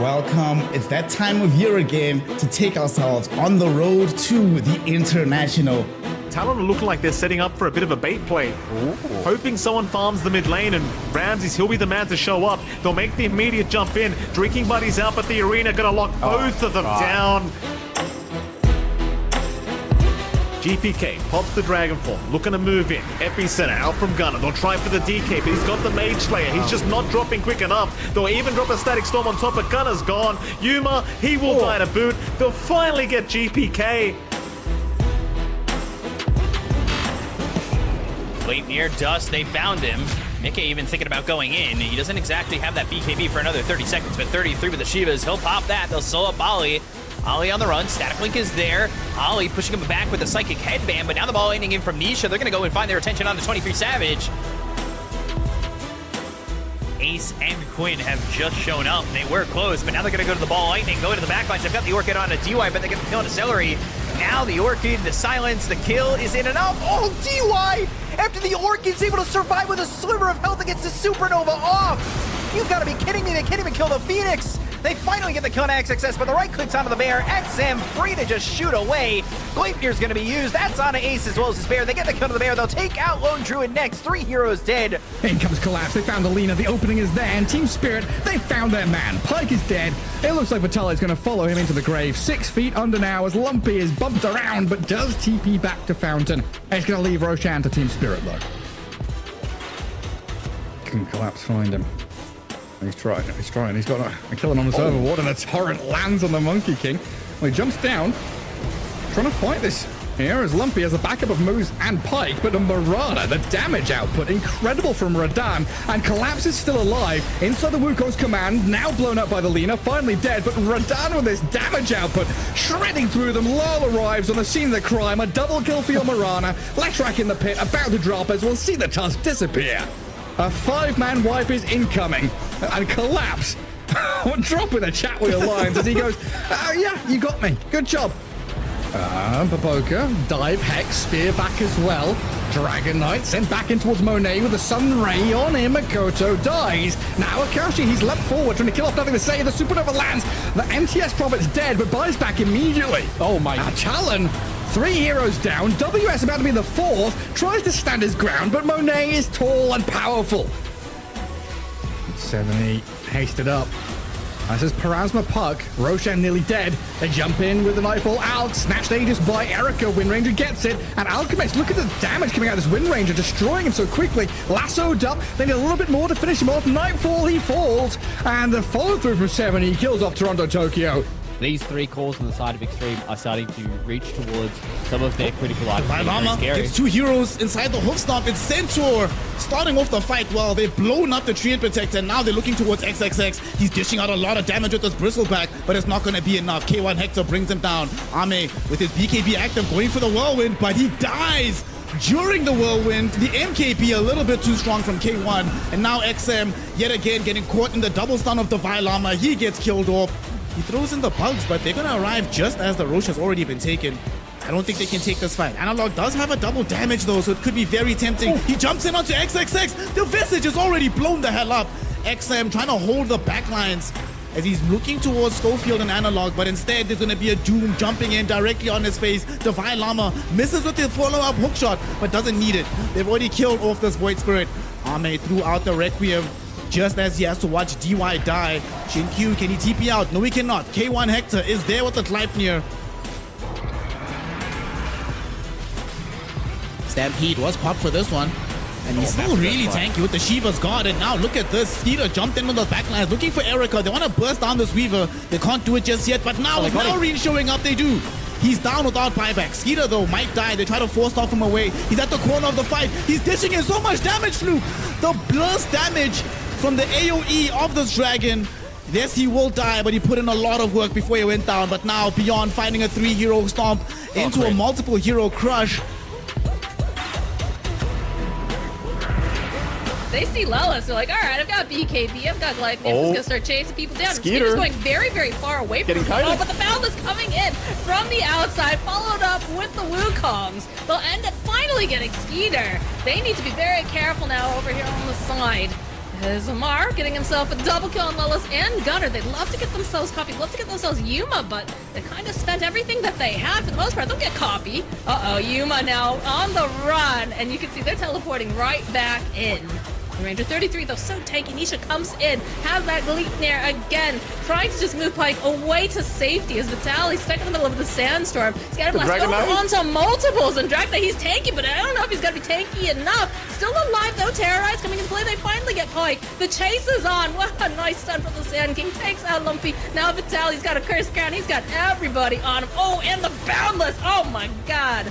welcome. It's that time of year again to take ourselves on the road to the International. Talon are looking like they're setting up for a bit of a bait play. Ooh. Hoping someone farms the mid lane and Ramses, he'll be the man to show up. They'll make the immediate jump in. Drinking Buddy's out, but the arena gonna lock both of them down. GPK pops the Dragon Form, looking to move in. Epicenter out from Gunner. They'll try for the DK, but he's got the Mage Slayer. He's just not dropping quick enough. They'll even drop a Static Storm on top, but Gunner's gone. Yuma, he will die to boot. They'll finally get GPK. Late near Dust, they found him. Nikke even thinking about going in. He doesn't exactly have that BKB for another 30 seconds, but 33 with the Shivas. He'll pop that. They'll slow up Ollie. Ollie on the run. Static Link is there. Ollie pushing him back with a Psychic Headband, but now the ball ending in from Nisha. They're going to go and find their attention on the 23 Savage. Ace and Quinn have just shown up. They were close, but now they're going to go to the ball lightning, go into the backlines. They've got the Orchid on a DY, but they get the kill on a Celery. Now the Orchid, the silence, the kill is in enough. Oh, DY! After the Orchid's able to survive with a sliver of health against the Supernova off! You've got to be kidding me, they can't even kill the Phoenix! They finally get the kill on XXS, but the right clicks onto the Bear. XM free to just shoot away. Gleipnir's gonna be used. That's on Ace as well as his Bear. They get the kill to the Bear. They'll take out Lone Druid next. 3 heroes dead. In comes Collapse. They found Alina. The opening is there. And Team Spirit, they found their man. Pyke is dead. It looks like Vitaly is going to follow him into the grave. 6 feet under now as Lumpy is bumped around, but does TP back to Fountain. And it's going to leave Roshan to Team Spirit, though. Can Collapse find him? He's trying. He's got a killing on the server ward, and a torrent lands on the Monkey King. Well, he jumps down, trying to fight this here as Lumpy has a backup of Moose and Pyke, but a Marana, the damage output, incredible from Radan, and Collapse is still alive inside the Wukong's command, now blown up by the Lina, finally dead, but Radan with his damage output, shredding through them. Lol arrives on the scene of the crime, a double kill for your Marana, Leshrac in the pit, about to drop as we'll see the tusk disappear. A 5-man wipe is incoming, and Collapse drop in a chat with your lines as he goes, oh yeah, you got me, good job. Papoka, dive, Hex, spear back as well. Dragon Knight sent back in towards Monet with a Sun Ray on him. Makoto dies. Now Akashi, he's leapt forward, trying to kill off nothing to say. The Supernova lands. The MTS Prophet's dead, but buys back immediately. Oh my. Talon, 3 heroes down. WS about to be the 4th. Tries to stand his ground, but Monet is tall and powerful. 70, hasted up. This is Parasma Puck. Roshan nearly dead. They jump in with the Nightfall out. Snatched Aegis by Erica. Wind Ranger gets it. And Alchemist, look at the damage coming out of this Wind Ranger, destroying him so quickly. Lassoed up. They need a little bit more to finish him off. Nightfall, he falls. And the follow through from 7. He kills off Toronto Tokyo. These 3 calls on the side of Extreme are starting to reach towards some of their critical items. Vailama gets 2 heroes inside the hoof stomp. It's Centaur starting off the fight well. They've blown up the Treant Protector. Now they're looking towards XXX. He's dishing out a lot of damage with this Bristleback, but it's not going to be enough. K1 Hector brings him down. Ame with his BKB active going for the Whirlwind, but he dies during the Whirlwind. The MKB a little bit too strong from K1, and now XM yet again getting caught in the double stun of the Vailama. He gets killed off. He throws in the bugs, but they're going to arrive just as the Roche has already been taken. I don't think they can take this fight. Analog does have a double damage though, so it could be very tempting. He jumps in onto XXX. The Visage is already blown the hell up. XM trying to hold the backlines as he's looking towards Schofield and Analog, but instead there's going to be a Doom jumping in directly on his face. Divine Llama misses with the follow-up hookshot, but doesn't need it. They've already killed off this Void Spirit. Ame threw out the Requiem just as he has to watch DY die. Shinkyu, can he TP out? No, he cannot. K1 Hector is there with the Gleipnir. Stampede was popped for this one. And he's still really tanky with the Shiva's guard. And now look at this. Skeeter jumped in on the backlines looking for Erica. They want to burst down this Weaver. They can't do it just yet. But now with Maureen showing up, they do. He's down without buyback. Skeeter, though, might die. They try to force off him away. He's at the corner of the fight. He's dishing in so much damage, Fluke. The burst damage from the AoE of this dragon. Yes, he will die, but he put in a lot of work before he went down. But now, beyond finding a 3-hero stomp into a multiple-hero crush. They see Lelis, they're like, all right, I've got BKB, I've got Gleipnir, I'm just gonna start chasing people down. Skeeter's going very, very far away from him. Oh, but the Foul is coming in from the outside, followed up with the Wukongs. They'll end up finally getting Skeeter. They need to be very careful now over here on the side. There's Amar getting himself a double kill on Lilith and Gunner. They'd love to get themselves Copy, love to get themselves Yuma, but they kind of spent everything that they have for the most part. They'll get Copy. Uh-oh, Yuma now on the run, and you can see they're teleporting right back in. Ranger 33, though, so tanky. Nisha comes in, has that Gleipnir again, trying to just move Pike away to safety as Vitaly's stuck in the middle of the sandstorm. Scatterblast over onto multiples, and Dragna, he's tanky, but I don't know if he's going to be tanky enough. Still alive, though. Terrorize coming into play. They finally get Pike. The chase is on. What a nice stun from the Sand King. Takes out Lumpy. Now Vitaly's got a curse crown. He's got everybody on him. Oh, and the Boundless. Oh, my God.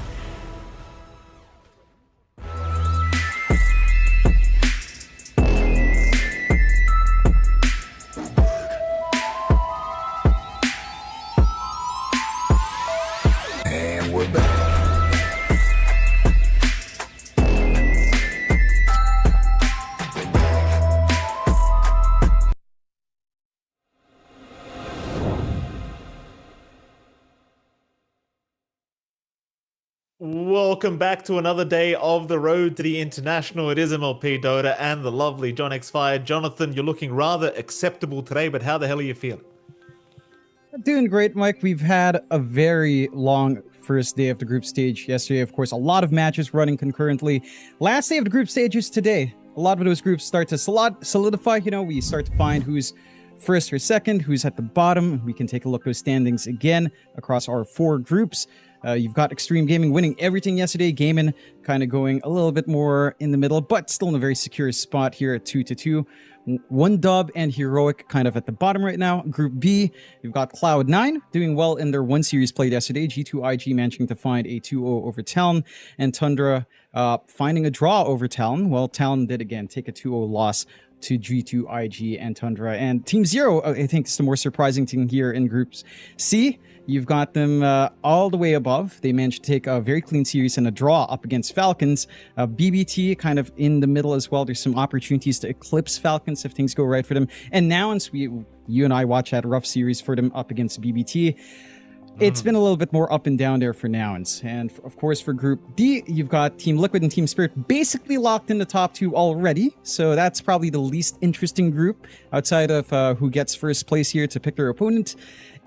Welcome back to another day of the road to the international. It is MLP Dota and the lovely John X Fire. Jonathan, you're looking rather acceptable today, but how the hell are you feeling? Doing great, Mike. We've had a very long first day of the group stage yesterday. Of course, a lot of matches running concurrently. Last day of the group stage is today. A lot of those groups start to solidify. You know, we start to find who's first or second, who's at the bottom. We can take a look at those standings again across our 4 groups. You've got Extreme Gaming winning everything yesterday. Gaimin kind of going a little bit more in the middle, but still in a very secure spot here at 2-2. 1 dub and Heroic kind of at the bottom right now. Group B, you've got Cloud9 doing well in their 1 series played yesterday. G2IG managing to find a 2-0 over Talon, and Tundra finding a draw over Talon. Well, Talon did again take a 2-0 loss to G2IG and Tundra. And Team Zero, I think, is the more surprising thing here in Groups C. You've got them all the way above. They managed to take a very clean series and a draw up against Falcons. BBT kind of in the middle as well. There's some opportunities to eclipse Falcons if things go right for them. And Nouns, you and I watch that rough series for them up against BBT. It's been a little bit more up and down there for Nouns. And of course, for Group D, you've got Team Liquid and Team Spirit basically locked in the top 2 already. So that's probably the least interesting group outside of who gets first place here to pick their opponent.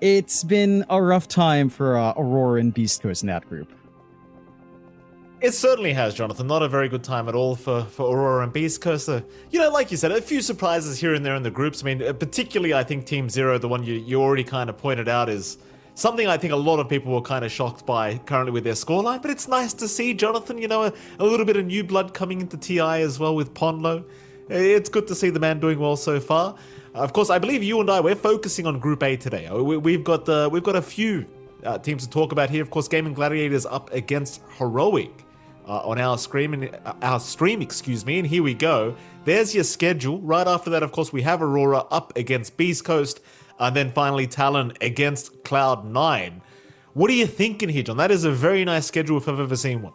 It's been a rough time for Aurora and Beast Coast in that group. It certainly has, Jonathan. Not a very good time at all for Aurora and Beast Coast. You know, like you said, a few surprises here and there in the groups. I mean, particularly I think Team Zero, the one you already kind of pointed out, is something I think a lot of people were kind of shocked by currently with their scoreline. But it's nice to see, Jonathan, you know, a little bit of new blood coming into TI as well with Ponlo. It's good to see the man doing well so far. Of course, I believe you and I, we're focusing on Group A today. We've got a few teams to talk about here. Of course, Gaming Gladiators up against Heroic on our stream, and here we go. There's your schedule. Right after that, of course, we have Aurora up against Beast Coast, and then finally Talon against Cloud9. What are you thinking here, John? That is a very nice schedule if I've ever seen one.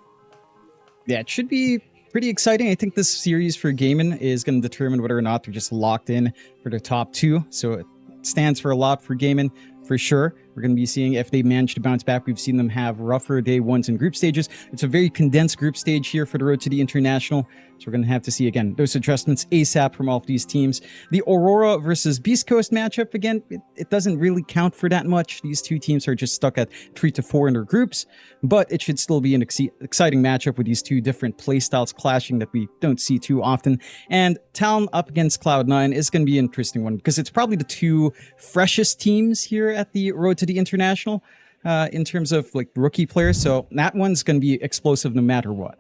Yeah, it should be pretty exciting. I think this series for Gaimin is going to determine whether or not they're just locked in for the top 2. So it stands for a lot for Gaimin, for sure. We're going to be seeing if they manage to bounce back. We've seen them have rougher day ones in group stages. It's a very condensed group stage here for the road to the international. So we're going to have to see, again, those adjustments ASAP from all of these teams. The Aurora versus Beast Coast matchup, again, it doesn't really count for that much. These 2 teams are just stuck at 3 to 4 in their groups. But it should still be an exciting matchup with these 2 different playstyles clashing that we don't see too often. And Talon up against Cloud9 is going to be an interesting one because it's probably the 2 freshest teams here at the road to the international in terms of like rookie players. So that one's going to be explosive no matter what.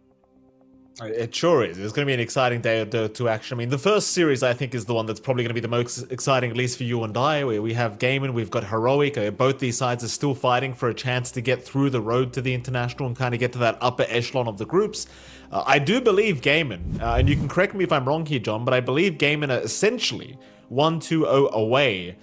It sure is. It's going to be an exciting day to action. I mean, the first series, I think, is the one that's probably going to be the most exciting, at least for you and I, where we have Gaimin, we've got Heroic. Both these sides are still fighting for a chance to get through the road to the international and kind of get to that upper echelon of the groups. I do believe Gaimin, and you can correct me if I'm wrong here, John, but I believe Gaimin are essentially 1-2-0 away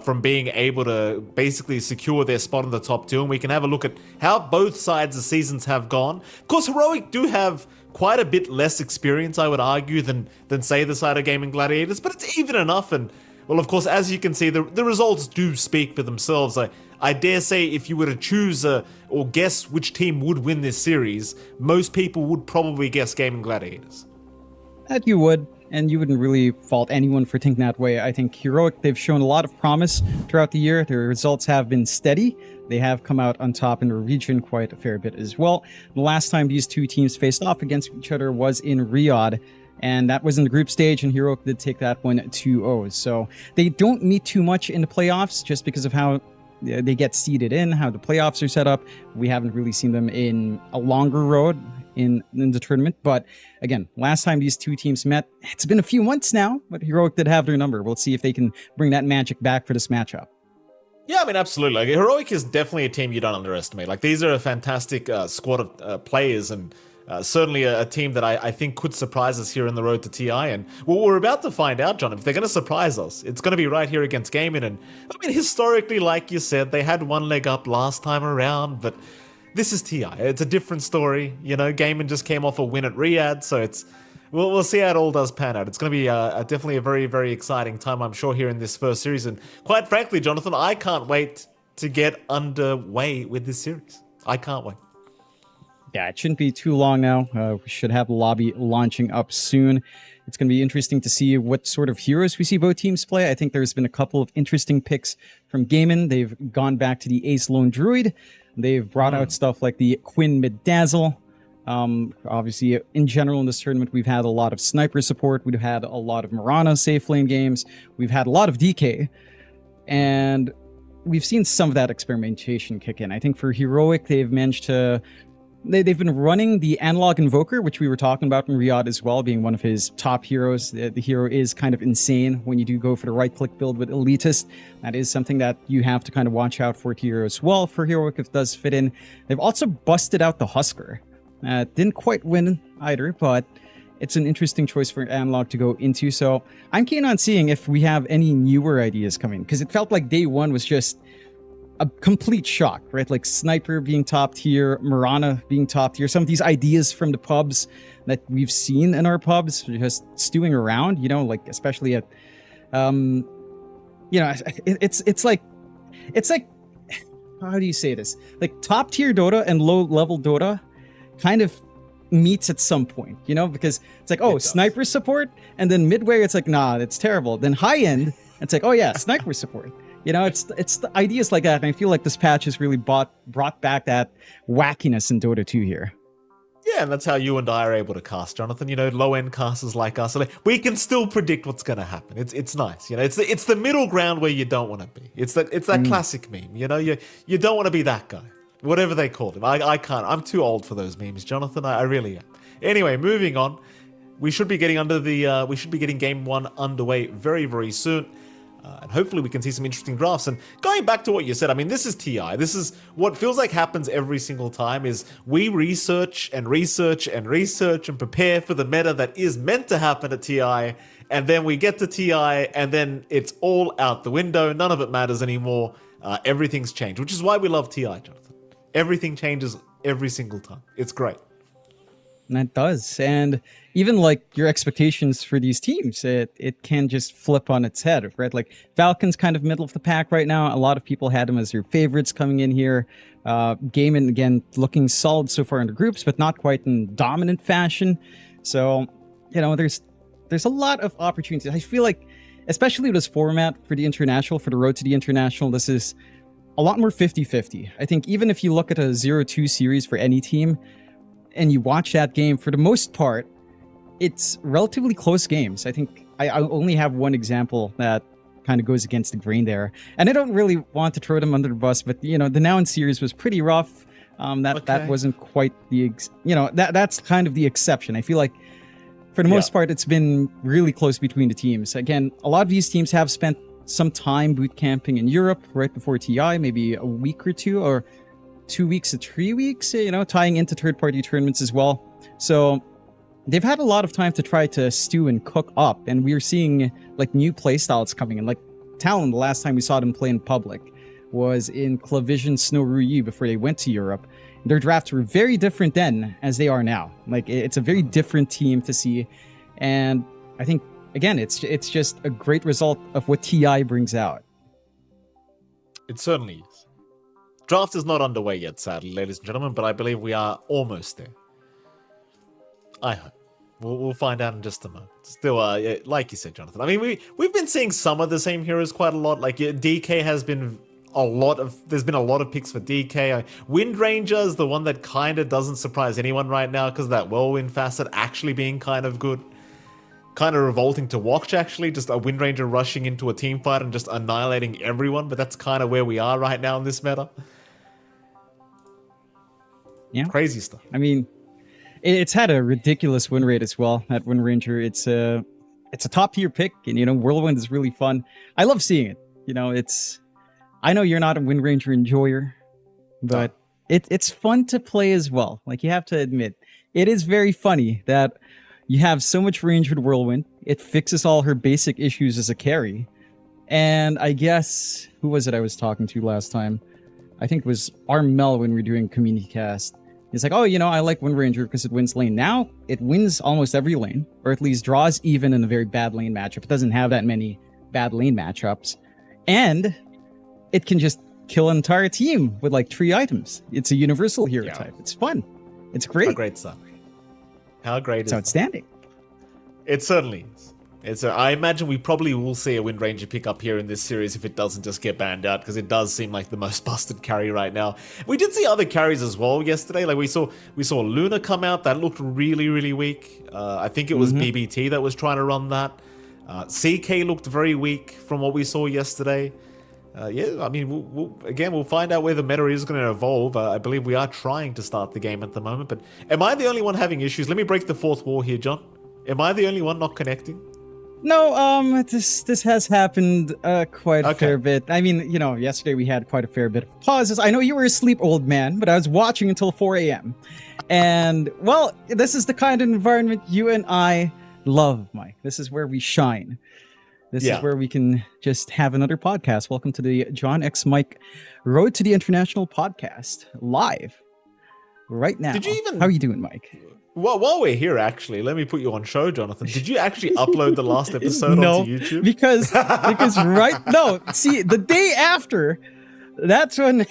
from being able to basically secure their spot in the top 2, and we can have a look at how both sides of seasons have gone. Of course, Heroic do have quite a bit less experience, I would argue, than say the side of Gaming Gladiators, but it's even enough. And well, of course, as you can see, the results do speak for themselves. I dare say if you were to choose or guess which team would win this series, most people would probably guess Gaming Gladiators. that you would, and you wouldn't really fault anyone for thinking that way. I think Heroic, they've shown a lot of promise throughout the year. Their results have been steady. They have come out on top in the region quite a fair bit as well. The last time these two teams faced off against each other was in Riyadh, and that was in the group stage, and Heroic did take that one 2-0. So they don't meet too much in the playoffs just because of how they get seeded in, how the playoffs are set up. We haven't really seen them in a longer road in the tournament. But again, last time these two teams met, it's been a few months now, but Heroic did have their number. We'll see if they can bring that magic back for this matchup. Yeah, I mean, absolutely. Like, Heroic is definitely a team you don't underestimate. Like, these are a fantastic squad of players, and certainly a team that I think could surprise us here in the road to TI. And well, we're about to find out, John, if they're going to surprise us. It's going to be right here against Gaimin. And I mean, historically, like you said, they had one leg up last time around, but this is TI. It's a different story. You know, Gaimin just came off a win at Riyadh, so it's we'll see how it all does pan out. It's going to be definitely a very, very exciting time, I'm sure, here in this first series. And quite frankly, Jonathan, I can't wait to get underway with this series. I can't wait. Yeah, it shouldn't be too long now. We should have the lobby launching up soon. It's going to be interesting to see what sort of heroes we see both teams play. I think there's been a couple of interesting picks from Gaimin. They've gone back to the Ace Lone Druid. They've brought out stuff like the Quinn Mid-Dazzle. Obviously, in general in this tournament, we've had a lot of sniper support. We've had a lot of Mirana safe lane games. We've had a lot of DK. And we've seen some of that experimentation kick in. I think for Heroic, they've managed to... They've been running the Analog Invoker, which we were talking about in Riyadh as well, being one of his top heroes. The hero is kind of insane when you do go for the right-click build with Elitist. That is something that you have to kind of watch out for here as well. For Heroic, if it does fit in. They've also busted out the Husker. Didn't quite win either, but it's an interesting choice for Analog to go into. So I'm keen on seeing if we have any newer ideas coming, because it felt like day one was just a complete shock, right? Like Sniper being top tier, Mirana being top tier, some of these ideas from the pubs that we've seen in our pubs just stewing around, you know, like especially at, you know, it's like, how do you say this? Like top tier Dota and low level Dota kind of meets at some point, you know, because it's like, oh, Sniper support, and then midway it's like, nah, that's terrible. Then high end, it's like, oh yeah, Sniper support. You know, it's the ideas like that, and I feel like this patch has really brought back that wackiness in Dota 2 here. Yeah, and that's how you and I are able to cast, Jonathan. You know, low-end casters like us, we can still predict what's going to happen. It's nice, you know. It's the middle ground where you don't want to be. It's that classic meme, you know. You don't want to be that guy, whatever they called him. I can't. I'm too old for those memes, Jonathan. I really am. Anyway, moving on. We should be getting game one underway very, very soon. And hopefully we can see some interesting drafts. And going back to what you said, I mean, this is TI. This is what feels like happens every single time is we research and prepare for the meta that is meant to happen at TI. And then we get to TI and then it's all out the window. None of it matters anymore. Everything's changed, which is why we love TI, Jonathan. Everything changes every single time. It's great. And that does. And even like your expectations for these teams, it can just flip on its head, right? Like Falcon's kind of middle of the pack right now. A lot of people had them as their favorites coming in here. Gaimin, again, looking solid so far in the groups, but not quite in dominant fashion. So, you know, there's a lot of opportunities. I feel like, especially with this format for the International, for the road to the International, this is a lot more 50-50. I think even if you look at a 0-2 series for any team, and you watch that game, for the most part, it's relatively close games. I think I only have one example that kind of goes against the grain there. And I don't really want to throw them under the bus, but, you know, the Noun series was pretty rough. That wasn't quite the, that's kind of the exception. I feel like, for the most part, it's been really close between the teams. Again, a lot of these teams have spent some time boot camping in Europe right before TI, maybe a week or two, or 2 weeks to 3 weeks, you know, tying into third-party tournaments as well. So they've had a lot of time to try to stew and cook up, and we're seeing like new playstyles coming in. Like Talon, the last time we saw them play in public was in Clavision Snow Ruyi before they went to Europe. Their drafts were very different then as they are now. Like it's a very different team to see, and I think again it's just a great result of what TI brings out. It certainly is. Draft is not underway yet, sadly, ladies and gentlemen, but I believe we are almost there. I hope. We'll find out in just a moment. Still, like you said, Jonathan. I mean, we've been seeing some of the same heroes quite a lot. Like DK has been there's been a lot of picks for DK. Wind Ranger is the one that kind of doesn't surprise anyone right now because that whirlwind facet actually being kind of good. Kind of revolting to watch, actually. Just a Wind Ranger rushing into a team fight and just annihilating everyone. But that's kind of where we are right now in this meta. Yeah. Crazy stuff. I mean, it's had a ridiculous win rate as well, that Wind Ranger. It's a top tier pick, and Whirlwind is really fun. I love seeing it. I know you're not a Wind Ranger enjoyer, but it's fun to play as well. Like, you have to admit, it is very funny that you have so much range with Whirlwind. It fixes all her basic issues as a carry. And I guess, who was it I was talking to last time? I think it was Armel when we were doing Community Cast. He's like, oh, I like Wind Ranger because it wins lane. Now, it wins almost every lane, or at least draws even in a very bad lane matchup. It doesn't have that many bad lane matchups. And it can just kill an entire team with like 3 items. It's a universal hero type. It's fun. It's great. How great stuff. How great it's is outstanding. It certainly is. I imagine we probably will see a Wind Ranger pick up here in this series if it doesn't just get banned out, because it does seem like the most busted carry right now. We did see other carries as well yesterday. Like we saw Luna come out. That looked really, really weak. I think it was BBT that was trying to run that. CK looked very weak from what we saw yesterday. I mean, we'll find out where the meta is going to evolve. I believe we are trying to start the game at the moment, but am I the only one having issues? Let me break the fourth wall here, John. Am I the only one not connecting? No, this has happened quite a fair bit. I mean, yesterday we had quite a fair bit of pauses. I know you were asleep, old man, but I was watching until 4 a.m. And, well, this is the kind of environment you and I love, Mike. This is where we shine. This is where we can just have another podcast. Welcome to the John X Mike Road to the International podcast, live right now. How are you doing, Mike? Well, while we're here, actually, let me put you on show, Jonathan. Did you actually upload the last episode onto YouTube? because see, the day after, that's when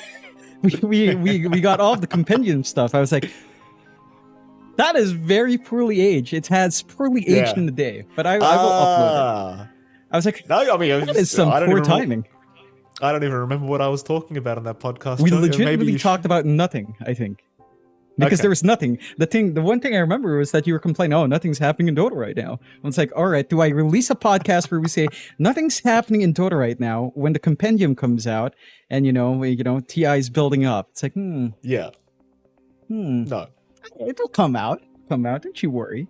we got all the compendium stuff. I was like, that is very poorly aged. It has poorly aged in the day, but I will upload it. I was like, no, I mean, that is some poor timing. I don't even remember what I was talking about on that podcast. We legitimately talked about nothing, I think. Because there was nothing. The one thing I remember was that you were complaining, oh, nothing's happening in Dota right now. And it's like, all right, do I release a podcast where we say nothing's happening in Dota right now when the compendium comes out and TI is building up? It's like, Yeah. No. It'll come out. Don't you worry.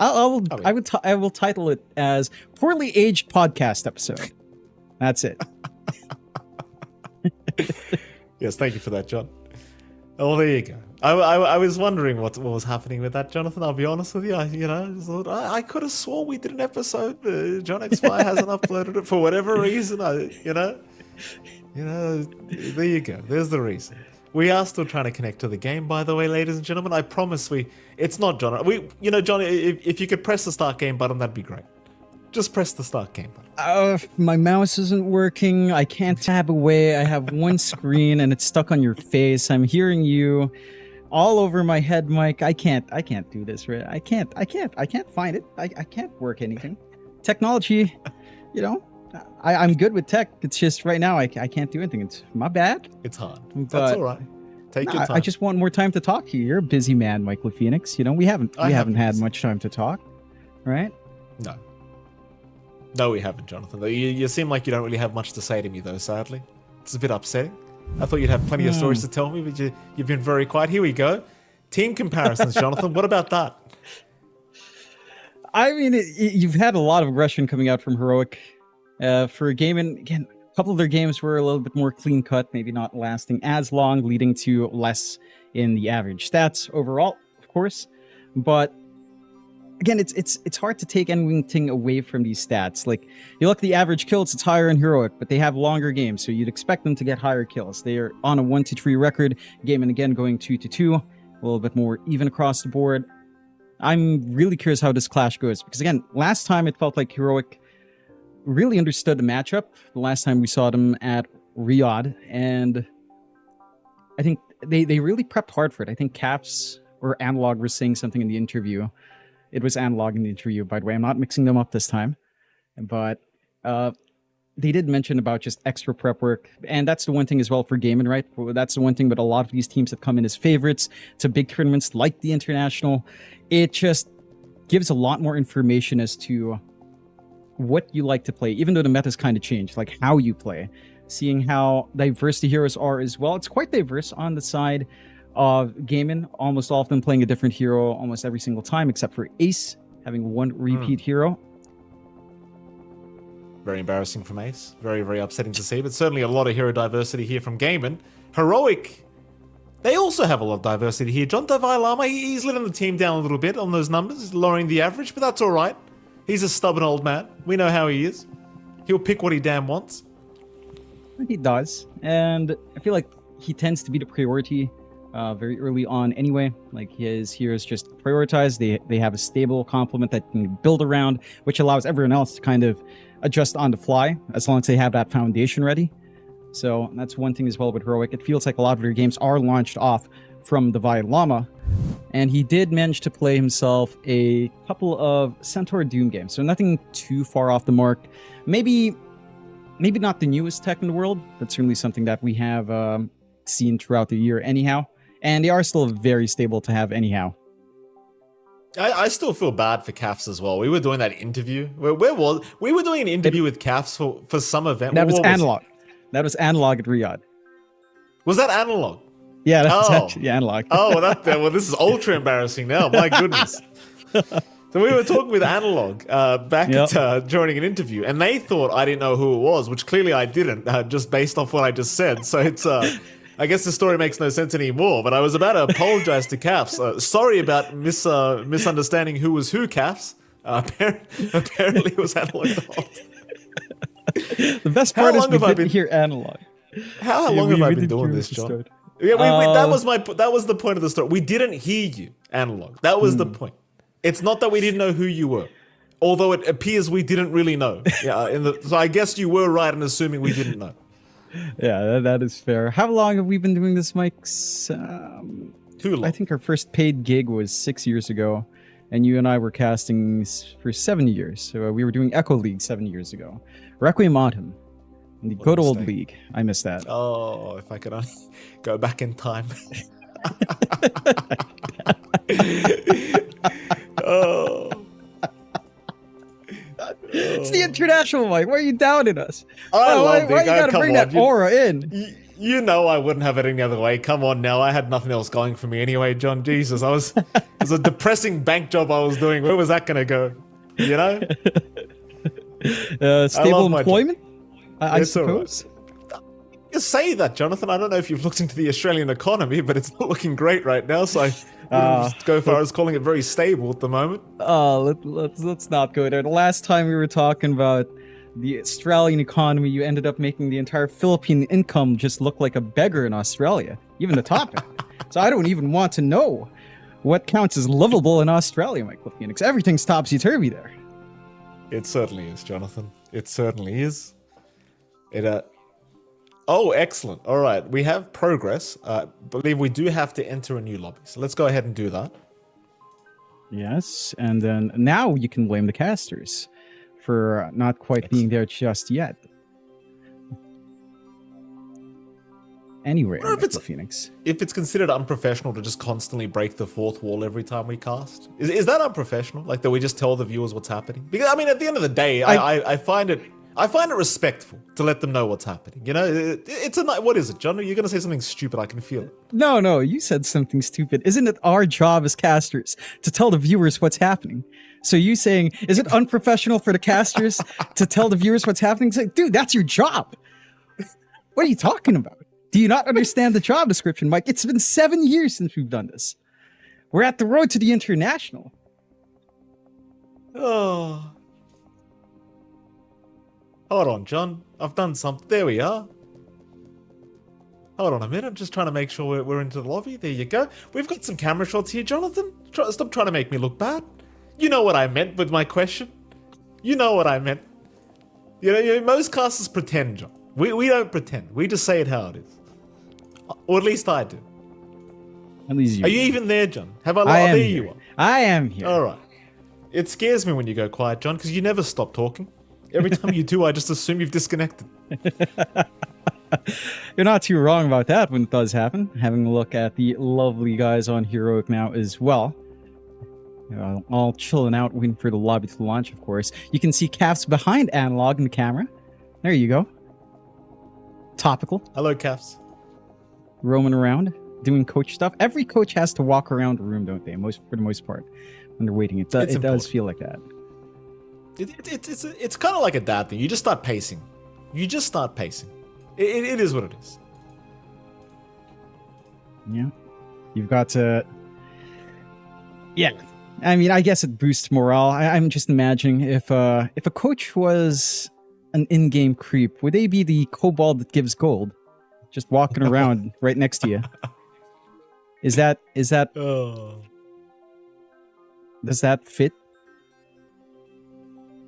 I will title it as Poorly Aged Podcast Episode. That's it. Yes, thank you for that, John. Oh, there you go. I was wondering what was happening with that, Jonathan. I'll be honest with you. I could have sworn we did an episode. John XY hasn't uploaded it for whatever reason. There you go. There's the reason. We are still trying to connect to the game, by the way, ladies and gentlemen. I promise it's not John. John, if you could press the start game button, that'd be great. Just press the start game button. My mouse isn't working. I can't tab away. I have one screen and it's stuck on your face. I'm hearing you all over my head, Mike. I can't do this, right? I can't find it. I can't work anything. Technology, I'm good with tech. It's just right now I can't do anything. It's my bad. It's hard. That's all right. Take your time. I just want more time to talk to you. You're a busy man, Michael Phoenix. We haven't had much time to talk, right? No, we haven't, Jonathan. You seem like you don't really have much to say to me, though, sadly. It's a bit upsetting. I thought you'd have plenty of stories to tell me, but you've been very quiet. Here we go. Team comparisons, Jonathan. What about that? I mean, you've had a lot of aggression coming out from Heroic for a game, and again, a couple of their games were a little bit more clean cut, maybe not lasting as long, leading to less in the average stats overall, of course. But again, it's hard to take anything away from these stats. Like, you look at the average kills, it's higher in Heroic, but they have longer games, so you'd expect them to get higher kills. They are on a 1-3 record, game and again going 2-2, a little bit more even across the board. I'm really curious how this clash goes, because again, last time it felt like Heroic really understood the matchup. The last time we saw them at Riyadh, and I think they really prepped hard for it. I think Caps or Analog were saying something in the interview It was Analog in the interview, by the way. I'm not mixing them up this time. But they did mention about just extra prep work. And that's the one thing as well for Gaiman, right? That's the one thing, but a lot of these teams have come in as favorites to big tournaments like the International. It just gives a lot more information as to what you like to play, even though the meta's kind of changed, like how you play. Seeing how diverse the heroes are as well. It's quite diverse on the side of Gaiman. Almost all of them playing a different hero almost every single time, except for Ace having one repeat hero. Very embarrassing from Ace. Very, very upsetting to see, but certainly a lot of hero diversity here from Gaiman. Heroic, they also have a lot of diversity here. John Lama, he's letting the team down a little bit on those numbers, lowering the average, but that's all right. He's a stubborn old man. We know how he is. He'll pick what he damn wants. He does, and I feel like he tends to be the priority very early on anyway. Like his heroes just prioritized. They have a stable complement that can build around, which allows everyone else to kind of adjust on the fly as long as they have that foundation ready. So that's one thing as well with Heroic. It feels like a lot of their games are launched off from the Llama, and he did manage to play himself a couple of Centaur Doom games, so nothing too far off the mark. Maybe not the newest tech in the world, but certainly something that we have seen throughout the year anyhow, and they are still very stable to have anyhow. I still feel bad for CAFs as well. We were doing that interview. We were doing an interview with CAFs for some event. That was Analog. That was Analog at Riyadh. Was that Analog? Yeah, that's actually Analog. Well, this is ultra embarrassing now. My goodness. So we were talking with Analog back at, during an interview, and they thought I didn't know who it was, which clearly I didn't, just based off what I just said. So it's, I guess the story makes no sense anymore. But I was about to apologize to CAFs. Sorry about misunderstanding who was who, CAFs. Apparently it was Analog. The best part is we didn't hear Analog. How long have I been doing this, John? Yeah, that was the point of the story. We didn't hear you, Analog. That was the point. It's not that we didn't know who you were, although it appears we didn't really know. Yeah, so I guess you were right in assuming we didn't know. Yeah, that is fair. How long have we been doing this, Mike? Too long. I think our first paid gig was 6 years ago, and you and I were casting for 7 years. So we were doing Echo League 7 years ago. Requiem Autumn, in the good old league. I miss that. Oh, if I could only go back in time. It's the International, Mike. Why are you downing us? Why you gotta bring that aura in? You know I wouldn't have it any other way. Come on now. I had nothing else going for me anyway, John. Jesus, it was a depressing bank job I was doing. Where was that going to go? You know? Stable employment, I suppose. Right. You say that, Jonathan. I don't know if you've looked into the Australian economy, but it's not looking great right now. So I wouldn't go far as calling it very stable at the moment. Let's not go there. The last time we were talking about the Australian economy, you ended up making the entire Philippine income just look like a beggar in Australia, even the top end. So I don't even want to know what counts as livable in Australia, Michael Phoenix. Everything's topsy-turvy there. It certainly is, Jonathan. It certainly is. Oh, excellent. All right, we have progress. Believe we do have to enter a new lobby. So let's go ahead and do that. Yes, and then now you can blame the casters for not quite being there just yet. Anyway, Phoenix. If it's considered unprofessional to just constantly break the fourth wall every time we cast, is that unprofessional? Like that we just tell the viewers what's happening? Because I mean, at the end of the day, I find it respectful to let them know what's happening. You know, what is it, John? You're going to say something stupid. I can feel it. No, you said something stupid. Isn't it our job as casters to tell the viewers what's happening? So you saying, is it unprofessional for the casters to tell the viewers what's happening? It's like, dude, that's your job. What are you talking about? Do you not understand the job description, Mike? It's been 7 years since we've done this. We're at the road to the International. Oh. Hold on, John. I've done something. There we are. Hold on a minute. I'm just trying to make sure we're into the lobby. There you go. We've got some camera shots here, Jonathan. Stop trying to make me look bad. You know what I meant with my question. You know what I meant. You know, most casters pretend, John. We don't pretend. We just say it how it is. Or at least I do. At least you. Are you even there, John? There you are. I am here. All right. It scares me when you go quiet, John, because you never stop talking. Every time you do, I just assume you've disconnected. You're not too wrong about that when it does happen. Having a look at the lovely guys on Heroic now as well. All chilling out, waiting for the lobby to launch, of course. You can see Calf's behind Analog in the camera. There you go. Topical. Hello, Caps. Roaming around, doing coach stuff. Every coach has to walk around the room, don't they? For the most part, when they're waiting. It does feel like that. It's kind of like a dad thing. You just start pacing. It is what it is. Yeah. You've got to... Yeah. I mean, I guess it boosts morale. I'm just imagining if a coach was an in-game creep, would they be the kobold that gives gold? Just walking around right next to you. Is that... Oh. Does that fit?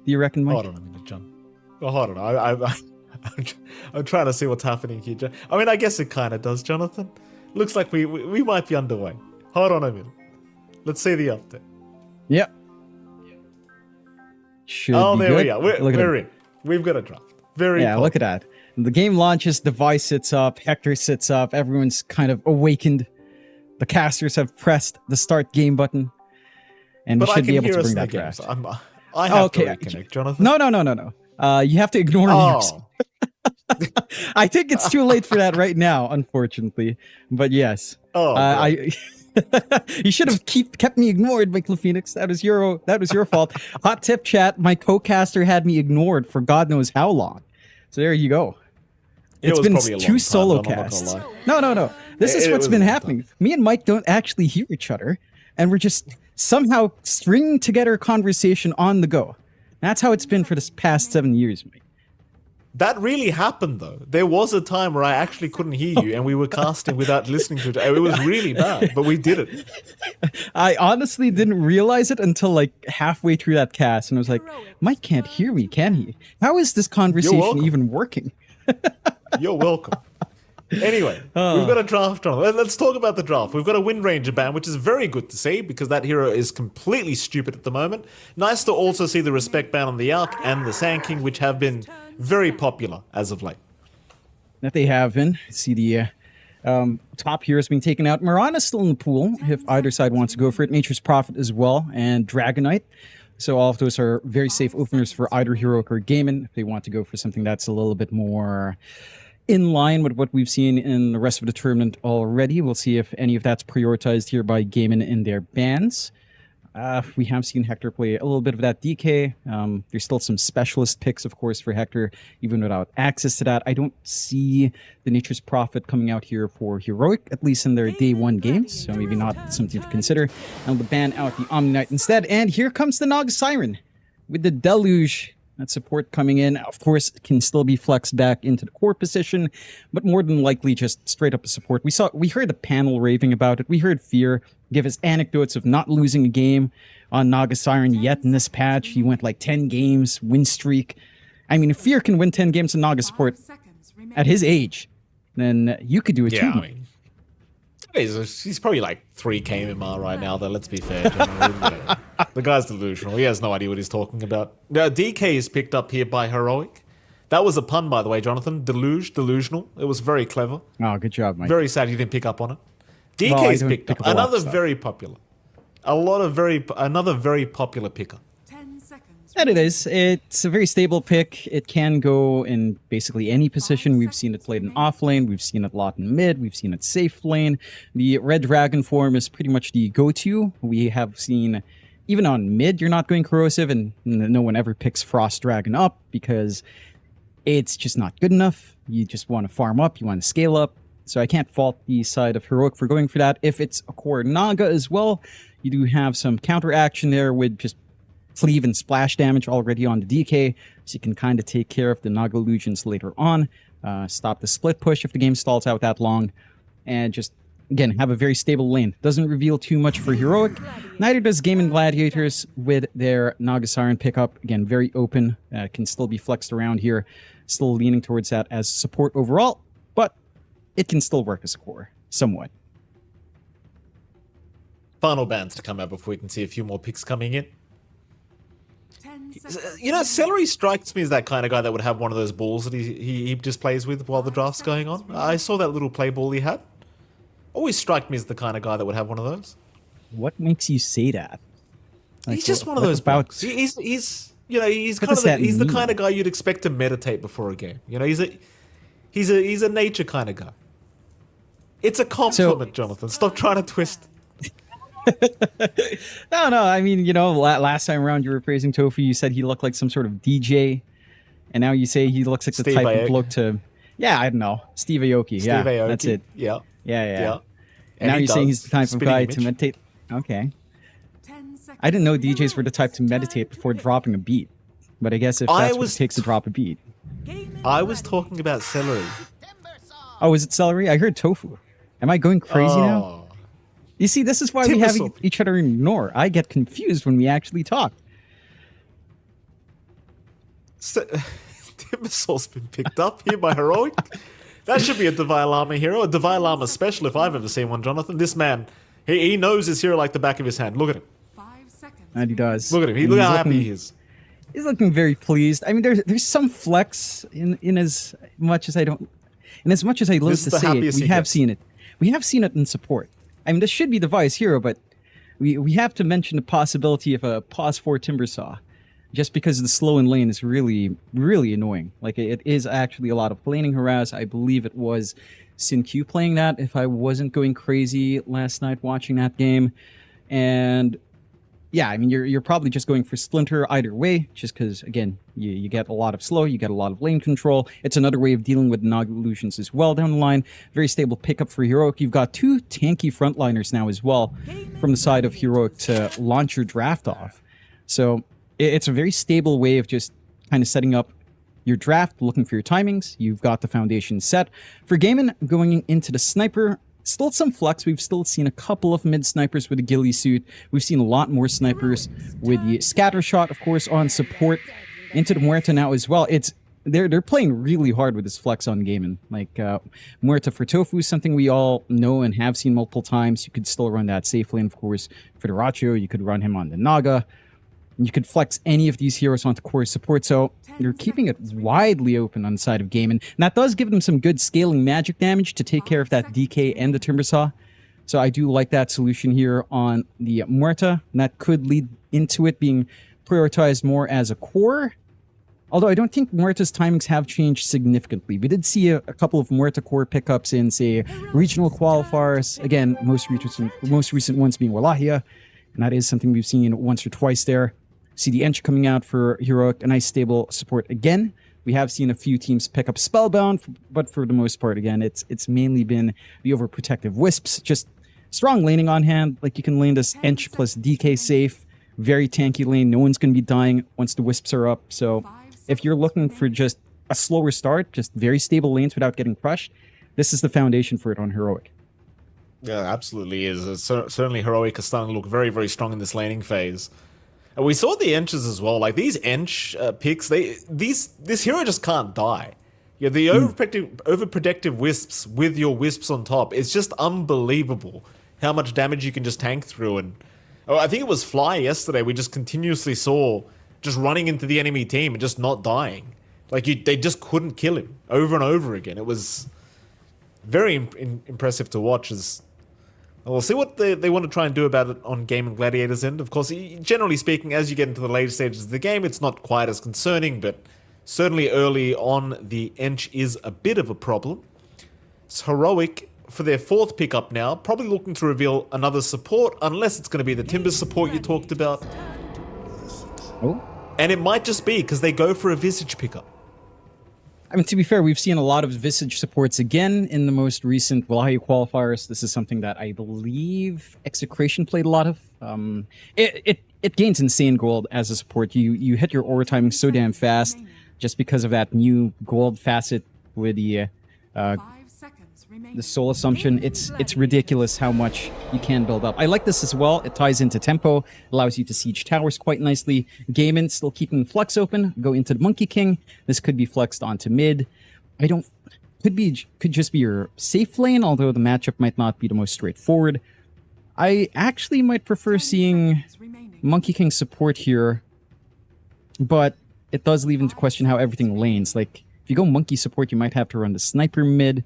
Do you reckon, Mike? Hold on a minute, John. Oh, hold on. I'm trying to see what's happening here, John. I mean, I guess it kind of does, Jonathan. Looks like we might be underway. Hold on a minute. Let's see the update. Yep. Should oh, be there good. we are. We're in. We've got a draft. Very Yeah, look at that. The game launches, Device sits up, Hector sits up, everyone's kind of awakened. The casters have pressed the start game button. And we should be able to bring that draft. I have to reconnect, Jonathan. No. You have to ignore me. I think it's too late for that right now, unfortunately. But yes. You should have kept me ignored, Michael Phoenix. That was your fault. Hot tip, chat. My co-caster had me ignored for God knows how long. So there you go. It's been 2 solo casts. No. This is what's been happening. Me and Mike don't actually hear each other, and we're just somehow stringing together a conversation on the go. That's how it's been for the past 7 years, Mike. That really happened, though. There was a time where I actually couldn't hear you, and we were casting without listening to it. It was really bad, but we did it. I honestly didn't realize it until like halfway through that cast, and I was like, Mike can't hear me, can he? How is this conversation even working? You're welcome. Anyway, we've got a draft on. Let's talk about the draft. We've got a Wind Ranger ban, which is very good to see because that hero is completely stupid at the moment. Nice to also see the Respect ban on the Arc and the Sand King, which have been very popular as of late. That they have been. See the top heroes being taken out. Mirana's still in the pool if either side wants to go for it. Nature's Prophet as well, and Dragonite. So all of those are very safe openers for either Heroic or Gaiman if they want to go for something that's a little bit more in line with what we've seen in the rest of the tournament already. We'll see if any of that's prioritized here by Gaiman in their bans. We have seen Hector play a little bit of that DK. There's still some specialist picks, of course, for Hector, even without access to that. I don't see the Nature's Prophet coming out here for Heroic, at least in their day 1 games, so maybe not something to consider. And we'll ban out the Omni Knight instead. And here comes the Naga Siren with the Deluge. That support coming in, of course, can still be flexed back into the core position, but more than likely just straight up a support. We heard the panel raving about it. We heard Fear give his anecdotes of not losing a game on Naga Siren yet in this patch. He went like 10 games, win streak. I mean, if Fear can win 10 games in Naga support at his age, then you could do it too. I mean, he's probably like 3K MMR right now, though, let's be fair. The guy's delusional. He has no idea what he's talking about. Now, DK is picked up here by Heroic. That was a pun, by the way, Jonathan. Delusional. It was very clever. Oh, good job, Mike. Very sad you didn't pick up on it. DK is picked up. Another very popular. Another very popular picker. And it is. It's a very stable pick. It can go in basically any position. We've seen it played in off lane. We've seen it a lot in mid. We've seen it safe lane. The Red Dragon form is pretty much the go-to. We have seen, even on mid, you're not going corrosive, and no one ever picks Frost Dragon up because it's just not good enough. You just want to farm up. You want to scale up. So I can't fault the side of Heroic for going for that. If it's a core Naga as well, you do have some counter action there with just cleave and splash damage already on the DK, so you can kind of take care of the Naga illusions later on, stop the split push if the game stalls out that long, and just, again, have a very stable lane. Doesn't reveal too much for Heroic, neither does Gaiman Gladiators with their Naga Siren pickup. Again, very open, can still be flexed around here, still leaning towards that as support overall, but it can still work as a core, somewhat. Final bans to come out before we can see a few more picks coming in. You know, Celery strikes me as that kind of guy that would have one of those balls that he just plays with while the draft's going on. I saw that little play ball he had. Always struck me as the kind of guy that would have one of those. What makes you say that? Like, He's just one of those bugs. He's you know, he's the kind of guy you'd expect to meditate before a game. You know, he's a nature kind of guy. It's a compliment, Jonathan. Stop trying to twist. No. I mean, you know, last time around you were praising Tofu. You said he looked like some sort of DJ, and now you say he looks like the type of bloke to. Yeah, I don't know. Steve Aoki. Yeah, that's it. Yeah. And now you're saying he's the type of guy to meditate. Okay. I didn't know DJs were the type to meditate before dropping a beat, but I guess if that's what it takes to drop a beat. I was talking about Celery. Oh, is it Celery? I heard Tofu. Am I going crazy now? You see, this is why we have each other ignore. I get confused when we actually talk. Timbersaul's been picked up here by Heroic. That should be a Divine Llama hero, a Divine Llama special if I've ever seen one, Jonathan. This man, he knows his hero like the back of his hand. Look at him. 5 seconds. And he does. Look at him. Look how happy he is. He's looking very pleased. I mean, there's some flex in as much as I don't. In as much as I love to say it, we have seen it. We have seen it in support. I mean, this should be the Vice hero, but we have to mention the possibility of a pause for Timbersaw, just because the slow in lane is really, really annoying. Like, it is actually a lot of laning harass. I believe it was SinQ playing that, if I wasn't going crazy last night watching that game. And yeah, I mean, you're probably just going for Splinter either way, just because, again, you get a lot of slow, you get a lot of lane control. It's another way of dealing with Nog illusions as well down the line. Very stable pickup for Heroic. You've got 2 tanky frontliners now as well from the side of Heroic to launch your draft off. So it's a very stable way of just kind of setting up your draft, looking for your timings. You've got the foundation set. For Gaiman, going into the sniper, still some flex. We've still seen a couple of mid snipers with a ghillie suit. We've seen a lot more snipers with the scatter shot, of course, on support. Into the Muerta now as well. They're playing really hard with this flex on Gaiman. Like, Muerta for Tofu is something we all know and have seen multiple times. You could still run that safely, and of course, for the Racho, you could run him on the Naga. You could flex any of these heroes onto core support, so you're keeping it widely open on the side of Gaiman. And that does give them some good scaling magic damage to take care of that DK and the Timbersaw. So I do like that solution here on the Muerta, and that could lead into it being prioritized more as a core. Although I don't think Muerta's timings have changed significantly. We did see a couple of Muerta core pickups in, say, regional qualifiers. Again, most recent ones being Wallachia, and that is something we've seen once or twice there. See the Ench coming out for Heroic, a nice stable support again. We have seen a few teams pick up Spellbound, but for the most part, again, it's mainly been the overprotective Wisps. Just strong laning on hand. Like, you can lane this Ench plus DK safe. Very tanky lane. No one's going to be dying once the Wisps are up. So if you're looking for just a slower start, just very stable lanes without getting crushed, this is the foundation for it on Heroic. Yeah, absolutely is. Certainly Heroic is starting to look very, very strong in this laning phase. And we saw the Enches as well. Like, these Ench picks, this hero just can't die. Yeah, the overprotective Wisps with your Wisps on top, it's just unbelievable how much damage you can just tank through. And I think it was Fly yesterday, we just continuously saw just running into the enemy team and just not dying. Like, they just couldn't kill him over and over again. It was very impressive to watch. We'll see what they want to try and do about it on Game and Gladiator's end. Of course, generally speaking, as you get into the later stages of the game, it's not quite as concerning, but certainly early on, the Ench is a bit of a problem. It's Heroic for their 4th pickup now, probably looking to reveal another support, unless it's going to be the Timber support you talked about. Oh. And it might just be because they go for a Visage pickup. I mean, to be fair, we've seen a lot of Visage supports again in the most recent Wallachia qualifiers. This is something that I believe Execration played a lot of. It gains insane gold as a support. You hit your aura timing so damn fast just because of that new gold facet with the soul assumption. It's ridiculous how much you can build up. I like this as well. It ties into tempo, allows you to siege towers quite nicely. Gaiman still keeping flex open. Go into the Monkey King. This could be flexed onto mid. Could just be your safe lane, although the matchup might not be the most straightforward. I actually might prefer seeing Monkey King support here but it does leave into question how everything lanes. Like, if you go Monkey support, you might have to run the Sniper mid,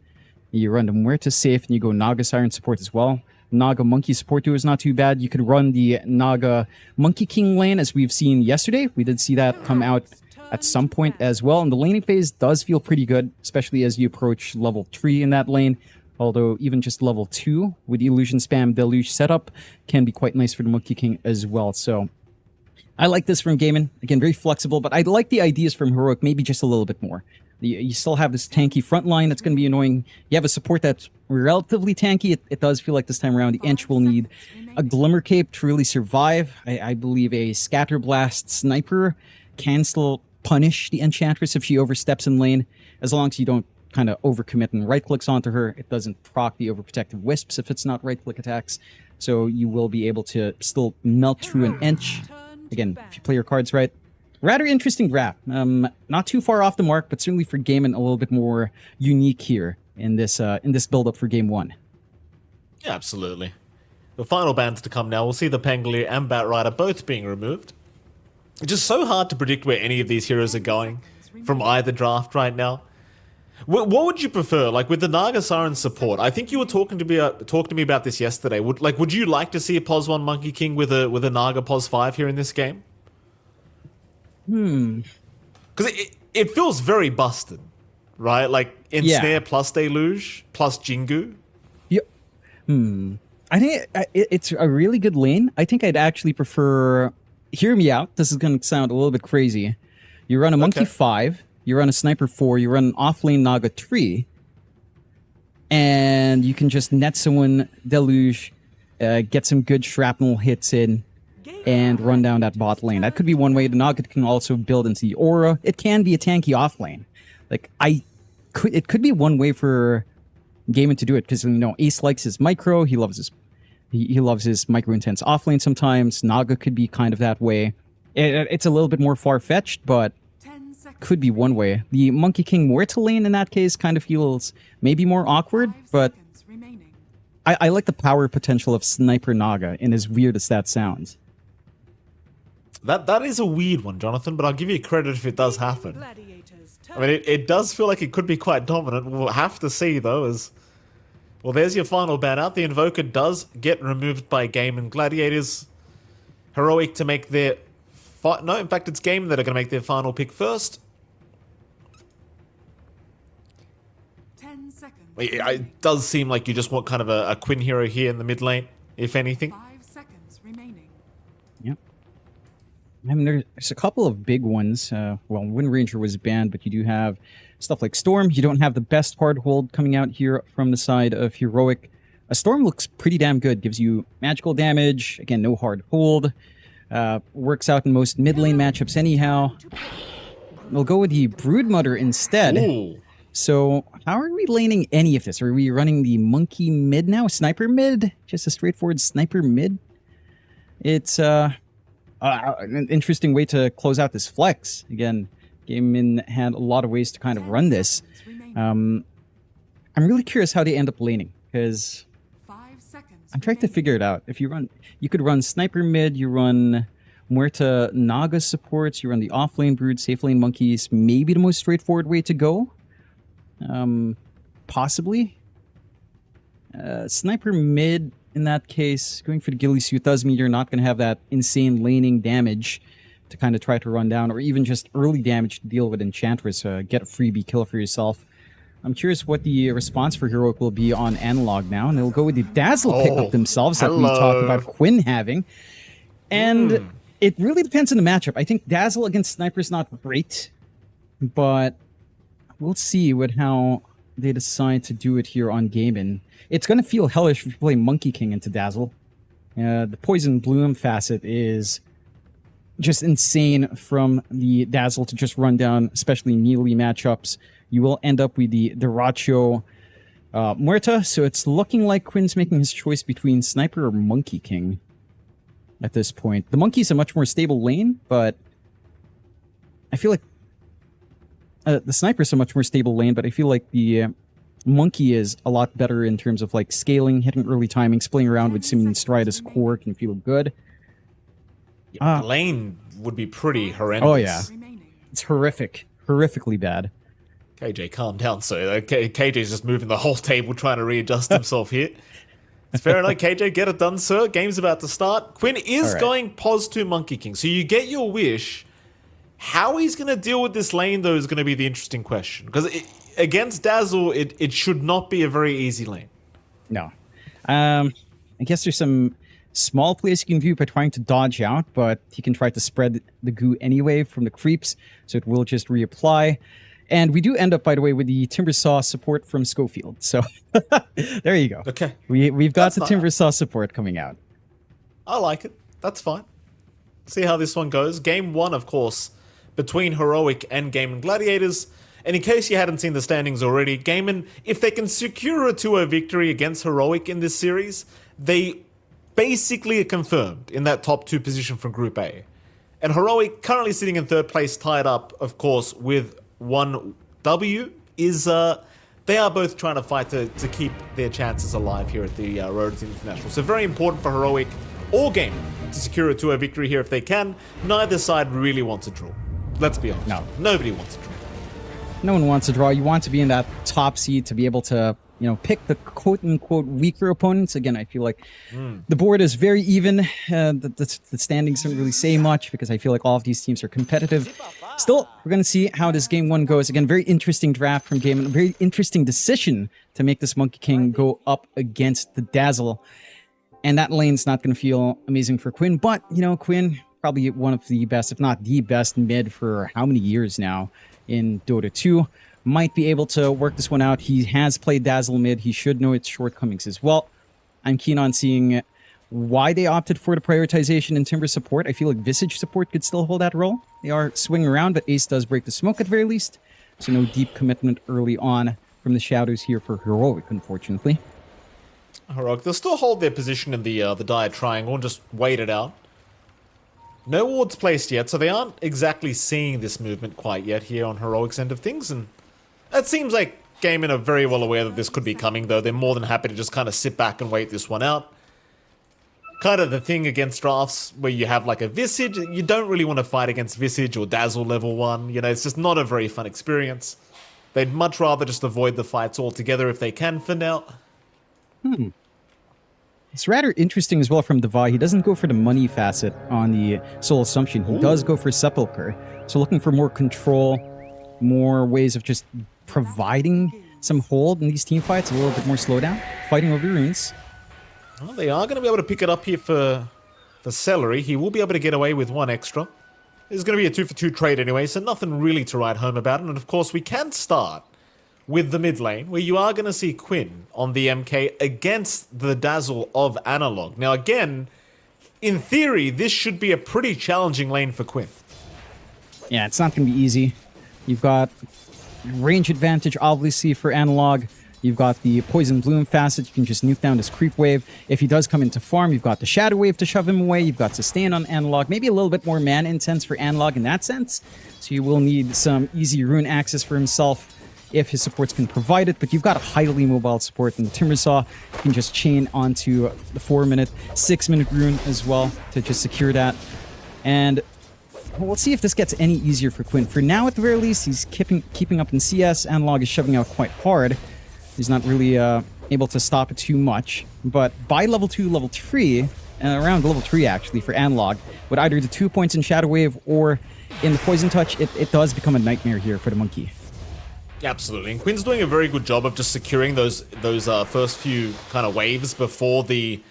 you run the Muerta safe, and you go Naga Siren support as well. Naga Monkey support duo is not too bad. You could run the Naga Monkey King lane, as we've seen yesterday. We did see that come out at some point as well, and the laning phase does feel pretty good, especially as you approach level 3 in that lane. Although even just level 2 with the Illusion Spam Deluge setup can be quite nice for the Monkey King as well. So I like this from Gaiman. Again, very flexible, but I like the ideas from Heroic maybe just a little bit more. You still have this tanky front line that's going to be annoying. You have a support that's relatively tanky. It does feel like this time around the Ench will need a Glimmer Cape to really survive. I believe a Scatter Blast Sniper can still punish the Enchantress if she oversteps in lane, as long as you don't kind of overcommit and right-clicks onto her. It doesn't proc the Overprotective Wisps if it's not right-click attacks, so you will be able to still melt through an Ench. Again, if you play your cards right. Rather interesting draft. Not too far off the mark, but certainly for Gaiman a little bit more unique here in this build-up for Game 1. Yeah, absolutely. The final bans to come now. We'll see the Pangolier and Batrider both being removed. It's just so hard to predict where any of these heroes are going from either draft right now. What would you prefer? Like with the Naga Siren support, I think you were talking to me about this yesterday. Would you like to see a POS 1 Monkey King with a Naga POS 5 here in this game? Because it feels very busted, right? Like Ensnare plus Deluge plus Jingu. Yeah. I think it's a really good lane. I think I'd actually prefer... Hear me out. This is going to sound a little bit crazy. You run a Monkey 5, you run a Sniper 4, you run an off-lane Naga 3, and you can just net someone Deluge, get some good shrapnel hits in, and run down that bot lane. That could be one way. The Naga can also build into the aura. It can be a tanky off lane. Like, it could be one way for Gaiman to do it, because, you know, Ace likes his micro, he loves his micro-intense off lane sometimes. Naga could be kind of that way. It's a little bit more far-fetched, but could be one way. The Monkey King Muerta lane in that case kind of feels maybe more awkward, but I like the power potential of Sniper Naga, and as weird as that sounds. That is a weird one, Jonathan, but I'll give you credit if it does happen. I mean, it does feel like it could be quite dominant. We'll have to see, though, as... Well, there's your final ban out. The Invoker does get removed by Gaiman. Gladiators, Heroic to make their... No, in fact, it's Gaiman that are going to make their final pick first. 10 seconds. It does seem like you just want kind of a Quinn hero here in the mid lane, if anything. 5 seconds remaining. Yep. I mean, there's a couple of big ones. Well, Wind Ranger was banned, but you do have stuff like Storm. You don't have the best hard hold coming out here from the side of Heroic. A Storm looks pretty damn good. Gives you magical damage. Again, no hard hold. Works out in most mid lane matchups anyhow. We'll go with the Broodmother instead. Ooh. So, how are we laning any of this? Are we running the Monkey mid now? Sniper mid? Just a straightforward Sniper mid? It's an interesting way to close out this flex. Again, Gaiman had a lot of ways to kind of run this. I'm really curious how they end up laning, because I'm trying to figure it out. If you could run Sniper mid, you run Muerta Naga supports, you run the off-lane Brood, safe lane Monkeys, maybe the most straightforward way to go. Possibly. Sniper mid, in that case, going for the ghillie suit does mean you're not going to have that insane laning damage to kind of try to run down, or even just early damage to deal with Enchantress, get a freebie kill for yourself. I'm curious what the response for Heroic will be on Analog now, and they'll go with the Dazzle pickup themselves that we talked about Quinn having. And it really depends on the matchup. I think Dazzle against Sniper is not great, but we'll see how they decide to do it here on Gaiman. It's going to feel hellish if you play Monkey King into Dazzle. The Poison Bloom facet is just insane from the Dazzle to just run down, especially melee matchups. You will end up with the Deracho Muerta, so it's looking like Quinn's making his choice between Sniper or Monkey King at this point. The Monkey's a much more stable lane, but I feel like the Sniper's a much more stable lane, but I feel like the Monkey is a lot better in terms of like scaling, hitting early timing, playing around with Simeon Stride as core can feel good. Lane would be pretty horrendous. Oh, yeah. remaining. It's horrific. Horrifically bad. KJ, calm down, sir. KJ's just moving the whole table trying to readjust himself here. It's fair enough. KJ, get it done, sir. Game's about to start. Quinn is going pos to Monkey King, so you get your wish. How he's going to deal with this lane, though, is going to be the interesting question. Because against Dazzle, it should not be a very easy lane. No. I guess there's some small plays you can view by trying to dodge out, but you can try to spread the goo anyway from the creeps, so it will just reapply. And we do end up, by the way, with the Timbersaw support from Schofield. So there you go. Okay. We've got That's the not- Timbersaw support coming out. I like it. That's fine. See how this one goes. Game 1, of course, between Heroic and Gaiman Gladiators. And in case you hadn't seen the standings already, Gaiman, if they can secure a 2-0 victory against Heroic in this series, they basically are confirmed in that top 2 position from Group A. And Heroic, currently sitting in 3rd place, tied up, of course, with 1 W, is they are both trying to fight to keep their chances alive here at the Road to International. So very important for Heroic or Gaiman to secure a 2-0 victory here if they can. Neither side really wants a draw. Let's be honest. No. Nobody wants a draw. No one wants to draw. You want to be in that top seed to be able to, pick the quote-unquote weaker opponents. Again, I feel like the board is very even. The standings don't really say much because I feel like all of these teams are competitive. Still, we're going to see how this game 1 goes. Again, very interesting draft from Game, and a very interesting decision to make this Monkey King go up against the Dazzle. And that lane's not going to feel amazing for Quinn, but, Quinn, probably one of the best, if not the best mid for how many years now in Dota 2. Might be able to work this one out. He has played Dazzle mid. He should know its shortcomings as well. I'm keen on seeing why they opted for the prioritization in Timber support. I feel like Visage support could still hold that role. They are swinging around, but Ace does break the smoke at the very least. So no deep commitment early on from the Shadows here for Heroic, unfortunately. Heroic, they'll still hold their position in the dire triangle and just wait it out. No wards placed yet, so they aren't exactly seeing this movement quite yet here on Heroic's end of things, and it seems like Gaiman are very well aware that this could be coming, though. They're more than happy to just kind of sit back and wait this one out. Kind of the thing against drafts where you have like a Visage, you don't really want to fight against Visage or Dazzle level 1, it's just not a very fun experience. They'd much rather just avoid the fights altogether if they can for now. It's rather interesting as well from Devi. He doesn't go for the money facet on the Soul Assumption. He does go for Sepulcher. So looking for more control, more ways of just providing some hold in these team fights, a little bit more slowdown, fighting over runes. Well, they are going to be able to pick it up here for Celery. He will be able to get away with 1 extra. It's going to be a 2-for-2 trade anyway, so nothing really to write home about. And of course, we can start with the mid lane, where you are going to see Quinn on the MK against the Dazzle of Analog. Now, again, in theory, this should be a pretty challenging lane for Quinn. Yeah, it's not going to be easy. You've got range advantage, obviously, for Analog. You've got the Poison Bloom facet. You can just nuke down this creep wave. If he does come into farm, you've got the Shadow Wave to shove him away. You've got Sustain on Analog. Maybe a little bit more mana intense for Analog in that sense. So you will need some easy rune access for himself if his supports can provide it, but you've got a highly mobile support in the Timbersaw. You can just chain onto the 4-minute, 6-minute rune as well to just secure that. And we'll see if this gets any easier for Quinn. For now, at the very least, he's keeping up in CS. Analog is shoving out quite hard. He's not really able to stop it too much. But by level 2, level 3, around level 3 actually for Analog, with either the 2 points in Shadow Wave or in the Poison Touch, it does become a nightmare here for the Monkey. Absolutely, and Quinn's doing a very good job of just securing those first few kind of waves before the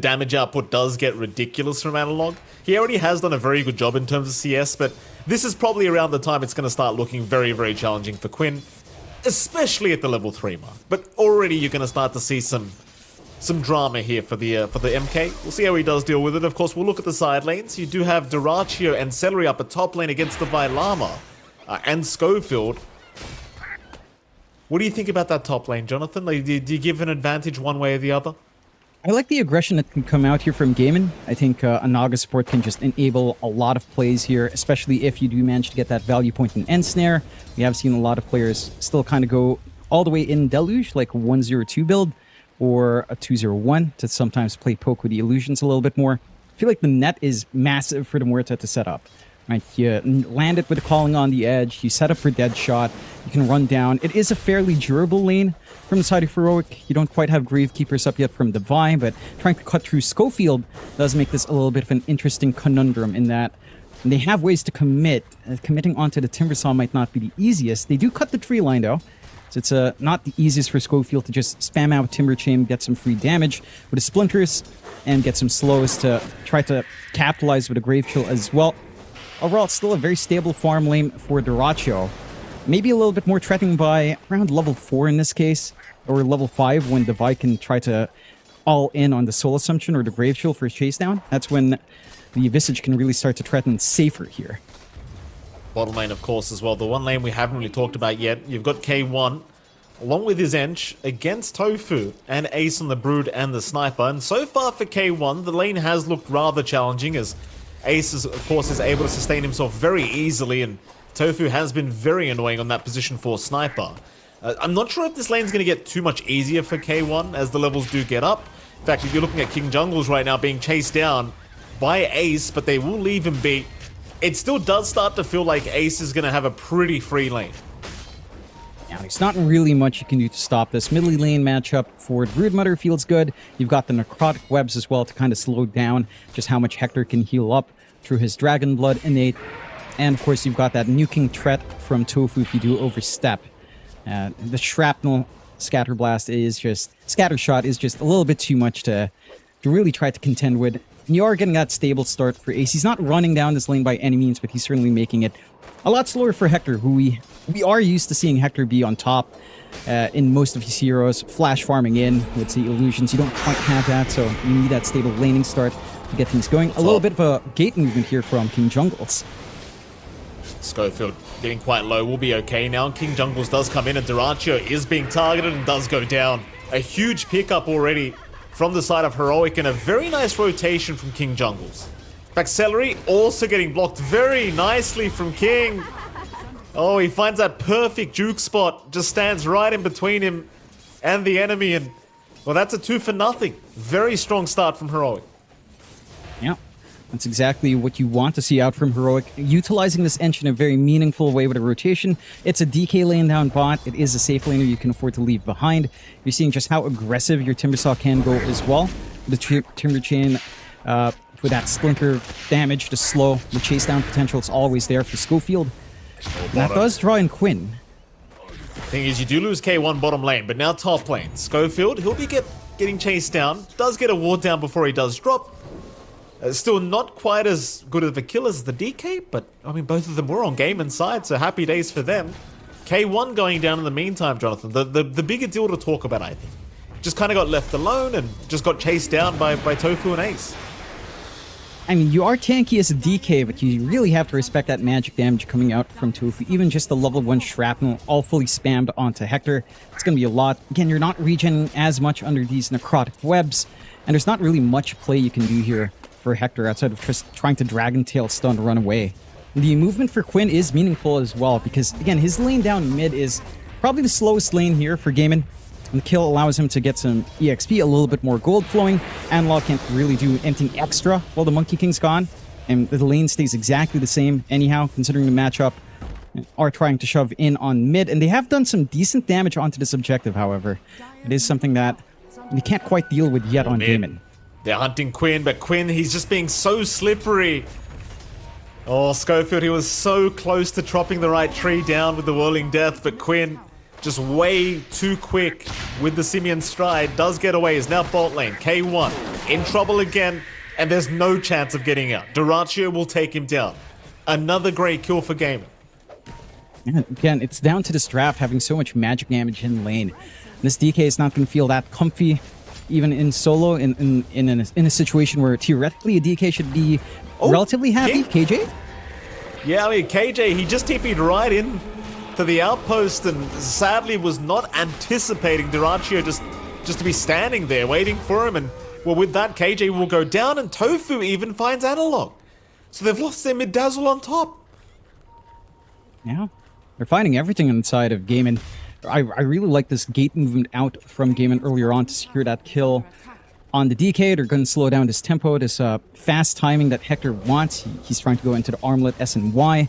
damage output does get ridiculous from Analog. He already has done a very good job in terms of CS, but this is probably around the time it's going to start looking very, very challenging for Quinn, especially at the level 3 mark. But already you're going to start to see some drama here for the MK. We'll see how he does deal with it. Of course, we'll look at the side lanes. You do have Duraccio and Celery up at top lane against the Vailama and Schofield. What do you think about that top lane, Jonathan? Like, do you give an advantage one way or the other? I like the aggression that can come out here from Gaiman. I think a Naga support can just enable a lot of plays here, especially if you do manage to get that value point in End Snare. We have seen a lot of players still kind of go all the way in Deluge, like a 1-0-2 build, or a 2-0-1 to sometimes play poke with the illusions a little bit more. I feel like the net is massive for the Muerta to set up. Right, you land it with calling on the edge. You set up for dead shot. You can run down. It is a fairly durable lane from the side of Heroic. You don't quite have Gravekeepers up yet from Divine, but trying to cut through Schofield does make this a little bit of an interesting conundrum in that they have ways to commit. Committing onto the Timbersaw might not be the easiest. They do cut the tree line, though. So it's not the easiest for Schofield to just spam out Timber Chain, get some free damage with the Splinters, and get some slows to try to capitalize with a Grave Chill as well. Overall, it's still a very stable farm lane for Dyrachyo. Maybe a little bit more threatening by around level 4 in this case, or level 5 when Devi can try to all in on the Soul Assumption or the Grave Chill for chase down. That's when the Visage can really start to threaten safer here. Bottom lane, of course, as well. The one lane we haven't really talked about yet. You've got K1, along with his Ench, against Tofu and Ace on the Brood and the Sniper. And so far for K1, the lane has looked rather challenging as Ace, of course, is able to sustain himself very easily, and Tofu has been very annoying on that position for Sniper. I'm not sure if this lane's going to get too much easier for K1 as the levels do get up. In fact, if you're looking at King Jungles right now being chased down by Ace, but they will leave him be, it still does start to feel like Ace is going to have a pretty free lane. Now, there's not really much you can do to stop this. Middle lane matchup for Broodmother feels good. You've got the Necrotic Webs as well to kind of slow down just how much Hector can heal up through his Dragon Blood innate. And of course, you've got that nuking threat from Tofu if you do overstep. The Shrapnel Scatterblast is just... Scattershot is just a little bit too much to really try to contend with. And you are getting that stable start for Ace. He's not running down this lane by any means, but he's certainly making it a lot slower for Hector, who we are used to seeing Hector be on top in most of his heroes. Flash farming in with the illusions. You don't quite have that, so you need that stable laning start to get things going. A little bit of a gate movement here from King Jungles. Schofield getting quite low, will be okay now. King Jungles does come in and Dyrachyo is being targeted and does go down. A huge pickup already from the side of Heroic and a very nice rotation from King Jungles. In fact, Celery also getting blocked very nicely from King. Oh, he finds that perfect juke spot, just stands right in between him and the enemy, and well, that's a 2 for nothing. Very strong start from Heroic. Yeah. That's exactly what you want to see out from Heroic. Utilizing this Ench in a very meaningful way with a rotation. It's a DK lane down bot. It is a safe laner you can afford to leave behind. You're seeing just how aggressive your Timbersaw can go as well. The Timber Chain with that Splinter damage to slow. The chase down potential is always there for Schofield. That does draw in Quinn. Thing is, you do lose K1 bottom lane, but now top lane. Schofield, he'll be getting chased down. Does get a ward down before he does drop. Still not quite as good of a kill as the DK, but I mean, both of them were on game inside, so happy days for them. K1 going down in the meantime, Jonathan. The bigger deal to talk about, I think. Just kind of got left alone and just got chased down by Tofu and Ace. I mean, you are tanky as a DK, but you really have to respect that magic damage coming out from Tofu. Even just the level 1 Shrapnel all fully spammed onto Hector. It's going to be a lot. Again, you're not regening as much under these Necrotic Webs, and there's not really much play you can do here for Hector outside of just trying to Dragon Tail stun to run away. The movement for Quinn is meaningful as well because, again, his lane down mid is probably the slowest lane here for Gaiman. And the kill allows him to get some EXP, a little bit more gold flowing. Analog can't really do anything extra while the Monkey King's gone. And the lane stays exactly the same anyhow, considering the matchup. Are trying to shove in on mid. And they have done some decent damage onto this objective, however. It is something that you can't quite deal with yet on Gaiman. They're hunting Quinn, but Quinn, he's just being so slippery. Oh, Schofield, he was so close to chopping the right tree down with the Whirling Death, but Quinn, just way too quick with the Simian Stride, does get away, is now bot lane. K1 in trouble again, and there's no chance of getting out. Dyrachyo will take him down. Another great kill for Gaiman. Yeah, again, it's down to this draft having so much magic damage in lane. This DK is not going to feel that comfy. Even in solo, in a situation where theoretically a DK should be relatively happy. KJ? Yeah, I mean, KJ, he just TP'd right in to the outpost and sadly was not anticipating Dyrachyo just to be standing there waiting for him. And, well, with that, KJ will go down and Tofu even finds Analog. So they've lost their mid-dazzle on top. Yeah, they're finding everything inside of Gaiman. I really like this gate movement out from Gaiman earlier on to secure that kill. on the DK. They're going to slow down this tempo, this fast timing that Hector wants. He's trying to go into the armlet S and Y.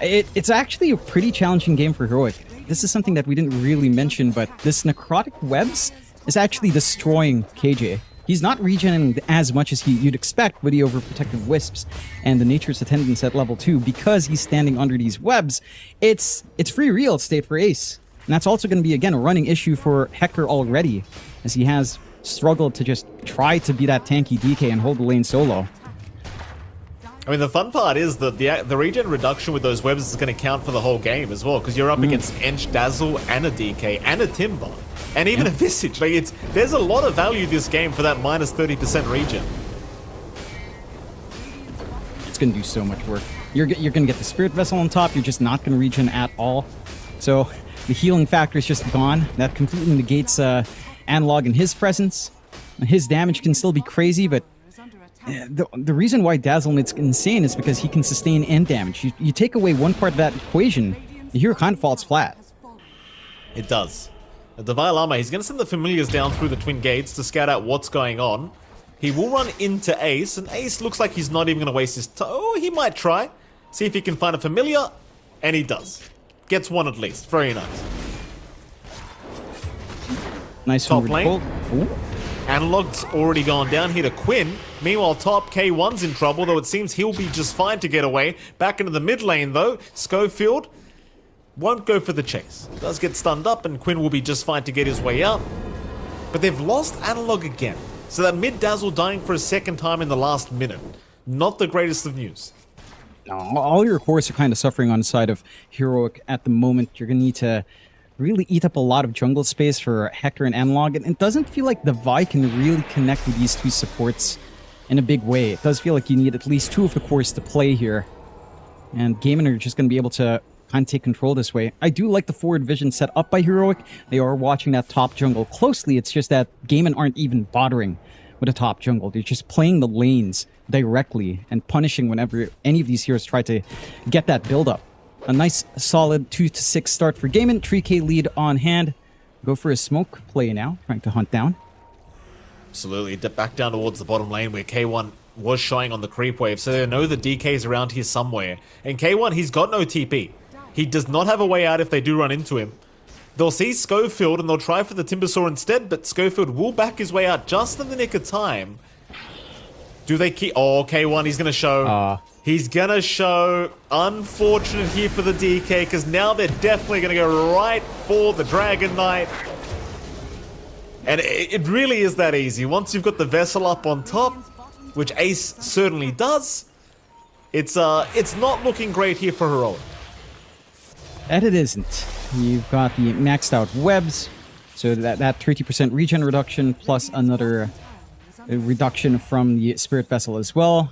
It's actually a pretty challenging game for Heroic. This is something that we didn't really mention, but this Necrotic Webs is actually destroying KJ. He's not regenerating as much as you'd expect with the overprotective Wisps and the Nature's Attendants at level 2 because he's standing under these webs. It's free real estate for Ace. And that's also going to be, again, a running issue for Hector already, as he has struggled to just try to be that tanky DK and hold the lane solo. I mean, the fun part is that the regen reduction with those webs is going to count for the whole game as well, because you're up against Ench, Dazzle, and a DK, and a Timber, and even a Visage. Like, there's a lot of value this game for that minus 30% regen. It's going to do so much work. You're going to get the Spirit Vessel on top. You're just not going to regen at all. So the healing factor is just gone. That completely negates Analog in his presence. His damage can still be crazy, but the reason why Dazzle is insane is because he can sustain and damage. You take away one part of that equation, the hero kind of falls flat. It does. The Vile Armor, he's going to send the Familiars down through the Twin Gates to scout out what's going on. He will run into Ace, and Ace looks like he's not even going to waste his time. Oh, he might try. See if he can find a Familiar, and he does. Gets one at least. Very nice. Nice top lane. Ooh. Analog's already gone down here to Quinn. Meanwhile, top K1's in trouble, though it seems he'll be just fine to get away. Back into the mid lane, though. Schofield won't go for the chase. Does get stunned up, and Quinn will be just fine to get his way out. But they've lost Analog again. So that mid Dazzle dying for a second time in the last minute. Not the greatest of news. No, all your cores are kind of suffering on the side of Heroic at the moment. You're going to need to really eat up a lot of jungle space for Hector and Analog, and it doesn't feel like the Vi can really connect with these two supports in a big way. It does feel like you need at least two of the cores to play here, and Gaiman are just going to be able to kind of take control this way. I do like the forward vision set up by Heroic. They are watching that top jungle closely. It's just that Gaiman aren't even bothering with the top jungle. They're just playing the lanes directly and punishing whenever any of these heroes try to get that build-up. A nice, solid 2-6 start for Gaiman. 3k lead on hand. Go for a smoke play now, trying to hunt down. Absolutely. Back down towards the bottom lane where K1 was showing on the creep wave, so they know the DK's around here somewhere. And K1, he's got no TP. He does not have a way out if they do run into him. They'll see Schofield and they'll try for the Timbersaw instead, but Schofield will back his way out just in the nick of time. Do they keep... Oh, K1, he's going to show... He's going to show. Unfortunate here for the DK, because now they're definitely going to go right for the Dragon Knight. And it really is that easy. Once you've got the vessel up on top, which Ace certainly does, it's not looking great here for Heroic. And it isn't. You've got the maxed out webs, so that 30% regen reduction, plus another reduction from the Spirit Vessel as well.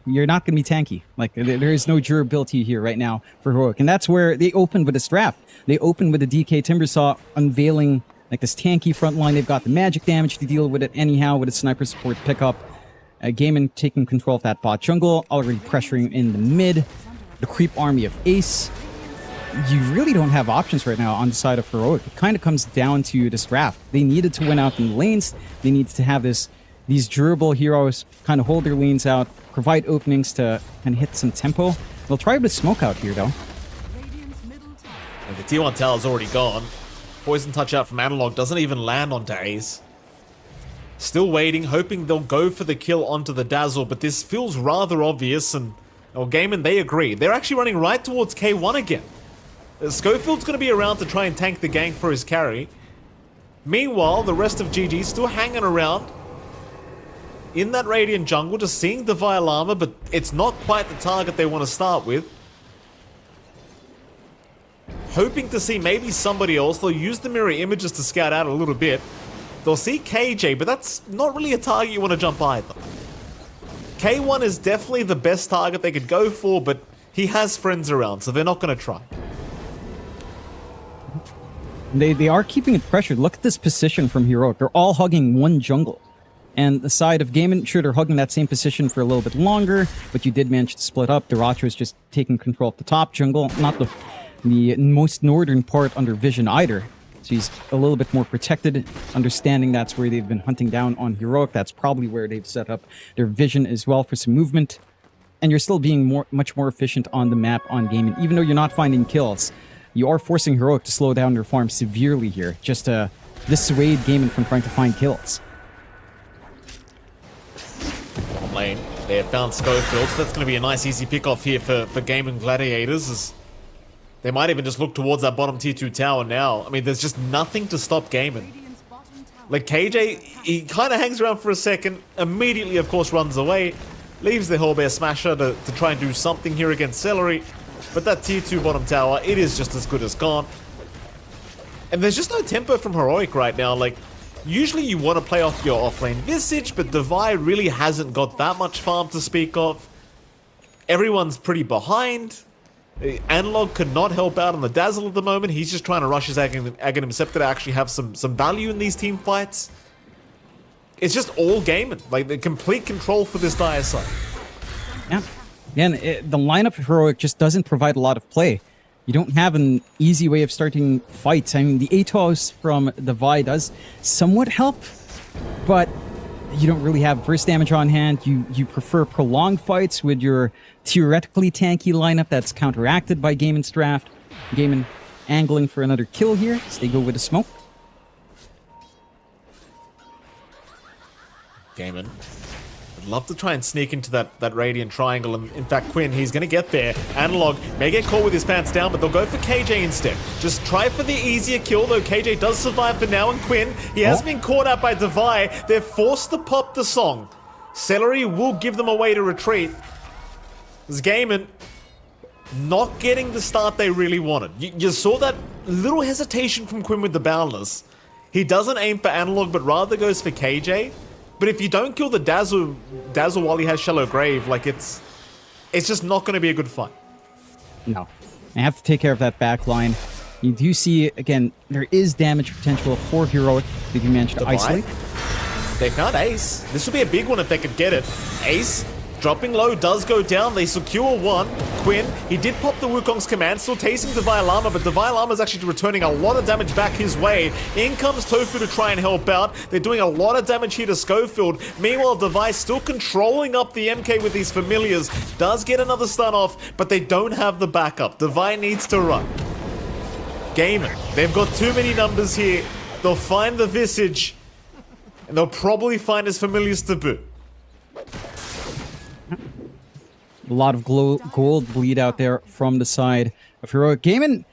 You're not going to be tanky. Like, there is no durability here right now for Heroic. And that's where they opened with this draft. They opened with the DK Timbersaw unveiling like this tanky front line. They've got the magic damage to deal with it anyhow with a sniper support pickup. Gaiman taking control of that bot jungle, already pressuring in the mid. The creep army of Ace. You really don't have options right now on the side of Heroic. It kind of comes down to this draft. They needed to win out in the lanes. They needed to have these durable heroes kind of hold their lanes out, provide openings to kind of hit some tempo. They'll try with smoke out here, though. And the T1 tower's already gone. Poison touch out from Analog doesn't even land onto Ace. Still waiting, hoping they'll go for the kill onto the Dazzle, but this feels rather obvious, and Gaiman, they agree. They're actually running right towards K1 again. Schofield's going to be around to try and tank the gank for his carry. Meanwhile, the rest of GG still hanging around in that Radiant jungle, just seeing the Vile Armor, but it's not quite the target they want to start with. Hoping to see maybe somebody else. They'll use the mirror images to scout out a little bit. They'll see KJ, but that's not really a target you want to jump either. K1 is definitely the best target they could go for, but he has friends around, so they're not going to try. They are keeping it pressured. Look at this position from Heroic. They're all hugging one jungle. And the side of Gaiman, sure, they're hugging that same position for a little bit longer, but you did manage to split up. Diracho is just taking control of the top jungle, not the most northern part under vision either. So he's a little bit more protected, understanding that's where they've been hunting down on Heroic. That's probably where they've set up their vision as well for some movement. And you're still being much more efficient on the map on game. And even though you're not finding kills, you are forcing Heroic to slow down their farm severely here, just to dissuade Gaiman from trying to find kills. Lane. They have found Schofield, so that's going to be a nice easy pick-off here for Gaiman Gladiators. As they might even just look towards that bottom tier 2 tower now. I mean, there's just nothing to stop Gaiman. Like, KJ, he kind of hangs around for a second, immediately, of course, runs away, leaves the Hellbear Smasher to try and do something here against Celery. But that tier 2 bottom tower, it is just as good as gone. And there's just no tempo from Heroic right now. Like, usually you want to play off your offlane Visage, but Devi really hasn't got that much farm to speak of. Everyone's pretty behind. Analog could not help out on the Dazzle at the moment. He's just trying to rush his Aghanim Scepter to actually have some value in these team fights. It's just all Gaiman. Like, the complete control for this dire side. Yeah. Again, the lineup of Heroic just doesn't provide a lot of play. You don't have an easy way of starting fights. I mean, the Atos from Devi does somewhat help, but you don't really have burst damage on hand. You prefer prolonged fights with your theoretically tanky lineup that's counteracted by Gaiman's draft. Gaiman angling for another kill here, so they go with a smoke. Gaiman. I'd love to try and sneak into that Radiant Triangle, and in fact, Quinn, he's going to get there. Analog may get caught with his pants down, but they'll go for KJ instead. Just try for the easier kill, though KJ does survive for now, and Quinn, he has been caught out by Devi. They're forced to pop the song. Celery will give them a way to retreat. This Gaiman not getting the start they really wanted. You saw that little hesitation from Quinn with the Boundless. He doesn't aim for Analog, but rather goes for KJ. But if you don't kill the Dazzle while he has Shallow Grave, like it's just not going to be a good fight. No. I have to take care of that back line. You do see, again, there is damage potential for Heroic that you managed to isolate. They found Ace. This would be a big one if they could get it. Ace, dropping low, does go down. They secure one. Quinn, he did pop the Wukong's command, still tasting Devi Lama, but Devi Lama's actually returning a lot of damage back his way. In comes Tofu to try and help out. They're doing a lot of damage here to Schofield. Meanwhile, Devi still controlling up the MK with these familiars. Does get another stun off, but they don't have the backup. Devi needs to run. Gaiman, they've got too many numbers here. They'll find the Visage, and they'll probably find his familiars to boot. A lot of gold bleed out there from the side of Heroic. Gaiman,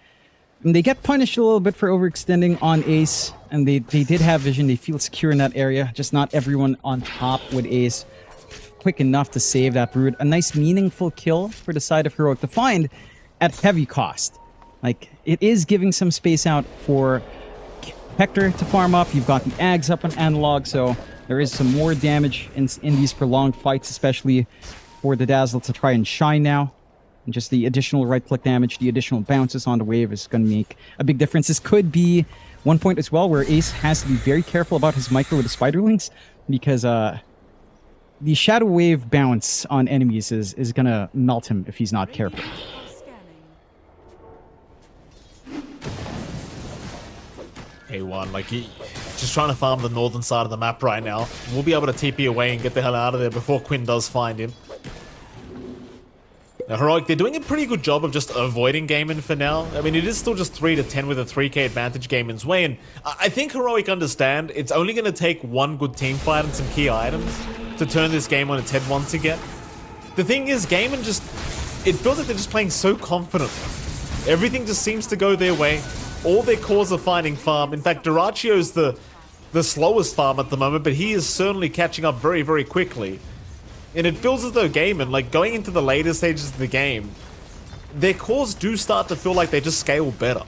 they get punished a little bit for overextending on Ace, and they did have vision. They feel secure in that area. Just not everyone on top with Ace quick enough to save that Brood. A nice meaningful kill for the side of Heroic to find at heavy cost. Like, it is giving some space out for Hector to farm up. You've got the Ags up on Analog, so there is some more damage in these prolonged fights, especially for the Dazzle to try and shine now. And just the additional right-click damage, the additional bounces on the wave is going to make a big difference. This could be one point as well where Ace has to be very careful about his micro with the Spiderlings, because the Shadow Wave bounce on enemies is going to melt him if he's not careful. A1, like, he just trying to farm the northern side of the map right now. We'll be able to TP away and get the hell out of there before Quinn does find him. Now, Heroic, they're doing a pretty good job of just avoiding Gaiman for now. I mean, it is still just 3-10 with a 3k advantage Gaiman's way, and I think Heroic understand it's only going to take one good team fight and some key items to turn this game on its head once again. The thing is, Gaiman just... it feels like they're just playing so confident. Everything just seems to go their way. All their cores are finding farm. In fact, Duracio's the slowest farm at the moment, but he is certainly catching up very, very quickly. And it feels as though Gaiman, like, going into the later stages of the game, their cores do start to feel like they just scale better.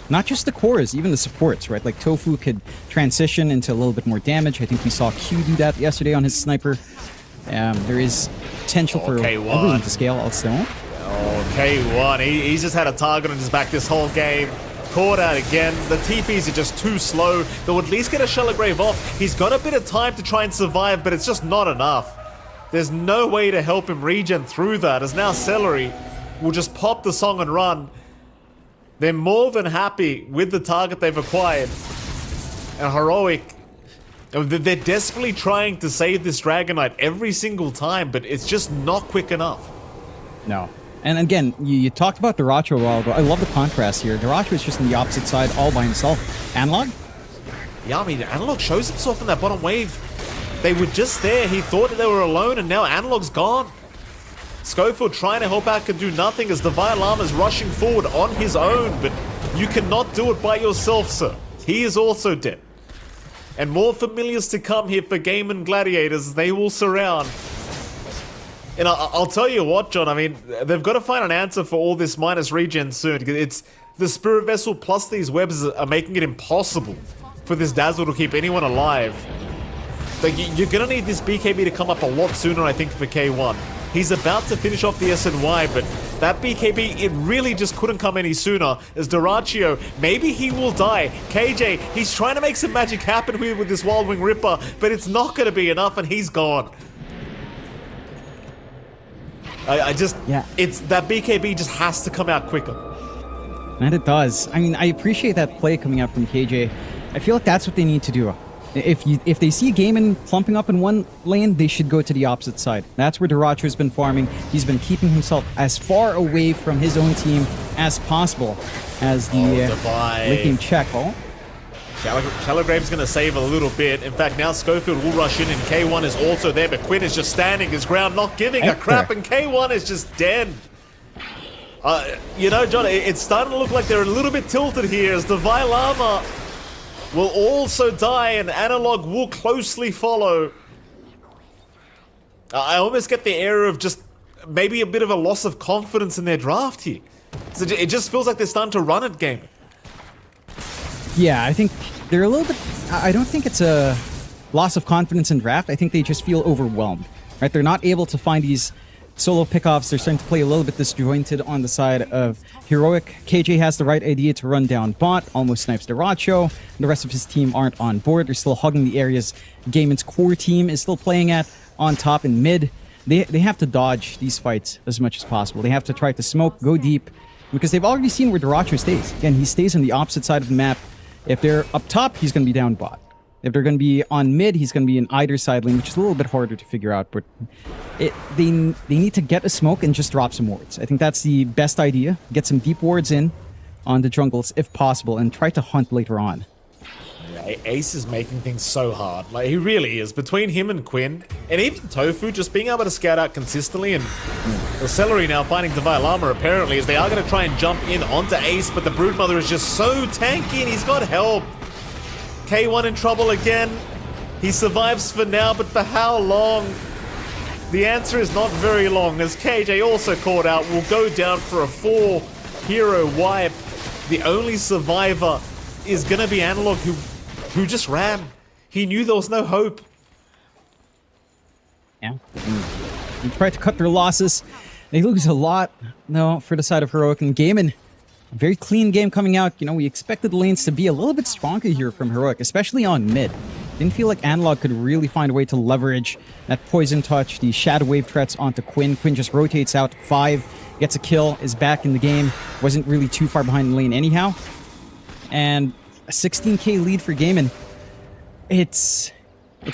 Not just the cores, even the supports, right? Like, Tofu could transition into a little bit more damage. I think we saw Q do that yesterday on his sniper. There is potential for everyone to scale also. K1, he's just had a target on his back this whole game. Caught out again. The TPs are just too slow. They'll at least get a Shallow Grave off. He's got a bit of time to try and survive, but it's just not enough. There's no way to help him regen through that, as now Celery will just pop the song and run. They're more than happy with the target they've acquired. And Heroic, they're desperately trying to save this Dragon Knight every single time, but it's just not quick enough. No. And again, you talked about Daracho a while ago. I love the contrast here. Daracho is just on the opposite side all by himself. Analog? Yeah, I mean, Analog shows himself in that bottom wave. They were just there. He thought that they were alone, and now Analog's gone. Schofield trying to help out can do nothing as Divine Llama's rushing forward on his own, but you cannot do it by yourself, sir. He is also dead. And more familiars to come here for Game and Gladiators. They will surround. And I'll tell you what, John, I mean, they've got to find an answer for all this minus regen soon. It's the Spirit Vessel plus these webs are making it impossible for this Dazzle to keep anyone alive. Like, you're going to need this BKB to come up a lot sooner, I think, for K1. He's about to finish off the SNY, but that BKB, it really just couldn't come any sooner. As Daracho, maybe he will die. KJ, he's trying to make some magic happen here with this Wild Wing Ripper, but it's not going to be enough, and he's gone. It's that BKB just has to come out quicker. And it does. I mean, I appreciate that play coming out from KJ. I feel like that's what they need to do. If they see Gaiman clumping up in one lane, they should go to the opposite side. That's where Daracho's been farming. He's been keeping himself as far away from his own team as possible as the licking check. Oh, Shallowgrave's going to save a little bit. In fact, now Schofield will rush in, and K1 is also there, but Quinn is just standing his ground, not giving a crap, and K1 is just dead. You know, John, it's starting to look like they're a little bit tilted here as Divine Llama will also die, and Analog will closely follow. I almost get the air of just maybe a bit of a loss of confidence in their draft here. So it just feels like they're starting to run at game. yeah, I think they're a little bit... I don't think it's a loss of confidence in draft. I think they just feel overwhelmed, right? They're not able to find these solo pickoffs. They're starting to play a little bit disjointed on the side of Heroic. KJ has the right idea to run down bot, almost snipes Daracho. The rest of his team aren't on board. They're still hugging the areas Gaiman's core team is still playing at on top and mid. They have to dodge these fights as much as possible. They have to try to smoke, go deep, because they've already seen where Daracho stays. Again, he stays on the opposite side of the map. If they're up top, he's going to be down bot. If they're going to be on mid, he's going to be in either side lane, which is a little bit harder to figure out. But they need to get a smoke and just drop some wards. I think that's the best idea. Get some deep wards in on the jungles if possible, and try to hunt later on. Yeah, Ace is making things so hard. Like, he really is. Between him and Quinn, and even Tofu, just being able to scout out consistently, and the Celery now finding Divine Llama apparently, as they are going to try and jump in onto Ace, but the Broodmother is just so tanky, and he's got help. K1 in trouble again. He survives for now, but for how long? The answer is not very long, as KJ also caught out will go down for a 4-hero wipe. The only survivor is going to be Analog, who just ran. He knew there was no hope. Yeah. They try to cut their losses. They lose a lot, no, for the side of Heroic and Gaiman. A very clean game coming out. You know, we expected the lanes to be a little bit stronger here from Heroic, especially on mid. Didn't feel like Analog could really find a way to leverage that Poison Touch, the Shadow Wave threats onto Quinn. Quinn just rotates out 5, gets a kill, is back in the game. Wasn't really too far behind the lane anyhow. And a 16k lead for Gaiman. It's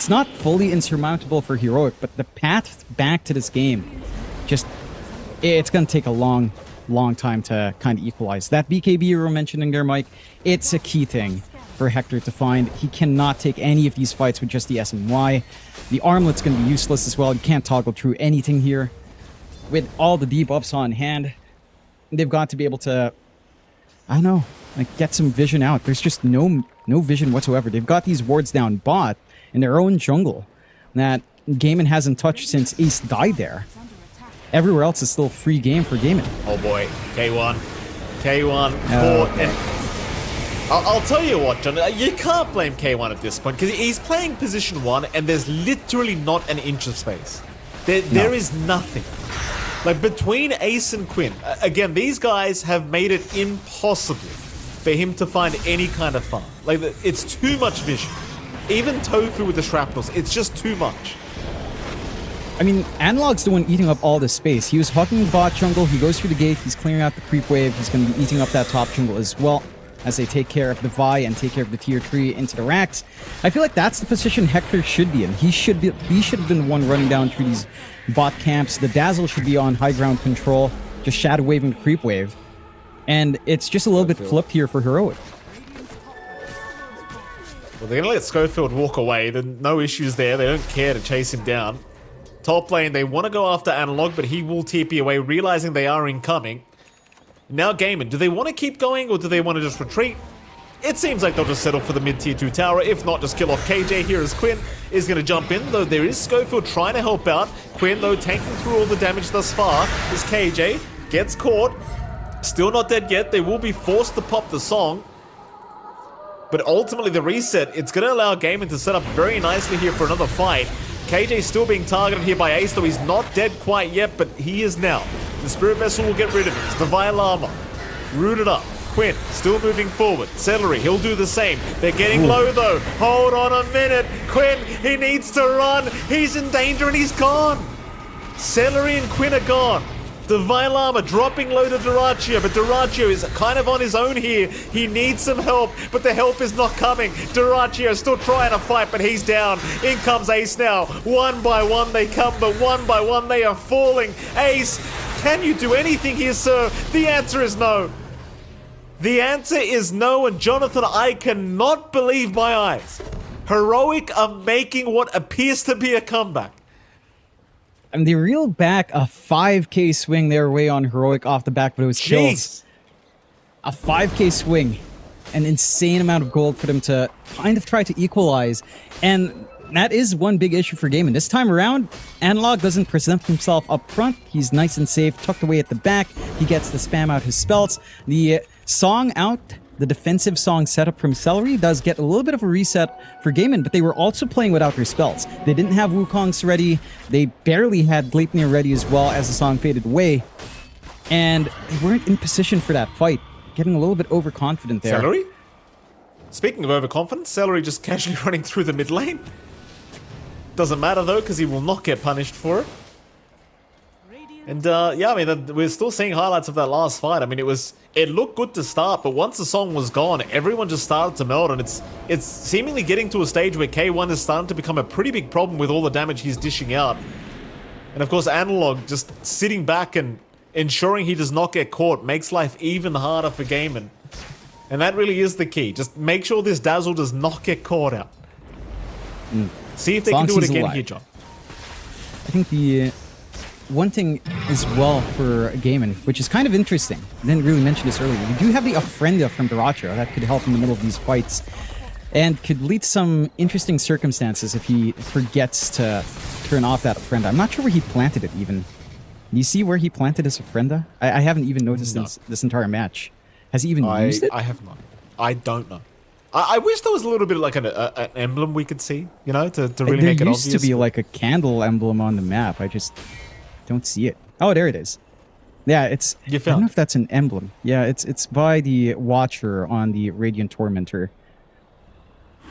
not fully insurmountable for Heroic, but the path back to this game, just, it's going to take a long time to kind of equalize. That BKB you were mentioning there, Mike, it's a key thing for Hector to find. He cannot take any of these fights with just the SNY. The armlet's going to be useless as well. You can't toggle through anything here. With all the debuffs on hand, they've got to be able to, I don't know, like, get some vision out. There's just no vision whatsoever. They've got these wards down bot in their own jungle that Gaiman hasn't touched since Ace died there. Everywhere else is still free game for Gaiman. Oh boy, K1 caught, and I'll tell you what, John, you can't blame K1 at this point, because he's playing position 1 and there's literally not an inch of space. There is nothing. Like, between Ace and Quinn, again, these guys have made it impossible for him to find any kind of farm. Like, it's too much vision. Even Tofu with the shrapnels, it's just too much. I mean, Analog's the one eating up all the space. He was hugging the bot jungle. He goes through the gate. He's clearing out the creep wave. He's going to be eating up that top jungle as well as they take care of the Vi and take care of the tier 3 into the racks. I feel like that's the position Hector should be in. He should have been the one running down through these bot camps. The Dazzle should be on high ground control, just shadow waving the creep wave. And it's just a little bit flipped here for Heroic. Well, they're going to let Schofield walk away. No issues there. They don't care to chase him down. Top lane, they want to go after Analog, but he will TP away, realizing they are incoming. Now Gaiman, do they want to keep going or do they want to just retreat? It seems like they'll just settle for the mid-tier 2 tower. If not, just kill off KJ here as Quinn is going to jump in, though there is Schofield trying to help out. Quinn, though, tanking through all the damage thus far is KJ. Gets caught. Still not dead yet. They will be forced to pop the song. But ultimately, the reset, it's going to allow Gaiman to set up very nicely here for another fight. KJ still being targeted here by Ace, though he's not dead quite yet, but he is now. The Spirit Vessel will get rid of it. Divine Llama. Rooted up. Quinn still moving forward. Celery, he'll do the same. They're getting low though. Hold on a minute. Quinn, he needs to run. He's in danger and he's gone. Celery and Quinn are gone. Divine Llama dropping low to Duraccio, but Duraccio is kind of on his own here. He needs some help, but the help is not coming. Duraccio still trying to fight, but he's down. In comes Ace now. One by one they come, but one by one they are falling. Ace, can you do anything here, sir? The answer is no. The answer is no, and Jonathan, I cannot believe my eyes. Heroic are making what appears to be a comeback. And they reeled back a 5k swing their way on Heroic off the back of those kills. A 5k swing. An insane amount of gold for them to kind of try to equalize. And that is one big issue for Gaiman. This time around, Analog doesn't present himself up front. He's nice and safe, tucked away at the back. He gets to spam out his spells. The song out, the defensive song setup from Celery does get a little bit of a reset for Gaiman, but they were also playing without their spells. They didn't have Wukong's ready. They barely had Gleipnir ready as well as the song faded away. And they weren't in position for that fight. Getting a little bit overconfident there. Celery? Speaking of overconfidence, Celery just casually running through the mid lane. Doesn't matter though, because he will not get punished for it. And yeah, I mean, we're still seeing highlights of that last fight. I mean, it looked good to start, but once the song was gone, everyone just started to melt, and it's seemingly getting to a stage where K1 is starting to become a pretty big problem with all the damage he's dishing out. And of course, Analog just sitting back and ensuring he does not get caught makes life even harder for Gaiman. And that really is the key. Just make sure this Dazzle does not get caught out. See if they can do it again here, John. I think the one thing as well for Gaiman, which is kind of interesting, I didn't really mention this earlier, you do have the Ofrenda from Duraccio that could help in the middle of these fights and could lead to some interesting circumstances if he forgets to turn off that Ofrenda. I'm not sure where he planted it even. Do you see where he planted his Ofrenda? I haven't even noticed this entire match. Has he even used it? I have not. I don't know. I wish there was a little bit of like an emblem we could see, you know, to really make it obvious. There used to be like a candle emblem on the map. I just don't see it. Oh, there it is. Yeah, it's... I don't know if that's an emblem. Yeah, it's by the Watcher on the Radiant Tormentor.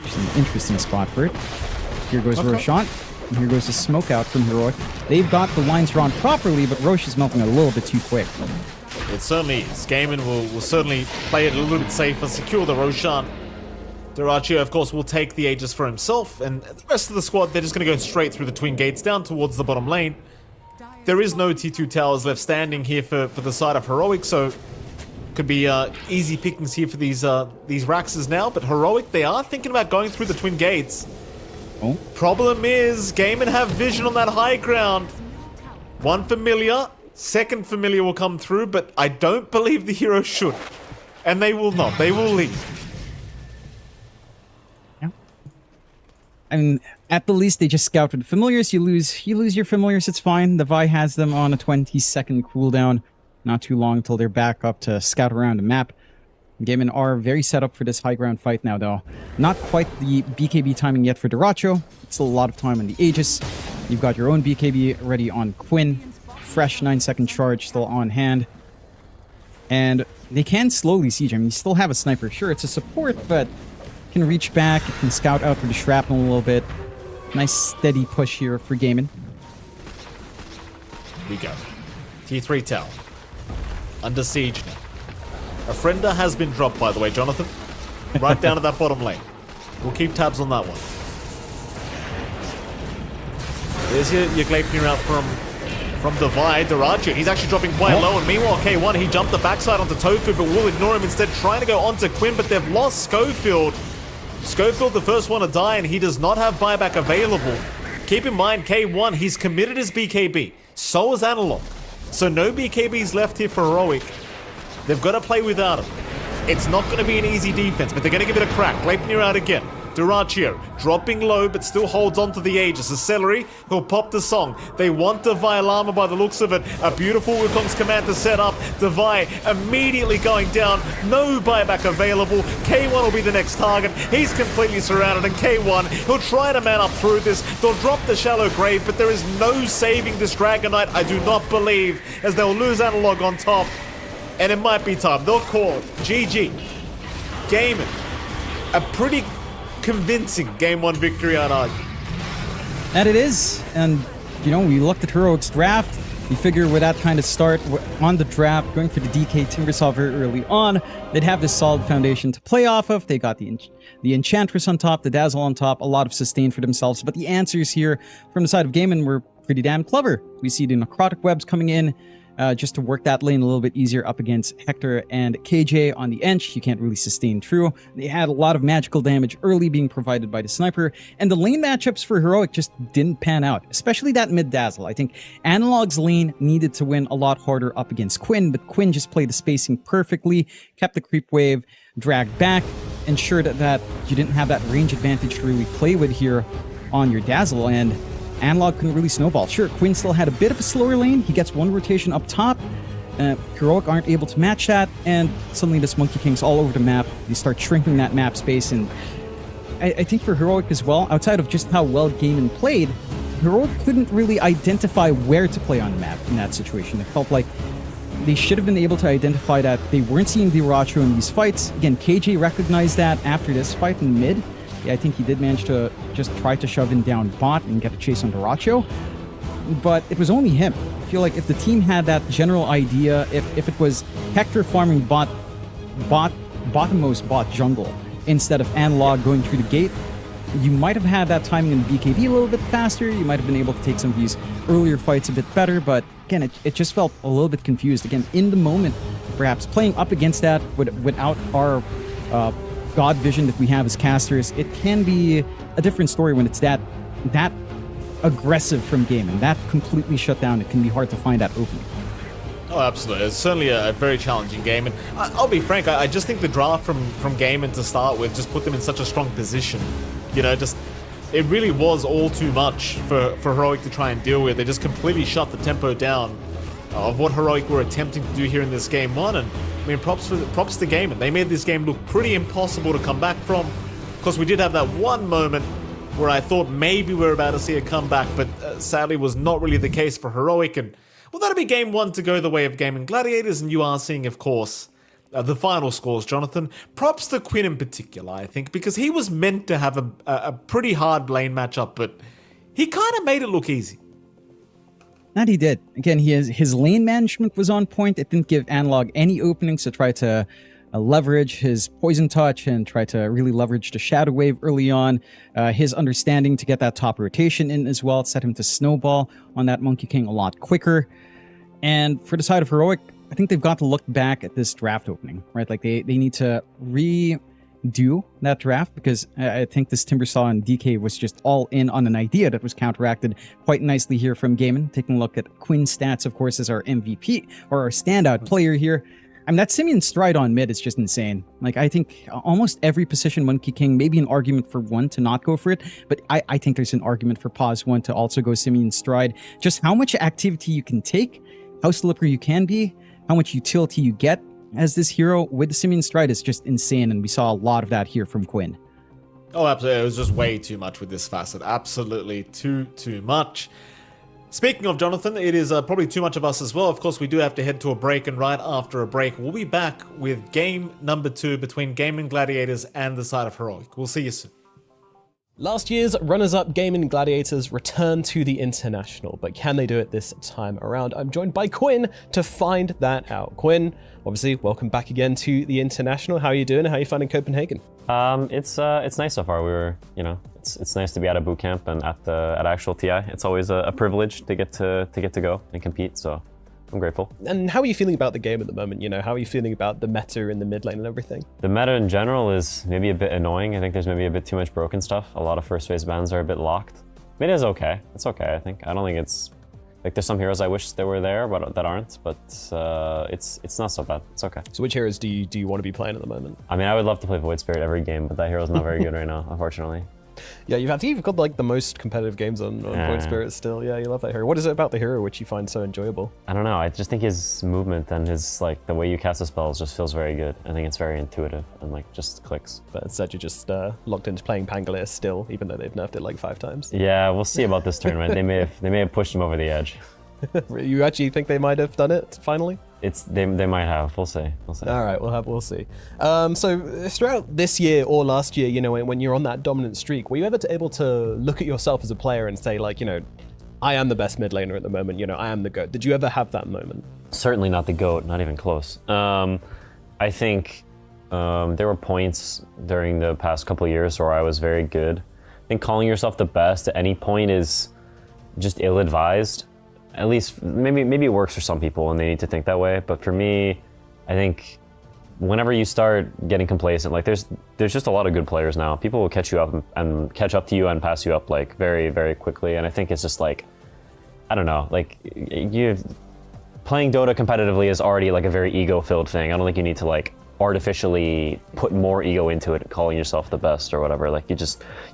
Which is an interesting spot for it. Here goes Roshan. And here goes the smoke out from Heroic. They've got the lines drawn properly, but Roche is melting a little bit too quick. It certainly is. Gaiman will certainly play it a little bit safer, secure the Roshan. Duraccio, of course, will take the Aegis for himself, and the rest of the squad, they're just going to go straight through the twin gates down towards the bottom lane. There is no T2 towers left standing here for the side of Heroic, so could be easy pickings here for these Raxes now, but Heroic, they are thinking about going through the twin gates. Oh. Problem is, Gaiman have vision on that high ground. One familiar, second familiar will come through, but I don't believe the hero should. And they will not. They will leave. Yeah. I mean, at the least, they just scout with familiars. You lose your familiars, it's fine. The Vi has them on a 20-second cooldown. Not too long until they're back up to scout around the map. Gaiman are very set up for this high ground fight now, though. Not quite the BKB timing yet for Duraccio. It's still a lot of time on the Aegis. You've got your own BKB ready on Quinn. Fresh 9-second charge still on hand. And they can slowly siege him. You still have a sniper. Sure, it's a support, but can reach back. It can scout out for the shrapnel a little bit. Nice steady push here for Gaiman. we go. T3 tower. Under siege now. A friender has been dropped, by the way, Jonathan. Right down to that bottom lane. We'll keep tabs on that one. There's your Gleipnir out from Divide. Darachi, he's actually dropping quite low. And meanwhile, K1, he jumped the backside onto Tofu, but will ignore him instead, trying to go onto Quinn, but they've lost Schofield. Schofield, the first one to die, and he does not have buyback available. Keep in mind, K1, he's committed his BKB. So is Analog. So no BKBs left here for Heroic. They've got to play without him. It's not going to be an easy defense, but they're going to give it a crack. Gleipnir out again. Duraccio dropping low, but still holds on to the Aegis. A Celery, he'll pop the song. They want Divide Llama by the looks of it. A beautiful Wukong's command to set up. Divide immediately going down. No buyback available. K1 will be the next target. He's completely surrounded, and K1, he'll try to man up through this. They'll drop the shallow grave, but there is no saving this Dragon Knight, I do not believe, as they'll lose Analog on top. And it might be time. They'll call GG. Gaming. A pretty convincing Game 1 victory, I'd argue. And it is. And, you know, we looked at Heroic's draft. You figure with that kind of start on the draft, going for the DK Timbersaw very early on, they'd have this solid foundation to play off of. They got the Enchantress on top, the Dazzle on top, a lot of sustain for themselves. But the answers here from the side of Gaimin were pretty damn clever. We see the Necrotic Webs coming in, just to work that lane a little bit easier up against Hector and KJ on the Ench. You can't really sustain through. They had a lot of magical damage early being provided by the Sniper, and the lane matchups for Heroic just didn't pan out, especially that mid Dazzle. I think Analog's lane needed to win a lot harder up against Quinn, but Quinn just played the spacing perfectly, kept the creep wave, dragged back, ensured that you didn't have that range advantage to really play with here on your Dazzle, and Analog couldn't really snowball. Sure, Quinn still had a bit of a slower lane. He gets one rotation up top. Heroic aren't able to match that, and suddenly this Monkey King's all over the map. You start shrinking that map space, and I think for Heroic as well, outside of just how well Gaimin played, Heroic couldn't really identify where to play on the map in that situation. It felt like they should have been able to identify that they weren't seeing Diracho in these fights. Again, KJ recognized that after this fight in mid. Yeah, I think he did manage to just try to shove in down bot and get a chase on Diracho, but it was only him. I feel like if the team had that general idea, if it was Hector farming bottommost bot jungle instead of Analog going through the gate, you might have had that timing in BKB a little bit faster. You might have been able to take some of these earlier fights a bit better, but again, it just felt a little bit confused. Again, in the moment, perhaps playing up against that without our God vision that we have as casters, it can be a different story when it's that aggressive from game, and that completely shut down. It can be hard to find that opening. Oh, absolutely. It's certainly a very challenging game, and I'll be frank, I just think the draft from Gaimin to start with just put them in such a strong position. You know, it really was all too much for Heroic to try and deal with. They just completely shut the tempo down of what Heroic were attempting to do here in this Game 1, and I mean, props to Gaimin. They made this game look pretty impossible to come back from. Of course, we did have that one moment where I thought maybe we were about to see a comeback, but sadly was not really the case for Heroic, and well, that'll be Game 1 to go the way of Gaming Gladiators, and you are seeing, of course, the final scores, Jonathan. Props to Quinn in particular, I think, because he was meant to have a pretty hard lane matchup, but he kind of made it look easy. That he did. Again, his lane management was on point. It didn't give Analog any openings to try to leverage his poison touch and try to really leverage the shadow wave early on. His understanding to get that top rotation in as well set him to snowball on that Monkey King a lot quicker. And for the side of Heroic, I think they've got to look back at this draft opening, right? Like they need to redo that draft, because I think this Timbersaw and DK was just all in on an idea that was counteracted quite nicely here from Gaimin. Taking a look at Quinn's stats, of course, as our MVP or our standout player here. I mean, that Simian stride on mid is just insane. Like, I think almost every position Monkey King, maybe an argument for one to not go for it, but I think there's an argument for pause one to also go Simian stride. Just how much activity you can take, how slippery you can be, how much utility you get as this hero with the Simian stride is just insane, and we saw a lot of that here from Quinn. Oh, absolutely. It was just way too much with this facet. Absolutely too much. Speaking of Jonathan, it is probably too much of us as well. Of course, we do have to head to a break, and right after a break, we'll be back with game number 2 between Gaming Gladiators and the side of Heroic. We'll see you soon. Last year's runners-up Gaming Gladiators return to the International, but can they do it this time around? I'm joined by Quinn to find that out. Quinn, obviously, welcome back again to the International. How are you doing? How are you finding Copenhagen? It's nice so far. We were, it's nice to be at a boot camp and at actual TI. It's always a privilege to get to go and compete. So I'm grateful. And how are you feeling about the game at the moment? How are you feeling about the meta in the mid lane and everything? The meta in general is maybe a bit annoying. I think there's maybe a bit too much broken stuff. A lot of first phase bans are a bit locked. Mid is okay. It's okay, I think. I don't think it's like there's some heroes I wish they were there, but that aren't. But it's not so bad. It's okay. So which heroes do you want to be playing at the moment? I mean, I would love to play Void Spirit every game, but that hero's not very good right now, unfortunately. Yeah, you've got like the most competitive games on Void Spirit still. Yeah, you love that hero. What is it about the hero which you find so enjoyable? I don't know. I just think his movement and his the way you cast the spells just feels very good. I think it's very intuitive and just clicks. But instead you're just locked into playing Pangolier still, even though they've nerfed it like 5 times. Yeah, we'll see about this tournament. They may have pushed him over the edge. You actually think they might have done it finally? They might have. We'll see. All right, we'll see. So throughout this year or last year, when you're on that dominant streak, were you ever able to look at yourself as a player and say I am the best mid laner at the moment. I am the GOAT. Did you ever have that moment? Certainly not the GOAT. Not even close. I think there were points during the past couple of years where I was very good. I think calling yourself the best at any point is just ill-advised. At least maybe it works for some people and they need to think that way. But for me, I think whenever you start getting complacent, there's just a lot of good players now. People will catch you up and catch up to you and pass you up very, very quickly. And I think it's just I don't know, playing Dota competitively is already a very ego-filled thing. I don't think you need to artificially put more ego into it, calling yourself the best or whatever.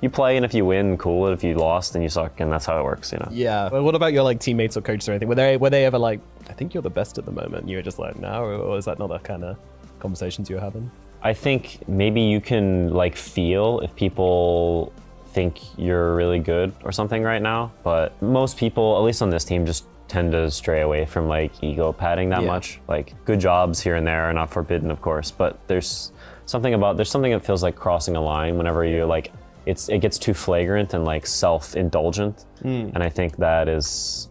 You play, and if you win, cool. If you lost, then you suck, and that's how it works, Yeah. Well, what about your teammates or coaches or anything? Were they ever I think you're the best at the moment? And you were just no, or is that not the kind of conversations you're having? I think maybe you can feel if people think you're really good or something right now, but most people, at least on this team, just tend to stray away from ego padding that much. Good jobs here and there are not forbidden, of course, but there's something that feels like crossing a line whenever you're it gets too flagrant and self-indulgent, and I think that is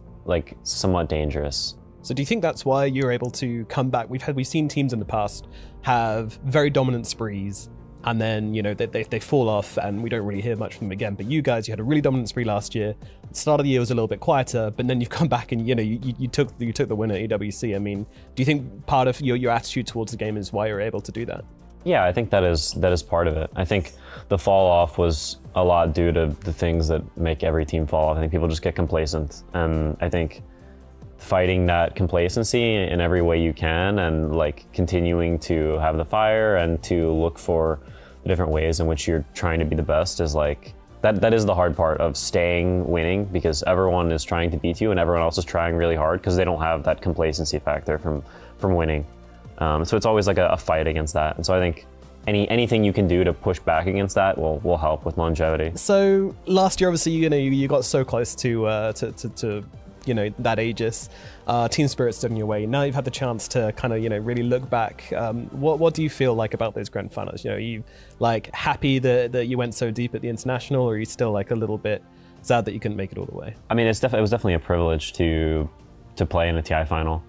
somewhat dangerous. So do you think that's why you're able to come back? We've seen teams in the past have very dominant sprees, and then they fall off and we don't really hear much from them again. But you guys, you had a really dominant spree last year. The start of the year was a little bit quieter, but then you've come back and you took the win at EWC. I mean, do you think part of your attitude towards the game is why you're able to do that? Yeah, I think that is part of it. I think the fall off was a lot due to the things that make every team fall off. I think people just get complacent, and I think fighting that complacency in every way you can and continuing to have the fire and to look for the different ways in which you're trying to be the best is that is the hard part of staying winning, because everyone is trying to beat you and everyone else is trying really hard because they don't have that complacency factor from winning. So it's always a fight against that. And so I think anything you can do to push back against that will help with longevity. So last year, obviously, you got so close to that Aegis. Team Spirit stood in your way. Now you've had the chance to kind of, really look back. What do you feel about those grand finals? Are you happy that you went so deep at the International, or are you still a little bit sad that you couldn't make it all the way? I mean, it was definitely a privilege to play in a TI final.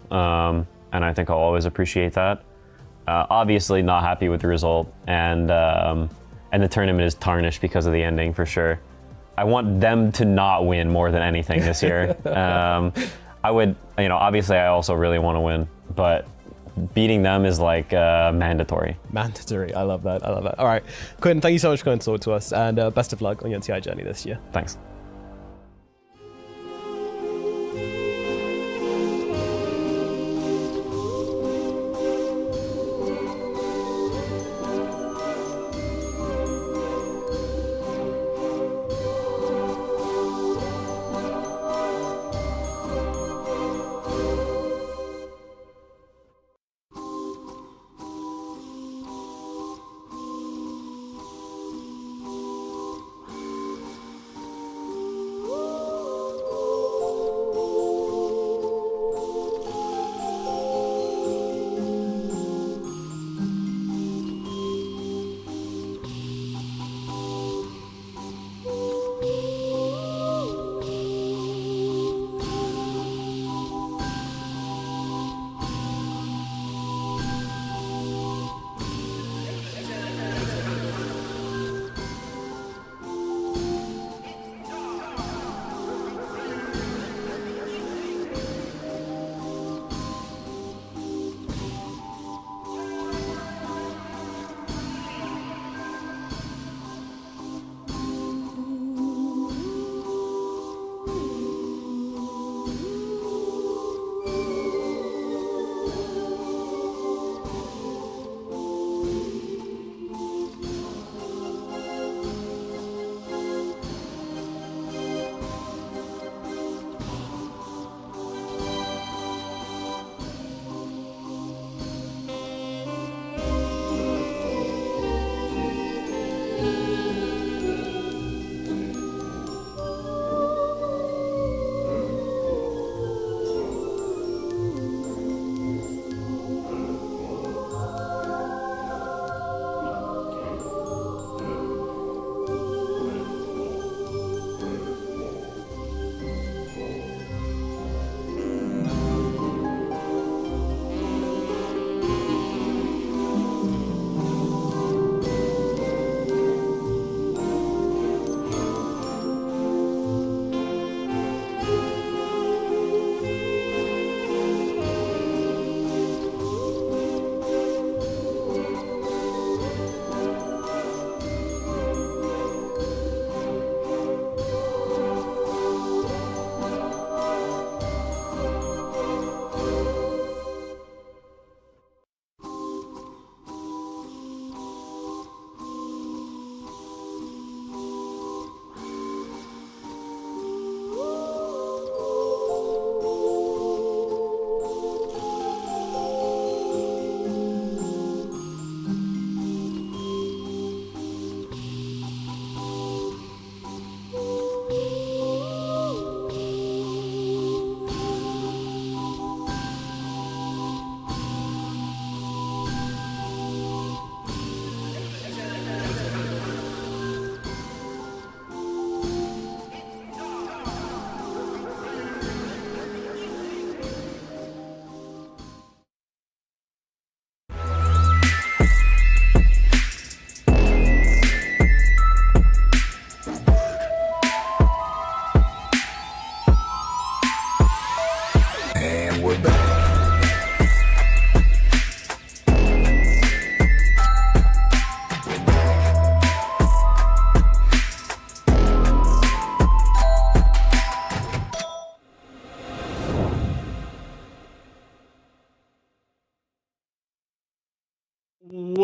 And I think I'll always appreciate that. Obviously not happy with the result, and the tournament is tarnished because of the ending for sure. I want them to not win more than anything this year. I would, obviously I also really want to win, but beating them is mandatory. Mandatory, I love that. All right, Quinn, thank you so much for coming to talk to us, and best of luck on your TI journey this year. Thanks.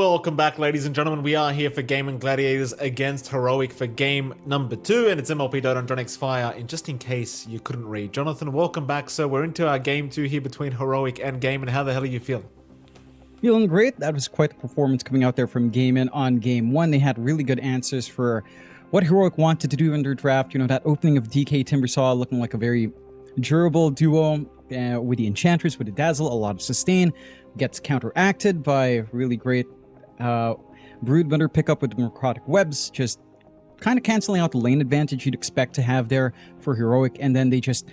welcome back, ladies and gentlemen. We are here for Gaming Gladiators against Heroic for game number 2, and it's MLP Dota and Jonix Fire. And just in case you couldn't read, Jonathan, welcome back. So we're into our game 2 here between Heroic and Game, and how the hell are you feeling? Feeling great. That was quite the performance coming out there from Gaimin on game 1. They had really good answers for what Heroic wanted to do in their draft. You know, that opening of DK Timbersaw looking like a very durable duo with the Enchantress, with the Dazzle, a lot of sustain. Gets counteracted by really great Broodmother pickup with the Necrotic Webs, just kind of canceling out the lane advantage you'd expect to have there for Heroic. And then they just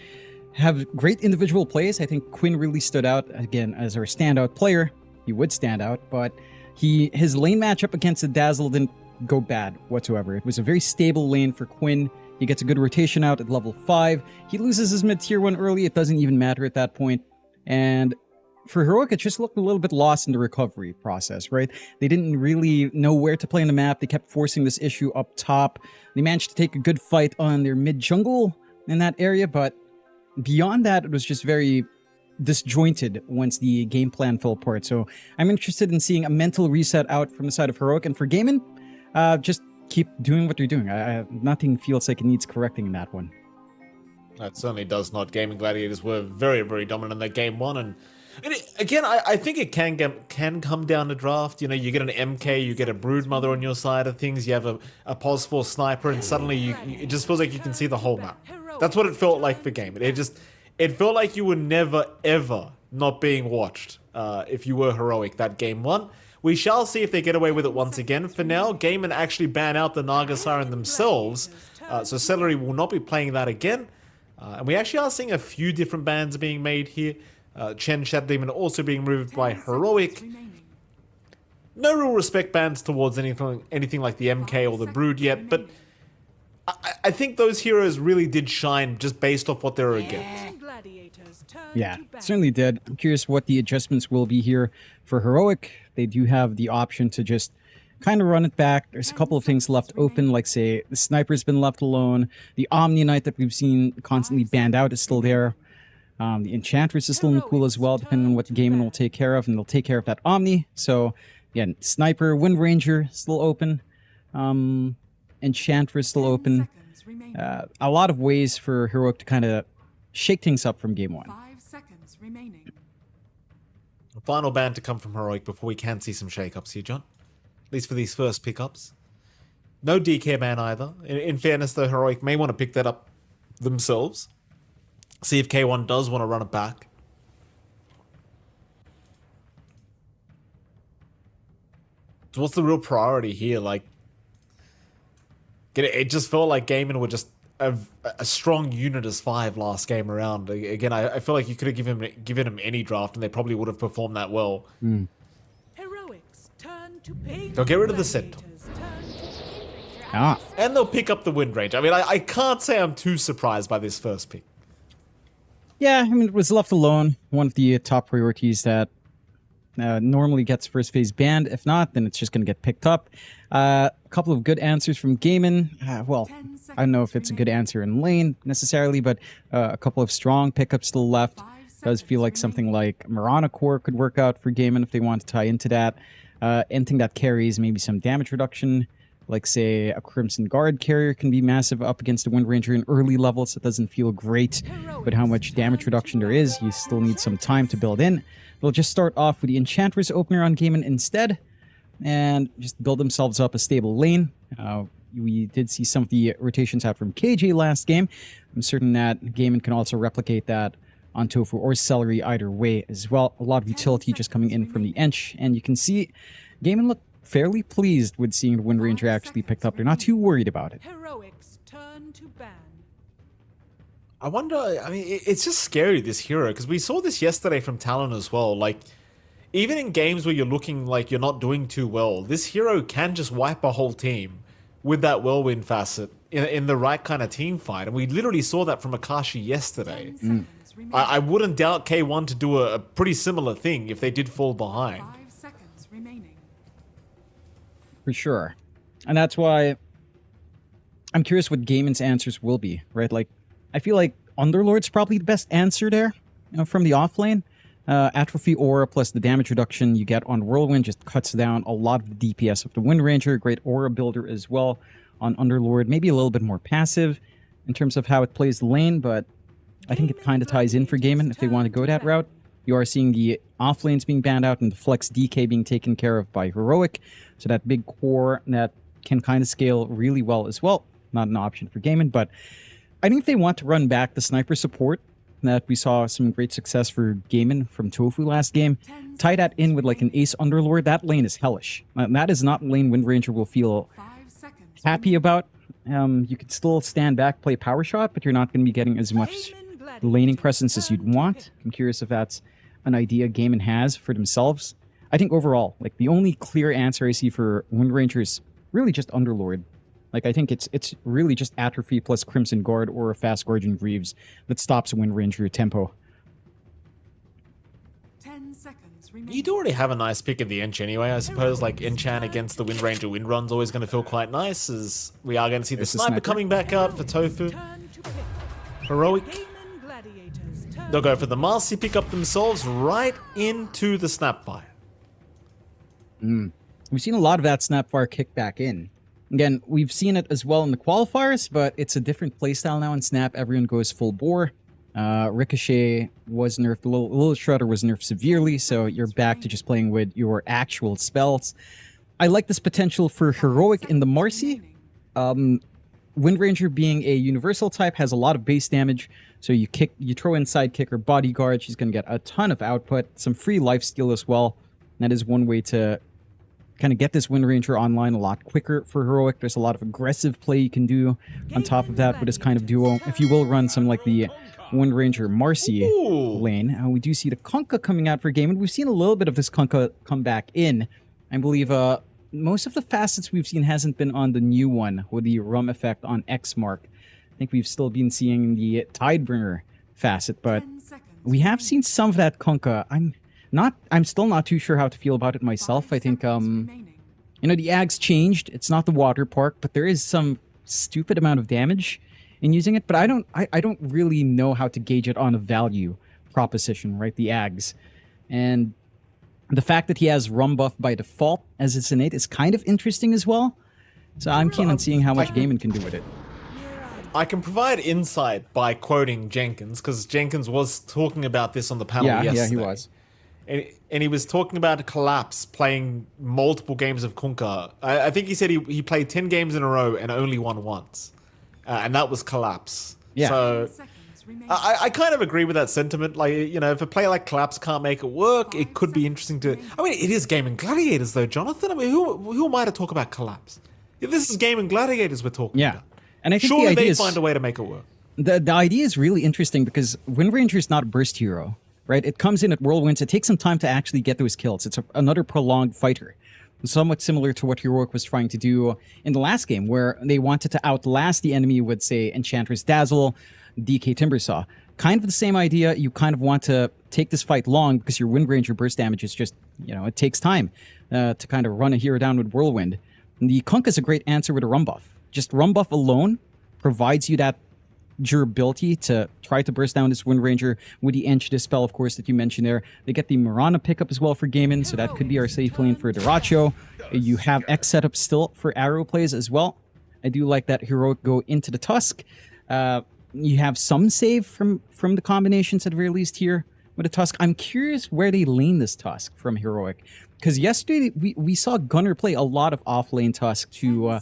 have great individual plays. I think Quinn really stood out, again, as our standout player. He would stand out, but his lane matchup against the Dazzle didn't go bad whatsoever. It was a very stable lane for Quinn. He gets a good rotation out at level 5. He loses his mid-tier 1 early. It doesn't even matter at that point. And for Heroic, it just looked a little bit lost in the recovery process, right? They didn't really know where to play on the map. They kept forcing this issue up top. They managed to take a good fight on their mid-jungle in that area, but beyond that, it was just very disjointed once the game plan fell apart. So I'm interested in seeing a mental reset out from the side of Heroic. And for Gaimin, just keep doing what you're doing. Nothing feels like it needs correcting in that one. That certainly does not. Gaming Gladiators were very, very dominant in that game 1, and again, I think it can come down to draft. You know, you get an MK, you get a Broodmother on your side of things, you have a Pos 4 sniper, and suddenly it just feels like you can see the whole map. That's what it felt like for Game. It felt like you were never, ever not being watched if you were Heroic that game 1. We shall see if they get away with it once again. For now, Gaimin actually ban out the Naga Siren themselves, so Celery will not be playing that again. And we actually are seeing a few different bans being made here. Chen Shadow Demon also being removed by Heroic. No real respect bans towards anything like the MK or the Brood yet, but I think those heroes really did shine just based off what they were against. Yeah, certainly did. I'm curious what the adjustments will be here for Heroic. They do have the option to just kind of run it back. There's a couple of things left open, like, say, the Sniper's been left alone. The Omni Knight that we've seen constantly banned out is still there. The Enchantress is still in the pool as well, depending on what the Gaimin will take care of, and they'll take care of that Omni. So, again, Sniper, Wind Ranger still open. Enchantress still open. A lot of ways for Heroic to kind of shake things up from game 1. 5 seconds remaining. A final ban to come from Heroic before we can see some shake-ups here, John. At least for these first pickups. No DK ban either. In fairness, though, Heroic may want to pick that up themselves. See if K1 does want to run it back. So what's the real priority here? Like, it just felt like Gaimin were just a strong unit as 5 last game around. Again, I feel like you could have given him any draft and they probably would have performed that well. They'll get rid of the Centaur. And they'll pick up the Wind Range. I mean, I can't say I'm too surprised by this first pick. Yeah, I mean, it was left alone. One of the top priorities that normally gets first phase banned. If not, then it's just going to get picked up. A couple of good answers from Gaimin. Well, I don't know if it's a good answer in lane necessarily, but a couple of strong pickups still left. Does feel like something like Marana Core could work out for Gaimin if they want to tie into that. Anything that carries maybe some damage reduction, like, say, a Crimson Guard carrier can be massive up against the Wind Ranger in early levels. It doesn't feel great with how much damage reduction there is. You still need some time to build in. They'll just start off with the Enchantress opener on Gaimin instead, and just build themselves up a stable lane. We did see some of the rotations out from KJ last game. I'm certain that Gaimin can also replicate that on Tofu or Celery either way as well. A lot of utility just coming in from the Ench, and you can see Gaimin look fairly pleased with seeing the Wind Ranger actually picked up. They're not too worried about it. Heroic's turn to ban. I wonder, I mean, it's just scary, this hero, because we saw this yesterday from Talon as well. Like, even in games where you're looking like you're not doing too well, this hero can just wipe a whole team with that Whirlwind facet in the right kind of team fight. And we literally saw that from Akashi yesterday. I wouldn't doubt K1 to do a pretty similar thing if they did fall behind. 5 seconds remaining. For sure. And that's why I'm curious what Gaimin's answers will be, right? Like, I feel like Underlord's probably the best answer there, from the offlane. Atrophy Aura plus the damage reduction you get on Whirlwind just cuts down a lot of the DPS of the Wind Ranger. Great Aura builder as well on Underlord. Maybe a little bit more passive in terms of how it plays the lane, but I think it kind of ties in for Gaimin if they want to go that route. You are seeing the off lanes being banned out and the flex DK being taken care of by Heroic. So that big core that can kind of scale really well as well. Not an option for Gaimin, but I think if they want to run back the sniper support that we saw some great success for Gaimin from Tofu last game, tie that in with like an Ace Underlord, that lane is hellish. That is not a lane Wind Ranger will feel happy about. You could still stand back, play power shot, but you're not going to be getting as much laning presence as you'd want. I'm curious if that's an idea Gaimin has for themselves. I think overall, like the only clear answer I see for Wind Ranger is really just Underlord. Like I think it's really just Atrophy plus Crimson Guard or a fast Guardian Greaves that stops Wind Ranger tempo. 10 seconds remaining. You'd already have a nice pick at the Ench anyway, I suppose. Like Enchant against the Wind Ranger Wind Run's always going to feel quite nice, as we are going to see the sniper coming back out for Tofu. Heroic. They'll go for the Marcy pick up themselves right into the Snapfire. We've seen a lot of that Snapfire kick back in. Again, we've seen it as well in the qualifiers, but it's a different playstyle now in Snap. Everyone goes full bore. Ricochet was nerfed, Little Shredder was nerfed severely, so you're back to just playing with your actual spells. I like this potential for Heroic in the Marcy. Wind Ranger being a universal type has a lot of base damage, so you throw in Sidekick or Bodyguard, she's going to get a ton of output, some free lifesteal as well. That is one way to kind of get this Wind Ranger online a lot quicker for Heroic. There's a lot of aggressive play you can do on top of that with this kind of duo. If you will run some like the Wind Ranger Marcy lane, we do see the Kunkka coming out for game, and we've seen a little bit of this Kunkka come back in. I believe most of the facets we've seen hasn't been on the new one with the rum effect on X Mark. I think we've still been seeing the Tidebringer facet, but we have seen some of that Kunkka. I'm still not too sure how to feel about it myself. I think, the Ags changed. It's not the water park, but there is some stupid amount of damage in using it. But I don't really know how to gauge it on a value proposition, right? The Ags. And the fact that he has rum buff by default as its innate is kind of interesting as well. So I'm keen on seeing how much Gaimin can do with it. I can provide insight by quoting Jenkins, because Jenkins was talking about this on the panel yesterday. Yeah, he was. And he was talking about Collapse playing multiple games of Kunkka. I think he said he played 10 games in a row and only won once. And that was Collapse. Yeah. So I kind of agree with that sentiment. Like, if a player like Collapse can't make it work, it could be interesting to... I mean, it is Gaming Gladiators though, Jonathan. I mean, who am I to talk about Collapse? If this is Gaming Gladiators we're talking about. And I think surely the idea they find a way to make it work. The idea is really interesting because Wind Ranger is not a burst hero, right? It comes in at Whirlwinds. It takes some time to actually get those kills. It's another prolonged fighter. Somewhat similar to what Heroic was trying to do in the last game, where they wanted to outlast the enemy with, say, Enchantress Dazzle, DK Timbersaw. Kind of the same idea. You kind of want to take this fight long because your Wind Ranger burst damage is just, it takes time to kind of run a hero down with Whirlwind. And the Kunkka is a great answer with a rum buff. Just rum buff alone provides you that durability to try to burst down this Wind Ranger with the Ench Dispel, of course, that you mentioned there. They get the Mirana pickup as well for Gaimin, so that could be our safe lane for Diracho. You have X setup still for arrow plays as well. I do like that Heroic go into the Tusk. You have some save from the combinations at the very least here with the Tusk. I'm curious where they lane this Tusk from Heroic, because yesterday we saw Gunner play a lot of off-lane Tusk to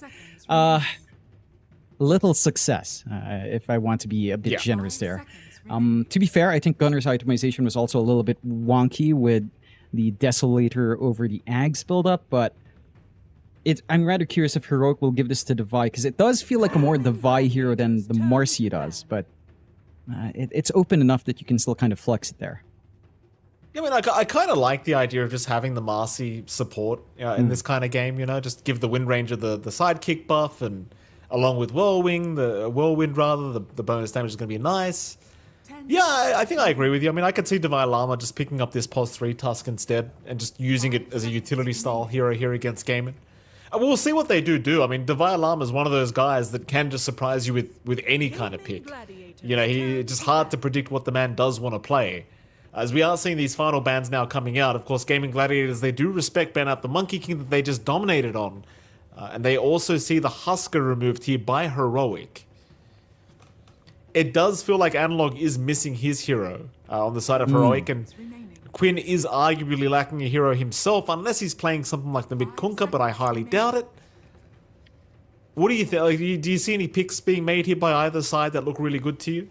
little success, if I want to be a bit generous there. To be fair, I think Gunner's itemization was also a little bit wonky with the Desolator over the Ags build-up, but I'm rather curious if Heroic will give this to Devi, because it does feel like a more Devi hero than the Marcy does, but it's open enough that you can still kind of flex it there. I mean, I kind of like the idea of just having the Marcy support in this kind of game, just give the Wind Ranger the sidekick buff, and along with Whirlwind, the bonus damage is going to be nice. Yeah, I think I agree with you. I mean, I could see Devi Lama just picking up this Pos 3 Tusk instead and just using it as a utility style hero here against Gaimin. And we'll see what they do. I mean, Devi Lama is one of those guys that can just surprise you with any kind of pick. It's just hard to predict what the man does want to play. As we are seeing these final bans now coming out, of course, Gaming Gladiators, they do respect ban out the Monkey King that they just dominated on. And they also see the Husker removed here by Heroic. It does feel like Analog is missing his hero on the side of Heroic, and Quinn is arguably lacking a hero himself, unless he's playing something like the Mid-Kunka, but I highly doubt it. What do you think? Like, do you see any picks being made here by either side that look really good to you?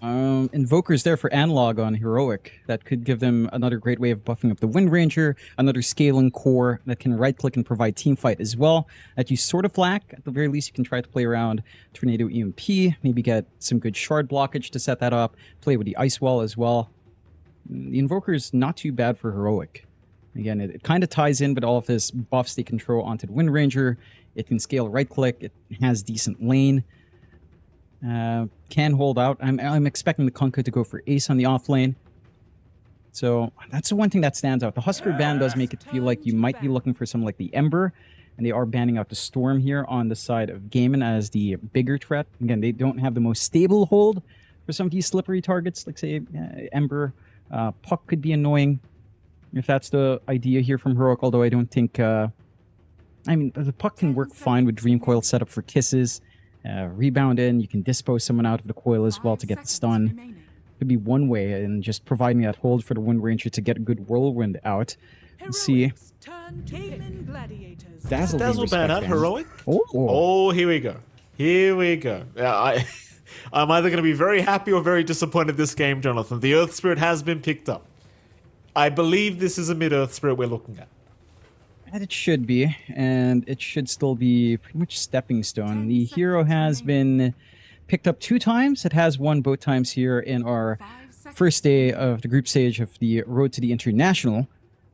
Invoker's there for Analog on Heroic. That could give them another great way of buffing up the Wind Ranger, another scaling core that can right-click and provide team fight as well. That you sort of lack. At the very least, you can try to play around Tornado EMP, maybe get some good shard blockage to set that up, play with the Ice Wall as well. The Invoker is not too bad for Heroic. Again, it kind of ties in with all of this buffs they control onto the Wind Ranger. It can scale right-click. It has decent lane. Can hold out. I'm expecting the Kunkka to go for Ace on the off lane. So that's the one thing that stands out. The Husker ban does make it feel like you might be looking for something like the Ember, and they are banning out the Storm here on the side of Gaiman as the bigger threat. Again, they don't have the most stable hold for some of these slippery targets, like say Ember. Puck could be annoying if that's the idea here from Heroic, although I don't think... I mean, the Puck can work fine with Dream Coil set up for kisses. Rebound in, you can dispose someone out of the coil as well to get the stun. Could be one way, and just providing that hold for the Wind Ranger to get a good whirlwind out. Let's see. Dazzle ban out, Heroic? Oh, here we go. Here we go. I'm either going to be very happy or very disappointed this game, Jonathan. The Earth Spirit has been picked up. I believe this is a mid-Earth Spirit we're looking at. And it should be, and it should still be pretty much stepping stone. The hero has been picked up 2 times. It has won both times here in our first day of the group stage of the Road to the International.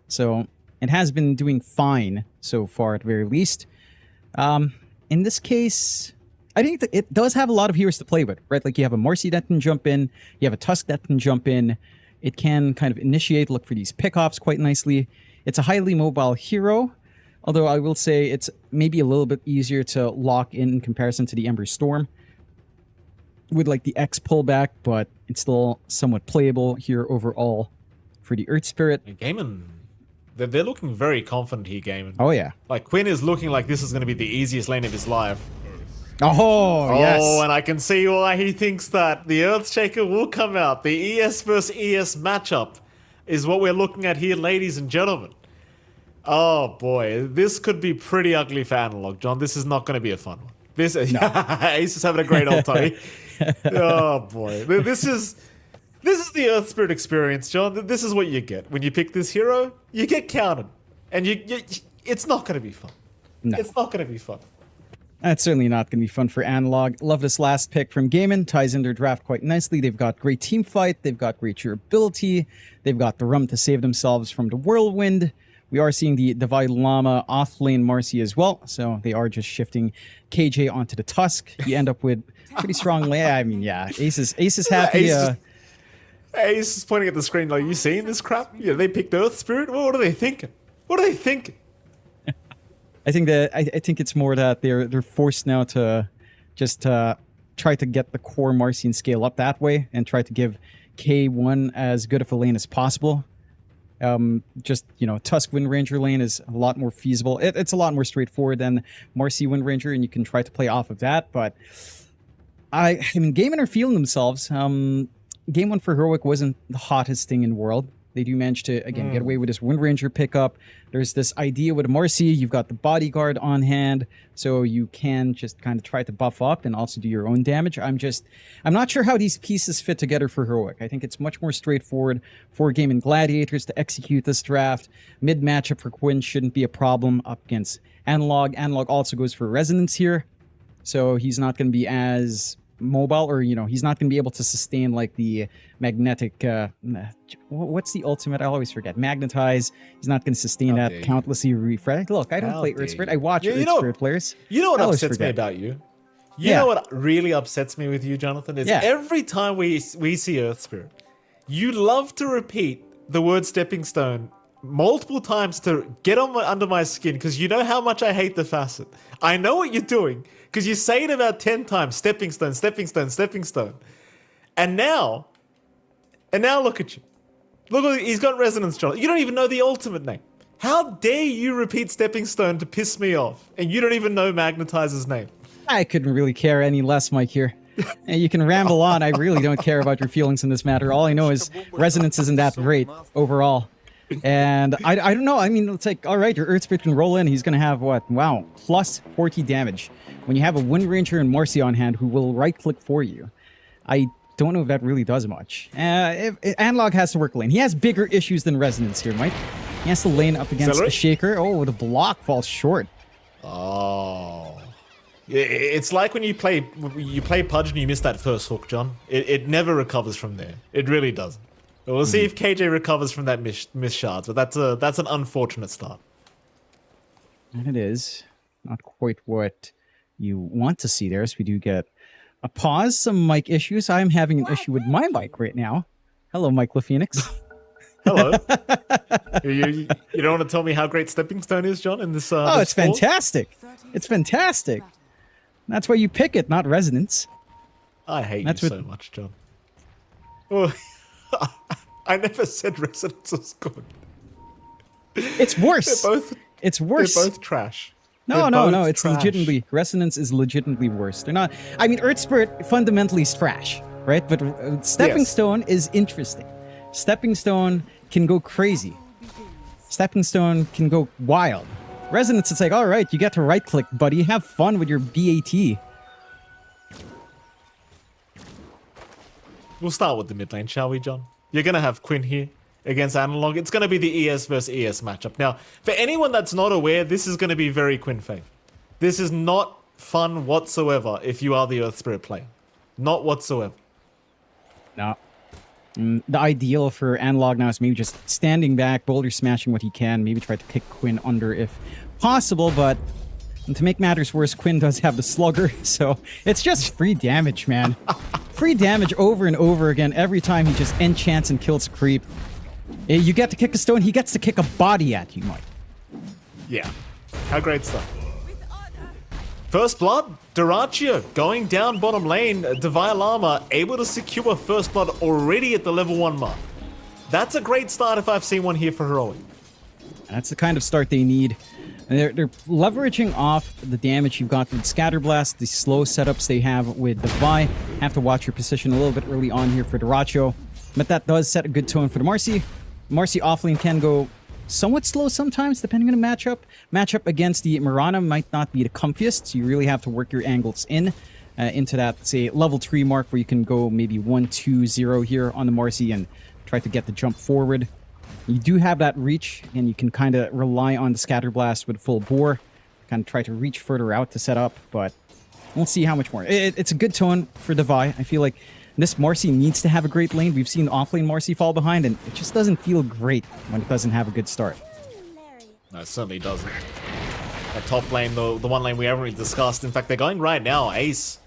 So it has been doing fine so far at the very least. In this case, I think that it does have a lot of heroes to play with, right? Like you have a Marcy that can jump in, you have a Tusk that can jump in. It can kind of initiate, look for these pickoffs quite nicely. It's a highly mobile hero, although I will say it's maybe a little bit easier to lock in comparison to the Ember Storm with like the X pullback, but it's still somewhat playable here overall for the Earth Spirit. Gaiman, they're looking very confident here, Gaiman. Oh, yeah. Like, Quinn is looking like this is going to be the easiest lane of his life. Oh, yes. Oh, and I can see why he thinks that. The Earthshaker will come out. The ES versus ES matchup is what we're looking at here, ladies and gentlemen. Oh boy, this could be pretty ugly for Analog, John. This is not going to be a fun one. This Ace is having a great old time. Oh boy, this is the Earth Spirit experience, John. This is what you get when you pick this hero. You get counted, and it's not going to be fun. No. It's not going to be fun. That's certainly not going to be fun for Analog. Love this last pick from Gaiman. Ties in their draft quite nicely. They've got great team fight. They've got great durability. They've got the rum to save themselves from the whirlwind. We are seeing the Divide Llama off-lane Marcy as well. So they are just shifting KJ onto the Tusk. You end up with pretty strong lane. I mean, yeah, Ace is happy. Ace is pointing at the screen like, you seeing this crap? Yeah, they picked Earth Spirit? What are they thinking? What are they thinking? I think that I think it's more that they're forced now to just try to get the core Marcy and scale up that way and try to give K1 as good of a lane as possible. Just, you know, Tusk Wind Ranger lane is a lot more feasible. It's a lot more straightforward than Marcy Wind Ranger, and you can try to play off of that. But I mean, Gaiman are feeling themselves. Game 1 for Heroic wasn't the hottest thing in the world. They do manage to, again, get away with this Wind Ranger pickup. There's this idea with Marcy, you've got the bodyguard on hand, so you can just kind of try to buff up and also do your own damage. I'm not sure how these pieces fit together for Heroic. I think it's much more straightforward for Gaming Gladiators to execute this draft. Mid matchup for Quinn shouldn't be a problem up against Analog. Analog also goes for Resonance here, so he's not going to be as mobile, or, you know, he's not going to be able to sustain like the magnetic what's the ultimate? I always forget. Magnetize. He's not going to sustain that countlessly refresh. Look, I don't play Earth Spirit. I watch Earth Spirit players. You know what upsets me about you? You know what really upsets me with you, Jonathan? Is every time we see Earth Spirit, you love to repeat the word stepping stone multiple times to get under my skin, because you know how much I hate the facet. I know what you're doing, because you say it about 10 times, stepping stone, stepping stone, stepping stone. And now look at you. Look, he's got Resonance, John. You don't even know the ultimate name. How dare you repeat Stepping Stone to piss me off? And you don't even know Magnetizer's name. I couldn't really care any less, Mike, here. And you can ramble on. I really don't care about your feelings in this matter. All I know is Resonance isn't that great overall. And I don't know. I mean, it's like, all right, your Earth Spirit can roll in. He's going to have what? Wow, plus 40 damage. When you have a Wind Ranger and Marcy on hand who will right-click for you. I don't know if that really does much. Analog has to work lane. He has bigger issues than Resonance here, Mike. He has to lane up against a Shaker. Oh, the block falls short. Oh. It's like when you play Pudge and you miss that first hook, John. It never recovers from there. It really doesn't. We'll see if KJ recovers from that miss shards, but that's an unfortunate start. And it is not quite what you want to see there, so we do get a pause, some mic issues. I'm having an issue with my mic right now. Hello, Mike LaPhoenix. Hello. you don't want to tell me how great Stepping Stone is, John, in this oh, it's sport? Fantastic. It's fantastic. That's why you pick it, not Resonance. I hate you so much, John. Oh, I never said Resonance was good. It's worse. It's worse. They're both trash. No. It's trash. Legitimately, Resonance is legitimately worse. They're not. I mean, Earth Spirit fundamentally is trash, right? But Stepping Stone is interesting. Stepping Stone can go crazy. Stepping Stone can go wild. Resonance, it's like, all right, you get to right-click, buddy. Have fun with your BAT. We'll start with the mid lane, shall we, John? You're going to have Quinn here against Analog. It's going to be the ES versus ES matchup. Now, for anyone that's not aware, this is going to be very Quinn fave. This is not fun whatsoever if you are the Earth Spirit player. Not whatsoever. No. The ideal for Analog now is maybe just standing back, boulder smashing what he can, maybe try to kick Quinn under if possible, but to make matters worse, Quinn does have the Slugger, so it's just free damage, man. Free damage over and over again every time he just enchants and kills a creep. You get to kick a stone, he gets to kick a body at you, Mike. Yeah. How great stuff. First blood, Duraccio going down bottom lane. Devi Lama able to secure first blood already at the level 1 mark. That's a great start if I've seen one here for Heroic. That's the kind of start they need. And they're leveraging off the damage you've got with Scatterblast, the slow setups they have with Devi. Have to watch your position a little bit early on here for Duraccio. But that does set a good tone for the Marcy. Marcy offlane can go somewhat slow sometimes, depending on the matchup. Matchup against the Mirana might not be the comfiest, so you really have to work your angles into that, say, level 3 mark where you can go maybe 1-2-0 here on the Marcy and try to get the jump forward. You do have that reach, and you can kind of rely on the Scatterblast with full bore. Kind of try to reach further out to set up, but we'll see how much more. It's a good tone for Devi. I feel like this Marcy needs to have a great lane. We've seen offlane Marcy fall behind, and it just doesn't feel great when it doesn't have a good start. No, it certainly doesn't. That top lane, the one lane we haven't really discussed. In fact, they're going right now. Ace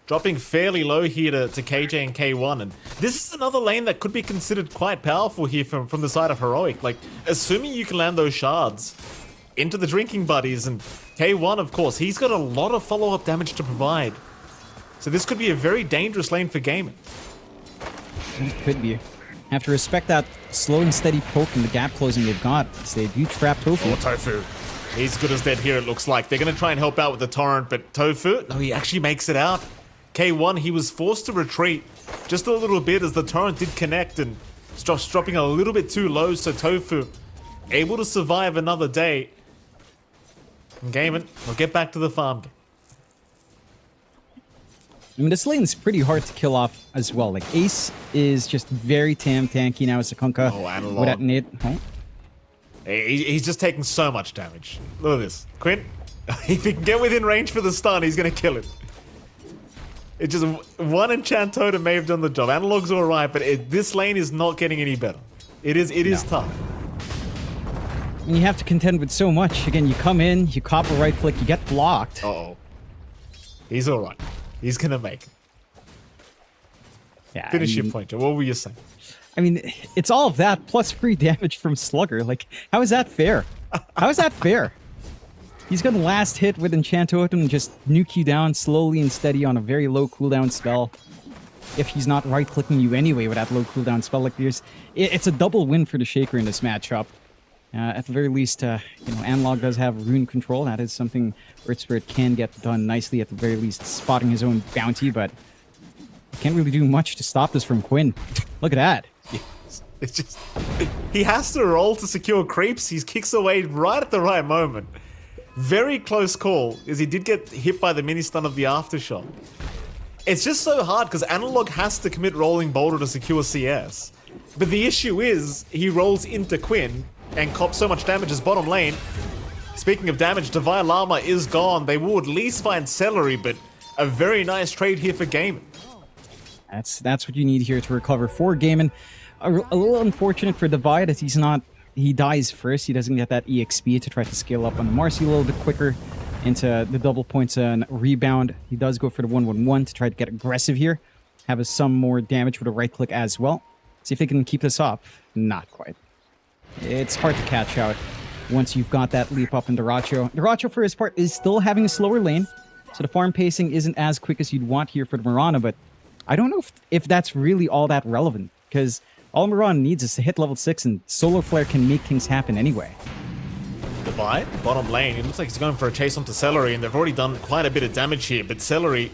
dropping fairly low here to KJ and K1. And this is another lane that could be considered quite powerful here from the side of Heroic. Like, assuming you can land those shards into the drinking buddies. And K1, of course, he's got a lot of follow-up damage to provide. So this could be a very dangerous lane for gaming. It could be. Have to respect that slow and steady poke and the gap closing they've got. They do trap Tofu. Oh, Tofu. He's good as dead here, it looks like. They're going to try and help out with the torrent, but Tofu, no, he actually makes it out. K1, he was forced to retreat just a little bit as the torrent did connect and just dropping a little bit too low, so Tofu able to survive another day. And Gaiman, we'll get back to the farm. I mean, this lane's pretty hard to kill off as well. Like, Ace is just very tanky now as Sakunka. Oh, Analog. With that nade. Oh. He's just taking so much damage. Look at this. Quinn, if he can get within range for the stun, he's going to kill him. It's just one enchant totem may have done the job. Analog's alright, but this lane is not getting any better. It is tough. And you have to contend with so much. Again, you come in, you cop a right click, you get blocked. Uh-oh. He's alright. He's gonna make it. Yeah, Finish your point, Joe. What were you saying? I mean, it's all of that plus free damage from Slugger. Like, how is that fair? How is that fair? He's gonna last hit with Enchant Totem and just nuke you down slowly and steady on a very low cooldown spell. if he's not right-clicking you anyway with that low cooldown spell. Like it's a double win for the Shaker in this matchup. At the very least, Analog does have rune control. That is something Earth Spirit can get done nicely, at the very least, spotting his own bounty, but can't really do much to stop this from Quinn. Look at that. It's just... He has to roll to secure creeps. He kicks away right at the right moment. Very close call, as he did get hit by the mini-stun of the Aftershock. It's just so hard, because Analog has to commit rolling Boulder to secure CS. But the issue is, he rolls into Quinn, and cops so much damage as bottom lane. Speaking of damage, Divine Llama is gone. They will at least find Celery, but a very nice trade here for Gaiman. That's what you need here to recover for Gaiman. A little unfortunate for Divide as he dies first. He doesn't get that EXP to try to scale up on Marcy a little bit quicker into the double points and rebound. He does go for the 1-1-1 to try to get aggressive here. Have some more damage with a right click as well. See if they can keep this up. Not quite. It's hard to catch out once you've got that leap up in Duracho. Duracho, for his part, is still having a slower lane, so the farm pacing isn't as quick as you'd want here for the Mirana, but I don't know if that's really all that relevant, because all Mirana needs is to hit level 6, and Solar Flare can make things happen anyway. Divide, bottom lane, it looks like he's going for a chase onto Celery, and they've already done quite a bit of damage here, but Celery,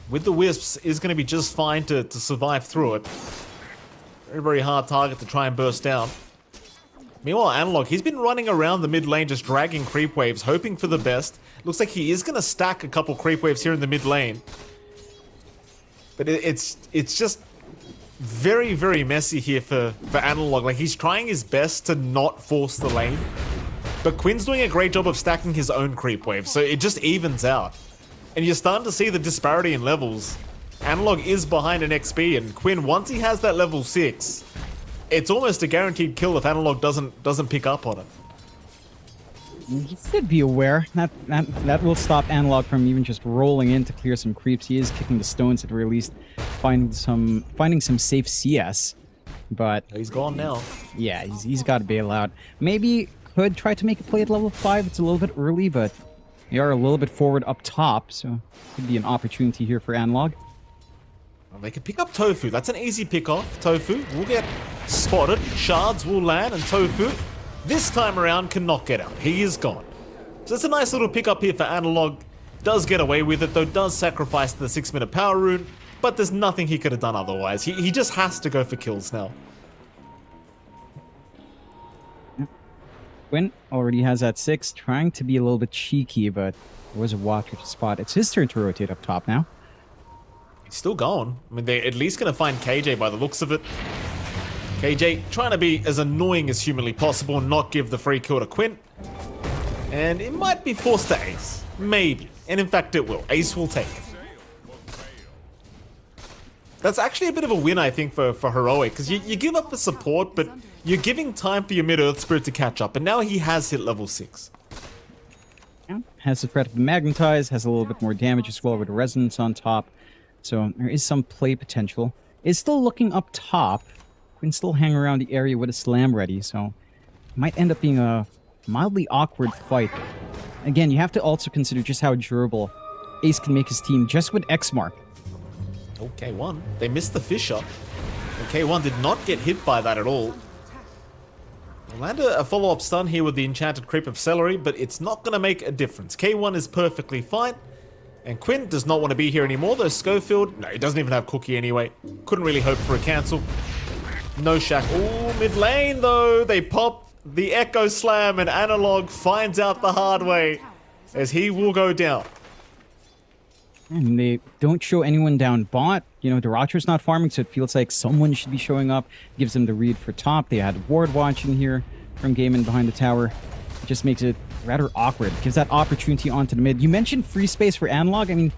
with the Wisps, is going to be just fine to survive through it. Very, very hard target to try and burst down. Meanwhile, Analog, he's been running around the mid lane just dragging creep waves, hoping for the best. Looks like he is going to stack a couple creep waves here in the mid lane. But it's just very, very messy here for Analog. Like, he's trying his best to not force the lane. But Quinn's doing a great job of stacking his own creep waves, so it just evens out. And you're starting to see the disparity in levels. Analog is behind an XP, and Quinn, once he has that level 6... it's almost a guaranteed kill if Analog doesn't pick up on it. He should be aware. That will stop Analog from even just rolling in to clear some creeps. He is kicking the stones at the very least, finding some safe CS. But he's gone now. Yeah, he's got to bail out. Maybe could try to make a play at level 5. It's a little bit early, but they are a little bit forward up top, so could be an opportunity here for Analog. Well, they could pick up Tofu. That's an easy pick off. Tofu will get spotted. Shards will land, and Tofu, this time around, cannot get out. He is gone. So it's a nice little pick up here for Analog. Does get away with it, though, does sacrifice the 6-minute power rune, but there's nothing he could have done otherwise. He just has to go for kills now. Quinn already has that 6, trying to be a little bit cheeky, but there was a walker to spot. It's his turn to rotate up top now. He's still gone. I mean, they're at least going to find KJ by the looks of it. KJ trying to be as annoying as humanly possible and not give the free kill to Quinn. And it might be forced to Ace. Maybe. And in fact, it will. Ace will take it. That's actually a bit of a win, I think, for Heroic, because you give up the support, but you're giving time for your mid-Earth Spirit to catch up, and now he has hit level 6. Yeah, has the threat of the Magnetize, has a little bit more damage as well with the Resonance on top, so there is some play potential. Is still looking up top, can still hang around the area with a Slam ready, so it might end up being a mildly awkward fight. Again, you have to also consider just how durable Ace can make his team just with X-Mark. K1, they missed the Fisher. K1 did not get hit by that at all. We'll land a follow-up stun here with the Enchanted Creep of Celery, but it's not going to make a difference. K1 is perfectly fine, and Quinn does not want to be here anymore, though Schofield, no, he doesn't even have Cookie anyway. Couldn't really hope for a cancel. No Shack. Ooh, mid lane, though. They pop the Echo Slam, and Analog finds out the hard way, as he will go down. And they don't show anyone down bot. You know, Duracho's not farming, so it feels like someone should be showing up. Gives them the read for top. They had ward watching here from Gaiman behind the tower. It just makes it rather awkward. Gives that opportunity onto the mid. You mentioned free space for Analog. I mean,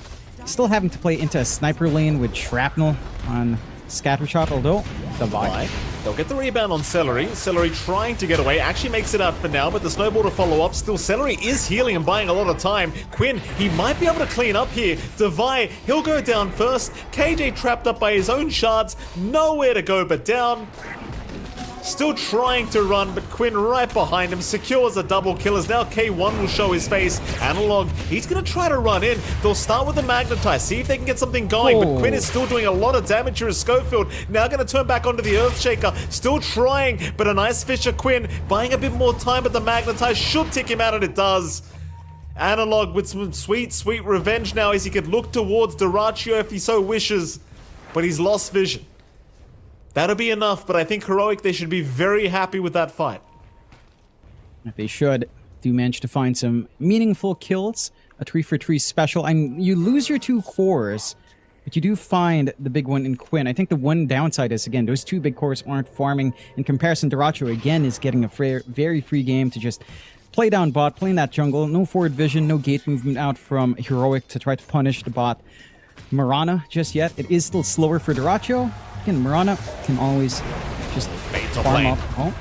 still having to play into a sniper lane with Shrapnel on Scattershot, although Divide. They'll get the rebound on Celery. Celery trying to get away. Actually makes it out for now, but the snowball to follow up. Still, Celery is healing and buying a lot of time. Quinn, he might be able to clean up here. Divide, he'll go down first. KJ trapped up by his own shards. Nowhere to go but down. Still trying to run, but Quinn right behind him secures a double kill as now K1 will show his face. Analog, he's going to try to run in. They'll start with the Magnetize, see if they can get something going, but Quinn is still doing a lot of damage here as Schofield. Now going to turn back onto the Earthshaker, still trying, but a nice Fisher Quinn buying a bit more time, but the Magnetize should tick him out, and it does. Analog with some sweet, sweet revenge now as he could look towards Duraccio if he so wishes, but he's lost vision. That'll be enough, but I think Heroic, they should be very happy with that fight. They should. Do manage to find some meaningful kills. A 3-for-3 special. And you lose your 2 cores, but you do find the big one in Quinn. I think the one downside is, again, those 2 big cores aren't farming. In comparison, Duraccio, again, is getting a very free game to just play down bot, playing that jungle. No forward vision, no gate movement out from Heroic to try to punish the bot Mirana just yet. It is still slower for Duraccio. Again, Mirana can always just farm up. Oh.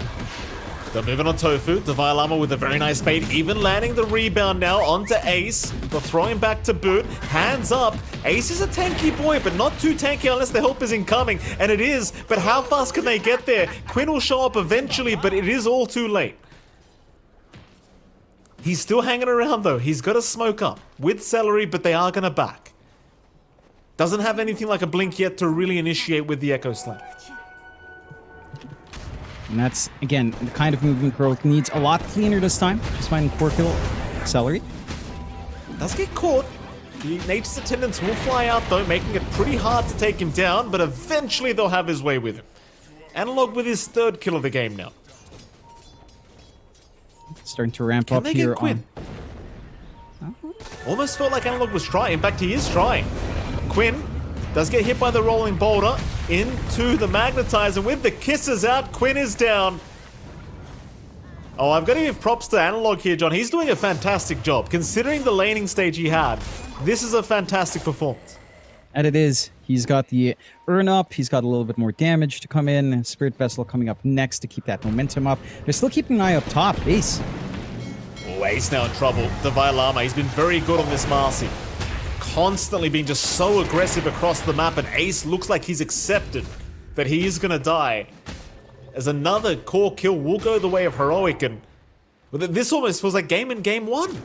They're moving on Tofu. DeViolama with a very nice bait, even landing the rebound now onto Ace. They'll throw him back to boot. Hands up. Ace is a tanky boy, but not too tanky unless the help is incoming. And it is, but how fast can they get there? Quinn will show up eventually, but it is all too late. He's still hanging around though. He's got to smoke up with Celery, but they are going to back. Doesn't have anything like a blink yet to really initiate with the Echo Slam. And that's, again, the kind of movement Heroic needs a lot cleaner this time. Just finding core kill Celery. Does get caught. The Nature's Attendants will fly out though, making it pretty hard to take him down, but eventually they'll have his way with him. Analog with his 3rd kill of the game now. Starting to ramp Can up they here get Quinn? on... Almost felt like Analog was trying. In fact, he is trying. Quinn does get hit by the rolling boulder into the Magnetizer. With the kisses out, Quinn is down. Oh, I've got to give props to Analog here, John. He's doing a fantastic job. Considering the laning stage he had, this is a fantastic performance. And it is. He's got the Urn up. He's got a little bit more damage to come in. Spirit Vessel coming up next to keep that momentum up. They're still keeping an eye up top. Ace. Oh, Ace now in trouble. DeViolama, he's been very good on this Marcy. Constantly being just so aggressive across the map, and Ace looks like he's accepted that he is going to die. As another core kill will go the way of Heroic, and this almost feels like game in game 1.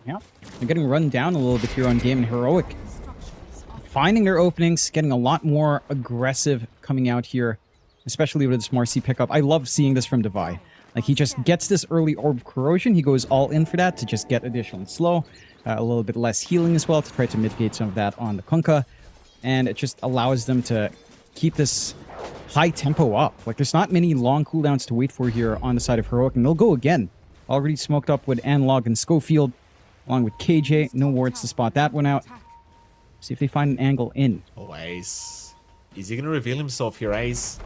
Yeah, they're getting run down a little bit here on game and Heroic. Finding their openings, getting a lot more aggressive coming out here, especially with this Marcy pickup. I love seeing this from Devi. Like, he just gets this early Orb of Corrosion. He goes all in for that to just get additional slow. A little bit less healing as well to try to mitigate some of that on the Kunkka. And it just allows them to keep this high tempo up. Like, there's not many long cooldowns to wait for here on the side of Heroic. And they'll go again. Already smoked up with Analog and Schofield, along with KJ. No wards to spot that one out. See if they find an angle in. Oh, Ace. Is he going to reveal himself here, Ace?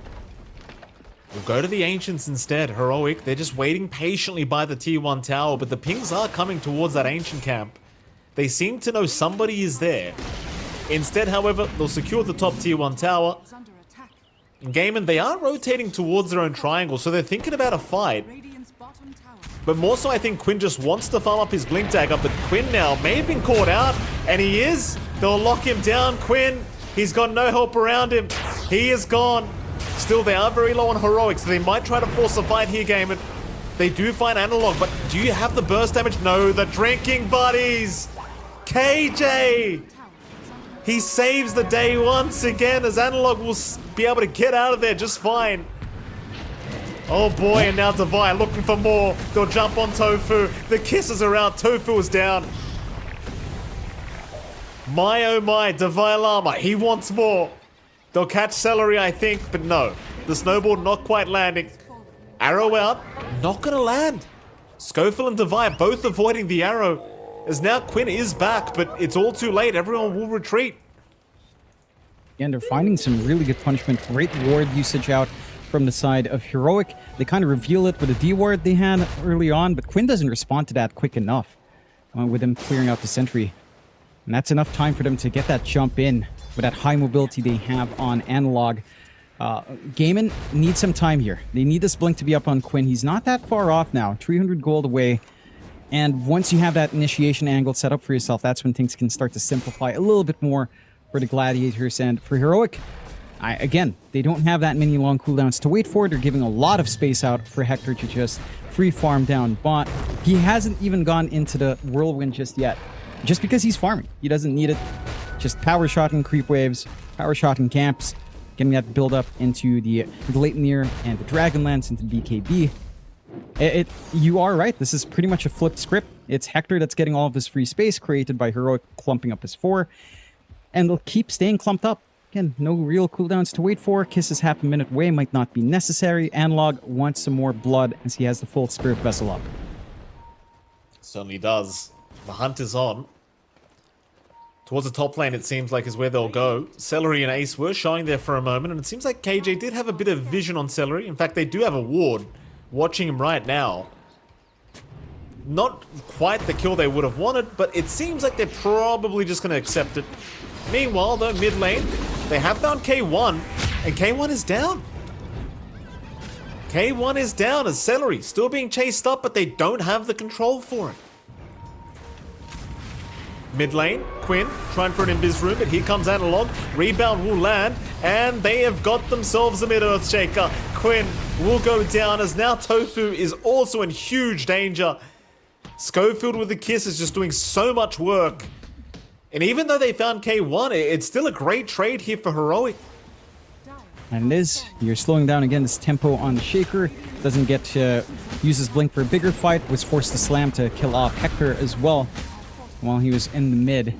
We'll go to the Ancients instead. Heroic, they're just waiting patiently by the T1 tower, but the pings are coming towards that Ancient camp. They seem to know somebody is there. Instead, however, they'll secure the top T1 tower. In Gaiman, they are rotating towards their own triangle, so they're thinking about a fight. But more so, I think Quinn just wants to farm up his Blink Dagger, but Quinn now may have been caught out, and he is. They'll lock him down. Quinn, he's got no help around him. He is gone. Still, they are very low on Heroic, so they might try to force a fight here, Gaiman. They do find Analog, but do you have the burst damage? No, the Drinking Buddies. KJ. He saves the day once again, as Analog will be able to get out of there just fine. Oh boy, and now Devi looking for more. They'll jump on Tofu. The kisses are out. Tofu is down. My oh my, DeViolama, he wants more. They'll catch Celery, I think, but no. The snowball not quite landing. Arrow out, not gonna land. Schofield and Devi both avoiding the arrow. As now Quinn is back, but it's all too late. Everyone will retreat. And they're finding some really good punishment. Great ward usage out from the side of Heroic. They kind of reveal it with a D ward they had early on, but Quinn doesn't respond to that quick enough with them clearing out the sentry. And that's enough time for them to get that jump in with that high mobility they have on Analog. Gaiman needs some time here. They need this blink to be up on Quinn. He's not that far off now, 300 gold away. And once you have that initiation angle set up for yourself, that's when things can start to simplify a little bit more for the Gladiators. And for Heroic, Again, they don't have that many long cooldowns to wait for. They're giving a lot of space out for Hector to just free farm down bot. He hasn't even gone into the whirlwind just yet, just because he's farming. He doesn't need it. Just power shot and creep waves, power shot and camps, getting that build up into the Gleipnir and the Dragonlance into BKB. You are right. This is pretty much a flipped script. It's Hector that's getting all of this free space created by Heroic clumping up his 4, and they'll keep staying clumped up. Again, no real cooldowns to wait for. Kiss is half a minute away, might not be necessary. Analog wants some more blood as he has the full Spirit Vessel up. Certainly does. The hunt is on. Towards the top lane, it seems like, is where they'll go. Celery and Ace were showing there for a moment, and it seems like KJ did have a bit of vision on Celery. In fact, they do have a ward watching him right now. Not quite the kill they would have wanted, but it seems like they're probably just going to accept it. Meanwhile, though, mid lane, they have found K1, and K1 is down. K1 is down as Celery still being chased up, but they don't have the control for it. Mid lane, Quinn trying for an Invis room, but here comes Analog. Rebound will land, and they have got themselves a mid-earth shaker. Quinn will go down as now Tofu is also in huge danger. Schofield with the kiss is just doing so much work. And even though they found K1, it's still a great trade here for Heroic. And it is. You're slowing down again this tempo on the Shaker. Doesn't get to use his blink for a bigger fight. Was forced to slam to kill off Hector as well while he was in the mid.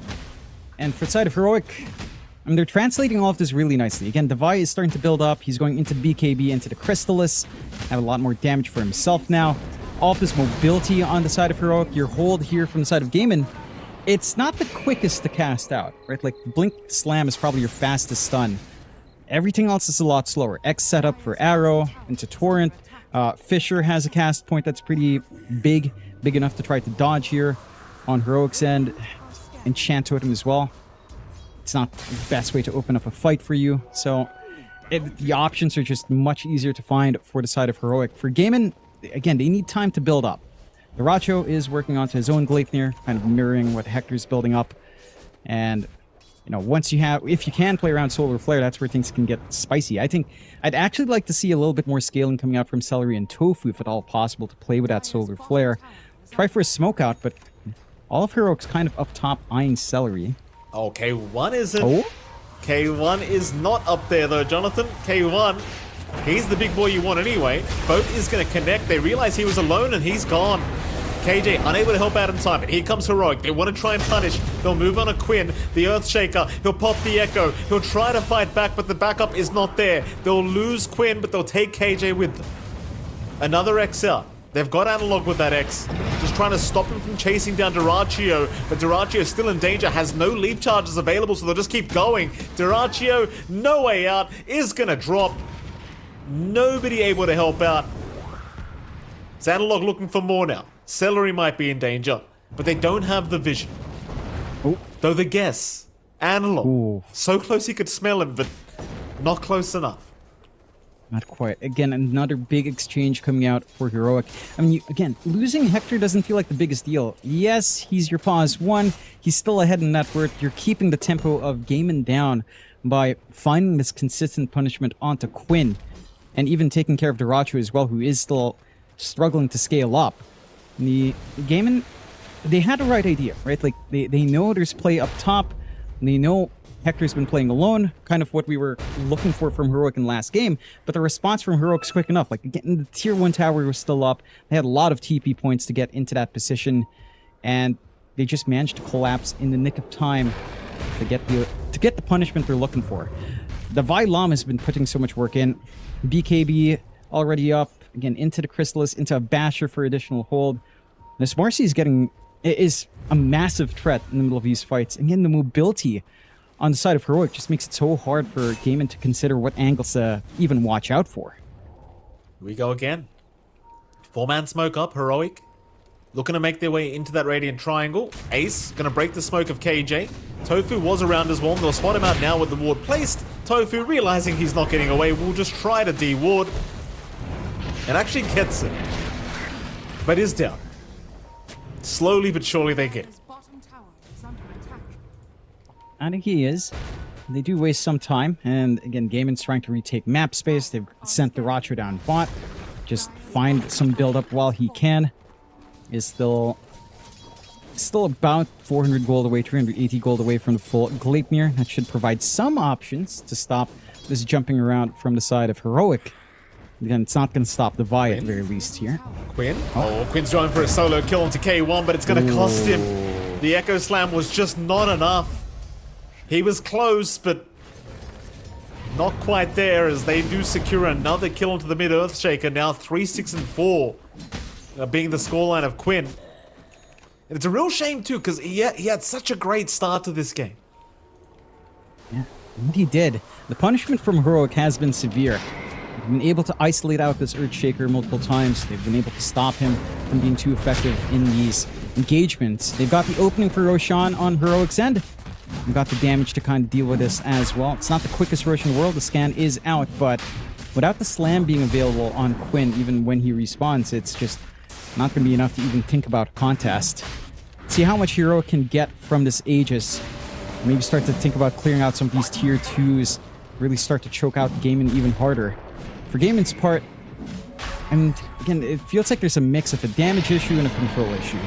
And for the side of Heroic, I mean, they're translating all of this really nicely. Again, Devi is starting to build up. He's going into BKB, into the Crystallis. Have a lot more damage for himself now. All of this mobility on the side of Heroic. Your hold here from the side of Gaiman, it's not the quickest to cast out, right? Like, Blink Slam is probably your fastest stun. Everything else is a lot slower. X setup for Arrow into Torrent. Fisher has a cast point that's pretty big enough to try to dodge here. On Heroic's end, Enchant Totem as well. It's not the best way to open up a fight for you, so the options are just much easier to find for the side of Heroic. For Gaiman, again, they need time to build up. Daracho is working onto his own Gleipnir, kind of mirroring what Hector's building up. And, you know, if you can play around Solar Flare, that's where things can get spicy. I think I'd actually like to see a little bit more scaling coming out from Celery and Tofu, if at all possible, to play with that Solar Flare. Try for a smoke out, but all of Heroic's kind of up top eyeing Celery. Oh, K1 isn't. Oh? K1 is not up there, though, Jonathan. K1, he's the big boy you want anyway. Boat is going to connect. They realize he was alone, and he's gone. KJ unable to help out in time, but here comes Heroic. They want to try and punish. They'll move on a Quinn, the Earthshaker. He'll pop the Echo. He'll try to fight back, but the backup is not there. They'll lose Quinn, but they'll take KJ with them. Another X out. They've got Analog with that X. Just trying to stop him from chasing down Dyrachyo, but Dyrachyo is still in danger, has no leap charges available, so they'll just keep going. Dyrachyo, no way out, is gonna drop. Nobody able to help out. It's Analog looking for more now. Celery might be in danger, but they don't have the vision. Oh. Though the guess, Analog, Ooh. so close he could smell him, but not close enough. Not quite. Again, another big exchange coming out for Heroic. I mean, again, losing Hector doesn't feel like the biggest deal. Yes, he's your pause 1. He's still ahead in that word. You're keeping the tempo of Gaiman down by finding this consistent punishment onto Quinn. And even taking care of Daracho as well, who is still struggling to scale up. The Gaiman, they had the right idea, right? Like, they know there's play up top. They know Hector's been playing alone, kind of what we were looking for from Heroic in last game, but the response from Heroic's quick enough. Like, again, the tier 1 tower was still up. They had a lot of TP points to get into that position, and they just managed to collapse in the nick of time to get the punishment they're looking for. The Vi Lam has been putting so much work in. BKB already up, again, into the Crystallis, into a Basher for additional hold. This Marcy is a massive threat in the middle of these fights. Again, the mobility on the side of Heroic just makes it so hard for Gaiman to consider what angles to even watch out for. Here we go again. 4-man smoke up, Heroic. Looking to make their way into that Radiant Triangle. Ace gonna break the smoke of KJ. Tofu was around as well. They'll spot him out now with the ward placed. Tofu, realizing he's not getting away, will just try to de-ward. And actually gets it. But is down. Slowly but surely they get it. His bottom tower is under attack. I think he is. they do waste some time. And again, Gaiman's trying to retake map space. They've sent the Racho down bot. Just find some build-up while he can. Is still about 400 gold away, 380 gold away from the full Gleipnir. That should provide some options to stop this jumping around from the side of Heroic. Again, it's not going to stop the Vi at the very least here. Quinn? Oh, Quinn's going for a solo kill onto K1, but it's going to cost him. The Echo Slam was just not enough. He was close, but not quite there, as they do secure another kill onto the mid Earthshaker. Now 3, 6, and 4 being the scoreline of Quinn. And it's a real shame too, because he had such a great start to this game. Yeah, and he did. The punishment from Heroic has been severe. They've been able to isolate out this Earthshaker multiple times. They've been able to stop him from being too effective in these engagements. They've got the opening for Roshan on Heroic's end. They've got the damage to kind of deal with this as well. It's not the quickest rush in the world. The scan is out, but without the slam being available on Quinn, even when he respawns, it's just not going to be enough to even think about a contest. See how much Heroic can get from this Aegis. Maybe start to think about clearing out some of these tier 2s. Really start to choke out Gaiman even harder. For Gaiman's part, and again, it feels like there's a mix of a damage issue and a control issue.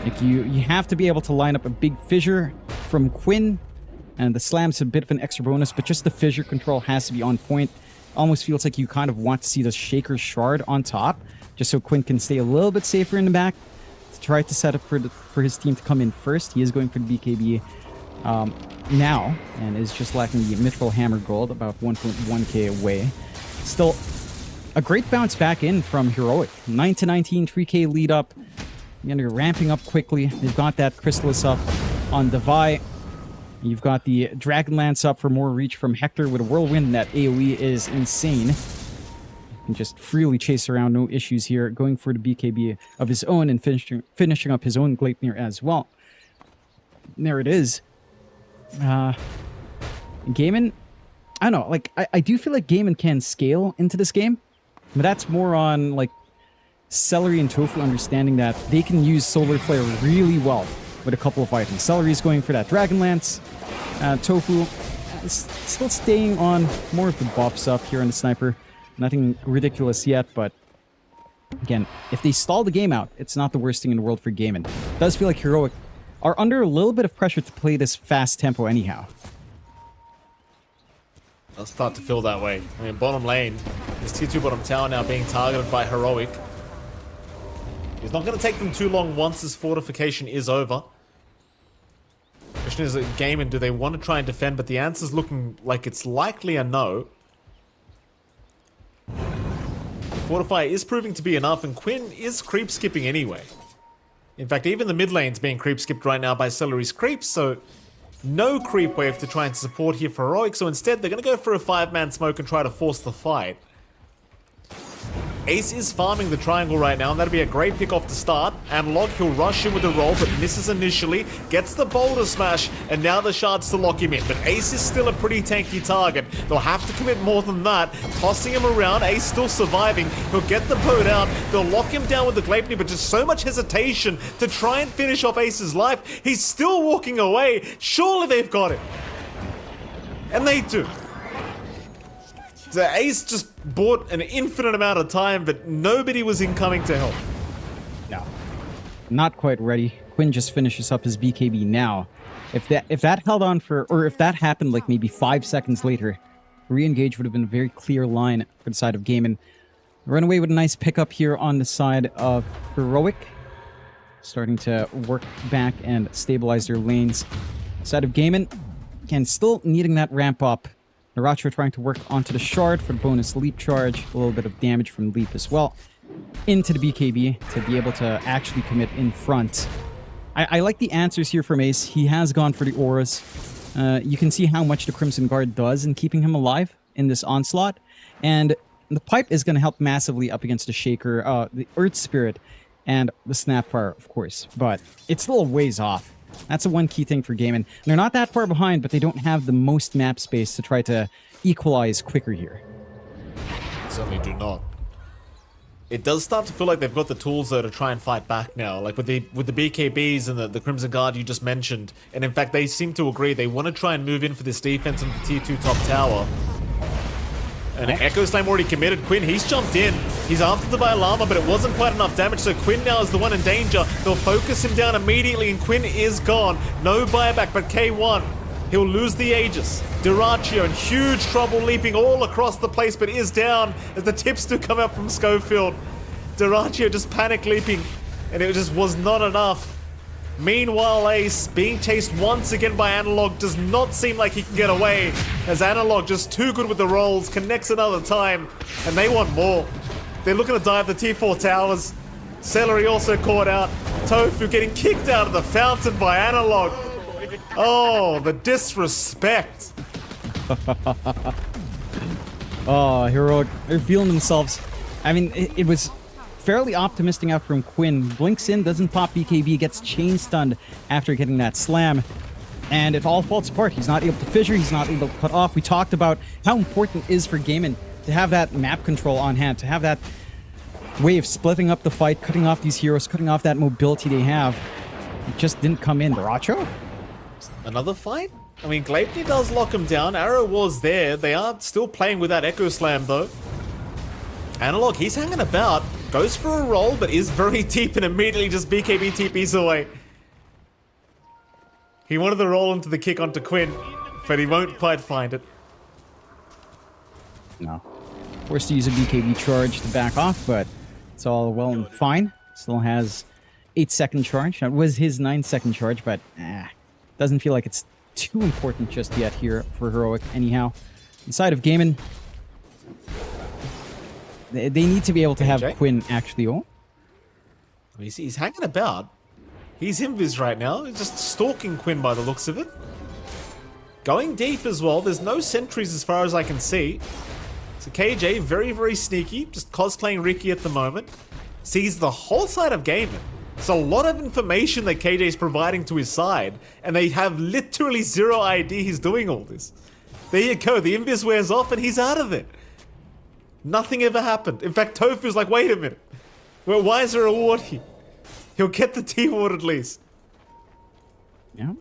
Like you have to be able to line up a big fissure from Quinn, and the slam's a bit of an extra bonus, but just the fissure control has to be on point. Almost feels like you kind of want to see the Shaker Shard on top, just so Quinn can stay a little bit safer in the back. To try to set up for his team to come in first. He is going for the BKB now, and is just lacking the Mithril Hammer Gold, about 1.1k away. Still, a great bounce back in from Heroic. 9-19, 3k lead up. Again, they're ramping up quickly. They've got that Chrysalis up on the Vi. You've got the Dragonlance up for more reach from Hector with a Whirlwind. That AoE is insane. Can just freely chase around, no issues here. Going for the BKB of his own and finishing up his own Gleipnir as well. And there it is. Gaiman, I don't know, like, I do feel like Gaiman can scale into this game, but that's more on, like, Celery and Tofu understanding that they can use Solar Flare really well with a couple of items. Celery is going for that Dragonlance. Tofu is still staying on more of the buffs up here on the Sniper. Nothing ridiculous yet, but again, if they stall the game out, it's not the worst thing in the world for Gaiman. It does feel like Heroic are under a little bit of pressure to play this fast tempo anyhow. I'll start to feel that way. I mean, bottom lane, this tier 2 bottom tower now being targeted by Heroic. It's not going to take them too long once this fortification is over. The question is, Gaiman, do they want to try and defend? But the answer's looking like it's likely a no. Fortify is proving to be enough, and Quinn is creep skipping anyway. In fact, even the mid lane's being creep skipped right now by Celery's creeps, so no creep wave to try and support here for Heroic, so instead they're going to go for a 5-man smoke and try to force the fight. Ace is farming the triangle right now, and that'll be a great pick off to start. Analog, he'll rush in with the roll, but misses initially, gets the boulder smash, and now the shards to lock him in. But Ace is still a pretty tanky target. They'll have to commit more than that. Tossing him around, Ace still surviving. He'll get the boat out. They'll lock him down with the Gleipnir, but just so much hesitation to try and finish off Ace's life. He's still walking away. Surely they've got him. And they do. So Ace just bought an infinite amount of time, but nobody was incoming to help. No. Not quite ready. Quinn just finishes up his BKB now. If that held on for, or if that happened like maybe 5 seconds later, re-engage would have been a very clear line for the side of Gaiman. Run away with a nice pickup here on the side of Heroic. Starting to work back and stabilize their lanes. Side of Gaiman, again, still needing that ramp up. Naracho trying to work onto the shard for the bonus leap charge. A little bit of damage from leap as well. Into the BKB to be able to actually commit in front. I like the answers here from Ace. He has gone for the auras. You can see how much the Crimson Guard does in keeping him alive in this onslaught. And the pipe is going to help massively up against the Shaker, the Earth Spirit, and the Snapfire, of course. But it's still a ways off. That's the one key thing for Gaiman. They're not that far behind, but they don't have the most map space to try to equalize quicker here. Certainly do not. It does start to feel like they've got the tools though to try and fight back now, like with the BKBs and the Crimson Guard you just mentioned. And in fact, they seem to agree they want to try and move in for this defense on the tier 2 top tower. And Echo Slam already committed. Quinn, he's jumped in. He's after the Llama, but it wasn't quite enough damage, so Quinn now is the one in danger. They'll focus him down immediately, and Quinn is gone. No buyback, but K1. He'll lose the Aegis. Duraccio in huge trouble, leaping all across the place, but is down as the tips do come out from Schofield. Duraccio just panic leaping, and it just was not enough. Meanwhile, Ace, being chased once again by Analog, does not seem like he can get away, as Analog, just too good with the rolls, connects another time, and they want more. They're looking to dive the T4 towers. Celery also caught out. Tofu getting kicked out of the fountain by Analog. Oh, the disrespect. Oh, Heroic, they're feeling themselves. I mean, it was fairly optimistic out from Quinn. Blinks in, doesn't pop BKB, gets chain stunned after getting that slam. And it all falls apart. He's not able to fissure, he's not able to cut off. We talked about how important it is for Gaiman to have that map control on hand, to have that way of splitting up the fight, cutting off these heroes, cutting off that mobility they have. It just didn't come in. Duracho? Another fight? I mean, Gleipnir does lock him down. Arrow was there. They are still playing with that Echo Slam, though. Analog, he's hanging about. Goes for a roll, but is very deep and immediately just BKB TPs away. He wanted to roll into the kick onto Quinn, but he won't quite find it. No. Forced to use a BKB charge to back off, but it's all well and fine. Still has 8-second charge. That was his 9-second charge, but doesn't feel like it's too important just yet here for Heroic anyhow. Inside of Gaiman, they need to be able to have Quinn actually I mean, he's hanging about. He's invis right now. He's just stalking Quinn by the looks of it. Going deep as well. There's no sentries as far as I can see. So KJ, very, very sneaky. Just cosplaying Ricky at the moment. Sees the whole side of Gaiman. It's a lot of information that KJ is providing to his side. And they have literally zero idea he's doing all this. There you go. The invis wears off and he's out of it. Nothing ever happened. In fact, Tofu's like, wait a minute. Well, why is there a ward here? He'll get the T-ward at least. Yeah.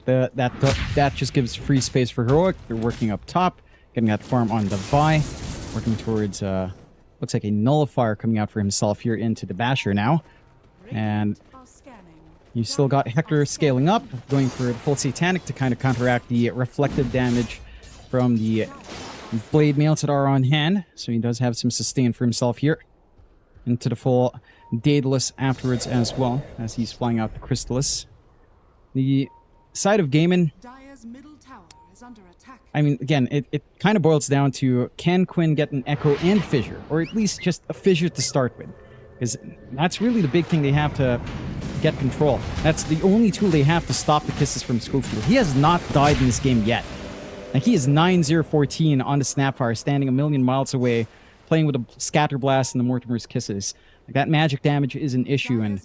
That just gives free space for Heroic. They're working up top, getting that farm on the Vi, working towards looks like a nullifier coming out for himself here into the Basher now. And you still got Hector scaling up, going for the full Satanic to kind of counteract the reflected damage from the blade mails that are on hand. So he does have some sustain for himself here. Into the full Daedalus afterwards as well, as he's flying out the Crystallis. The side of Gaiman, I mean, again, it kind of boils down to, can Quinn get an Echo and Fissure? Or at least just a Fissure to start with? Because that's really the big thing they have to get control. That's the only tool they have to stop the kisses from Schofield. He has not died in this game yet. Like, he is 9-0-14 on the Snapfire, standing a million miles away, playing with a Scatter Blast and the Mortimer's Kisses. Like, that magic damage is an issue, and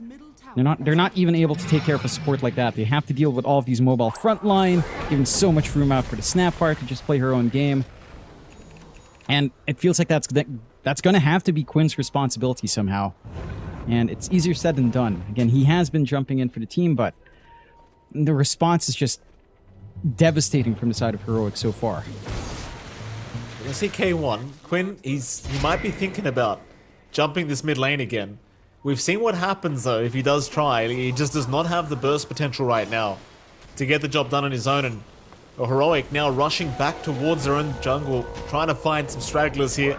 they're not even able to take care of a support like that. They have to deal with all of these mobile frontline, giving so much room out for the Snapfire to just play her own game. And it feels like that's going to have to be Quinn's responsibility somehow. And it's easier said than done. Again, he has been jumping in for the team, but the response is just devastating from the side of Heroic so far. You see K1, Quinn, he might be thinking about jumping this mid lane again. We've seen what happens though if he does try. He just does not have the burst potential right now to get the job done on his own. And Heroic now rushing back towards their own jungle, trying to find some stragglers here.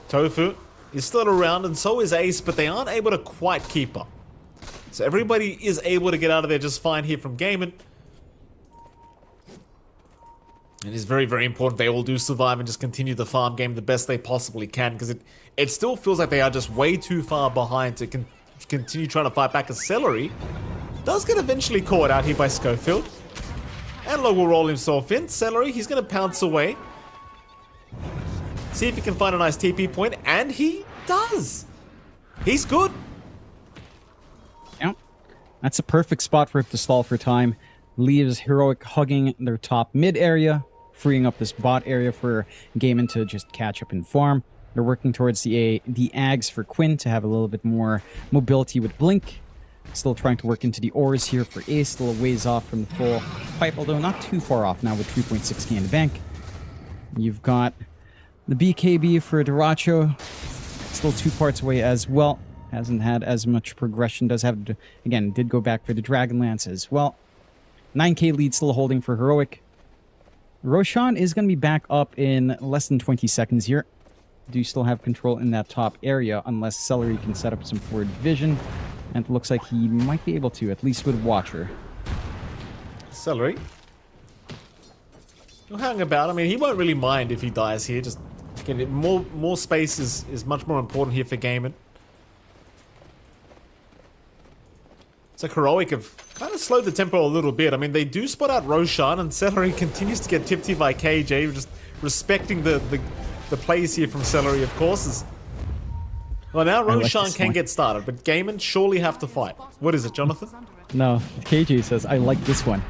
Tofu is still around and so is Ace, but they aren't able to quite keep up. So everybody is able to get out of there just fine here from Gaiman. It is very, very important they all do survive and just continue the farm game the best they possibly can, because it still feels like they are just way too far behind to continue trying to fight back. As Celery does get eventually caught out here by Schofield. Analog will roll himself in. Celery, he's going to pounce away. See if he can find a nice TP point, and he does. He's good. Yeah, that's a perfect spot for him to stall for time. Leaves Heroic hugging their top mid area, freeing up this bot area for Gaiman to just catch up and farm. They're working towards the Ags for Quinn to have a little bit more mobility with Blink. Still trying to work into the ores here for Ace, still a ways off from the full pipe, although not too far off now with 3.6k in the bank. You've got the BKB for Duracho, still 2 parts away as well. Hasn't had as much progression, does have, again, did go back for the Dragonlance as well. 9k lead still holding for Heroic. Roshan is going to be back up in less than 20 seconds here. Do still have control in that top area, unless Celery can set up some forward vision. And it looks like he might be able to, at least with Watcher. Celery. He'll hang about. I mean, he won't really mind if he dies here. Just again, more space is much more important here for Gaiman. It's like Heroic have kind of slowed the tempo a little bit. I mean, they do spot out Roshan, and Celery continues to get tipped by KJ, just respecting the plays here from Celery, of course. Well, now Roshan can get started, but Gaiman surely have to fight. What is it, Jonathan? No, KJ says, I like this one.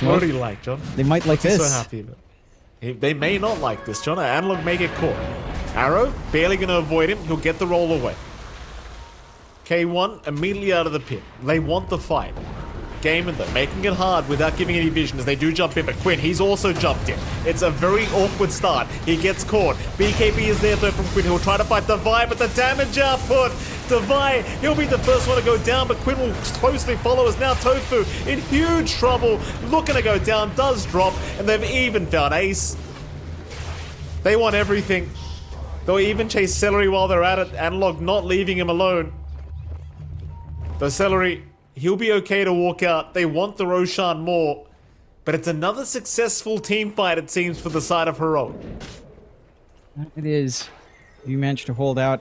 What do you like, John? They might like this. So happy about it. They may not like this, John. Analog may get caught. Arrow, barely going to avoid him. He'll get the roll away. K1 immediately out of the pit. They want the fight. Gaiman, though, making it hard without giving any vision as they do jump in, but Quinn, he's also jumped in. It's a very awkward start. He gets caught. BKB is there, though, from Quinn. He'll try to fight Devi, but the damage output. Devi, he'll be the first one to go down, but Quinn will closely follow as now Tofu in huge trouble. Looking to go down, does drop, and they've even found Ace. They want everything. They'll even chase Celery while they're at it. Analog not leaving him alone. Though Celery, he'll be okay to walk out. They want the Roshan more. But it's another successful team fight, it seems, for the side of Heroic. It is. You managed to hold out.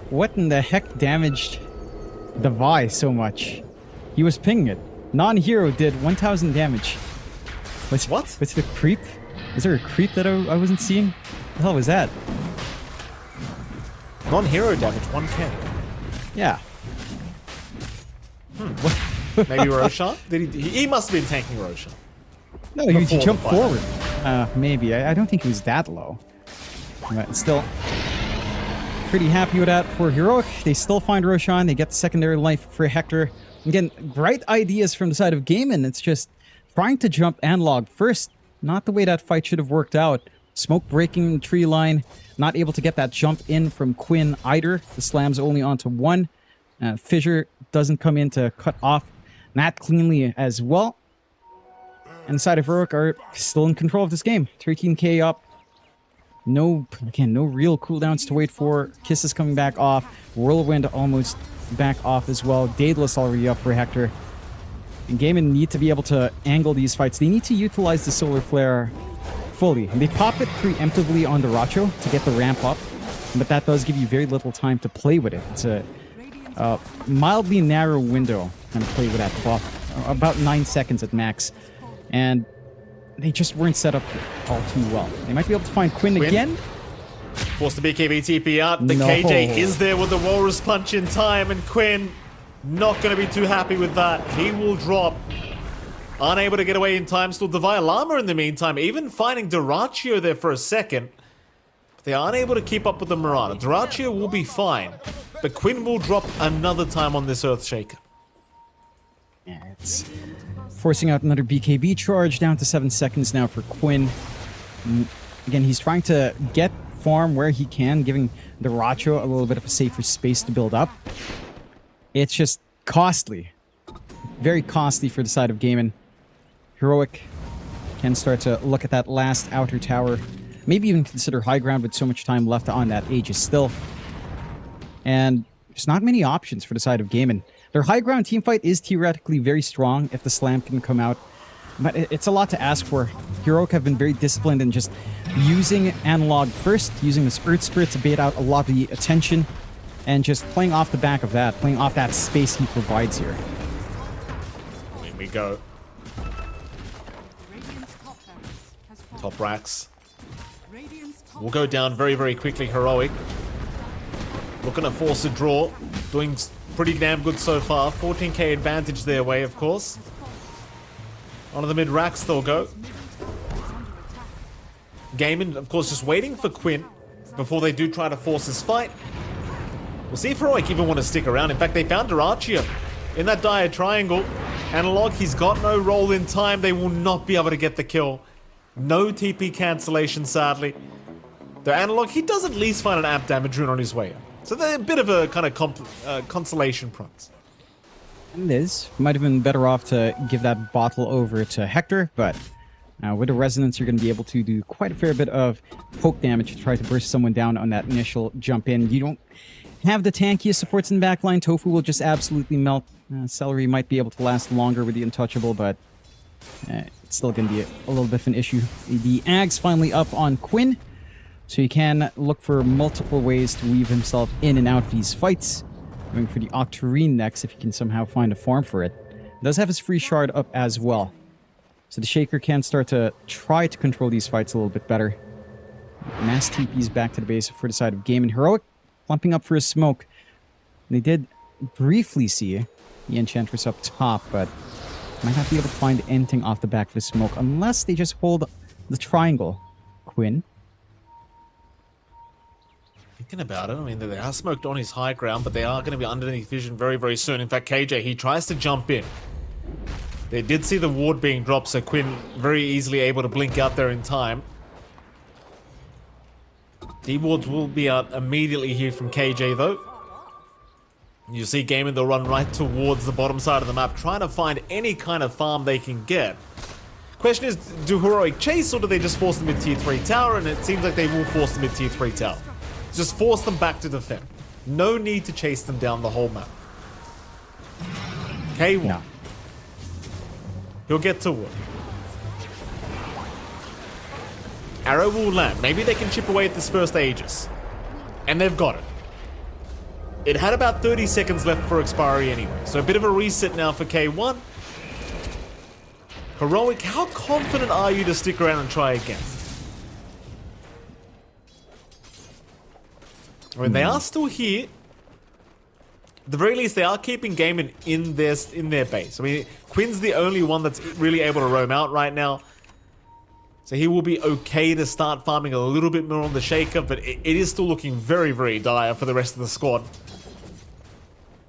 What in the heck damaged Devi so much? He was pinging it. Non-hero did 1,000 damage. What's the creep? Is there a creep that I wasn't seeing? What the hell was that? Non-hero damage, 1k. Yeah. Maybe Roshan? He must have been tanking Roshan. No, he jumped forward. Maybe. I don't think he was that low. But still, pretty happy with that for Heroic. They still find Roshan. They get the secondary life for Hector. Again, great ideas from the side of Gaiman. It's just trying to jump Analog first. Not the way that fight should have worked out. Smoke breaking the tree line. Not able to get that jump in from Quinn either. The slam's only onto one. Fissure doesn't come in to cut off that cleanly as well. And the side of Heroic are still in control of this game. 13k up. No real cooldowns to wait for. Kiss is coming back off. Whirlwind almost back off as well. Daedalus already up for Hector. And Gaiman need to be able to angle these fights. They need to utilize the Solar Flare fully. And they pop it preemptively on Duracho to get the ramp up. But that does give you very little time to play with it. It's a mildly narrow window to play with that buff. About 9 seconds at max. And they just weren't set up all too well. They might be able to find Quinn again. Force the BKB TP out. The KJ is there with the Walrus Punch in time. And Quinn not going to be too happy with that. He will drop. Unable to get away in time. Still Devi Llama in the meantime. Even finding Duracho there for a second. But they aren't able to keep up with the Marauder. Duracho will be fine. But Quinn will drop another time on this Earthshaker. Yeah, it's forcing out another BKB charge down to 7 seconds now for Quinn. Again, he's trying to get farm where he can, giving Duracho a little bit of a safer space to build up. It's just costly. Very costly for the side of Gaiman. Heroic can start to look at that last outer tower. Maybe even consider high ground with so much time left on that Aegis still. And there's not many options for the side of Gaiman. Their high ground teamfight is theoretically very strong if the slam can come out. But it's a lot to ask for. Heroic have been very disciplined in just using Analog first, using this Earth Spirit to bait out a lot of the attention, and just playing off the back of that, playing off that space he provides here. Here we go. Top racks. We'll go down very, very quickly, Heroic. Looking to force a draw. Doing pretty damn good so far. 14k advantage their way, of course. One of the mid racks they'll go. Gaiman, of course, just waiting for Quinn before they do try to force this fight. We'll see if Heroic even want to stick around. In fact, they found Durachio in that dire triangle. Analog, he's got no roll in time. They will not be able to get the kill. No TP cancellation, sadly. The Analog, he does at least find an amp damage rune on his way up. So they're a bit of a kind of consolation prize. Liz might have been better off to give that bottle over to Hector, but with the resonance, you're going to be able to do quite a fair bit of poke damage to try to burst someone down on that initial jump in. You don't have the tankiest supports in the backline. Tofu will just absolutely melt. Celery might be able to last longer with the Untouchable, but it's still going to be a little bit of an issue. The Ag's finally up on Quinn, so he can look for multiple ways to weave himself in and out of these fights. Going for the Octarine next if he can somehow find a farm for it. Does have his free shard up as well. So the Shaker can start to try to control these fights a little bit better. Mass TP's back to the base for the side of Game and Heroic, plumping up for a smoke. They did briefly see the Enchantress up top, but might not be able to find anything off the back of the smoke unless they just hold the triangle. Quinn. Thinking about it, I mean, they are smoked on his high ground, but they are going to be underneath vision very, very soon. In fact, KJ, he tries to jump in. They did see the ward being dropped, so Quinn very easily able to blink out there in time. D-wards will be out immediately here from KJ, though. You see Gaiman, they'll run right towards the bottom side of the map, trying to find any kind of farm they can get. Question is, do Heroic chase, or do they just force the mid-tier 3 tower? And it seems like they will force the mid-tier 3 tower. Just force them back to defend. No need to chase them down the whole map. K1. No. He'll get to work. Arrow will land. Maybe they can chip away at this first Aegis. And they've got it. It had about 30 seconds left for expiry anyway. So a bit of a reset now for K1. Heroic, how confident are you to stick around and try again? I mean, they are still here. At the very least, they are keeping Gaiman in their base. I mean, Quinn's the only one that's really able to roam out right now. So he will be okay to start farming a little bit more on the Shaker, but it is still looking very, very dire for the rest of the squad.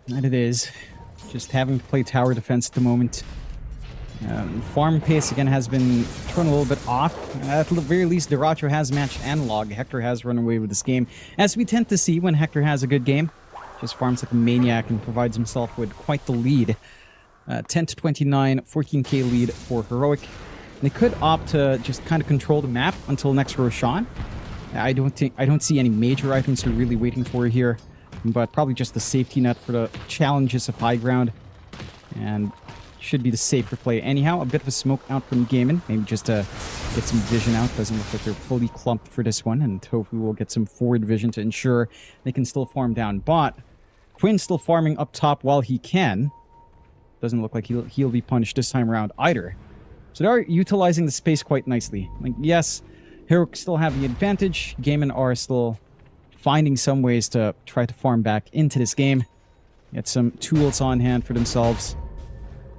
And it is. Just having to play tower defense at the moment. Farm pace, again, has been thrown a little bit off. At the very least, Duracho has matched Analog. Hector has run away with this game, as we tend to see when Hector has a good game. Just farms like a maniac and provides himself with quite the lead. 10 to 29, 14k lead for Heroic. They could opt to just kind of control the map until next Roshan. I don't see any major items they're really waiting for here, but probably just the safety net for the challenges of high ground. And should be the safer play anyhow. A bit of a smoke out from Gaiman, maybe just to get some vision out. Doesn't look like they're fully clumped for this one, and Tofu will get some forward vision to ensure they can still farm down bot. Quinn's still farming up top while he can. Doesn't look like he'll be punished this time around either. So they are utilizing the space quite nicely. Like, yes, Heroic still have the advantage. Gaiman are still finding some ways to try to farm back into this game. Get some tools on hand for themselves.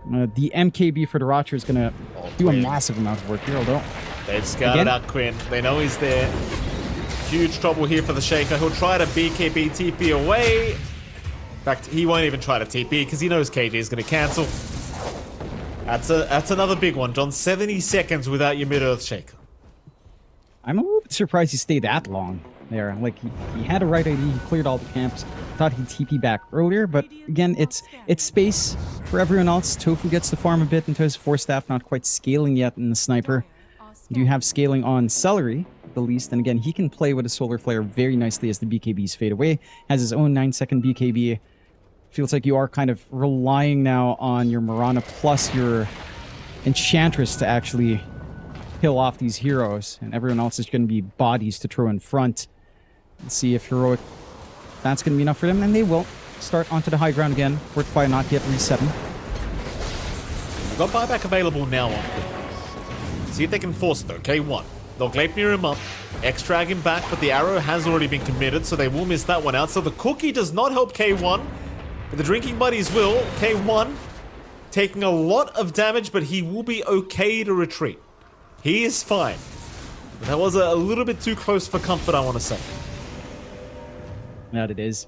The MKB for Duracho is going to do a massive amount of work here, although... They've scouted out Quinn. They know he's there. Huge trouble here for the Shaker. He'll try to BKB TP away. In fact, he won't even try to TP because he knows KJ is going to cancel. That's another big one, John. 70 seconds without your mid-earth Shaker. I'm a little bit surprised he stayed that long there. Like, he had a right idea. He cleared all the camps. Thought he'd TP back earlier, but again, it's space for everyone else. Tofu gets to farm a bit into his 4-staff, not quite scaling yet in the Sniper. You do have scaling on Celery, at the least, and again, he can play with a Solar Flare very nicely as the BKBs fade away. Has his own 9-second BKB. Feels like you are kind of relying now on your Mirana plus your Enchantress to actually kill off these heroes, and everyone else is going to be bodies to throw in front. Let's see if Heroic... That's going to be enough for them, and they will start onto the high ground again. Fortify not yet resetting. We've got buyback available now on Quinn. See if they can force it though. K1. They'll Gleipnir him up, X-drag him back, but the arrow has already been committed, so they will miss that one out. So the cookie does not help K1, but the drinking buddies will. K1 taking a lot of damage, but he will be okay to retreat. He is fine. That was a little bit too close for comfort, I want to say. That it is.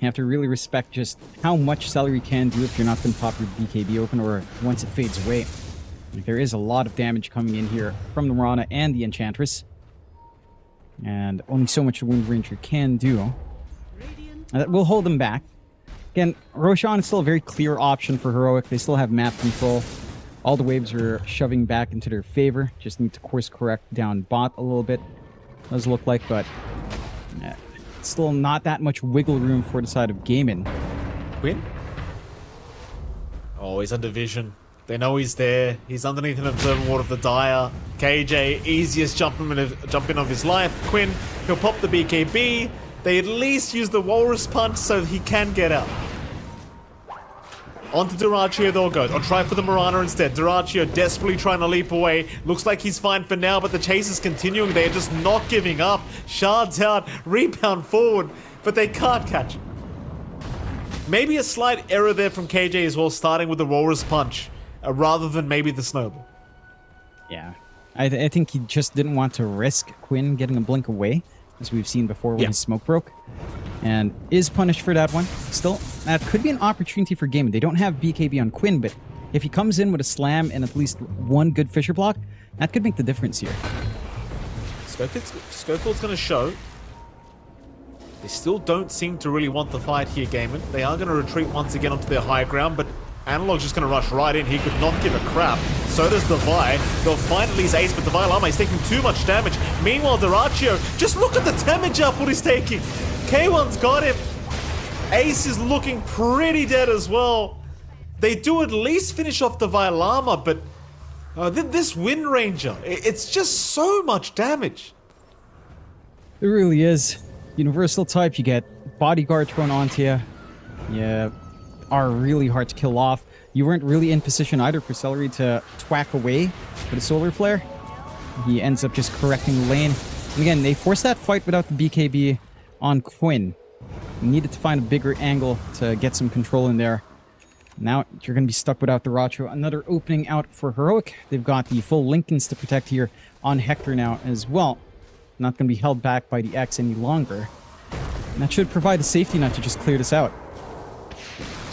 You have to really respect just how much Celery can do if you're not going to pop your BKB open or once it fades away. Like, there is a lot of damage coming in here from the Mirana and the Enchantress. And only so much the Wind Ranger can do. That will hold them back. Again, Roshan is still a very clear option for Heroic. They still have map control. All the waves are shoving back into their favor. Just need to course correct down bot a little bit. Does look like, but still not that much wiggle room for the side of Gaiman. Quinn? Oh, he's under vision. They know he's there. He's underneath an observer ward of the Dire. KJ, easiest jump in of his life. Quinn, he'll pop the BKB. They at least use the Walrus Punch so he can get out. Onto Duraccio they'll go. I'll try for the Mirana instead. Duraccio desperately trying to leap away. Looks like he's fine for now, but the chase is continuing. They're just not giving up. Shards out, rebound forward, but they can't catch him. Maybe a slight error there from KJ as well, starting with the Walrus Punch, rather than maybe the Snowball. Yeah. I think he just didn't want to risk Quinn getting a blink away, as we've seen before when his smoke broke. And is punished for that one. Still, that could be an opportunity for Gaiman. They don't have BKB on Quinn, but if he comes in with a slam and at least one good Fisher block, that could make the difference here. Schofield's going to show. They still don't seem to really want the fight here, Gaiman. They are going to retreat once again onto their high ground, but Analog's just going to rush right in. He could not give a crap. So does Devi. They'll find at least Ace, but Devi Lama is taking too much damage. Meanwhile, Duraccio, just look at the damage output he's taking. K1's got him. Ace is looking pretty dead as well. They do at least finish off Devi Lama, but this Wind Ranger, it's just so much damage. It really is. Universal type, you get bodyguard thrown onto you. Yeah. Are really hard to kill off. You weren't really in position either for Celery to twack away with a solar flare. He ends up just correcting the lane. And again, they forced that fight without the BKB on Quinn. Needed to find a bigger angle to get some control in there. Now you're going to be stuck without the Racho. Another opening out for Heroic. They've got the full Lincolns to protect here on Hector now as well. Not going to be held back by the X any longer. And that should provide a safety net to just clear this out.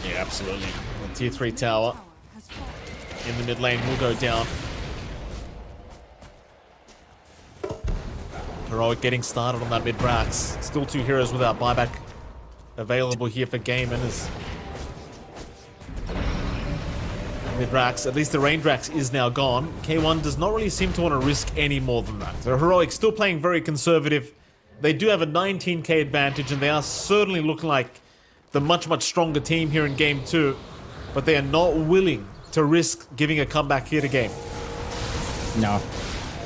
Yeah, absolutely. The tier 3 tower in the mid lane will go down. Heroic getting started on that mid Brax. Still 2 heroes without buyback available here for Gaiman as mid Brax, at least the Rain Drax is now gone. K1 does not really seem to want to risk any more than that. So Heroic still playing very conservative. They do have a 19k advantage and they are certainly looking like the much stronger team here in Game 2, but they are not willing to risk giving a comeback here to Game. No.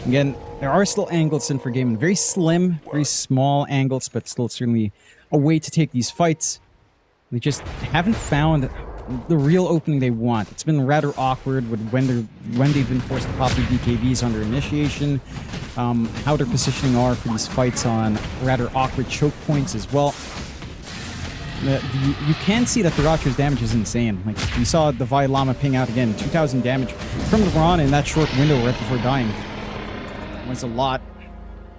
Again, there are still angles in for Game. Very slim, very small angles, but still certainly a way to take these fights. They just haven't found the real opening they want. It's been rather awkward with when they've been forced to pop their BKBs under initiation, how their positioning are for these fights on rather awkward choke points as well. You can see that the Racho's damage is insane. Like, we saw the Vi Lama ping out again, 2,000 damage from the Ron in that short window right before dying. That was a lot.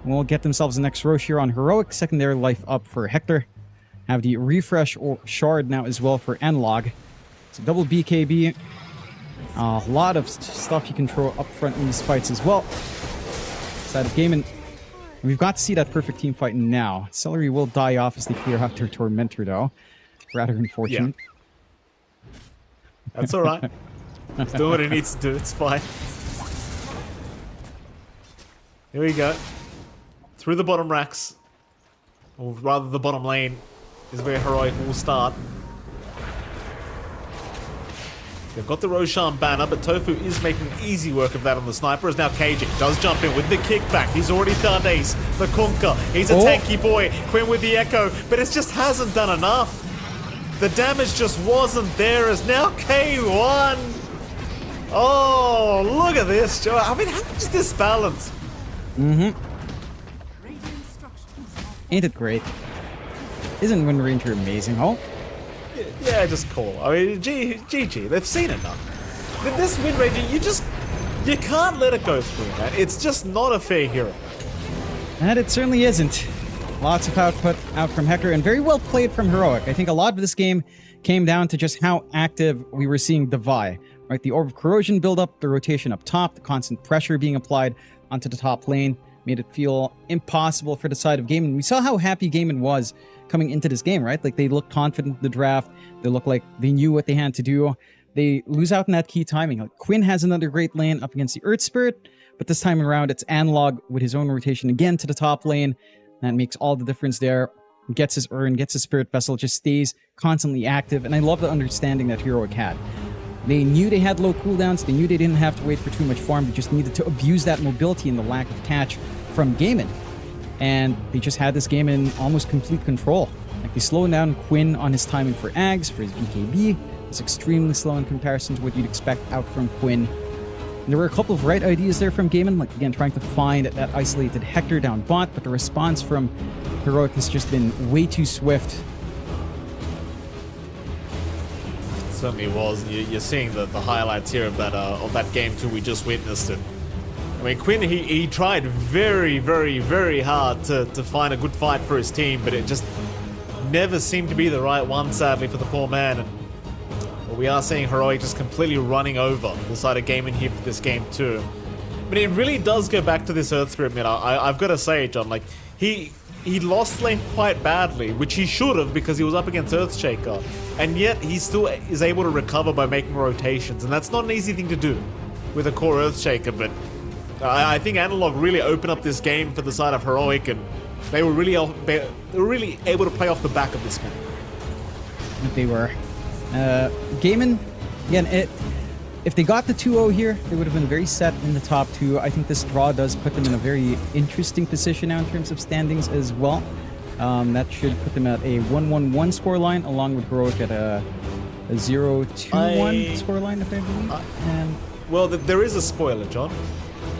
We'll get themselves the next Roche here on Heroic. Secondary life up for Hector. Have the refresh or shard now as well for Analog. It's a double BKB. A lot of stuff you can throw up front in these fights as well. Side of Gaiman. We've got to see that perfect team fight now. Celery will die off as they clear out their Tormentor, though. Rather unfortunate. Yeah. That's alright. It's doing what it needs to do. It's fine. Here we go. Through the bottom racks. Or rather, the bottom lane is where Heroic will start. They've got the Roshan banner, but Tofu is making easy work of that on the sniper, as now KJ does jump in with the kickback. He's already found Ace, the Kunkka. He's a tanky boy. Quinn with the Echo, but it just hasn't done enough. The damage just wasn't there, as now K1. Oh, look at this, Joe. I mean, how is this balance? Mm-hmm. Ain't it great? Isn't Wind Ranger amazing, huh? Yeah, just cool. I mean, GG, they've seen enough. This Wind Ranger, you can't let it go through, man. It's just not a fair hero. And it certainly isn't. Lots of output out from Hecker, and very well played from Heroic. I think a lot of this game came down to just how active we were seeing Devi. Right, the Orb of Corrosion buildup, the rotation up top, the constant pressure being applied onto the top lane made it feel impossible for the side of Gaimin. We saw how happy Gaimin was coming into this game, right? Like, they looked confident in the draft. They looked like they knew what they had to do. They lose out in that key timing. Like, Quinn has another great lane up against the Earth Spirit, but this time around, it's Analog with his own rotation again to the top lane. That makes all the difference there. Gets his Urn, gets his Spirit Vessel, just stays constantly active. And I love the understanding that Heroic had. They knew they had low cooldowns. They knew they didn't have to wait for too much farm. They just needed to abuse that mobility and the lack of catch from Gaimin. And they just had this game in almost complete control. Like, they slowed down Quinn on his timing for Ags, for his BKB. It's extremely slow in comparison to what you'd expect out from Quinn. And there were a couple of right ideas there from Gaimin, like, again, trying to find that isolated Hector down bot, but the response from Heroic has just been way too swift. Certainly was. You're seeing the highlights here of that game too. We just witnessed it. I mean, Quinn, he tried very, very, very hard to find a good fight for his team, but it just never seemed to be the right one, sadly, for the poor man. And well, we are seeing Heroic just completely running over the side of Gaimin here for this game too. But it really does go back to this Earth Spirit mid. I've got to say, John, like, he lost lane quite badly, which he should have because he was up against Earthshaker, and yet he still is able to recover by making rotations, and that's not an easy thing to do with a core Earthshaker. But I think Analog really opened up this game for the side of Heroic, and they were really able to play off the back of this one. They were. Gaimin, again, if they got the 2-0 here, they would have been very set in the top two. I think this draw does put them in a very interesting position now in terms of standings as well. That should put them at a 1-1-1 scoreline, along with Heroic at a 0-2-1 scoreline, if I believe. Well, there is a spoiler, John.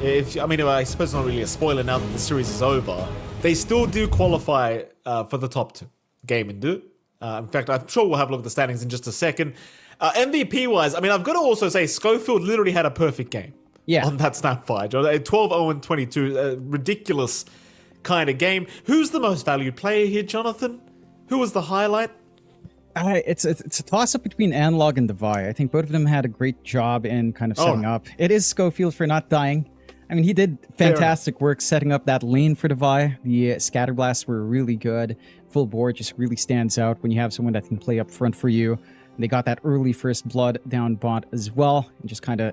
I suppose it's not really a spoiler now that the series is over. They still do qualify for the top two. Gaimin do. In fact, I'm sure we'll have a look at the standings in just a second. MVP-wise, I mean, I've got to also say Schofield literally had a perfect game on that snap fight. 12-0-22, ridiculous kind of game. Who's the most valued player here, Jonathan? Who was the highlight? It's a toss-up between Analog and Devi. I think both of them had a great job in kind of setting up. It is Schofield for not dying. I mean, he did fantastic work setting up that lane for Devi. The Scatterblasts were really good. Full board just really stands out when you have someone that can play up front for you. They got that early first blood down bot as well, and just kind of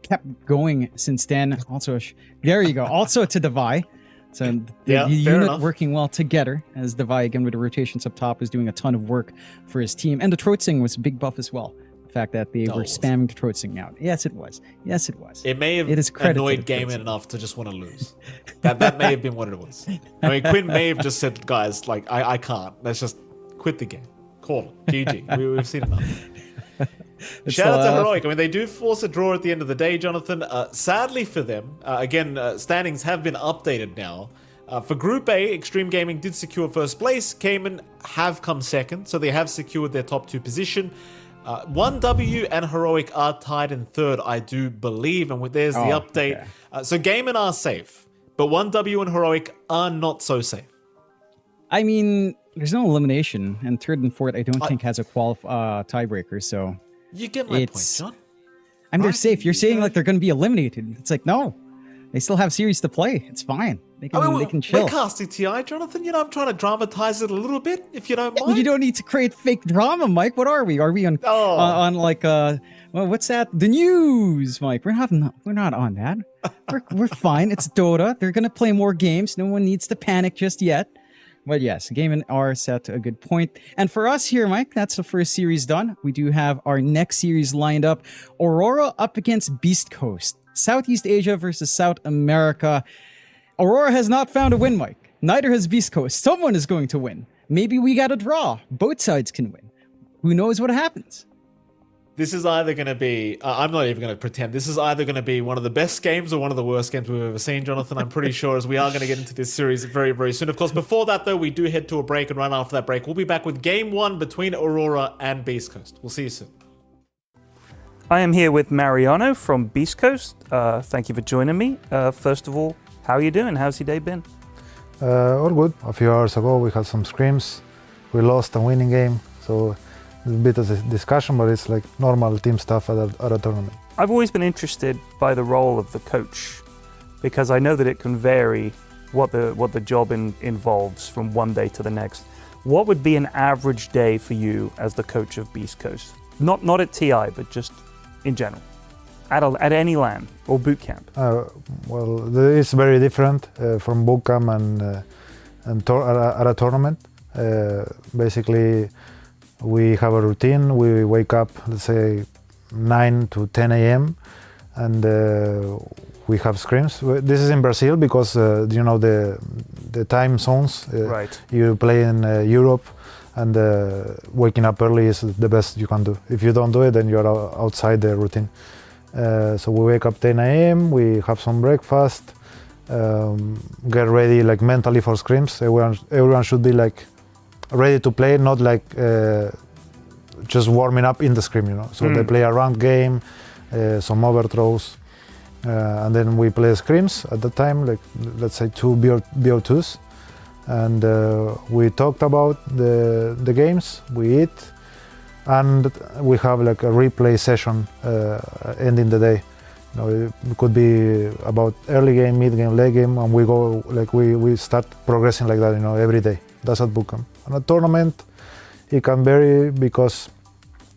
kept going since then. Also, there you go. Also to Devi. So the unit enough. Working well together, as Devi, again, with the rotations up top, was doing a ton of work for his team. And the Trotzing was a big buff as well. The fact that they were spamming the Trotzing out. Yes, it was. Yes, it was. It may have annoyed Gaimin enough to just want to lose. That may have been what it was. I mean, Quinn may have just said, guys, like, I can't. Let's just quit the game. Call it. GG. We've seen enough. Shout out to Heroic. I mean, they do force a draw at the end of the day, Jonathan. Sadly for them, standings have been updated now. For Group A, Extreme Gaming did secure first place. Cayman have come second, so they have secured their top two position. 1W and Heroic are tied in third, I do believe, and there's the update. Okay. So Gaimin are safe, but 1W and Heroic are not so safe. I mean, there's no elimination, and third and fourth I don't think has a tiebreaker, so... You get my point, John. I mean, they're safe. You're saying like they're going to be eliminated. It's like, no. They still have series to play. It's fine. They can chill. We're casting TI, Jonathan. You know, I'm trying to dramatize it a little bit, if you don't mind. You don't need to create fake drama, Mike. What are we? Are we on like what's that? The news, Mike. We're not on that. We're fine. It's Dota. They're gonna play more games. No one needs to panic just yet. But yes, Gaimin are set to a good point. And for us here, Mike, that's the first series done. We do have our next series lined up. Aurora up against Beast Coast. Southeast Asia versus South America. Aurora has not found a win, Mike. Neither has Beast Coast. Someone is going to win. Maybe we got a draw. Both sides can win. Who knows what happens? This is either going to be... I'm not even going to pretend. This is either going to be one of the best games or one of the worst games we've ever seen, Jonathan. I'm pretty sure, as we are going to get into this series very, very soon. Of course, before that, though, we do head to a break, and right after that break, we'll be back with Game 1 between Aurora and Beast Coast. We'll see you soon. I am here with Mariano from Beast Coast. Thank you for joining me. First of all, How are you doing? How's your day been? All good. A few hours ago we had some scrims. We lost a winning game, so a bit of a discussion, but it's like normal team stuff at a tournament. I've always been interested by the role of the coach because I know that it can vary what the job involves from one day to the next. What would be an average day for you as the coach of Beast Coast? Not at TI, but just in general. At any LAN or boot camp? Well, it's very different from boot camp and at a tournament. Basically, we have a routine. We wake up, let's say, 9 to 10 a.m. and we have scrims. This is in Brazil because you know the time zones. Right. You play in Europe, and waking up early is the best you can do. If you don't do it, then you're outside the routine. So we wake up 10 a.m. We have some breakfast, get ready like mentally for scrims. Everyone should be like ready to play, not like just warming up in the scrim, you know. So they play a ranked game, some overthrows, and then we play scrims at the time, like let's say 2 BO2s, and we talked about the games, we eat, and we have like a replay session ending the day. You know, it could be about early game, mid game, late game, and we go like we start progressing like that, you know, every day. That's at bootcamp. On a tournament, it can vary because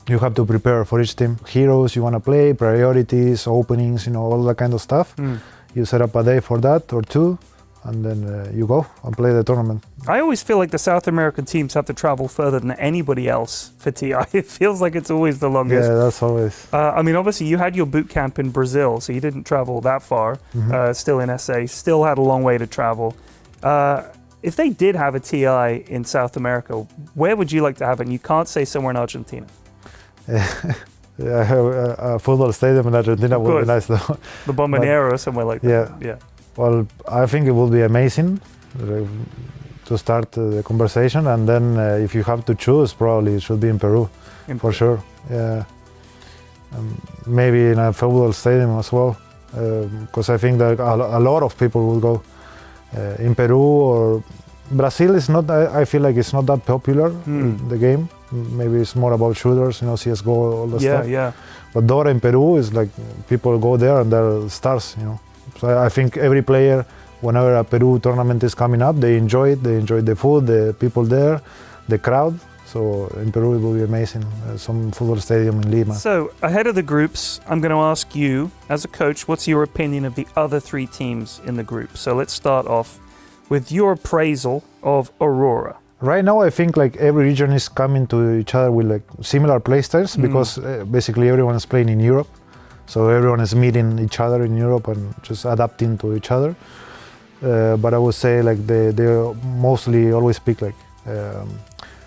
you have to prepare for each team. Heroes you want to play, priorities, openings, you know, all that kind of stuff. You set up a day for that or two, and then you go and play the tournament. I always feel like the South American teams have to travel further than anybody else for TI. It feels like it's always the longest. Yeah, that's always. I mean, obviously you had your boot camp in Brazil, so you didn't travel that far. Still in SA, still had a long way to travel. If they did have a TI in South America, where would you like to have it? And you can't say somewhere in Argentina. Yeah, a football stadium in Argentina would be nice though. The Bombonera or somewhere like that. Yeah. Well, I think it would be amazing to start the conversation, and then if you have to choose, probably it should be in Peru, for sure. Yeah, maybe in a football stadium as well, because I think that a lot of people will go. In Peru or Brazil is not. I feel like it's not that popular. The game. Maybe it's more about shooters, you know, CS:GO, all the stuff. Yeah. But DOTA in Peru is like people go there and they're stars, you know. So I think every player, whenever a Peru tournament is coming up, they enjoy it. They enjoy the food, the people there, the crowd. So in Peru it will be amazing. Some football stadium in Lima. So ahead of the groups, I'm going to ask you, as a coach, what's your opinion of the other 3 teams in the group? So let's start off with your appraisal of Aurora. Right now, I think like every region is coming to each other with like similar playstyles because basically everyone is playing in Europe. So everyone is meeting each other in Europe and just adapting to each other. But I would say like they mostly always pick like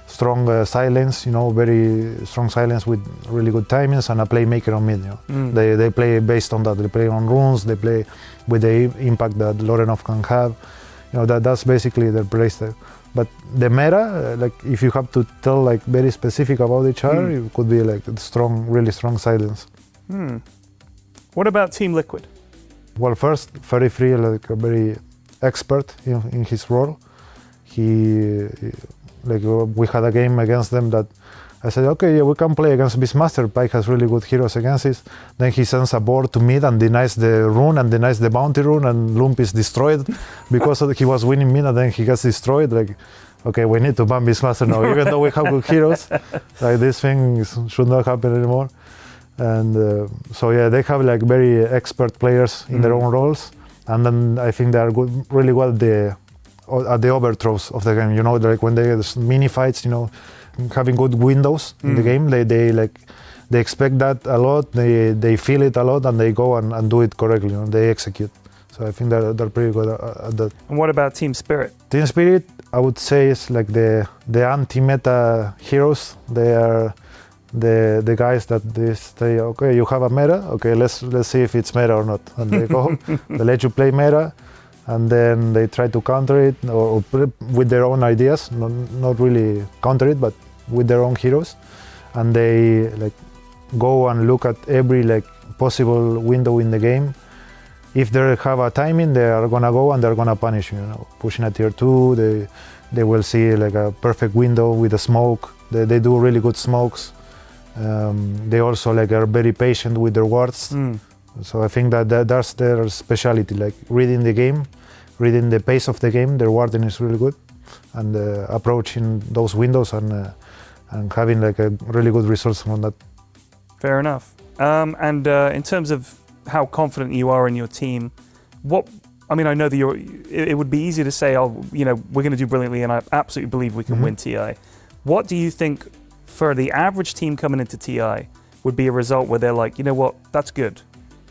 strong silence, you know, very strong silence with really good timings and a playmaker on mid. You know, they play based on that. They play on runes. They play with the impact that Lorenov can have. You know, that's basically their playstyle. But the meta, like if you have to tell like very specific about each other, it could be like strong, really strong silence. What about Team Liquid? Well, first, 33, like a very expert in his role. He like we had a game against them that I said, okay, yeah, we can play against Beastmaster. Pike has really good heroes against it. Then he sends a board to mid and denies the rune and denies the bounty rune, and Lump is destroyed because he was winning mid and then he gets destroyed. Like, okay, we need to ban Beastmaster now, even though we have good heroes. Like, these things should not happen anymore. And so yeah, they have like very expert players in their own roles. And then I think they are good, really well at the overthrows of the game. You know, like when there's mini fights, you know, having good windows in the game, they expect that a lot. They feel it a lot, and they go and do it correctly. You know, they execute. So I think they're pretty good at that. And what about Team Spirit? Team Spirit, I would say, is like the anti-meta heroes. They are the guys that they say, okay, you have a meta. Okay, let's see if it's meta or not. And they go, they let you play meta, and then they try to counter it or with their own ideas. Not really counter it, but with their own heroes. And they like go and look at every like possible window in the game if they have a timing, they are gonna go and they're gonna punish you. You know, pushing a tier 2, they will see like a perfect window with a smoke. They do really good smokes. They also like are very patient with their wards. So I think that's their specialty, like reading the game, reading the pace of the game. Their warding is really good, and approaching those windows and having like a really good results from that. Fair enough. And in terms of how confident you are in your team, I know that it would be easy to say, oh, you know, we're going to do brilliantly, and I absolutely believe we can win TI. What do you think for the average team coming into TI would be a result where they're like, you know what, that's good.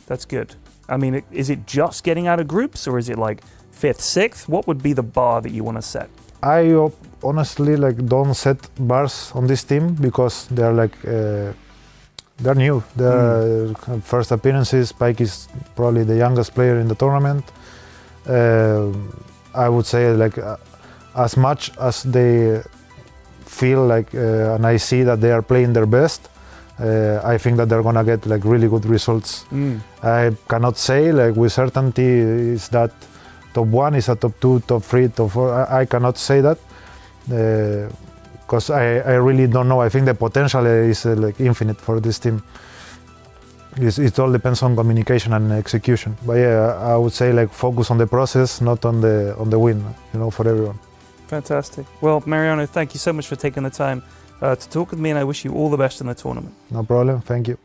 That's good. I mean, is it just getting out of groups, or is it like 5th, 6th? What would be the bar that you want to set? I honestly don't set bars on this team because they're like they're new. Their first appearances. Spike is probably the youngest player in the tournament. I would say like as much as they feel like and I see that they are playing their best, I think that they're gonna get like really good results. I cannot say like with certainty is that top 1 is a top 2, top 3, top 4. I cannot say that because I really don't know. I think the potential is like infinite for this team. It all depends on communication and execution. But yeah, I would say like focus on the process, not on the win. You know, for everyone. Fantastic. Well, Mariano, thank you so much for taking the time to talk with me, and I wish you all the best in the tournament. No problem. Thank you.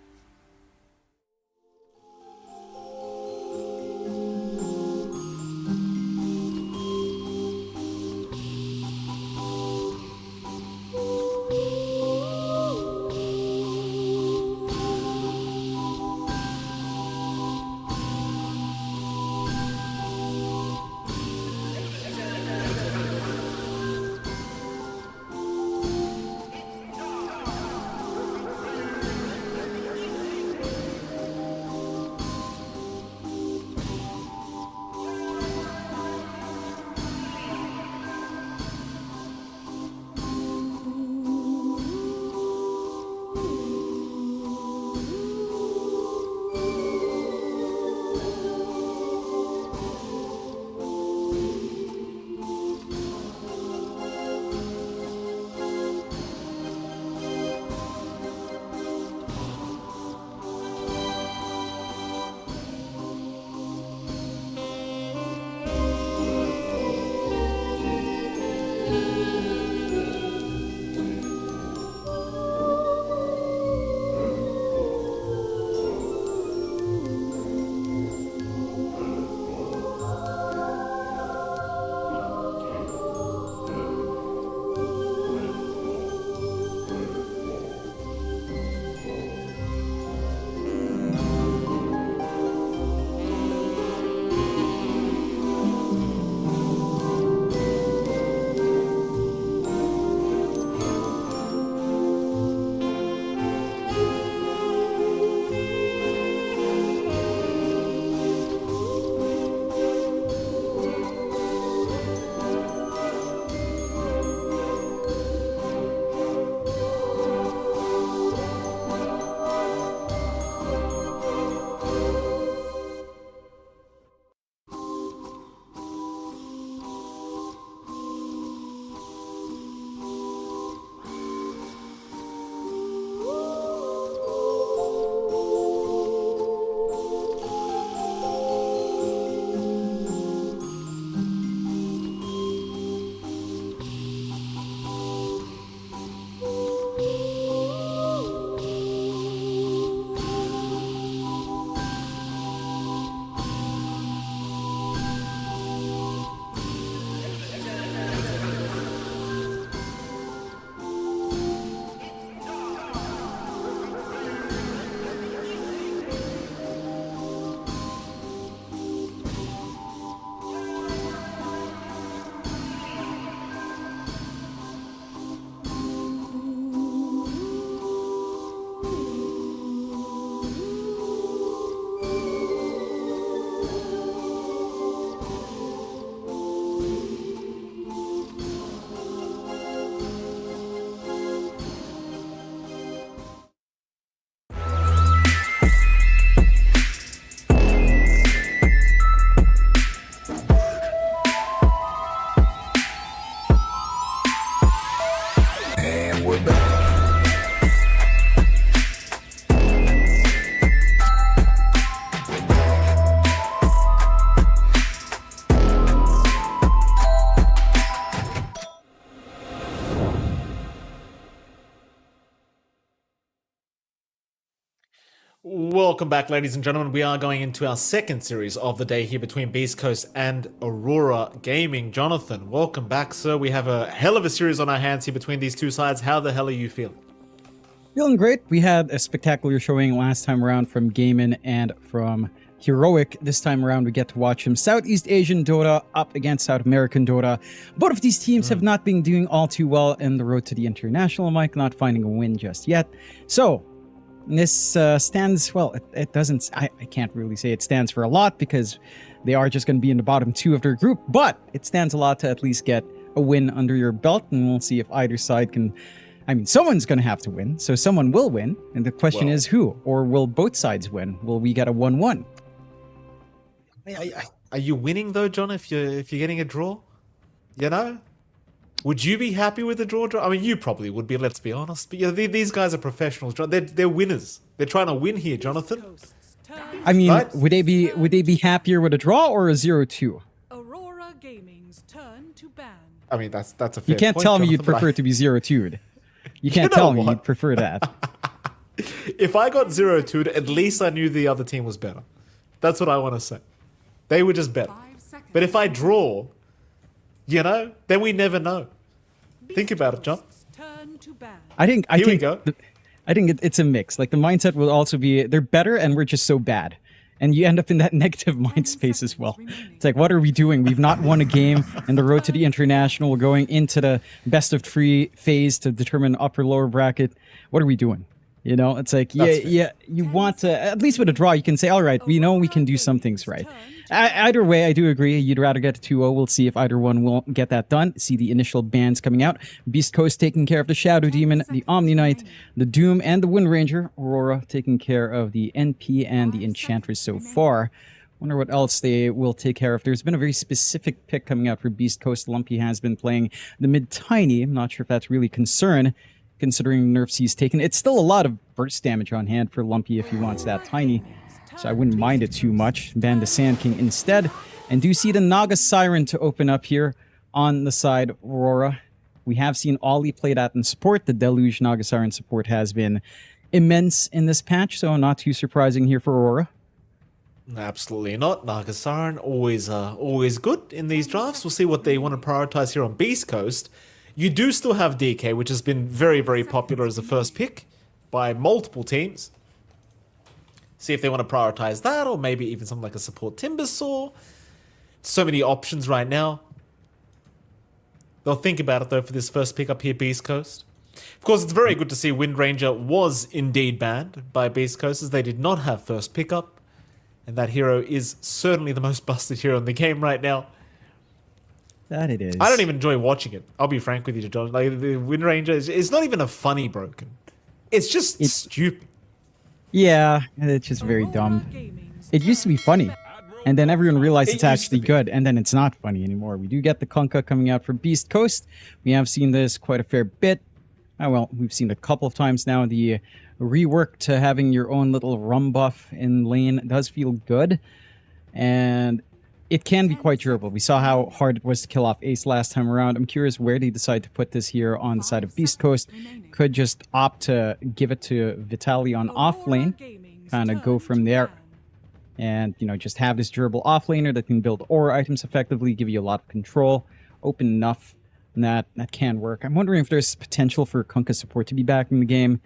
Welcome back, ladies and gentlemen. We are going into our second series of the day here between Beast Coast and Aurora Gaming. Jonathan, welcome back, sir. We have a hell of a series on our hands here between these two sides. How the hell are you feeling? Feeling great. We had a spectacular showing last time around from Gaiman and from Heroic. This time around, we get to watch some Southeast Asian Dota up against South American Dota. Both of these teams have not been doing all too well in the road to the international, Mike, not finding a win just yet. So, this stands, well, it doesn't, I can't really say it stands for a lot because they are just going to be in the bottom two of their group, but it stands a lot to at least get a win under your belt, and we'll see if either side can, I mean, someone's going to have to win, so someone will win, and the question is who, or will both sides win? Will we get a 1-1? Are you winning though, John, if you're getting a draw? You know? Would you be happy with a draw? I mean, you probably would be, let's be honest. But yeah, these guys are professionals. They're winners. They're trying to win here, Jonathan. I mean, right? would they be happier with a draw or a 0-2? Aurora Gaming's turn to ban. I mean, that's a fair You can't point, tell me you'd Jonathan, prefer it to be 0-2'd. You can't tell me you'd prefer that. If I got 0-2'd, at least I knew the other team was better. That's what I want to say. They were just better. But if I draw, you know, then we never know. Think about it, John. I think we go. I think it's a mix. Like the mindset will also be they're better and we're just so bad. And you end up in that negative mind space as well. It's like, what are we doing? We've not won a game in the road to the international. We're going into the best of 3 phase to determine upper lower bracket. What are we doing? You know, it's like, yeah, you want to, at least with a draw, you can say, all right, we know we can do some things right. Either way, I do agree. You'd rather get to 2-0. We'll see if either one will get that done. See the initial bans coming out. Beast Coast taking care of the Shadow Demon, the Omni Knight, the Doom, and the Wind Ranger. Aurora taking care of the NP and the Enchantress so far. Wonder what else they will take care of. There's been a very specific pick coming out for Beast Coast. Lumpy has been playing the mid-tiny. I'm not sure if that's really concern, considering the nerfs he's taken. It's still a lot of burst damage on hand for Lumpy if he wants that tiny, so I wouldn't mind it too much. Ban the Sand King instead, and do see the Naga Siren to open up here on the side of Aurora. We have seen Ollie play that in support. The Deluge Naga Siren support has been immense in this patch, so not too surprising here for Aurora. Absolutely not. Naga Siren always good in these drafts. We'll see what they want to prioritize here on Beast Coast. You do still have DK, which has been very, very popular as the first pick by multiple teams. See if they want to prioritize that, or maybe even something like a support Timbersaw. So many options right now. They'll think about it, though, for this first pick up here, Beast Coast. Of course, it's very good to see Wind Ranger was indeed banned by Beast Coast, as they did not have first pickup. And that hero is certainly the most busted hero in the game right now. That it is. I don't even enjoy watching it. I'll be frank with you, John. Like, the Wind Ranger it's not even a funny broken. It's just stupid. Yeah, it's just very dumb. It used to be funny, and then everyone realized it's actually good, and then it's not funny anymore. We do get the Kunkka coming out for Beast Coast. We have seen this quite a fair bit. Well, we've seen it a couple of times now. The rework to having your own little rum buff in lane does feel good, and it can be quite durable. We saw how hard it was to kill off Ace last time around. I'm curious where they decide to put this here on the side of Beast Coast. Could just opt to give it to Vitaly on off lane, kind of go from there, and just have this durable off laner that can build aura items effectively, give you a lot of control, open enough, and that can work. I'm wondering if there's potential for Kunkka support to be back in the game.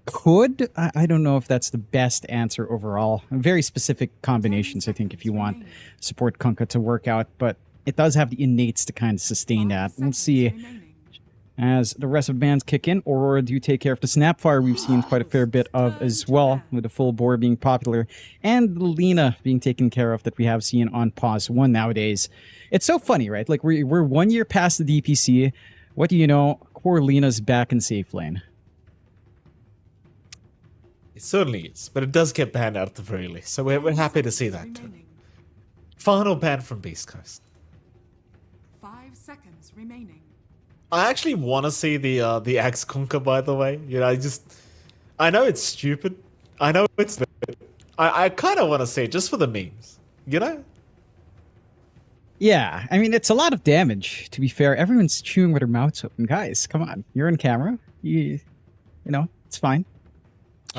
Could. I don't know if that's the best answer overall. Very specific combinations, I think, if you want support Kunkka to work out, but it does have the innates to kind of sustain that. We'll see as the rest of the bands kick in. Aurora do take care of the Snapfire we've seen quite a fair bit of as well, with the full bore being popular, and the Lina being taken care of that we have seen on Pause 1 nowadays. It's so funny, right? Like, we're 1 year past the DPC. What do you know? Core Lina's back in safe lane. It certainly is, but it does get banned out at the very least, so we're happy to see that too. Final ban from Beast Coast. 5 seconds remaining. I actually want to see the Axe Kunkka, by the way. I know it's stupid. I know it's... I kind of want to see it just for the memes, Yeah, I mean, it's a lot of damage, to be fair. Everyone's chewing with their mouths open. Guys, come on. You're on camera. You know, it's fine.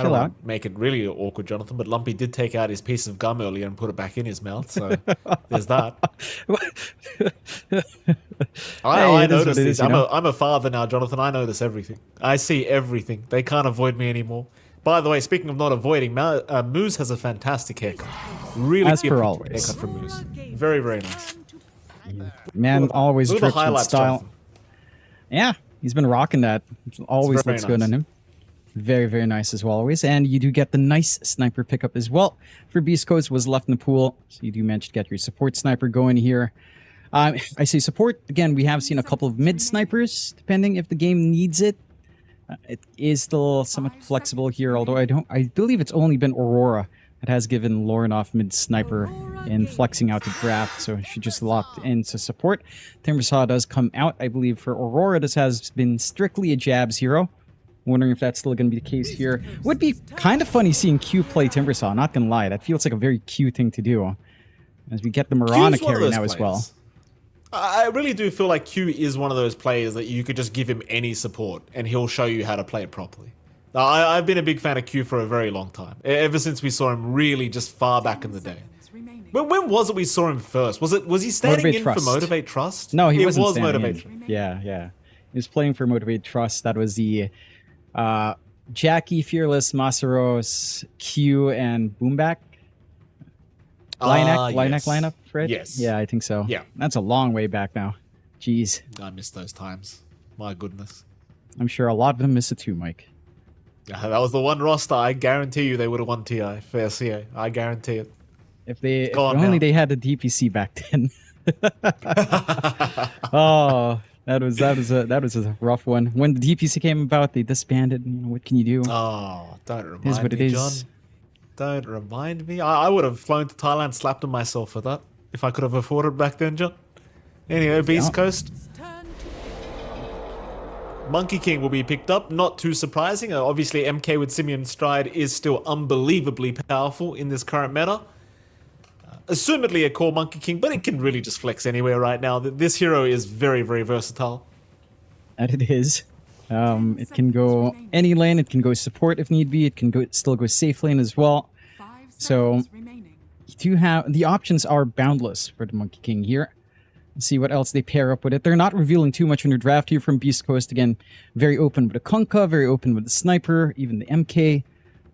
I don't want to make it really awkward, Jonathan, but Lumpy did take out his piece of gum earlier and put it back in his mouth, so there's that. I notice this. I'm a father now, Jonathan. I notice everything. I see everything. They can't avoid me anymore. By the way, speaking of not avoiding, Moose has a fantastic haircut. Really As per always. Haircut from Moose. Very, very nice. Man, always Look at the drips with highlights, style. Jonathan. Yeah, he's been rocking that. Always very looks good nice. on him. Very, very nice as well, always. And you do get the nice sniper pickup as well. For Beast Coast was left in the pool, so you do manage to get your support sniper going here. I say support, again, we have seen a couple of mid snipers, depending if the game needs it. It is still somewhat flexible here, although I believe it's only been Aurora that has given Lorinov mid sniper in flexing out the draft, so she just locked into support. Timbersaw does come out, I believe, for Aurora. This has been strictly a jabs hero. Wondering if that's still going to be the case here. Would be kind of funny seeing Q play Timbersaw, not gonna lie. That feels like a very Q thing to do. As we get the Mirana carry now as well. I really do feel like Q is one of those players that you could just give him any support and he'll show you how to play it properly. Now, I've been a big fan of Q for a very long time. Ever since we saw him really just far back in the day. But when was it we saw him first? Was he standing in for Motivate Trust? No, he wasn't standing Motivate in. Yeah. He was playing for Motivate Trust. That was the Jackie, Fearless, Masaros, Q, and Boomback. Yes. Lineup, right? Yes. Yeah, I think so. Yeah. That's a long way back now. Jeez. I miss those times. My goodness. I'm sure a lot of them miss it too, Mike. Yeah, that was the one roster. I guarantee you they would have won TI for CA. I guarantee it. If only they had a DPC back then. Oh, that was a rough one. When the DPC came about, they disbanded. You know, what can you do? Oh, don't remind It is what it me, is. John. Don't remind me. I would have flown to Thailand, slapped on myself for that if I could have afforded back then, John. Anyway, Beast Coast. Monkey King will be picked up. Not too surprising. Obviously, MK with Simeon Stride is still unbelievably powerful in this current meta. Assumedly a core Monkey King, but it can really just flex anywhere right now. This hero is very, very versatile. And it is. It can go any lane. It can go support if need be. It can still go safe lane as well. So you do have the options are boundless for the Monkey King here. Let's see what else they pair up with it. They're not revealing too much in their draft here from Beast Coast. Again, very open with the Kunkka, very open with the Sniper, even the MK.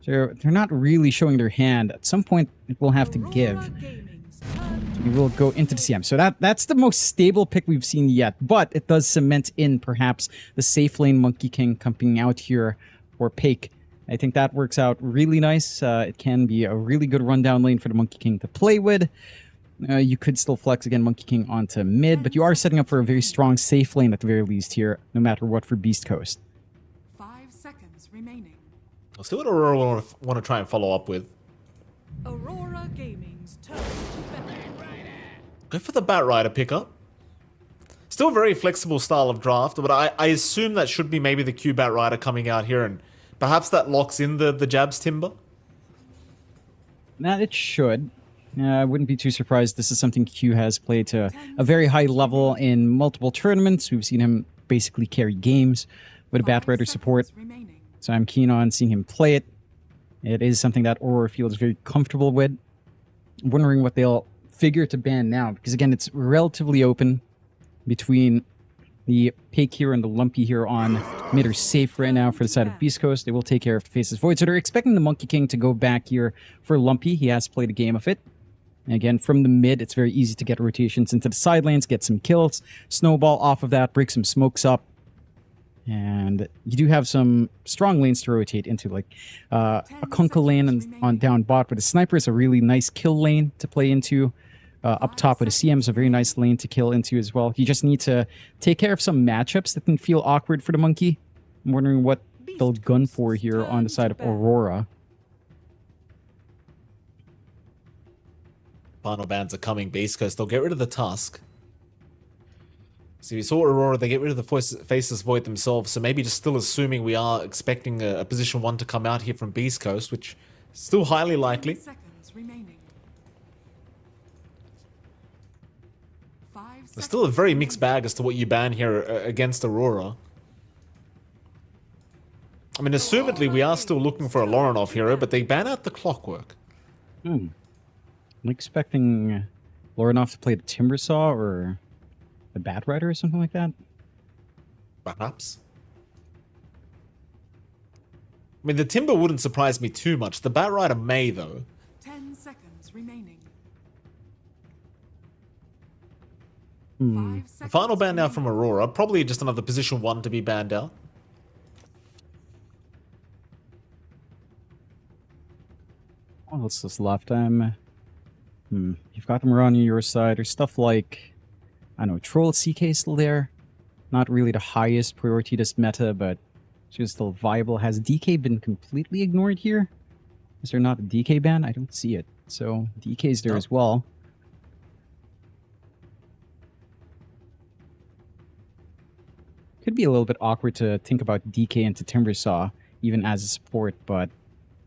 So they're not really showing their hand. At some point, it will have to give. We will go into the CM. So that's the most stable pick we've seen yet, but it does cement in perhaps the safe lane Monkey King coming out here for Pake. I think that works out really nice. It can be a really good rundown lane for the Monkey King to play with. You could still flex again Monkey King onto mid, but you are setting up for a very strong safe lane at the very least here, no matter what for Beast Coast. 5 seconds remaining. I'll see what Aurora want to try and follow up with. Aurora Gaming's turn to battle. Go for the Batrider pickup. Still a very flexible style of draft, but I assume that should be maybe the Q Batrider coming out here, and perhaps that locks in the Jabs Timber. It should. I wouldn't be too surprised. This is something Q has played to a very high level in multiple tournaments. We've seen him basically carry games with a Batrider support. So I'm keen on seeing him play it. It is something that Aurora feels very comfortable with. I'm wondering what they'll figure to ban now, because again, it's relatively open between the Pake here and the Lumpy here on mid are safe right now for the side of Beast Coast. They will take care of the Faceless Void. So they're expecting the Monkey King to go back here for Lumpy. He has played a game of it. And again, from the mid, it's very easy to get rotations into the side lanes, get some kills, snowball off of that, break some smokes up. And you do have some strong lanes to rotate into, like a Kunkka lane and on down bot, but a Sniper is a really nice kill lane to play into. Up top with a CM is a very nice lane to kill into as well. You just need to take care of some matchups that can feel awkward for the Monkey. I'm wondering what they'll gun for here on the side of Aurora. Final bans are coming, Beast Coast. They'll get rid of the Tusk. So we saw Aurora, they get rid of the Faceless Void themselves, so maybe just still assuming we are expecting a position 1 to come out here from Beast Coast, which is still highly likely. There's still a very mixed bag as to what you ban here against Aurora. I mean, assumedly, we are still looking for a Lorinov hero, but they ban out the Clockwork. I'm expecting Lorinov to play the Timbersaw or the Bat Rider or something like that. Perhaps. I mean, the Timber wouldn't surprise me too much. The Bat Rider may, though. 10 seconds remaining. The final ban now from Aurora. Probably just another position 1 to be banned out. What else is left? You've got them around on your side. There's stuff like, I don't know, Troll CK still there. Not really the highest priority this meta, but she's still viable. Has DK been completely ignored here? Is there not a DK ban? I don't see it. So DK's there as well. Could be a little bit awkward to think about DK into Timbersaw, even as a support, but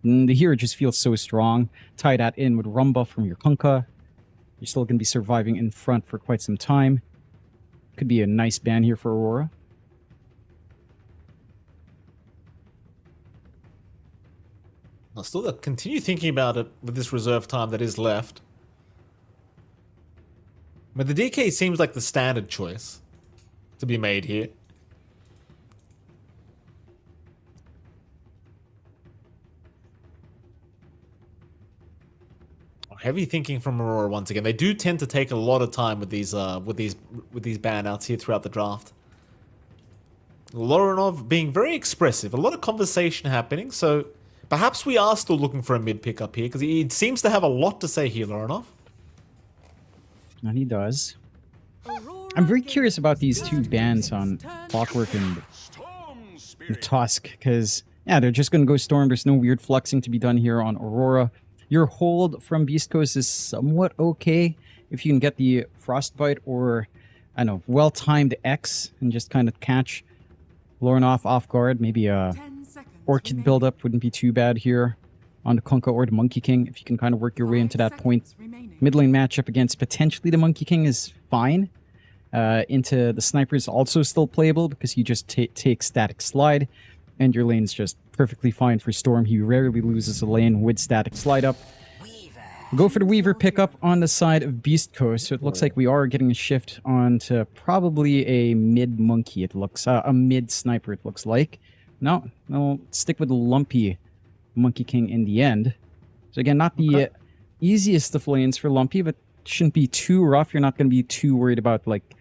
the hero just feels so strong. Tie that in with Rumba from your Kunkka. You're still going to be surviving in front for quite some time. Could be a nice ban here for Aurora. I'll still continue thinking about it with this reserve time that is left. But the DK seems like the standard choice to be made here. Heavy thinking from Aurora once again. They do tend to take a lot of time with these ban outs here throughout the draft. Lorinov being very expressive, a lot of conversation happening, so perhaps we are still looking for a mid pick up here, because he seems to have a lot to say here, Lorinov. And he does. I'm very curious about these two bans on Clockwork and the Tusk, because, yeah, they're just going to go Storm. There's no weird fluxing to be done here on Aurora. Your hold from Beast Coast is somewhat okay if you can get the Frostbite or, I don't know, well-timed X and just kind of catch Lorinov off guard. Maybe a Orchid buildup wouldn't be too bad here on the Kunkka or the Monkey King if you can kind of work your way into that point. Mid lane matchup against potentially the Monkey King is fine. Into the Sniper is also still playable because you just take Static Slide and your lane's just perfectly fine for Storm. He rarely loses a lane with Static Slide up. Go for the Weaver pickup on the side of Beast Coast. So it looks like we are getting a shift onto probably a mid Monkey. It looks a mid Sniper. It looks like. No, stick with the Lumpy Monkey King in the end. So again, not the easiest of lanes for Lumpy, but shouldn't be too rough. You're not going to be too worried about like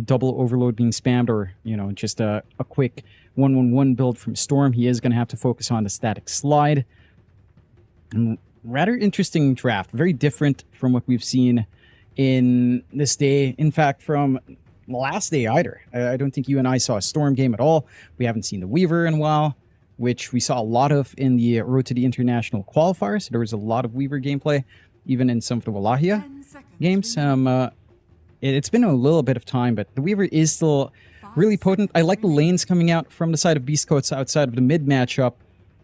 double overload being spammed or, you know, just a quick 1-1-1 build from Storm. He is going to have to focus on the Static Slide. And rather interesting draft. Very different from what we've seen in this day. In fact, from last day either. I don't think you and I saw a Storm game at all. We haven't seen the Weaver in a while, which we saw a lot of in the Road to the International qualifiers. There was a lot of Weaver gameplay, even in some of the Wallachia games. It's been a little bit of time, but the Weaver is still really potent. I like the lanes coming out from the side of Beast Coast outside of the mid matchup.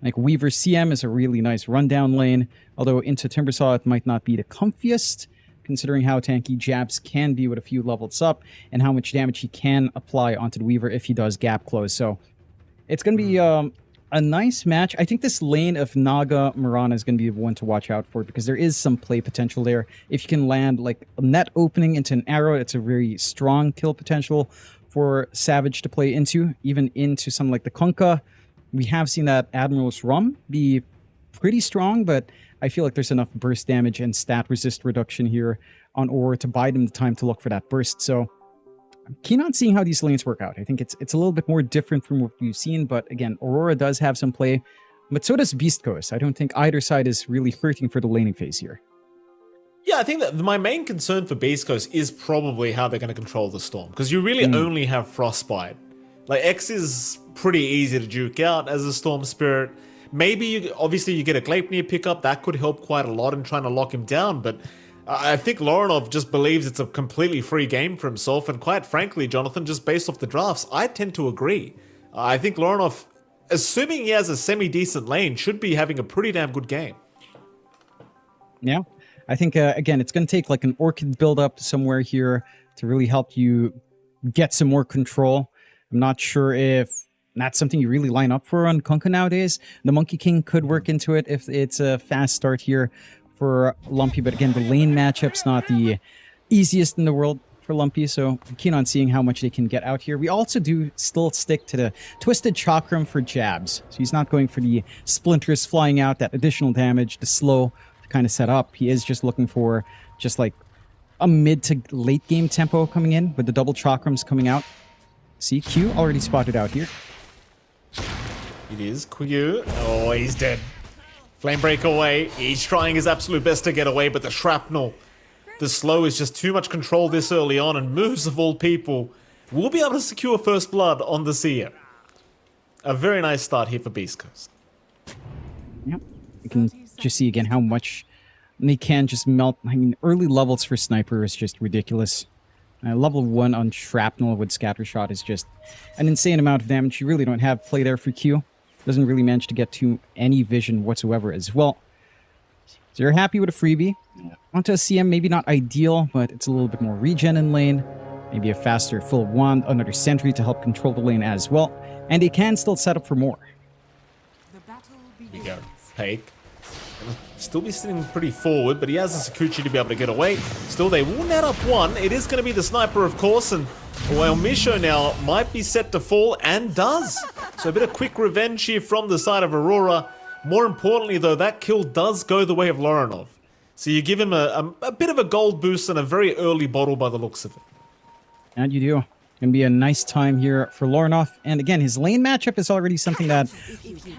Like Weaver CM is a really nice rundown lane, although into Timbersaw it might not be the comfiest, considering how tanky Jabs can be with a few levels up and how much damage he can apply onto the Weaver if he does gap close. So it's going to be a nice match. I think this lane of Naga Mirana is going to be the one to watch out for because there is some play potential there. If you can land like a net opening into an arrow, it's a very strong kill potential for Savage to play into, even into something like the Kunkka. We have seen that Admiral's Rum be pretty strong, but I feel like there's enough burst damage and stat resist reduction here on Aurora to buy them the time to look for that burst. So I'm keen on seeing how these lanes work out. I think it's a little bit more different from what we've seen, but again, Aurora does have some play, but so does Beast Coast. I don't think either side is really hurting for the laning phase here. Yeah, I think that my main concern for Beast Coast is probably how they're going to control the Storm, because you really only have Frostbite. Like, X is pretty easy to juke out as a Storm Spirit. Maybe, obviously, you get a Gleipnir pickup. That could help quite a lot in trying to lock him down, but I think Lorinov just believes it's a completely free game for himself, and quite frankly, Jonathan, just based off the drafts, I tend to agree. I think Lorinov, assuming he has a semi-decent lane, should be having a pretty damn good game. Yeah. I think, again, it's going to take like an Orchid build-up somewhere here to really help you get some more control. I'm not sure if And that's something you really line up for on Kunkka nowadays. The Monkey King could work into it if it's a fast start here for Lumpy. But again, the lane matchup's not the easiest in the world for Lumpy, so I'm keen on seeing how much they can get out here. We also do still stick to the Twisted Chakram for jabs. So he's not going for the splinters flying out, that additional damage, the slow to kind of set up. He is just looking for just like a mid to late game tempo coming in with the double Chakrams coming out. See, Q already spotted out here. It is Q. Oh, he's dead. Flame break away. He's trying his absolute best to get away, but the shrapnel, the slow is just too much control this early on, and Moves of all people will be able to secure first blood on the Seer. A very nice start here for Beast Coast. Yep. You can just see again how much they can just melt. I mean, early levels for Sniper is just ridiculous. Level 1 on Shrapnel with Scatter Shot is just an insane amount of damage. You really don't have play there for Q. Doesn't really manage to get to any vision whatsoever as well. So you're happy with a freebie. Onto a CM, maybe not ideal, but it's a little bit more regen in lane. Maybe a faster full wand, another sentry to help control the lane as well. And they can still set up for more. Here we go. Hake. Still be sitting pretty forward, but he has the Sakuchi to be able to get away. Still, they will net up one. It is going to be the Sniper, of course, and well, Misho now might be set to fall, and does. So a bit of quick revenge here from the side of Aurora. More importantly, though, that kill does go the way of Loranov. So you give him a bit of a gold boost and a very early bottle by the looks of it. And you do. Going to be a nice time here for Loranov. And again, his lane matchup is already something that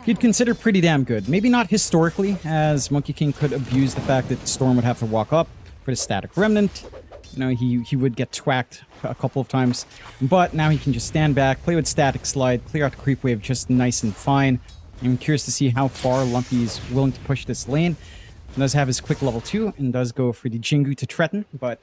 you'd consider pretty damn good. Maybe not historically, as Monkey King could abuse the fact that Storm would have to walk up for the Static Remnant. You know, he would get twacked a couple of times. But now he can just stand back, play with Static Slide, clear out the creep wave just nice and fine. I'm curious to see how far Lumpy is willing to push this lane. He does have his quick level 2 and does go for the Jingu to threaten, but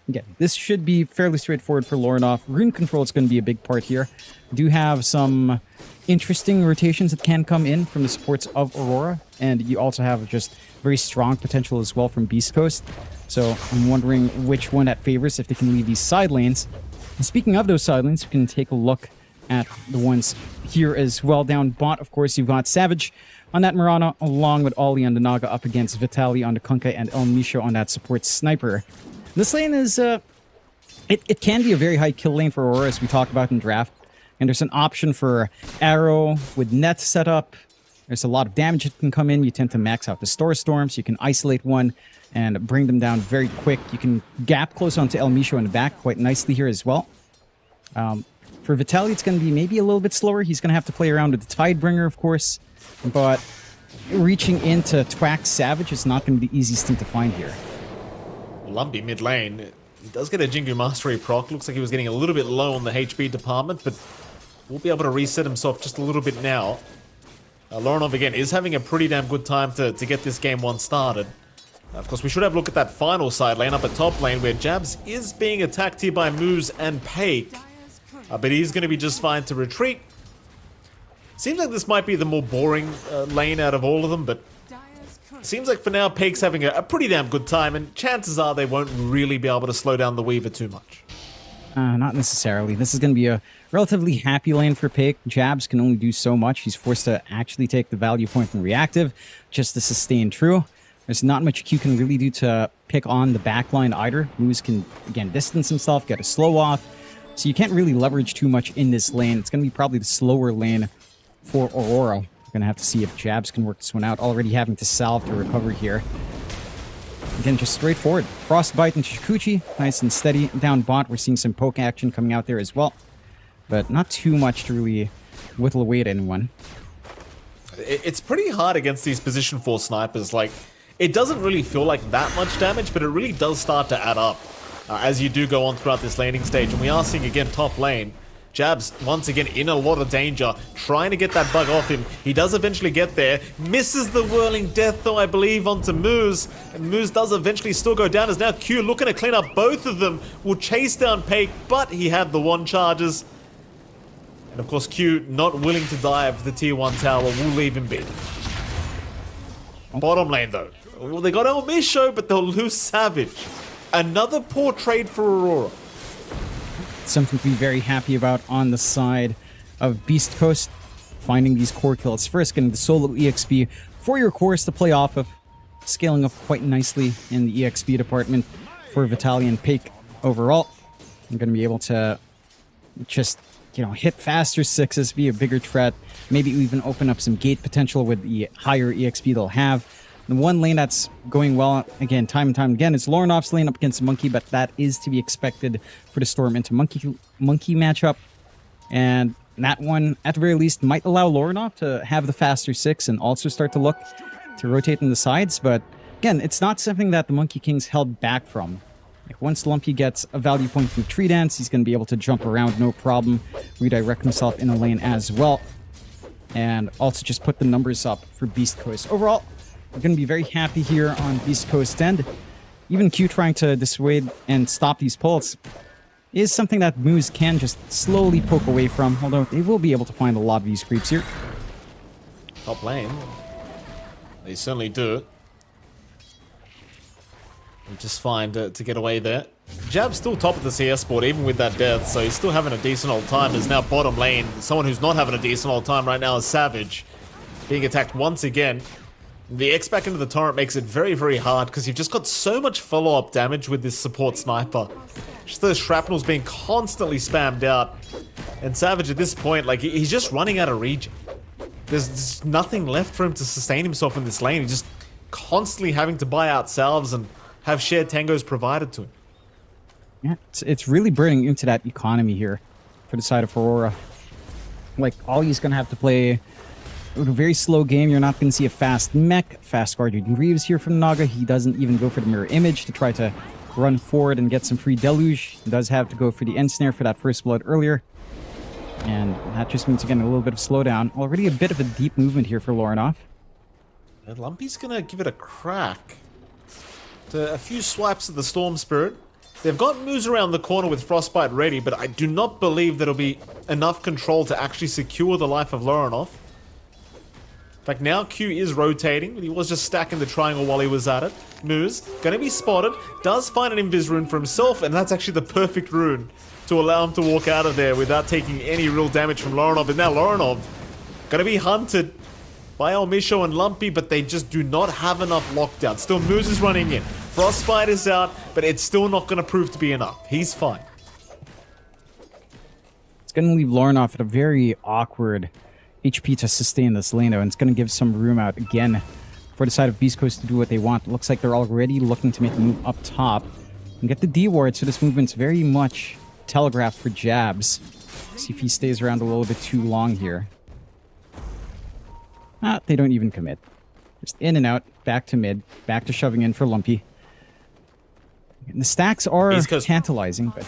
again, this should be fairly straightforward for Loranov. Rune control is going to be a big part here. Do have some interesting rotations that can come in from the supports of Aurora, and you also have just very strong potential as well from Beast Coast. So I'm wondering which one that favors if they can leave these side lanes. And speaking of those side lanes, we can take a look at the ones here as well. Down bot, of course, you've got Savage on that Mirana, along with Ollie on the Naga up against Vitaly on the Kunkka and El Misho on that support Sniper. This lane is, it can be a very high kill lane for Aurora, as we talked about in draft. And there's an option for Arrow with net set up. There's a lot of damage that can come in. You tend to max out the Store Storms. You can isolate one and bring them down very quick. You can gap close onto El Misho in the back quite nicely here as well. For Vitaly, it's going to be maybe a little bit slower. He's going to have to play around with the Tidebringer, of course. But reaching into Twack Savage is not going to be the easiest thing to find here. Lumpy mid lane. He does get a Jingu Mastery proc. Looks like he was getting a little bit low on the HP department, but will be able to reset himself just a little bit now. Loranov, again, is having a pretty damn good time to get this game one started. Of course, we should have a look at that final side lane up at top lane, where Jabs is being attacked here by Moose and Pake. But he's going to be just fine to retreat. Seems like this might be the more boring lane out of all of them, but seems like for now, Pake's having a pretty damn good time, and chances are they won't really be able to slow down the Weaver too much. Not necessarily. This is going to be a relatively happy lane for Pake. Jabs can only do so much. He's forced to actually take the value point from reactive just to sustain true. There's not much Q can really do to pick on the backline either. Moose can, again, distance himself, get a slow off. So you can't really leverage too much in this lane. It's going to be probably the slower lane for Aurora. We're going to have to see if Jabs can work this one out. Already having to salve to recover here. Again, just straightforward. Frostbite and Shikuchi, nice and steady. Down bot, we're seeing some poke action coming out there as well. But not too much to really whittle away at anyone. It's pretty hard against these position 4 snipers. Like, it doesn't really feel like that much damage, but it really does start to add up as you do go on throughout this laning stage. And we are seeing, again, top lane. Jabs, once again, in a lot of danger, trying to get that bug off him. He does eventually get there. Misses the Whirling Death, though, I believe, onto Moose. And Moose does eventually still go down, as now Q looking to clean up both of them. Will chase down Pake, but he had the 1 charges. And, of course, Q, not willing to dive the tier 1 tower, will leave him be. Bottom lane, though. Well, they got El Misho, but they'll lose Savage. Another poor trade for Aurora. Something to be very happy about on the side of Beast Coast finding these core kills first, getting the solo EXP for your cores to play off of, scaling up quite nicely in the EXP department for Vitaly and Pake overall. I'm going to be able to just, you know, hit faster sixes, be a bigger threat, maybe even open up some gate potential with the higher EXP they'll have. The one lane that's going well, again, time and time again, is Lornoff's lane up against Monkey, but that is to be expected for the Storm into Monkey matchup. And that one, at the very least, might allow Lornoff to have the faster six and also start to look to rotate in the sides. But again, it's not something that the Monkey Kings held back from. Like, once Lumpy gets a value point from Tree Dance, he's going to be able to jump around no problem, redirect himself in a lane as well, and also just put the numbers up for Beast Coast. Overall, we're going to be very happy here on Beast Coast end. Even Q trying to dissuade and stop these pulls is something that Moose can just slowly poke away from, although they will be able to find a lot of these creeps here. Top lane. They certainly do. They just find to get away there. Jab's still top of the CS board, even with that death, so he's still having a decent old time. Is now bottom lane. Someone who's not having a decent old time right now is Savage. Being attacked once again. The X back into the torrent makes it very, very hard because you've just got so much follow-up damage with this support sniper. Just those shrapnels being constantly spammed out. And Savage at this point, like, he's just running out of regen. There's nothing left for him to sustain himself in this lane. He's just constantly having to buy out salves and have shared tangos provided to him. Yeah, it's really burning into that economy here for the side of Aurora. Like, Ollie's going to have to play with a very slow game. You're not going to see a fast mech, fast Guardian Greaves here from Naga. He doesn't even go for the mirror image to try to run forward and get some free deluge. He does have to go for the end snare for that first blood earlier. And that just means, again, a little bit of slowdown. Already a bit of a deep movement here for Lornoff. And Lumpy's going to give it a crack. A few swipes at the Storm Spirit. They've got moves around the corner with Frostbite ready, but I do not believe that'll be enough control to actually secure the life of Lornoff. In fact, now Q is rotating, but he was just stacking the triangle while he was at it. Moves, gonna be spotted, does find an invis rune for himself, and that's actually the perfect rune to allow him to walk out of there without taking any real damage from Lornoff. And now Lornoff gonna be hunted by Elmisho and Lumpy, but they just do not have enough lockdown. Still, Moose is running in. Frostbite is out, but it's still not going to prove to be enough. He's fine. It's going to leave Lornoff at a very awkward HP to sustain this lane, though, and it's going to give some room out again for the side of Beast Coast to do what they want. It looks like they're already looking to make a move up top and get the D ward, so this movement's very much telegraphed for Jabs. See if he stays around a little bit too long here. They don't even commit. Just in and out, back to mid, back to shoving in for Lumpy. And the stacks are tantalizing, but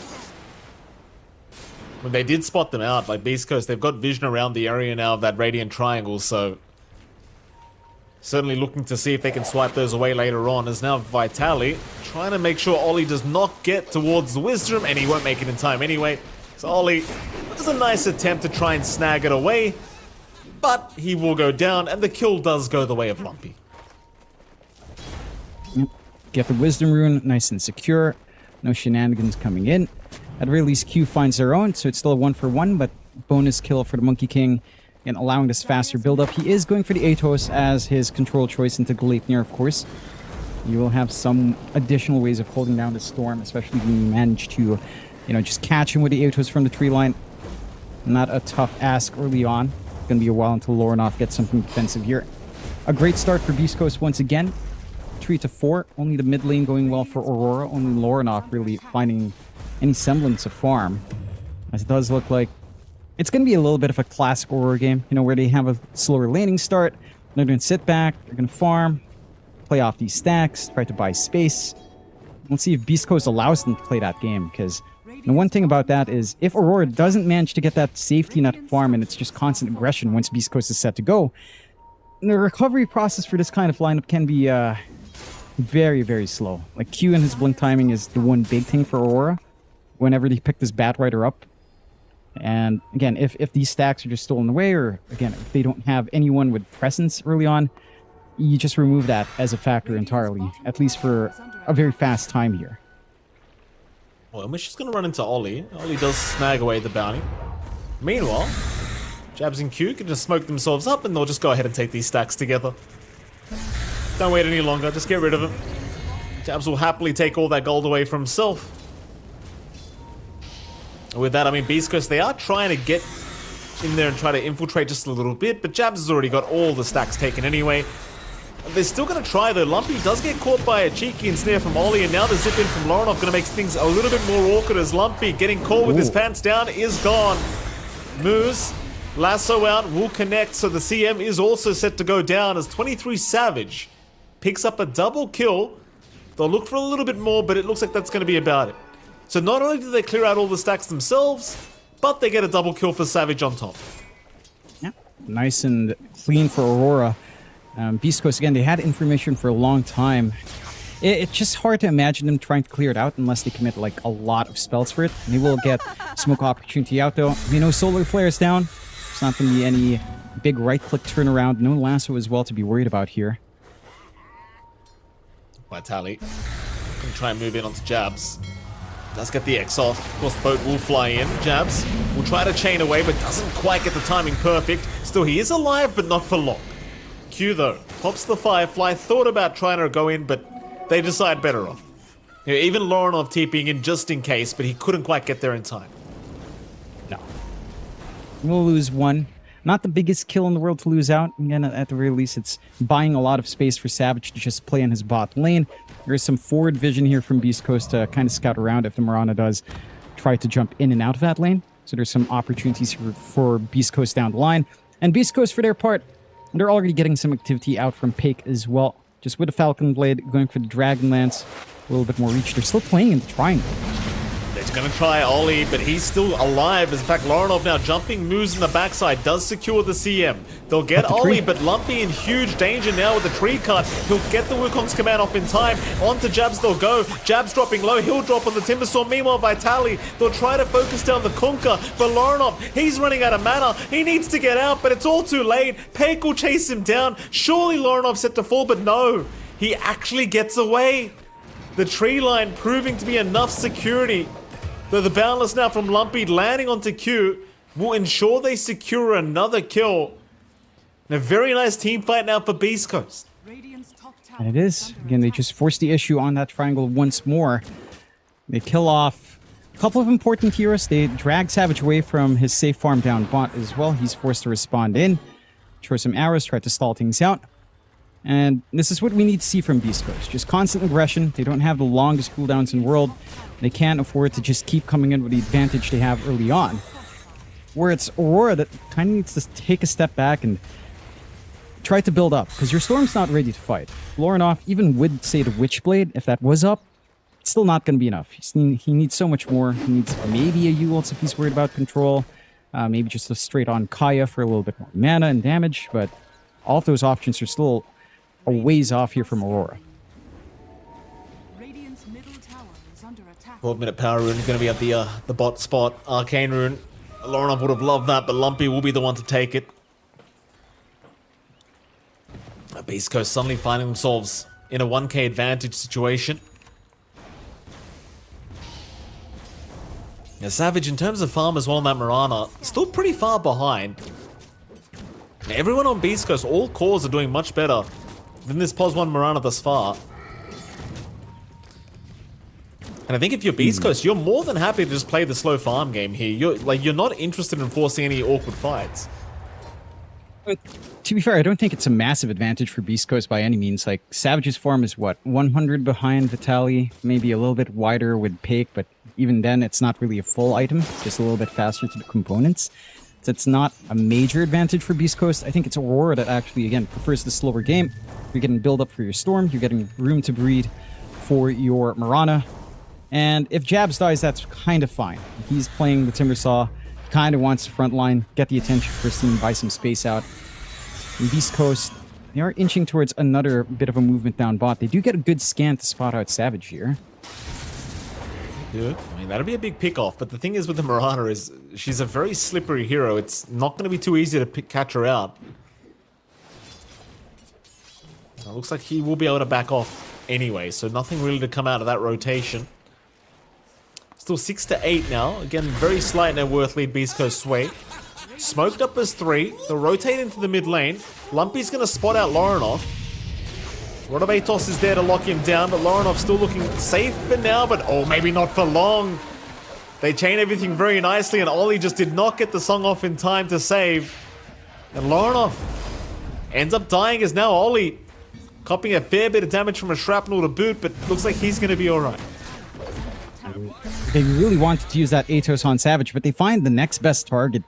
when they did spot them out, like Beast Coast, they've got vision around the area now of that Radiant Triangle, so certainly looking to see if they can swipe those away later on. As now Vitaly trying to make sure Ollie does not get towards the Wisdom, and he won't make it in time anyway. So Ollie does a nice attempt to try and snag it away, but he will go down, and the kill does go the way of Lumpy. Get the Wisdom rune nice and secure. No shenanigans coming in. At the very least, Q finds their own, so it's still a 1-for-1, but bonus kill for the Monkey King and allowing this faster build-up. He is going for the Atos as his control choice into Gleipnir, of course. You will have some additional ways of holding down the Storm, especially when you manage to, just catch him with the Atos from the tree line. Not a tough ask early on. It's going to be a while until Lornoff gets something defensive here. A great start for Beast Coast once again. 3-4. Only the mid lane going well for Aurora. Only Lornoff really finding any semblance of farm. As it does look like it's going to be a little bit of a classic Aurora game, where they have a slower laning start. They're going to sit back. They're going to farm, play off these stacks, try to buy space. We'll see if Beast Coast allows them to play that game, because the one thing about that is if Aurora doesn't manage to get that safety net farm and it's just constant aggression once Beast Coast is set to go, the recovery process for this kind of lineup can be very, very slow. Like, Q and his blink timing is the one big thing for Aurora whenever they pick this Bat Rider up. And again, if these stacks are just stolen away, or again, if they don't have anyone with presence early on, you just remove that as a factor entirely, at least for a very fast time here. Well, we're just going to run into Ollie. Ollie does snag away the bounty. Meanwhile, Jabs and Q can just smoke themselves up and they'll just go ahead and take these stacks together. Don't wait any longer, just get rid of him. Jabs will happily take all that gold away for himself. With that, I mean, Beast Coast, they are trying to get in there and try to infiltrate just a little bit, but Jabs has already got all the stacks taken anyway. They're still going to try though. Lumpy does get caught by a cheeky ensnare from Ollie, and now the zip in from Lorenov going to make things a little bit more awkward as Lumpy getting caught with his pants down is gone. Moose, lasso out, will connect, so the CM is also set to go down as 23 Savage picks up a double kill. They'll look for a little bit more, but it looks like that's going to be about it. So not only do they clear out all the stacks themselves, but they get a double kill for Savage on top. Yeah, nice and clean for Aurora. Beast Coast, again, they had information for a long time. It's just hard to imagine them trying to clear it out unless they commit like a lot of spells for it. They will get smoke opportunity out though. We know Solar Flare is down. It's not going to be any big right-click turnaround. No lasso as well to be worried about here. Vitali gonna try and move in onto Jabs. Does get the X off. Of course, the boat will fly in. Jabs will try to chain away, but doesn't quite get the timing perfect. Still, he is alive, but not for long. Q, though, pops the Firefly. Thought about trying to go in, but they decide better off. You know, even Lorenov TPing in just in case, but he couldn't quite get there in time. No. We'll lose one. Not the biggest kill in the world to lose out. Again, at the very least, it's buying a lot of space for Savage to just play in his bot lane. There is some forward vision here from Beast Coast to kind of scout around if the Mirana does try to jump in and out of that lane. So there's some opportunities for Beast Coast down the line. And Beast Coast, for their part, they're already getting some activity out from Pake as well. Just with the Falcon Blade, going for the Dragon Lance. A little bit more reach. They're still playing in the triangle. They're going to try Ollie, but he's still alive. In fact, Lorenov now jumping moves in the backside, does secure the CM. They'll get Ollie, but Lumpy in huge danger now with the tree cut. He'll get the Wukong's command off in time. Onto Jabs they'll go. Jabs dropping low, he'll drop on the Timbersaw. Meanwhile, Vitali, they'll try to focus down the Kunkka, but Lorenov, he's running out of mana. He needs to get out, but it's all too late. Pake will chase him down. Surely Lorenov's set to fall, but no. He actually gets away. The tree line proving to be enough security. Though the Boundless now from Lumpy landing onto Q will ensure they secure another kill. And a very nice team fight now for Beast Coast. And it is. Again, they just force the issue on that triangle once more. They kill off a couple of important heroes. They drag Savage away from his safe farm down bot as well. He's forced to respond in. Throw some arrows, try to stall things out. And this is what we need to see from Beast Coast. Just constant aggression. They don't have the longest cooldowns in the world. They can't afford to just keep coming in with the advantage they have early on. Where it's Aurora that kind of needs to take a step back and try to build up. Because your Storm's not ready to fight. Lorenov, even with, say, the Witchblade, if that was up, it's still not going to be enough. He needs so much more. He needs maybe a Eul's if he's worried about control. Maybe just a straight-on Kaya for a little bit more mana and damage. But all of those options are still a ways off here from Aurora. 12-minute power rune is going to be at the bot spot. Arcane rune. Lorenov would have loved that, but Lumpy will be the one to take it. Beast Coast suddenly finding themselves in a 1k advantage situation. Now, Savage, in terms of farm as well on that Mirana, still pretty far behind. Everyone on Beast Coast, all cores are doing much better than this POS 1 Mirana thus far. And I think if you're Beast Coast, you're more than happy to just play the slow farm game here. You're not interested in forcing any awkward fights. But to be fair, I don't think it's a massive advantage for Beast Coast by any means. Like, Savage's farm is what, 100 behind Vitali, maybe a little bit wider with Pake, but even then it's not really a full item, just a little bit faster to the components. So it's not a major advantage for Beast Coast. I think it's Aurora that actually, again, prefers the slower game. You're getting build up for your Storm, you're getting room to breed for your Mirana. And if Jabs dies, that's kind of fine. He's playing the Timbersaw, kind of wants to frontline, get the attention first team, buy some space out. In Beast Coast, they are inching towards another bit of a movement down bot. They do get a good scan to spot out Savage here. Yeah, I mean, that'll be a big pick-off, but the thing is with the Mirana is she's a very slippery hero. It's not going to be too easy to catch her out. It looks like he will be able to back off anyway, so nothing really to come out of that rotation. Still 6 to 8 now. Again, very slight net worth lead Beast Coast sway. Smoked up as 3. They'll rotate into the mid lane. Lumpy's going to spot out Laurenov. Rod of Atos is there to lock him down, but Laurenov still looking safe for now, but oh, maybe not for long. They chain everything very nicely, and Ollie just did not get the song off in time to save. And Laurenov ends up dying as now Ollie copying a fair bit of damage from a shrapnel to boot, but looks like he's going to be alright. They really wanted to use that Atos on Savage, but they find the next best target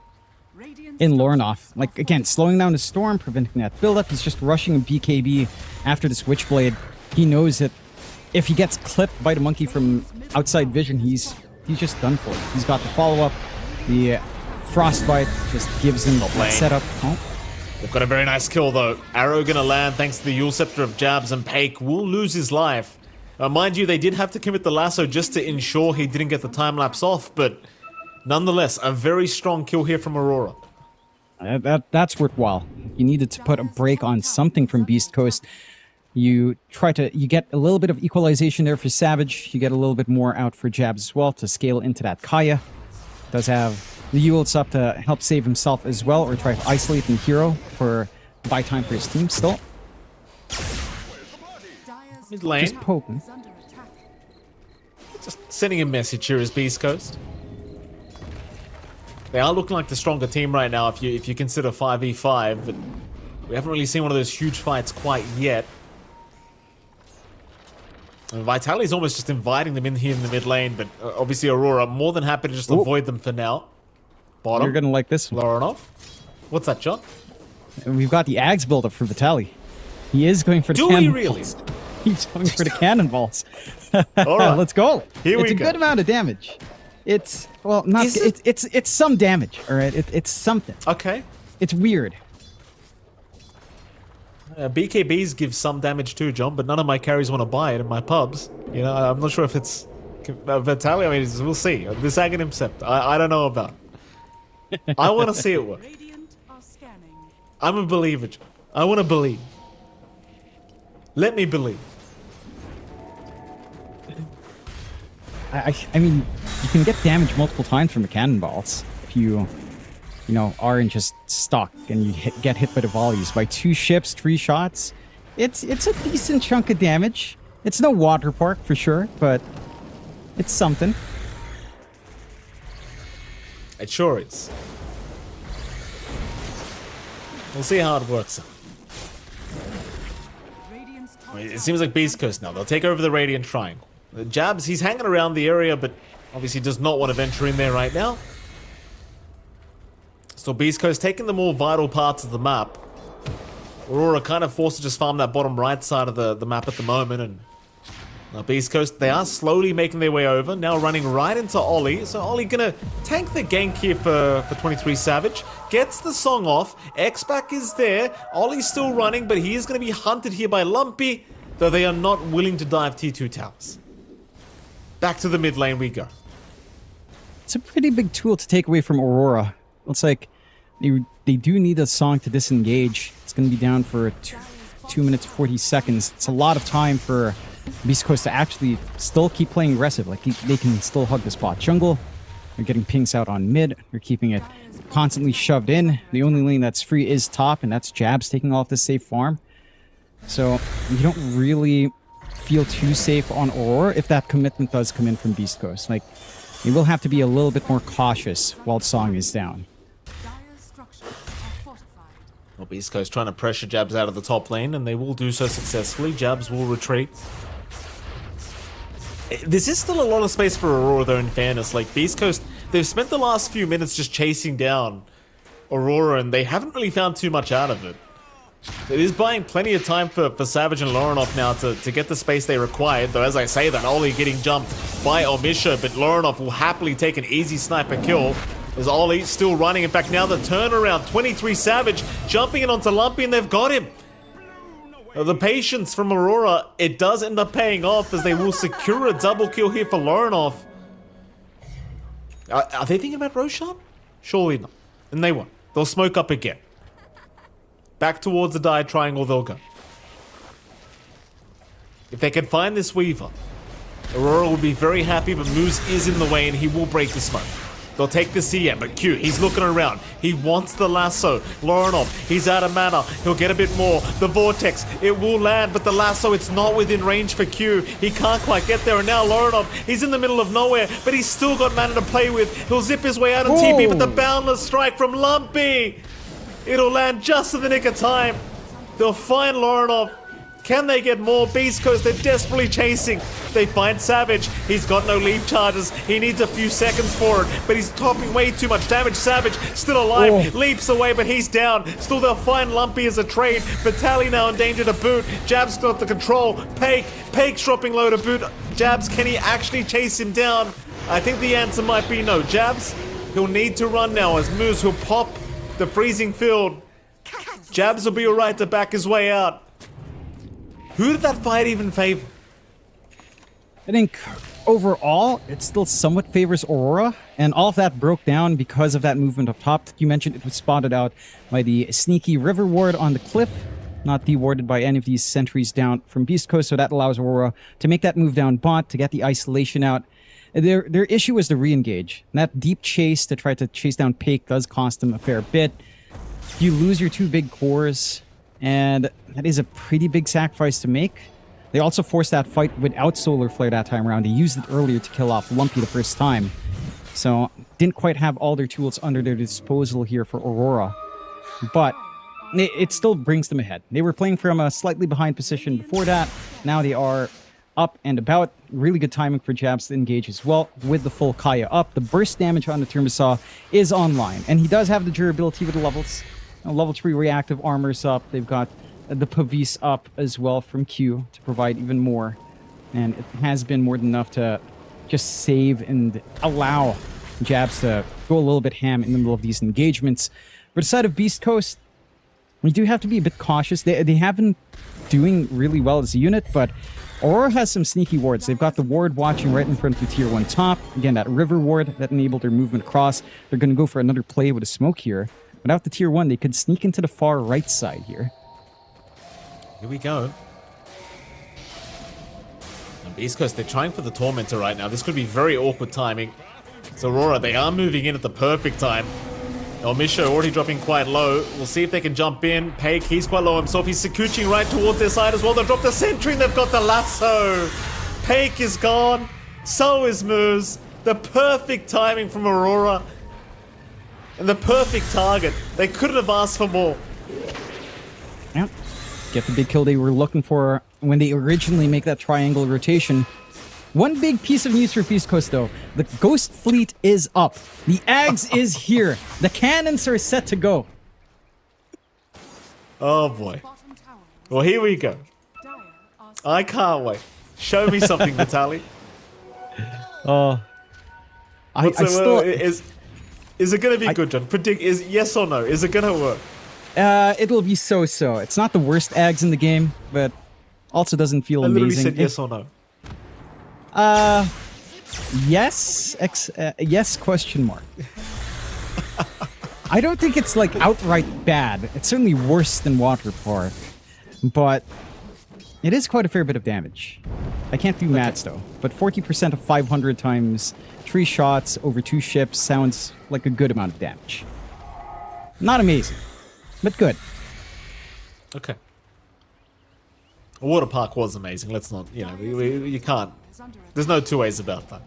in Laurenov. Like, again, slowing down the Storm, preventing that buildup. He's just rushing a BKB after the Switchblade. He knows that if he gets clipped by the monkey from outside vision, he's just done for. He's got the follow-up. The Frostbite just gives him the setup. Oh. They've got a very nice kill, though. Arrow gonna land thanks to the Yule Scepter of Jabs, and Paik will lose his life. Mind you, they did have to commit the lasso just to ensure he didn't get the time lapse off, but nonetheless, a very strong kill here from Aurora. That's worthwhile. You needed to put a break on something from Beast Coast. You get a little bit of equalization there for Savage. You get a little bit more out for Jabs as well to scale into that Kaya. Does have the Yules up to help save himself as well, or try to isolate the hero for buy time for his team still. Mid lane. Just poking. Just sending a message here as Beast Coast. They are looking like the stronger team right now if you consider 5v5, but we haven't really seen one of those huge fights quite yet. And Vitali's almost just inviting them in here in the mid lane, but obviously Aurora more than happy to just avoid them for now. Bottom. You're gonna like this one. Laurenov. What's that, John? And we've got the Ags build-up for Vitali. He is going for the cannonballs. Do we really? He's going for the cannonballs. All right. Let's go. Here we go. It's a good amount of damage. It's, well, not... It's some damage, all right? It's something. Okay. It's weird. BKBs give some damage too, John, but none of my carries want to buy it in my pubs. You know, I'm not sure if it's... Vitali, I mean, we'll see. This Aghanim Sept, I don't know about. I want to see it work. I'm a believer, John. I want to believe. Let me believe. I mean, you can get damage multiple times from the cannonballs if you aren't just stuck and you get hit by the volleys. By 2 ships, 3 shots, it's a decent chunk of damage. It's no water park for sure, but it's something. It sure is. We'll see how it works out. I mean, it seems like Beast Coast now. They'll take over the Radiant Triangle. The Jabs, he's hanging around the area, but obviously does not want to venture in there right now. So Beast Coast taking the more vital parts of the map. Aurora kind of forced to just farm that bottom right side of the map at the moment, and now Beast Coast, they are slowly making their way over, now running right into Ollie. So Ollie gonna tank the gank here for 23 Savage. Gets the song off. X-Back is there. Ollie's still running, but he is gonna be hunted here by Lumpy, though they are not willing to dive T2 towers. Back to the mid lane we go. It's a pretty big tool to take away from Aurora. It's like they do need a song to disengage. It's gonna be down for 2 minutes 40 seconds. It's a lot of time for Beast Coast to actually still keep playing aggressive. Like, they can still hug the spot jungle. They're getting pinks out on mid. They're keeping it constantly shoved in. The only lane that's free is top, and that's Jabs taking off the safe farm. So you don't really feel too safe on Aurora if that commitment does come in from Beast Coast. Like, you will have to be a little bit more cautious while the song is down. Well, Beast Coast trying to pressure Jabs out of the top lane, and they will do so successfully. Jabs will retreat. This is still a lot of space for Aurora, though, in fairness. Like, Beast Coast, they've spent the last few minutes just chasing down Aurora, and they haven't really found too much out of it. It is buying plenty of time for Savage and Laurenov now to get the space they required, though as I say that, Ollie getting jumped by Omisha, but Laurenov will happily take an easy sniper kill. As Ollie still running. In fact, now the turnaround, 23 Savage jumping in onto Lumpy, and they've got him. The patience from Aurora, it does end up paying off as they will secure a double kill here for Laurenov. Are they thinking about Roshan? Surely not. And they won't. They'll smoke up again. Back towards the Dire Triangle they'll go. If they can find this Weaver, Aurora will be very happy, but Moose is in the way and he will break the smoke. They'll take the CM, but Q, he's looking around. He wants the lasso. Lorinov, he's out of mana. He'll get a bit more. The Vortex, it will land, but the lasso, it's not within range for Q. He can't quite get there, and now Lorinov, he's in the middle of nowhere, but he's still got mana to play with. He'll zip his way out on TP, but the Boundless Strike from Lumpy, it'll land just in the nick of time. They'll find Lorinov. Can they get more? Beast Coast, they're desperately chasing. They find Savage. He's got no leap charges. He needs a few seconds for it, but he's topping way too much damage. Savage still alive, leaps away, but he's down. Still, they'll find Lumpy as a trade. Vitaly now in danger to boot. Jabs got the control. Pake's dropping low to boot. Jabs, can he actually chase him down? I think the answer might be no. Jabs, he'll need to run now as Moose will pop the freezing field. Jabs will be alright to back his way out. Who did that fight even favor? I think overall, it still somewhat favors Aurora, and all of that broke down because of that movement up top that you mentioned. It was spotted out by the sneaky River Ward on the cliff, not dewarded by any of these sentries down from Beast Coast, so that allows Aurora to make that move down bot, to get the isolation out. Their issue was the re-engage. And that deep chase to try to chase down Pake does cost them a fair bit. You lose your two big cores, and that is a pretty big sacrifice to make. They also forced that fight without Solar Flare that time around. They used it earlier to kill off Lumpy the first time. So, didn't quite have all their tools under their disposal here for Aurora. But it still brings them ahead. They were playing from a slightly behind position before that. Now they are up and about. Really good timing for Jabs to engage as well with the full Kaya up. The burst damage on the Turmisaw is online. And he does have the durability with the levels. Level 3 reactive armor's up. They've got the Pavis up as well from Q to provide even more. And it has been more than enough to just save and allow Jabs to go a little bit ham in the middle of these engagements. For the side of Beast Coast, we do have to be a bit cautious. They have been doing really well as a unit, but Aurora has some sneaky wards. They've got the ward watching right in front of the tier 1 top. Again, that river ward that enabled their movement across. They're going to go for another play with a smoke here. Without the tier 1, they could sneak into the far right side here. Here we go. On East Coast, they're trying for the Tormentor right now. This could be very awkward timing. So Aurora, they are moving in at the perfect time. El Misho already dropping quite low. We'll see if they can jump in. Pake, he's quite low himself. He's Sakuching right towards their side as well. They've dropped the sentry and they've got the lasso. Pake is gone. So is Moose. The perfect timing from Aurora. And the perfect target. They couldn't have asked for more. Yep. Get the big kill they were looking for when they originally make that triangle rotation. One big piece of news for Beast Coast, though. The Ghost Fleet is up. The Ags is here. The cannons are set to go. Oh, boy. Well, here we go. I can't wait. Show me something, Vitaly. Is it going to be good, John? Predict, yes or no? Is it going to work? It'll be so-so. It's not the worst Ags in the game, but also doesn't feel amazing. I literally said yes or no. Yes, yes, question mark. I don't think it's like outright bad. It's certainly worse than Water Park, but it is quite a fair bit of damage. I can't do maths though, but 40% of 500 times 3 shots over 2 ships sounds like a good amount of damage. Not amazing, but good. Okay. Water Park was amazing. Let's not, you can't. There's no two ways about that.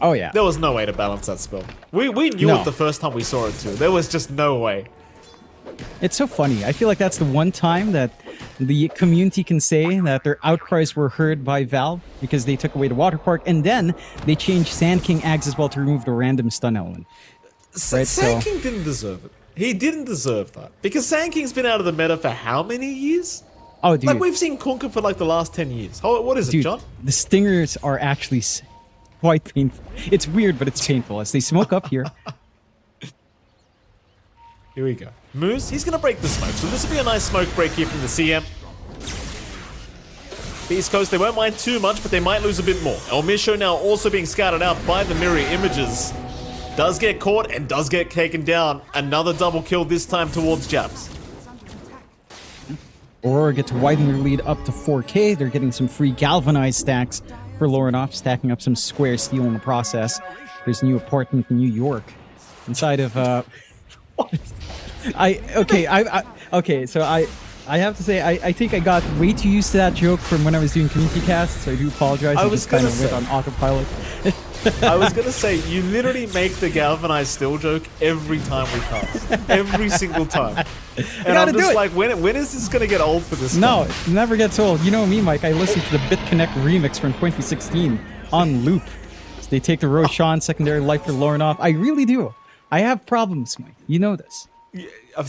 Oh yeah. There was no way to balance that spell. We knew it the first time we saw it too. There was just no way. It's so funny. I feel like that's the one time that the community can say that their outcries were heard by Valve because they took away the Water Park, and then they changed Sand King Ags as well to remove the random stun element. Right, Sand King didn't deserve it. He didn't deserve that. Because Sand King's been out of the meta for how many years? Oh, dude. Like, we've seen Conquer for like the last 10 years. What is it, John? The stingers are actually quite painful. It's weird, but it's painful as they smoke up here. Here we go. Moose, he's going to break the smoke. So this will be a nice smoke break here from the CM. Beast Coast, they won't mind too much, but they might lose a bit more. El Misho now also being scouted out by the mirror images. Does get caught and does get taken down. Another double kill this time towards Jabs. Aurora get to widen their lead up to 4K. They're getting some free galvanized stacks for Lorinoff, stacking up some square steel in the process for his new apartment in New York. Inside of I have to say, I think I got way too used to that joke from when I was doing community casts, so I do apologize. I was kind of gonna went on autopilot. I was gonna say, you literally make the galvanized steel joke every time we cast. Every single time. And I'm just like, when is this gonna get old for this No, guy? it never gets old. You know me, Mike. I listened to the BitConnect remix from 2016 on loop. So they take the Roshan secondary life for Lorinoff. I really do. I have problems, Mike. You know this. Yeah,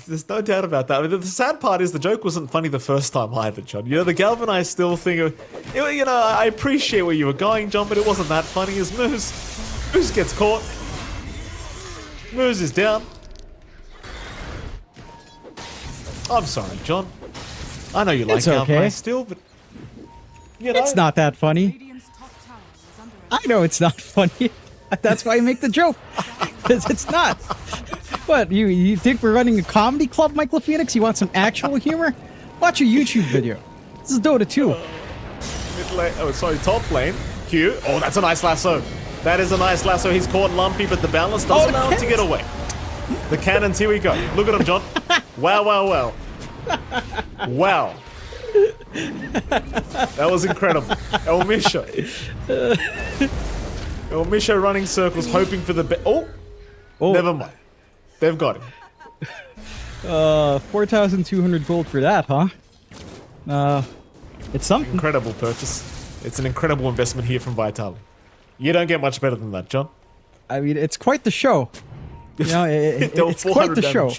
there's no doubt about that. I mean, the sad part is the joke wasn't funny the first time either, John. You know, the galvanized steel thing, you know, I appreciate where you were going, John, but it wasn't that funny as Moose. Moose gets caught. Moose is down. I'm sorry, John. I know you like galvanized steel, but you know. It's not that funny. I know it's not funny. That's why I make the joke. Because it's not. What, you think we're running a comedy club, Michael Phoenix? You want some actual humor? Watch a YouTube video. This is Dota 2. Mid lane, oh, sorry, top lane. Q. Oh, that's a nice lasso. That is a nice lasso. He's caught Lumpy, but the balance doesn't allow him to get away. The cannons, here we go. Look at him, John. Wow, wow, wow. Wow. That was incredible. El Misha running circles, hoping for the oh, never mind. They've got him. 4,200 gold for that, huh? It's something. Incredible purchase. It's an incredible investment here from Vitali. You don't get much better than that, John. I mean, it's quite the show. You know, it's quite the show.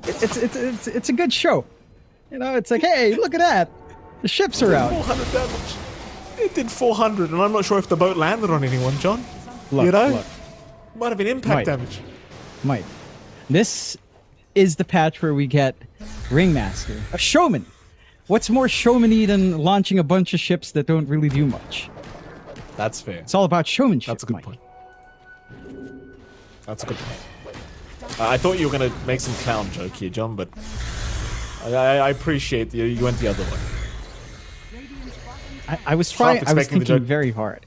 It's a good show. You know, it's like, hey, look at that. The ships are out. 400 damage. It did 400, and I'm not sure if the boat landed on anyone, John. Look, you know? look. Might have been impact damage. Mike, this is the patch where we get Ringmaster, a showman. What's more showman-y than launching a bunch of ships that don't really do much? That's fair. It's all about showmanship. That's a good Mike. point. That's a good point. I thought you were going to make some clown joke here, John, but I appreciate you went the other way. I was thinking very hard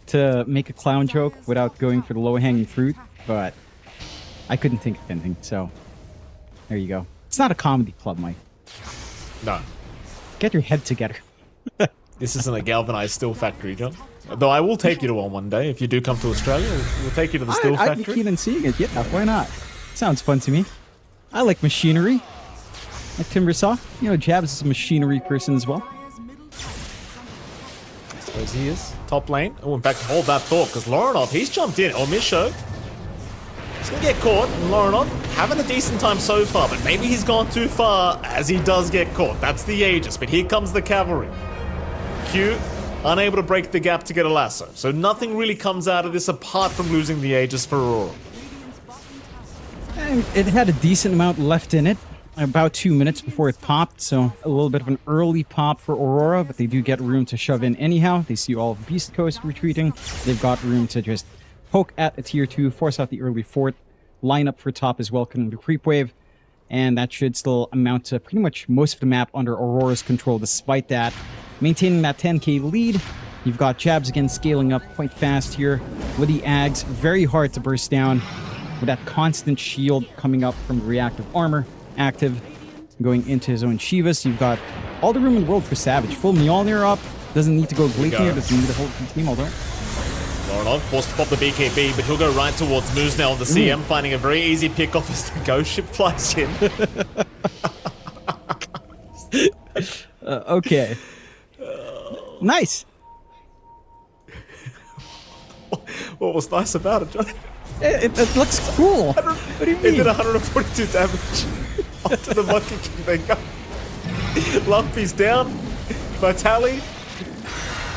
to make a clown joke without going for the low-hanging fruit, but I couldn't think of anything, so there you go. It's not a comedy club, Mike. No. Get your head together. This isn't a galvanized steel factory, John. Though I will take you to one day. If you do come to Australia, we'll take you to the steel factory. I'd be keen on seeing it. Yeah, why not? Sounds fun to me. I like machinery. Like Timbersaw. You know, Jabs is a machinery person as well. I suppose he is. Top lane. Oh, in fact, hold that thought, because Lorinoff, he's jumped in. Oh, Misho. He's going to get caught. Lorinoff having a decent time so far, but maybe he's gone too far as he does get caught. That's the Aegis, but here comes the cavalry. Q, unable to break the gap to get a lasso. So nothing really comes out of this apart from losing the Aegis for Aurora. And it had a decent amount left in it. About 2 minutes before it popped, so a little bit of an early pop for Aurora, but they do get room to shove in anyhow. They see all of Beast Coast retreating. They've got room to just poke at a tier 2, force out the early fort, line up for top as well, cutting the creep wave, and that should still amount to pretty much most of the map under Aurora's control. Despite that, maintaining that 10k lead, you've got Jabs again scaling up quite fast here with the Ags, very hard to burst down with that constant shield coming up from the reactive armor. Active, going into his own Shivas. You've got all the room in the world for Savage. Full Mjolnir up. Doesn't need to go Gleipnir. Doesn't need to hold the team, although. Lorinoff forced to pop the BKB, but he'll go right towards Moose now on the CM, finding a very easy pick off as the ghost ship flies in. Okay. Nice. What was nice about it, John? It looks cool. What do you mean? It did 142 damage. Onto the Monkey King they go. Lumpy's down.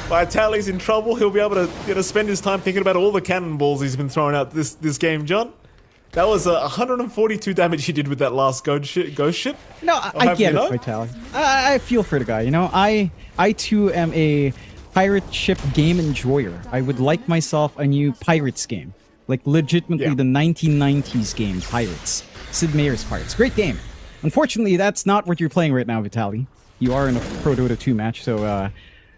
Vitali's in trouble. He'll be able to spend his time thinking about all the cannonballs he's been throwing out this game, John. That was 142 damage he did with that last ghost ship. No, I get it, Vitali. I feel for the guy. You know, I too am a pirate ship game enjoyer. I would like myself a new Pirates game. Like, legitimately the 1990s game, Pirates. Sid Meier's Pirates. Great game. Unfortunately, that's not what you're playing right now, Vitali. You are in a Pro Dota 2 match, so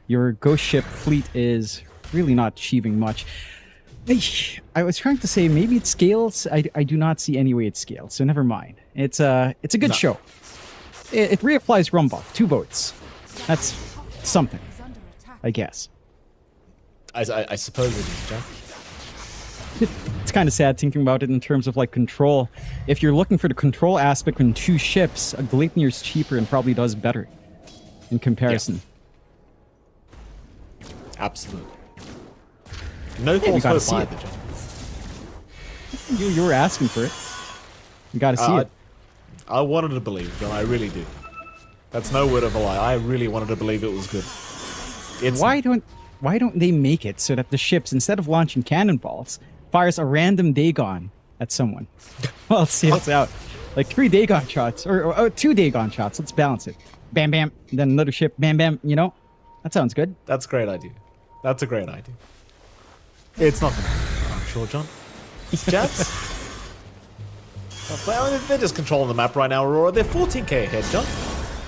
your ghost ship fleet is really not achieving much. I was trying to say maybe it scales. I do not see any way it scales, so never mind. It's a good show. It reapplies Rumbuff, 2 boats. That's something, I guess. I suppose it is, Jack. It's kind of sad thinking about it in terms of like control. If you're looking for the control aspect in 2 ships, a Gleipnir's cheaper and probably does better in comparison. Yeah. Absolutely. No false hope either, Jack. You were asking for it. You gotta see it. I wanted to believe, John. I really did. That's no word of a lie. I really wanted to believe it was good. Why don't they make it so that the ships, instead of launching cannonballs, fires a random Dagon at someone? Well, let's see what's out. Like 3 Dagon shots, or 2 Dagon shots. Let's balance it. Bam, bam. Then another ship. Bam, bam. You know, that sounds good. That's a great idea. That's a great idea. It's not gonna happen, I'm sure, John. Jabs? Well, they're just controlling the map right now, Aurora. They're 14k ahead, John.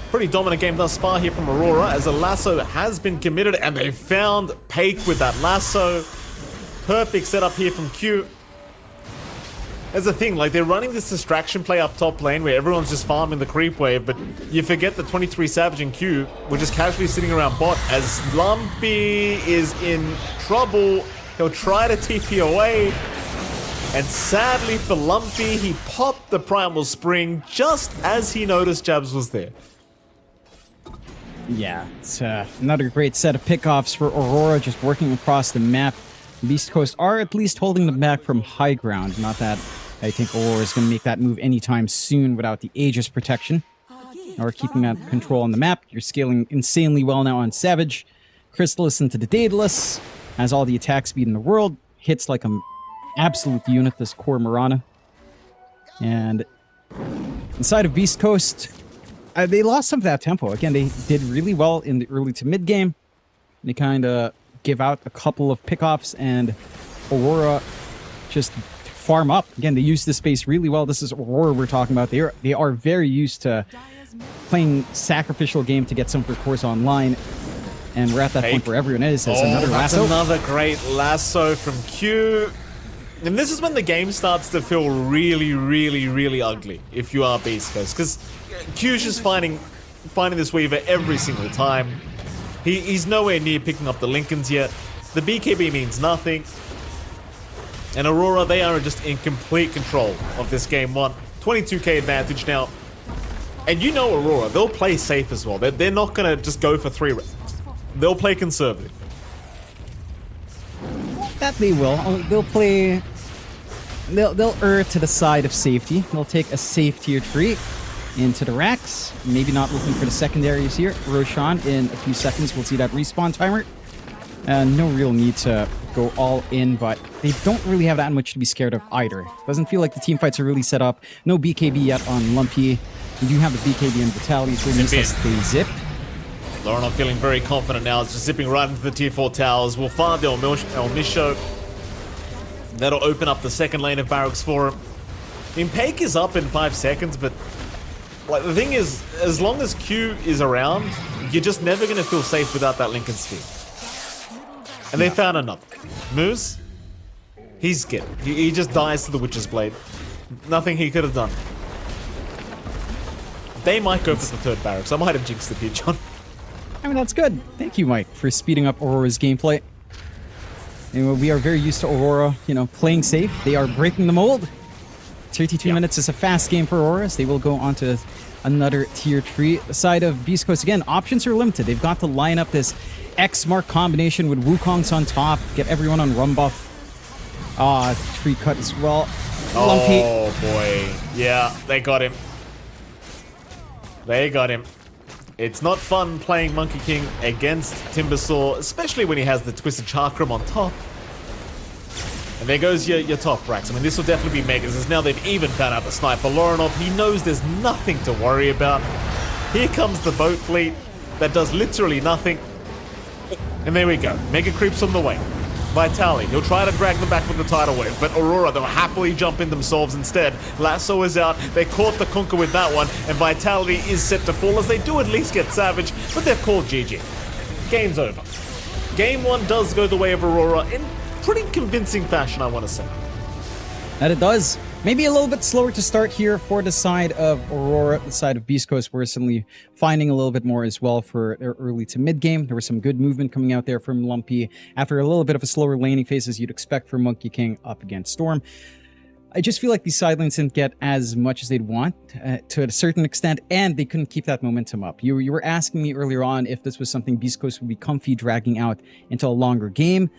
Pretty dominant game thus far here from Aurora, as a lasso has been committed, and they found Pake with that lasso. Perfect setup here from Q. There's the thing, like, they're running this distraction play up top lane where everyone's just farming the creep wave, but you forget the 23 Savage and Q were just casually sitting around bot as Lumpy is in trouble. He'll try to TP away. And sadly for Lumpy, he popped the Primal Spring just as he noticed Jabs was there. Yeah, it's another great set of pickoffs for Aurora, just working across the map. Beast Coast are at least holding them back from high ground. Not that I think Aurora is going to make that move anytime soon without the Aegis protection. Or keeping that control on the map. You're scaling insanely well now on Savage. Chrysalis into the Daedalus. Has all the attack speed in the world. Hits like an absolute unit, this core Mirana. And inside of Beast Coast, they lost some of that tempo. Again, they did really well in the early to mid game. They kind of give out a couple of pickoffs, and Aurora just farm up. Again, they use this space really well. This is Aurora we're talking about. They are very used to playing sacrificial game to get some of their cores online. And we're at that point where everyone is. There's another lasso. Another great lasso from Q. And this is when the game starts to feel really, really, really ugly if you are Beast Coast. Because Q's just finding this Weaver every single time. He's nowhere near picking up the Lincolns yet. The BKB means nothing. And Aurora, they are just in complete control of this game 1. 22k advantage now. And you know Aurora, they'll play safe as well. They're not going to just go for 3 rounds. They'll play conservative. That they will. They'll play... They'll err to the side of safety. They'll take a safe tier 3 into the racks. Maybe not looking for the secondaries here. Roshan, in a few seconds, we'll see that respawn timer. No real need to go all in, but they don't really have that much to be scared of either. Doesn't feel like the team fights are really set up. No BKB yet on Lumpy. You do have the BKB and Vitality, so it means they zip. Laurent feeling very confident now. It's just zipping right into the tier 4 towers. We'll find El Misho. That'll open up the second lane of barracks for him. I mean, Pake is up in 5 seconds, but like the thing is, as long as Q is around, you're just never going to feel safe without that Lincoln Sphere. And they found another. Moose, he's good. He just dies to the Witch's Blade. Nothing he could have done. They might go for the third barracks. I might have jinxed it here, John. I mean, that's good. Thank you, Mike, for speeding up Aurora's gameplay. And we are very used to Aurora, playing safe. They are breaking the mold. 32 minutes is a fast game for Aurora. They will go on to another tier 3. The side of Beast Coast, again, options are limited. They've got to line up this X-Mark combination with Wukong's on top, get everyone on run buff. Tree cut as well. Lumpy. Oh, boy. Yeah, they got him. They got him. It's not fun playing Monkey King against Timbersaw, especially when he has the Twisted Chakram on top. And there goes your top racks. I mean, this will definitely be Megas, as now they've even found out the sniper. Lorinov, he knows there's nothing to worry about. Here comes the boat fleet that does literally nothing. And there we go. Mega Creep's on the way. Vitali, he'll try to drag them back with the tidal wave, but Aurora, they'll happily jump in themselves instead. Lasso is out, they caught the Conquer with that one, and Vitality is set to fall as they do at least get Savage, but they've called GG. game's over. Game 1 does go the way of Aurora in pretty convincing fashion, I want to say. And it does. Maybe a little bit slower to start here for the side of Aurora. The side of Beast Coast, we're certainly finding a little bit more as well for their early to mid game. There was some good movement coming out there from Lumpy after a little bit of a slower laning phase as you'd expect from Monkey King up against Storm. I just feel like these side lanes didn't get as much as they'd want to a certain extent, and they couldn't keep that momentum up. You were asking me earlier on if this was something Beast Coast would be comfy dragging out into a longer game.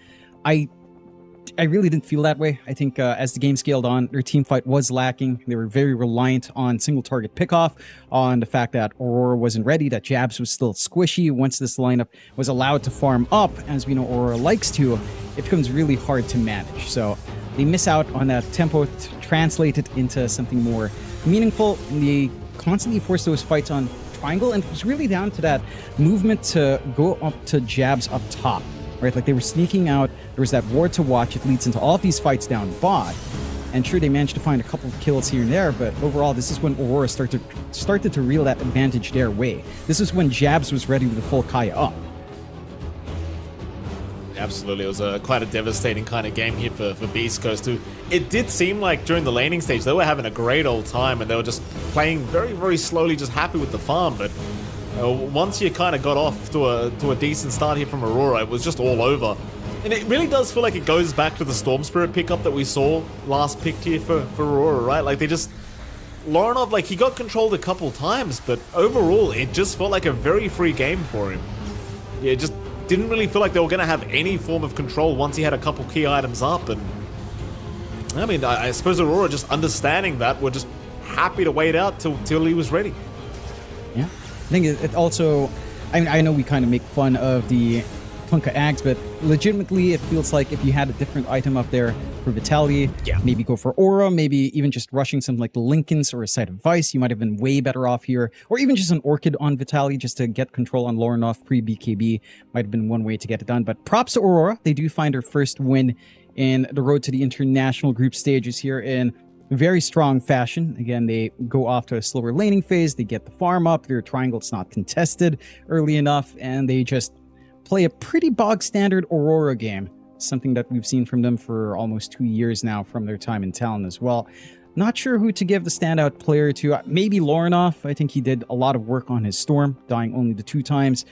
I really didn't feel that way. I think as the game scaled on, their team fight was lacking. They were very reliant on single target pickoff, on the fact that Aurora wasn't ready, that Jabs was still squishy. Once this lineup was allowed to farm up, as we know Aurora likes to, it becomes really hard to manage. So they miss out on that tempo to translate it into something more meaningful. And they constantly force those fights on triangle, and it was really down to that movement to go up to Jabs up top. Right, like they were sneaking out. There was that ward to watch. It leads into all of these fights down bot. And sure, they managed to find a couple of kills here and there, but overall, this is when Aurora started to reel that advantage their way. This is when Jabs was ready with the full Kaya up. Absolutely, it was quite a devastating kind of game here for Beast Coast, who it did seem like during the laning stage they were having a great old time and they were just playing very, very slowly, just happy with the farm, but once you kind of got off to a decent start here from Aurora, it was just all over. And it really does feel like it goes back to the Storm Spirit pickup that we saw last picked here for Aurora, right? Like they just... Lorinov, like he got controlled a couple times, but overall it just felt like a very free game for him. Yeah, it just didn't really feel like they were going to have any form of control once he had a couple key items up. And I mean, I suppose Aurora just understanding that, were just happy to wait out till he was ready. Yeah. I think it also, I know we kind of make fun of the Punka Ags, but legitimately it feels like if you had a different item up there for Vitality, maybe go for Aura, maybe even just rushing something like the Lincolns or a Site of Vice, you might have been way better off here. Or even just an Orchid on Vitality just to get control on Lorinov pre-BKB might have been one way to get it done. But props to Aurora. They do find their first win in the road to the international group stages here in very strong fashion. Again, they go off to a slower laning phase. They get the farm up. Their triangle's not contested early enough, and they just play a pretty bog standard Aurora game. Something that we've seen from them for almost 2 years now from their time in Talon as well. Not sure who to give the standout player to. Maybe Lorinov. I think he did a lot of work on his Storm, dying only the 2 times.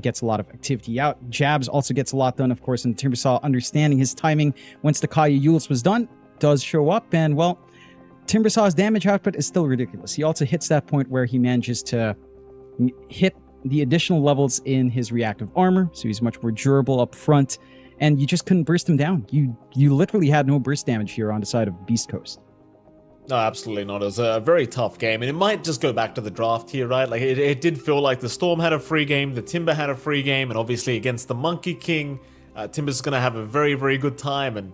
Gets a lot of activity out. Jabs also gets a lot done, of course, and Timbersaw understanding his timing once the Kaya Yules was done does show up, and well, Timbersaw's damage output is still ridiculous. He also hits that point where he manages to hit the additional levels in his reactive armor, so he's much more durable up front, and you just couldn't burst him down. You literally had no burst damage here on the side of Beast Coast. No, absolutely not. It was a very tough game, and it might just go back to the draft here, right? Like, it did feel like the Storm had a free game, the Timber had a free game, and obviously against the Monkey King, Timber's going to have a very, very good time, and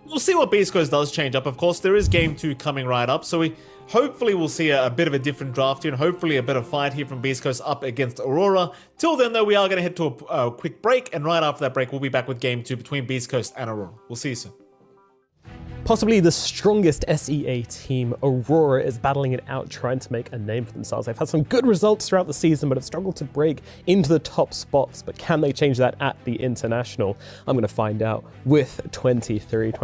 we'll see what Beast Coast does change up. Of course, there is Game 2 coming right up, so we hopefully we'll see a bit of a different draft here, and hopefully a better fight here from Beast Coast up against Aurora. Till then, though, we are going to head to a quick break, and right after that break, we'll be back with Game 2 between Beast Coast and Aurora. We'll see you soon. Possibly the strongest SEA team, Aurora, is battling it out, trying to make a name for themselves. They've had some good results throughout the season, but have struggled to break into the top spots. But can they change that at the International? I'm going to find out with 23.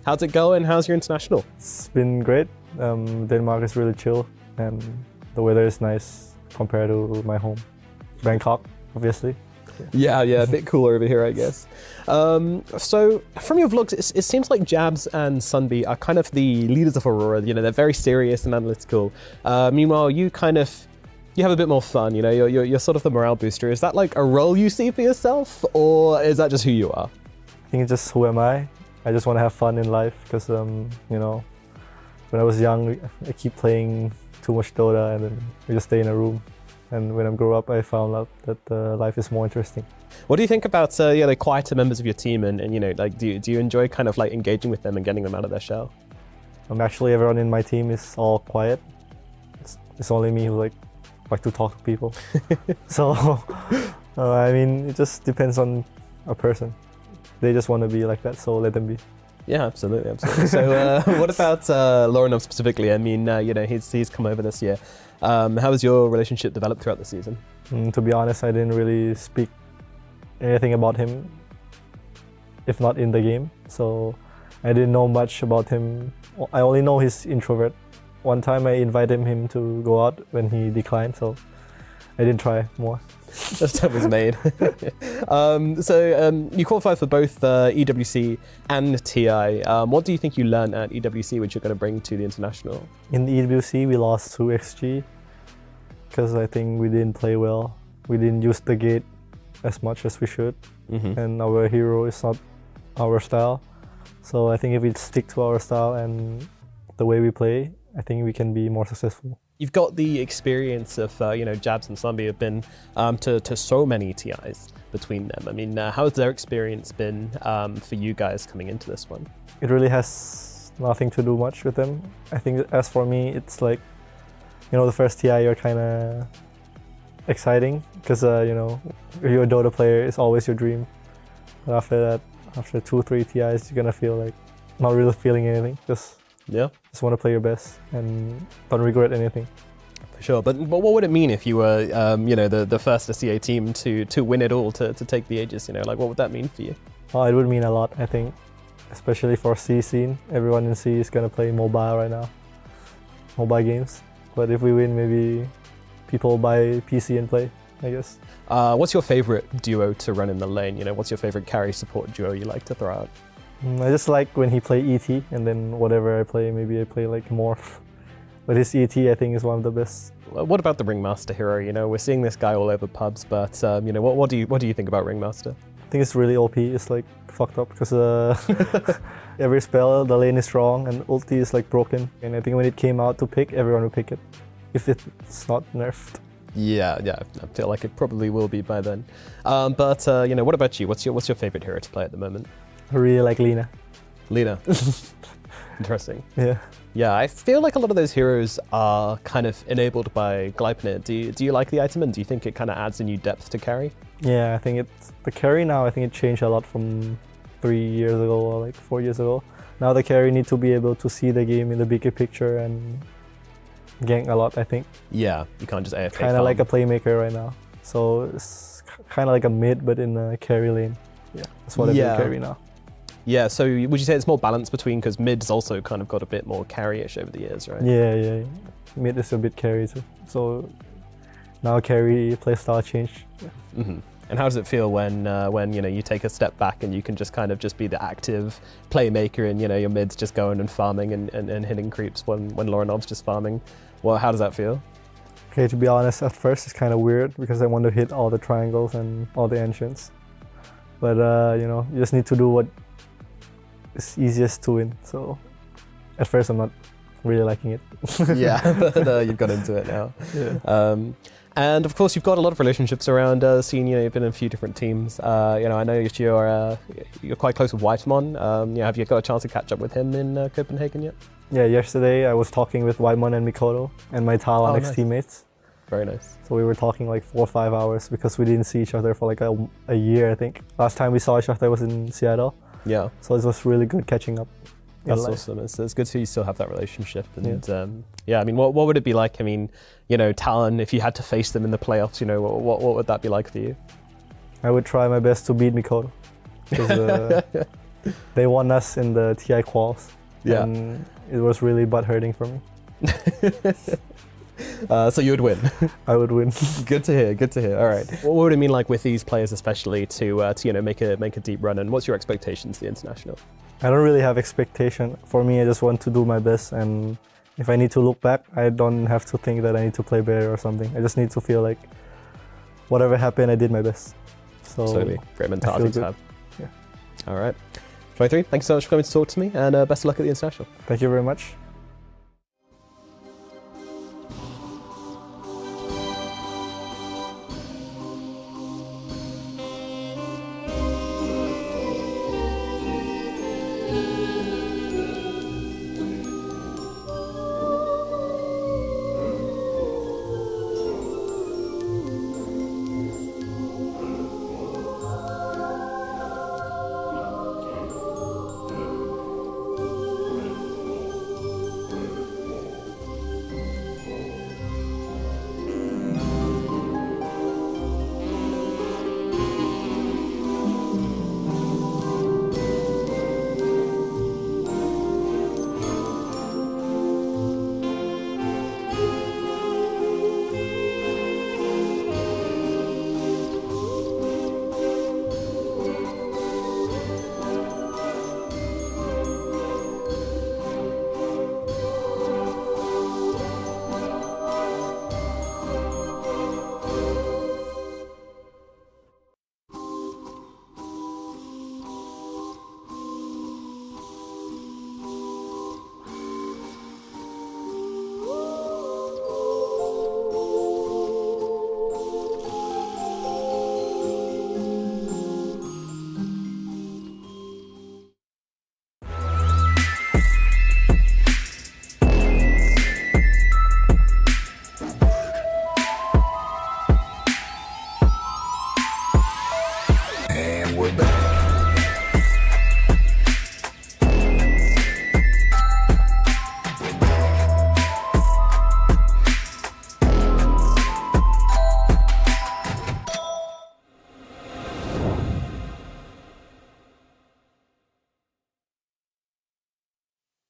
How's it going? How's your International? It's been great. Denmark is really chill, and the weather is nice compared to my home, Bangkok, obviously. Yeah, a bit cooler over here, I guess. So, from your vlogs, it seems like Jabs and Sunby are kind of the leaders of Aurora. You know, they're very serious and analytical. Meanwhile, you have a bit more fun. You know, you're sort of the morale booster. Is that like a role you see for yourself, or is that just who you are? I think it's just who am I. I just want to have fun in life because, you know, when I was young, I keep playing too much Dota, and then we just stay in a room. And when I grew up, I found out that life is more interesting. What do you think about the quieter members of your team, and you know, like, do you enjoy kind of like engaging with them and getting them out of their shell? Actually, everyone in my team is all quiet. It's only me who like to talk to people. So, I mean, it just depends on a person. They just want to be like that, so let them be. Yeah, absolutely. So, what about Lorinov specifically? I mean, you know, he's come over this year. How has your relationship developed throughout the season? To be honest, I didn't really speak anything about him if not in the game. So I didn't know much about him. I only know he's introvert. One time I invited him to go out when he declined, so I didn't try more. Just that was made. So you qualified for both EWC and TI. What do you think you learned at EWC which you're going to bring to the international? In the EWC, we lost 2 XG because I think we didn't play well. We didn't use the gate as much as we should, and our hero is not our style. So I think if we stick to our style and the way we play, I think we can be more successful. You've got the experience of, Jabs and Slumby have been to so many TIs between them. I mean, how has their experience been for you guys coming into this one? It really has nothing to do much with them. I think as for me, it's like, the first TI you're kind of exciting because, you're a Dota player, it's always your dream. But after that, after 2-3 TIs, you're going to feel like not really feeling anything. Just want to play your best and don't regret anything. For sure, but what would it mean if you were, the first SCA team to win it all, to take the Aegis? What would that mean for you? Oh, it would mean a lot, I think, especially for C scene. Everyone in C is gonna play mobile right now, mobile games. But if we win, maybe people buy PC and play, I guess. What's your favorite duo to run in the lane? What's your favorite carry support duo you like to throw out? I just like when he play ET, and then whatever I play, maybe I play like Morph. But his ET, I think, is one of the best. What about the Ringmaster hero? We're seeing this guy all over pubs, but what do you think about Ringmaster? I think it's really OP. It's like fucked up because every spell the lane is strong and ulti is like broken. And I think when it came out to pick, everyone will pick it if it's not nerfed. Yeah, I feel like it probably will be by then. But what about you? What's your favorite hero to play at the moment? I really like Lina. Lina. Interesting. Yeah. Yeah, I feel like a lot of those heroes are kind of enabled by Gleipnir. Do you like the item, and do you think it kind of adds a new depth to carry? Yeah, I think it's the carry now. I think it changed a lot from 3 years ago or like 4 years ago. Now the carry need to be able to see the game in the bigger picture and gank a lot, I think. Yeah, you can't just AFK. Kind of like a playmaker right now. So it's kind of like a mid, but in a carry lane. Yeah, that's what I do carry now. Yeah, so would you say it's more balanced between, because mid's also kind of got a bit more carry-ish over the years, right? Yeah. Mid is a bit carry too. So now carry playstyle changed. Yeah. And how does it feel when you take a step back and you can just kind of just be the active playmaker, and your mid's just going and farming and hitting creeps when Lorenov's just farming? Well, how does that feel? Okay, to be honest, at first it's kind of weird because I want to hit all the triangles and all the ancients. But you just need to do what is easiest to win. So at first I'm not really liking it. Yeah, but you've got into it now. Yeah. And of course, you've got a lot of relationships around the scene. You've been in a few different teams. I know you're quite close with Whitemon. Have you got a chance to catch up with him in Copenhagen yet? Yeah, yesterday I was talking with Whitemon and Mikoto and my Talon teammates. Very nice. So we were talking like 4 or 5 hours because we didn't see each other for like a year, I think. Last time we saw each other was in Seattle. Yeah. So it was really good catching up. That's awesome. It's good to still have that relationship. And I mean, what would it be like? I mean, Talon, if you had to face them in the playoffs, what would that be like for you? I would try my best to beat Mikoto. Because they won us in the TI quals. Yeah. And it was really butt-hurting for me. So you would win? I would win. Good to hear. All right. What would it mean like with these players especially to make a deep run, and what's your expectations for the international? I don't really have expectation. For me, I just want to do my best, and if I need to look back, I don't have to think that I need to play better or something. I just need to feel like whatever happened, I did my best. So absolutely. Great mentality to have. Yeah. All right. 23, thanks so much for coming to talk to me, and best of luck at the international. Thank you very much.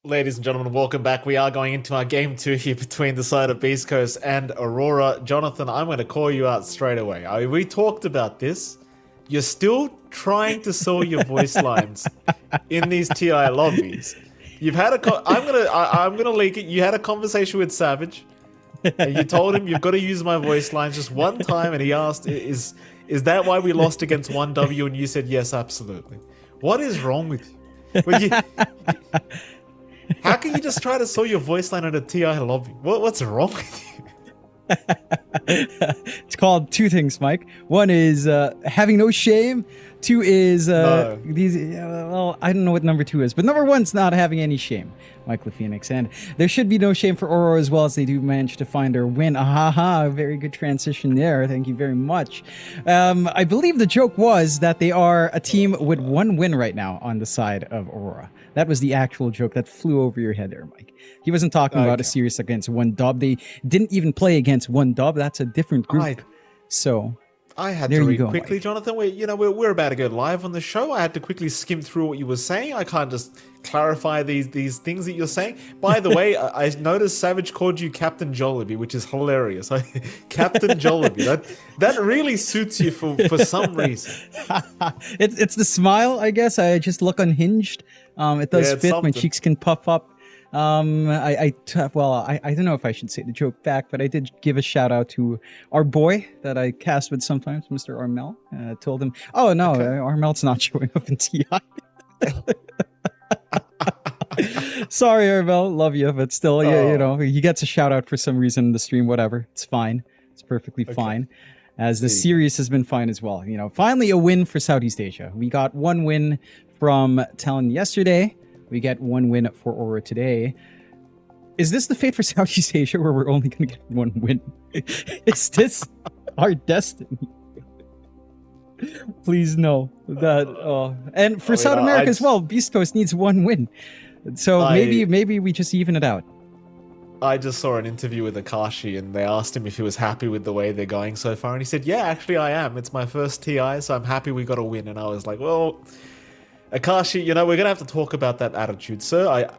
Ladies and gentlemen, welcome back. We are going into our game 2 here between the side of Beast Coast and Aurora. Jonathan, I'm going to call you out straight away. We talked about this. You're still trying to sell your voice lines in these TI lobbies. You've had I'm gonna leak it. You had a conversation with Savage, and you told him you've got to use my voice lines just one time, and he asked, "Is that why we lost against 1W?" And you said, "Yes, absolutely." What is wrong with you? How can you just try to sell your voice line at a TI lobby? What's wrong with you? It's called two things, Mike. One is having no shame. Two is these. Well, I don't know what number 2 is, but number 1's not having any shame, Michael Phoenix. And there should be no shame for Aurora as well, as they do manage to find their win. Ahaha, very good transition there. Thank you very much. I believe the joke was that they are a team with 1 win right now on the side of Aurora. That was the actual joke that flew over your head there, Mike. He wasn't talking about a series against 1W. They didn't even play against 1W. That's a different group. I had to read quickly, Jonathan. We're about to go live on the show. I had to quickly skim through what you were saying. I can't just clarify these things that you're saying. By the way, I noticed Savage called you Captain Jollibee, which is hilarious. Captain Jollibee. That really suits you for some reason. It's the smile, I guess. I just look unhinged. It does fit. Something. My cheeks can puff up. I don't know if I should say the joke back, but I did give a shout out to our boy that I cast with sometimes, Mr. Armel. Told him, oh no, Armel's not showing up in TI. Sorry, Armel, love you, but still, he gets a shout out for some reason in the stream. Whatever, it's fine. It's perfectly fine. As the series has been fine as well. Finally a win for Southeast Asia. We got 1 win from Talon yesterday. We get 1 win for Aurora today. Is this the fate for Southeast Asia where we're only going to get 1 win? Is this our destiny? Please no. And for South America as well, Beast Coast needs 1 win. So maybe we just even it out. I just saw an interview with Akashi and they asked him if he was happy with the way they're going so far. And he said, yeah, actually I am. It's my first TI, so I'm happy we got a win. And I was like, well... Akashi, we're going to have to talk about that attitude, sir.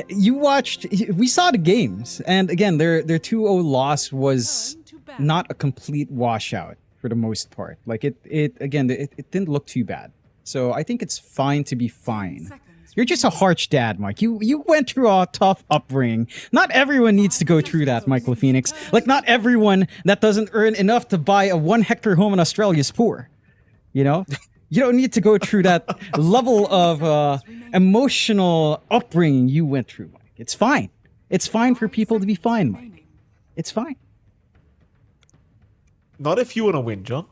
You watched... We saw the games, and again, their 2-0 loss was not a complete washout for the most part. Like, it didn't look too bad. So I think it's fine to be fine. You're just a harsh dad, Mike. You went through a tough upbringing. Not everyone needs to go through that, Michael Phoenix. Like, not everyone that doesn't earn enough to buy a 1-hectare home in Australia is poor. You don't need to go through that level of emotional upbringing you went through, Mike. It's fine. It's fine for people to be fine, Mike. It's fine. Not if you want to win, John.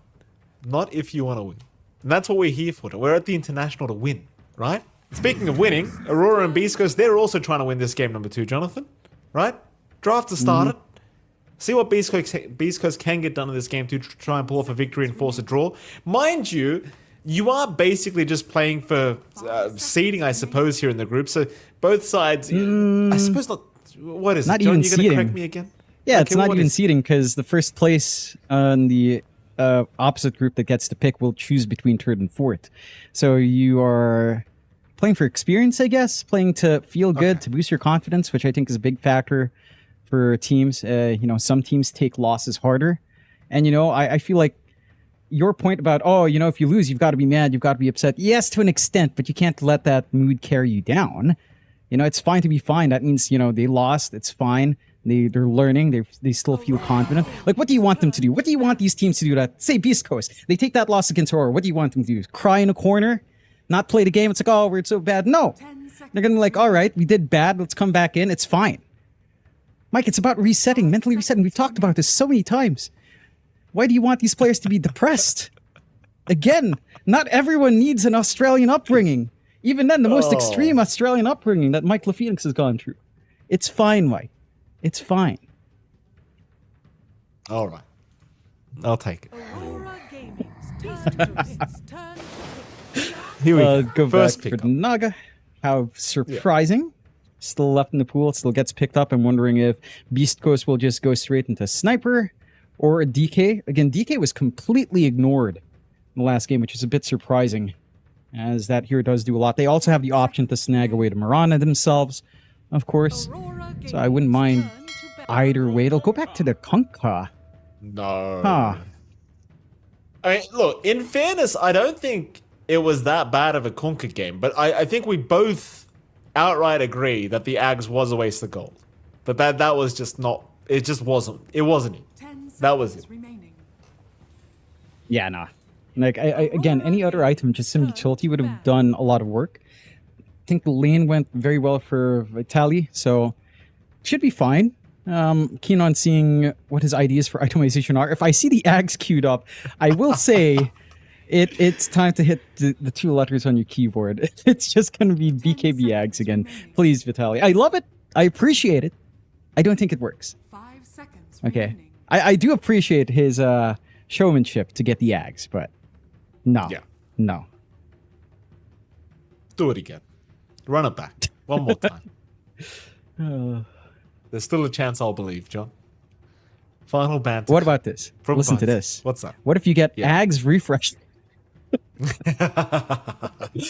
Not if you want to win. And that's what we're here for. We're at the International to win, right? Speaking of winning, Aurora and Beast Coast, they're also trying to win this game number 2, Jonathan. Right? Draft has started. See what Beast Coast can get done in this game to try and pull off a victory and force a draw. Mind you... You are basically just playing for seeding, I suppose, here in the group. So both sides, I suppose not. What is not it, John? Even You're going to correct me again? Yeah, it's not even seeding because the first place on the opposite group that gets to pick will choose between 3rd and 4th. So you are playing for experience, I guess, playing to feel good, to boost your confidence, which I think is a big factor for teams. Some teams take losses harder. And, I feel like your point about, if you lose, you've got to be mad, you've got to be upset. Yes, to an extent, but you can't let that mood carry you down. It's fine to be fine. That means, they lost. It's fine. They're learning. They still feel confident. Like, what do you want them to do? What do you want these teams to do? That say Beast Coast, they take that loss against Aurora. What do you want them to do? Cry in a corner? Not play the game? It's like, we're so bad. No. They're going to be like, all right, we did bad. Let's come back in. It's fine. Mike, it's about resetting, mentally resetting. We've talked about this so many times. Why do you want these players to be depressed? Again, not everyone needs an Australian upbringing. Even then, the most extreme Australian upbringing that Mike LaPhoenix has gone through. It's fine, Mike. It's fine. All right. I'll take it. Here we go. First back for Naga. How surprising. Yeah. Still left in the pool. Still gets picked up. I'm wondering if Beast Coast will just go straight into Sniper. Or a DK. Again, DK was completely ignored in the last game, which is a bit surprising. as that hero does do a lot. They also have the option to snag away to Mirana themselves, of course. So I wouldn't mind either way. It'll go back to the Kunkka. No. Huh. I mean, look, in fairness, I don't think it was that bad of a Kunkka game, but I think we both outright agree that the Ags was a waste of gold. But that was just not, it just wasn't. It wasn't it. That was it. Yeah, nah. Like, again, any other item, just some utility would have done a lot of work. I think the lane went very well for Vitali, so should be fine. Keen on seeing what his ideas for itemization are. If I see the Ags queued up, I will say it's time to hit the 2 letters on your keyboard. It's just going to be BKB Ags again. Please, Vitali. I love it. I appreciate it. I don't think it works. 5 seconds. Okay. I do appreciate his showmanship to get the Ags, but no. Yeah. No. Do it again. Run it back. One more time. There's still a chance I'll believe, John. Final banter. What about this? From Listen to Bunty. this. What's that? What if you get Ags refreshed?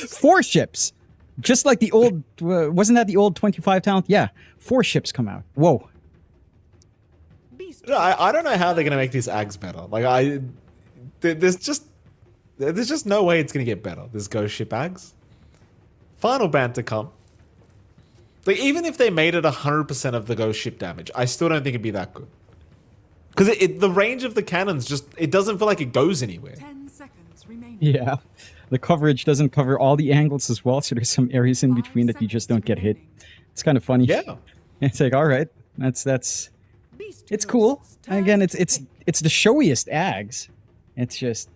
4 ships. Just like the old, wasn't that the old 25 talent? Yeah. 4 ships come out. Whoa. No, I don't know how they're gonna make these Ags better. Like there's just no way it's gonna get better. This Ghost Ship Ags. Final ban to come. Like even if they made it 100% of the Ghost Ship damage, I still don't think it'd be that good. Because the range of the cannons it doesn't feel like it goes anywhere. 10 seconds remaining. Yeah. The coverage doesn't cover all the angles as well, so there's some areas in between that you just don't get hit. It's kind of funny. Yeah. It's like, all right, that's it's cool. And again, it's the showiest Ags. It's just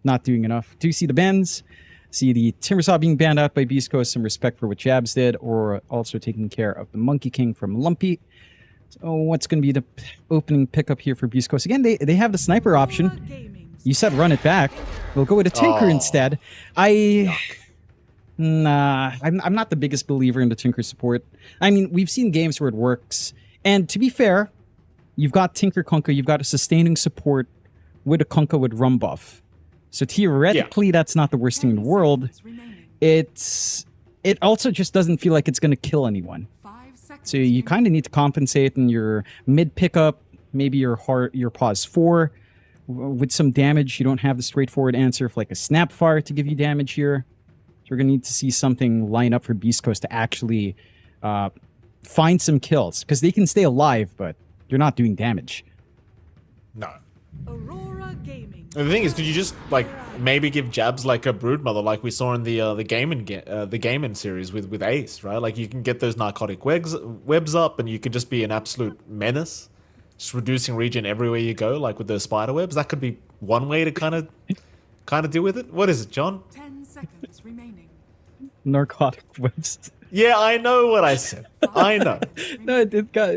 not doing enough. Do you see the bans? See the Timbersaw being banned out by Beast Coast, some respect for what Jabs did, or also taking care of the Monkey King from Lumpy. So what's going to be the opening pickup here for Beast Coast? Again, they have the sniper option. You said run it back. We'll go with a Tinker instead. Nah, I'm not the biggest believer in the Tinker support. I mean, we've seen games where it works. And to be fair, you've got Tinker Kunkka, you've got a sustaining support with a Kunkka with rum buff. So theoretically, that's not the worst thing in the world. It also just doesn't feel like it's going to kill anyone. So you kind of need to compensate in your mid pickup, maybe your pause 4 with some damage. You don't have the straightforward answer for like a Snapfire to give you damage here. So we're going to need to see something line up for Beast Coast to actually find some kills, because they can stay alive, but you're not doing damage. No. Aurora Gaming. And the thing is, could you just like maybe give Jabs like a Broodmother, like we saw in the Gaming series with Ace, right? Like you can get those narcotic webs up, and you could just be an absolute menace, just reducing regen everywhere you go, like with those spider webs. That could be one way to kind of deal with it. What is it, John? 10 seconds remaining. Narcotic webs. Yeah, I know what I said. I know. No, it got.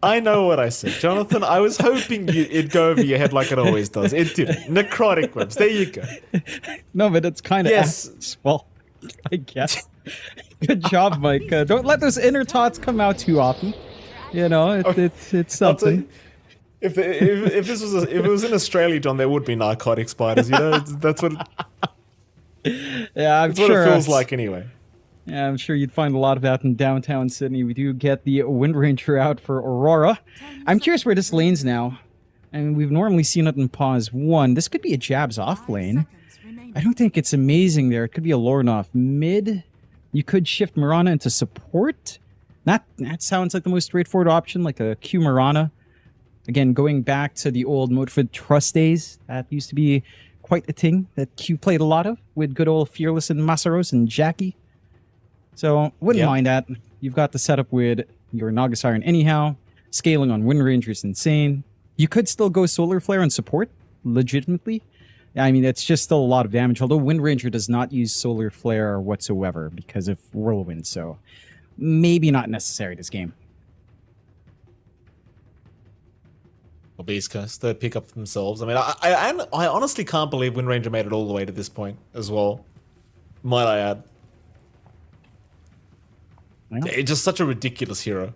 I know what I said, Jonathan. I was hoping it'd go over your head like it always does. It didn't. Necrotic webs. There you go. No, but it's kind of yes. Well, I guess. Good job, Mike. Don't let those inner thoughts come out too often. You know, it's something. If it was in Australia, John, there would be narcotic spiders. You know, that's what. Yeah, I'm that's sure. What it feels like anyway. Yeah, I'm sure you'd find a lot of that in downtown Sydney. We do get the Wind Ranger out for Aurora. I'm curious where this lane's now. I mean, we've normally seen it in pause 1. This could be a Jabs off lane. I don't think it's amazing there. It could be a Lornoff mid. You could shift Mirana into support. That sounds like the most straightforward option, like a Q Mirana. Again, going back to the old Modford Trust days, that used to be quite a thing that Q played a lot of with good old Fearless and Masaros and Jackie. So, wouldn't mind that. You've got the setup with your Naga Siren anyhow. Scaling on Wind Ranger is insane. You could still go Solar Flare and support, legitimately. I mean, it's just still a lot of damage, although Wind Ranger does not use Solar Flare whatsoever because of Whirlwind, so maybe not necessary this game. Well, Beast Coast, third pick up for themselves. I mean, I honestly can't believe Wind Ranger made it all the way to this point as well. Might I add. It's just such a ridiculous hero.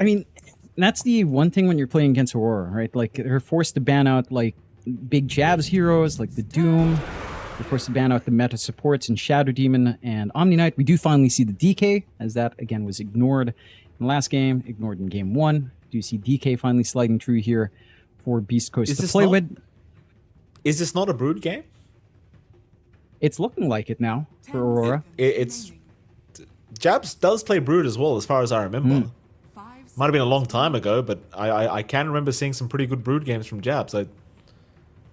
I mean, that's the one thing when you're playing against Aurora, right? Like, they're forced to ban out, like, big Jabs heroes, like the Doom. They're forced to ban out the meta supports and Shadow Demon and Omni Knight. We do finally see the DK, as that, again, was ignored in the last game, ignored in game 1. Do you see DK finally sliding through here for Beast Coast to play with? Is this not a Brood game? It's looking like it now for Aurora. It's Jabs does play Brood as well, as far as I remember. Might have been a long time ago, but I can remember seeing some pretty good Brood games from Jabs.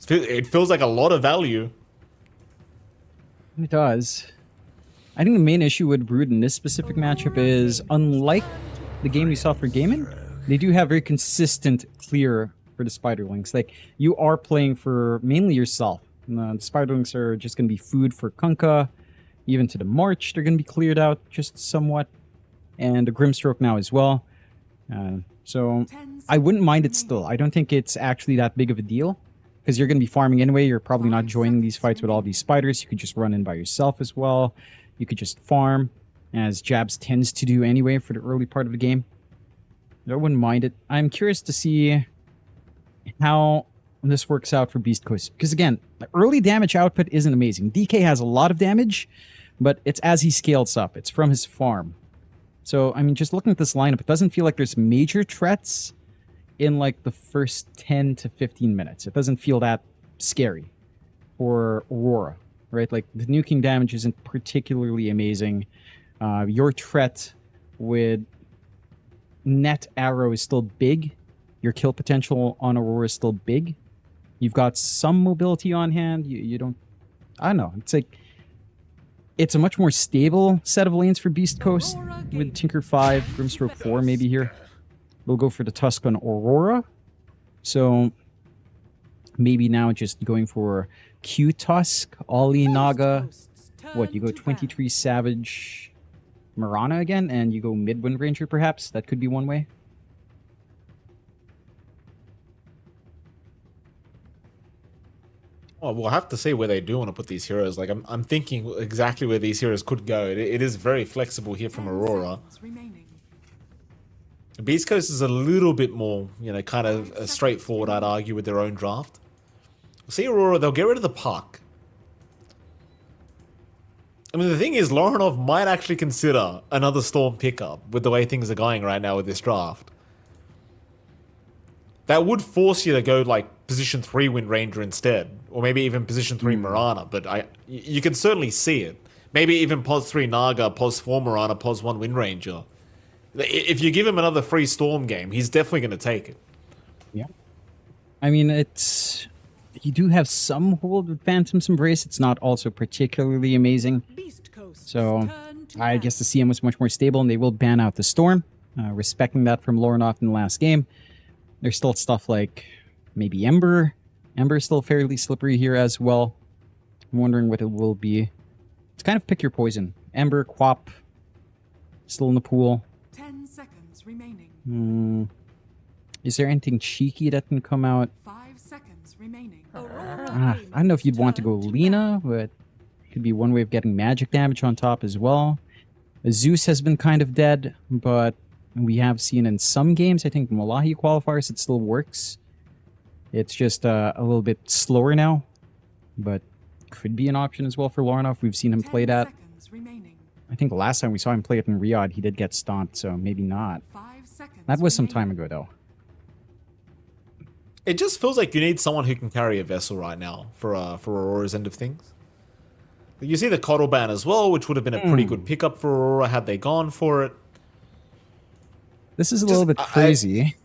It feels like a lot of value. It does. I think the main issue with Brood in this specific matchup is, unlike the game we saw for Gaimin, they do have very consistent clear for the Spiderlings. Like, you are playing for mainly yourself. And the Spiderlings are just going to be food for Kunkka. Even to the March, they're going to be cleared out just somewhat. And the Grimstroke now as well. So I wouldn't mind it still. I don't think it's actually that big of a deal. Because you're going to be farming anyway. You're probably not joining these fights with all these spiders. You could just run in by yourself as well. You could just farm, as Jabs tends to do anyway for the early part of the game. I wouldn't mind it. I'm curious to see how this works out for Beast Coast. Because again, the early damage output isn't amazing. DK has a lot of damage, but it's as he scales up. It's from his farm. So, I mean, just looking at this lineup, it doesn't feel like there's major threats in like the first 10 to 15 minutes. It doesn't feel that scary for Aurora, right? Like, the nuking damage isn't particularly amazing. Your threat with net arrow is still big. Your kill potential on Aurora is still big. You've got some mobility on hand. You don't... I don't know. It's like... It's a much more stable set of lanes for Beast Coast with Tinker 5, Grimstroke 4 maybe here. We'll go for the Tusk on Aurora. So maybe now just going for Q Tusk, Ollie Naga. What, you go 23 Savage Mirana again, and you go mid Wind Ranger perhaps? That could be one way. Well, we'll have to see where they do want to put these heroes. Like, I'm thinking exactly where these heroes could go. It is very flexible here from Aurora. Beast Coast is a little bit more, kind of straightforward, I'd argue, with their own draft. See Aurora, they'll get rid of the puck. I mean, the thing is, Lorinov might actually consider another Storm pickup with the way things are going right now with this draft. That would force you to go, like, position 3 Wind Ranger instead. Or maybe even position 3 Mirana, but you can certainly see it. Maybe even pos 3 Naga, pos 4 Mirana, pos 1 Wind Ranger. If you give him another free Storm game, he's definitely going to take it. Yeah. I mean, it's... You do have some hold with Phantom's Embrace. It's not also particularly amazing. So, I guess the CM was much more stable, and they will ban out the Storm. Respecting that from Lorinov in the last game. There's still stuff like maybe Ember. Ember is still fairly slippery here as well. I'm wondering what it will be. It's kind of pick your poison. Ember, Quap, still in the pool. 10 seconds remaining. Is there anything cheeky that can come out? 5 seconds remaining. I don't know if you'd want to go Lina, but it could be one way of getting magic damage on top as well. Zeus has been kind of dead, but we have seen in some games, I think Malahi qualifiers, it still works. It's just a little bit slower now, but could be an option as well for Lorinov. We've seen him play that. I think the last time we saw him play it in Riyadh, he did get stomped, so maybe not. That was some time ago, though. It just feels like you need someone who can carry a vessel right now for Aurora's end of things. You see the Coddle ban as well, which would have been a pretty good pickup for Aurora had they gone for it. This is a little bit crazy.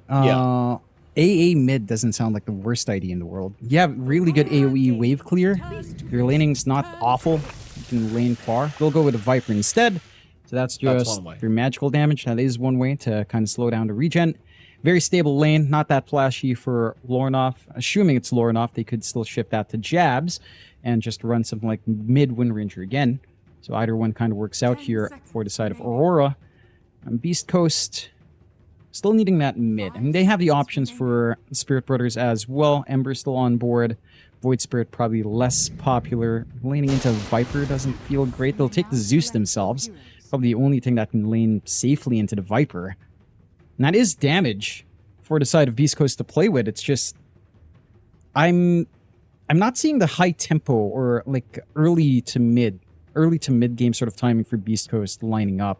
Yeah. AA mid doesn't sound like the worst idea in the world. You have really good AoE wave clear. Your laning's not awful. You can lane far. We'll go with a Viper instead. So that's just your magical damage. That is one way to kind of slow down the regen. Very stable lane. Not that flashy for Lorinov. Assuming it's Lorinov, they could still shift that to Jabs and just run something like mid Wind Ranger again. So either one kind of works out here for the side of Aurora. Beast Coast, still needing that mid. I mean, they have the options for Spirit Brothers as well. Ember's still on board. Void Spirit probably less popular. Laning into Viper doesn't feel great. They'll take the Zeus themselves. Probably the only thing that can lane safely into the Viper. And that is damage for the side of Beast Coast to play with. It's just... I'm I'm not seeing the high tempo or like early to mid game sort of timing for Beast Coast lining up.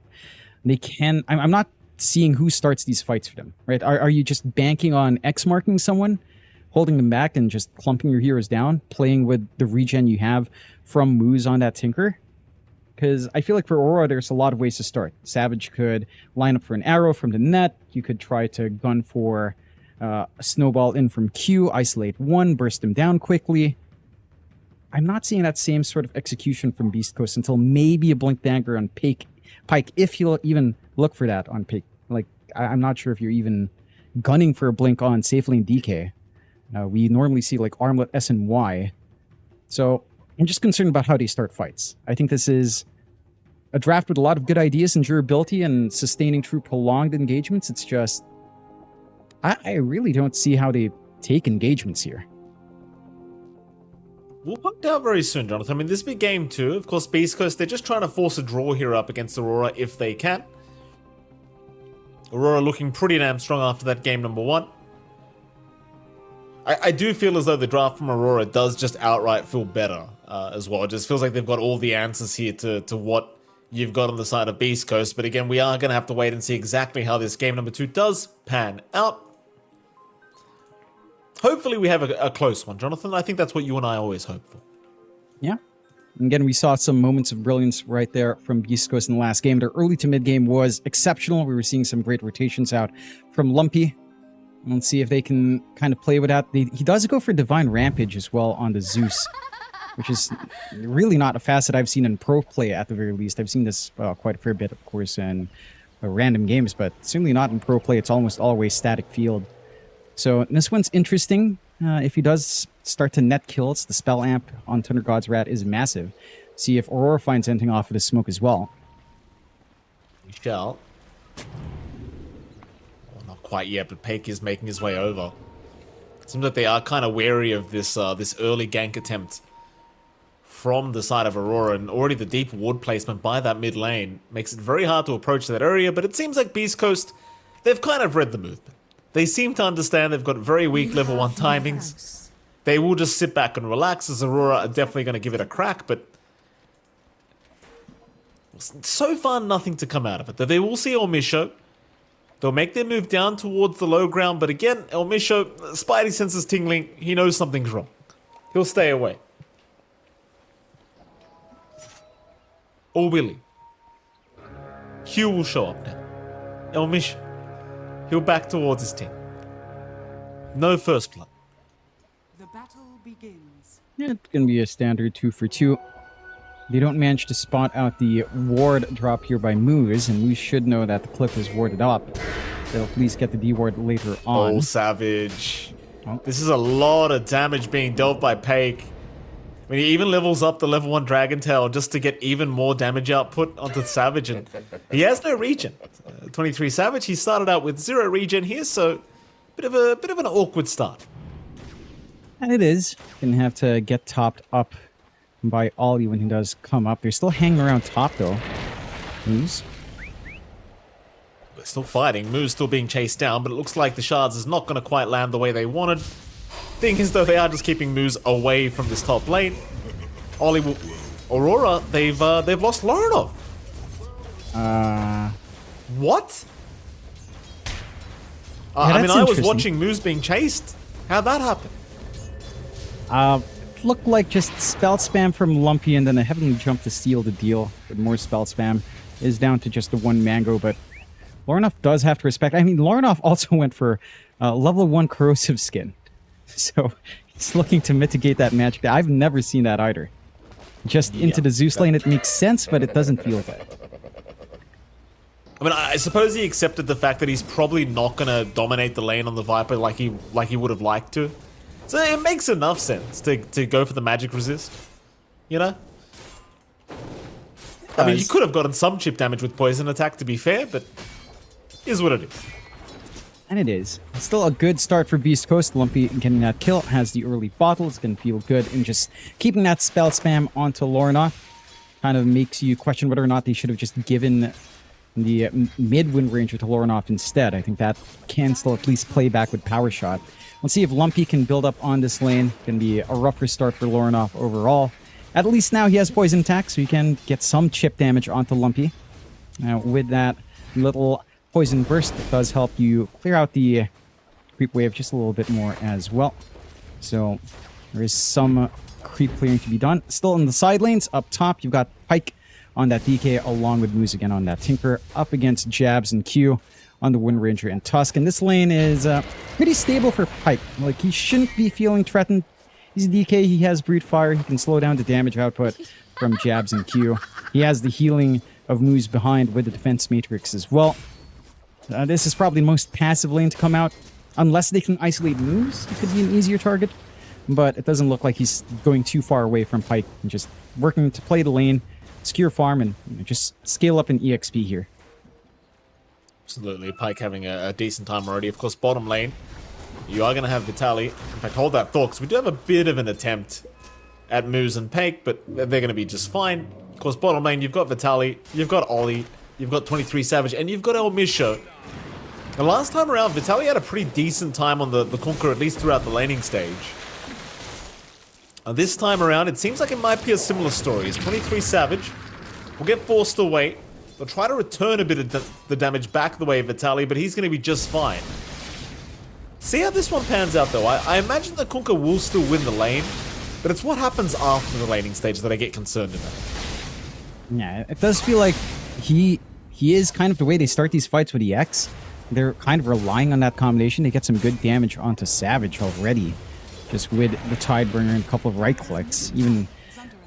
They can. I'm not seeing who starts these fights for them. Right? Are you just banking on X marking someone, holding them back, and just clumping your heroes down, playing with the regen you have from Moose on that Tinker? Because I feel like for Aurora, there's a lot of ways to start. Savage could line up for an arrow from the net. You could try to gun for a snowball in from Q, isolate one, burst him down quickly. I'm not seeing that same sort of execution from Beast Coast until maybe a Blink Dagger on Pike, if you'll even look for that on Pike. Like, I'm not sure if you're even gunning for a Blink on safe lane DK. We normally see like Armlet S and Y. So I'm just concerned about how they start fights. I think this is a draft with a lot of good ideas and durability and sustaining through prolonged engagements. It's just, I really don't see how they take engagements here. We'll find out very soon, Jonathan. I mean, this big game too. Of course, Beast Coast, they're just trying to force a draw here up against Aurora if they can. Aurora looking pretty damn strong after that game number 1. I do feel as though the draft from Aurora does just outright feel better as well. It just feels like they've got all the answers here to what you've got on the side of Beast Coast. But again, we are going to have to wait and see exactly how this game number 2 does pan out. Hopefully we have a close one, Jonathan. I think that's what you and I always hope for. Yeah. And again, we saw some moments of brilliance right there from Beast Coast in the last game. Their early to mid game was exceptional. We were seeing some great rotations out from Lumpy. Let's see if they can kind of play with that. He does go for Divine Rampage as well on the Zeus, which is really not a facet I've seen in pro play at the very least. I've seen this quite a fair bit, of course, in random games, but certainly not in pro play. It's almost always static field. So this one's interesting. If he does start to net kills, the spell amp on Thunder God's Rat is massive. See if Aurora finds anything off of the smoke as well. We shall. Quite yet, but Pake is making his way over. It seems like they are kind of wary of this this early gank attempt from the side of Aurora, and already the deep ward placement by that mid lane makes it very hard to approach that area, but it seems like Beast Coast, they've kind of read the movement. They seem to understand they've got very weak level 1 timings. They will just sit back and relax, as Aurora are definitely going to give it a crack, but so far nothing to come out of it. They will see Ormisho. They'll make their move down towards the low ground, but again, El Misho, Spidey senses tingling. He knows something's wrong. He'll stay away. Or will he? Hugh will show up now. El Misho. He'll back towards his team. No first blood. The battle begins. Yeah, it's going to be a standard 2 for 2. They don't manage to spot out the ward drop here by Moose, and we should know that the cliff is warded up. They'll at least get the D ward later on. Oh, Savage. Oh. This is a lot of damage being dealt by Pake. I mean, he even levels up the level 1 Dragon Tail just to get even more damage output onto Savage, and he has no regen. 23 Savage, he started out with 0 regen here, so bit of an awkward start. And it is. Gonna have to get topped up by Ollie when he does come up. They're still hanging around top though. Moose. They're still fighting. Moose still being chased down, but it looks like the shards is not going to quite land the way they wanted. Thing is though, they are just keeping Moose away from this top lane. Ollie will... Aurora, they've lost Lorinov. What? I mean, I was watching Moose being chased. How'd that happen? Looked like just spell spam from Lumpy and then a heavenly jump to steal the deal. But more spell spam is down to just the 1 mango, but Lorinov does have to respect. I mean, Lorinov also went for level 1 corrosive skin. So he's looking to mitigate that magic. I've never seen that either. Just into the Zeus lane, it makes sense, but it doesn't feel good. I mean, I suppose he accepted the fact that he's probably not going to dominate the lane on the Viper like he would have liked to. So it makes enough sense to go for the magic resist, you know? I mean, you could have gotten some chip damage with poison attack, to be fair, but is what it is. And it is. Still a good start for Beast Coast. Lumpy getting that kill, has the early bottle. It's going to feel good. And just keeping that spell spam onto Lorinov kind of makes you question whether or not they should have just given the mid-wind ranger to Lorinov instead. I think that can still at least play back with Power Shot. Let's see if Lumpy can build up on this lane. Can be a rougher start for Lorinov overall. At least now he has poison attack, so you can get some chip damage onto Lumpy. Now with that little poison burst, it does help you clear out the creep wave just a little bit more as well. So there is some creep clearing to be done. Still in the side lanes, up top, you've got Pyke on that DK, along with Moose again on that Tinker, up against Jabs and Q on the Wind Ranger and Tusk. And this lane is pretty stable for Pyke. Like, he shouldn't be feeling threatened. He's a DK, he has Breed Fire, he can slow down the damage output from Jabs and Q. He has the healing of Moose behind with the Defense Matrix as well. This is probably the most passive lane to come out. Unless they can isolate Moose, it could be an easier target. But it doesn't look like he's going too far away from Pyke and just working to play the lane, secure farm, and just scale up in EXP here. Absolutely, Pyke having a decent time already. Of course, bottom lane, you are going to have Vitaly. In fact, hold that thought, because we do have a bit of an attempt at Moose and Pyke, but they're going to be just fine. Of course, bottom lane, you've got Vitaly, you've got Ollie, you've got 23 Savage, and you've got El Misho. The last time around, Vitaly had a pretty decent time on the Conqueror, at least throughout the laning stage. This time around, it seems like it might be a similar story. As 23 Savage will get forced away. They'll try to return a bit of the damage back the way of Vitaly, but he's going to be just fine. See how this one pans out, though. I imagine the Conqueror will still win the lane, but it's what happens after the laning stage that I get concerned about. Yeah, it does feel like he is kind of the way they start these fights with EX. They're kind of relying on that combination. They get some good damage onto Savage already. Just with the Tidebringer and a couple of right clicks, even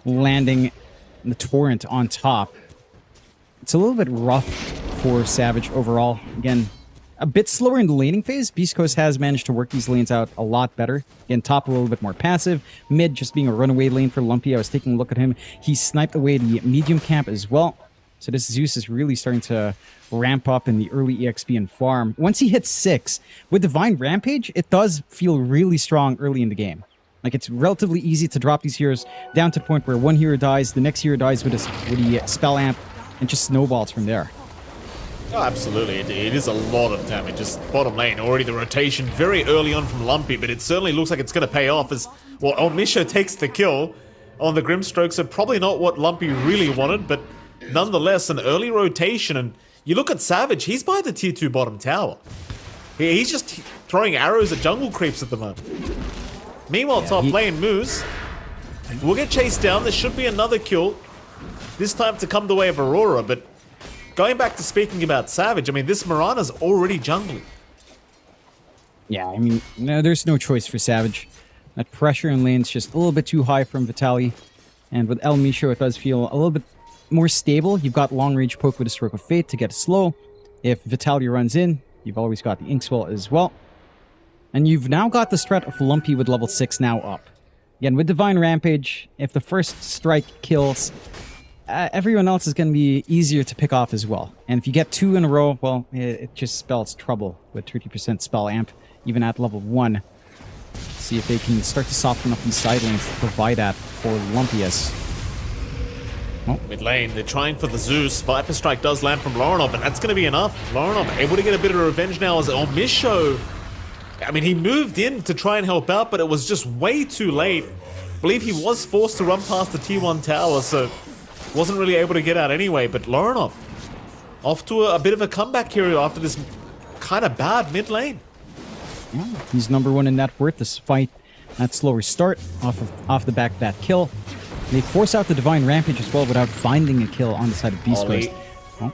landing the Torrent on top. It's a little bit rough for Savage overall. Again, a bit slower in the laning phase. Beast Coast has managed to work these lanes out a lot better. Again, top a little bit more passive. Mid just being a runaway lane for Lumpy. I was taking a look at him. He sniped away the medium camp as well. So this Zeus is really starting to ramp up in the early EXP and farm. Once he hits 6, with Divine Rampage, it does feel really strong early in the game. Like, it's relatively easy to drop these heroes down to the point where one hero dies, the next hero dies with the spell amp, and just snowballs from there. Oh, absolutely. It is a lot of damage. Just bottom lane, already the rotation very early on from Lumpy, but it certainly looks like it's going to pay off as, well, El Misho takes the kill on the Grimstroke, so probably not what Lumpy really wanted, but nonetheless, an early rotation. And you look at Savage, he's by the tier 2 bottom tower. He's just throwing arrows at jungle creeps at the moment. Meanwhile, top lane, Moose will get chased down. There should be another kill, this time to come the way of Aurora. But going back to speaking about Savage, I mean, this Mirana's already jungling. Yeah, I mean, no, there's no choice for Savage. That pressure in lane's just a little bit too high from Vitaly. And with El Misho, it does feel a little bit more stable. You've got long range poke with a Stroke of Fate to get it slow. If Vitaly runs in, you've always got the Inkswell as well. And you've now got the threat of Lumpy with level 6 now up. Again, with Divine Rampage, if the first strike kills, everyone else is going to be easier to pick off as well. And if you get 2 in a row, well, it just spells trouble with 30% spell amp, even at level 1. See if they can start to soften up these side lanes to provide that for Lumpius. Oh. Mid lane, they're trying for the Zeus. Viper Strike does land from Lorinov, and that's going to be enough. Lorinov able to get a bit of revenge now as El Misho. I mean, he moved in to try and help out, but it was just way too late. I believe he was forced to run past the T1 tower, so wasn't really able to get out anyway. But Lorinov off to a bit of a comeback here after this kind of bad mid lane. Yeah, he's number 1 in net worth despite that slower start off the back of that kill. They force out the Divine Rampage as well without finding a kill on the side of Beast Coast. Oh.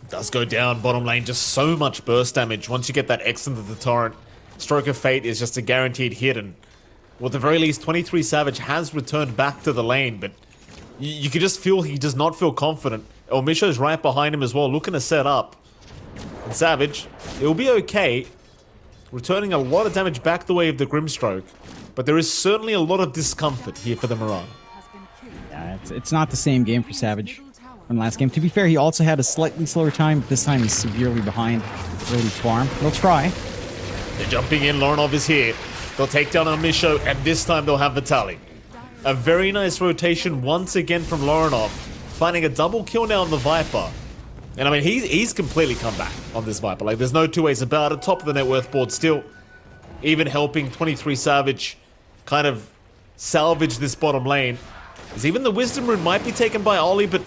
Does go down bottom lane, just so much burst damage. Once you get that X into the torrent, Stroke of Fate is just a guaranteed hit, and well, at the very least, 23 Savage has returned back to the lane, but you can just feel he does not feel confident. El Misho's right behind him as well, looking to set up. And Savage, it will be okay, returning a lot of damage back the way of the Grimstroke, but there is certainly a lot of discomfort here for the Mirana. Yeah, it's not the same game for Savage from last game. To be fair, he also had a slightly slower time, but this time he's severely behind early farm. They'll try. They're jumping in, Lorinov is here. They'll take down El Misho, and this time they'll have Vitaly. A very nice rotation once again from Lorinov, finding a double kill now on the Viper. And I mean, he's completely come back on this Viper. Like, there's no two ways about it. Top of the net worth board still. even helping 23 Savage kind of salvage this bottom lane. As even the Wisdom Rune might be taken by Ollie, but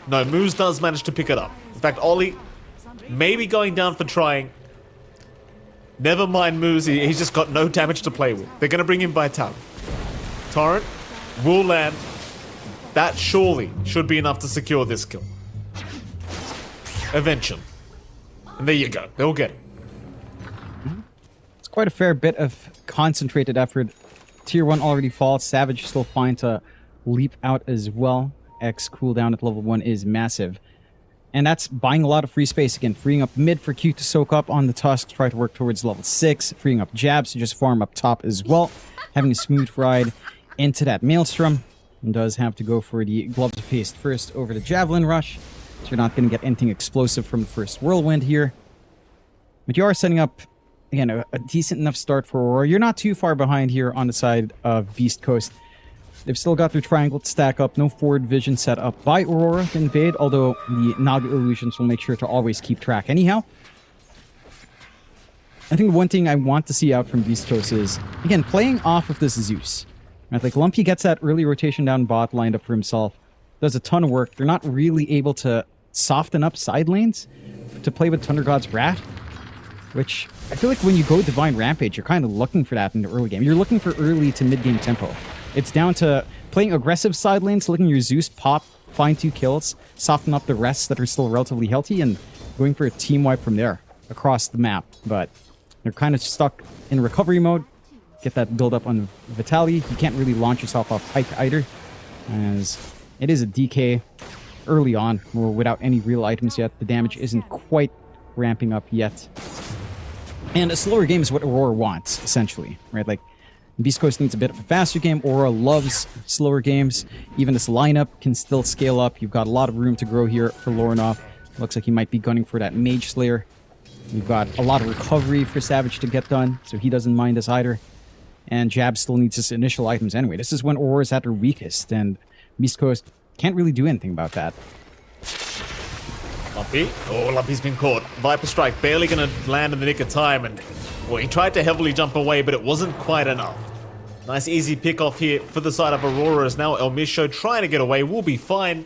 no, Moose does manage to pick it up. In fact, Ollie maybe going down for trying. Never mind Moose, he's just got no damage to play with. They're going to bring in Vitality. Torrent will land. That surely should be enough to secure this kill. Eventually. And there you go. They'll get it. It's quite a fair bit of concentrated effort. Tier 1 already falls. Savage still fine to leap out as well. X cooldown at level 1 is massive. And that's buying a lot of free space again, freeing up mid for Q to soak up on the Tusk, try to work towards level 6, freeing up Jabs to just farm up top as well, having a smooth ride into that Maelstrom. And does have to go for the Gloves of Haste first over the Javelin Rush, so you're not going to get anything explosive from the first Whirlwind here. But you are setting up, again, a decent enough start for Aurora. You're not too far behind here on the side of Beast Coast. They've still got their triangle to stack up. No forward vision set up by Aurora to invade, although the Naga illusions will make sure to always keep track anyhow. I think the one thing I want to see out from Beast Coast is, again, playing off of this Zeus. Right? Like, Lumpy gets that early rotation down bot lined up for himself. Does a ton of work. They're not really able to soften up side lanes to play with Thunder God's Rat, which I feel like when you go Divine Rampage, you're kind of looking for that in the early game. You're looking for early to mid-game tempo. It's down to playing aggressive side lanes, letting your Zeus pop, find 2 kills, soften up the rest that are still relatively healthy, and going for a team wipe from there across the map. But they're kind of stuck in recovery mode. Get that build up on Vitality. You can't really launch yourself off Pike either, as it is a DK early on, or without any real items yet. The damage isn't quite ramping up yet. And a slower game is what Aurora wants, essentially, right? Like, Beast Coast needs a bit of a faster game. Aurora loves slower games. Even this lineup can still scale up. You've got a lot of room to grow here for Lorinov. Looks like he might be gunning for that Mage Slayer. You've got a lot of recovery for Savage to get done, so he doesn't mind this either. And Jab still needs his initial items anyway. This is when Aurora's at her weakest, and Beast Coast can't really do anything about that. Lumpy. Oh, Lumpy's been caught. Viper Strike barely going to land in the nick of time, and well, he tried to heavily jump away, but it wasn't quite enough. Nice easy pick off here for the side of Aurora, as now El Misho trying to get away. Will be fine.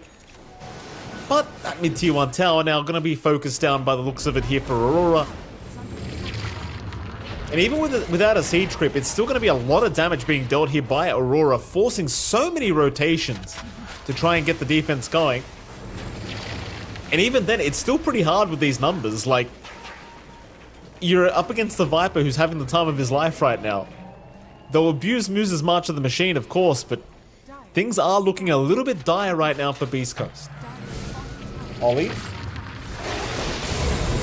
But that mid-tier 1 tower now going to be focused down by the looks of it here for Aurora. And even without a siege creep, it's still going to be a lot of damage being dealt here by Aurora, forcing so many rotations to try and get the defense going. And even then, it's still pretty hard with these numbers. Like, you're up against the Viper who's having the time of his life right now. They'll abuse Moose's March of the Machine, of course, but things are looking a little bit dire right now for Beast Coast. Ollie.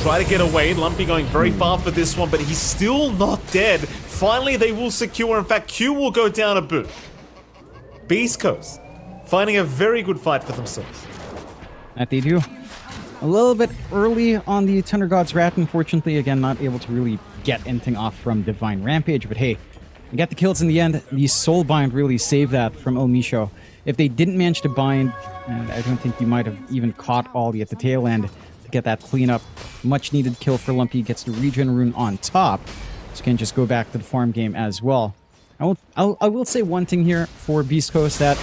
Try to get away. Lumpy going very far for this one, but he's still not dead. Finally, they will secure. In fact, Q will go down a boot. Beast Coast finding a very good fight for themselves. That they do. A little bit early on the Thunder God's Wrath, unfortunately. Again, not able to really get anything off from Divine Rampage, but hey, they got the kills in the end. The Soul Bind really saved that from El Misho. If they didn't manage to bind, I don't think you might have even caught Ollie at the tail end to get that cleanup. Much needed kill for Lumpy. Gets the regen rune on top, so you can just go back to the farm game as well. I will say one thing here for Beast Coast, that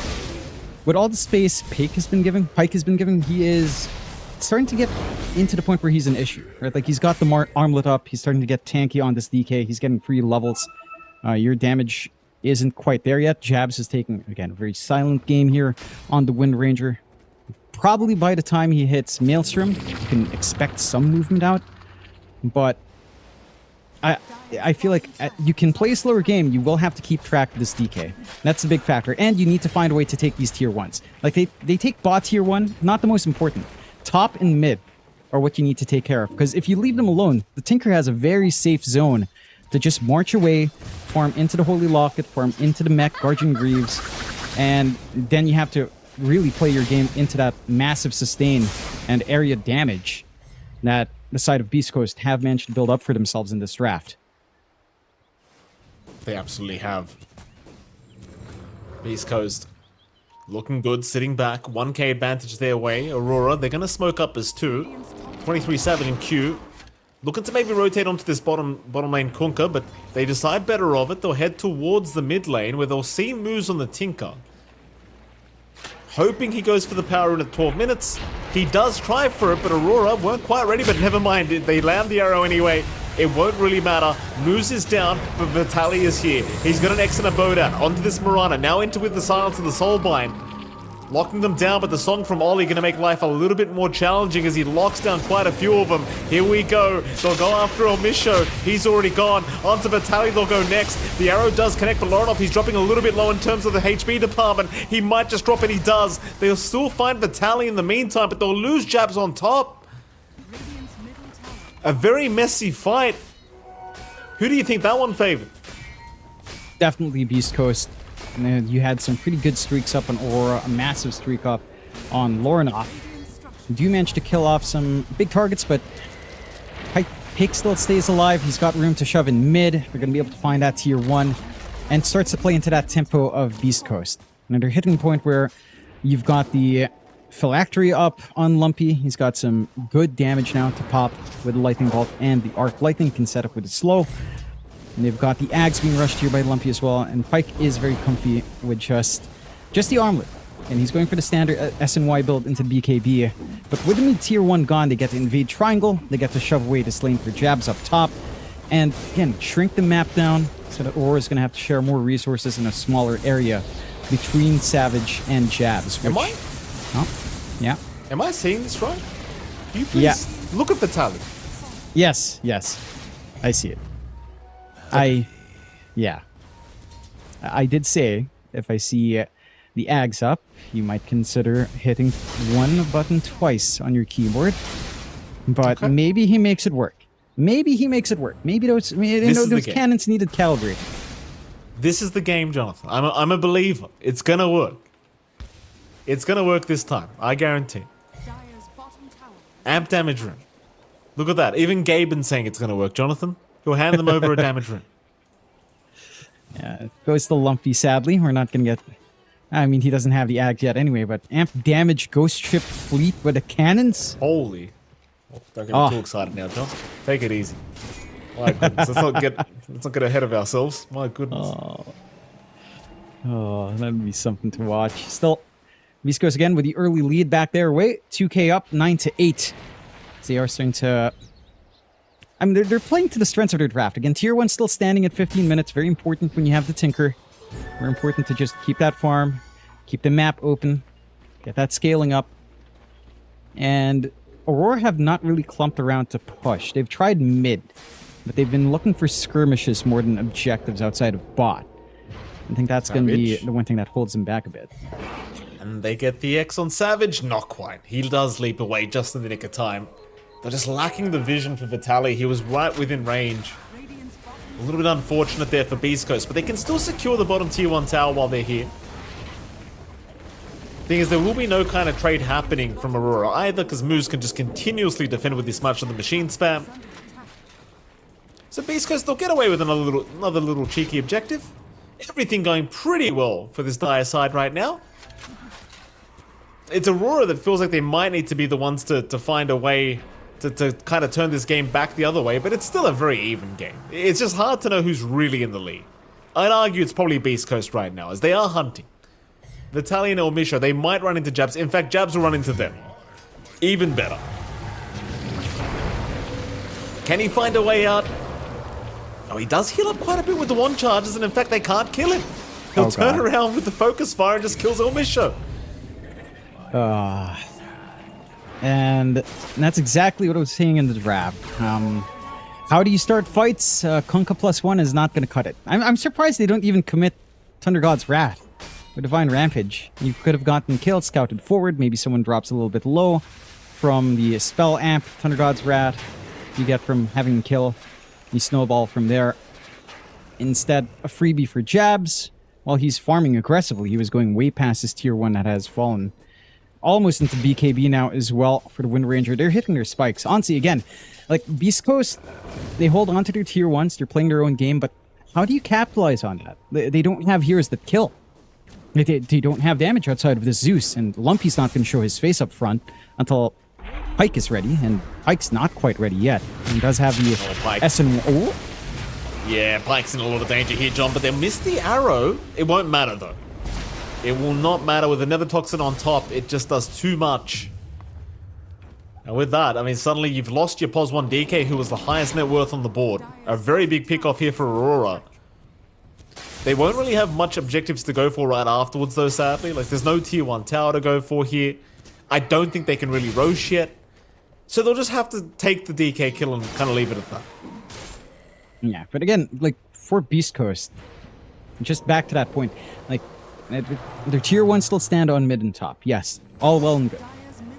with all the space Pike has been given, he is starting to get into the point where he's an issue, right? Like, he's got the armlet up, he's starting to get tanky on this DK, he's getting free levels. Your damage isn't quite there yet. Jabs is taking, again, a very silent game here on the Wind Ranger. Probably by the time he hits Maelstrom, you can expect some movement out, but I feel like you can play a slower game, you will have to keep track of this DK. That's a big factor, and you need to find a way to take these tier 1s. Like, they take bot tier 1, not the most important. Top and mid are what you need to take care of, because if you leave them alone, the Tinker has a very safe zone to just march away, farm into the Holy Locket, farm into the mech, Guardian Greaves, and then you have to really play your game into that massive sustain and area damage that the side of Beast Coast have managed to build up for themselves in this draft. They absolutely have. Beast Coast looking good, sitting back. 1k advantage their way. Aurora, they're going to smoke up as 2. 23-7 in Q. Looking to maybe rotate onto this bottom lane Kunkka, but they decide better of it. They'll head towards the mid lane where they'll see moves on the Tinker. Hoping he goes for the power rune at 12 minutes. He does try for it, but Aurora weren't quite ready, but never mind. They land the arrow anyway. It won't really matter. Moose is down, but Vitaly is here. He's got an X and a bow down. Onto this Mirana. Now into with the silence of the Soulbind. Locking them down, but the song from Ollie going to make life a little bit more challenging as he locks down quite a few of them. Here we go. They'll go after Omisho. He's already gone. Onto Vitaly, they'll go next. The arrow does connect, but Lorinov, he's dropping a little bit low in terms of the HP department. He might just drop, and he does. They'll still find Vitaly in the meantime, but they'll lose Jabs on top. A very messy fight. Who do you think that one favored? Definitely Beast Coast. And you had some pretty good streaks up on Aurora, a massive streak up on Lorinov. You do manage to kill off some big targets, but Pick still stays alive. He's got room to shove in mid. They're going to be able to find that tier 1 and starts to play into that tempo of Beast Coast. And they're hitting the point where you've got the Phylactery up on Lumpy. He's got some good damage now to pop with the Lightning Bolt, and the Arc Lightning can set up with the slow. And they've got the Ags being rushed here by Lumpy as well, and Pike is very comfy with just the armlet. And he's going for the standard SNY build into BKB. But with the mid tier 1 gone, they get to invade Triangle, they get to shove away this lane for Jabs up top, and again, shrink the map down so that Aurora's going to have to share more resources in a smaller area between Savage and Jabs. Am I? Oh, yeah. Am I saying this right? Can you please look at Vitaly? Yes, I see it. I did say if I see the Ags up, you might consider hitting one button twice on your keyboard. But maybe he makes it work. Maybe those cannons needed calibrating. This is the game, Jonathan. I'm a believer. It's gonna work. It's gonna work this time. I guarantee. Amp damage rune. Look at that. Even Gaben's saying it's gonna work, Jonathan. You'll hand them over a damage rune. Yeah, it goes to Lumpy, sadly. We're not going to get... I mean, he doesn't have the Ags yet anyway, but amp damage Ghost Ship Fleet with the cannons? Holy. Don't get too excited now, John. Take it easy. My goodness. Let's not get ahead of ourselves. My goodness. Oh, that'd be something to watch. Still, Beast Coast again with the early lead back there. Wait, 2K up, 9-8. They are starting to... I mean, they're playing to the strengths of their draft. Again, tier 1 still standing at 15 minutes. Very important when you have the Tinker. Very important to just keep that farm, keep the map open, get that scaling up. And Aurora have not really clumped around to push. They've tried mid, but they've been looking for skirmishes more than objectives outside of bot. I think that's going to be the one thing that holds them back a bit. And they get the X on Savage? Not quite. He does leap away just in the nick of time. They're just lacking the vision for Vitaly. He was right within range. A little bit unfortunate there for Beast Coast, but they can still secure the bottom tier 1 tower while they're here. Thing is, there will be no kind of trade happening from Aurora either, because Moose can just continuously defend with this much of the machine spam. So Beast Coast, they'll get away with another little cheeky objective. Everything going pretty well for this dire side right now. It's Aurora that feels like they might need to be the ones to find a way to kind of turn this game back the other way, but it's still a very even game. It's just hard to know who's really in the lead. I'd argue it's probably Beast Coast right now, as they are hunting. Vitaly and Elmisha, they might run into Jabs. In fact, Jabs will run into them. Even better. Can he find a way out? Oh, he does heal up quite a bit with the wand charges, and in fact, they can't kill him. He'll turn around with the focus fire and just kills Elmisha. And that's exactly what I was saying in the draft. How do you start fights? Kunkka +1 is not going to cut it. I'm surprised they don't even commit Thunder God's Wrath or Divine Rampage. You could have gotten kills, scouted forward. Maybe someone drops a little bit low from the spell amp, Thunder God's Wrath. You get from having him kill. You snowball from there. Instead, a freebie for Jabs. While he's farming aggressively, he was going way past his tier 1 that has fallen almost into BKB now as well for the Wind Ranger. They're hitting their spikes. Honestly, again, like Beast Coast, they hold on to their tier 1s. They're playing their own game, but how do you capitalize on that? They don't have heroes that kill. They don't have damage outside of this Zeus, and Lumpy's not going to show his face up front until Pike is ready, and Pike's not quite ready yet. He does have the Pike. SN. Oh, Yeah, Pike's in a lot of danger here, John, but they missed the arrow. It won't matter, though. It will not matter with another Toxin on top. It just does too much. And with that, I mean, suddenly you've lost your POS 1 DK, who was the highest net worth on the board. A very big pick-off here for Aurora. They won't really have much objectives to go for right afterwards, though, sadly. Like, there's no tier 1 tower to go for here. I don't think they can really Roche yet. So they'll just have to take the DK kill and kind of leave it at that. yeah. But again, like, for Beast Coast, just back to that point, like, their tier 1 still stand on mid and top. Yes, all well and good.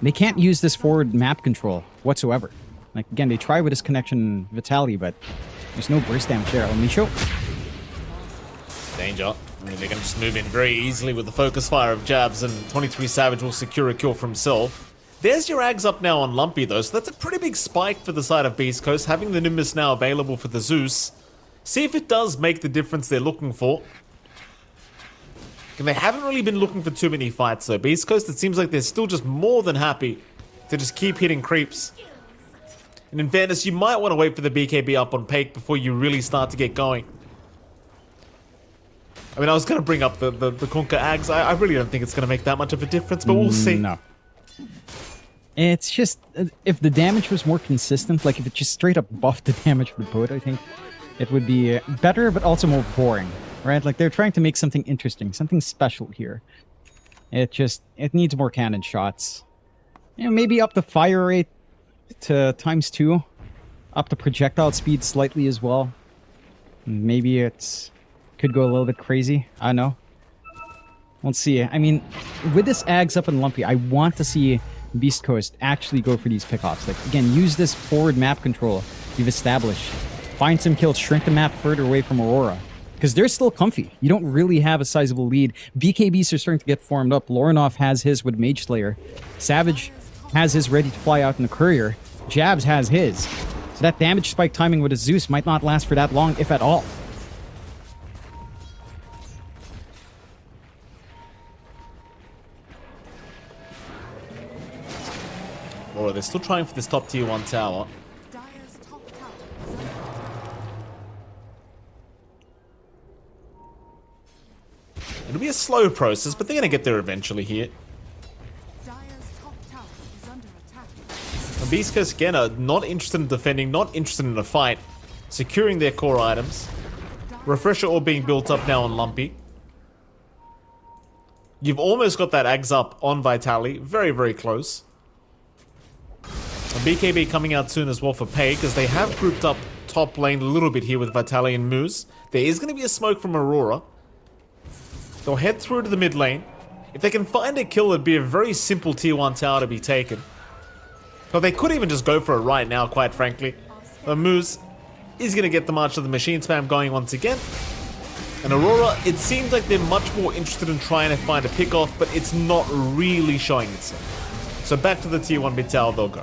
They can't use this forward map control whatsoever. Like, again, they try with this connection Vitality, but there's no burst damage there. Let me show. Danger. I mean, they can just move in very easily with the focus fire of jabs, and 23 Savage will secure a kill for himself. There's your Ags up now on Lumpy, though, so that's a pretty big spike for the side of Beast Coast, having the Nimbus now available for the Zeus. See if it does make the difference they're looking for. And they haven't really been looking for too many fights, though. Beast Coast, it seems like they're still just more than happy to just keep hitting creeps. And in fairness, you might want to wait for the BKB up on Pake before you really start to get going. I mean, I was going to bring up the Kunkka Ags. I really don't think it's going to make that much of a difference, but we'll see. No. It's just, if the damage was more consistent, like if it just straight up buffed the damage of the boat, I think it would be better, but also more boring, right? Like, they're trying to make something interesting, something special here. It needs more cannon shots. You know, maybe up the fire rate to ×2, up the projectile speed slightly as well. Maybe it's could go a little bit crazy. I don't know. Let's see. I mean, with this Ags up and Lumpy, I want to see Beast Coast actually go for these pickoffs. Like, again, use this forward map control you've established. Find some kills, shrink the map further away from Aurora. Because they're still comfy. You don't really have a sizable lead. BKBs are starting to get formed up. Lorinov has his with Mage Slayer. Savage has his ready to fly out in the Courier. Jabs has his. So that damage spike timing with a Zeus might not last for that long, if at all. Or they're still trying for this top tier 1 tower. It'll be a slow process, but they're going to get there eventually here. And Beast Coast again are not interested in defending, not interested in a fight. Securing their core items. Refresher all being built up now on Lumpy. You've almost got that Ags up on Vitali. Very, very close. And BKB coming out soon as well for Pay, because they have grouped up top lane a little bit here with Vitali and Moose. There is going to be a smoke from Aurora. They'll head through to the mid lane. If they can find a kill, it'd be a very simple tier 1 tower to be taken. But they could even just go for it right now, quite frankly. But Moose is going to get the March of the Machine spam going once again. And Aurora, it seems like they're much more interested in trying to find a pick-off, but it's not really showing itself. So back to the tier 1 mid tower they'll go.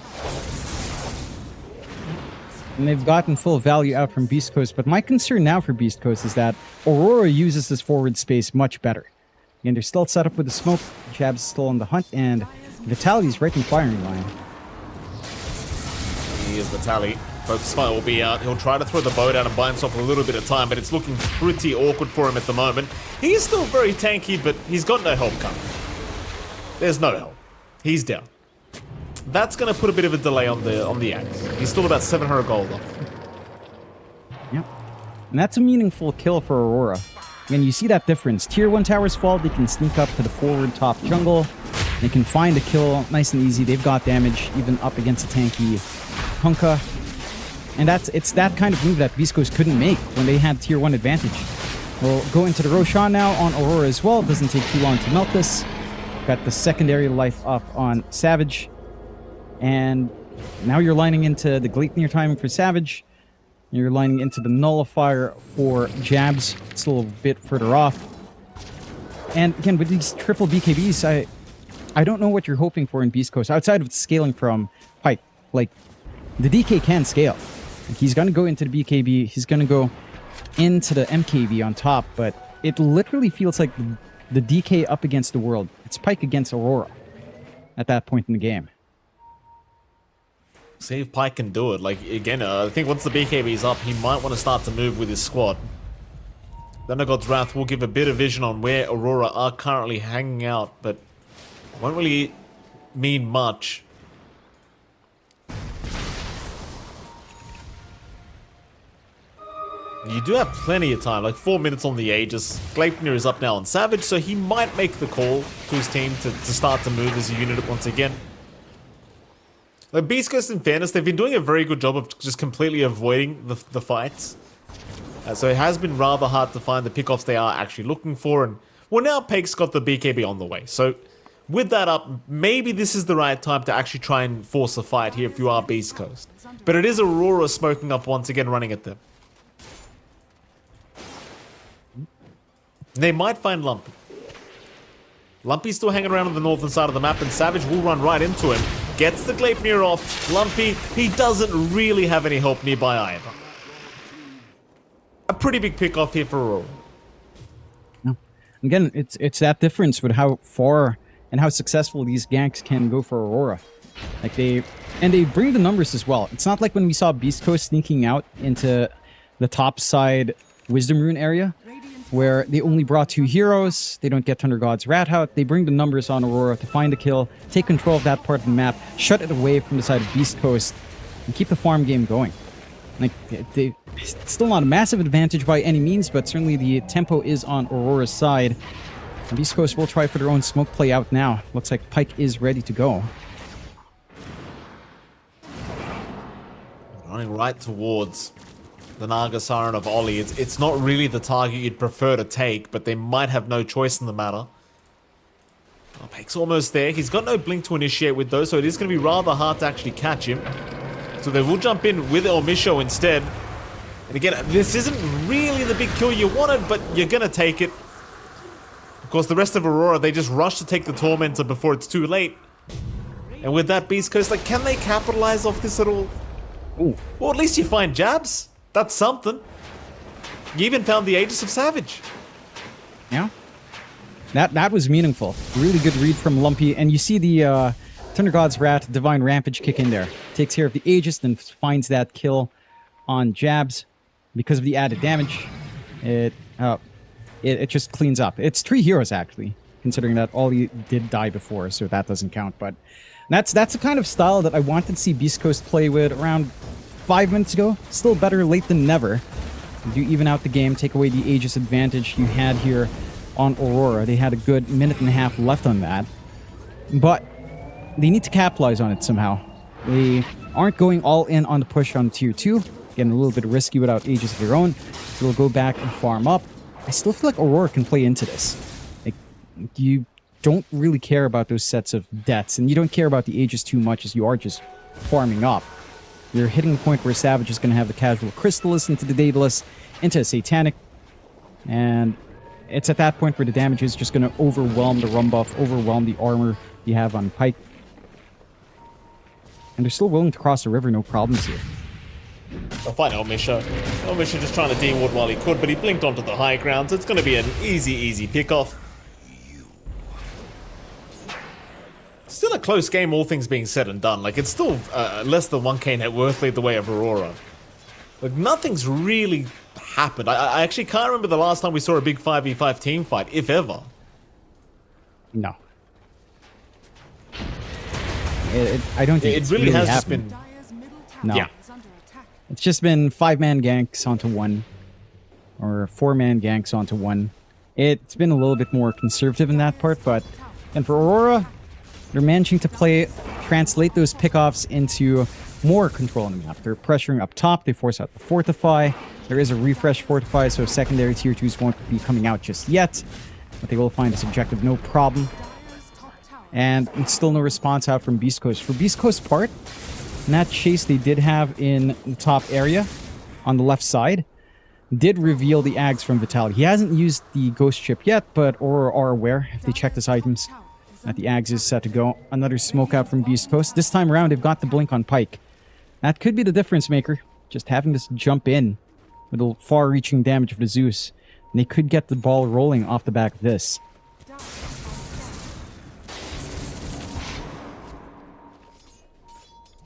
And they've gotten full value out from Beast Coast, but my concern now for Beast Coast is that Aurora uses this forward space much better. And they're still set up with the smoke, Jab's still on the hunt, and Vitality's right in firing line. Here's Vitali. Focus fire will be out. He'll try to throw the boat out and buy himself a little bit of time, but it's looking pretty awkward for him at the moment. He is still very tanky, but he's got no help coming. There's no help. He's down. That's going to put a bit of a delay on the axe. He's still about 700 gold off. Yep. And that's a meaningful kill for Aurora. And you see that difference. Tier 1 towers fall, they can sneak up to the forward top jungle. They can find a kill nice and easy. They've got damage even up against a tanky Kunkka. And it's that kind of move that Beast Coast couldn't make when they had tier 1 advantage. We'll go into the Roshan now on Aurora as well. It doesn't take too long to melt this. Got the secondary life up on Savage. And now you're lining into the Gleipnir timing for Savage. You're lining into the Nullifier for Jabs. It's a little bit further off. And again, with these triple BKBs, I don't know what you're hoping for in Beast Coast, outside of scaling from Pike. Like, the DK can scale. Like, he's going to go into the BKB, he's going to go into the MKB on top, but it literally feels like the DK up against the world. It's Pike against Aurora at that point in the game. see if Pike can do it. Like, again, I think once the BKB's up, he might want to start to move with his squad. Thunder God's Wrath will give a bit of vision on where Aurora are currently hanging out, but won't really mean much. You do have plenty of time, like 4 minutes on the Aegis. Gleipnir is up now on Savage, so he might make the call to his team to start to move as a unit once again. Like Beast Coast, in fairness, they've been doing a very good job of just completely avoiding the fights. So it has been rather hard to find the pickoffs they are actually looking for. And well, now Pake's got the BKB on the way. So with that up, maybe this is the right time to actually try and force a fight here if you are Beast Coast. But it is Aurora smoking up once again, running at them. They might find Lumpy. Lumpy's still hanging around on the northern side of the map, and Savage will run right into him. Gets the Gleipnir off. Lumpy, he doesn't really have any help nearby either. A pretty big pick off here for Aurora. Yeah. Again, it's that difference with how far and how successful these ganks can go for Aurora. Like they bring the numbers as well. It's not like when we saw Beast Coast sneaking out into the top side Wisdom Rune area, where they only brought 2 heroes, they don't get Thunder God's Rat out, they bring the numbers on Aurora to find a kill, take control of that part of the map, shut it away from the side of Beast Coast, and keep the farm game going. Like, it's still not a massive advantage by any means, but certainly the tempo is on Aurora's side. And Beast Coast will try for their own smoke play out now. Looks like Pike is ready to go. Running right towards the Naga Siren of Ollie. It's not really the target you'd prefer to take, but they might have no choice in the matter. Oh, Pake's almost there. He's got no blink to initiate with those, so it is going to be rather hard to actually catch him. So they will jump in with El Misho instead. And again, this isn't really the big kill you wanted, but you're going to take it. Of course, the rest of Aurora, they just rush to take the Tormentor before it's too late. And with that, Beast Coast, like, can they capitalize off this at all? Ooh. Well, at least you find jabs. That's something. You even found the Aegis of Savage. Yeah. That was meaningful. Really good read from Lumpy. And you see the Thunder God's Wrath Divine Rampage kick in there. Takes care of the Aegis, then finds that kill on jabs. Because of the added damage, it just cleans up. It's 3 heroes, actually, considering that Ollie did die before, so that doesn't count. But that's the kind of style that I wanted to see Beast Coast play with around 5 minutes ago. Still better late than never. You even out the game, take away the Aegis advantage you had here on Aurora. They had a good 1.5 minutes left on that. But they need to capitalize on it somehow. They aren't going all in on the push on tier 2. Getting a little bit risky without Aegis of their own. So they'll go back and farm up. I still feel like Aurora can play into this. Like, you don't really care about those sets of deaths, and you don't care about the Aegis too much as you are just farming up. You're hitting the point where Savage is going to have the casual Crystallis into the Daedalus, into a Satanic, and it's at that point where the damage is just going to overwhelm the run buff, overwhelm the armor you have on Pike. And they're still willing to cross the river, no problems here. I'll find El Misho. El Misho just trying to de-ward while he could, but he blinked onto the high ground, so it's going to be an easy pick-off. Still a close game, all things being said and done. Like, it's still less than 1k net worth lead the way of Aurora. Like, nothing's really happened. I actually can't remember the last time we saw a big 5v5 team fight, if ever. No. I don't think it really has happened. just been... No. Yeah. It's just been 5-man ganks onto 1. Or 4-man ganks onto 1. It's been a little bit more conservative in that part, but... And for Aurora, they're managing to translate those pickoffs into more control on the map. They're pressuring up top, they force out the Fortify. There is a refresh Fortify, so secondary tier 2s won't be coming out just yet. But they will find this objective no problem. And it's still no response out from Beast Coast. For Beast Coast's part, in that chase they did have in the top area, on the left side, did reveal the Ags from Vitality. He hasn't used the Ghost Chip yet, but Aurora are aware, if they check his items, that the Ags is set to go. Another smoke out from Beast Coast. This time around, they've got the blink on Pike. That could be the difference maker. Just having this jump in with the far-reaching damage of the Zeus. And they could get the ball rolling off the back of this.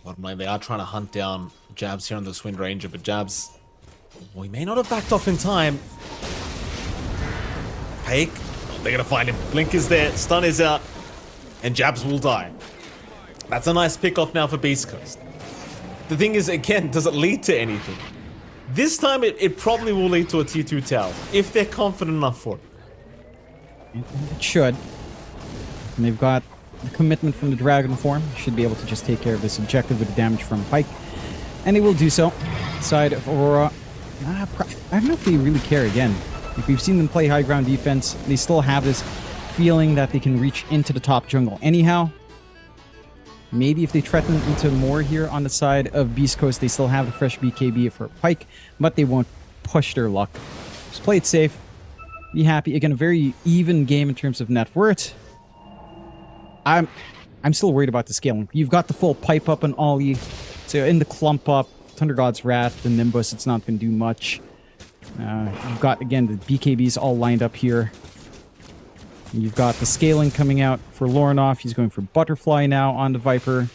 Bottom lane, they are trying to hunt down Jabs here on this Wind Ranger, but Jabs, well, he may not have backed off in time. Hake, they're gonna find him. Blink is there, stun is out, and Jabs will die. That's a nice pick off now for Beast Coast. The thing is, again, does it lead to anything? This time it probably will lead to a tier 2 tower, if they're confident enough for it. It should. And they've got the commitment from the Dragon form. Should be able to just take care of this objective with the damage from Pike. And they will do so. Side of Aurora. I don't know if they really care again. Like, we've seen them play high ground defense. They still have this feeling that they can reach into the top jungle anyhow. Maybe if they threaten into more here on the side of Beast Coast, they still have the fresh BKB for Pike, but they won't push their luck. Just play it safe. Be happy. Again, a very even game in terms of net worth. I'm still worried about the scaling. You've got the full pipe up and Ollie. So in the clump up, Thunder God's Wrath, the Nimbus, it's not going to do much. You've got, again, the BKBs all lined up here. You've got the scaling coming out for Lornoff. He's going for Butterfly now on the Viper.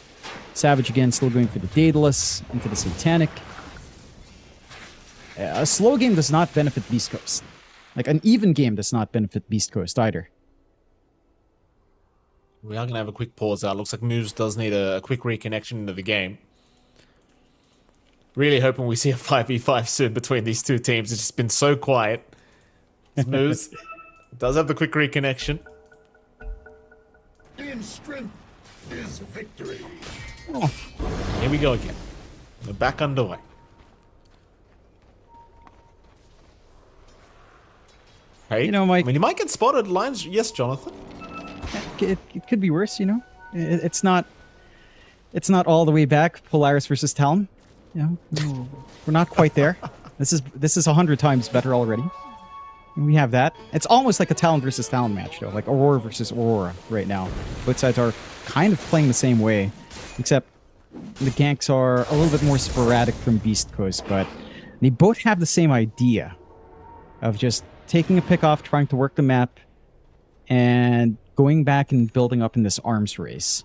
Savage, again, still going for the Daedalus into the Satanic. A slow game does not benefit Beast Coast. Like, an even game does not benefit Beast Coast either. We are going to have a quick pause out. Looks like Moose does need a quick reconnection into the game. Really hoping we see a 5v5 soon between these two teams. It's just been so quiet. Moose does have the quick reconnection. In strength is victory. Oh. Here we go again. We're back underway. Hey, you know, Mike. I mean, you might get spotted. Lines, yes, Jonathan. It could be worse, you know. It's not all the way back. Polaris versus Talon. You know, we're not quite there. This is 100 times better already. We have that. It's almost like a Talon versus Talon match, though. Like Aurora versus Aurora right now. Both sides are kind of playing the same way, except the ganks are a little bit more sporadic from Beast Coast, but they both have the same idea of just taking a pick off, trying to work the map, and going back and building up in this arms race.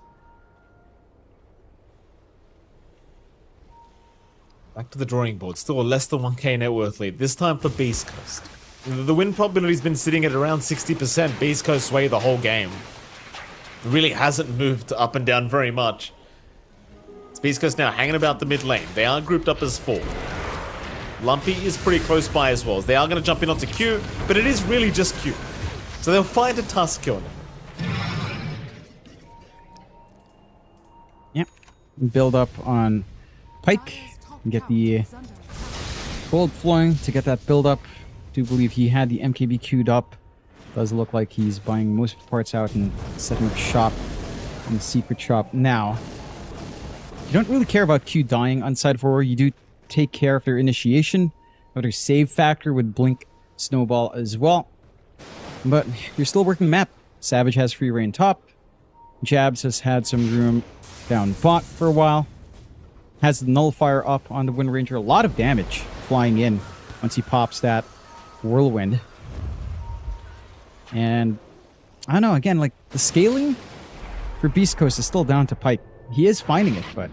Back to the drawing board. Still a less than 1k net worth lead. This time for Beast Coast. The win probability's been sitting at around 60%. Beast Coast sway the whole game. It really hasn't moved up and down very much. It's Beast Coast now hanging about the mid lane. They are grouped up as 4. Lumpy is pretty close by as well. They are going to jump in onto Q, but it is really just Q. So they'll find a Tusk kill now. Yep. Build up on Pike. And get the gold flowing to get that build up. Do believe he had the MKB queued up. Does look like he's buying most of the parts out and setting up shop in the secret shop now. You don't really care about Q dying on side 4. You do take care of their initiation, of their save factor with Blink Snowball as well. But you're still working the map. Savage has free reign top. Jabs has had some room down bot for a while. Has the nullifier up on the Wind Ranger. A lot of damage flying in once he pops that whirlwind. And I don't know, again, like the scaling for Beast Coast is still down to Pike. He is finding it, but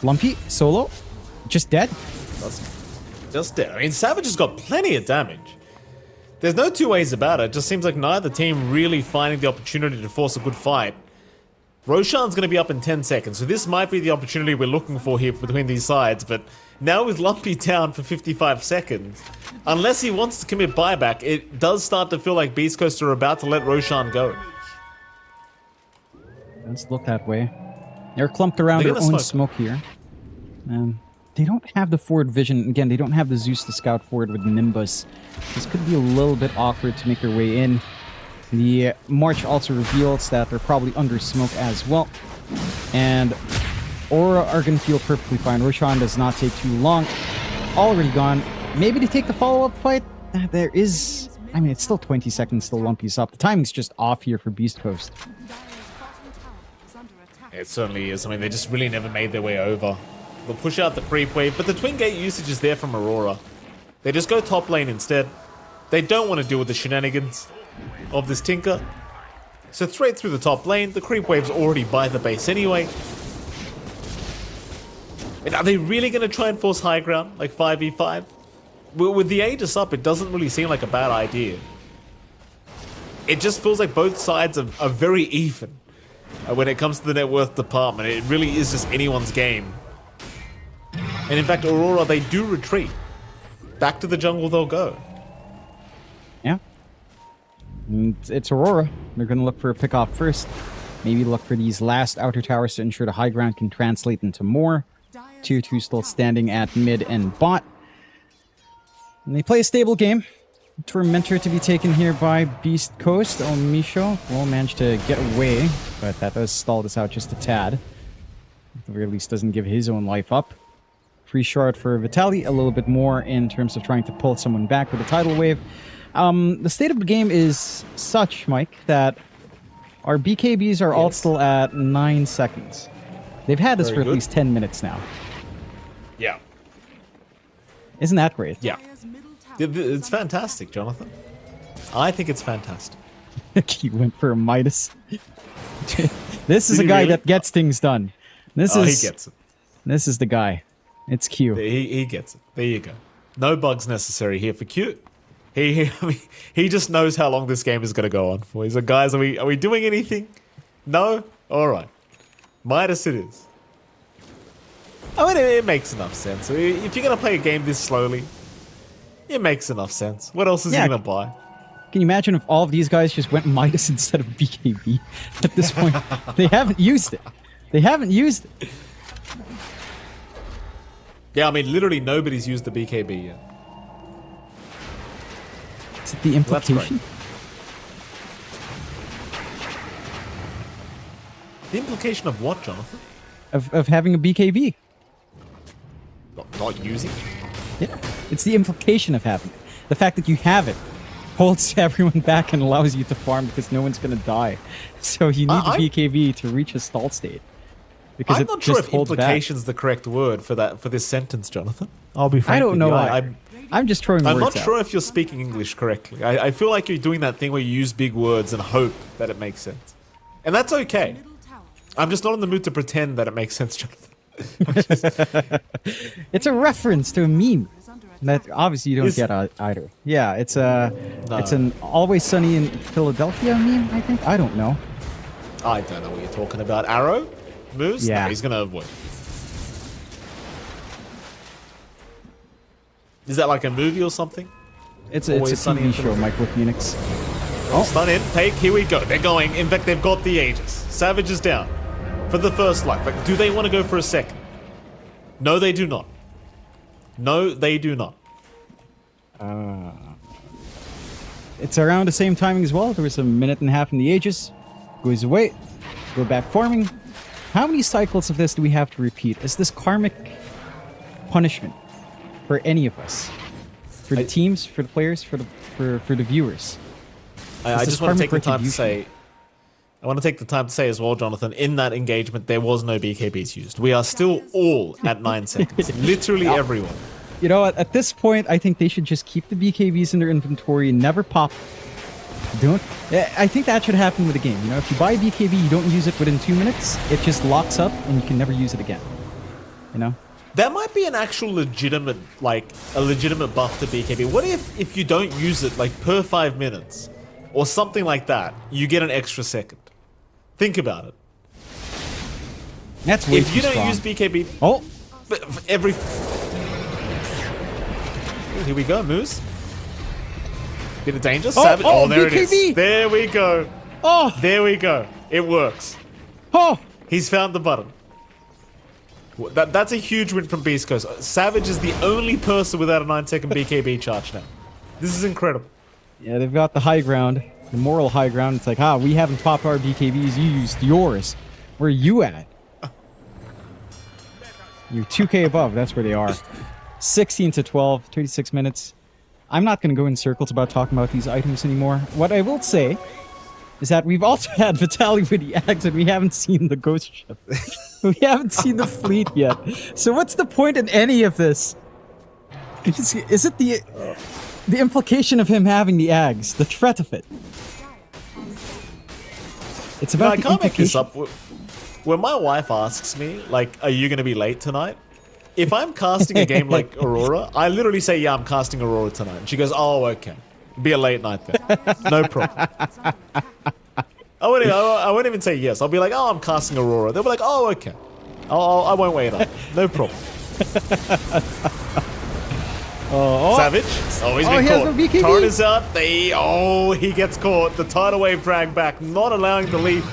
Lumpy, solo, just dead. Just dead. I mean, Savage has got plenty of damage. There's no two ways about it. It just seems like neither team really finding the opportunity to force a good fight. Roshan's going to be up in 10 seconds, so this might be the opportunity we're looking for here between these sides, but now with Lumpy down for 55 seconds, unless he wants to commit buyback, it does start to feel like Beast Coast are about to let Roshan go. Let's look that way. They're clumped around their own smoke here. They don't have the forward vision. Again, they don't have the Zeus to scout forward with Nimbus. This could be a little bit awkward to make their way in. The March also reveals that they're probably under smoke as well. And Aura are going to feel perfectly fine. Roshan does not take too long. Already gone. Maybe they take the follow-up fight. There is... I mean, it's still 20 seconds till Lumpy's up. The timing's just off here for Beast Coast. It certainly is. I mean, they just really never made their way over. They'll push out the creep wave, but the Twin Gate usage is there from Aurora. They just go top lane instead. They don't want to deal with the shenanigans of this Tinker. So straight through the top lane, the creep wave's already by the base anyway. And are they really going to try and force high ground, like 5v5? Well, with the Aegis up, it doesn't really seem like a bad idea. It just feels like both sides are very even when it comes to the net worth department. It really is just anyone's game. And in fact, Aurora, they do retreat. Back to the jungle they'll go. Yeah. And it's Aurora. They're going to look for a pick off first. Maybe look for these last outer towers to ensure the high ground can translate into more. Tier 2 still standing at mid and bot. And they play a stable game. Tormentor to be taken here by Beast Coast. Oh, Misho will manage to get away, but that does stall this out just a tad. At the very least, doesn't give his own life up. Free shard for Vitaly, a little bit more in terms of trying to pull someone back with a tidal wave. The state of the game is such, Mike, that our BKBs are all still at 9 seconds. They've had this for at least 10 minutes now. Yeah. Isn't that great? Yeah. It's fantastic, Jonathan. I think it's fantastic. He went for a Midas. This is a guy that gets things done. He gets it. This is the guy. It's Q. He gets it. There you go. No bugs necessary here for Q. He just knows how long this game is going to go on for. He's like, guys, are we doing anything? No? All right. Midas it is. I mean, it makes enough sense. If you're going to play a game this slowly, it makes enough sense. What else is he going to buy? Can you imagine if all of these guys just went Midas instead of BKB at this point? They haven't used it. They haven't used it. Yeah, I mean, literally nobody's used the BKB yet. Is it the implication? The implication of what, Jonathan? Of having a BKB. Not using? Yeah, it's the implication of having it. The fact that you have it holds everyone back and allows you to farm because no one's going to die. So you need the BKB to reach a stall state. Because I'm not sure if implication is the correct word for this sentence, Jonathan. I'll be frank. I don't know with you. why. I'm just throwing words I'm not out. sure if you're speaking English correctly. I feel like you're doing that thing where you use big words and hope that it makes sense. And that's okay. I'm just not in the mood to pretend that it makes sense, Jonathan. It's a reference to a meme that obviously you don't get either. Yeah, it's an Always Sunny in Philadelphia meme, I think. I don't know. I don't know what you're talking about. Arrow? Moose? Yeah. No, he's gonna avoid. Is that like a movie or something? It's a TV show, Michael Phoenix. Stun in, take, here we go. They're going. In fact, they've got the Aegis. Savage is down for the first life. But do they want to go for a second? No, they do not. No, they do not. It's around the same timing as well. There was a minute and a half in the Aegis. Goes away. Go back farming. How many cycles of this do we have to repeat? Is this karmic punishment for any of us? For the teams, for the players, for the viewers? I just want to take the time to say, as well, Jonathan, in that engagement, there was no BKBs used. We are still all at 9 seconds. Literally everyone. You know what? At this point, I think they should just keep the BKBs in their inventory and never pop. I think that should happen with the game. You know, if you buy a BKB, you don't use it within 2 minutes, it just locks up and you can never use it again. You know? That might be an actual legitimate buff to BKB. What if you don't use it like per 5 minutes or something like that, you get an extra second? Think about it. That's way If you too don't strong. use BKB, every here we go, Moose. Bit of danger. Savage. Oh, there BKB. it is. There we go. Oh, there we go. It works. Oh, he's found the button. That's a huge win from Beast Coast. Savage is the only person without a 9-second BKB charge now. This is incredible. Yeah, they've got the high ground, the moral high ground. It's like, we haven't popped our BKBs. You used yours. Where are you at? You're 2K above. That's where they are. 16 to 12, 36 minutes. I'm not going to go in circles about talking about these items anymore. What I will say is that we've also had Vitaly with the axe and we haven't seen the ghost ship. We haven't seen the fleet yet. So what's the point in any of this? Is it the implication of him having the ags, the threat of it? It's about I can't make this up. When my wife asks me, like, are you going to be late tonight? if I'm casting a game like Aurora, I literally say, yeah, I'm casting Aurora tonight. And she goes, oh, okay. Be a late night then. No problem. I won't even say yes. I'll be like, oh, I'm casting Aurora. They'll be like, oh, okay. I won't wait up. No problem. Savage. Oh, he's been caught. No Torrent is out. He gets caught. The tidal wave drag back, not allowing the leap.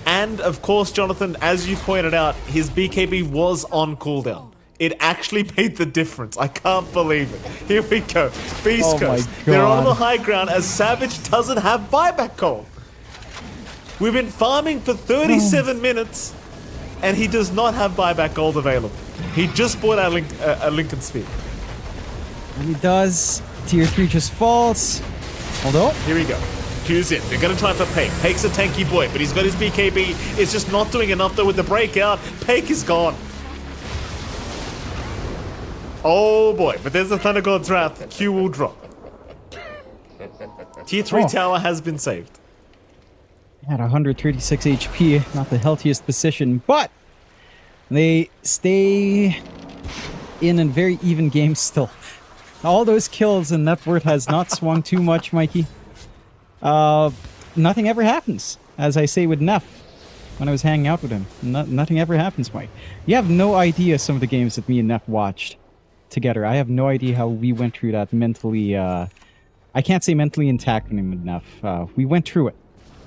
And of course, Jonathan, as you pointed out, his BKB was on cooldown. It actually made the difference. I can't believe it. Here we go. Beast Coast. They're on the high ground as Savage doesn't have buyback gold. We've been farming for 37 minutes, and he does not have buyback gold available. He just bought a Lincoln Sphere. And he does. Tier 3 just falls. Although, here we go. Q's in. They're going to try for Pake. Pake's a tanky boy, but he's got his BKB. It's just not doing enough, though, with the breakout. Pake is gone. Oh, boy. But there's the Thunder God's Wrath. Q will drop. Tier 3 tower has been saved. At 136 HP, not the healthiest position, but they stay in a very even game still. All those kills and net worth has not swung too much, Mikey. Nothing ever happens, as I say with Neff when I was hanging out with him. Nothing ever happens, Mike. You have no idea some of the games that me and Neff watched together. I have no idea how we went through that mentally. I can't say mentally intact with Neff. We went through it.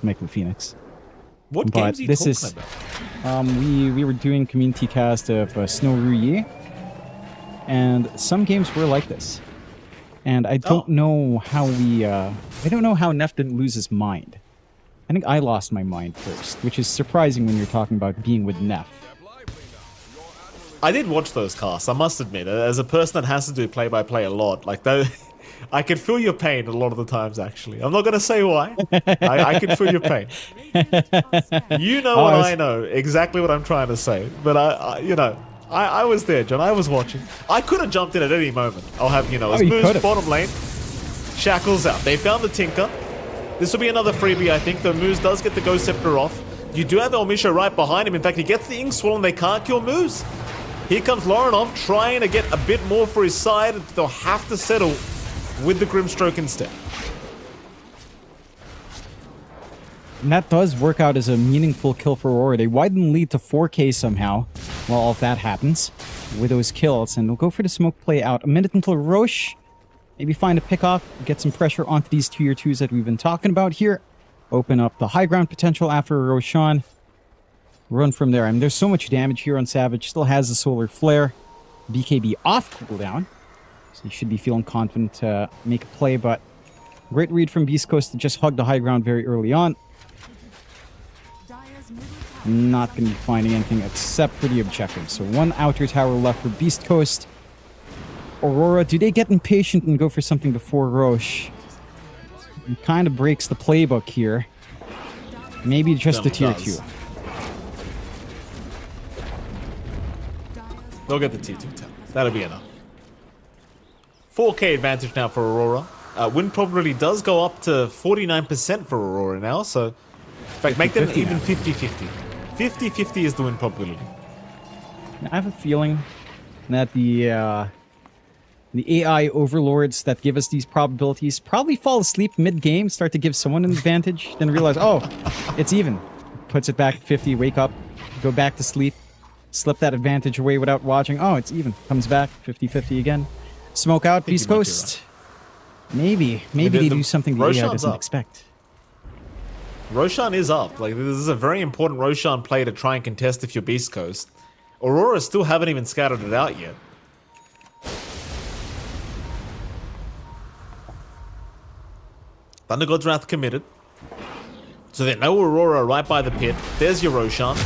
Michael Phoenix. What games are you talking about? We were doing community cast of Snow Rouillé, and some games were like this. And I don't know how I don't know how Neff didn't lose his mind. I think I lost my mind first, which is surprising when you're talking about being with Neff. I did watch those casts, I must admit. As a person that has to do play-by-play a lot, like I can feel your pain a lot of the times, actually. I'm not going to say why. I can feel your pain. You know what I know, exactly what I'm trying to say. But, I was there, John. I was watching. I could have jumped in at any moment. I'll have, as Moose bottom lane. Shackles out. They found the Tinker. This will be another freebie, I think, though Moose does get the Ghost Scepter off. You do have El Misha right behind him. In fact, he gets the Ink Swallow and they can't kill Moose. Here comes Lorinov trying to get a bit more for his side. They'll have to settle with the Grimstroke instead. And that does work out as a meaningful kill for Aurora. They widen the lead to 4K somehow while all of that happens with those kills. And they'll go for the smoke play out. A minute until Roche. Maybe find a pick-off, get some pressure onto these tier 2s that we've been talking about here. Open up the high ground potential after Roshan. Run from there. I mean, there's so much damage here on Savage. Still has the Solar Flare. BKB off cooldown. So he should be feeling confident to make a play, but great read from Beast Coast to just hug the high ground very early on. Not going to be finding anything except for the objective. So one outer tower left for Beast Coast. Aurora, do they get impatient and go for something before Roche? It kind of breaks the playbook here. Maybe just the tier 2. They'll get the tier 2 tower. That'll be enough. 4K advantage now for Aurora. Win probability does go up to 49% for Aurora now, so in fact, make them even 50-50. 50-50 is the win probability. I have a feeling that the AI overlords that give us these probabilities probably fall asleep mid-game, start to give someone an advantage, then realize, oh, it's even. Puts it back at 50, wake up, go back to sleep, slip that advantage away without watching. Oh, it's even. Comes back, 50-50 again. Smoke out, Beast Coast. Maybe they do something the AI doesn't expect. Roshan is up. Like, this is a very important Roshan play to try and contest if you're Beast Coast. Aurora still haven't even scattered it out yet. Thunder God's Wrath committed. So they know Aurora right by the pit. There's your Roshan.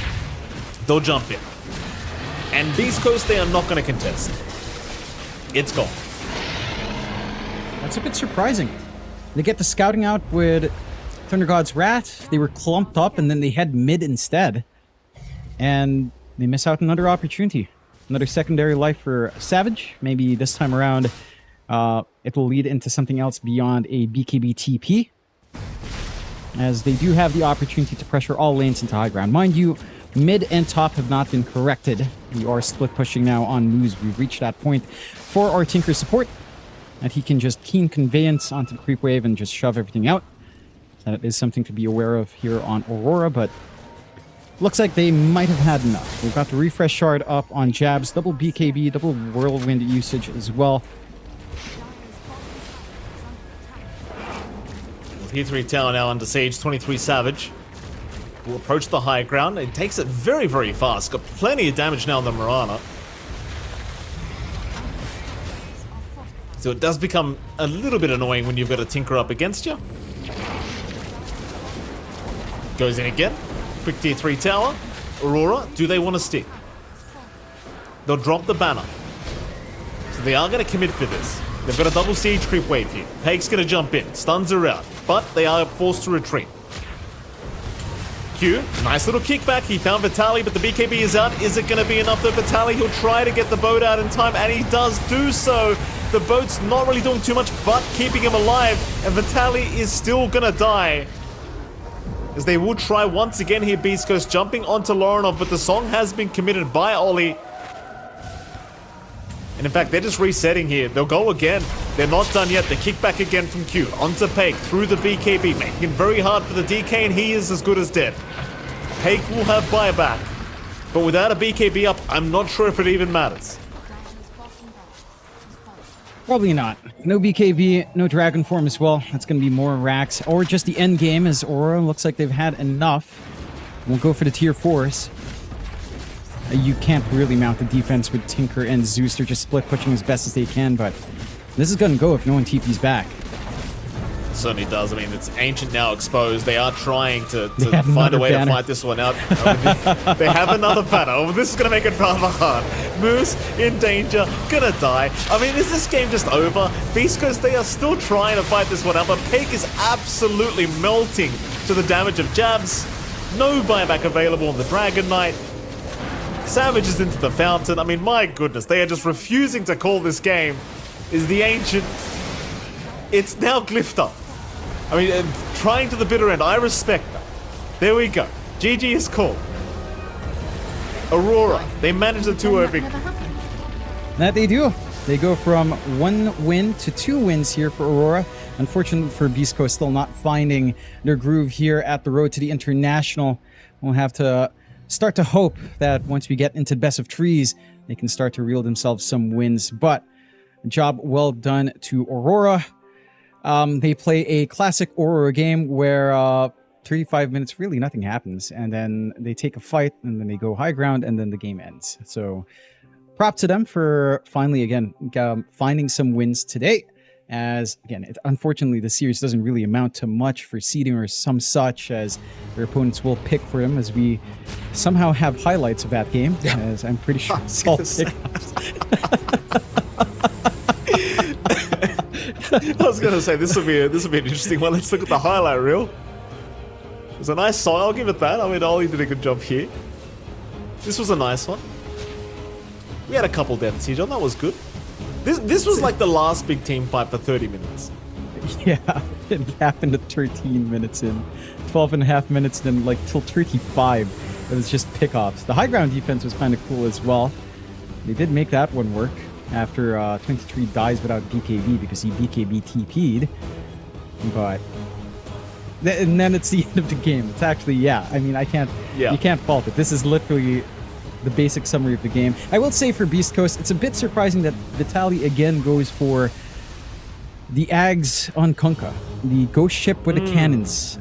They'll jump in. And Beast Coast, they are not going to contest. It's gone. That's a bit surprising. They get the scouting out with Thunder God's Wrath. They were clumped up and then they head mid instead. And they miss out another opportunity. Another secondary life for Savage. Maybe this time around it will lead into something else beyond a BKB TP. As they do have the opportunity to pressure all lanes into high ground. Mind you, Mid and top have not been corrected. We are split pushing now on moves. We've reached that point for our Tinker support, that he can just keen conveyance onto the creep wave and just shove everything out. That is something to be aware of here on Aurora, but looks like they might have had enough. We've got the refresh shard up on jabs, double BKB, double whirlwind usage as well. P3 tower now under siege, 23 Savage will approach the high ground. It takes it very, very fast. Got plenty of damage now on the Mirana. So it does become a little bit annoying when you've got a Tinker up against you. Goes in again. Quick tier 3 tower. Aurora, do they want to stick? They'll drop the banner. So they are going to commit for this. They've got a double siege creep wave here. Pake's going to jump in. Stuns are out. But they are forced to retreat. Q, nice little kickback. He found Vitaly, but the BKB is out. Is it going to be enough for Vitaly? He'll try to get the boat out in time, and he does do so. The boat's not really doing too much, but keeping him alive. And Vitaly is still going to die. As they will try once again here, Beast Coast jumping onto Lorinov, but the song has been committed by Ollie. And in fact, they're just resetting here. They'll go again. They're not done yet. They kick back again from Q. Onto Pake through the BKB, making it very hard for the DK, and he is as good as dead. Pake will have buyback. But without a BKB up, I'm not sure if it even matters. Probably not. No BKB, no Dragon Form as well. That's going to be more racks. Or just the end game, as Aura looks like they've had enough. We'll go for the tier 4s. You can't really mount the defense with Tinker and Zeus. They're just split pushing as best as they can, but this is going to go if no one TP's back. Certainly does. I mean, it's Ancient now exposed. They are trying to find a way to fight this one out. They have another banner. Oh, this is going to make it rather hard. Moose in danger, gonna die. I mean, is this game just over? Beast Coast, they are still trying to fight this one out, but Pake is absolutely melting to the damage of jabs. No buyback available on the Dragon Knight. Savage is into the fountain. I mean, my goodness, they are just refusing to call this game. Is the Ancient... It's now glyphed up. I mean, trying to the bitter end. I respect that. There we go. GG is called. Aurora, they managed a 2-0 victory. That they do. They go from 1 win to 2 wins here for Aurora. Unfortunately for Beast Coast, still not finding their groove here at the road to the International. We'll have to start to hope that once we get into best of trees, they can start to reel themselves some wins. But job well done to Aurora. They play a classic Aurora game where 35 minutes, really nothing happens. And then they take a fight, and then they go high ground, and then the game ends. So props to them for finally, again, finding some wins today. As, again, unfortunately, the series doesn't really amount to much for seeding or some such, as their opponents will pick for them, as we somehow have highlights of that game, as I'm pretty sure it's all pickups. I was going to say, this will be an interesting one. Let's look at the highlight reel. It was a nice song, I'll give it that. I mean, Ollie did a good job here. This was a nice one. We had a couple deaths here, John. That was good. This was like the last big team fight for 30 minutes. Yeah, it happened at 13 minutes in. 12 and a half minutes, then like till 35. It was just pickoffs. The high ground defense was kind of cool as well. They did make that one work after 23 dies without BKB because he BKB TP'd. But and then it's the end of the game. It's actually, yeah, I mean, you can't fault it. This is literally the basic summary of the game. I will say for Beast Coast, it's a bit surprising that Vitaly again goes for the Ags on Kunkka, the ghost ship with the cannons.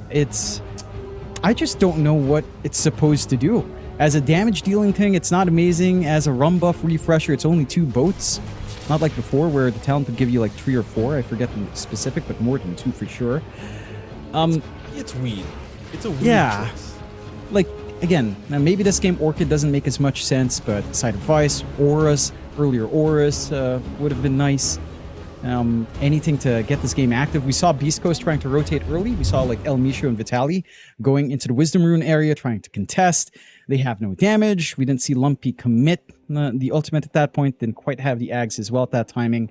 I just don't know what it's supposed to do. As a damage dealing thing, it's not amazing. As a rum buff refresher, it's only 2 boats. Not like before where the talent would give you like 3 or 4. I forget the specific, but more than 2 for sure. It's weird. It's a weird choice. Like, again, now maybe this game Orchid doesn't make as much sense, but Side of Vice, Auras, earlier Auras would have been nice. Anything to get this game active. We saw Beast Coast trying to rotate early. We saw like El Misho and Vitaly going into the Wisdom Rune area trying to contest. They have no damage. We didn't see Lumpy commit the ultimate at that point. Didn't quite have the Ags as well at that timing.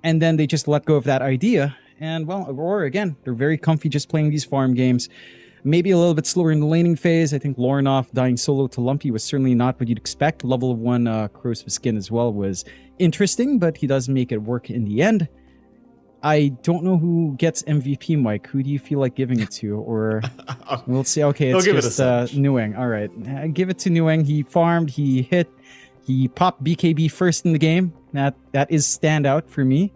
And then they just let go of that idea. And well, Aurora, again, they're very comfy just playing these farm games. Maybe a little bit slower in the laning phase. I think Lornoff dying solo to Lumpy was certainly not what you'd expect. Level of 1 Corrosive Skin as well was interesting, but he does make it work in the end. I don't know who gets MVP, Mike. Who do you feel like giving it to? Or we'll see. Okay, it's just Nueng. All right, give it to Nueng. He farmed, he hit, he popped BKB first in the game. That is standout for me,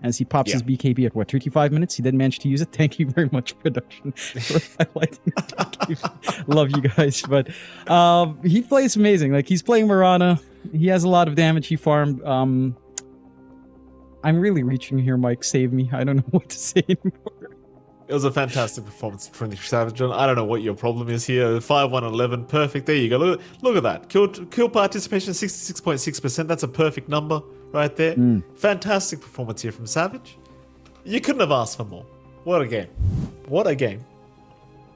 as he pops his BKB at what, 35 minutes? He did manage to use it. Thank you very much, production, for highlighting BKB. Love you guys, but he plays amazing. Like, he's playing Mirana. He has a lot of damage. He farmed. I'm really reaching here, Mike. Save me. I don't know what to say anymore. It was a fantastic performance from the Savage. I don't know what your problem is here. 5-1-11, perfect. There you go. Look at that. Kill participation 66.6%. That's a perfect number right there. Fantastic performance here from Savage. You couldn't have asked for more. What a game. What a game.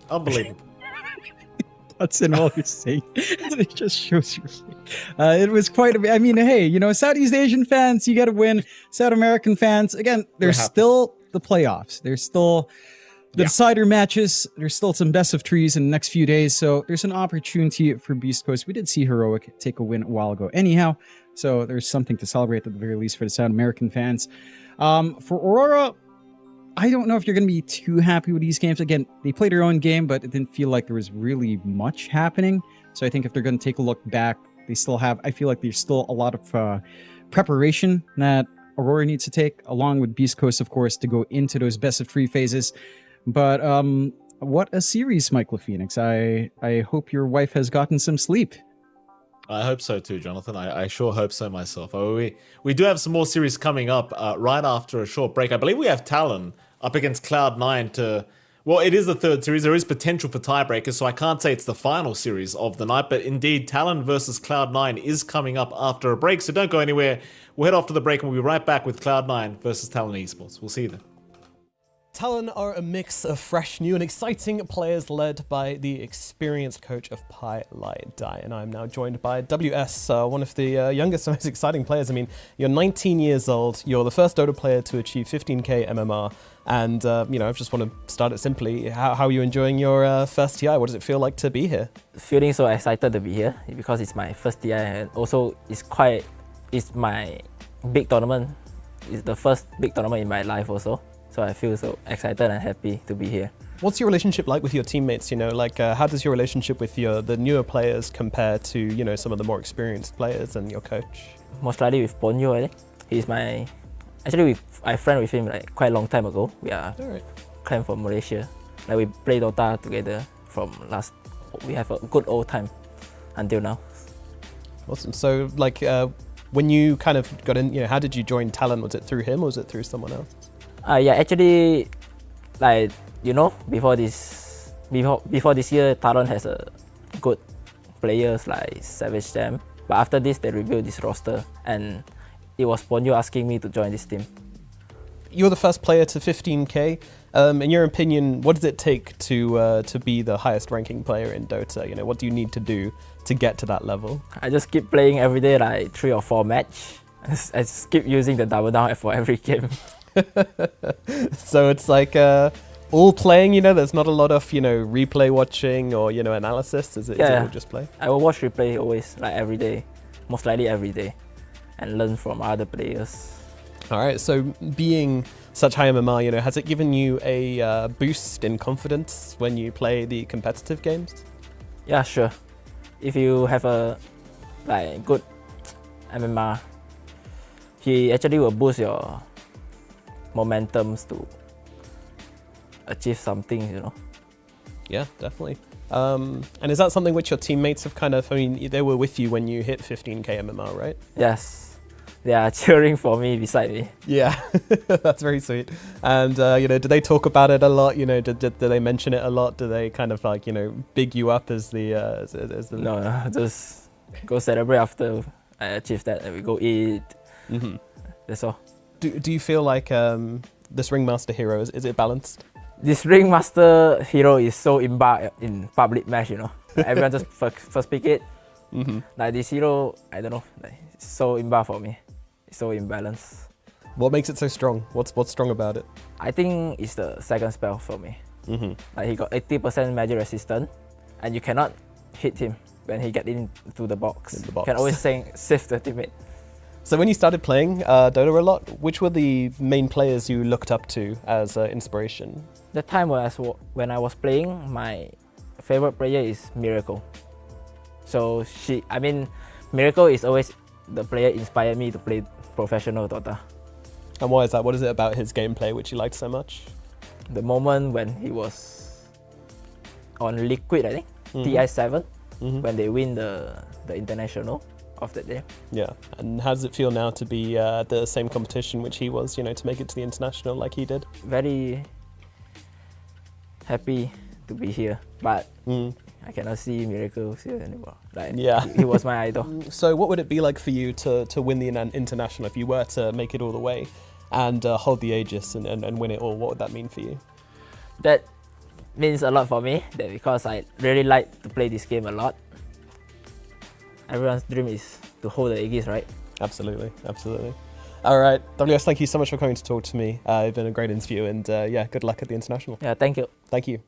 Unbelievable. That's in all you're saying. It just shows you. It was quite I mean, hey, you know, Southeast Asian fans, you got to win. South American fans, again, there's still the playoffs. There's still the decider matches. There's still some best of threes in the next few days. So there's an opportunity for Beast Coast. We did see Heroic take a win a while ago anyhow. So there's something to celebrate at the very least for the South American fans. For Aurora, I don't know if you're going to be too happy with these games. Again, they played their own game, but it didn't feel like there was really much happening. So I think if they're going to take a look back, they still have, I feel like there's still a lot of preparation that Aurora needs to take, along with Beast Coast, of course, to go into those best of 3 phases. But what a series, Michael Phoenix. I hope your wife has gotten some sleep. I hope so too, Jonathan. I sure hope so myself. We do have some more series coming up right after a short break. I believe we have Talon up against Cloud9 to... Well, it is the third series. There is potential for tiebreakers, so I can't say it's the final series of the night, but indeed, Talon versus Cloud9 is coming up after a break, so don't go anywhere. We'll head off to the break, and we'll be right back with Cloud9 versus Talon Esports. We'll see you then. Talon are a mix of fresh, new, and exciting players led by the experienced coach of Pi Light Dai, and I'm now joined by WS, one of the youngest and most exciting players. I mean, you're 19 years old, you're the first Dota player to achieve 15k MMR, and you know, I just want to start it simply. How are you enjoying your first TI? What does it feel like to be here? Feeling so excited to be here because it's my first TI, and also it's my big tournament. It's the first big tournament in my life also. So I feel so excited and happy to be here. What's your relationship like with your teammates? You know, like how does your relationship with the newer players compare to, you know, some of the more experienced players and your coach? Most likely with Ponyo, I think. He's my... Actually, I friend with him like quite a long time ago. We are clan from Malaysia. Like we play Dota together from last... We have a good old time until now. Awesome. So like when you kind of got in, you know, how did you join Talon? Was it through him or was it through someone else? Yeah, actually, like, you know, before this year, Talon has a good players like Savage Jam. But after this, they revealed this roster, and it was Ponyo asking me to join this team. You're the first player to 15k. In your opinion, what does it take to be the highest ranking player in Dota? You know, what do you need to do to get to that level? I just keep playing every day, like 3 or 4 matches. I just keep using the double down for every game. So it's like all playing, you know, there's not a lot of, you know, replay watching or, you know, analysis. Is it all just play? I will watch replay always, like every day, most likely every day, and learn from other players. All right, so being such high MMR, you know, has it given you a boost in confidence when you play the competitive games? Yeah, sure. If you have a like good MMR, he actually will boost your momentums to achieve something, you know. Yeah, definitely. And is that something which your teammates have kind of, I mean, they were with you when you hit 15k MMR, right? Yes. They are cheering for me beside me. Yeah, that's very sweet. And, you know, do they talk about it a lot? You know, do they mention it a lot? Do they kind of like, you know, big you up as the... No, just go celebrate after I achieve that and we go eat. Mm-hmm. That's all. Do you feel like this Ringmaster hero, is it balanced? This Ringmaster hero is so imba in public match, you know. Everyone just first pick it. Mm-hmm. Like this hero, I don't know, like, it's so imba for me. It's so imbalanced. What makes it so strong? What's strong about it? I think it's the second spell for me. Like he got 80% magic resistance, and you cannot hit him when he get into the box. You can always save the teammate. So when you started playing Dota a lot, which were the main players you looked up to as inspiration? The time when I was playing, my favorite player is Miracle. So Miracle is always the player inspired me to play professional Dota. And why is that? What is it about his gameplay which you liked so much? The moment when he was on Liquid, I think, TI7, when they win the international of that day. Yeah, and how does it feel now to be the same competition which he was, to make it to the international like he did? Very happy to be here, but I cannot see Miracles here anymore. He was my idol. So what would it be like for you to win the international if you were to make it all the way and hold the Aegis and win it all? What would that mean for you? That means a lot for me, because I really like to play this game a lot. Everyone's dream is to hold the Aegis, right? Absolutely. All right, WS, thank you so much for coming to talk to me. It's been a great interview, and good luck at the international. Yeah, thank you. Thank you.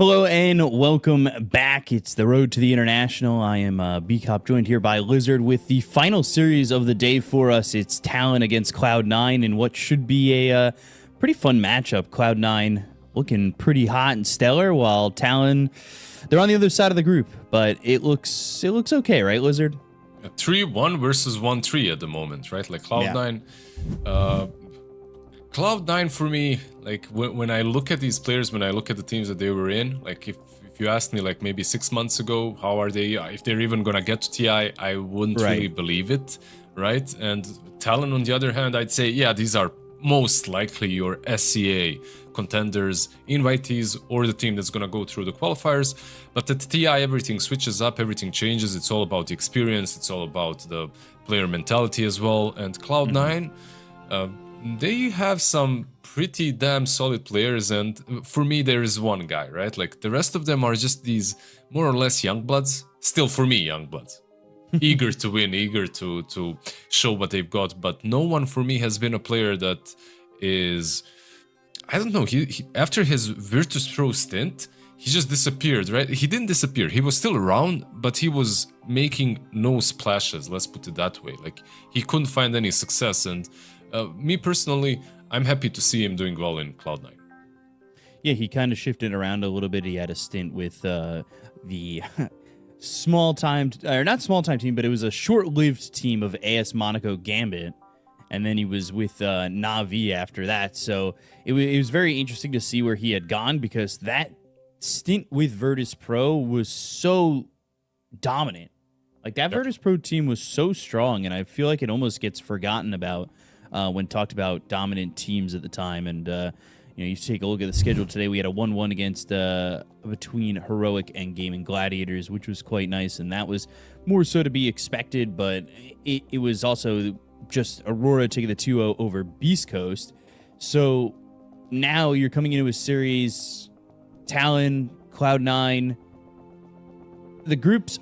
Hello and welcome back. It's the Road to the International. I am B-Cop, joined here by Lizard with the final series of the day for us. It's Talon against Cloud9 in what should be a pretty fun matchup. Cloud9 looking pretty hot and stellar, while Talon, they're on the other side of the group, but it looks okay, right, Lizard? 3-1 versus 1-3 at the moment, right? Like Cloud9. Cloud9 for me, like when I look at these players, when I look at the teams that they were in, like if you asked me like maybe 6 months ago, how are they, if they're even gonna get to TI, I wouldn't really believe it, right? And Talon on the other hand, I'd say, yeah, these are most likely your SCA contenders, invitees, or the team that's gonna go through the qualifiers. But at TI, everything switches up, everything changes. It's all about the experience, it's all about the player mentality as well. And Cloud9, they have some pretty damn solid players, and for me there is one guy, right? Like the rest of them are just these more or less young bloods. Still for me, young bloods. Eager to win, eager to show what they've got, but no one for me has been a player that is, I don't know, he after his Virtus Pro stint, he just disappeared, right? He didn't disappear, he was still around, but he was making no splashes, let's put it that way. Like he couldn't find any success, and me personally, I'm happy to see him doing well in Cloud9. Yeah, he kind of shifted around a little bit. He had a stint with the small-time, or not small-time team, but it was a short-lived team of AS Monaco Gambit, and then he was with Na'Vi after that. So it was very interesting to see where he had gone, because that stint with Virtus Pro was so dominant. Like that Virtus Pro team was so strong, and I feel like it almost gets forgotten about when talked about dominant teams at the time. And you take a look at the schedule today. We had a 1-1 against between Heroic and Gaming Gladiators, which was quite nice, and that was more so to be expected. But it was also just Aurora taking the 2-0 over Beast Coast. So now you're coming into a series, Talon, Cloud9. The groups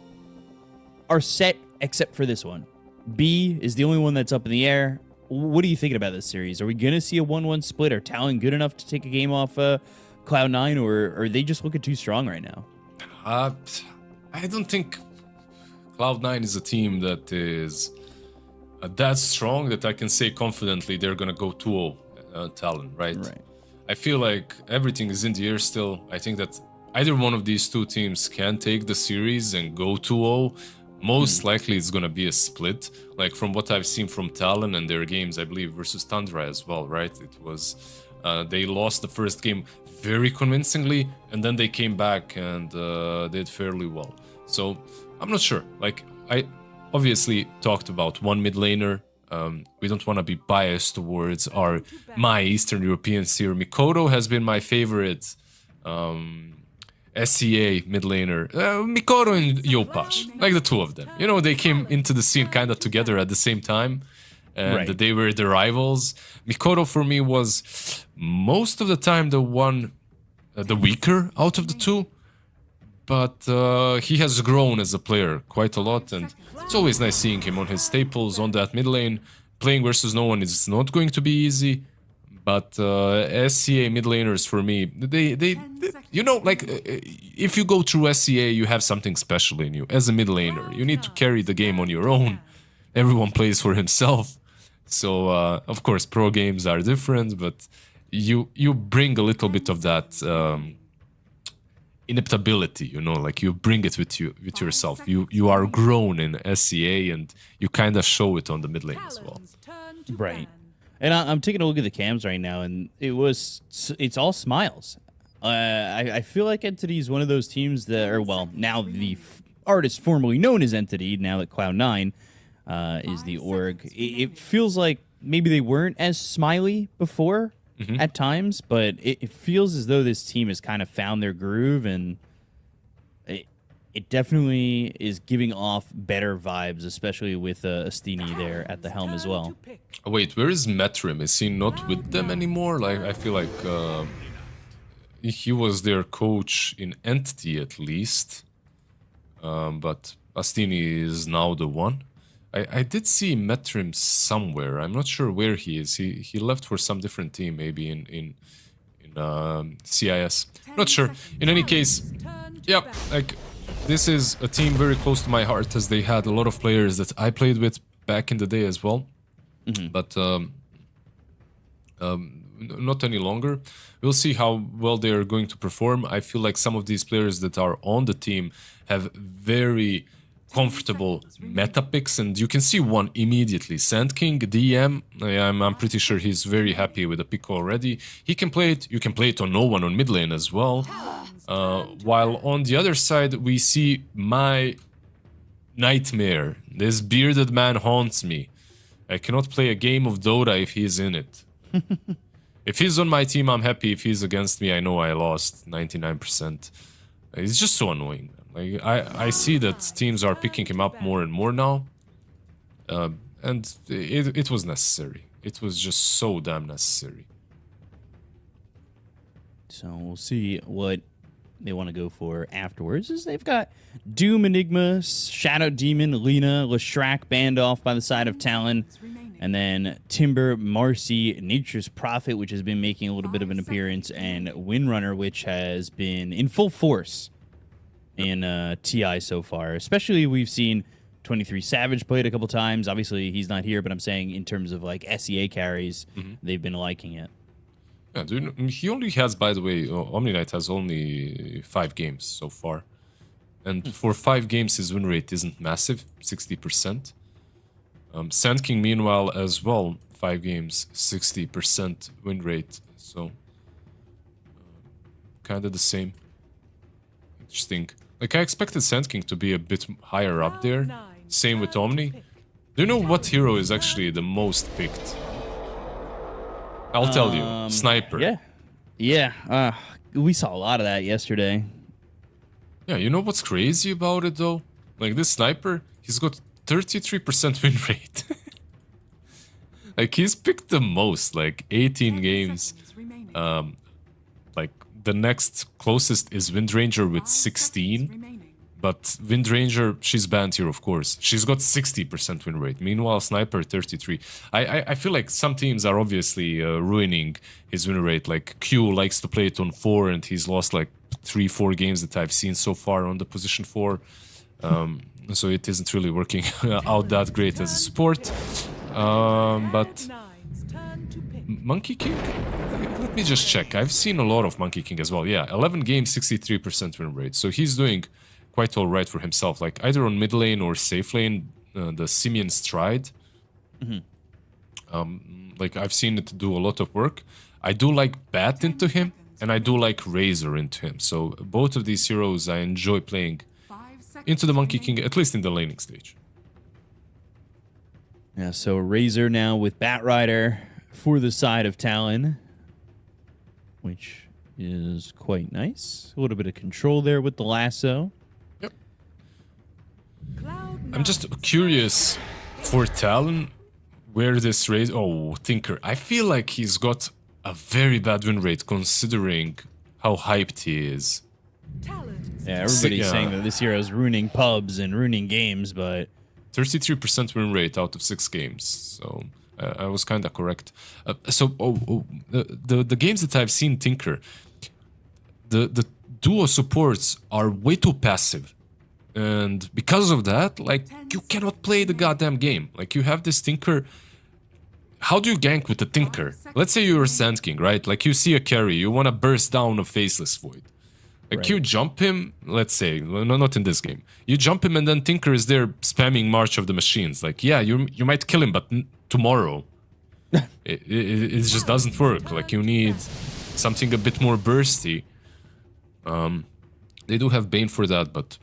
are set except for this one. B is the only one that's up in the air. What are you thinking about this series? Are we going to see a 1-1 split? Are Talon good enough to take a game off Cloud9, or are they just looking too strong right now? I don't think Cloud9 is a team that is that strong that I can say confidently they're going to go 2-0 Talon, right? I feel like everything is in the air still. I think that either one of these two teams can take the series and go 2-0. Most likely it's going to be a split, like from what I've seen from Talon and their games, I believe, versus Tundra as well, right? It was, they lost the first game very convincingly, and then they came back and did fairly well. So I'm not sure. Like, I obviously talked about one mid laner. We don't want to be biased towards my Eastern Europeans here. Mikoto has been my favorite SCA mid laner. Mikoto and Yopash, like the two of them. They came into the scene kind of together at the same time, and they were the rivals. Mikoto for me was most of the time the one, the weaker out of the two, but he has grown as a player quite a lot, and it's always nice seeing him on his staples on that mid lane. Playing versus no one is not going to be easy. But SCA mid laners for me, they if you go through SCA, you have something special in you. As a mid laner, you need to carry the game on your own. Everyone plays for himself. So, of course, pro games are different, but you bring a little bit of that ineptability, like you bring it with yourself. You are grown in SCA, and you kind of show it on the mid lane as well. Right. And I'm taking a look at the cams right now, and it's all smiles. I feel like Entity is one of those teams that are, well, now the artist formerly known as Entity, now that Cloud9 is the org. It feels like maybe they weren't as smiley before at times, but it feels as though this team has kind of found their groove, and it definitely is giving off better vibes, especially with Astini there at the helm as well. Wait, where is Metrim? Is he not with them anymore? Like, I feel like he was their coach in Entity at least, but Astini is now the one. I did see Metrim somewhere. I'm not sure where he is. He left for some different team, maybe in CIS. Not sure. In any case, yeah, like this is a team very close to my heart, as they had a lot of players that I played with back in the day as well. But not any longer. We'll see how well they are going to perform. I feel like some of these players that are on the team have very comfortable meta picks, and you can see one immediately. Sand King, DM, I'm pretty sure he's very happy with the pick already. He can play it, you can play it on no one on mid lane as well. While on the other side, we see my nightmare. This bearded man haunts me. I cannot play a game of Dota if he's in it. If he's on my team, I'm happy. If he's against me, I know I lost 99%. It's just so annoying. Like I see that teams are picking him up more and more now. And it was necessary. It was just so damn necessary. So we'll see what they want to go for afterwards. Is they've got Doom, Enigma, Shadow Demon, Lina, Leshrac banned off by the side of Talon. And then Timber, Marcy, Nature's Prophet, which has been making a little bit of an appearance, and Windrunner, which has been in full force in TI so far. Especially we've seen 23 Savage played a couple times. Obviously, he's not here, but I'm saying in terms of like SEA carries, they've been liking it. Yeah, dude, he only has, by the way, Omni Knight has only 5 games so far. And for 5 games, his win rate isn't massive, 60%. Sand King, meanwhile, as well, 5 games, 60% win rate. So, kind of the same. Interesting. Like, I expected Sand King to be a bit higher up there. Same with Omni. Do you know what hero is actually the most picked? I'll tell you. Sniper. Yeah. Yeah. We saw a lot of that yesterday. Yeah, you know what's crazy about it, though? Like, this Sniper, he's got 33% win rate. Like, he's picked the most, like 18 games. Like, the next closest is Windranger with 16. But Windranger, she's banned here, of course. She's got 60% win rate. Meanwhile, Sniper, 33. I feel like some teams are obviously ruining his win rate. Like, Q likes to play it on 4, and he's lost like 3-4 games that I've seen so far on the position 4. So it isn't really working out that great as a support. But Monkey King? Let me just check. I've seen a lot of Monkey King as well. Yeah, 11 games, 63% win rate. So he's doing quite alright for himself. Like either on mid lane or safe lane, the Simeon Stride. Like I've seen it do a lot of work. I do like Bat into him, and I do like Razor into him. So both of these heroes I enjoy playing into the Monkey King, at least in the laning stage. Yeah, so Razor now with Bat Rider for the side of Talon, which is quite nice. A little bit of control there with the lasso. Yep. I'm just curious for Talon where this Razor... Oh, Tinker. I feel like he's got a very bad win rate considering how hyped he is. Yeah, everybody's saying that this hero is ruining pubs and ruining games, but 33% win rate out of 6 games. So I was kind of correct. The games that I've seen Tinker, the duo supports are way too passive, and because of that, like you cannot play the goddamn game. Like you have this Tinker. How do you gank with the Tinker? Let's say you're a Sand King, right? Like you see a carry, you want to burst down a Faceless Void. Like you jump him, let's say, no, not in this game. You jump him and then Tinker is there spamming March of the Machines. Like, yeah, you might kill him, but tomorrow. it just doesn't work. Like, you need something a bit more bursty. They do have Bane for that, but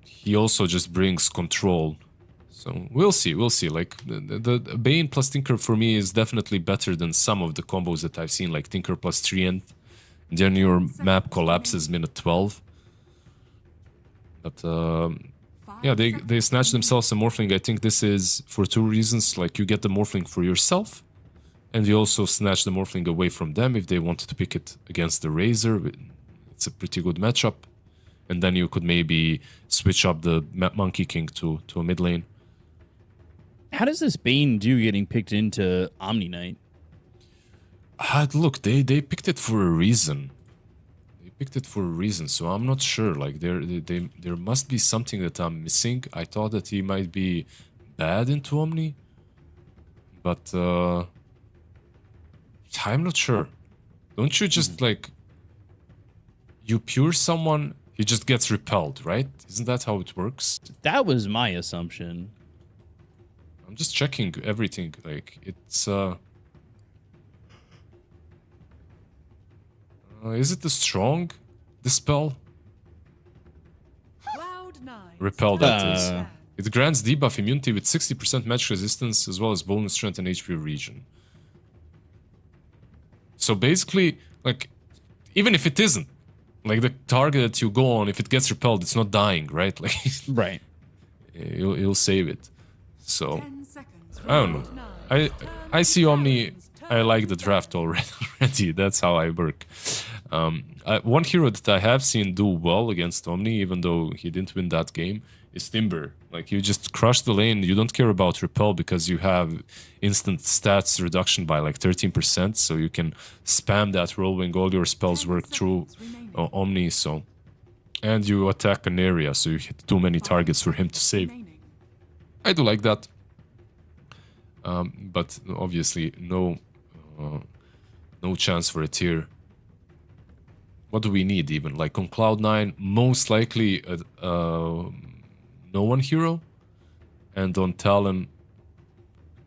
he also just brings control. So we'll see. Like, the Bane plus Tinker for me is definitely better than some of the combos that I've seen, like Tinker plus Treant. Then your map collapses minute 12. But yeah, they snatch themselves a Morphling. I think this is for 2 reasons. Like you get the Morphling for yourself, and you also snatch the Morphling away from them if they wanted to pick it against the Razor. It's a pretty good matchup. And then you could maybe switch up the Monkey King to a mid lane. How does this Bane do getting picked into Omni Knight? Look, they picked it for a reason. They picked it for a reason, so I'm not sure. Like there must be something that I'm missing. I thought that he might be bad into Omni, but I'm not sure. Don't you just like you pure someone, he just gets repelled, right? Isn't that how it works? That was my assumption. I'm just checking everything. Like it's is it the strong dispel? Repel, that is. It grants debuff immunity with 60% match resistance as well as bonus strength and HP regen. So basically, like, even if it isn't, like the target that you go on, if it gets repelled, it's not dying, right? Like, right. You'll save it. So, I don't know. I see Omni. I like the draft already. That's how I work. One hero that I have seen do well against Omni, even though he didn't win that game, is Timber. Like, you just crush the lane, you don't care about repel because you have instant stats reduction by like 13%, so you can spam that whirlwind, all your spells work through Omni, so... And you attack an area, so you hit too many targets for him to save. I do like that. But obviously, no chance for a tier. What do we need even? Like on Cloud9, most likely no one hero, and on Talon,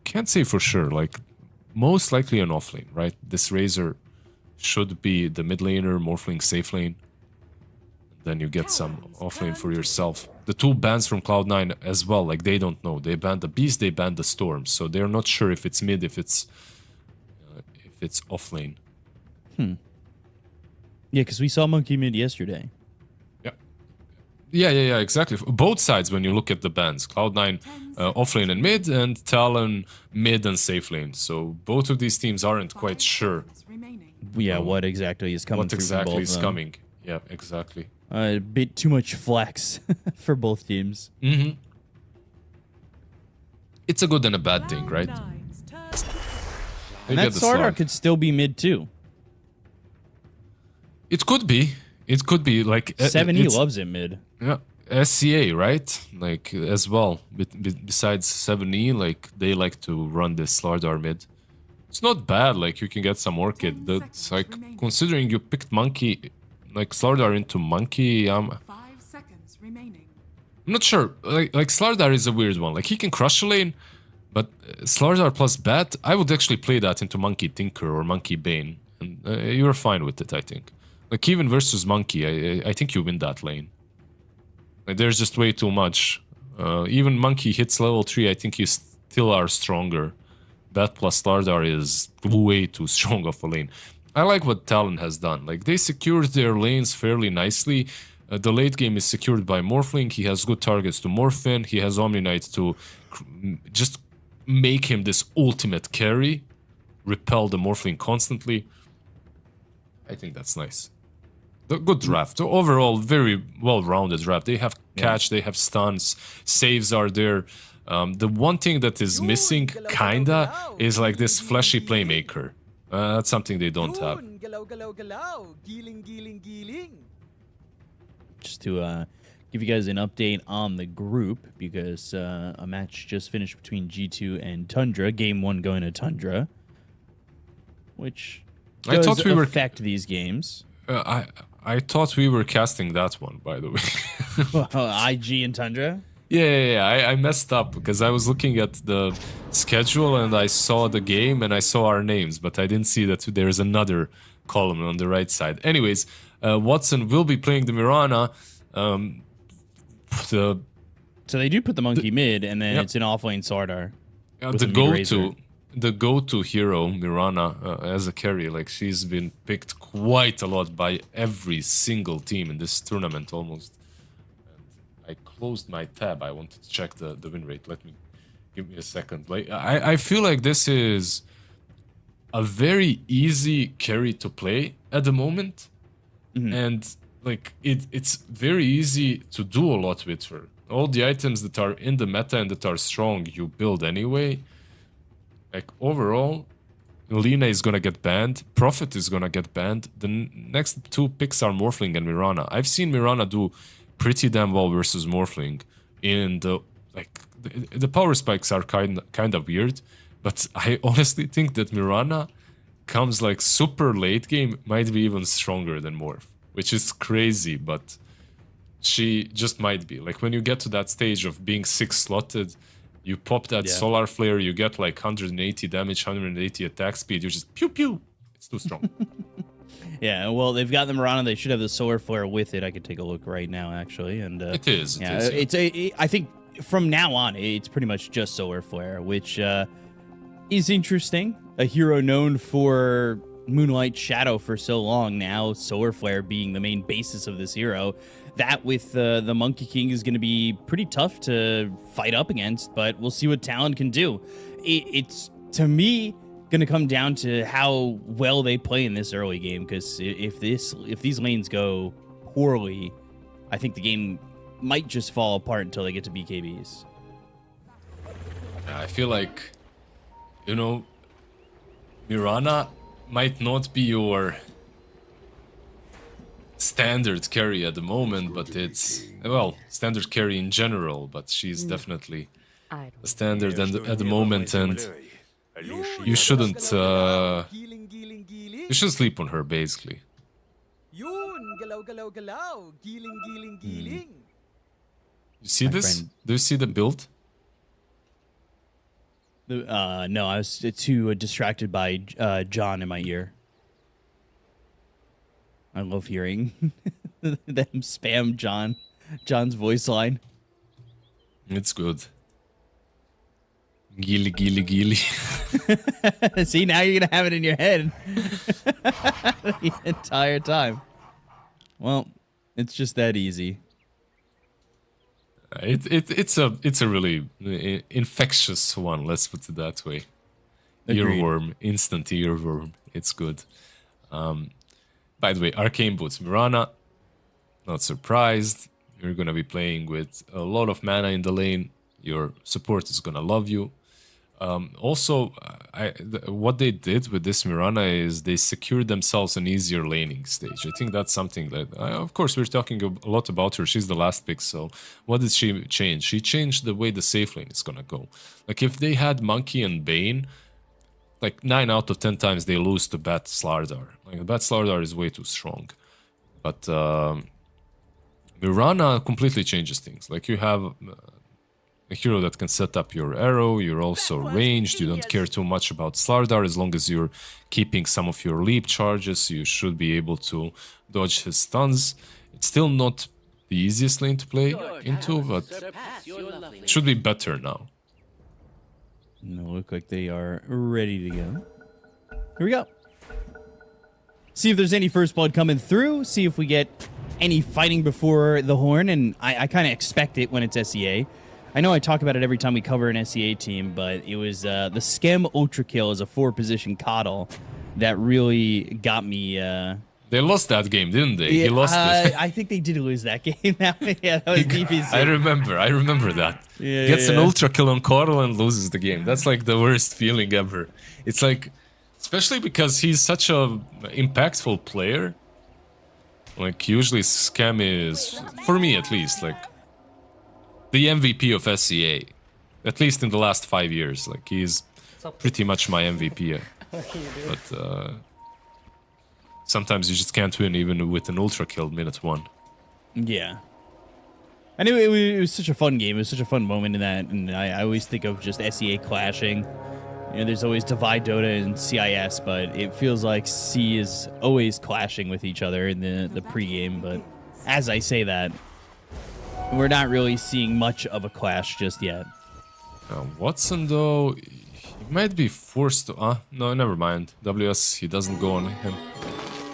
can't say for sure. Like most likely an offlane, right? This Razor should be the mid laner, Morphling safe lane. Then you get some offlane for yourself. The two bans from Cloud9 as well, like they don't know. They banned the Beast, they banned the Storm, so they're not sure if it's mid, if it's offlane. Yeah, because we saw Monkey mid yesterday. Yeah, exactly. Both sides when you look at the bans. Cloud9 offlane and mid, and Talon mid and safe lane. So both of these teams aren't quite sure. Yeah, what exactly is coming What exactly is coming. Yeah, exactly. A bit too much flex for both teams. Mm-hmm. It's a good and a bad thing, right? And that Sardar could still be mid too. It could be. It could be like 7E loves him mid. Yeah, SCA, right? Like as well. Besides 7E, like they like to run this Slardar mid. It's not bad. Like you can get some Orchid. That's like considering you picked Monkey, like Slardar into Monkey. I'm not sure. Like Slardar is a weird one. Like he can crush a lane, but Slardar plus Bat, I would actually play that into Monkey Tinker or Monkey Bane, and you're fine with it, I think. Like even versus Monkey, I think you win that lane. Like, there's just way too much. Even Monkey hits level 3, I think you still are stronger. Bat plus Slardar is way too strong of a lane. I like what Talon has done. Like they secured their lanes fairly nicely. The late game is secured by Morphling. He has good targets to morph in. He has Omni Knight to just make him this ultimate carry. Repel the Morphling constantly. I think that's nice. Good draft. Overall, very well-rounded draft. They have catch, they have stuns, saves are there. The one thing that is missing, kinda, is like this flashy playmaker. That's something they don't have. Just to give you guys an update on the group, because a match just finished between G2 and Tundra. Game 1 going to Tundra, which does affect these games. I thought we were casting that one, by the way. IG and Tundra? Yeah. I messed up because I was looking at the schedule and I saw the game and I saw our names, but I didn't see that there's another column on the right side. Anyways, Watson will be playing the Mirana. So they do put the Monkey mid, and then it's an offlane Sardar. The go-to hero, Mirana, as a carry. Like, she's been picked quite a lot by every single team in this tournament, almost. And I closed my tab. I wanted to check the win rate. Give me a second. Like, I feel like this is a very easy carry to play at the moment. Mm-hmm. And, like, it's very easy to do a lot with her. All the items that are in the meta and that are strong, you build anyway. Like, overall, Lina is gonna get banned. Prophet is gonna get banned. The next two picks are Morphling and Mirana. I've seen Mirana do pretty damn well versus Morphling. In the the power spikes are kind of weird, but I honestly think that Mirana comes like super late game, might be even stronger than Morph, which is crazy, but she just might be. Like when you get to that stage of being 6 slotted, you pop that solar flare, you get like 180 damage, 180 attack speed, you just pew pew. It's too strong. Yeah, well, they've got the Mirana. They should have the solar flare with it. I could take a look right now, actually, and it is. I think from now on, it's pretty much just solar flare, which is interesting. A hero known for Moonlight Shadow for so long now, solar flare being the main basis of this hero. That with the Monkey King is going to be pretty tough to fight up against, but we'll see what Talon can do. It's to me going to come down to how well they play in this early game, because if these lanes go poorly, I think the game might just fall apart until they get to BKBs. I feel like, you know, Mirana might not be your standard carry at the moment, but it's, well, standard carry in general, but she's definitely a standard at the moment, and you shouldn't sleep on her, basically. You see this? Do you see the build? No, I was too distracted by John in my ear. I love hearing them spam John's voice line. It's good. Gili, gili, gili. See, now you're going to have it in your head the entire time. Well, it's just that easy. It's a really infectious one, let's put it that way. Agreed. Earworm, instant earworm. It's good. By the way, Arcane Boots Mirana, not surprised. You're gonna be playing with a lot of mana in the lane. Your support is gonna love you. Also, what they did with this Mirana is they secured themselves an easier laning stage. I think that's something that, of course, we're talking a lot about her. She's the last pick, so what did she change? She changed the way the safe lane is gonna go. Like, if they had Monkey and Bane, like 9 out of 10 times they lose to Bat Slardar. Like, Bat Slardar is way too strong. But Mirana completely changes things. Like, you have a hero that can set up your arrow, you're also ranged, you don't care too much about Slardar. As long as you're keeping some of your leap charges, you should be able to dodge his stuns. It's still not the easiest lane to play into, but it should be better now. They look like they are ready to go. Here we go. See if there's any first blood coming through, see if we get any fighting before the horn, and I kind of expect it when it's SEA. I know I talk about it every time we cover an SEA team, but it was the Skem Ultra Kill as a 4-position coddle that really got me. They lost that game, didn't they? He lost it. I think they did lose that game. Yeah, that was DPC. I remember that. Gets an Ultra Kill on coddle and loses the game. That's like the worst feeling ever. It's like, especially because he's such a impactful player. Like, usually Skem is, for me at least, like, the MVP of SEA, at least in the last 5 years. Like, he's pretty much my MVP. But sometimes you just can't win even with an ultra kill minute 1. Yeah. And it was such a fun game. It was such a fun moment in that. And I always think of just SEA clashing. You know, there's always Divide Dota and CIS, but it feels like C is always clashing with each other in the pregame. But as I say that, we're not really seeing much of a clash just yet. Watson, though, he might be forced to... no, never mind. WS, he doesn't go on him.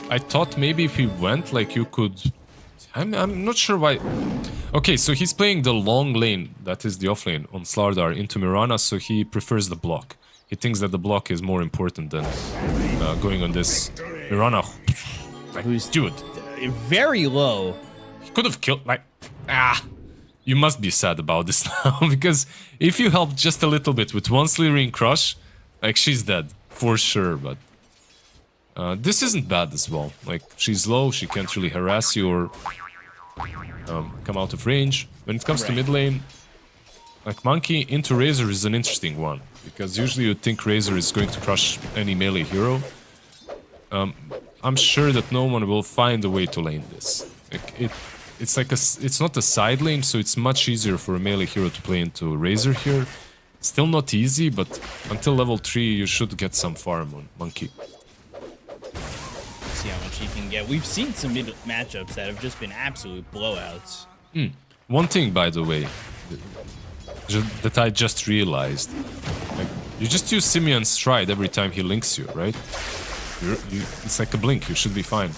I thought maybe if he went, like, you could... I'm not sure why... Okay, so he's playing the long lane, that is the off lane, on Slardar into Mirana, so he prefers the block. He thinks that the block is more important than going on this Mirana. Like, who's dude? Very low. He could have killed, like... You must be sad about this now, because if you help just a little bit with one Slithering Crush, like, she's dead. for sure, but this isn't bad as well. Like, she's low, she can't really harass you or come out of range. When it comes to mid lane, like Monkey into Razor is an interesting one, because usually you'd think Razor is going to crush any melee hero. I'm sure that no one will find a way to lane this. Like, it's not a side lane, so it's much easier for a melee hero to play into Razor here. Still not easy, but until level 3 you should get some farm on Monkey. See how much he can get. We've seen some mid matchups that have just been absolute blowouts. One thing, by the way, that I just realized. Like, you just use Simeon's Stride every time he links you, right? It's like a blink, you should be fine.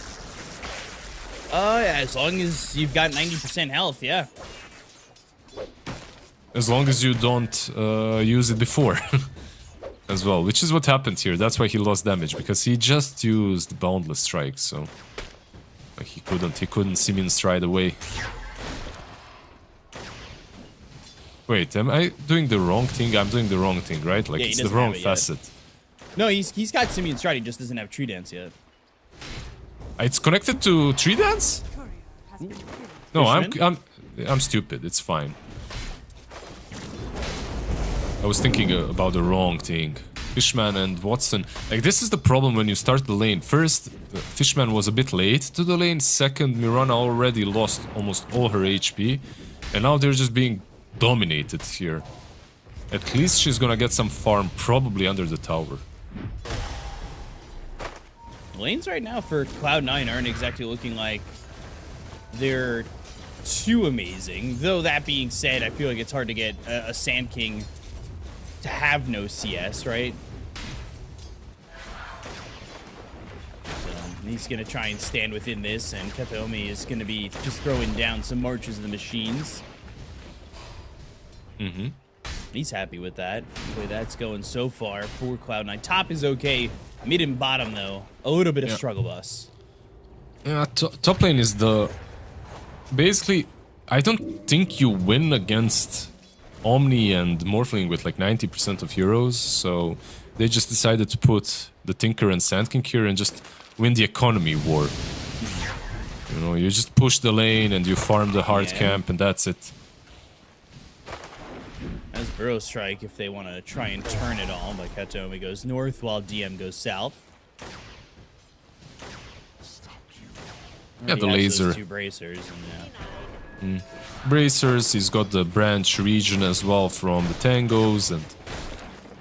Yeah, as long as you've got 90% health, yeah. As long as you don't use it before. As well, which is what happened here. That's why he lost damage, because he just used Boundless Strike, so like he couldn't Simeon Stride away. Wait, am I doing the wrong thing? I'm doing the wrong thing, right? Like, it's the wrong facet. No, he's got Simeon Stride, he just doesn't have Tree Dance yet. It's connected to Tree Dance? No, I'm stupid. It's fine. I was thinking about the wrong thing. Fishman and Watson. Like, this is the problem when you start the lane. First, Fishman was a bit late to the lane. Second, Mirana already lost almost all her HP. And now they're just being dominated here. At least she's gonna get some farm, probably under the tower. Lanes right now for Cloud9 aren't exactly looking like they're too amazing. Though that being said, I feel like it's hard to get a Sand King to have no CS, right? So he's going to try and stand within this, and Kataomi is going to be just throwing down some Marches of the Machines. He's happy with that. The way that's going so far for Cloud9. Top is okay. Mid and bottom, though, a little bit of struggle bus. Yeah, top lane is the... Basically, I don't think you win against Omni and Morphling with like 90% of heroes, so they just decided to put the Tinker and Sand King here and just win the economy war. You know, you just push the lane and you farm the hard camp and that's it. As Burrow Strike, if they want to try and turn it all, but Kataomi goes north while DM goes south. Yeah, the laser. Those two bracers and Bracers, he's got the branch region as well from the Tangos, and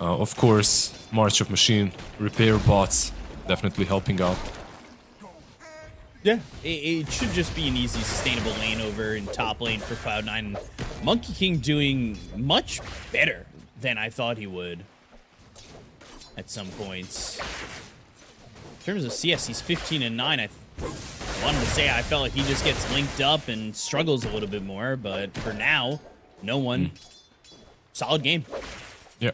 of course, March of Machine repair bots definitely helping out. Yeah, it should just be an easy, sustainable lane over in top lane for Cloud9. Monkey King doing much better than I thought he would at some points. In terms of CS, he's 15-9. I wanted to say I felt like he just gets linked up and struggles a little bit more, but for now, no one. Solid game. Yeah.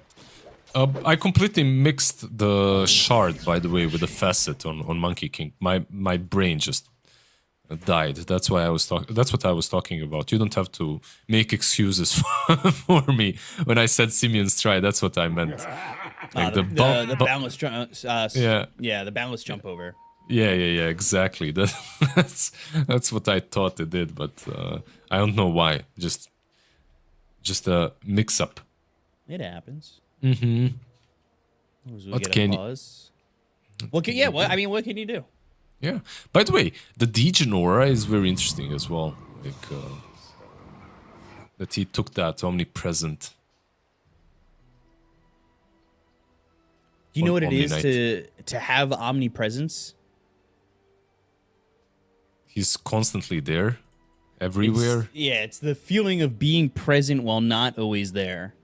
I completely mixed the shard, by the way, with the facet on Monkey King. My brain just died. That's why I was that's what I was talking about. You don't have to make excuses for me when I said Simeon Stride. That's what I meant. Like the boundless jump. Yeah, the boundless jump over. Yeah, exactly. That's what I thought it did, but I don't know why. Just a mix-up. It happens. What can you? What can you do? Yeah. By the way, the Degen aura is very interesting as well. Like that he took that omnipresent. Do you know what it is to have omnipresence? He's constantly there, everywhere. It's the feeling of being present while not always there.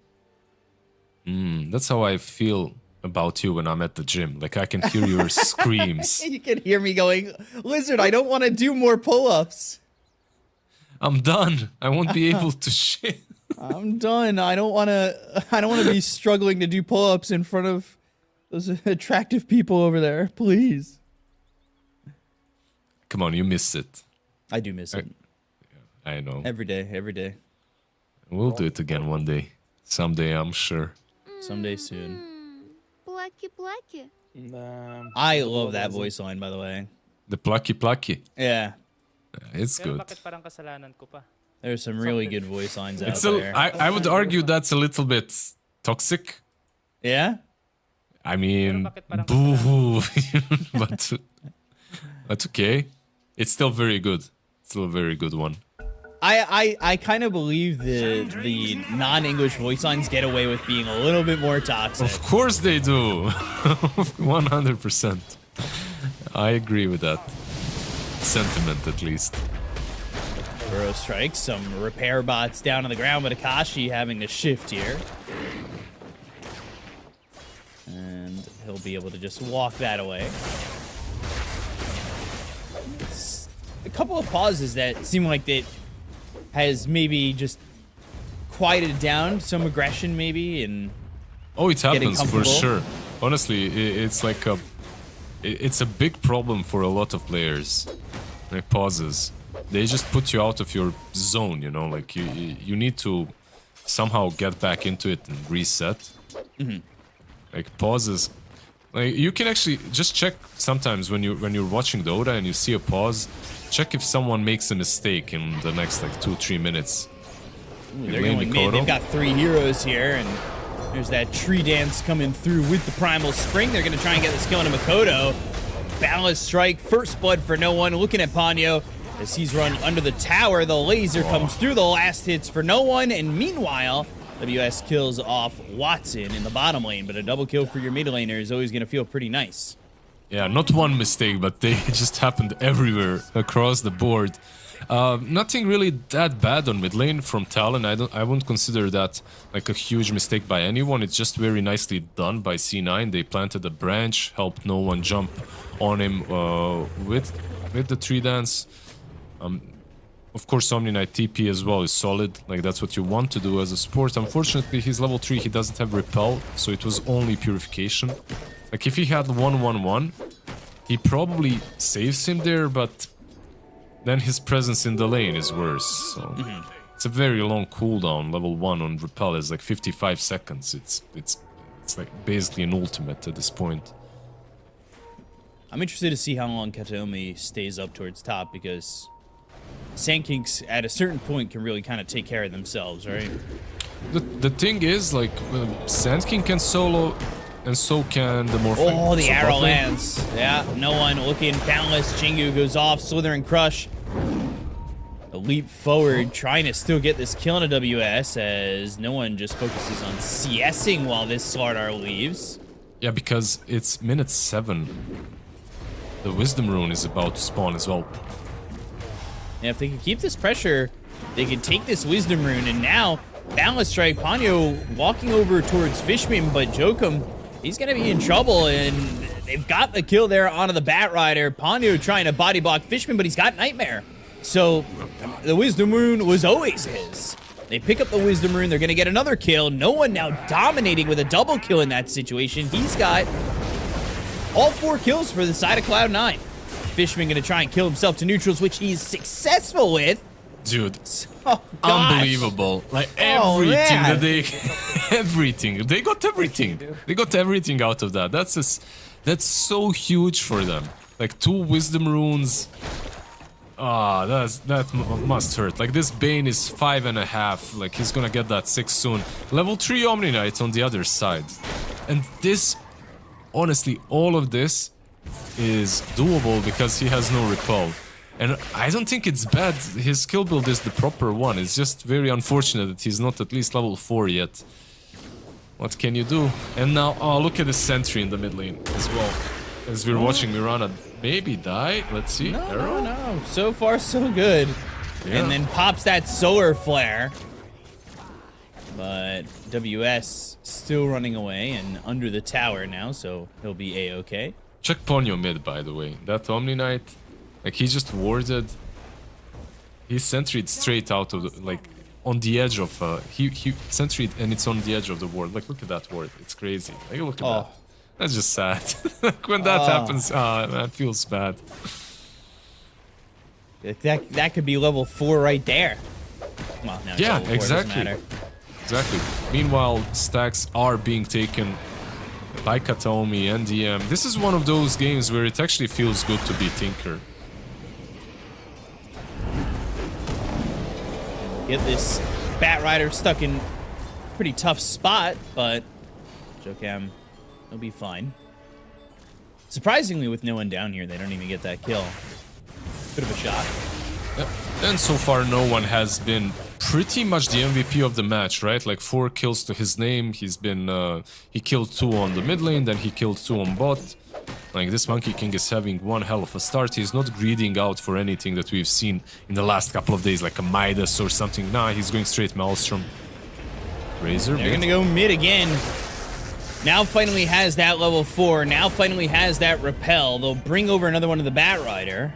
That's how I feel about you when I'm at the gym. Like, I can hear your screams. You can hear me going, Lizard, I don't want to do more pull-ups. I'm done. I won't be able to shit. I'm done. I don't want to be struggling to do pull-ups in front of those attractive people over there. Please. Come on, you miss it. I do miss it. I know. Every day. We'll do it again one day. Someday, I'm sure. Someday soon. Plucky. I love that voice line, by the way. The plucky plucky. Yeah. It's good. There's some really good voice lines out It's there. I would argue that's a little bit toxic. Yeah? I mean, boo-hoo. but that's okay. It's still very good. Still a very good one. I kind of believe the non-English voice lines get away with being a little bit more toxic. Of course they do. 100%. I agree with that. Sentiment, at least. Burrow strikes, some repair bots down on the ground, but Akashi having to shift here. And he'll be able to just walk that away. A couple of pauses that seem like that has maybe just quieted down some aggression, maybe, and oh, it happens for sure. Honestly, it's like it's a big problem for a lot of players. Like pauses, they just put you out of your zone. You know, like you need to somehow get back into it and reset. Mm-hmm. Like pauses, like you can actually just check sometimes when you're watching Dota and you see a pause. Check if someone makes a mistake in the next like 2-3 minutes. Ooh, they're going mid. They've got 3 heroes here, and there's that tree dance coming through with the Primal Spring. They're going to try and get this kill into Makoto. Ballast strike, first blood for no one. Looking at Ponyo as he's run under the tower. The laser comes through. The last hits for no one, and meanwhile, WS kills off Watson in the bottom lane, but a double kill for your mid laner is always going to feel pretty nice. Yeah, not one mistake, but they just happened everywhere across the board. Nothing really that bad on mid lane from Talon. I wouldn't consider that like a huge mistake by anyone. It's just very nicely done by C9. They planted a branch, helped no one jump on him with the tree dance. Of course, Omni Knight TP as well is solid. Like that's what you want to do as a support. Unfortunately, he's level 3. He doesn't have repel, so it was only purification. Like if he had 1-1-1, he probably saves him there, but then his presence in the lane is worse. So it's a very long cooldown. Level 1 on repel is like 55 seconds. It's like basically an ultimate at this point. I'm interested to see how long Kataomi stays up towards top, because Sandkinks at a certain point can really kind of take care of themselves, right? The thing is, like, Sandking can solo, and so can the Morphin. Oh, the arrow lands. Yeah, no one looking. Boundless. Jingu goes off. Slithering Crush. A leap forward, trying to still get this kill on a WS, as no one just focuses on CSing while this Slardar leaves. Yeah, because it's minute 7. The Wisdom Rune is about to spawn as well. Yeah, if they can keep this pressure, they can take this Wisdom Rune, and now Boundless Strike. Ponyo walking over towards Fishman, but Jokum, he's gonna be in trouble, and they've got the kill there onto the Bat Rider. Ponyo trying to body block Fishman, but he's got Nightmare. So the Wisdom Rune was always his. They pick up the Wisdom Rune, they're gonna get another kill. No one now dominating with a double kill in that situation. He's got all 4 kills for the side of Cloud9. Fishman gonna try and kill himself to neutrals, which he's successful with. Dude, oh, unbelievable. Like everything that they everything. They got everything. They got everything out of that. That's so huge for them. Like 2 Wisdom Runes. That must hurt. Like this Bane is 5.5. Like he's gonna get that 6 soon. Level 3 Omni Knight on the other side. And this, honestly, all of this is doable because he has no repel. And I don't think it's bad. His skill build is the proper one. It's just very unfortunate that he's not at least level 4 yet. What can you do? And now, oh, look at the sentry in the mid lane as well. As we're watching Mirana maybe die. Let's see. No. So far, so good. Yeah. And then pops that solar flare. But WS still running away and under the tower now, so he'll be A-okay. Check Ponyo mid, by the way. That Omni Knight, like he just warded. He sentried straight out of the, like on the edge of he sentried and it's on the edge of the ward. Like look at that ward. It's crazy. Like look at that. That's just sad. Like when that happens, that feels bad. That could be level 4 right there. Well, no, yeah, level 4, exactly. Exactly. Meanwhile, stacks are being taken by Kataomi and DM. This is one of those games where it actually feels good to be Tinker. Get this Bat Rider stuck in a pretty tough spot, but Jokam will be fine. Surprisingly, with no one down here, they don't even get that kill. Bit of a shot. Yep. And so far, no one has been pretty much the MVP of the match, right? Like 4 kills to his name. He's been, he killed 2 on the mid lane, then he killed 2 on bot. Like, this Monkey King is having one hell of a start. He's not greeding out for anything that we've seen in the last couple of days, like a Midas or something. Nah, he's going straight Maelstrom. Razor. They're gonna go mid again. Now finally has that level 4. Now finally has that repel. They'll bring over another one of the Bat Rider.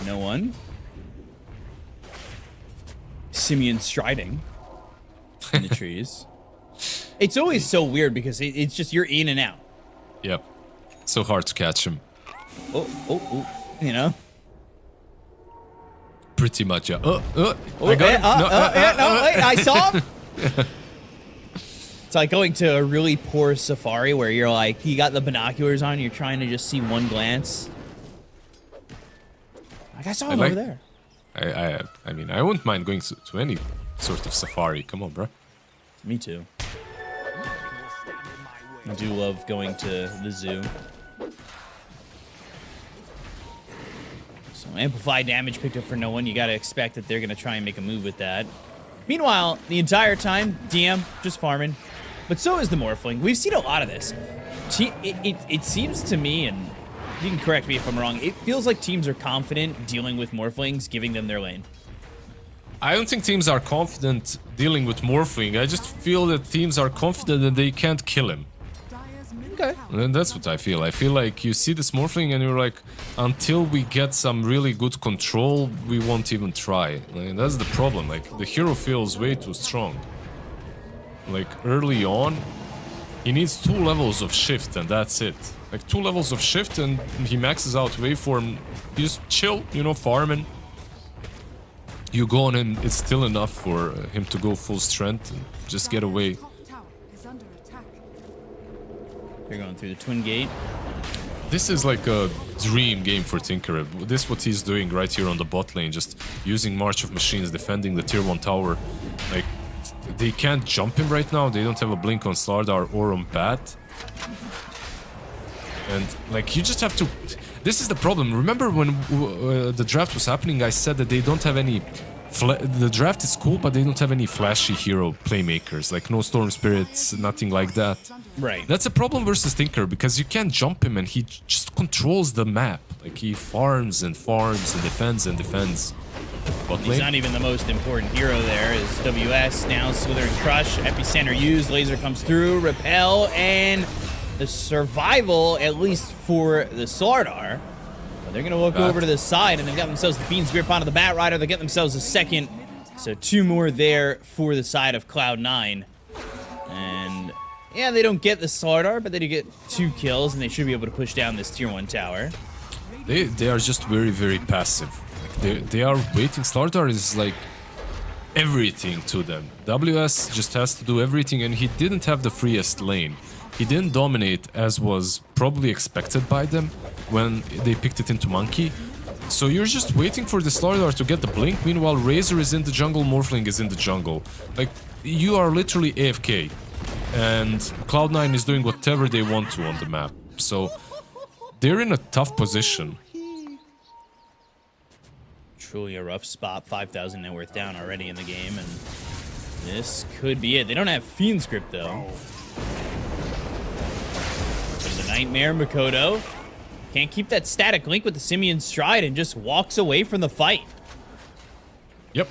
No one. Simeon striding in the trees. It's always so weird because it's just you're in and out. Yep. So hard to catch him. Oh. You know? Pretty much, yeah. I got him. I saw him. It's like going to a really poor safari where you're like, you got the binoculars on, you're trying to just see one glance. Like, I saw him over there. I mean, I wouldn't mind going to any sort of safari. Come on, bro. Me too. I do love going to the zoo. So amplified damage picked up for no one. You gotta expect that they're gonna try and make a move with that. Meanwhile, the entire time, DM just farming. But so is the Morphling. We've seen a lot of this. It seems to me, and you can correct me if I'm wrong, it feels like teams are confident dealing with Morphlings, giving them their lane. I don't think teams are confident dealing with Morphling. I just feel that teams are confident that they can't kill him. Okay. And that's what I feel. I feel like you see this Morphling and you're like, until we get some really good control, we won't even try. And that's the problem. Like, the hero feels way too strong. Like, early on, he needs 2 levels of shift and that's it. Like, 2 levels of shift and he maxes out waveform. You just chill, you know, farming. You go on and it's still enough for him to go full strength and just get away. They're going through the twin gate. This is like a dream game for Tinker. This is what he's doing right here on the bot lane, just using March of Machines, defending the tier 1 tower. Like, they can't jump him right now. They don't have a blink on Slardar or on Bat. And, like, you just have to... This is the problem. Remember when the draft was happening, I said that they don't have any... The draft is cool, but they don't have any flashy hero playmakers. Like, no Storm Spirits, nothing like that. Right. That's a problem versus Tinker, because you can't jump him and he just controls the map. Like, he farms and farms and defends and defends. He's not even the most important hero there. Is WS now Slithering Crush, Epicenter used, laser comes through, repel, and the survival, at least for the Slardar. But they're gonna look over to the side, and they've got themselves the Fiend's Grip onto the Bat Rider. They get themselves a second, so 2 more there for the side of Cloud9. And yeah, they don't get the Slardar, but they do get 2 kills, and they should be able to push down this tier 1 tower. They are just very, very passive. They are waiting. Slardar is like everything to them. WS just has to do everything, and he didn't have the freest lane. He didn't dominate as was probably expected by them when they picked it into Monkey. So you're just waiting for the Slardar to get the blink. Meanwhile, Razor is in the jungle, Morphling is in the jungle. Like, you are literally AFK. And Cloud9 is doing whatever they want to on the map. So they're in a tough position. Truly a rough spot. 5,000 net worth down already in the game, and this could be it. They don't have Fiend's Grip though. There's a Nightmare. Makoto can't keep that static link with the Simeon Stride and just walks away from the fight. Yep.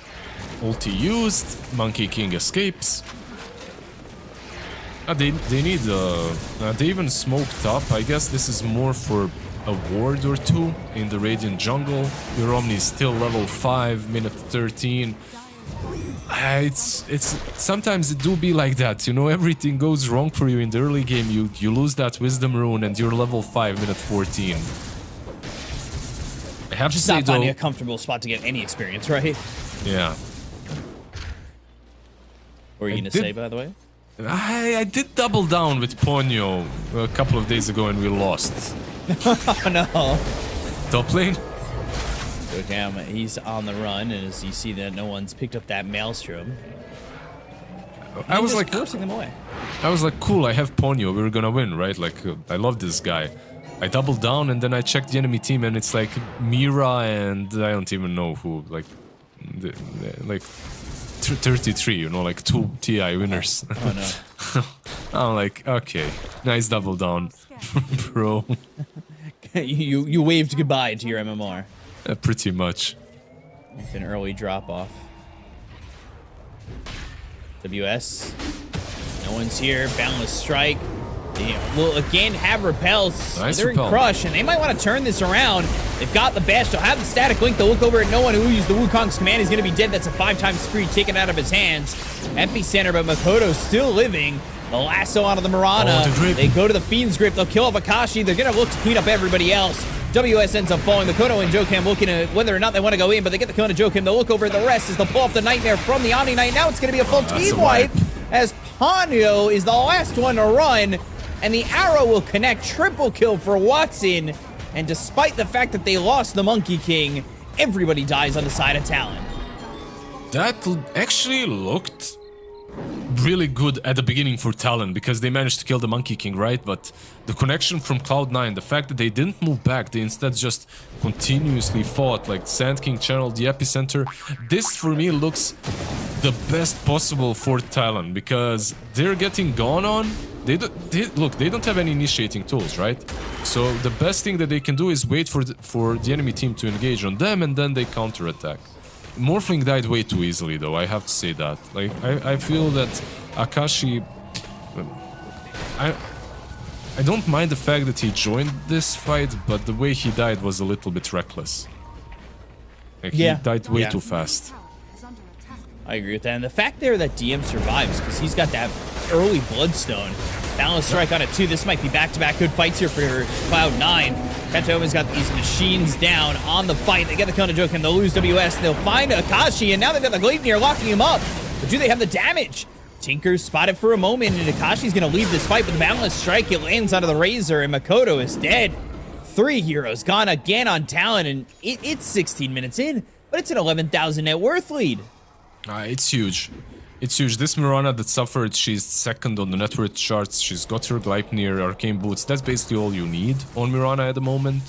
Ulti used. Monkey King escapes. They need they even smoked up. I guess this is more for a ward or 2 in the Radiant jungle. Your Omni is still level 5, minute 13. It's sometimes it do be like that, you know, everything goes wrong for you in the early game. You lose that Wisdom Rune and you're level 5, minute 14. I have just to say, not finding though, a comfortable spot to get any experience, right? Yeah. What were you gonna say, by the way? I did double down with Ponyo a couple of days ago and we lost. Oh no. Top lane? Okay, he's on the run, and as you see that no one's picked up that Maelstrom. I was like forcing them away. I was like, cool, I have Ponyo, we're gonna win, right? Like, I love this guy. I doubled down and then I checked the enemy team and it's like Mira and I don't even know who, like 33, you know, like 2 TI winners. Oh no. I'm like, okay, nice double down, bro. you waved goodbye to your MMR. Pretty much. With an early drop off. WS. No one's here. Boundless Strike. They will again have repels. Nice They're repel. in Crush, and they might want to turn this around. They've got the bash. They'll have the static link. They'll look over at no one who used the Wukong's command. He's going to be dead. That's a 5-time spree taken out of his hands. Epicenter, but Makoto's still living. The lasso onto the Mirana. Oh, they go to the Fiend's Grip. They'll kill off Akashi. They're going to look to clean up everybody else. WS ends up falling. Makoto and Jokim looking at whether or not they want to go in, but they get the kill on Jokim. They'll look over at the rest as they'll pull off the Nightmare from the Omni Knight. Now it's going to be a full team wipe as Ponyo is the last one to run, and the arrow will connect. Triple kill for Watson, and despite the fact that they lost the Monkey King, everybody dies on the side of Talon. That actually looked really good at the beginning for Talon because they managed to kill the Monkey King, right? But the connection from Cloud9, the fact that they didn't move back, they instead just continuously fought, like Sand King channeled the epicenter. This for me looks the best possible for Talon because they're getting gone on. They don't have any initiating tools, right? So the best thing that they can do is wait for the enemy team to engage on them and then they counterattack. Morphling died way too easily, though, I have to say that. Like, I feel that Akashi... I don't mind the fact that he joined this fight, but the way he died was a little bit reckless. Like, he died way too fast. I agree with that. And the fact there that DM survives, because he's got that early Bloodstone. Balance Strike on it, too. This might be back-to-back good fights here for Cloud9. Katoma's got these machines down on the fight. They get the Kona Joke and they'll lose WS. And they'll find Akashi, and now they've got the Gleipnir locking him up. But do they have the damage? Tinker's spotted for a moment, and Akashi's going to leave this fight with the Boundless Strike. It lands onto the Razor, and Makoto is dead. 3 heroes gone again on Talon, and it's 16 minutes in, but it's an 11,000 net worth lead. It's huge. It's huge. This Mirana that suffered, she's second on the net worth charts. She's got her Gleipnir, Arcane Boots. That's basically all you need on Mirana at the moment.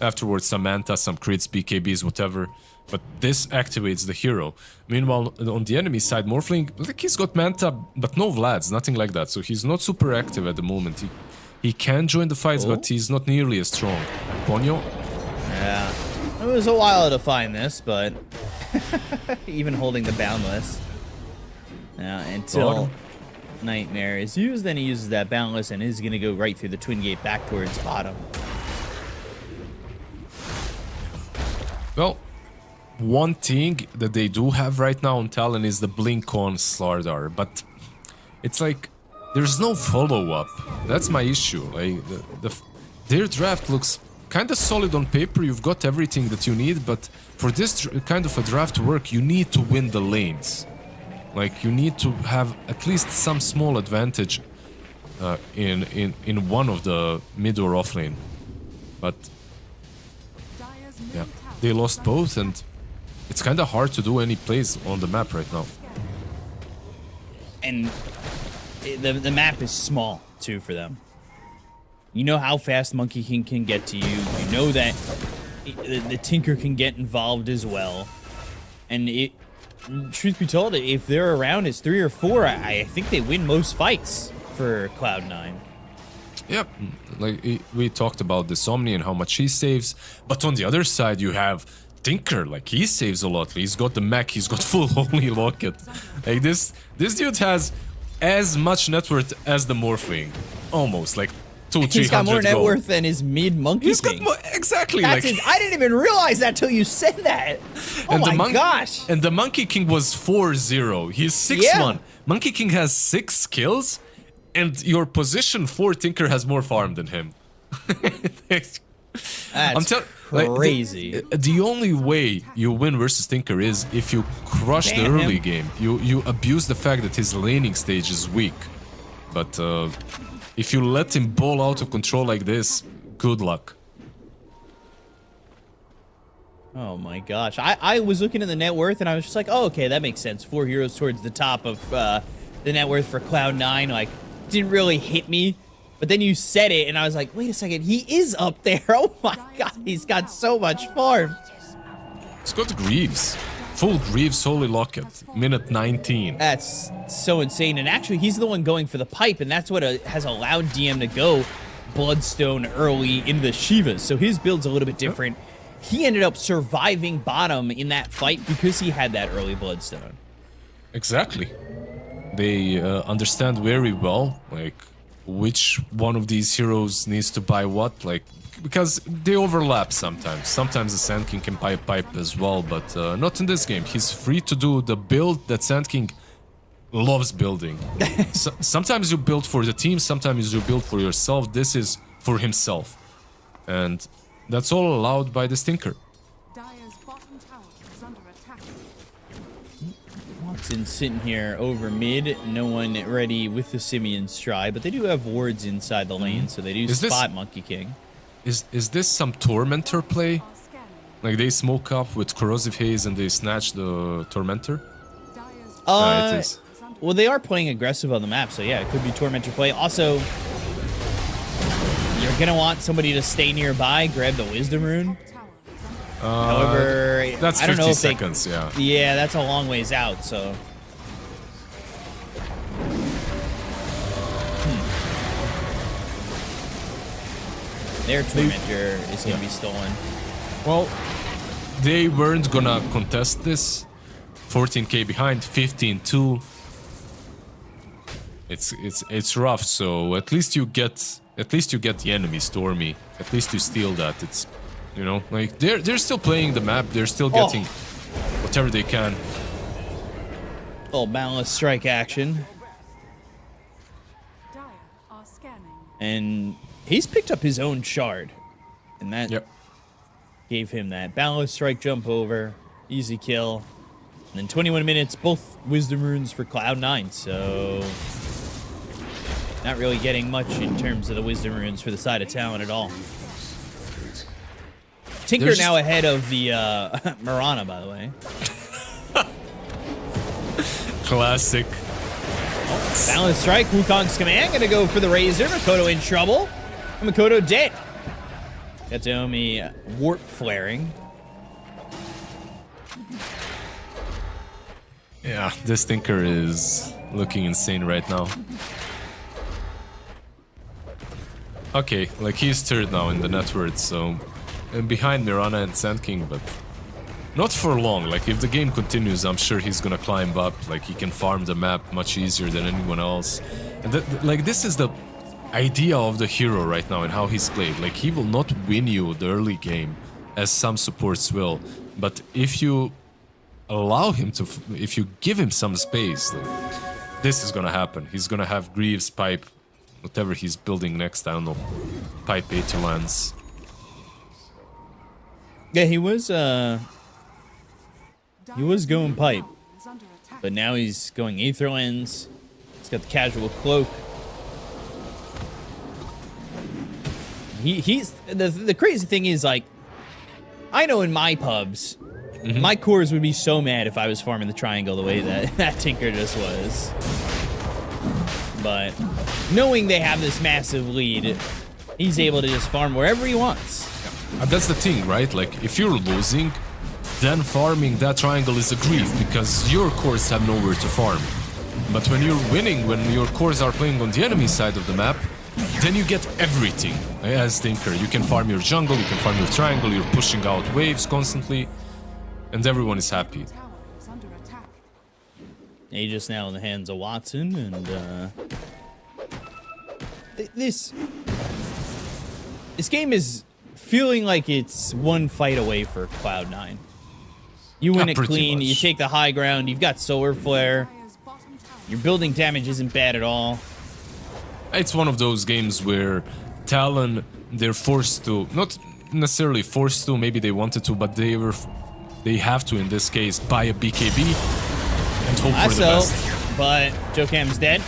Afterwards, some Manta, some crits, BKBs, whatever. But this activates the hero. Meanwhile, on the enemy side, Morphling, like, he's got Manta, but no Vlads, nothing like that. So he's not super active at the moment. He can join the fights, but he's not nearly as strong. Ponyo? Yeah. It was a while to find this, but even holding the Boundless. Until Nightmare is used, then he uses that Boundless and is going to go right through the Twin Gate back towards bottom. Well, one thing that they do have right now on Talon is the Blink on Slardar, but it's like there's no follow-up. That's my issue. Like their draft looks kind of solid on paper. You've got everything that you need, but for this kind of a draft to work, you need to win the lanes. Like, you need to have at least some small advantage in one of the mid or off lane. But yeah, they lost both, and it's kind of hard to do any plays on the map right now. And the map is small too for them. You know how fast Monkey King can get to you. You know that the Tinker can get involved as well. And truth be told, if they're around as 3 or 4, I think they win most fights for Cloud9. Yep, like we talked about this Omni and how much he saves, but on the other side you have Tinker. Like, he saves a lot. He's got the mech, he's got full Holy Locket. Like, this dude has as much net worth as the Morphling, almost, like 200-300 He's got more net gold. worth than his mid Monkey King. He's got more, exactly. That's like, I didn't even realize that till you said that. Oh my gosh. And the Monkey King was 4-0. He's 6-1. Yeah. Monkey King has 6 kills, and your position 4 Tinker has more farm than him. That's crazy. The only way you win versus Tinker is if you crush the early game. You abuse the fact that his laning stage is weak. But if you let him ball out of control like this, good luck. Oh my gosh. I was looking at the net worth and I was just like, oh, okay, that makes sense. 4 heroes towards the top of the net worth for Cloud9. Like, didn't really hit me. But then you said it and I was like, wait a second, he is up there. Oh my god, he's got so much farm. He's got Greaves. Full Greaves Holy Locket. Minute 19. That's so insane. And actually, he's the one going for the pipe, and that's what has allowed DM to go Bloodstone early into the Shivas. So his build's a little bit different. He ended up surviving bottom in that fight because he had that early Bloodstone. Exactly. They understand very well, like, which one of these heroes needs to buy what, like, because they overlap sometimes. Sometimes the Sand King can buy pipe as well, but not in this game. He's free to do the build that Sand King loves building. Sometimes you build for the team, sometimes you build for yourself. This is for himself. And that's all allowed by the Stinker. Watson sitting here over mid, no one ready with the Simeon Stride, but they do have wards inside the lane, so they do spot Monkey King. Is this some Tormentor play? Like they smoke up with Corrosive Haze and they snatch the Tormentor? It is. Well, they are playing aggressive on the map, so yeah, it could be Tormentor play. Also, you're gonna want somebody to stay nearby, grab the Wisdom Rune. However, that's 50 I don't know if seconds, yeah. Yeah, that's a long ways out, so. Their Tormentor is going to be stolen. Well, they weren't gonna contest this. 14k behind, 15-2. It's rough. So at least you get the enemy Stormy. At least you steal that. It's, you know, like they're still playing the map. They're still getting whatever they can. Oh, Boundless Strike action. And he's picked up his own shard, and that gave him that Boundless Strike jump over, easy kill, and then 21 minutes, both Wisdom Runes for Cloud9, so not really getting much in terms of the Wisdom Runes for the side of Talon at all. Tinker now ahead of the Mirana, by the way. Classic. Boundless Strike, Wukong's command, gonna go for the Razor. Makoto in trouble. Makoto dead. Katomi warp flaring. Yeah, this Tinker is looking insane right now. Okay, like he's third now in the net worth, so and behind Mirana and Sand King, but not for long. Like if the game continues, I'm sure he's gonna climb up. Like he can farm the map much easier than anyone else. And like this is the idea of the hero right now and how he's played. Like he will not win you the early game as some supports will, but if you allow him to, if you give him some space, like, this is gonna happen. He's gonna have Greaves, Pipe, whatever he's building next. I don't know, Pipe 80 lands. Yeah, he was going Pipe, but now he's going Aether Lens. He's got the casual cloak. He's the crazy thing is, like, I know in my pubs, my cores would be so mad if I was farming the triangle the way that Tinker just was. But knowing they have this massive lead, he's able to just farm wherever he wants. That's the thing, right? Like, if you're losing, then farming that triangle is a grief, because your cores have nowhere to farm. But when you're winning, when your cores are playing on the enemy side of the map, then you get everything as Tinker. You can farm your jungle, you can farm your triangle, you're pushing out waves constantly, and everyone is happy. Aegis now in the hands of Watson, and this game is feeling like it's one fight away for Cloud9. You win it clean, you take the high ground, you've got Solar Flare, your building damage isn't bad at all. It's one of those games where Talon, they're forced to, not necessarily forced to, maybe they wanted to, but they have to, in this case, buy a BKB and hope for the best. But Jocam's dead.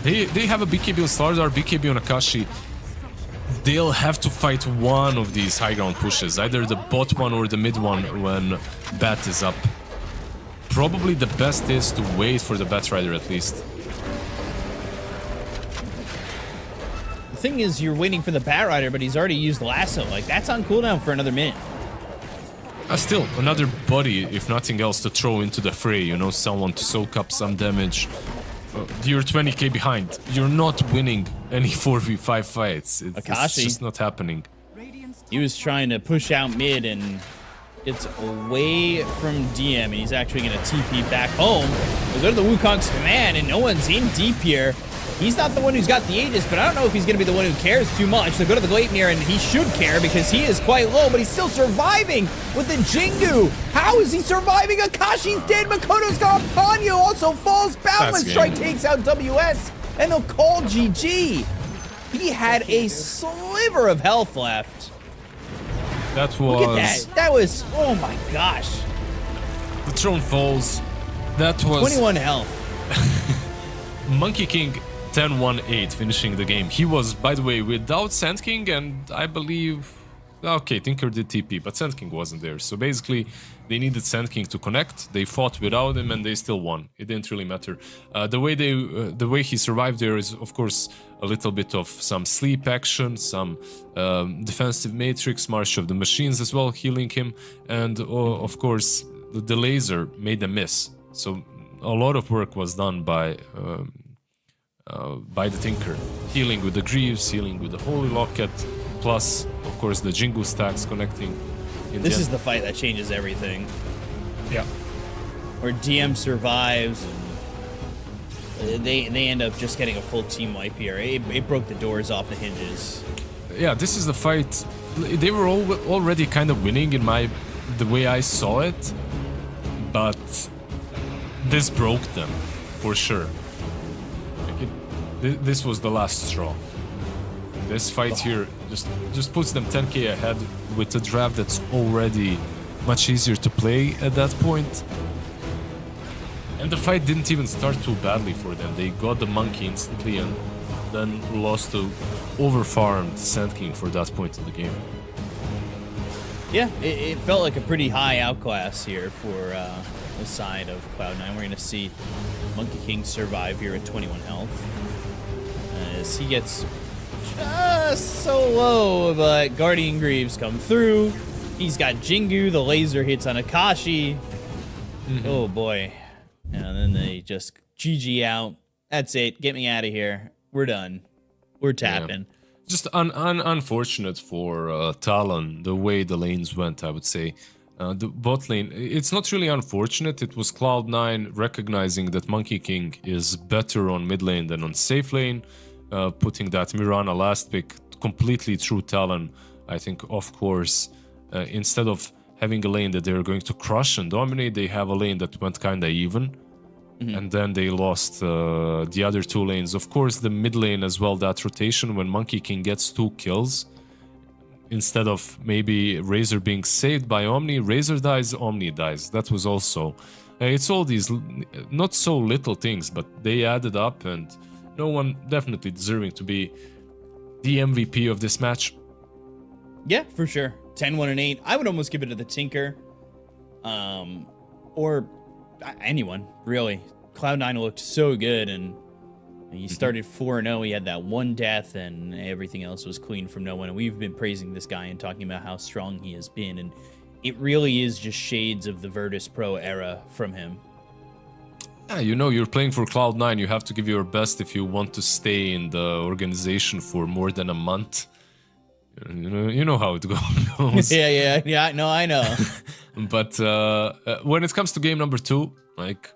They have a BKB on Slardar, BKB on Akashi. They'll have to fight one of these high ground pushes, either the bot one or the mid one when Bat is up. Probably the best is to wait for the Bat Rider at least. The thing is, you're waiting for the Bat Rider, but he's already used Lasso. Like, that's on cooldown for another minute. Still, another body, if nothing else, to throw into the fray, you know, someone to soak up some damage. You're 20k behind. You're not winning any 4v5 fights. It's just not happening. He was trying to push out mid and gets away from DM, and he's actually going to TP back home. They go to the Wukong's command, and no one's in deep here. He's not the one who's got the Aegis, but I don't know if he's going to be the one who cares too much. They go to the Gleipnir, and he should care because he is quite low, but he's still surviving with the Jingu. How is he surviving? Akashi's dead. Makoto's got Ponyo also falls. Boundless Strike takes out WS, and they'll call GG. He had a sliver of health left. That was... Look at that. That was... Oh, my gosh. The throne falls. That was... 21 health. Monkey King 10-1-8 finishing the game. He was, by the way, without Sand King, and I believe... Okay, Tinker did TP, but Sand King wasn't there. So basically, they needed Sand King to connect. They fought without him, and they still won. It didn't really matter. The way he survived there is, of course, a little bit of some sleep action, some defensive matrix, March of the Machines as well, healing him, and of course, the laser made a miss. So a lot of work was done by the Tinker, healing with the Greaves, healing with the Holy Locket, plus, of course, the Jingu stacks connecting. This is the fight that changes everything. Yeah. Where DM survives, and they end up just getting a full team wipe here. It broke the doors off the hinges. Yeah, this is the fight. They were already kind of winning in the way I saw it, but this broke them for sure. This was the last straw. This fight here just puts them 10k ahead with a draft that's already much easier to play at that point. And the fight didn't even start too badly for them. They got the monkey instantly and then lost to overfarmed Sand King for that point in the game. Yeah, it felt like a pretty high outclass here for the side of Cloud9. We're going to see Monkey King survive here at 21 health. As he gets just so low, but Guardian Greaves come through. He's got Jingu, the laser hits on Akashi. Oh boy. And then they just GG out. That's it. Get me out of here. We're done. We're tapping. Yeah. Just unfortunate for Talon, the way the lanes went, I would say. The bot lane, it's not really unfortunate. It was Cloud9 recognizing that Monkey King is better on mid lane than on safe lane, putting that Mirana last pick completely through Talon. I think, of course, instead of having a lane that they're going to crush and dominate, they have a lane that went kind of even. And then they lost the other two lanes. Of course, the mid lane as well, that rotation when Monkey King gets 2 kills. Instead of maybe Razor being saved by Omni, Razor dies, Omni dies. That was also... it's all these not so little things, but they added up, and no one definitely deserving to be the MVP of this match. Yeah, for sure. 10-1-8. I would almost give it to the Tinker. Or anyone, really. Cloud9 looked so good, and he started 4-0. He had that one death, and everything else was clean from no one. And we've been praising this guy and talking about how strong he has been, and it really is just shades of the Virtus Pro era from him. Yeah, you know, you're playing for Cloud9. You have to give your best if you want to stay in the organization for more than a month. You know how it goes. yeah. No, I know. But when it comes to game number 2, like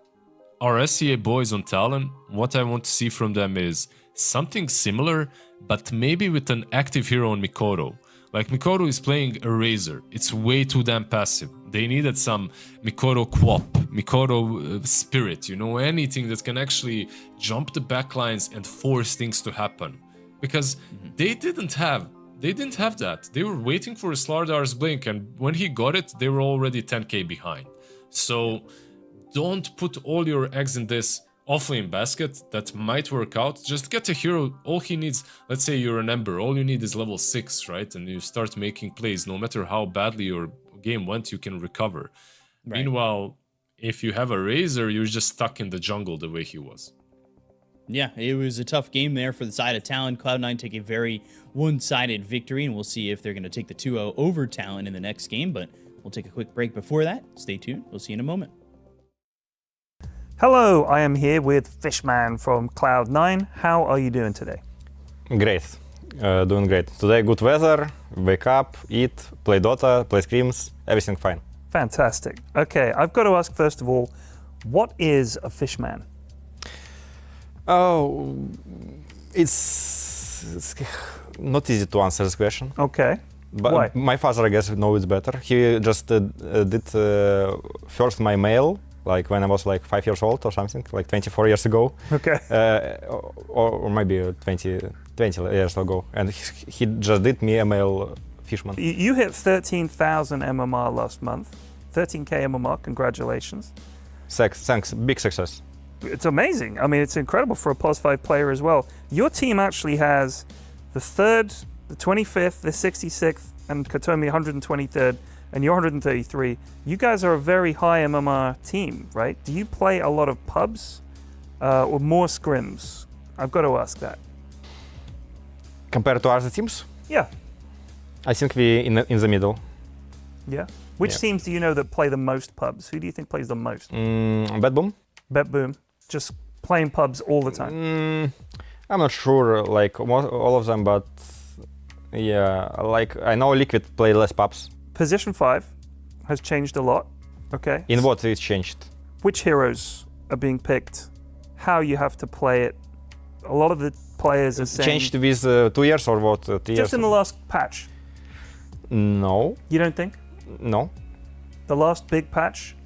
our SCA boys on Talon, what I want to see from them is something similar, but maybe with an active hero on Mikoto. Like Mikoto is playing a Razor. It's way too damn passive. They needed some Mikoto Quap, Mikoto Spirit, you know, anything that can actually jump the backlines and force things to happen. Because they didn't have that. They were waiting for Slardar's blink, and when he got it, they were already 10k behind. So don't put all your eggs in this offlane basket that might work out. Just get a hero. All he needs, let's say you're an Ember, all you need is level 6, right? And you start making plays. No matter how badly your game went, you can recover. Right. Meanwhile, if you have a Razor, you're just stuck in the jungle the way he was. Yeah, it was a tough game there for the side of Talon. Cloud9 take a very one-sided victory, and we'll see if they're going to take the 2-0 over Talon in the next game, but we'll take a quick break before that. Stay tuned. We'll see you in a moment. Hello, I am here with Fishman from Cloud9. How are you doing today? Great. Doing great. Today good weather, wake up, eat, play Dota, play scrims, everything fine. Fantastic. Okay, I've got to ask first of all, what is a Fishman? Oh, it's not easy to answer this question. Okay. But why? My father, I guess, knows it better. He just did first my mail, like when I was like 5 years old or something, like 24 years ago. Okay. Or maybe 20 years ago. And he just did me a mail Fishman. You hit 13,000 MMR last month. 13k MMR, congratulations. Thanks, big success. It's amazing. I mean, it's incredible for a +5 player as well. Your team actually has the 3rd, the 25th, the 66th, and Katomi 123rd, and you're 133. You guys are a very high MMR team, right? Do you play a lot of pubs or more scrims? I've got to ask that. Compared to other teams? Yeah. I think we in the middle. Yeah. Which teams do you know that play the most pubs? Who do you think plays the most? Betboom. Betboom. Just playing pubs all the time. I'm not sure, like all of them, but yeah, like I know Liquid play less pubs. Position 5 has changed a lot. Okay. In what it's changed? Which heroes are being picked? How you have to play it? A lot of the players are saying... Changed with 2 years or what? 3 years? Just in the last patch. No. You don't think? No. The last big patch?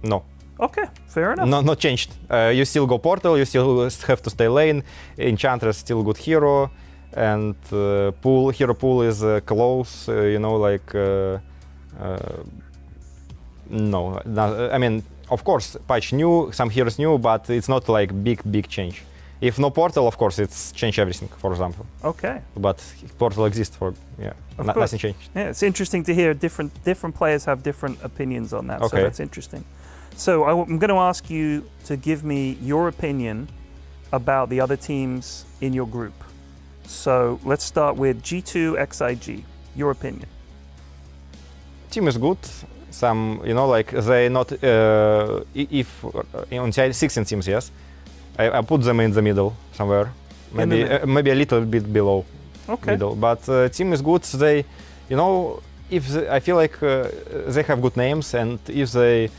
No. Okay, fair enough. No, not changed. You still go Portal, you still have to stay lane. Enchantress still good hero, and hero pool is close. You know, like no. I mean, of course, patch new, some heroes new, but it's not like big change. If no Portal, of course, it's change everything. For example. Okay. But Portal exists for nothing changed. Yeah, it's interesting to hear different players have different opinions on that. Okay. So that's interesting. So I'm going to ask you to give me your opinion about the other teams in your group. So let's start with G2 XIG. Your opinion. Team is good. Some, you know, like they not if on 16 teams, yes, I put them in the middle somewhere, maybe a little bit below middle. But team is good. They, you know, I feel like they have good names, and if they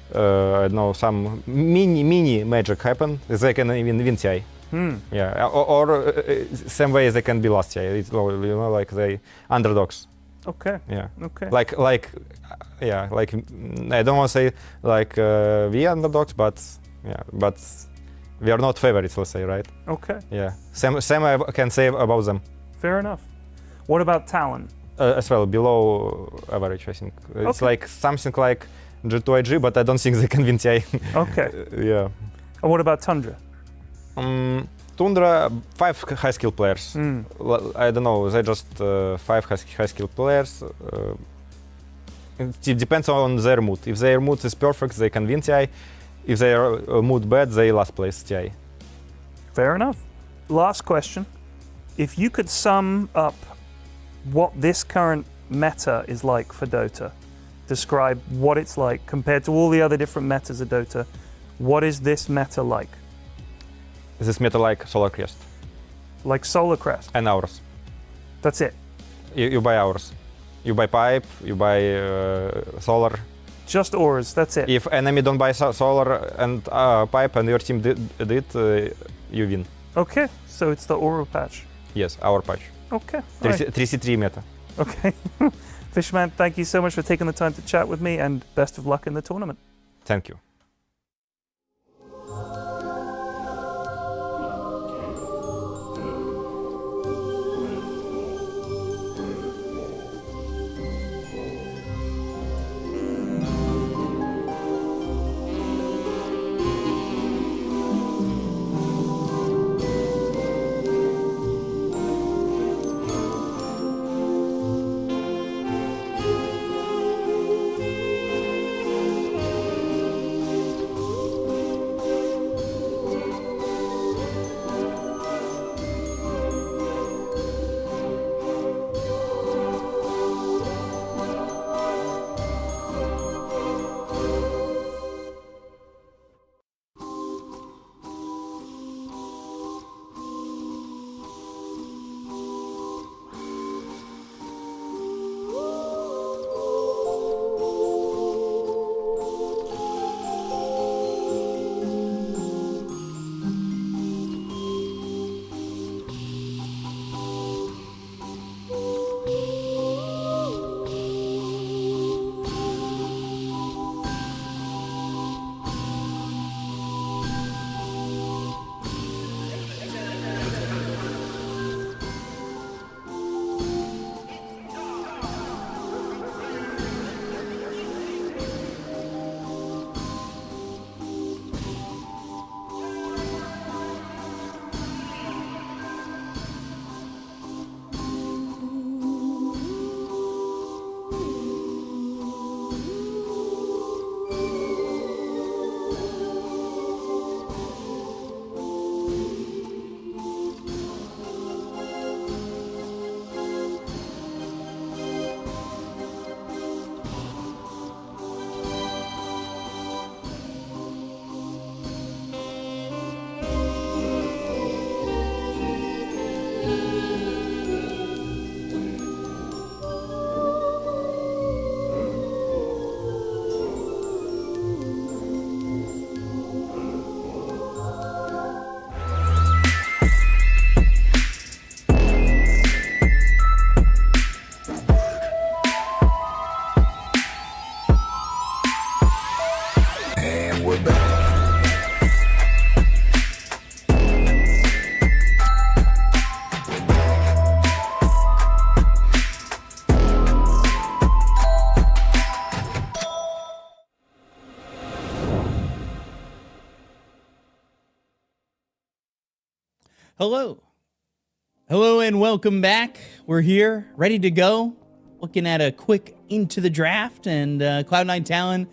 I don't know, some mini magic happen, they can even win TI. Yeah, or same way they can be last TI. It's, you know, like they underdogs. Okay. Yeah. Okay. Like yeah, like I don't want to say like we underdogs, but yeah, but we are not favorites, let's say, right? Okay. Yeah. Same I can say about them. Fair enough. What about Talon? As well, below average, I think. It's like something like G2IG, but I don't think they can win TI. Okay. Yeah. And what about Tundra? Tundra, 5 high skill players. I don't know, they just 5 high skill players. It depends on their mood. If their mood is perfect, they can win TI. If their mood bad, they last place TI. Fair enough. Last question. If you could sum up what this current meta is like for Dota, describe what it's like compared to all the other different metas of Dota. What is this meta like? Is this meta like Solar Crest? Like Solar Crest? And ours. That's it? You buy ours. You buy pipe, you buy solar. Just auras, that's it? If enemy don't buy solar and pipe and your team did you win. Okay, so it's the aura patch? Yes, our patch. Okay. 3C3 meta. Okay. Fishman, thank you so much for taking the time to chat with me, and best of luck in the tournament. Thank you. Hello. Hello and welcome back. We're here, ready to go. Looking at a quick into the draft, and Cloud9 Talon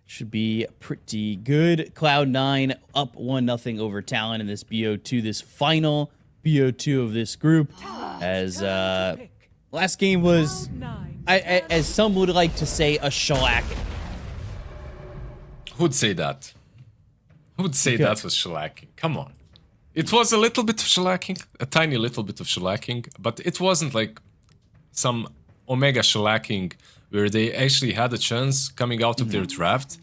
should be pretty good. Cloud9 up 1-0 over Talon in this BO2, this final BO2 of this group. As last game was, as some would like to say, a shellacking. Who'd say that? Who'd say that was shellacking? Come on. It was a little bit of shellacking, a tiny little bit of shellacking, but it wasn't like some omega shellacking where they actually had a chance coming out of their draft.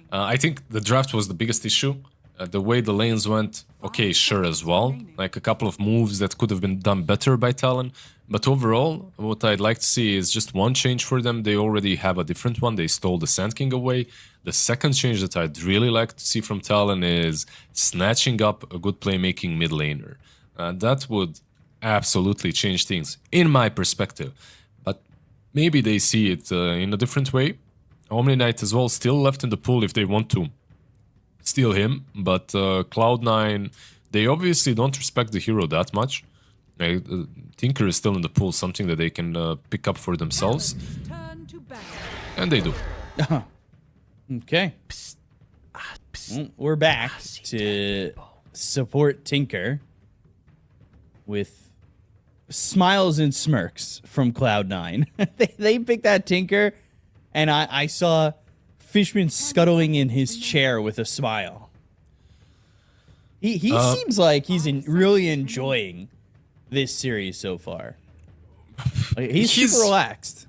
I think the draft was the biggest issue. The way the lanes went, okay, sure as well. Like a couple of moves that could have been done better by Talon. But overall, what I'd like to see is just one change for them. They already have a different one. They stole the Sand King away. The second change that I'd really like to see from Talon is snatching up a good playmaking mid laner. That would absolutely change things, in my perspective. But maybe they see it in a different way. Omni Knight as well, still left in the pool if they want to steal him. But Cloud9, they obviously don't respect the hero that much. Tinker is still in the pool, something that they can pick up for themselves. And they do. Okay. Well, we're back to support Tinker with smiles and smirks from Cloud9. they picked that Tinker, and I saw Fishman scuttling in his chair with a smile. He seems like he's really enjoying this series so far. Like, he's super relaxed.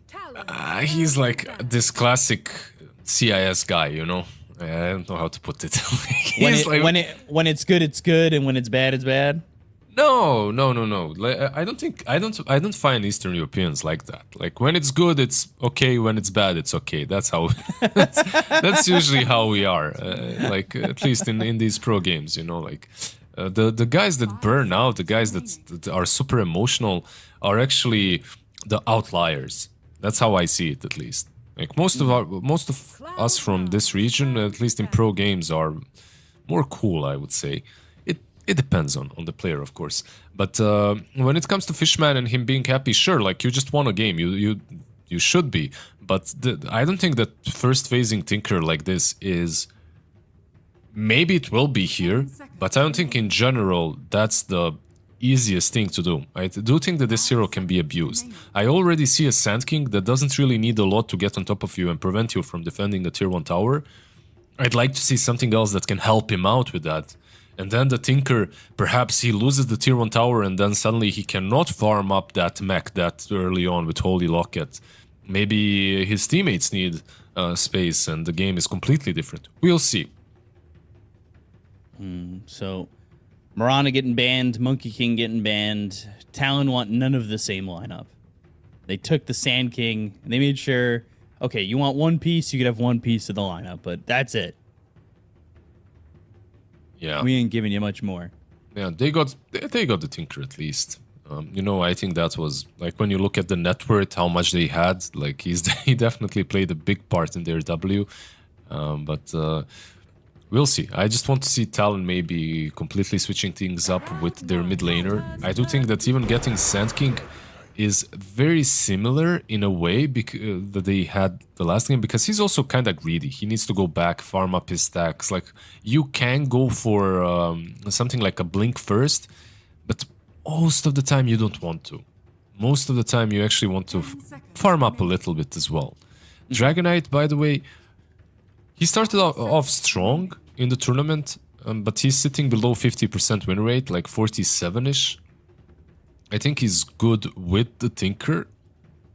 He's like this classic CIS guy, you know. I don't know how to put it. when it's good, it's good, and when it's bad, it's bad. No. I don't find Eastern Europeans like that. Like when it's good, it's okay. When it's bad, it's okay. That's how. that's usually how we are. Like at least in these pro games, you know. Like the guys that burn out, the guys that are super emotional, are actually the outliers. That's how I see it, at least. Like most of us from this region, at least in pro games, are more cool, I would say. It depends on the player, of course. But when it comes to Fishman and him being happy, sure, like you just won a game, you should be. But I don't think that first phasing Tinker like this is. Maybe it will be here, but I don't think in general that's the easiest thing to do. I do think that this hero can be abused. I already see a Sand King that doesn't really need a lot to get on top of you and prevent you from defending the tier 1 tower. I'd like to see something else that can help him out with that. And then the Tinker, perhaps he loses the tier 1 tower and then suddenly he cannot farm up that mech that early on with Holy Locket. Maybe his teammates need space and the game is completely different. We'll see. So, Mirana getting banned, Monkey King getting banned. Talon want none of the same lineup. They took the Sand King and they made sure, okay, you want one piece, you could have one piece of the lineup, but that's it. Yeah, we ain't giving you much more. Yeah, they got the Tinker at least. You know, I think that was like when you look at the net worth, how much they had. Like he definitely played a big part in their W. But we'll see. I just want to see Talon maybe completely switching things up with their mid laner. I do think that even getting Sand King is very similar in a way that they had the last game, because he's also kind of greedy. He needs to go back, farm up his stacks. Like you can go for something like a blink first, but most of the time you don't want to. Most of the time you actually want to farm up a little bit as well. Dragonite, by the way, he started off strong in the tournament, but he's sitting below 50% win rate, like 47-ish. I think he's good with the Tinker.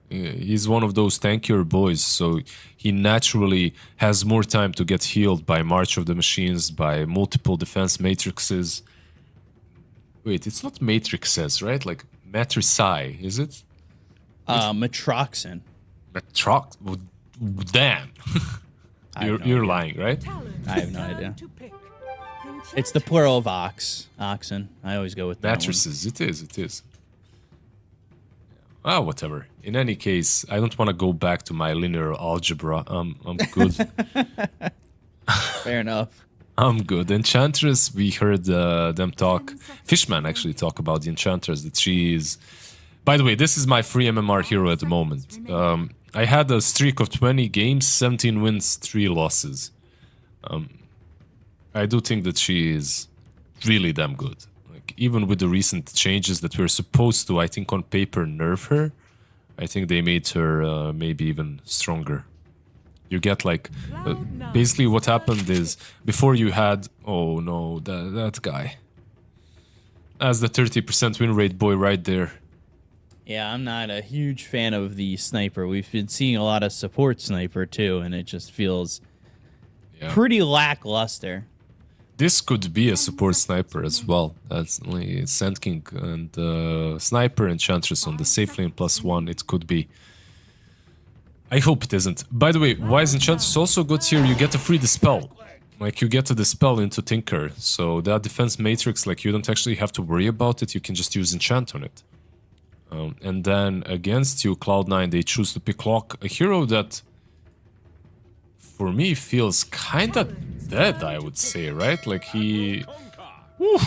He's one of those tankier boys, so he naturally has more time to get healed by March of the Machines, by multiple defense matrices. Wait, it's not matrices, right? Like matrici, is it? Matroxin. Damn. You're lying, right? I have no idea. It's the plural of oxen. I always go with that matrices. It is. Ah, whatever. In any case, I don't want to go back to my linear algebra. I'm good. Fair enough. I'm good. Enchantress, we heard them talk. Fishman actually talk about the Enchantress, that she is... By the way, this is my free MMR hero at the moment. I had a streak of 20 games, 17 wins, 3 losses. I do think that she is really damn good. Like, even with the recent changes that we're supposed to, I think on paper, nerf her, I think they made her maybe even stronger. You get like, basically what happened is, before you had, oh no, that guy. That's the 30% win rate boy right there. Yeah, I'm not a huge fan of the sniper. We've been seeing a lot of support sniper too, and it just feels pretty lackluster. This could be a support sniper as well. That's only Sand King and Sniper Enchantress on the safe lane +1. It could be. I hope it isn't. By the way, why is Enchantress also good here? You get a free dispel. Like, you get a dispel into Tinker. So that defense matrix, like, you don't actually have to worry about it. You can just use enchant on it. And then against you, Cloud9, they choose to pick Lock, a hero that, for me, feels kinda dead, I would say, right? Like, he... Whew,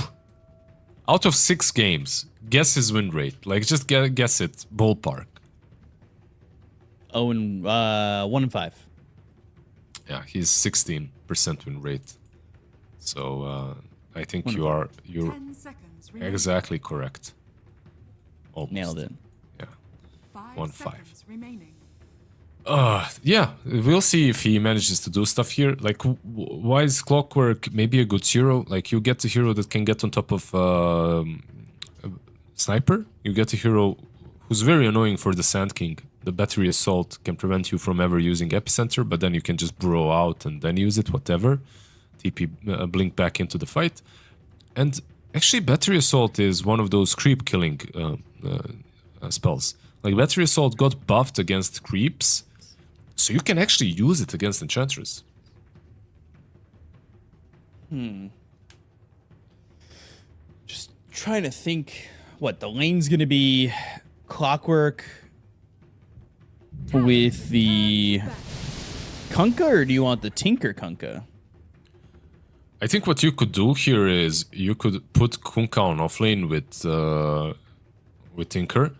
out of 6 games, guess his win rate. Like, just guess it, ballpark. 1-5. Yeah, he's 16% win rate. So, I think you're exactly correct. Almost. Nailed it. Yeah. 1-5. Yeah, we'll see if he manages to do stuff here. Like, why is Clockwork maybe a good hero? Like, you get a hero that can get on top of Sniper. You get a hero who's very annoying for the Sand King. The Battery Assault can prevent you from ever using Epicenter, but then you can just burrow out and then use it, whatever. TP blink back into the fight. And actually, Battery Assault is one of those creep killing spells. Like, Battery Assault got buffed against creeps, so you can actually use it against Enchantress. Just trying to think what the lane's gonna be. Clockwork with the Kunkka, or do you want the Tinker Kunkka? I think what you could do here is you could put Kunkka on offlane with Tinker.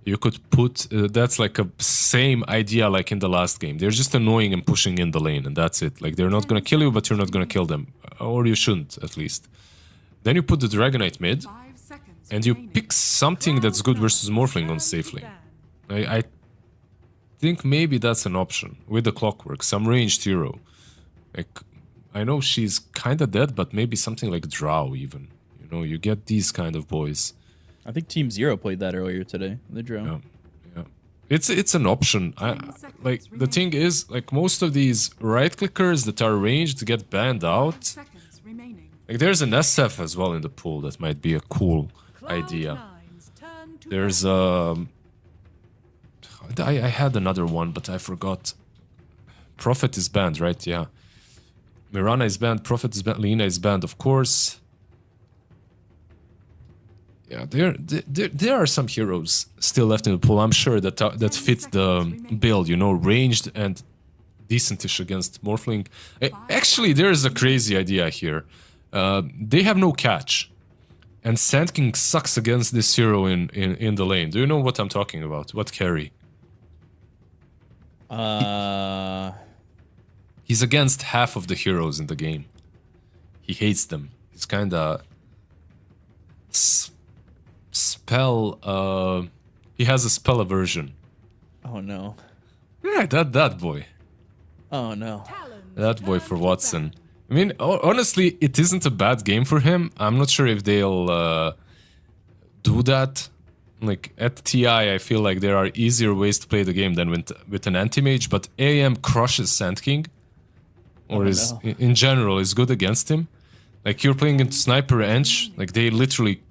You could put that's like a same idea like in the last game. They're just annoying and pushing in the lane, and that's it. Like, they're not gonna kill you, but you're not gonna kill them, or you shouldn't at least. Then you put the Dragonite mid, and you pick something that's good versus Morphling on safe lane. I think maybe that's an option with the Clockwork, some ranged hero. Like, I know she's kind of dead, but maybe something like Drow even. You know, you get these kind of boys. I think Team Zero played that earlier today. The Drow. Yeah. It's an option. Like, the thing is, like, most of these right clickers that are ranged get banned out. Like, there's an SF as well in the pool that might be a cool idea. There's I had another one, but I forgot. Prophet is banned, right? Yeah. Mirana is banned, Prophet is banned, Lina is banned, of course. Yeah, there are some heroes still left in the pool, I'm sure, that fit the build, you know, ranged and decentish against Morphling. Actually, there is a crazy idea here. They have no catch. And Sand King sucks against this hero in the lane. Do you know what I'm talking about? What carry? He's against half of the heroes in the game. He hates them. He's kinda... Spell... He has a spell aversion. Oh no. Yeah, that boy. Oh no. That boy for Watson. I mean, honestly, it isn't a bad game for him. I'm not sure if they'll do that. Like, at TI, I feel like there are easier ways to play the game than with an anti-mage, but AM crushes Sand King. Or in general, is good against him. Like, you're playing into Sniper Ench, like, they literally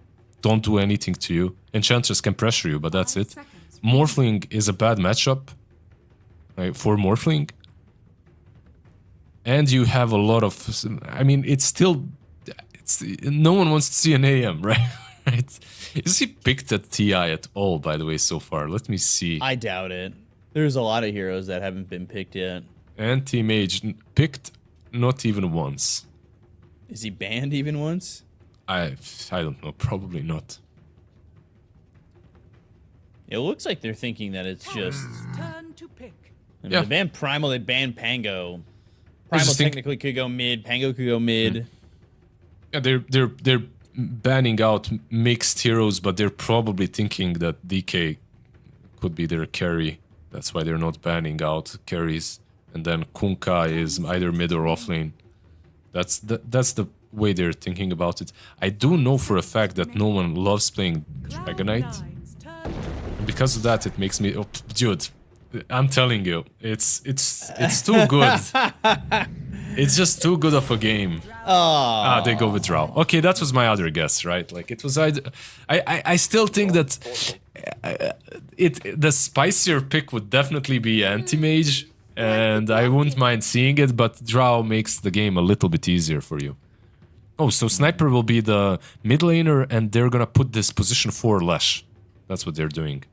don't do anything to you. Enchantress can pressure you, but that's it. Morphling is a bad matchup, right, for Morphling. And you have a lot of... I mean, it's still... no one wants to see an AM, right? Right? Is he picked at TI at all, by the way, so far? Let me see. I doubt it. There's a lot of heroes that haven't been picked yet. Anti-mage picked not even once. Is he banned even once? I don't know. Probably not. It looks like they're thinking that it's just. Turn to pick. I mean, They banned Primal. They banned Pango. Primal technically could go mid. Pango could go mid. Yeah, they're banning out mixed heroes, but they're probably thinking that DK could be their carry. That's why they're not banning out carries. And then Kunkka is either mid or off lane. That's the way they're thinking about it. I do know for a fact that no one loves playing Dragon Knight. And because of that, it makes me... Oh, dude, I'm telling you, it's too good. It's just too good of a game. Oh. They go with Drow. Okay, that was my other guess, right? Like it was. I still think that the spicier pick would definitely be anti-mage, and I wouldn't mind seeing it. But Drow makes the game a little bit easier for you. Oh, so Sniper will be the mid laner, and they're gonna put this position 4 Lesh. That's what they're doing.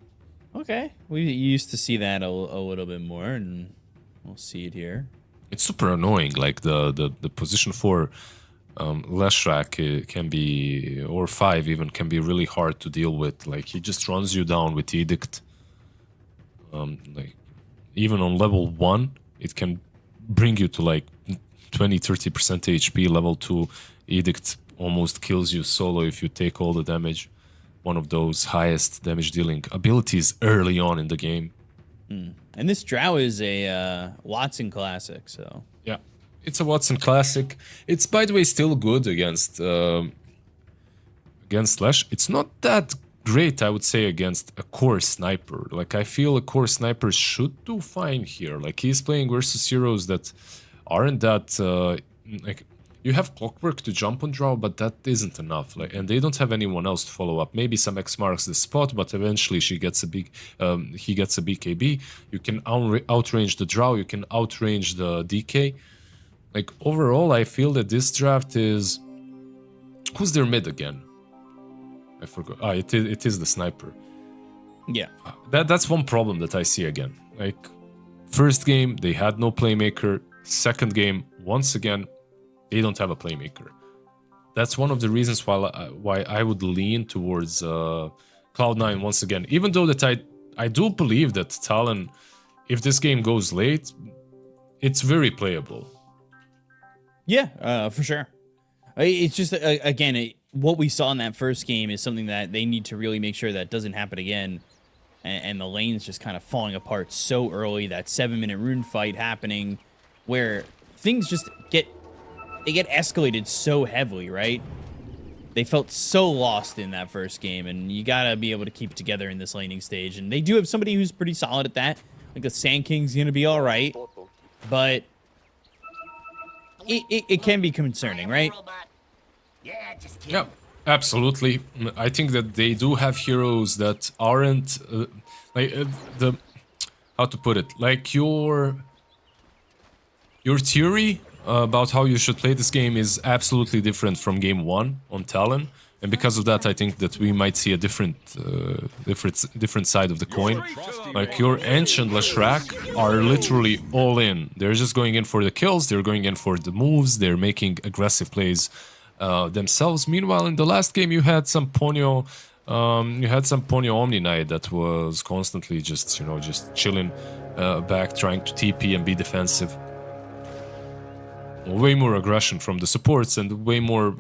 Okay, we used to see that a little bit more, and we'll see it here. It's super annoying. Like the position 4 Leshrac can be, or 5 even, can be really hard to deal with. Like he just runs you down with Edict. Like even on level 1, it can bring you to like 20-30% HP. Level 2 Edict almost kills you solo if you take all the damage. One of those highest damage dealing abilities early on in the game. And this Drow is a Watson classic, so... Yeah, it's a Watson classic. It's, by the way, still good against Lash. It's not that great, I would say, against a core sniper. Like, I feel a core sniper should do fine here. Like, he's playing versus heroes that aren't that... like, you have Clockwork to jump on Drow, but that isn't enough. Like, and they don't have anyone else to follow up. Maybe some X marks the spot, but eventually he gets a BKB. You can outrange the Drow. You can outrange the DK. Like overall, I feel that this draft is. Who's their mid again? I forgot. It is the Sniper. Yeah. That's one problem that I see again. Like first game they had no playmaker. Second game, once again, they don't have a playmaker. That's one of the reasons why I would lean towards Cloud9 once again. Even though that I do believe that Talon, if this game goes late, it's very playable. Yeah, for sure. It's just, again, what we saw in that first game is something that they need to really make sure that doesn't happen again. And the lane's just kind of falling apart so early. That 7-minute rune fight happening where things just get escalated so heavily, right? They felt so lost in that first game, and you gotta be able to keep it together in this laning stage. And they do have somebody who's pretty solid at that. Like the Sand King's gonna be all right, but it can be concerning, right? Yeah, absolutely. I think that they do have heroes that aren't how to put it, like your theory about how you should play this game is absolutely different from game 1 on Talon, and because of that I think that we might see a different side of the coin. Like your Ancient Leshrac are literally all in. They're just going in for the kills, they're going in for the moves, they're making aggressive plays themselves. Meanwhile, in the last game you had some Ponyo Omni Knight that was constantly just chilling back, trying to TP and be defensive. Way more aggression from the supports and way more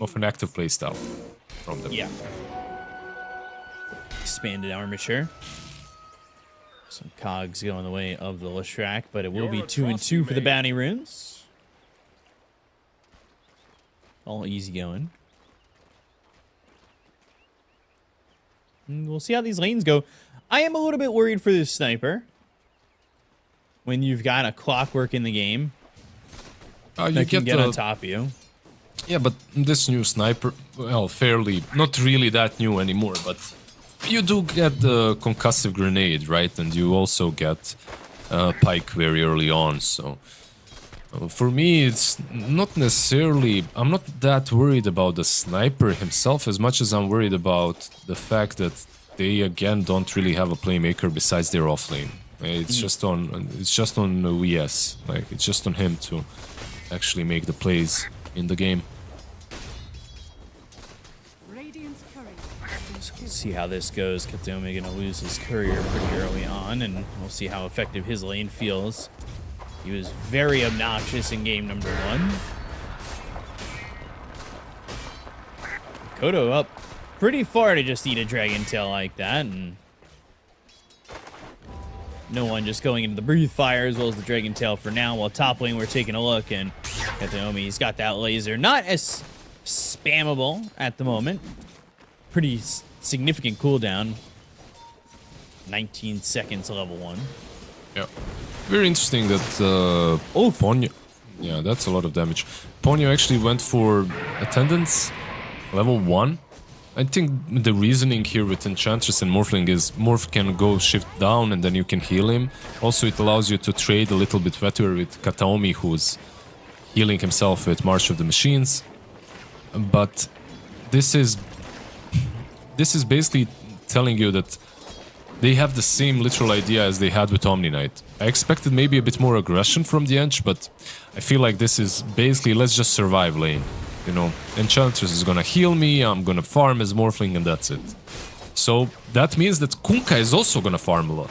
of an active playstyle from them. Yeah. Expanded armature. Some cogs going the way of the Leshrac, but it will be 2 and 2 for the bounty runes. All easy going. And we'll see how these lanes go. I am a little bit worried for this Sniper. When you've got a Clockwork in the game. You can get on top of you. Yeah, but this new Sniper, well, fairly, not really that new anymore, but you do get the concussive grenade, right? And you also get Pike very early on, so... for me, it's not necessarily... I'm not that worried about the Sniper himself as much as I'm worried about the fact that they, again, don't really have a playmaker besides their offlane. It's just on VS, like, it's just on him to actually make the plays. in the game. So we'll see how this goes. Kataomi gonna lose his courier pretty early on, and we'll see how effective his lane feels. He was very obnoxious in game number 1. Kodo up pretty far to just eat a Dragon Tail like that, and no one just going into the Breathe Fire as well as the Dragon Tail for now. While top lane, we're taking a look, and Kataomi's got that laser. Not as spammable at the moment. Pretty significant cooldown. 19 seconds level 1. Yeah. Very interesting that Ponyo... Yeah, that's a lot of damage. Ponyo actually went for attendance level 1. I think the reasoning here with Enchantress and Morphling is Morph can go shift down and then you can heal him. Also, it allows you to trade a little bit better with Kataomi, who's healing himself with March of the Machines. But this is basically telling you that they have the same literal idea as they had with Omni Knight. I expected maybe a bit more aggression from the Ench, but I feel like this is basically let's just survive lane. You know, Enchantress is gonna heal me, I'm gonna farm as Morphling, and that's it. So that means that Kunkka is also gonna farm a lot.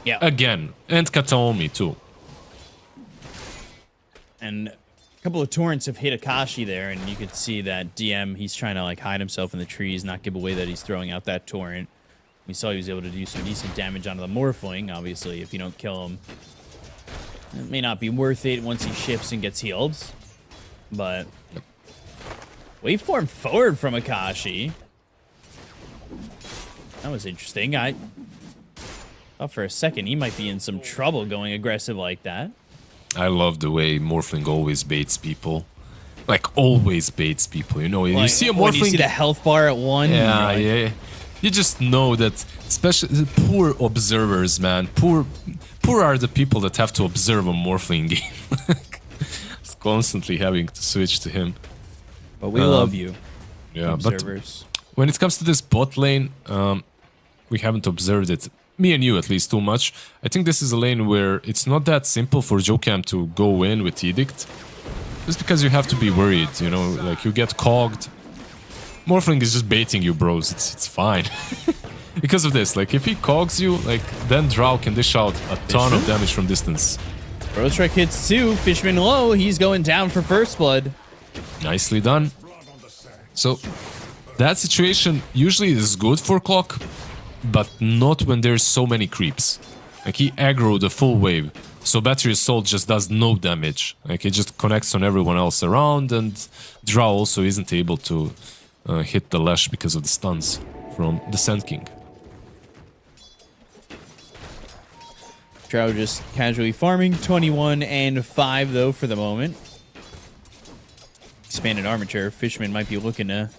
Yeah. Again, and Kataomi too. And a couple of torrents have hit Akashi there, and you could see that DM, he's trying to like hide himself in the trees, not give away that he's throwing out that torrent. We saw he was able to do some decent damage onto the Morphling. Obviously, if you don't kill him, it may not be worth it once he shifts and gets healed. But waveform forward from Akashi. That was interesting. I thought for a second he might be in some trouble going aggressive like that. I love the way Morphling always baits people. Like, always baits people, you know? You see a Morphling... When you see the health bar at 1. Yeah, like, yeah. You just know that, especially poor observers, man. Poor are the people that have to observe a Morphling game. It's constantly having to switch to him. But we love you, yeah, observers. But when it comes to this bot lane, we haven't observed it. Me and you, at least, too much. I think this is a lane where it's not that simple for Jokam to go in with Edict. Just because you have to be worried, you know, like you get cogged. Morphling is just baiting you, bros. It's fine. Because of this, like if he cogs you, like then Drow can dish out a ton of damage from distance. Bro Strike hits 2, Fishman low, he's going down for first blood. Nicely done. So that situation usually is good for Clock, but not when there's so many creeps. Like he aggroed the full wave, so Battery Assault just does no damage. Like it just connects on everyone else around, and Drow also isn't able to hit the Lash because of the stuns from the Sand King. Drow just casually farming, 21 and 5 though for the moment. Expanded armature, Fishman might be looking to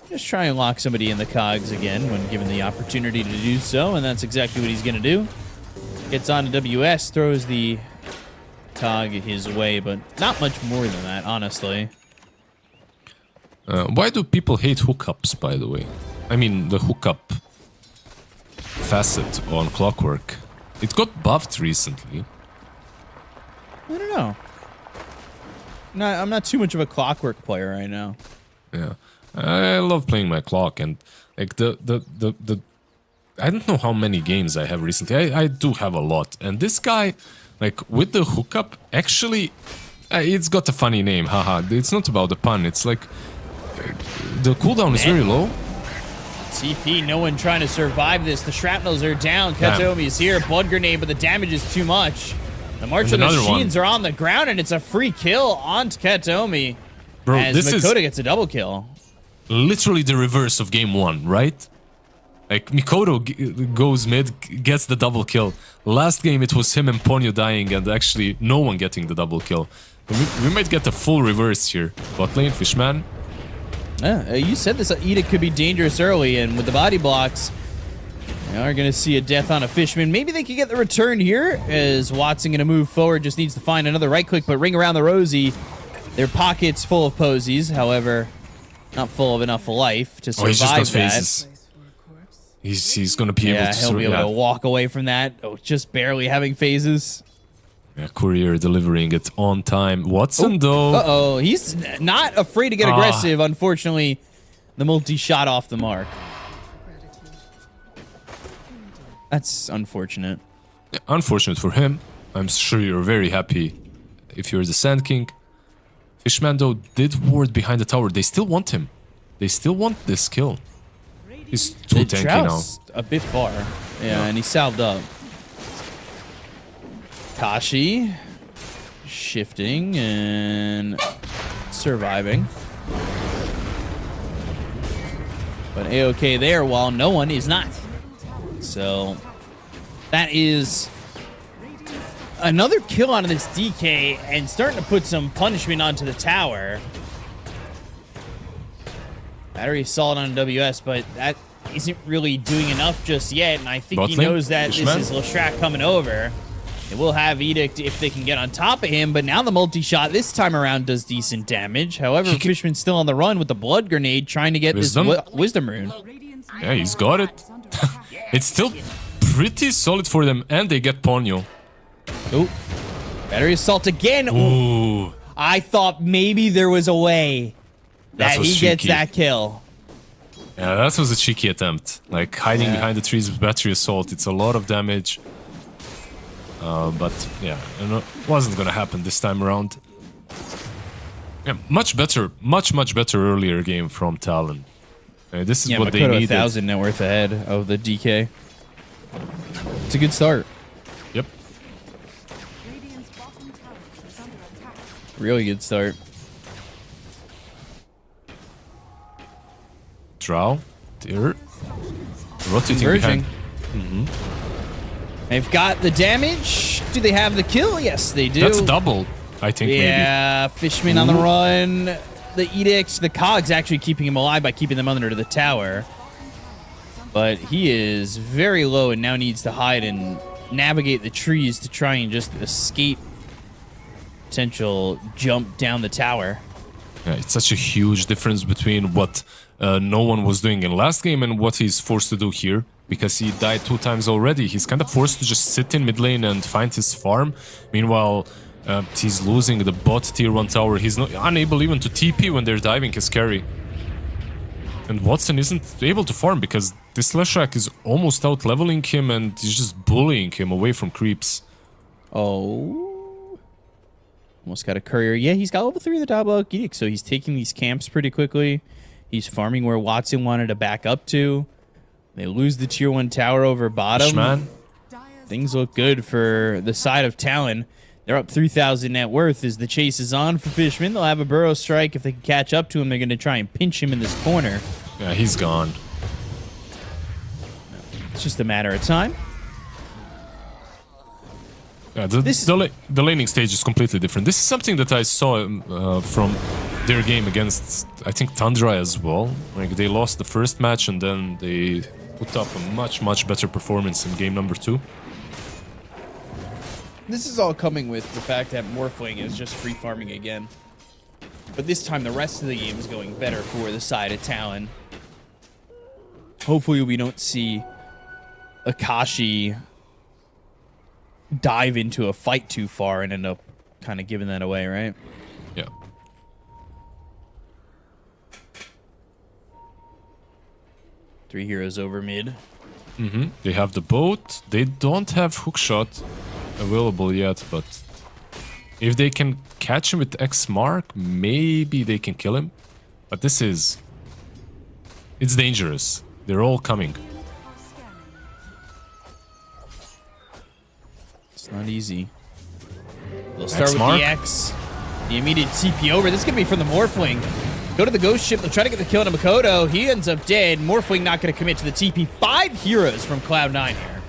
just try and lock somebody in the cogs again when given the opportunity to do so, and that's exactly what he's going to do. Gets on to WS, throws the cog his way, but not much more than that, honestly. Why do people hate hookups, by the way? I mean, the hookup facet on Clockwork. It got buffed recently. I don't know. I'm not too much of a Clockwork player right now. Yeah, I love playing my Clock, and like the I don't know how many games I have recently. I do have a lot, and this guy, like with the hookup, actually, it's got a funny name. Haha, it's not about the pun. It's like the cooldown is very low. TP, no one trying to survive this. The shrapnels are down. Kataomi is here. Blood grenade, but the damage is too much. The March of the Machines are on the ground, and it's a free kill onto Kataomi. Bro, as this Mikoto is gets a double kill. Literally the reverse of game 1, right? Like, Mikoto goes mid, gets the double kill. Last game, it was him and Ponyo dying, and actually no one getting the double kill. We might get a full reverse here. Bot lane, Fishman. Yeah, you said this Edict could be dangerous early, and with the body blocks, we are going to see a death on a Fishman. Maybe they could get the return here, as Watson going to move forward, just needs to find another right click, but ring around the rosy. Their pockets full of posies, however, not full of enough life to survive he just does that. phases. He's going to be able to he'll be able to walk away from that, just barely having phases. Yeah, Courier delivering it on time. Watson, though. Uh-oh. He's not afraid to get aggressive. Unfortunately, the multi-shot off the mark. That's unfortunate. Yeah, unfortunate for him. I'm sure you're very happy if you're the Sand King. Fishman, though, did ward behind the tower. They still want him. They still want this kill. He's too tanky now. A bit far. Yeah, and he salved up. Kashi shifting and surviving. But A-OK there while no one is not. So that is another kill onto this DK and starting to put some punishment onto the tower. Battery assault on WS, but that isn't really doing enough just yet. And I think he knows that this is Leshrac coming over. It will have Edict if they can get on top of him, but now the multi-shot this time around does decent damage. However, Fishman's still on the run with the blood grenade trying to get this Wisdom Rune. Yeah, he's got it. It's still pretty solid for them, and they get Ponyo. Oh, Battery Assault again. Ooh. I thought maybe there was a way that he gets that kill. Yeah, that was a cheeky attempt. Like, hiding behind the trees with Battery Assault. It's a lot of damage. But, yeah, it wasn't gonna happen this time around. Yeah, much better, much better earlier game from Talon. This is what they needed. 1,000 net worth ahead of the DK. It's a good start. Yep. Really good start. Drow, they're rotating Converging. behind. They've got the damage. Do they have the kill? Yes, they do. That's double, I think, yeah, maybe. Fishman on the run. The Edicts, the Cogs actually keeping him alive by keeping them under the tower. But he is very low and now needs to hide and navigate the trees to try and just escape potential jump down the tower. Yeah, it's such a huge difference between what no one was doing in last game and what he's forced to do here. Because he died 2 times already. He's kind of forced to just sit in mid lane and find his farm. Meanwhile, he's losing the bot tier 1 tower. He's not unable even to TP when they're diving his carry. And Watson isn't able to farm because this Leshrac is almost out leveling him and he's just bullying him away from creeps. Oh. Almost got a courier. Yeah, he's got level 3 in the Diabolic Edict, so he's taking these camps pretty quickly. He's farming where Watson wanted to back up to. They lose the tier 1 tower over bottom. Fishman. Things look good for the side of Talon. They're up 3,000 net worth as the chase is on for Fishman. They'll have a Burrow Strike. If they can catch up to him, they're going to try and pinch him in this corner. Yeah, he's gone. It's just a matter of time. Yeah, the laning stage is completely different. This is something that I saw from their game against, I think, Tundra as well. Like, they lost the first match and then they put up a much better performance in game number 2. This is all coming with the fact that Morphling is just free farming again. But this time the rest of the game is going better for the side of Talon. Hopefully we don't see Akashi dive into a fight too far and end up kind of giving that away, right? Yeah. Three heroes over mid. They have the boat. They don't have hookshot available yet, but if they can catch him with X mark, maybe they can kill him. But this is... it's dangerous. They're all coming. It's not easy. They'll start with the X. The immediate TP over. This is going to be from the Morphling. Go to the Ghost Ship. They'll try to get the kill on Makoto. He ends up dead. Morphling not going to commit to the TP. 5 heroes from Cloud9 here.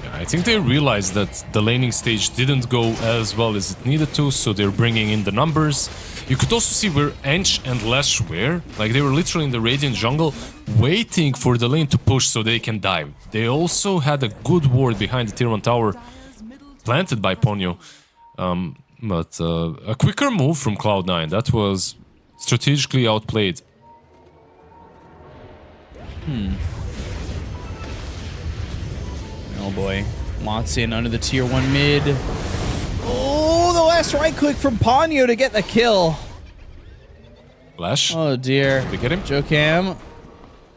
Yeah, I think they realized that the laning stage didn't go as well as it needed to, so they're bringing in the numbers. You could also see where Ench and Lash were. Like, they were literally in the Radiant jungle, waiting for the lane to push so they can dive. They also had a good ward behind the tier 1 tower, planted by Ponyo. But a quicker move from Cloud9. That was strategically outplayed. Oh boy. Watson under the tier 1 mid. last right click from Ponyo to get the kill. Flash. Oh dear. Did we get him? Jocam.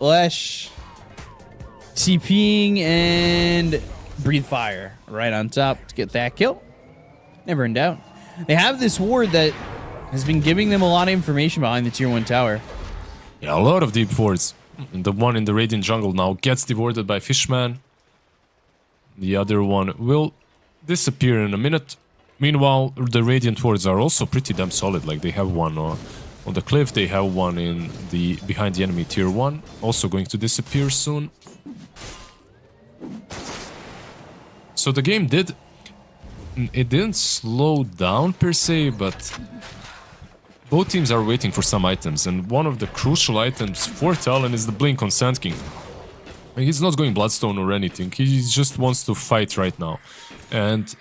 Lesh. TPing and breathe fire right on top to get that kill. Never in doubt. They have this ward that has been giving them a lot of information behind the tier 1 tower. Yeah, a lot of deep wards. The one in the Radiant jungle now gets devoured by Fishman. The other one will disappear in a minute. Meanwhile, the Radiant wards are also pretty damn solid. Like, they have one on the cliff, they have one in the behind the enemy tier 1, also going to disappear soon. So the game didn't slow down per se, but both teams are waiting for some items, and one of the crucial items for Talon is the blink on Sand King. He's not going Bloodstone or anything, he just wants to fight right now. And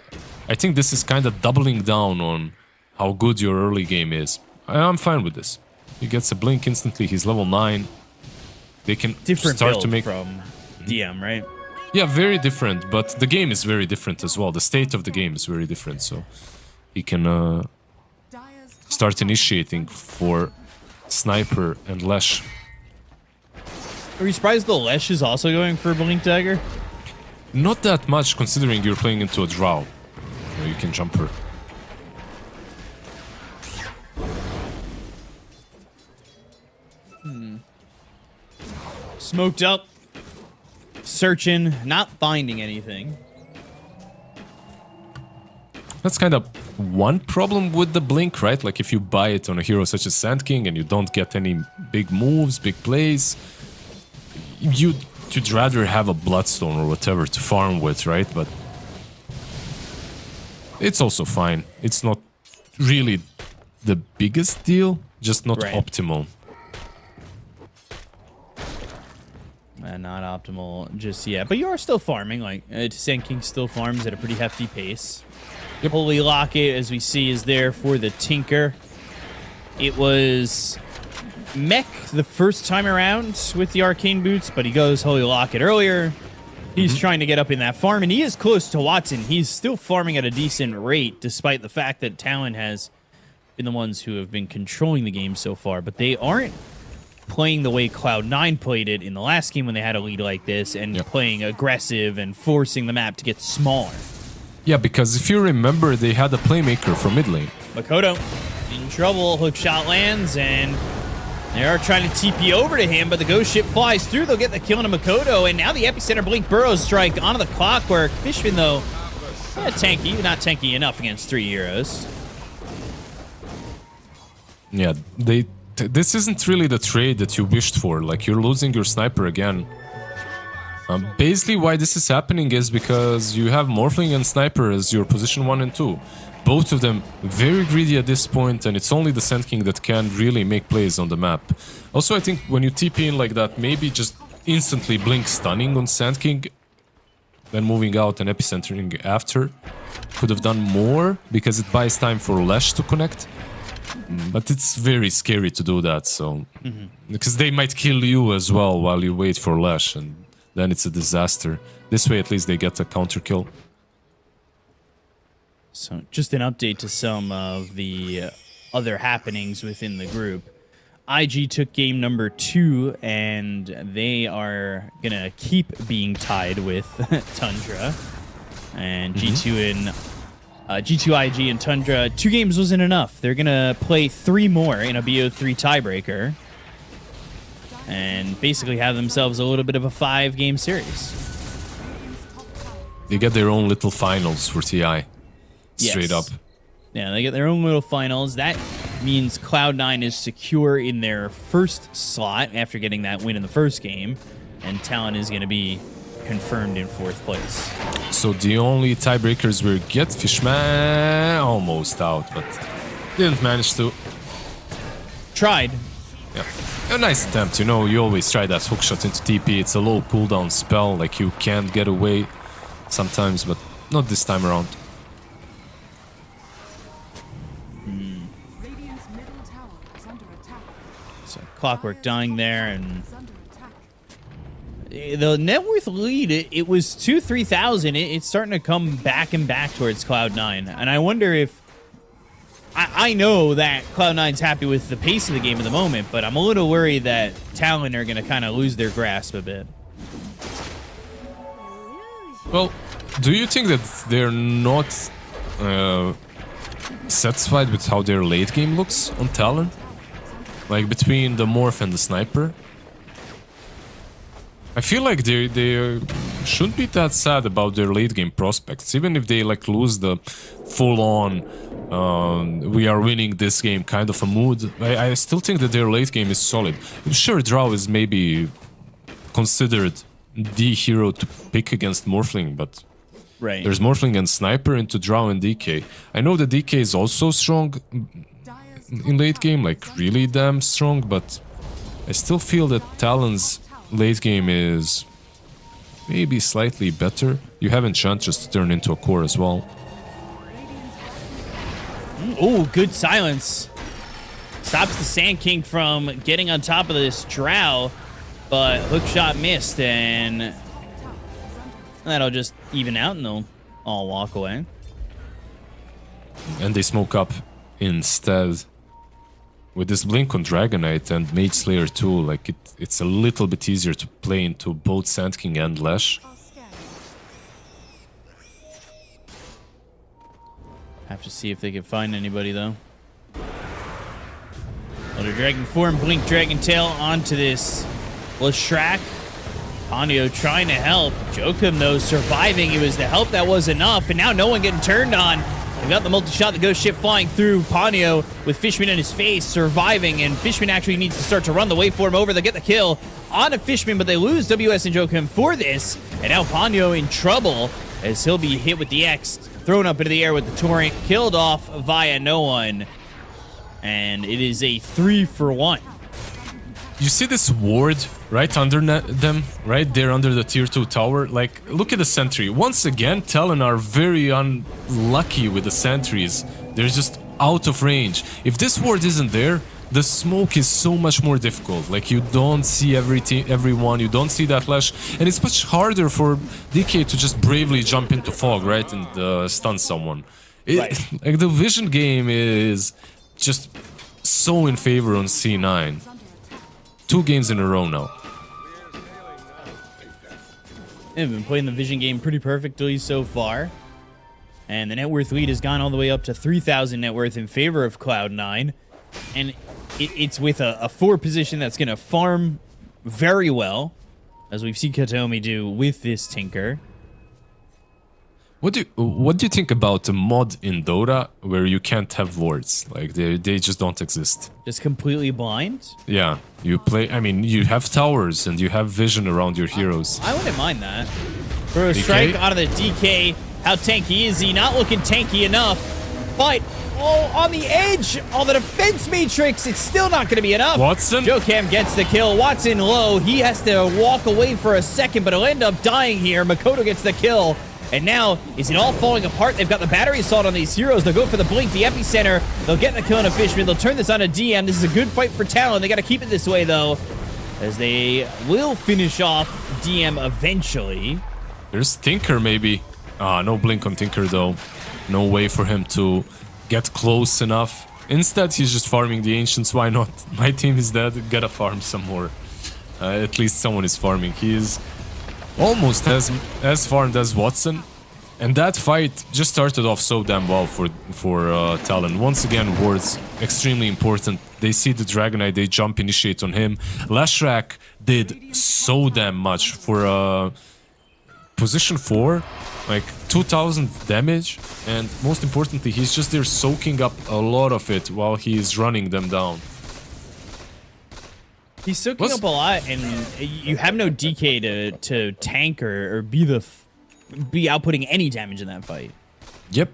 I think this is kind of doubling down on how good your early game is. I'm fine with this. He gets a blink instantly, he's level 9. They can Different start build to make... from DM, right? Yeah, very different, but the game is very different as well. The state of the game is very different, so he can start initiating for Sniper and Lesh. Are you surprised the Lesh is also going for Blink Dagger? Not that much, considering you're playing into a Drow. You can jump her. Smoked up. Searching, not finding anything. That's kind of one problem with the blink, right? Like if you buy it on a hero such as Sand King and you don't get any big moves, big plays, you'd rather have a Bloodstone or whatever to farm with, right? But it's also fine. It's not really the biggest deal, just not optimal. Not optimal just yet, but you are still farming. Like Sand King still farms at a pretty hefty pace. Yep. Holy Locket, as we see, is there for the Tinker. It was Mech the first time around with the Arcane Boots, but he goes Holy Locket earlier. He's trying to get up in that farm, and he is close to Watson. He's still farming at a decent rate, despite the fact that Talon has been the ones who have been controlling the game so far, but they aren't playing the way Cloud9 played it in the last game when they had a lead like this, and playing aggressive and forcing the map to get smaller. Yeah, because if you remember, they had a playmaker for mid lane. Makoto in trouble. Hookshot lands, and they are trying to TP over to him, but the Ghost Ship flies through. They'll get the kill on Makoto, and now the Epicenter Blink Burrow Strike onto the Clockwork. Fishman, though, tanky, not tanky enough against 3 heroes. Yeah, this isn't really the trade that you wished for. Like, you're losing your Sniper again. Basically, why this is happening is because you have Morphling and Sniper as your position 1 and 2. Both of them very greedy at this point, and it's only the Sand King that can really make plays on the map. Also, I think when you TP in like that, maybe just instantly blink stunning on Sand King, then moving out and epicentering after could have done more, because it buys time for Lesh to connect. But it's very scary to do that, so... Because they might kill you as well while you wait for Lesh, and then it's a disaster. This way, at least, they get a counter kill. So, just an update to some of the other happenings within the group. IG took game number 2, and they are gonna keep being tied with Tundra. And G2 and... G2 IG and Tundra, 2 games wasn't enough. They're gonna play 3 more in a BO3 tiebreaker and basically have themselves a little bit of a 5-game series. They get their own little finals for TI. Straight up. Yeah, they get their own little finals. That means Cloud9 is secure in their first slot after getting that win in the first game, and Talon is going to be confirmed in 4th place. So the only tiebreakers were get Fishman almost out, but didn't manage to. Tried. Yeah. A nice attempt, you know, you always try that hookshot into TP. It's a low cooldown spell, like you can't get away sometimes, but not this time around. So Clockwork dying there, and the net worth lead, it was 2,000-3,000. It's starting to come back and back towards Cloud9. And I wonder if I know that Cloud9's happy with the pace of the game at the moment, but I'm a little worried that Talon are going to kind of lose their grasp a bit. Well, do you think that they're not satisfied with how their late game looks on Talon? Like between the Morph and the Sniper? I feel like they shouldn't be that sad about their late game prospects, even if they like lose the full-on we are winning this game kind of a mood. I still think that their late game is solid. Sure, Drow is maybe considered the hero to pick against Morphling, but right. There's Morphling and Sniper into Drow and DK. I know that DK is also strong in late game, like really damn strong, but I still feel that Talon's late game is maybe slightly better. You have Enchantress to turn into a core as well. Oh, good silence. Stops the Sand King from getting on top of this Drow, but hookshot missed, and that'll just even out, and they'll all walk away. And they smoke up instead. With this Blink on Dragonite and Mage Slayer too, like it's a little bit easier to play into both Sand King and Lash. Have to see if they can find anybody, though. Elder Dragon form, Blink Dragon Tail onto this Lashrak. Ponyo trying to help. Jokum, though, surviving. It was the help that was enough, and now no one getting turned on. They got the multi-shot, the ghost ship flying through. Ponyo with Fishman in his face, surviving, and Fishman actually needs to start to run the waveform over. They get the kill on a Fishman, but they lose WS and Jokum for this, and now Ponyo in trouble as he'll be hit with the X, thrown up into the air with the Torrent, killed off via no one, and it is a 3-for-1. You see this ward right under them, right there under the tier 2 tower? Like, look at the sentry. Once again, Talon are very unlucky with the sentries. They're just out of range. If this ward isn't there, the smoke is so much more difficult. Like, you don't see everyone, you don't see that flash, and it's much harder for DK to just bravely jump into fog, right, and stun someone. Like, the vision game is just so in favor on C9. 2 games in a row now. They've been playing the vision game pretty perfectly so far. And the net worth lead has gone all the way up to 3,000 net worth in favor of Cloud9. And it's with a 4 position that's going to farm very well, as we've seen Katomi do with this Tinker. What do you think about the mod in Dota where you can't have wards? Like, they just don't exist. Just completely blind? Yeah, you play. I mean, you have towers and you have vision around your heroes. I wouldn't mind that. For a strike out of the DK, how tanky is he? Not looking tanky enough, but on the edge, on the defense matrix, it's still not going to be enough. Watson? Jocam gets the kill. Watson low. He has to walk away for a second, but he'll end up dying here. Makoto gets the kill. And now, is it all falling apart? They've got the battery assault on these heroes. They'll go for the Blink, the epicenter. They'll get the kill on a Fishman. They'll turn this on a DM. This is a good fight for Talon. They got to keep it this way, though, as they will finish off DM eventually. There's Tinker, maybe. No Blink on Tinker, though. No way for him to get close enough. Instead, he's just farming the Ancients. Why not? My team is dead. Gotta farm some more. At least someone is farming. He is almost as farmed as Watson, and that fight just started off so damn well for Talon. Once again, wards extremely important. They see the Dragonite, they jump initiate on him. Lashrak did so damn much for position 4, like 2,000 damage, and most importantly, he's just there soaking up a lot of it while he's running them down. He's soaking up a lot, and you have no DK to tank or be outputting any damage in that fight. Yep.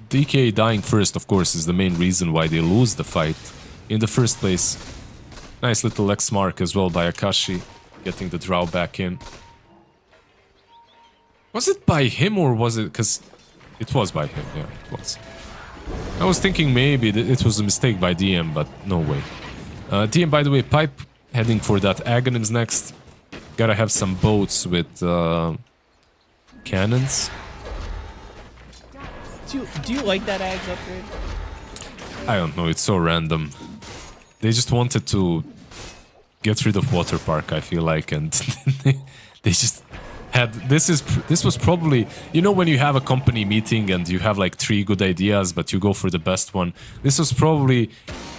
DK dying first, of course, is the main reason why they lose the fight in the first place. Nice little X mark as well by Akashi, getting the Drow back in. Was it by him or was it... because it was by him, yeah, it was. I was thinking maybe that it was a mistake by DM, but no way. DM, by the way, Pipe heading for that Aghanims next. Gotta have some boats with cannons. Do you like that Ags upgrade? I don't know, it's so random. They just wanted to get rid of Water Park, I feel like, and they just had... This was probably... You know when you have a company meeting and you have like 3 good ideas, but you go for the best one? This was probably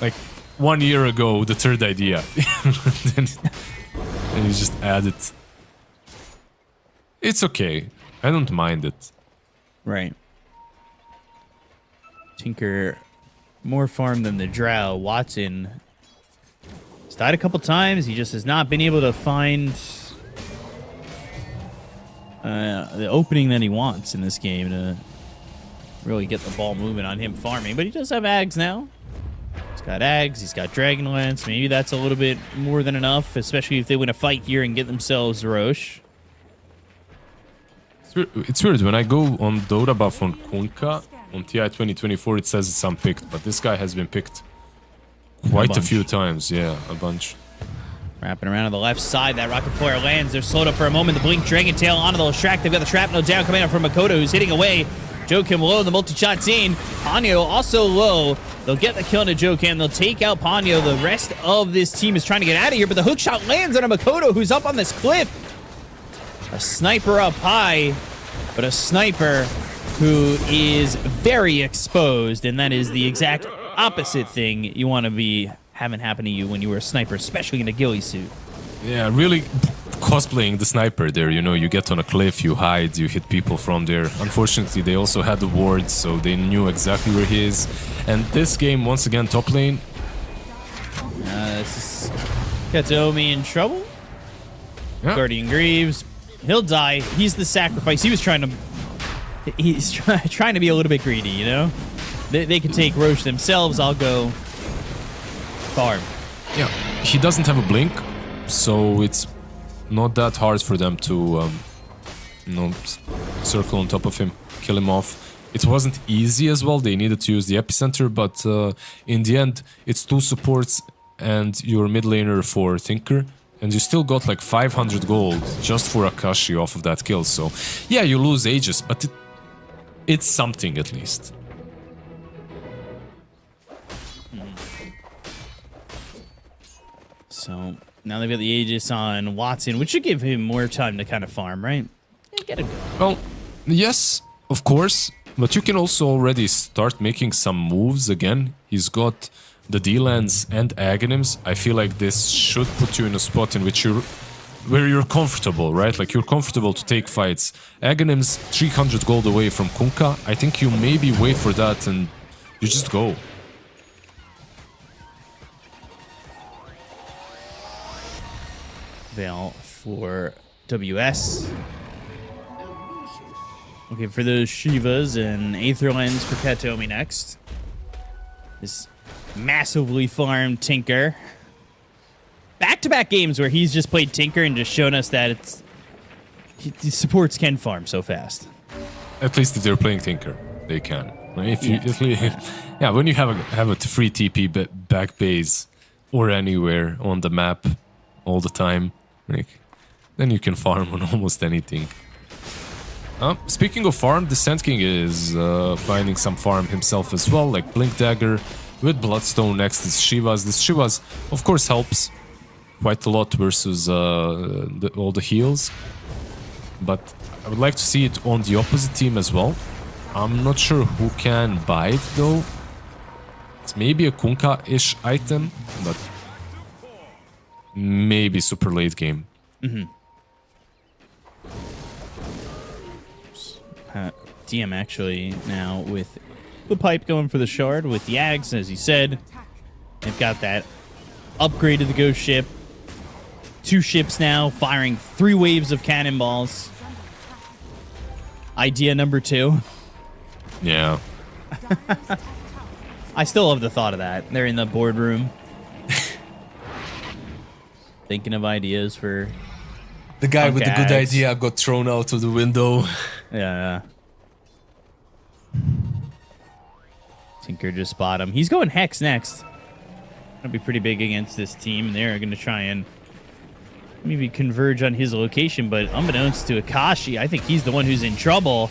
like 1 year ago, the 3rd idea. And you just add it. It's okay. I don't mind it. Right. Tinker, more farm than the Drow. Watson has died a couple times. He just has not been able to find the opening that he wants in this game to really get the ball moving on him farming. But he does have Ags now. He's got Ags. He's got Dragonlance. Maybe that's a little bit more than enough, especially if they win a fight here and get themselves Roche. It's weird, when I go on DOTA buff on Kunkka, on TI 2024 it says it's unpicked, but this guy has been picked quite a few times, yeah, a bunch. Wrapping around on the left side, that Rocket Flare lands. They're slowed up for a moment. The Blink Dragon Tail onto the Shrek. They've got the Shrapnel down coming out from Makoto, who's hitting away. Jokim low, the multi-shot scene. Ponyo also low. They'll get the kill into Jokim. They'll take out Ponyo. The rest of this team is trying to get out of here, but the hook shot lands on a Makoto, who's up on this cliff. A sniper up high, but a sniper who is very exposed, and that is the exact opposite thing you want to be having happen to you when you were a sniper, especially in a ghillie suit. Yeah, really cosplaying the sniper there, you know, you get on a cliff, you hide, you hit people from there. Unfortunately, they also had the ward, so they knew exactly where he is. And this game, once again, top lane. This is Katomi in trouble. Yeah. Guardian Greaves. He'll die. He's the sacrifice. He was trying to... He's trying to be a little bit greedy, you know? They can take Roche themselves. I'll go farm. Yeah, he doesn't have a blink, so it's not that hard for them to, you know, circle on top of him, kill him off. It wasn't easy as well. They needed to use the epicenter, but in the end, it's 2 supports and your mid laner for Tinker. And you still got like 500 gold just for Akashi off of that kill. So, yeah, you lose Aegis, but it's something at least. So, now they've got the Aegis on Watson, which should give him more time to kind of farm, right? Yeah, get him going. Well, yes, of course. But you can also already start making some moves again. He's got the D-lands and Aghanims. I feel like this should put you in a spot in which where you're comfortable, right? Like you're comfortable to take fights. Aghanims 300 gold away from Kunkka. I think you maybe wait for that and you just go. Veil for WS. Okay, for those Shivas and Aether Lens for Katomi next. This massively farmed Tinker. Back-to-back games where he's just played Tinker and just shown us that supports can farm so fast. At least if they're playing Tinker, they can. If you, yeah, when you have a free TP back base or anywhere on the map all the time, like, then you can farm on almost anything. Speaking of farm, the Sand King is finding some farm himself as well, like Blink Dagger with Bloodstone next is Shivas. This Shivas, of course, helps quite a lot versus all the heals. But I would like to see it on the opposite team as well. I'm not sure who can buy it though. It's maybe a Kunkka-ish item, but maybe super late game. DM actually now with the pipe going for the shard with the Yags, as he said. They've got that upgrade to the ghost ship. 2 ships now, firing 3 waves of cannonballs. Idea number 2. Yeah. I still love the thought of that. They're in the boardroom. Thinking of ideas for... The guy with the good Ags. idea got thrown out of the window. Yeah. Tinker just spot him. He's going Hex next. That'll be pretty big against this team. They're going to try and maybe converge on his location, but unbeknownst to Akashi, I think he's the one who's in trouble.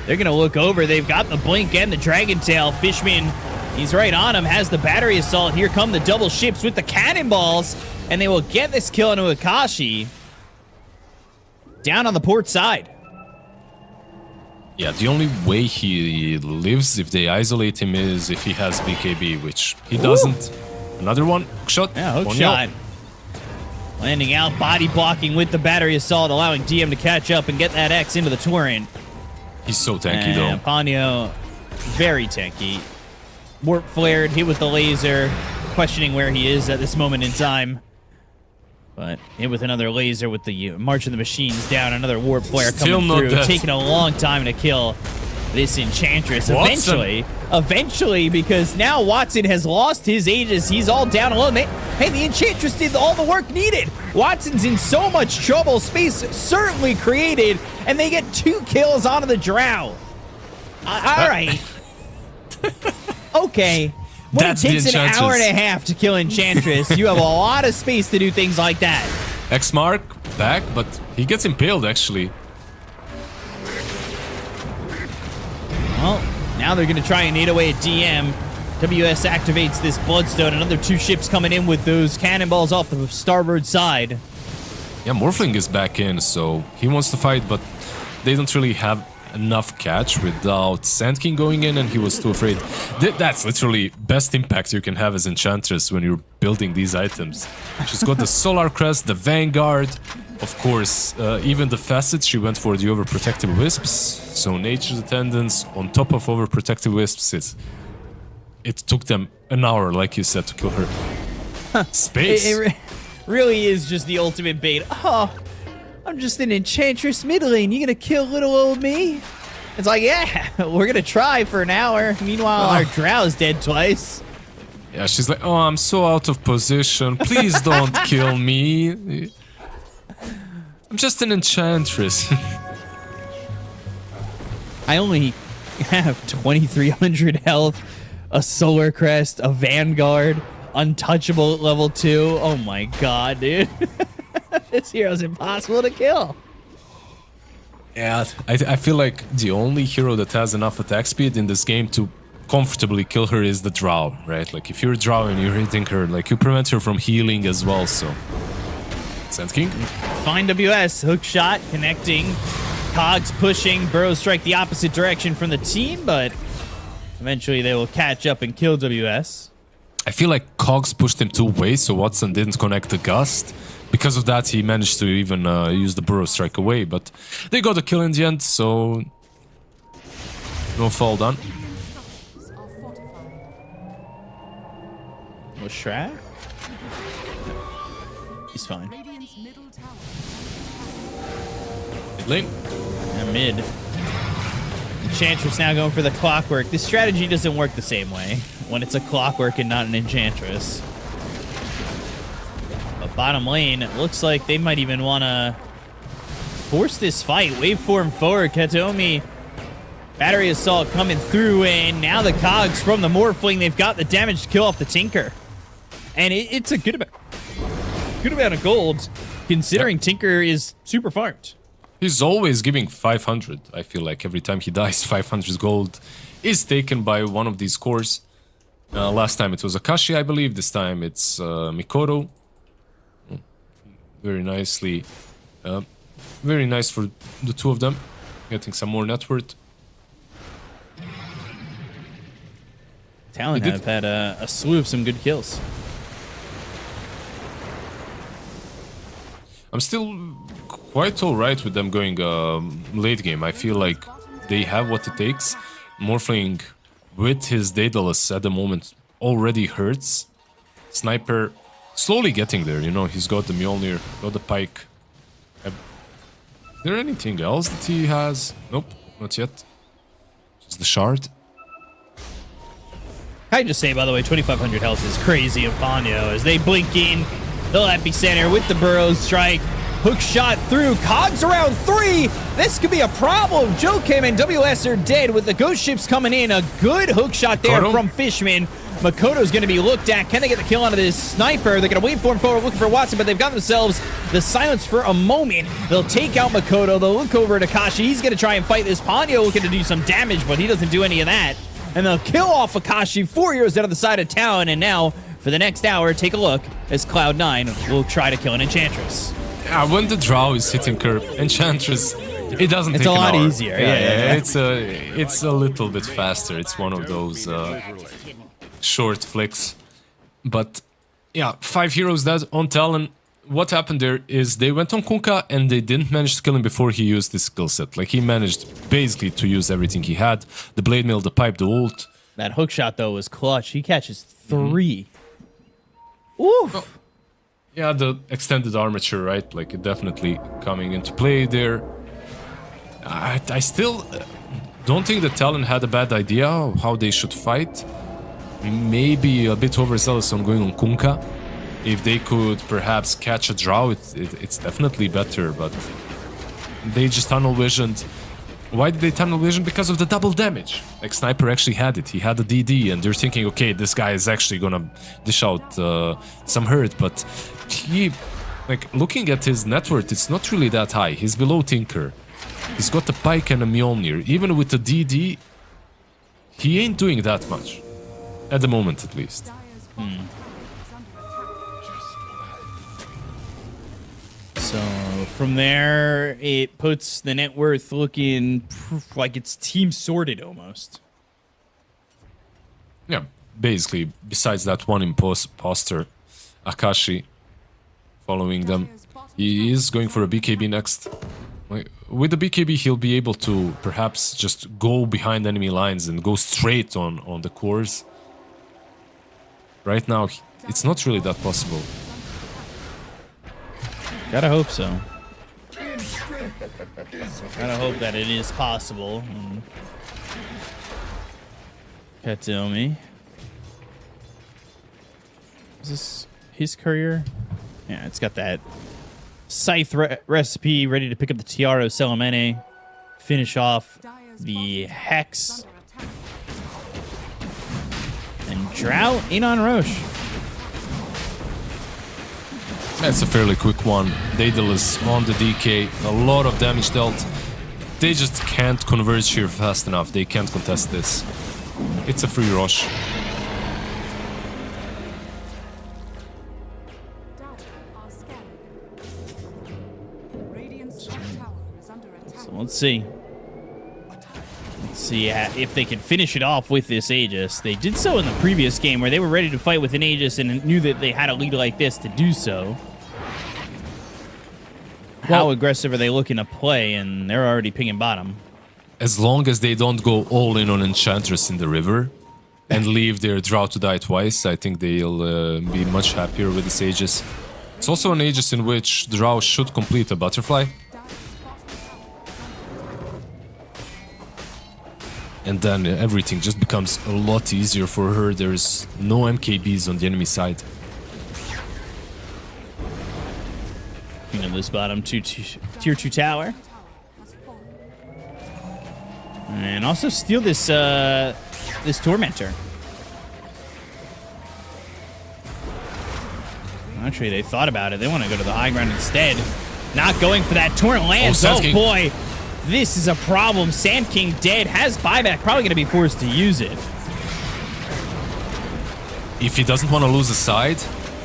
They're going to look over. They've got the Blink and the Dragon Tail. Fishman He's right on him, has the battery assault. Here come the double ships with the cannonballs, and they will get this kill into Akashi. Down on the port side. Yeah, the only way he lives if they isolate him is if he has BKB, which he doesn't. Another one, hook shot. Yeah, hook shot. Landing out, body blocking with the battery assault, allowing DM to catch up and get that X into the torrent. He's so tanky though. Ponyo, very tanky. Warp flared, hit with the laser, questioning where he is at this moment in time. But hit with another laser with the March of the Machines down, another warp flare coming through, taking a long time to kill this Enchantress. Eventually, because now Watson has lost his Aegis. He's all down alone. Hey, the Enchantress did all the work needed. Watson's in so much trouble. Space certainly created, and they get 2 kills onto the Drow. All right. Okay. When it takes an hour and a half to kill Enchantress, you have a lot of space to do things like that. X-Mark back, but he gets impaled actually. Well, now they're going to try and eat away at DM. WS activates this Bloodstone. Another 2 ships coming in with those cannonballs off the starboard side. Yeah, Morphling is back in, so he wants to fight, but they don't really have enough catch without Sand King going in, and he was too afraid. That's literally best impact you can have as Enchantress when you're building these items. She's got the Solar Crest, the Vanguard, of course, even the Facets, she went for the Overprotective Wisps, so Nature's Attendants on top of Overprotective Wisps, it took them an hour, like you said, to kill her. Space! It really is just the ultimate bait. Oh, I'm just an Enchantress mid lane. You gonna kill little old me? It's like, yeah, we're gonna try for an hour. Meanwhile, our Drow's dead twice. Yeah, she's like, oh, I'm so out of position. Please don't kill me. I'm just an Enchantress. I only have 2,300 health, a Solar Crest, a Vanguard, untouchable at level 2. Oh my god, dude. This hero's impossible to kill. Yeah, I feel like the only hero that has enough attack speed in this game to comfortably kill her is the Drow, right? Like, if you're a Drow and you're hitting her, like, you prevent her from healing as well, so... Sand King? Fine WS, hook shot, connecting. Cogs pushing, Burrow strike the opposite direction from the team, but eventually they will catch up and kill WS. I feel like Cogs pushed him 2 ways, so Watson didn't connect the Gust. Because of that, he managed to even use the Burrow strike away, but they got a kill in the end, so... no fall done. Was Shrag? He's fine. Mid lane. Yeah, mid. Enchantress now going for the Clockwork. This strategy doesn't work the same way when it's a Clockwork and not an Enchantress. But bottom lane, it looks like they might even want to force this fight. Waveform forward, Katomi. Battery Assault coming through, and now the Cogs from the Morphling. They've got the damage to kill off the Tinker. And it's a good amount of gold, considering Tinker is super farmed. He's always giving 500. I feel like every time he dies, 500 gold is taken by one of these cores. Last time it was Akashi, I believe. This time it's Mikoto. Very nicely. Very nice for the 2 of them. Getting some more net worth. Talon have had a slew of some good kills. I'm still quite alright with them going late game. I feel like they have what it takes. Morphling with his Daedalus at the moment already hurts. Sniper slowly getting there, you know, he's got the Mjolnir, got the Pike. Is there anything else that he has? Nope, not yet. Just the Shard. I just say, by the way, 2,500 health is crazy of Ponyo as they blink in. They'll epicenter with the Burrow strike. Hook shot through. Cogs around 3. This could be a problem. Joakim and WS are dead with the ghost ships coming in. A good hook shot there from Fishman. Makoto's going to be looked at. Can they get the kill onto this sniper? They're going to wait for him forward, looking for Watson, but they've got themselves the silence for a moment. They'll take out Makoto. They'll look over at Akashi. He's going to try and fight this. Ponyo looking to do some damage, but he doesn't do any of that. and they'll kill off Akashi. 4 heroes out of the side of town, and now for the next hour, take a look as Cloud9 will try to kill an Enchantress. Yeah, when the Drow is hitting her Enchantress, it doesn't It's take a lot an hour. easier. Yeah. It's a little bit faster. It's one of those short flicks. But yeah, 5 heroes dead on Talon. What happened there is they went on Kunkka and they didn't manage to kill him before he used his skill set. Like, he managed basically to use everything he had. The Blade Mail, the Pipe, the ult. That hook shot, though, was clutch. He catches 3. Oof. Well, yeah, the extended armature, right? Like, it definitely coming into play there. I still don't think that Talon had a bad idea of how they should fight. Maybe a bit overzealous on going on Kunkka. If they could perhaps catch a Drow, it's definitely better, but they just tunnel visioned. Why did they tunnel vision? Because of the double damage. Like, Sniper actually had it. He had a DD, and they're thinking, okay, this guy is actually gonna dish out some hurt, but he, like, looking at his net worth, it's not really that high. He's below Tinker. He's got a Pike and a Mjolnir. Even with the DD, he ain't doing that much. At the moment, at least. So from there, it puts the net worth looking like it's team sorted almost. Yeah, basically, besides that one imposter, Akashi, following them. He is going for a BKB next. With the BKB, he'll be able to perhaps just go behind enemy lines and go straight on the cores. Right now, it's not really that possible. Gotta hope so. Gotta hope that it is possible. Katomi. Is this his courier? Yeah, it's got that Scythe recipe ready to pick up the Tiara of Selemene. Finish off the Hex. And Drow in on Roche. That's a fairly quick one. Daedalus on the DK, a lot of damage dealt. They just can't converge here fast enough. They can't contest this. It's a free rush. So let's see. Let's see if they can finish it off with this Aegis. They did so in the previous game where they were ready to fight with an Aegis and knew that they had a lead like this to do so. How aggressive are they looking to play? And they're already pinging bottom. As long as they don't go all in on Enchantress in the river and leave their Drow to die twice, I think they'll be much happier with this Aegis. It's also an Aegis in which Drow should complete a butterfly. And then everything just becomes a lot easier for her. There's no MKBs on the enemy side. You know, this bottom tier 2 tower. And also steal this this Tormentor. Actually, they thought about it. They want to go to the high ground instead. Not going for that. Torrent lands. Oh boy. This is a problem. Sand King dead. Has buyback. Probably going to be forced to use it. If he doesn't want to lose a side,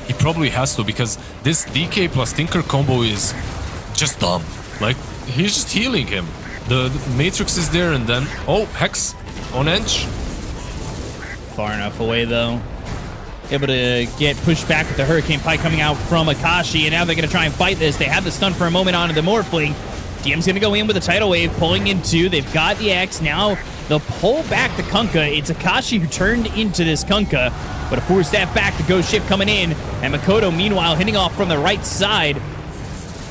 he probably has to, because this DK plus Tinker combo is just dumb. Like, he's just healing him. The Matrix is there, and then... Oh, Hex on edge. Far enough away, though. Able to get pushed back with the Hurricane Pike coming out from Akashi, and now they're going to try and fight this. They have the stun for a moment onto the Morphling. DM's going to go in with a Tidal Wave, pulling in 2. They've got the X. Now they'll pull back the Kunkka. It's Akashi who turned into this Kunkka, but a 4-staff back to Ghost Ship coming in, and Makoto, meanwhile, hitting off from the right side,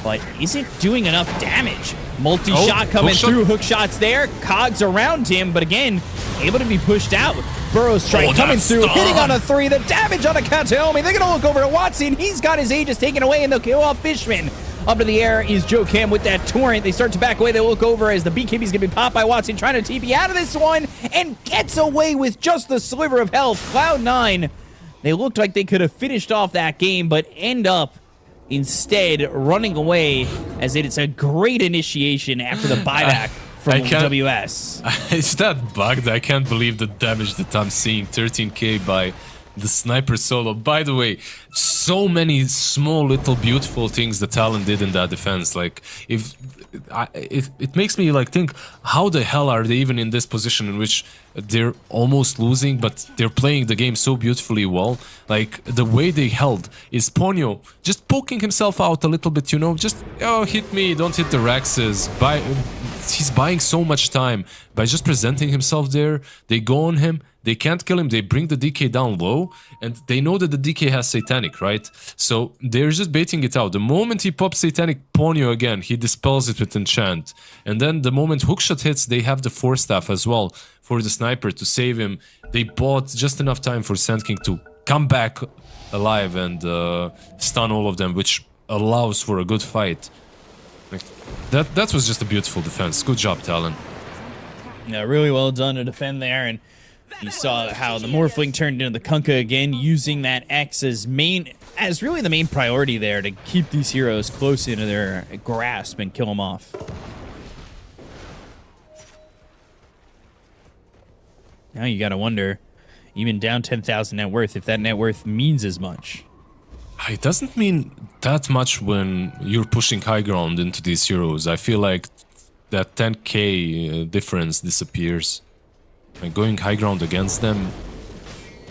but isn't doing enough damage. Multi-shot coming through, hook shots there, cogs around him, but again, able to be pushed out. Burrow strike coming through, hitting on a 3, the damage on a Kataomi. They're gonna look over at Watson, he's got his Aegis taken away, and they'll kill off Fishman. Up to the air is Joe Cam with that Torrent. They start to back away. They look over as the BKB's gonna be popped by Watson, trying to TP out of this one, and gets away with just the sliver of health. Cloud9, they looked like they could have finished off that game, but end up instead running away, as it's a great initiation after the buyback from I can't- WS. Is that bugged? I can't believe the damage that I'm seeing. 13k by the sniper solo. By the way, so many small little beautiful things that Talon did in that defense. Like, it makes me like think, how the hell are they even in this position in which they're almost losing, but they're playing the game so beautifully well. Like, the way they held is Ponyo just poking himself out a little bit, you know, just, oh, hit me, don't hit the Rexes. He's buying so much time by just presenting himself there. They go on him. They can't kill him, they bring the DK down low, and they know that the DK has Satanic, right? So they're just baiting it out. The moment he pops Satanic Ponyo again, he dispels it with Enchant. And then the moment Hookshot hits, they have the Force Staff as well for the Sniper to save him. They bought just enough time for Sand King to come back alive and stun all of them, which allows for a good fight. Like, that was just a beautiful defense. Good job, Talon. Yeah, really well done to defend there, and you saw how the Morphling turned into the Kunkka again, using that X as really the main priority there to keep these heroes close into their grasp and kill them off. Now you gotta wonder, even down 10,000 net worth, if that net worth means as much. It doesn't mean that much when you're pushing high ground into these heroes. I feel like that 10k difference disappears. Like, going high ground against them,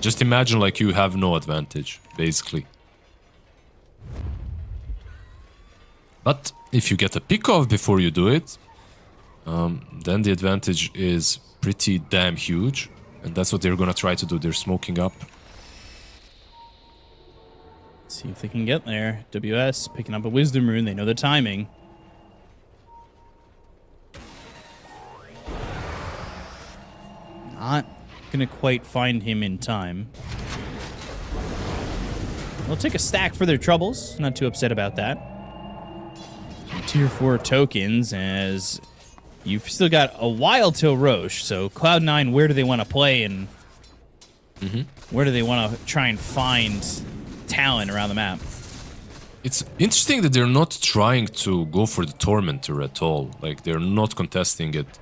just imagine like you have no advantage, basically. But if you get a pick off before you do it, then the advantage is pretty damn huge. And that's what they're gonna try to do. They're smoking up. Let's see if they can get there. WS picking up a Wisdom Rune. They know the timing. Not gonna quite find him in time. They'll take a stack for their troubles. Not too upset about that. Some tier 4 tokens, as you've still got a while till Roche. So Cloud9, where do they want to play, and where do they want to try and find talent around the map? It's interesting that they're not trying to go for the Tormentor at all. Like, they're not contesting it.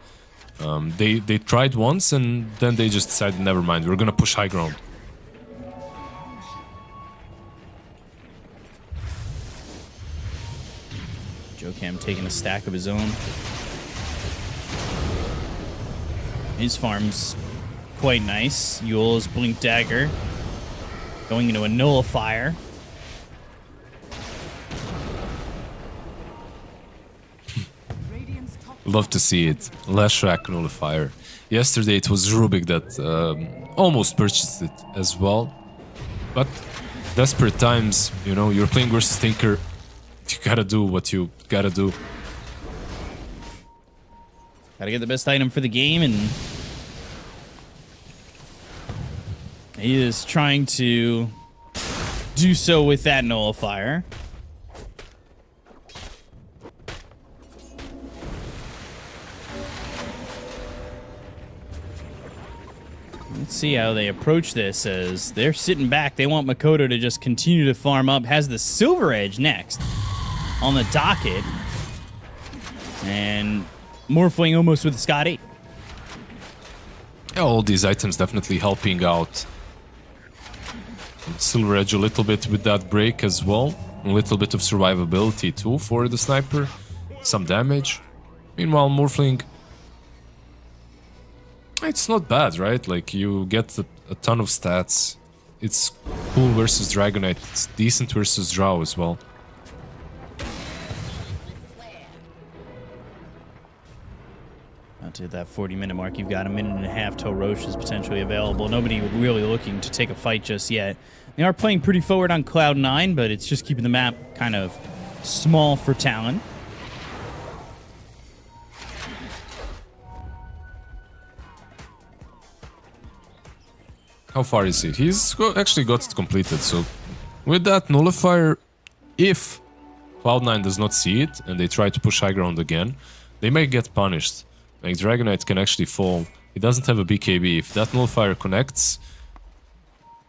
They tried once and then they just decided, never mind, we're gonna push high ground. Jocam taking a stack of his own. His farm's quite nice. Yule's Blink Dagger going into a Nullifier. Love to see it. Lashrak Nullifier. Yesterday it was Rubik that almost purchased it as well. But desperate times, you know, you're playing versus Tinker. You gotta do what you gotta do. Gotta get the best item for the game, and he is trying to do so with that Nullifier. Let's see how they approach this, as they're sitting back. They want Makoto to just continue to farm up. Has the Silver Edge next on the docket. And Morphling almost with Scotty. Yeah, all these items definitely helping out. And Silver Edge a little bit with that break as well. A little bit of survivability too for the sniper. Some damage. Meanwhile, Morphling, it's not bad, right? Like, you get a ton of stats. It's cool versus Dragonite. It's decent versus Drow as well. Not to that 40-minute mark. You've got a minute and a half till Roche is potentially available. Nobody really looking to take a fight just yet. They are playing pretty forward on Cloud9, but it's just keeping the map kind of small for Talon. How far is he? He's actually got it completed, so with that Nullifier, if Cloud9 does not see it and they try to push high ground again, they may get punished. Like, Dragonite can actually fall. He doesn't have a BKB. If that Nullifier connects,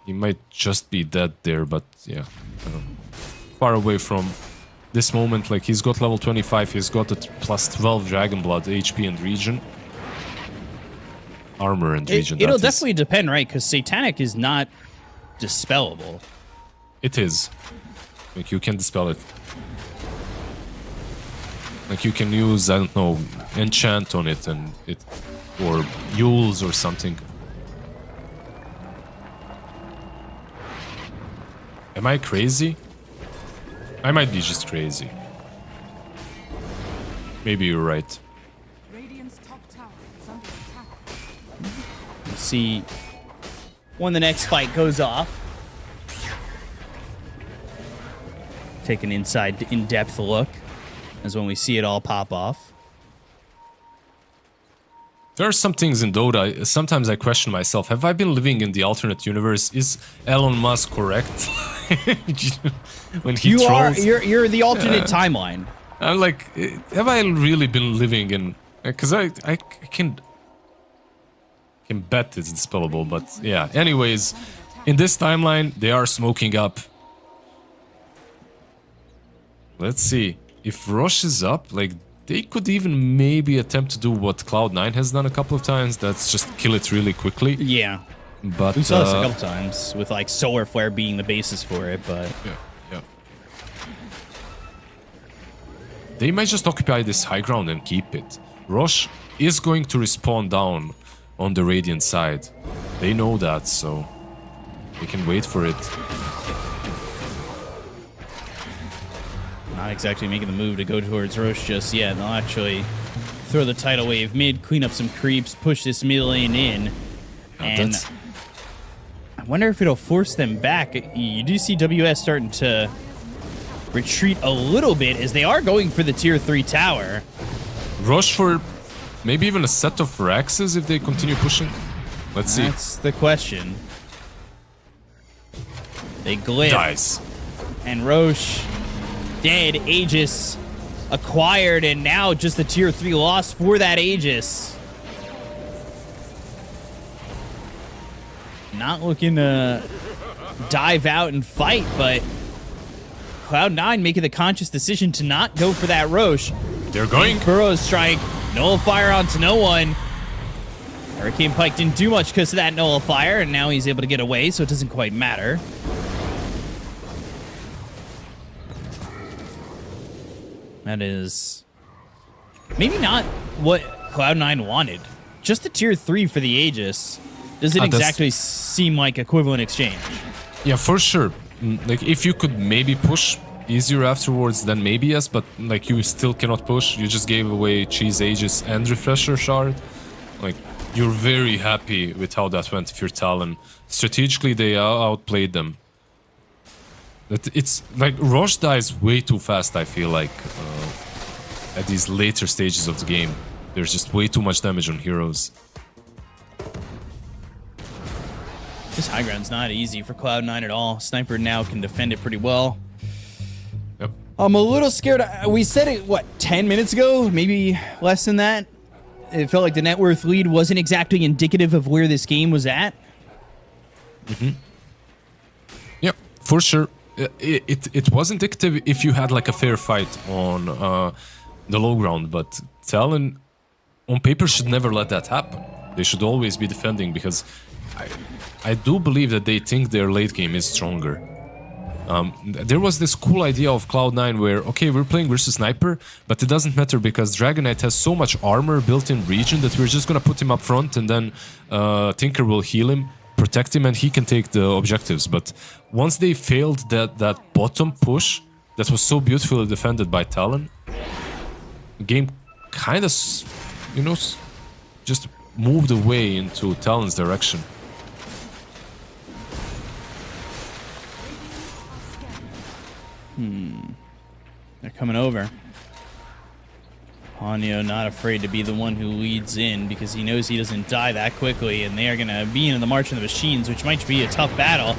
he might just be dead there, but yeah, far away from this moment, like he's got level 25, he's got a plus 12 Dragon Blood, HP and region. Armor and region. It'll definitely depend, right? Because Satanic is not dispellable. It is. Like, you can dispel it. Like, you can use, I don't know, enchant on it and it, or Yules or something. Am I crazy? I might be just crazy. Maybe you're right. Radiant's top tower is under attack. We'll see when the next fight goes off. Take an inside, in-depth look as when we see it all pop off. There are some things in Dota, sometimes I question myself, have I been living in the alternate universe? Is Elon Musk correct? When he trolls? You're the alternate timeline. I'm like, have I really been living in... Because I can bet it's dispellable, but yeah. Anyways, in this timeline, they are smoking up. Let's see. If Rosh is up, like, they could even maybe attempt to do what Cloud9 has done a couple of times. That's just kill it really quickly. Yeah. But we saw this a couple times with like Solar Flare being the basis for it, but yeah. They might just occupy this high ground and keep it. Rosh is going to respawn down on the Radiant side. They know that, so they can wait for it. Not exactly making the move to go towards Rosh just yet. They'll actually throw the tidal wave mid, clean up some creeps, push this mid lane in, and I wonder if it'll force them back. You do see WS starting to retreat a little bit as they are going for the tier 3 tower. Rosh for maybe even a set of Raxes if they continue pushing. Let's see. That's the question. They glyph. Dies. And Rosh dead. Aegis acquired, and now just the tier 3 loss for that Aegis. Not looking to dive out and fight, but Cloud9 making the conscious decision to not go for that Rosh. They're going. Burrow strike. Nullifier onto no one. Hurricane Pike didn't do much because of that Nullifier, and now he's able to get away, so it doesn't quite matter. That is maybe not what Cloud9 wanted. Just the tier 3 for the Aegis doesn't exactly seem like equivalent exchange. Yeah, for sure. Like, if you could maybe push easier afterwards, then maybe yes, but like you still cannot push. You just gave away Cheese Aegis and Refresher Shard. Like, you're very happy with how that went if you're Talon. Strategically, they outplayed them. It's like Rosh dies way too fast, I feel like, at these later stages of the game. There's just way too much damage on heroes. This high ground's not easy for Cloud9 at all. Sniper now can defend it pretty well. Yep. I'm a little scared. We said it, what, 10 minutes ago? Maybe less than that? It felt like the net worth lead wasn't exactly indicative of where this game was at. Yep, for sure. It was indicative if you had like a fair fight on the low ground, but Talon on paper should never let that happen. They should always be defending, because I do believe that they think their late game is stronger. There was this cool idea of Cloud9 where, okay, we're playing versus Sniper, but it doesn't matter because Dragon Knight has so much armor built in region that we're just gonna put him up front, and then Tinker will heal him, protect him, and he can take the objectives. But once they failed that bottom push that was so beautifully defended by Talon, the game kind of, you know, just moved away into Talon's direction. They're coming over. Hanyo not afraid to be the one who leads in because he knows he doesn't die that quickly, and they are going to be in the March of the Machines, which might be a tough battle.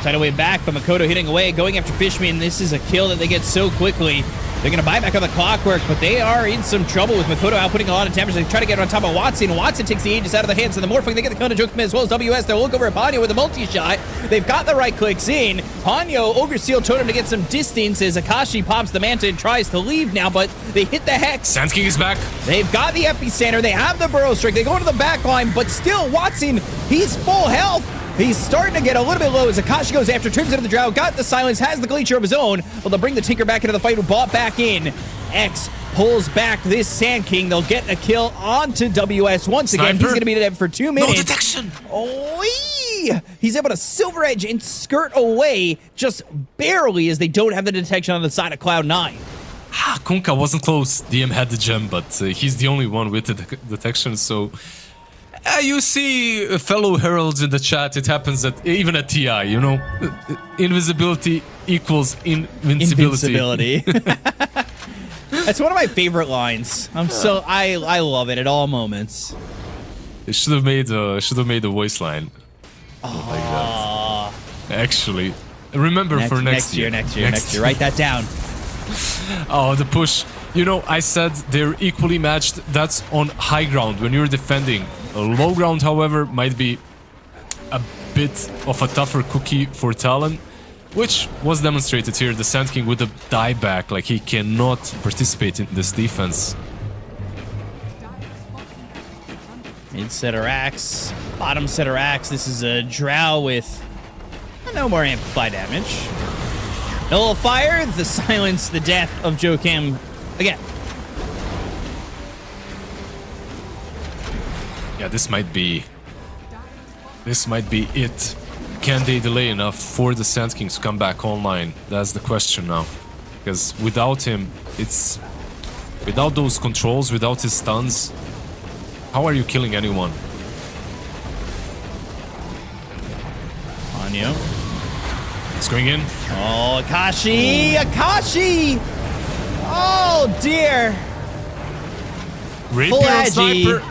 Tidal Wave back, but Makoto hitting away, going after Fishman. This is a kill that they get so quickly. They're going to buy back on the Clockwork, but they are in some trouble with Makoto outputting a lot of damage. They try to get on top of Watson. Watson takes the Aegis out of the hands of the Morphling. They get the counter joke as well as WS. They'll look over at Banyo with a multi-shot. They've got the right clicks in. Hanyo, Ogre Seal Totem to get some distance as Akashi pops the Manta and tries to leave now, but they hit the Hex. Sand King is back. They've got the Epicenter. They have the Burrow Strike. They go into the back line, but still Watson, he's full health. He's starting to get a little bit low as Akashi goes after, trims into the Drow, got the silence, has the Glacier of his own. Well, they'll bring the Tinker back into the fight, who bought back in. X pulls back this Sand King. They'll get a kill onto WS once again. He's going to be dead for 2 minutes. No detection. Oh, he's able to Silver Edge and skirt away just barely as they don't have the detection on the side of Cloud9. Kunkka wasn't close. DM had the gem, but he's the only one with the detection, so... you see fellow heralds in the chat, it happens that even at TI, you know, invisibility equals invincibility. That's one of my favorite lines. I love it at all moments. It should have made a voice line. Like that. Actually, remember for next year. Next year. Write that down. Oh, the push. You know, I said they're equally matched. That's on high ground when you're defending. Low ground, however, might be a bit of a tougher cookie for Talon, which was demonstrated here. The Sand King with the dieback, like he cannot participate in this defense. Mid setter axe, bottom setter axe. This is a Drow with no more amplify damage. Nullifier, the silence, the death of Joachim again. Yeah, this might be it. Can they delay enough for the Sand Kings to come back online? That's the question now. Because without him, without those controls, without his stuns, how are you killing anyone? Hanyo. It's going in. Oh, Akashi! Oh, dear. Rapier on Sniper.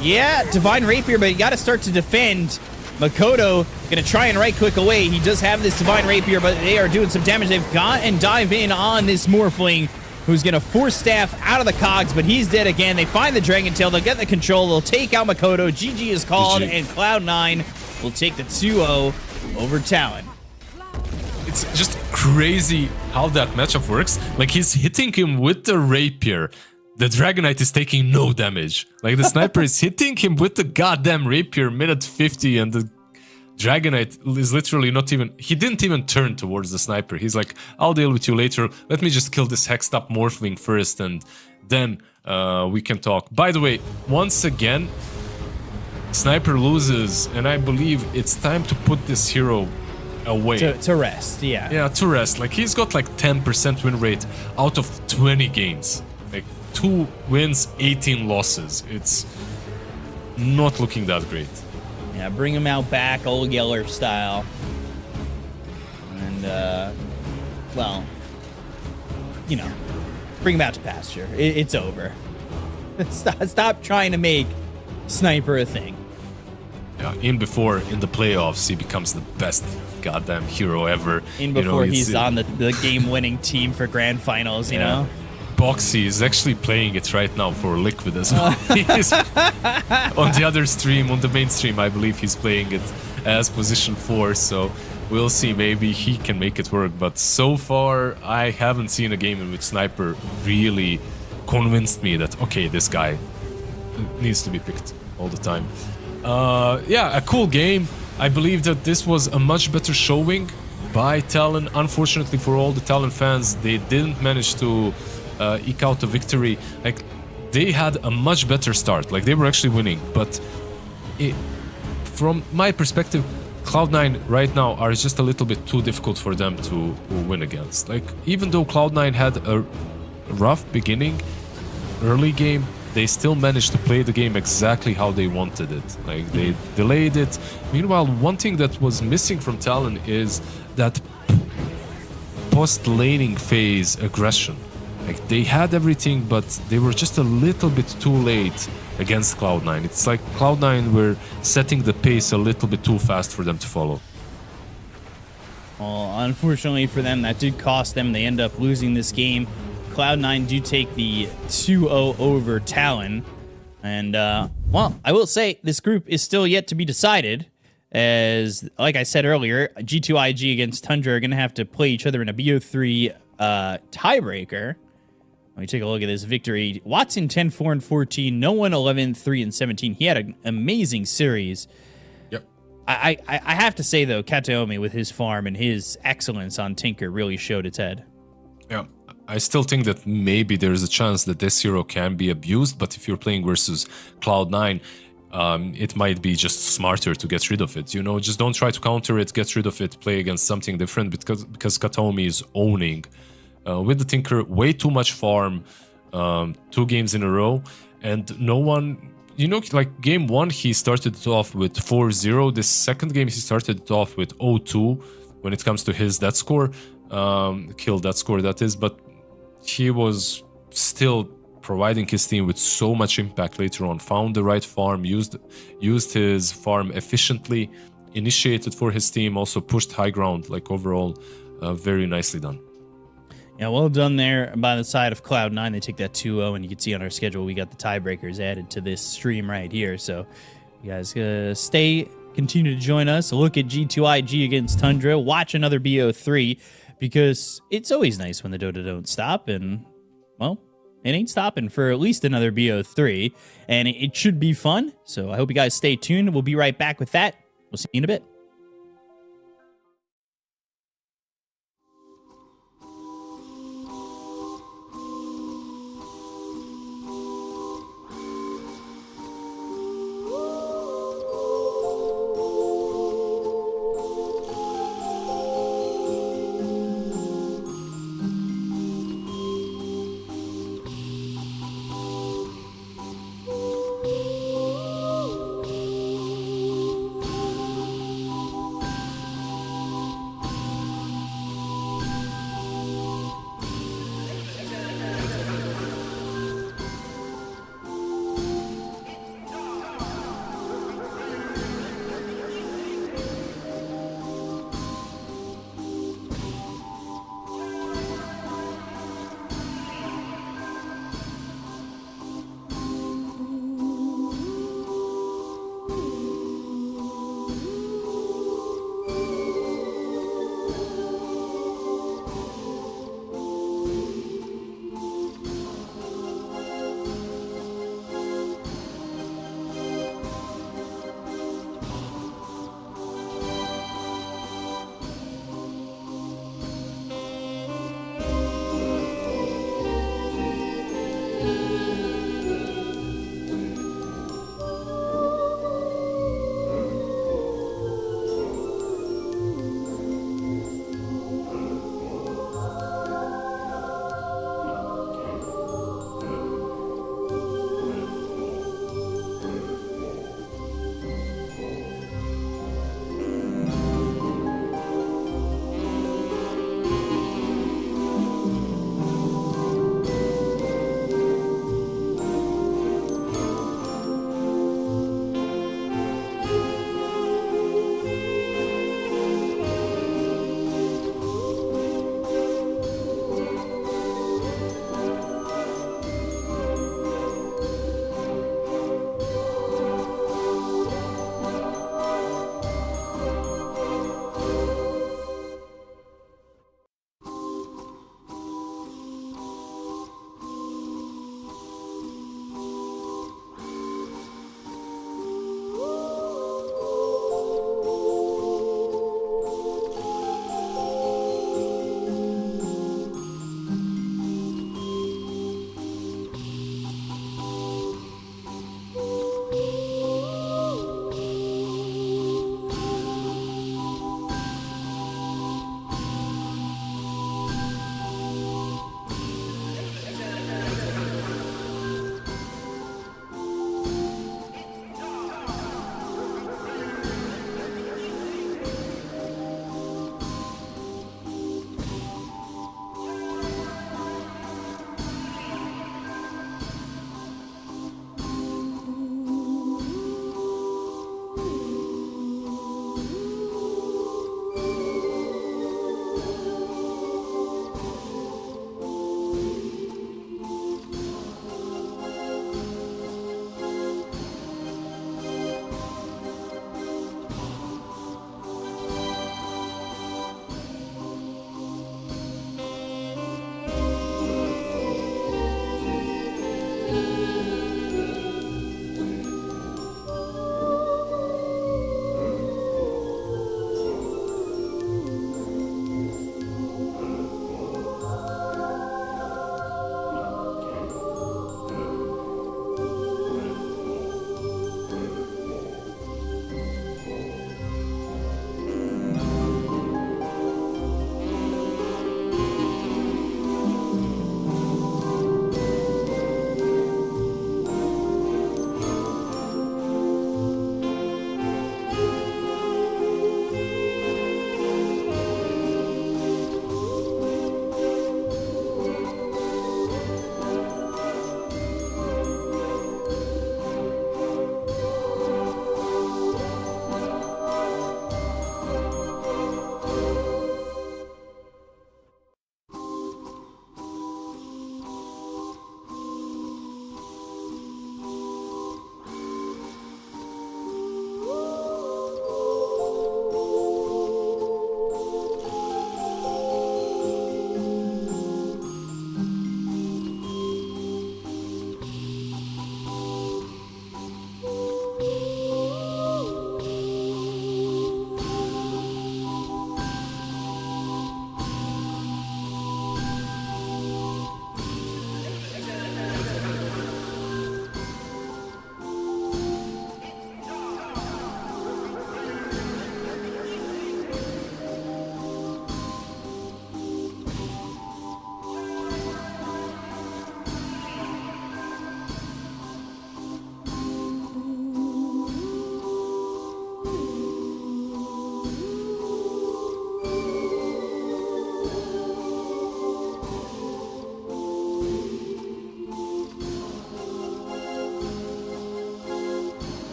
Yeah, Divine Rapier, but you got to start to defend. Makoto going to try and right-click away. He does have this Divine Rapier, but they are doing some damage. They've got and dive in on this Morphling, who's going to force Staff out of the cogs, but he's dead again. They find the Dragon Tail. They'll get the control. They'll take out Makoto. GG is called, and Cloud9 will take the 2-0 over Talon. It's just crazy how that matchup works. Like, he's hitting him with the Rapier. The Dragonite is taking no damage. Like, the Sniper is hitting him with the goddamn Rapier, minute 50, and the Dragonite is literally not even... He didn't even turn towards the Sniper. He's like, I'll deal with you later. Let me just kill this Hexed Up Morphling first, and then we can talk. By the way, once again, Sniper loses, and I believe it's time to put this hero away. To rest, yeah. Yeah, to rest. Like, he's got like 10% win rate out of 20 games. Like, 2 wins, 18 losses. It's not looking that great. Yeah, bring him out back, old Yeller style. And, well, you know, bring him out to pasture. It's over. Stop trying to make Sniper a thing. Yeah, in the playoffs, he becomes the best goddamn hero ever. Before he's on the game-winning team for grand finals, you know? Boxy is actually playing it right now for Liquid as well. He's on the other stream, on the main stream, I believe he's playing it as position 4, so we'll see. Maybe he can make it work, but so far I haven't seen a game in which Sniper really convinced me that, okay, this guy needs to be picked all the time. Yeah, a cool game. I believe that this was a much better showing by Talon. Unfortunately for all the Talon fans, they didn't manage to eke out a victory. Like, they had a much better start. Like, they were actually winning, but from my perspective, Cloud9 right now are just a little bit too difficult for them to win against. Like, even though Cloud9 had a rough beginning, early game, they still managed to play the game exactly how they wanted it. Like, they delayed it. Meanwhile, one thing that was missing from Talon is that post-laning phase aggression. Like, they had everything, but they were just a little bit too late against Cloud9. It's like Cloud9 were setting the pace a little bit too fast for them to follow. Well, unfortunately for them, that did cost them. They end up losing this game. Cloud9 do take the 2-0 over Talon. And, well, I will say this group is still yet to be decided, as, like I said earlier, G2IG against Tundra are going to have to play each other in a BO3 tiebreaker. Let me take a look at this victory. Watson 10-4-14, No One 11-3-17. He had an amazing series. Yep. I have to say, though, Kataomi with his farm and his excellence on Tinker really showed its head. Yeah, I still think that maybe there's a chance that this hero can be abused, but if you're playing versus Cloud9, it might be just smarter to get rid of it. You know, just don't try to counter it, get rid of it, play against something different, because Kataomi is owning with the Tinker way too much farm, 2 games in a row, and no one, you know, like game 1 he started it off with 4-0. This second game he started it off with 0-2 when it comes to his death score, kill death score that is, but he was still providing his team with so much impact later on, found the right farm, used his farm efficiently, initiated for his team, also pushed high ground. Like overall, very nicely done. Yeah, well done there by the side of Cloud9. They take that 2-0, and you can see on our schedule we got the tiebreakers added to this stream right here. So you guys continue to join us. Look at G2IG against Tundra. Watch another BO3, because it's always nice when the Dota don't stop, and, well, it ain't stopping for at least another BO3, and it should be fun. So I hope you guys stay tuned. We'll be right back with that. We'll see you in a bit.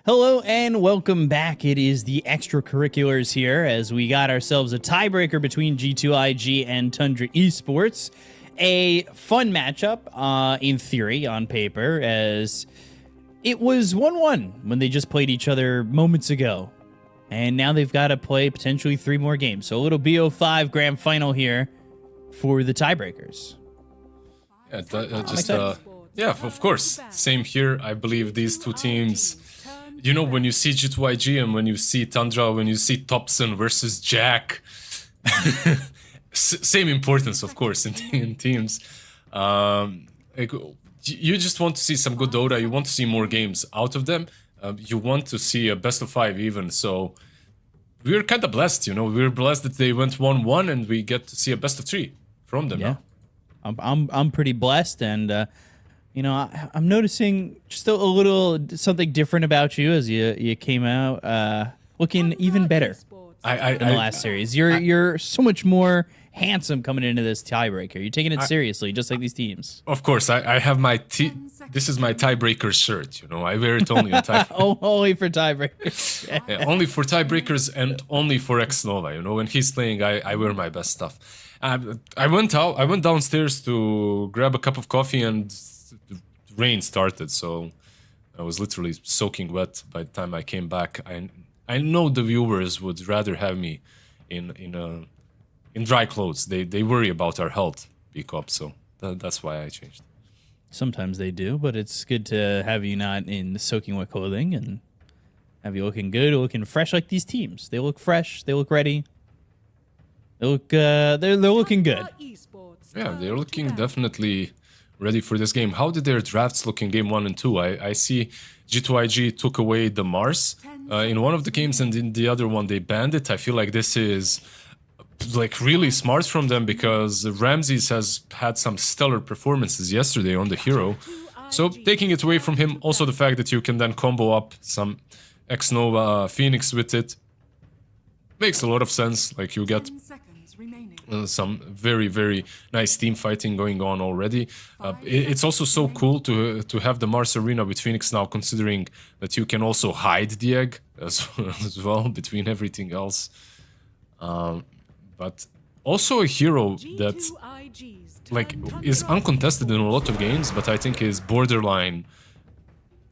Hello and welcome back. It is the extracurriculars here as we got ourselves a tiebreaker between G2IG and Tundra Esports. A fun matchup, in theory, on paper, as it was 1-1 when they just played each other moments ago. And now they've got to play potentially 3 more games. So a little BO5 grand final here for the tiebreakers. Yeah, yeah, of course. Same here. I believe these two teams, you know, when you see G2IG and when you see Tundra, when you see Thompson versus Jack, same importance, of course, in teams. Like, you just want to see some good Dota. You want to see more games out of them. You want to see a best of 5 even. So we're kind of blessed, you know. We're blessed that they went 1-1 and we get to see a best of 3 from them. Yeah, now. I'm pretty blessed, and you know, I'm noticing just a little something different about you as you came out looking even better than the last series. You're so much more handsome coming into this tiebreaker. You're taking it seriously, just like these teams. Of course, I have my this is my tiebreaker shirt. You know, I wear it only on tie. Only for tiebreakers. Yeah, only for tiebreakers and only for X-Nova. You know, when he's playing, I wear my best stuff. I went downstairs to grab a cup of coffee and the rain started, so I was literally soaking wet by the time I came back. I know the viewers would rather have me in dry clothes. They worry about our health, B-Cop, so that's why I changed. Sometimes they do, but it's good to have you not in soaking wet clothing and have you looking good, looking fresh like these teams. They look fresh, they look ready. They look they're looking good. Yeah, they're looking definitely ready for this game. How did their drafts look in game 1 and 2? I see G2IG took away the Mars in one of the games, and in the other one they banned it. I feel like this is like really smart from them, because Ramses has had some stellar performances yesterday on the hero. So taking it away from him, also the fact that you can then combo up some X-Nova Phoenix with it makes a lot of sense. Like, you get some very, very nice team fighting going on already. It's also so cool to have the Mars Arena with Phoenix now, considering that you can also hide the egg as well between everything else. But also a hero that like is uncontested in a lot of games, but I think is borderline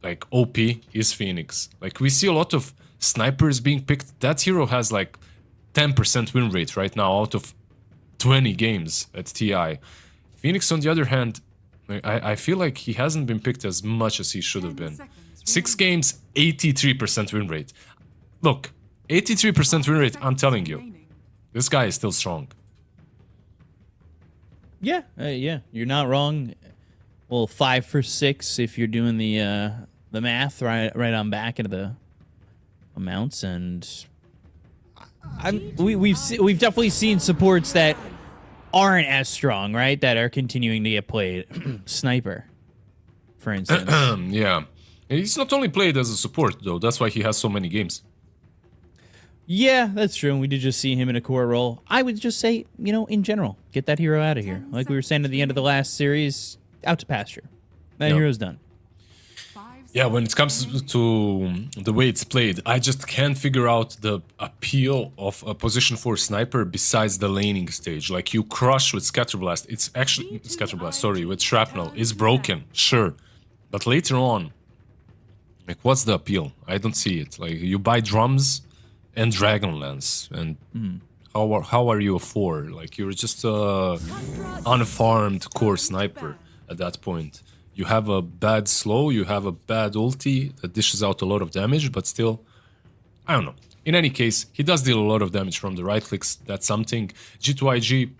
like OP is Phoenix. Like, we see a lot of snipers being picked. That hero has like 10% win rate right now out of 20 games at TI. Phoenix, on the other hand, I feel like he hasn't been picked as much as he should have been. 6 games, 83% win rate. Look, 83% win rate, I'm telling you. This guy is still strong. Yeah, yeah, you're not wrong. Well, 5 for 6 if you're doing the math right on back into the amounts, and we've definitely seen supports that aren't as strong, right? That are continuing to get played. Sniper, for instance. Yeah, he's not only played as a support though. That's why he has so many games. Yeah, that's true. We did just see him in a core role. I would just say, you know, in general, get that hero out of here. Like we were saying at the end of the last series, out to pasture. That hero's done. Yeah, when it comes to the way it's played, I just can't figure out the appeal of a position 4 sniper besides the laning stage. Like, you crush with Scatterblast. It's actually Scatterblast, sorry, with Shrapnel. It's broken, sure. But later on, like, what's the appeal? I don't see it. Like, you buy drums and Dragonlance, and how are you a 4? Like, you're just a unfarmed core sniper at that point. You have a bad slow, you have a bad ulti that dishes out a lot of damage, but still, I don't know. In any case, he does deal a lot of damage from the right clicks. That's something. G2IG,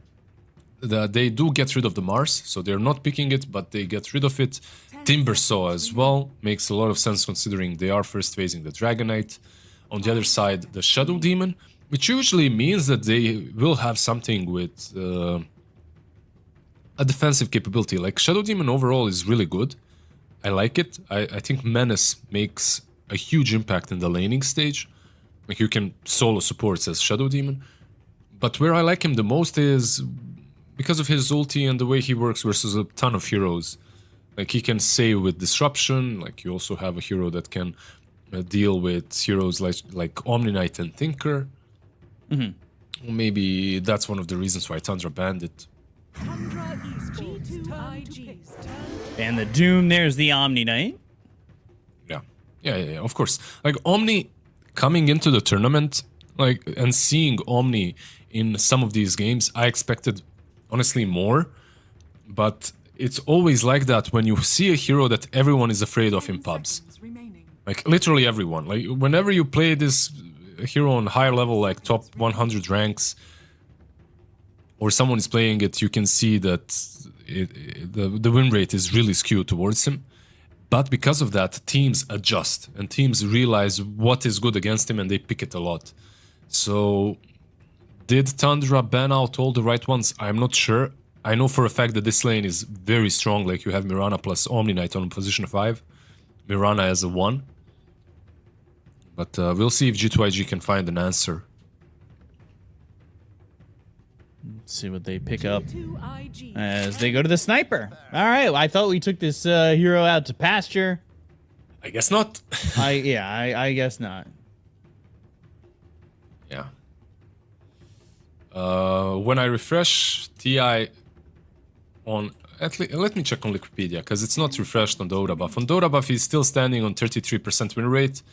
they do get rid of the Mars, so they're not picking it, but they get rid of it. Timbersaw as well makes a lot of sense considering they are first facing the Dragonite. On the other side, the Shadow Demon, which usually means that they will have something with a defensive capability. Like, Shadow Demon overall is really good. I like it. I think Menace makes a huge impact in the laning stage. Like, you can solo supports as Shadow Demon. But where I like him the most is because of his ulti and the way he works versus a ton of heroes. Like, he can save with Disruption. Like, you also have a hero that can deal with heroes like Omni Knight and Tinker. Maybe that's one of the reasons why Tundra banned it. And the Doom, there's the Omni Knight. Yeah, of course. Like Omni coming into the tournament, like, and seeing Omni in some of these games, I expected honestly more, but it's always like that when you see a hero that everyone is afraid of in pubs. Like literally everyone. Like whenever you play this hero on higher level, like top 100 ranks, or someone is playing it, you can see that the win rate is really skewed towards him. But because of that, teams adjust and teams realize what is good against him and they pick it a lot. So did Tundra ban out all the right ones? I'm not sure. I know for a fact that this lane is very strong. Like you have Mirana plus Omni Knight on position 5. Mirana as a 1. But we'll see if G2IG can find an answer. Let's see what they pick up as they go to the sniper. All right, I thought we took this hero out to pasture. I guess not. I guess not. Yeah. When I refresh TI on... let me check on Wikipedia, because it's not refreshed on DOTA buff. On DOTA buff, he's still standing on 33% win rate.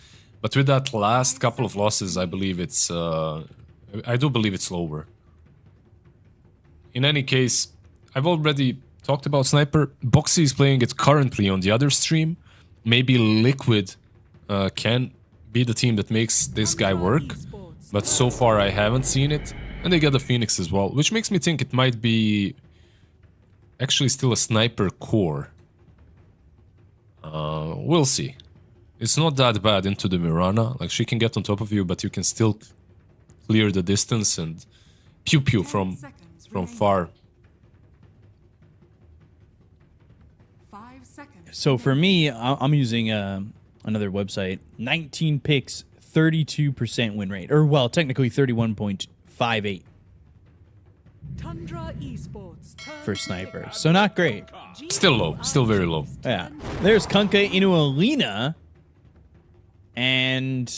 But with that last couple of losses, I believe it's... I do believe it's lower. In any case, I've already talked about Sniper. Boxy is playing it currently on the other stream. Maybe Liquid can be the team that makes this guy work. But so far I haven't seen it. And they get the Phoenix as well, which makes me think it might be actually still a Sniper core. We'll see. It's not that bad into the Mirana. Like, she can get on top of you, but you can still clear the distance and pew-pew from far. So for me, I'm using another website. 19 picks, 32% win rate. Or, well, technically 31.58 for Sniper. So not great. Still low. Still very low. Yeah. There's Kunkka into Alina. And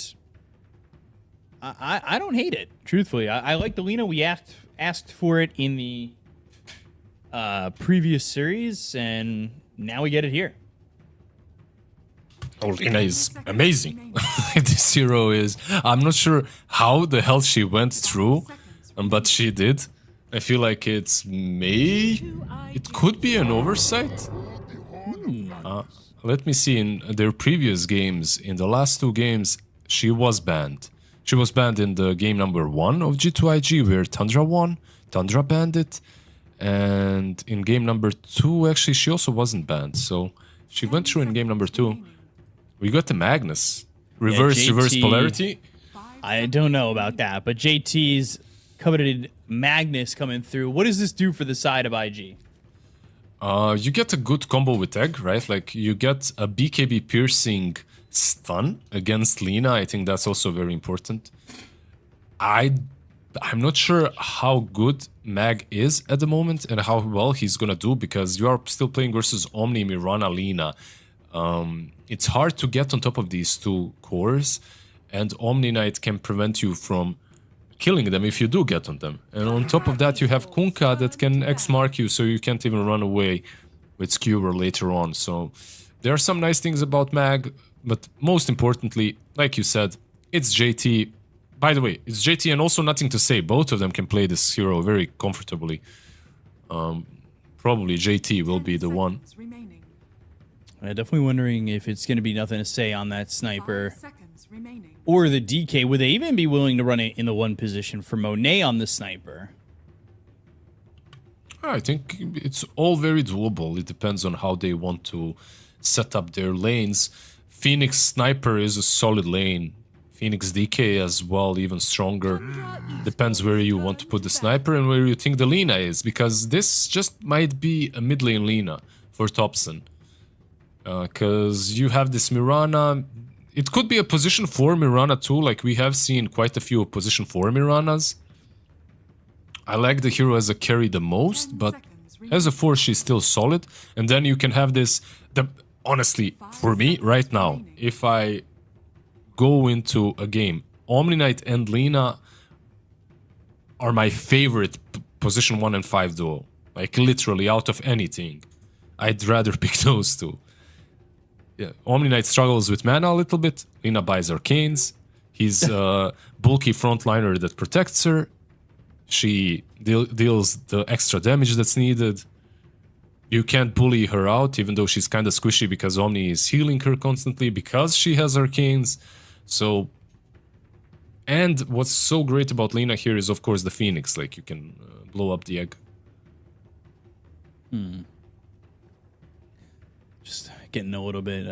I don't hate it, truthfully. I like the Alina. We asked for it in the previous series, and now we get it here. Alina is amazing. This hero is... I'm not sure how the hell she went through, but she did. I feel like it could be an oversight. Let me see, in their previous games, in the last 2 games, she was banned. She was banned in the game number 1 of G2IG, where Tundra won. Tundra banned it. And in game number 2, actually, she also wasn't banned. So she went through in game number 2. We got the Magnus. Reverse polarity. I don't know about that, but JT's coveted Magnus coming through. What does this do for the side of IG? You get a good combo with Egg, right? Like, you get a BKB piercing stun against Lina. I think that's also very important. I'm not sure how good Mag is at the moment and how well he's gonna do, because you are still playing versus Omni, Mirana, Lina. It's hard to get on top of these 2 cores, and Omni Knight can prevent you from killing them if you do get on them. And on top of that, you have Kunkka that can X-mark you, so you can't even run away with Skewer later on. So there are some nice things about Mag, but most importantly, like you said, it's JT. By the way, it's JT and also Nothing to Say. Both of them can play this hero very comfortably. Probably JT will be the one. I'm definitely wondering if it's going to be Nothing to Say on that Sniper. Or the DK. Would they even be willing to run it in the 1 position for Monet on the Sniper? I think it's all very doable. It depends on how they want to set up their lanes. Phoenix Sniper is a solid lane. Phoenix DK as well, even stronger. Depends where you want to put the Sniper and where you think the Lina is, because this just might be a mid lane Lina for Thompson. Because you have this Mirana. It could be a position 4 Mirana too, like we have seen quite a few position 4 Miranas. I like the hero as a carry the most, but as a 4 she's still solid. And then you can have this... honestly, for me, right now, if I go into a game. Omni Knight and Lina are my favorite position 1 and 5 duo. Like literally out of anything. I'd rather pick those two. Yeah, Omni Knight struggles with mana a little bit. Lina buys arcanes. He's a bulky frontliner that protects her. She deals the extra damage that's needed. You can't bully her out, even though she's kind of squishy because Omni is healing her constantly because she has arcanes. So, and what's so great about Lina here is, of course, the Phoenix. Like, you can blow up the egg. Just getting a little bit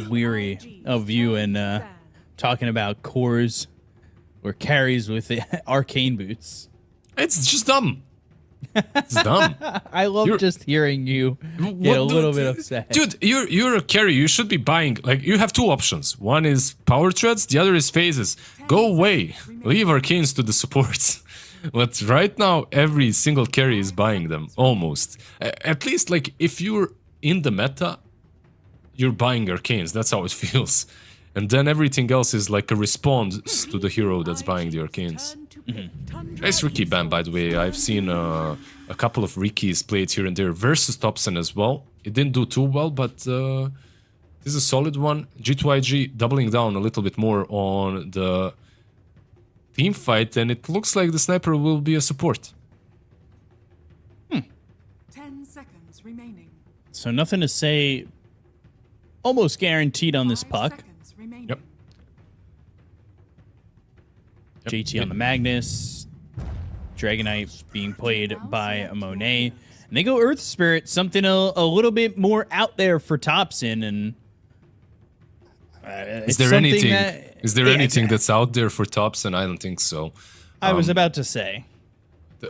weary of you and talking about cores or carries with the arcane boots. It's just dumb. It's dumb. I love just hearing you get a little bit upset. Dude, you're a carry. You should be buying, like, you have two options. One is power treads, the other is phases. Go away. Leave arcanes to the supports. But right now, every single carry is buying them, almost. At least, like, if you're in the meta, you're buying arcanes. That's how it feels. And then everything else is like a response to the hero that's buying the arcanes. Nice Riki ban, by the way. I've seen a couple of Rikis played here and there versus Thompson as well. It didn't do too well, but this is a solid one. G2IG doubling down a little bit more on the team fight, and it looks like the sniper will be a support. 10 seconds remaining. So nothing to say. Almost guaranteed on this puck. Yep. JT on the Magnus. Dragonite being played by Monet. And they go Earth Spirit, something a little bit more out there for Thompson. And is there anything? Is there anything that's out there for Thompson? I don't think so. I was about to say.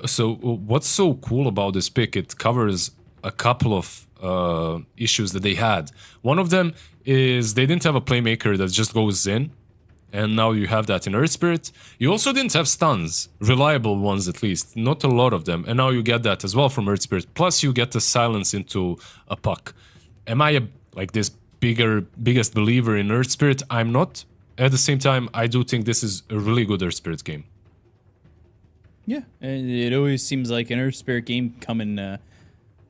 So what's so cool about this pick? It covers a couple of issues that they had. One of them is they didn't have a playmaker that just goes in, and now you have that in Earth Spirit. You also didn't have stuns, reliable ones at least, not a lot of them, and now you get that as well from Earth Spirit. Plus you get the silence into a puck. Am I this biggest believer in Earth Spirit? I'm not. At the same time, I do think this is a really good Earth Spirit game. Yeah, and it always seems like an Earth Spirit game coming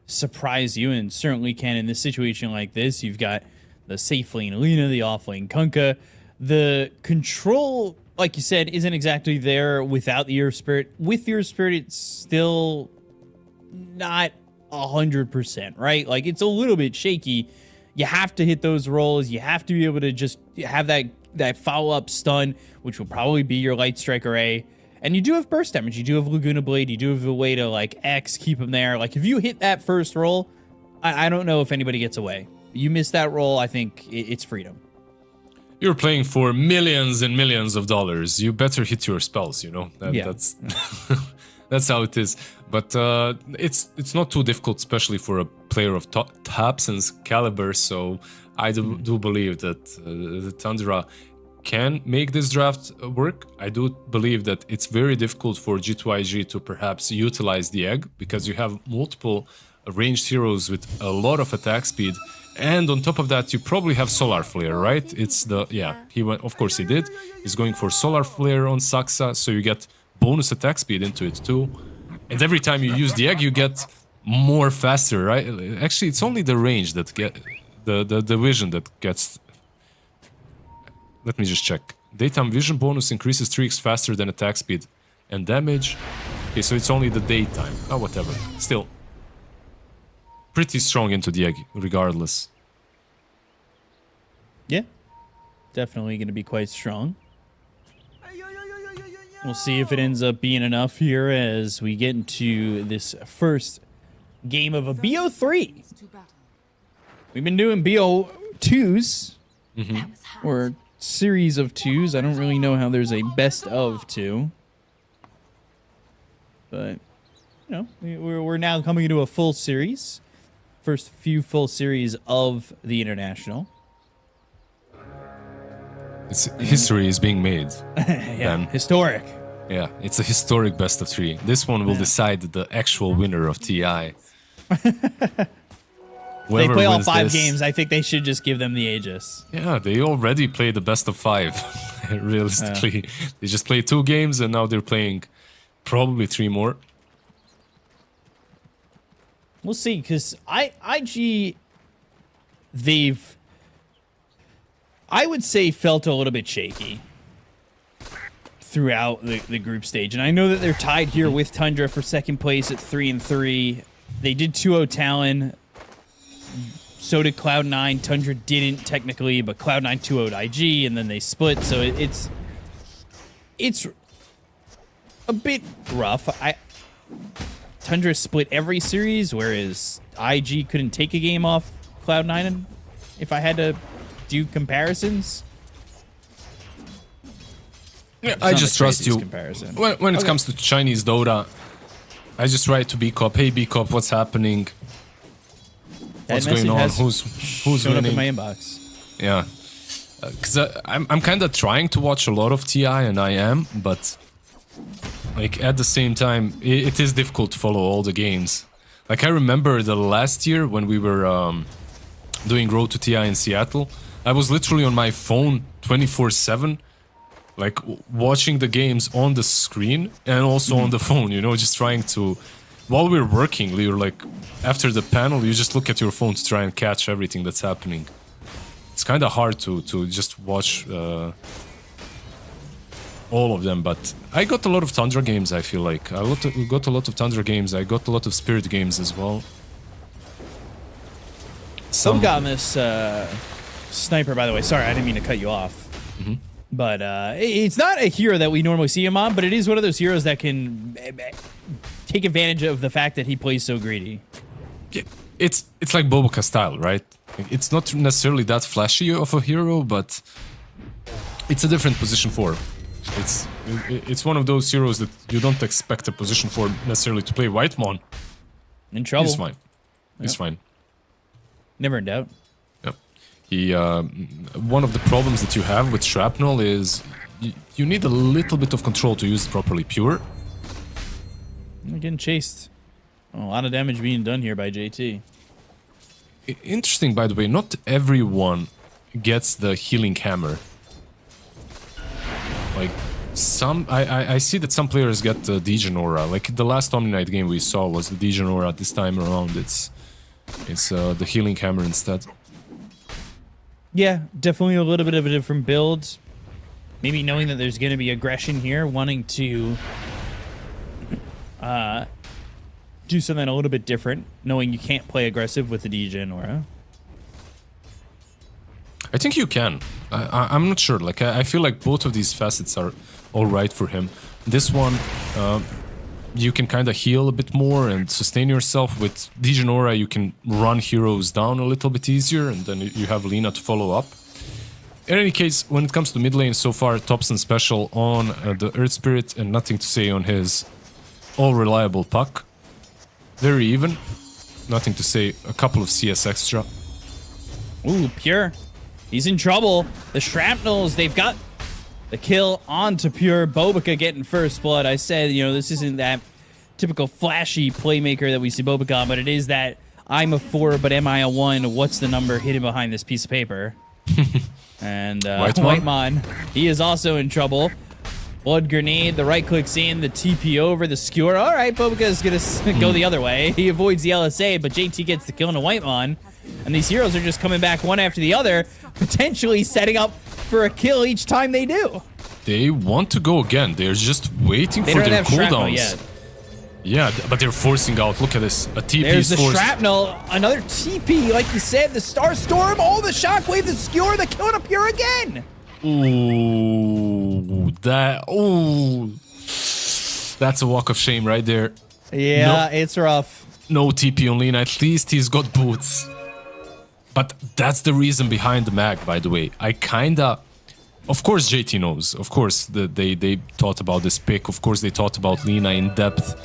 surprise you, and certainly can in this situation like this. You've got the safe lane Lina, the off lane Kunkka. The control, like you said, isn't exactly there without the Earth Spirit. With the Earth Spirit, it's still not 100%, right? Like, it's a little bit shaky. You have to hit those rolls. You have to be able to just have that follow-up stun, which will probably be your Light Strike Array. And you do have burst damage. You do have Laguna Blade. You do have a way to, like, X, keep them there. Like, if you hit that first roll, I don't know if anybody gets away. You miss that roll, I think it's freedom. You're playing for millions and millions of dollars. You better hit your spells, you know? That's that's how it is. But it's not too difficult, especially for a player of Thompson's caliber. So I do believe that the Tundra can make this draft work. I do believe that it's very difficult for G2IG to perhaps utilize the egg, because you have multiple ranged heroes with a lot of attack speed, and on top of that you probably have Solar Flare, right? It's the he went, of course he did. He's going for Solar Flare on Saxa, so you get bonus attack speed into it too, and every time you use the egg you get more faster, right? Actually, it's only the range that get the vision that gets. Let me just check. Daytime vision bonus increases 3x faster than attack speed and damage. Okay, so it's only the daytime. Oh, whatever. Still, pretty strong into the egg, regardless. Yeah, definitely going to be quite strong. We'll see if it ends up being enough here as we get into this first game of a BO3. We've been doing BO2s, or series of 2s. I don't really know how there's a best of 2. But, you know, we're now coming into a full series. First few full series of the International. History is being made. Yeah, historic. Yeah, it's a historic best of 3. This one will decide the actual winner of TI. They Whoever play all wins 5 this- games. I think they should just give them the Aegis. Yeah, they already played the best of 5. Realistically, they just played 2 games and now they're playing probably 3 more. We'll see, because IG, they've, I would say, felt a little bit shaky throughout the group stage. And I know that they're tied here with Tundra for second place at 3-3. They did 2-0 Talon. So did Cloud9. Tundra didn't technically, but Cloud9 2-0'd IG, and then they split. So it's a bit rough. Tundra split every series, whereas IG couldn't take a game off Cloud9. If I had to do comparisons, Yeah, it's I not just the trust you. craziest comparison. When it Okay. comes to Chinese Dota, I just write to BCOP, hey BCOP, what's happening? That What's going message on? has Who's shown winning? up in my inbox. Yeah, because I'm kind of trying to watch a lot of TI, and I am, but like at the same time, it is difficult to follow all the games. Like I remember the last year when we were doing Road to TI in Seattle, I was literally on my phone 24/7, like watching the games on the screen and also on the phone. You know, just trying to. While we're working, you're like, after the panel, you just look at your phone to try and catch everything that's happening. It's kind of hard to just watch all of them, but I got a lot of Tundra games, I feel like. I got a lot of Tundra games, I got a lot of Spirit games as well. Some got this sniper, by the way. Sorry, I didn't mean to cut you off. But it's not a hero that we normally see him on, but it is one of those heroes that can take advantage of the fact that he plays so greedy. Yeah, it's like Boboka style, right? It's not necessarily that flashy of a hero, but it's a different position for him. It's one of those heroes that you don't expect a position for necessarily to play. Whitemon, in trouble. He's fine. He's fine. Never in doubt. Yep. He one of the problems that you have with Shrapnel is you need a little bit of control to use it properly. Pure. I'm getting chased. A lot of damage being done here by JT. Interesting, by the way, not everyone gets the healing hammer. Like, I see that some players get the Degen Aura. Like, the last Omni-Night game we saw was the Degen Aura. This time around, it's the healing hammer instead. Yeah, definitely a little bit of a different build. Maybe knowing that there's going to be aggression here, wanting to do something a little bit different, knowing you can't play aggressive with the Degen Aura. I think you can. I'm not sure. Like, I feel like both of these facets are all right for him. This one, you can kind of heal a bit more and sustain yourself. With Degen Aura, you can run heroes down a little bit easier, and then you have Lina to follow up. In any case, when it comes to mid lane, so far, Thompson special on the Earth Spirit, and nothing to say on his all-reliable puck. Very even. Nothing to say. A couple of CS extra. Ooh, Pure. He's in trouble. The Shrapnels, they've got the kill onto Pure. Bobica getting first blood. I said, you know, this isn't that typical flashy playmaker that we see Bobica on, but it is that I'm a 4, but am I a 1? What's the number hidden behind this piece of paper? And Whitemon, he is also in trouble. Blood grenade, the right clicks in, the TP over, the skewer. All right, Bobica is going to go the other way. He avoids the LSA, but JT gets the kill on a Whitemon. And these heroes are just coming back one after the other, potentially setting up for a kill each time they do. They want to go again. They're just waiting for their cooldowns. Yet. Yeah, but they're forcing out. Look at this. A TP There's is the forced. Shrapnel, another TP, like you said, the Star Storm, oh, the Shockwave, the Skewer, the kill on a Pure again. Ooh, that's a walk of shame right there. Yeah, it's rough. No TP on Lina. At least he's got boots. But that's the reason behind the mag, by the way. I kinda... Of course JT knows. Of course they thought about this pick. Of course they thought about Lina in depth.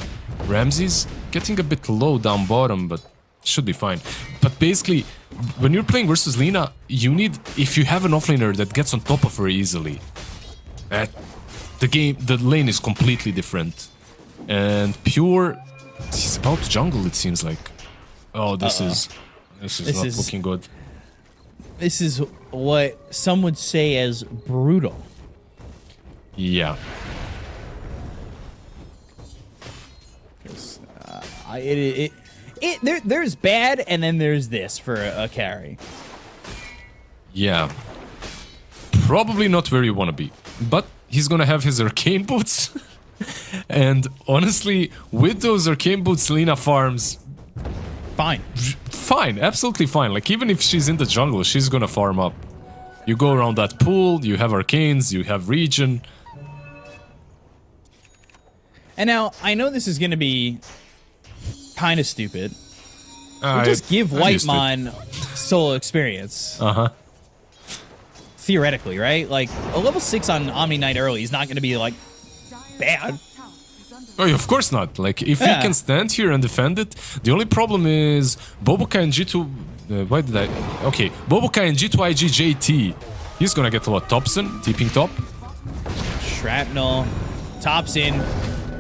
Ramsey's getting a bit low down bottom, but should be fine. But basically, when you're playing versus Lina, you need... If you have an offlaner that gets on top of her easily, the lane is completely different. And Pure... He's about to jungle, it seems like. Oh, this is... This is not looking good. This is what some would say as brutal. Yeah. There's bad, and then there's this for a carry. Yeah. Probably not where you want to be. But he's gonna have his arcane boots. And honestly, with those arcane boots, Lina farms... Fine. Fine, absolutely fine. Like, even if she's in the jungle, she's gonna farm up. You go around that pool, you have arcanes, you have regen. And now, I know this is gonna be kind of stupid. We'll just give Whitemon solo experience. Uh-huh. Theoretically, right? Like, a level 6 on Omni Knight early is not gonna be, like, bad. Oh, of course not. Like, if he can stand here and defend it, the only problem is Bobokai and G2... why did I... Okay, Bobokai and G2IG JT. He's gonna get a lot. Thompson, TPing top. Shrapnel. Tops in.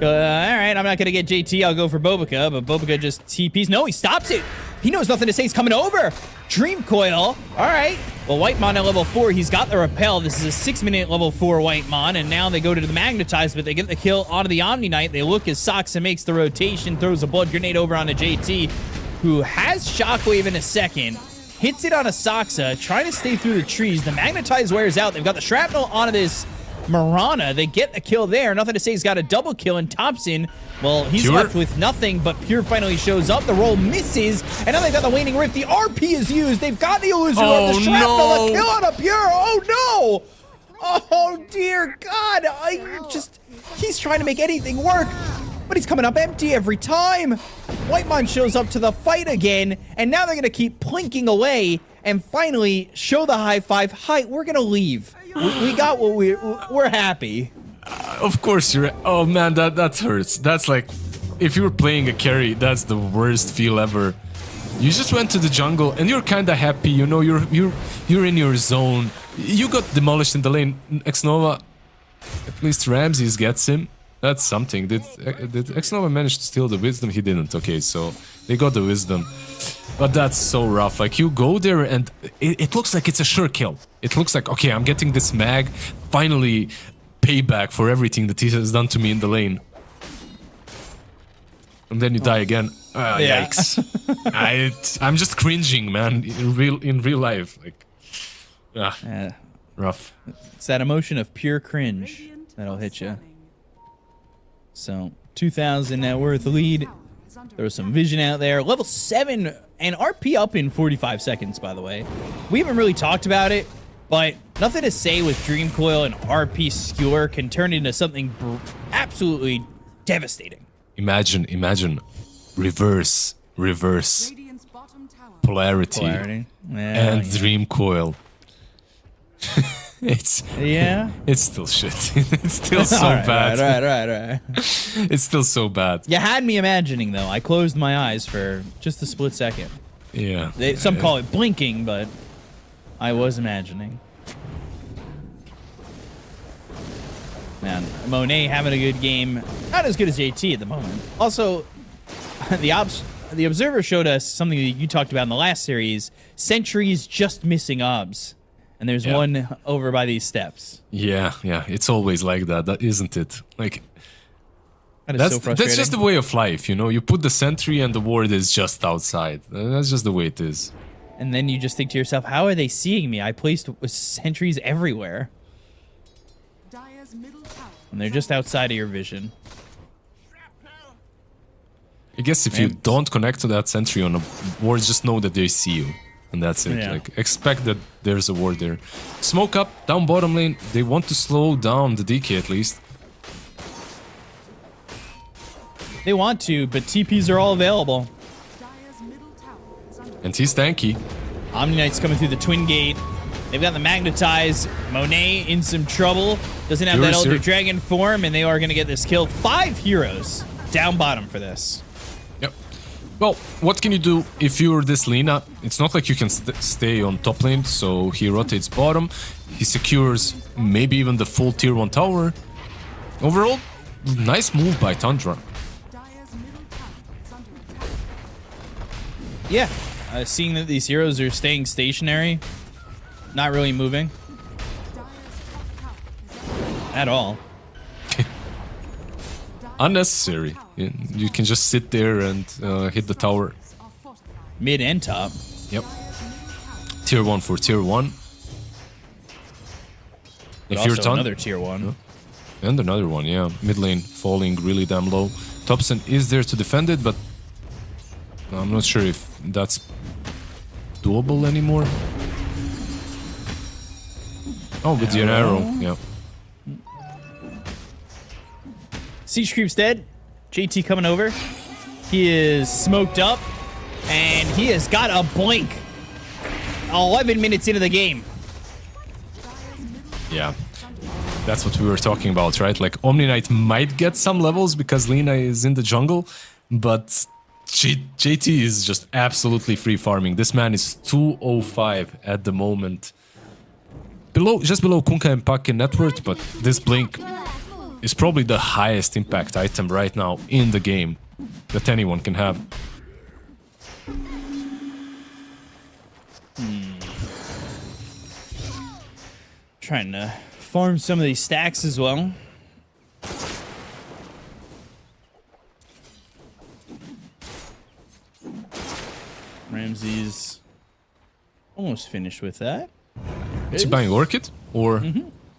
Alright, I'm not gonna get JT, I'll go for Bobica, but Bobica just TPs. No, he stops it! He knows nothing to say, he's coming over! Dream Coil, alright. Well, Whitemon at level 4, he's got the Repel. This is a 6-minute level 4 Whitemon, and now they go to the Magnetize, but they get the kill onto the Omni Knight. They look as Soxa makes the rotation, throws a Blood Grenade over onto JT, who has Shockwave in a second. Hits it on a Soxa, trying to stay through the trees. The Magnetize wears out. They've got the Shrapnel onto this Mirana. They get the kill there. Nothing to say, he's got a double kill, and Thompson, well, he's left with nothing, but Pure finally shows up. The roll misses, and now they've got the Waning Rift. The RP is used. They've got the Illusion of the Shrapnel. A kill on a Pure. Oh, no. Oh, dear God. He's trying to make anything work, but he's coming up empty every time. Whitemon shows up to the fight again, and now they're going to keep plinking away and finally show the high five. Hi, we're going to leave. We got what we're happy. Of course you're... Oh man, that hurts. That's like... If you were playing a carry, that's the worst feel ever. You just went to the jungle and you're kinda happy, you know, you're in your zone. You got demolished in the lane. Xnova... At least Ramses gets him. That's something. Did Xnova manage to steal the wisdom? He didn't. Okay, so they got the wisdom. But that's so rough. Like, you go there and it looks like it's a sure kill. It looks like, okay, I'm getting this mag. Finally, payback for everything that he has done to me in the lane. And then you die again. Yikes. I'm just cringing, man, in real life. Like, rough. It's that emotion of pure cringe that'll hit you. So, 2,000 net worth lead. There was some vision out there. Level 7 and RP up in 45 seconds, by the way. We haven't really talked about it, but nothing to say with Dream Coil and RP Skewer can turn into something absolutely devastating. Imagine. Reverse. Polarity. And Dream Coil. It's still shit. It's still so bad. Right. It's still so bad. You had me imagining, though. I closed my eyes for just a split second. Yeah. Some call it blinking, but I was imagining. Man, Monet having a good game. Not as good as JT at the moment. Also, the Observer showed us something that you talked about in the last series. Sentries just missing obs. And there's one over by these steps. Yeah. It's always like that, isn't it? Like, that's so frustrating. That's just the way of life, you know? You put the sentry and the ward is just outside. That's just the way it is. And then you just think to yourself, how are they seeing me? I placed sentries everywhere. And they're just outside of your vision. I guess if you don't connect to that sentry on a ward, just know that they see you. And that's it. Yeah. Like, expect that there's a ward there. Smoke up, down bottom lane. They want to slow down the DK at least. They want to, but TPs are all available. And he's tanky. Omni Knight's coming through the Twin Gate. They've got the Magnetize. Monet in some trouble. Doesn't have that Elder Dragon form, and they are going to get this kill. 5 heroes down bottom for this. Yep. Well, what can you do if you're this Lina? It's not like you can stay on top lane, so he rotates bottom. He secures maybe even the full tier 1 tower. Overall, nice move by Tundra. Yeah. seeing that these heroes are staying stationary, not really moving at all. Unnecessary. You can just sit there and hit the tower. Mid and top. Yep. Tier 1 for tier 1. But If you're also another tier 1. And another one, yeah. Mid lane falling really damn low. Thompson is there to defend it, but I'm not sure if that's doable anymore. Oh, with the arrow, yeah. Siege creep's dead. JT coming over. He is smoked up, and he has got a blink. 11 minutes into the game. Yeah. That's what we were talking about, right? Like, Omni Knight might get some levels because Lina is in the jungle, but JT is just absolutely free farming. This man is 205 at the moment. Just below Kunkka and Puck in net worth, but this blink is probably the highest impact item right now in the game that anyone can have. Trying to farm some of these stacks as well. Ramsey's almost finished with that. Is he buying Orchid? Or...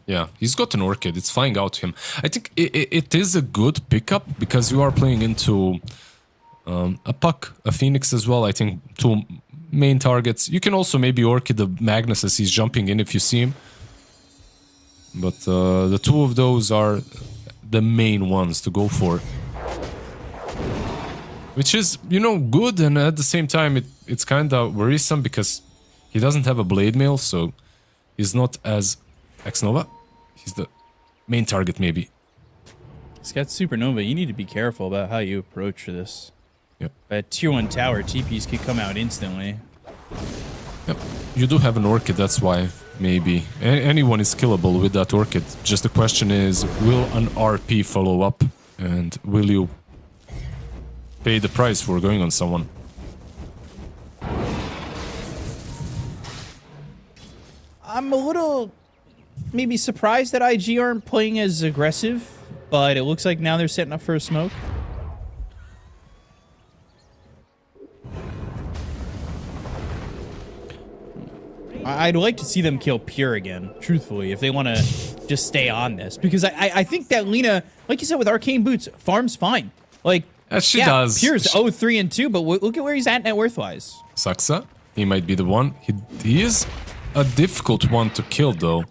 Yeah, he's got an Orchid. It's flying out to him. I think it is a good pickup because you are playing into a Puck, a Phoenix as well. I think 2 main targets. You can also maybe Orchid the Magnus as he's jumping in if you see him. But the 2 of those are the main ones to go for. Which is, you know, good, and at the same time it's kind of worrisome because he doesn't have a Blade Mail, so he's not as X-Nova. He's the main target, maybe. He's got Supernova. You need to be careful about how you approach this. Yep. At tier 1 tower, TPs could come out instantly. Yep. You do have an Orchid, that's why, maybe. Anyone is killable with that Orchid. Just the question is, will an RP follow up? And will you pay the price for going on someone? I'm a little maybe surprised that IG aren't playing as aggressive, but it looks like now they're setting up for a smoke. I'd like to see them kill Pure again, truthfully, if they want to just stay on this. Because I think that Lina, like you said, with Arcane Boots, farms fine. Like, she does. Pure's 0-3 and 2, but look at where he's at net worth-wise. Saxa, he might be the one. He is a difficult one to kill, though.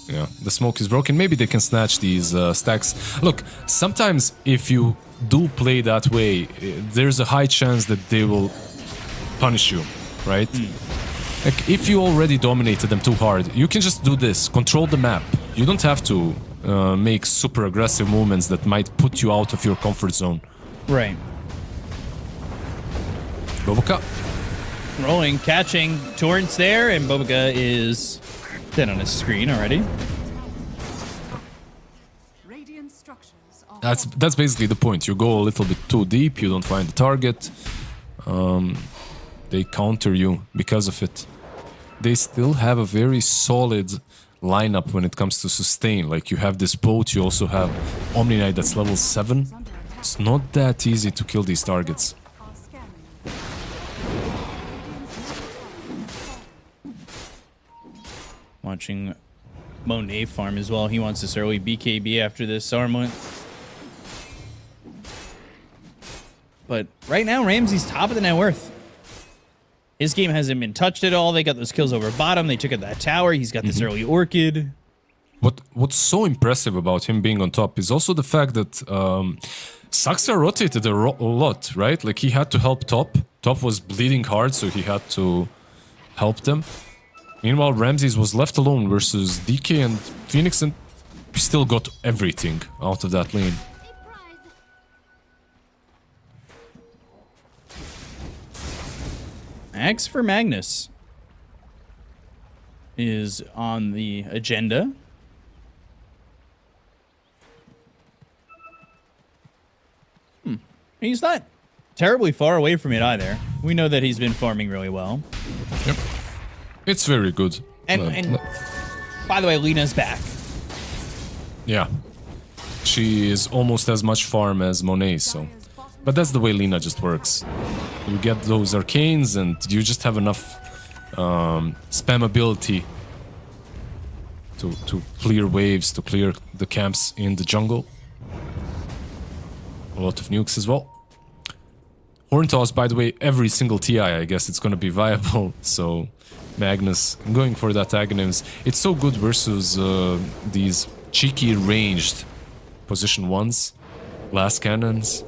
Yeah, the smoke is broken. Maybe they can snatch these stacks. Look, sometimes if you do play that way, there's a high chance that they will punish you, right? Like, if you already dominated them too hard, you can just do this. Control the map. You don't have to make super aggressive movements that might put you out of your comfort zone. Right. Boboka. Rolling, catching. Torrent's there, and Boboka is dead on his screen already. That's basically the point. You go a little bit too deep, you don't find the target. They counter you because of it. They still have a very solid lineup when it comes to sustain. Like, you have this boat, you also have Omni Knight that's level 7. It's not that easy to kill these targets. Watching Monet farm as well. He wants this early BKB after this Armlet. But right now, Ramsey's top of the net worth. His game hasn't been touched at all. They got those kills over bottom. They took at that tower. He's got this early Orchid. What's so impressive about him being on top is also the fact that Saxa rotated a lot, right? Like, he had to help top. Top was bleeding hard, so he had to help them. Meanwhile, Ramses was left alone versus DK and Phoenix, and still got everything out of that lane. Axe for Magnus is on the agenda. He's not terribly far away from it either. We know that he's been farming really well. Yep. It's very good. And by the way, Lina's back. Yeah. She is almost as much farm as Monet, so... But that's the way Lina just works. You get those arcanes and you just have enough spammability to clear waves, to clear the camps in the jungle. A lot of nukes as well. Horn Toss, by the way, every single TI, I guess it's gonna be viable, so... Magnus going for that Aghanims. It's so good versus these cheeky ranged position 1s, glass cannons.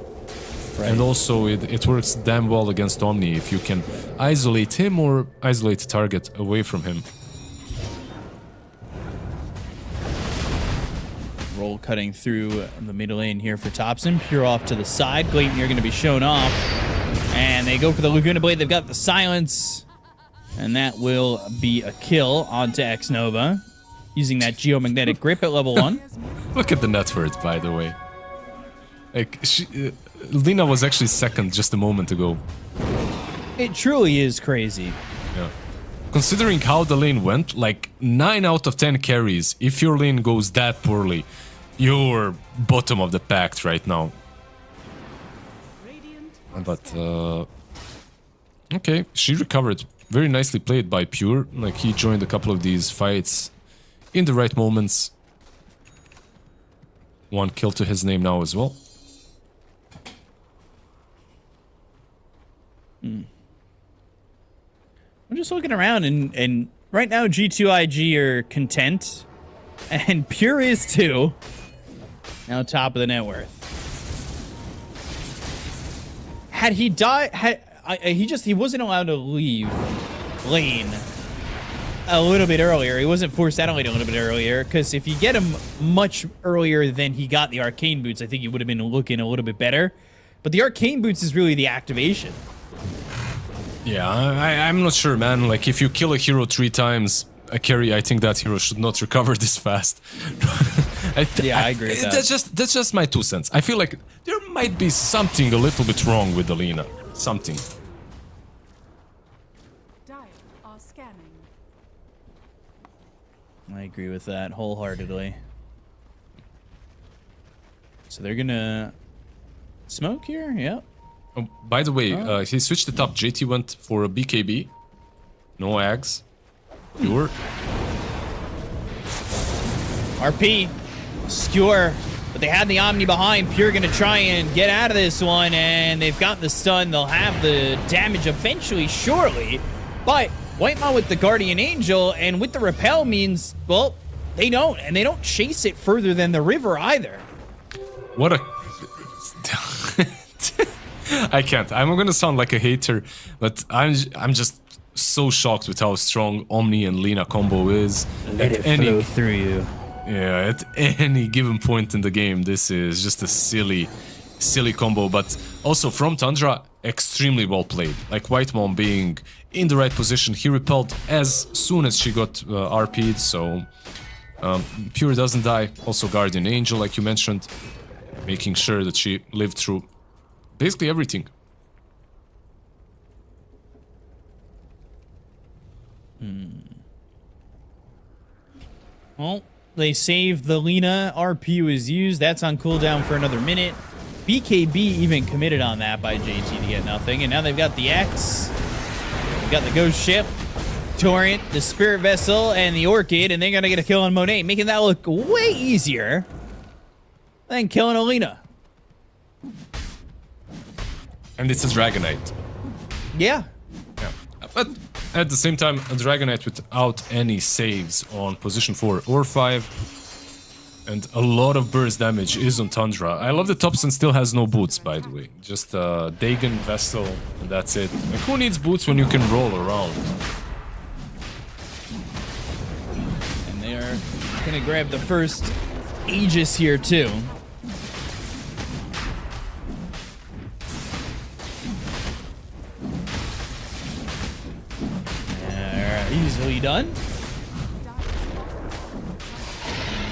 Right. And also it works damn well against Omni if you can isolate him or isolate the target away from him. Roll cutting through the middle lane here for Topson. Pure off to the side. Gleipnir going to be shown off. And they go for the Laguna Blade. They've got the silence. And that will be a kill onto X-Nova. Using that geomagnetic grip at level 1. Look at the net worth, by the way. Like, Lina was actually second just a moment ago. It truly is crazy. Yeah. Considering how the lane went, like 9 out of 10 carries, if your lane goes that poorly, you're bottom of the pack right now. But, okay, she recovered. Very nicely played by Pure. Like, he joined a couple of these fights in the right moments. 1 kill to his name now as well. I'm just looking around and right now G2IG are content. And Pure is too. Now top of the net worth. Had he died... he wasn't allowed to leave lane a little bit earlier. He wasn't forced out of lane a little bit earlier, because if you get him much earlier than he got the arcane boots, I think he would have been looking a little bit better. But the arcane boots is really the activation. Yeah, I'm not sure, man. Like, if you kill a hero 3 times a carry, I think that hero should not recover this fast. I agree with that. That's just my 2 cents. I feel like there might be something a little bit wrong with Alina. Something. I agree with that wholeheartedly. So they're gonna smoke here? Yep. Oh, by the way, he switched it up. JT went for a BKB. No Ags. Pure. RP. Skewer. But they had the Omni behind. Pure gonna try and get out of this one, and they've got the stun. They'll have the damage eventually, surely. But Whitemon with the Guardian Angel and with the Repel means, well, they don't. And they don't chase it further than the river either. What a... I can't. I'm gonna sound like a hater, but I'm just so shocked with how strong Omni and Lina combo is. Let it flow through you. Yeah, at any given point in the game, this is just a silly combo. But also from Tundra, extremely well played. Like Whitemon being in the right position, he repelled as soon as she got RP'd, so Pure doesn't die. Also Guardian Angel, like you mentioned, making sure that she lived through basically everything. Well, they saved the Lina. RP was used. That's on cooldown for another minute. BKB even committed on that by JT to get nothing. And now they've got the X. They've got the Ghost Ship, Torrent, the Spirit Vessel, and the Orchid. And they're going to get a kill on Monet, making that look way easier than killing Alina. And it's a Dragonite. Yeah. But at the same time, a Dragonite without any saves on position 4 or 5. And a lot of burst damage is on Tundra. I love that Topson still has no boots, by the way. Just Dagon, Vestal, and that's it. Like, who needs boots when you can roll around? And they are going to grab the first Aegis here, too. Easily done.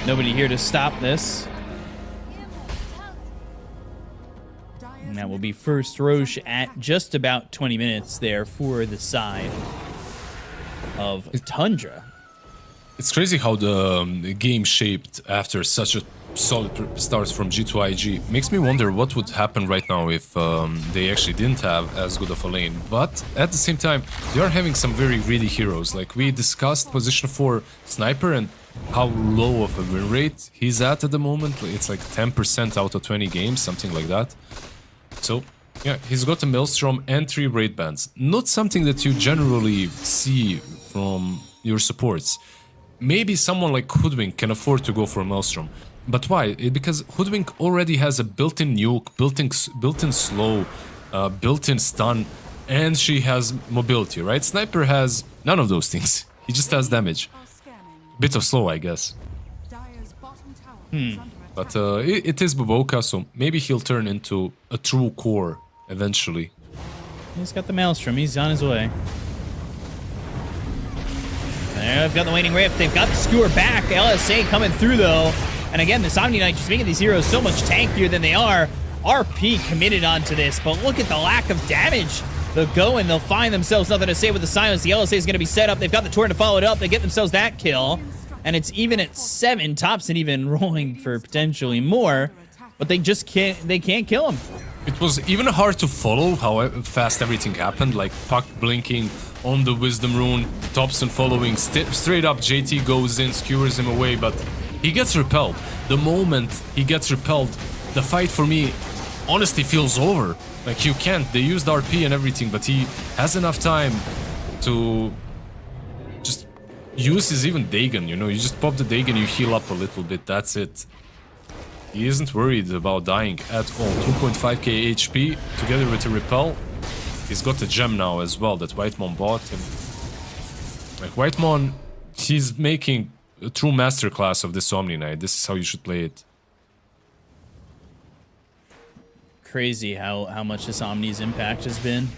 Nobody here to stop this. And that will be first Roche at just about 20 minutes there for the side of Tundra. It's crazy how the game shaped after such a solid start from G2IG. Makes me wonder what would happen right now if they actually didn't have as good of a lane. But at the same time, they are having some very greedy heroes. Like we discussed position 4 Sniper and how low of a win rate he's at the moment. It's like 10% out of 20 games, something like that. So yeah, he's got a Maelstrom and 3 raid bans. Not something that you generally see from your supports. Maybe someone like Hoodwink can afford to go for a Maelstrom. But why? Because Hoodwink already has a built-in nuke, built-in slow, built-in stun, and she has mobility, right? Sniper has none of those things. He just has damage. Bit of slow, I guess. But it is Boboka, so maybe he'll turn into a true core eventually. He's got the Maelstrom. He's on his way. They've got the Waning Rift. They've got the Skewer back. LSA coming through, though. And again, this Omni Knight just making these heroes so much tankier than they are. RP committed onto this, but look at the lack of damage. They'll go and they'll find themselves nothing to say with the silence. The LSA is going to be set up. They've got the Torrent to follow it up. They get themselves that kill. And it's even at 7. Thompson even rolling for potentially more. But they just can't kill him. It was even hard to follow how fast everything happened. Like Puck blinking on the Wisdom Rune, Thompson following. Straight up, JT goes in, skewers him away, but he gets repelled. The moment he gets repelled, the fight for me honestly feels over. Like you can't, they used RP and everything, but he has enough time to just use his even Dagon, you know, you just pop the Dagon, you heal up a little bit, that's it. He isn't worried about dying at all. 2.5k HP together with a repel. He's got a gem now as well that Whitemon bought him. Like Whitemon, he's making a true masterclass of this Omni Knight. This is how you should play it. Crazy how much this Omni's impact has been.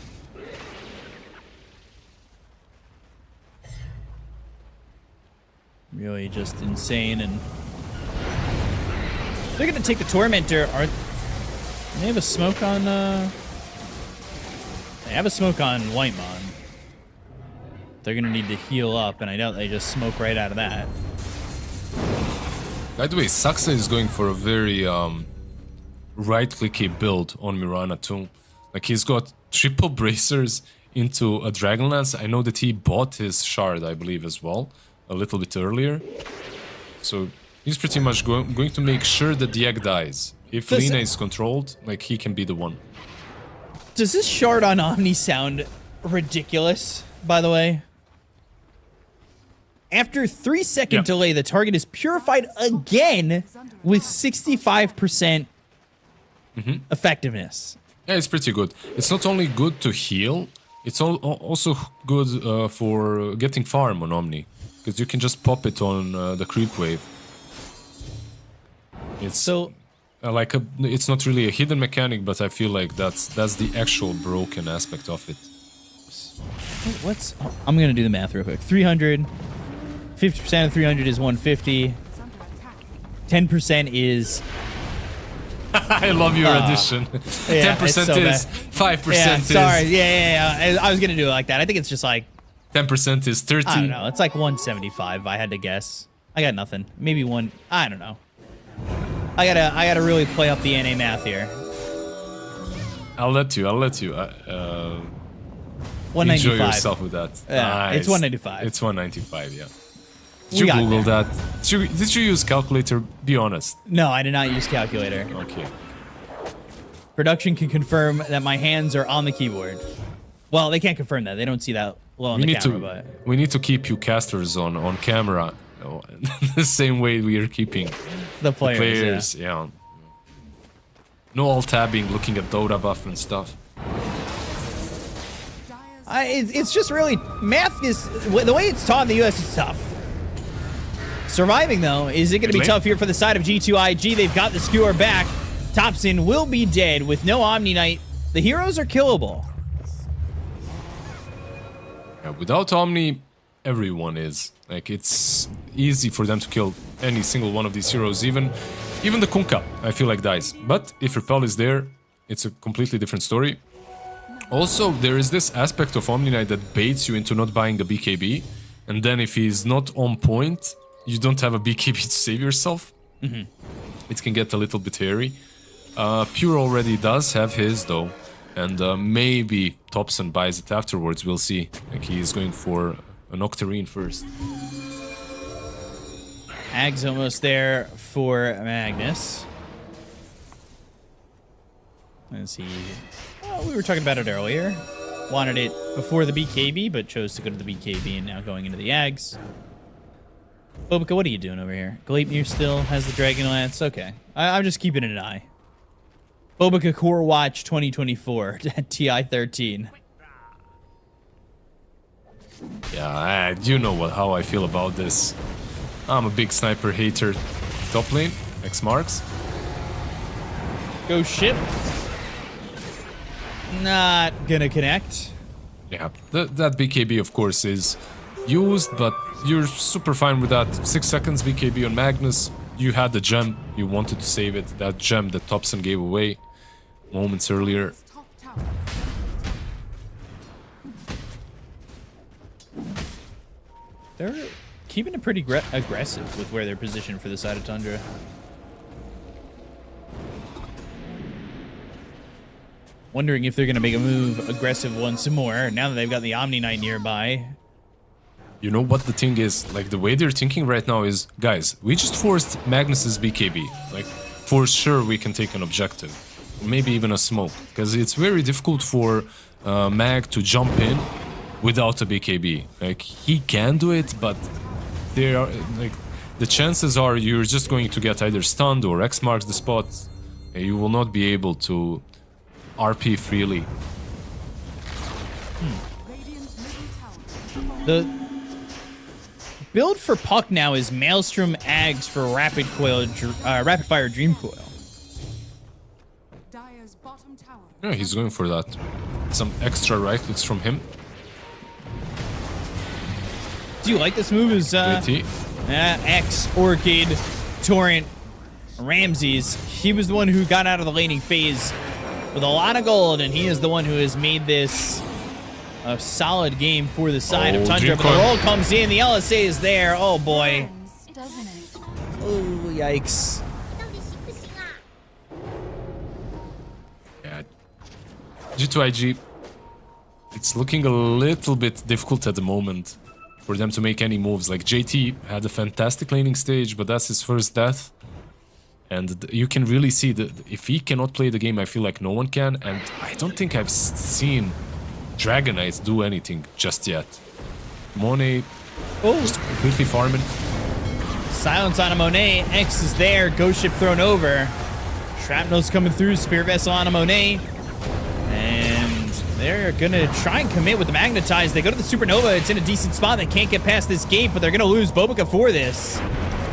Really just insane. And they're gonna take the Tormentor. They have a smoke on they have a smoke on Whitemon. They're gonna need to heal up, and I doubt they just smoke right out of that. By the way, Saxa is going for a very right-clicky build on Mirana too. Like he's got triple bracers into a Dragonlance. I know that he bought his shard, I believe, as well, a little bit earlier. So he's pretty much going to make sure that the egg dies. If Lina is controlled, like he can be the one. Does this shard on Omni sound ridiculous, by the way? After 3-second delay, the target is purified again with 65% effectiveness. Yeah, it's pretty good. It's not only good to heal, it's also good for getting farm on Omni. Because you can just pop it on the creep wave. It's so like it's not really a hidden mechanic, but I feel like that's the actual broken aspect of it. I'm gonna do the math real quick. 300, 50% of 300 is 150. 10% is. I love your addition. 10% is 5%. Yeah, sorry. Yeah. I was gonna do it like that. I think it's just like 10% is 30. I don't know. It's like 175. If I had to guess. I got nothing. Maybe one. I don't know. I gotta really play up the NA math here. I'll let you. 195. Enjoy yourself with that. Yeah, nice. It's 195. It's 195. Yeah. Did you Google that? Did you use calculator? Be honest. No, I did not use calculator. Okay. Production can confirm that my hands are on the keyboard. Well, they can't confirm that. They don't see that low on the camera. We need to keep you casters on camera. The same way we are keeping the players. Yeah. No alt tabbing, looking at DOTA buff and stuff. It's just really math is the way it's taught in the US is tough. Surviving though, is it going to be tough here for the side of G2IG? They've got the skewer back. Thompson will be dead with no Omni Knight. The heroes are killable. Yeah, without Omni, everyone is. Like, it's easy for them to kill any single one of these heroes, even the Kunkka, I feel like, dies. But if Repel is there, it's a completely different story. Also, there is this aspect of Omni Knight that baits you into not buying a BKB, and then if he's not on point, you don't have a BKB to save yourself. It can get a little bit hairy. Pure already does have his though, and maybe Thompson buys it afterwards. We'll see. Like he's going for an Octarine first. Ag's almost there for Magnus. Let's see. Well, we were talking about it earlier. Wanted it before the BKB, but chose to go to the BKB and now going into the Ags. Bobica, what are you doing over here? Gleipnir still has the Dragonlance. Okay. I'm just keeping an eye. Bobica Core Watch 2024 at TI 13. Yeah, you know how I feel about this. I'm a big sniper hater. Top lane, X marks. Go ship. Not gonna connect. Yeah, that BKB of course is used, but you're super fine with that. 6 seconds BKB on Magnus. You had the gem, you wanted to save it. That gem that Thompson gave away moments earlier. They're keeping it pretty aggressive with where they're positioned for the side of Tundra. Wondering if they're going to make a move aggressive once more, now that they've got the Omni Knight nearby. You know what the thing is? Like, the way they're thinking right now is, guys, we just forced Magnus's BKB. Like, for sure we can take an objective. Maybe even a smoke. Because it's very difficult for Mag to jump in without a BKB. Like, he can do it, but there are, like, the chances are you're just going to get either stunned or X marks the spot. You will not be able to RP freely. The build for Puck now is Maelstrom Ags for Rapid Fire Dream Coil. Yeah, he's going for that. Some extra right clicks from him. Do you like this move? Is X, Orchid, Torrent, Ramses. He was the one who got out of the laning phase with a lot of gold, and he is the one who has made this a solid game for the side of Tundra. But the roll comes in, the LSA is there. Oh boy. Oh, yikes. Yeah. G2IG, it's looking a little bit difficult at the moment for them to make any moves. Like, JT had a fantastic laning stage, but that's his first death. And you can really see that if he cannot play the game, I feel like no one can. And I don't think I've seen Dragon Knight do anything just yet. Monet just completely farming. Silence on a Monet. X is there. Ghost ship thrown over. Shrapnel's coming through. Spear vessel on a Monet. And they're going to try and commit with the Magnetize. They go to the Supernova. It's in a decent spot. They can't get past this gate, but they're going to lose Bobica for this.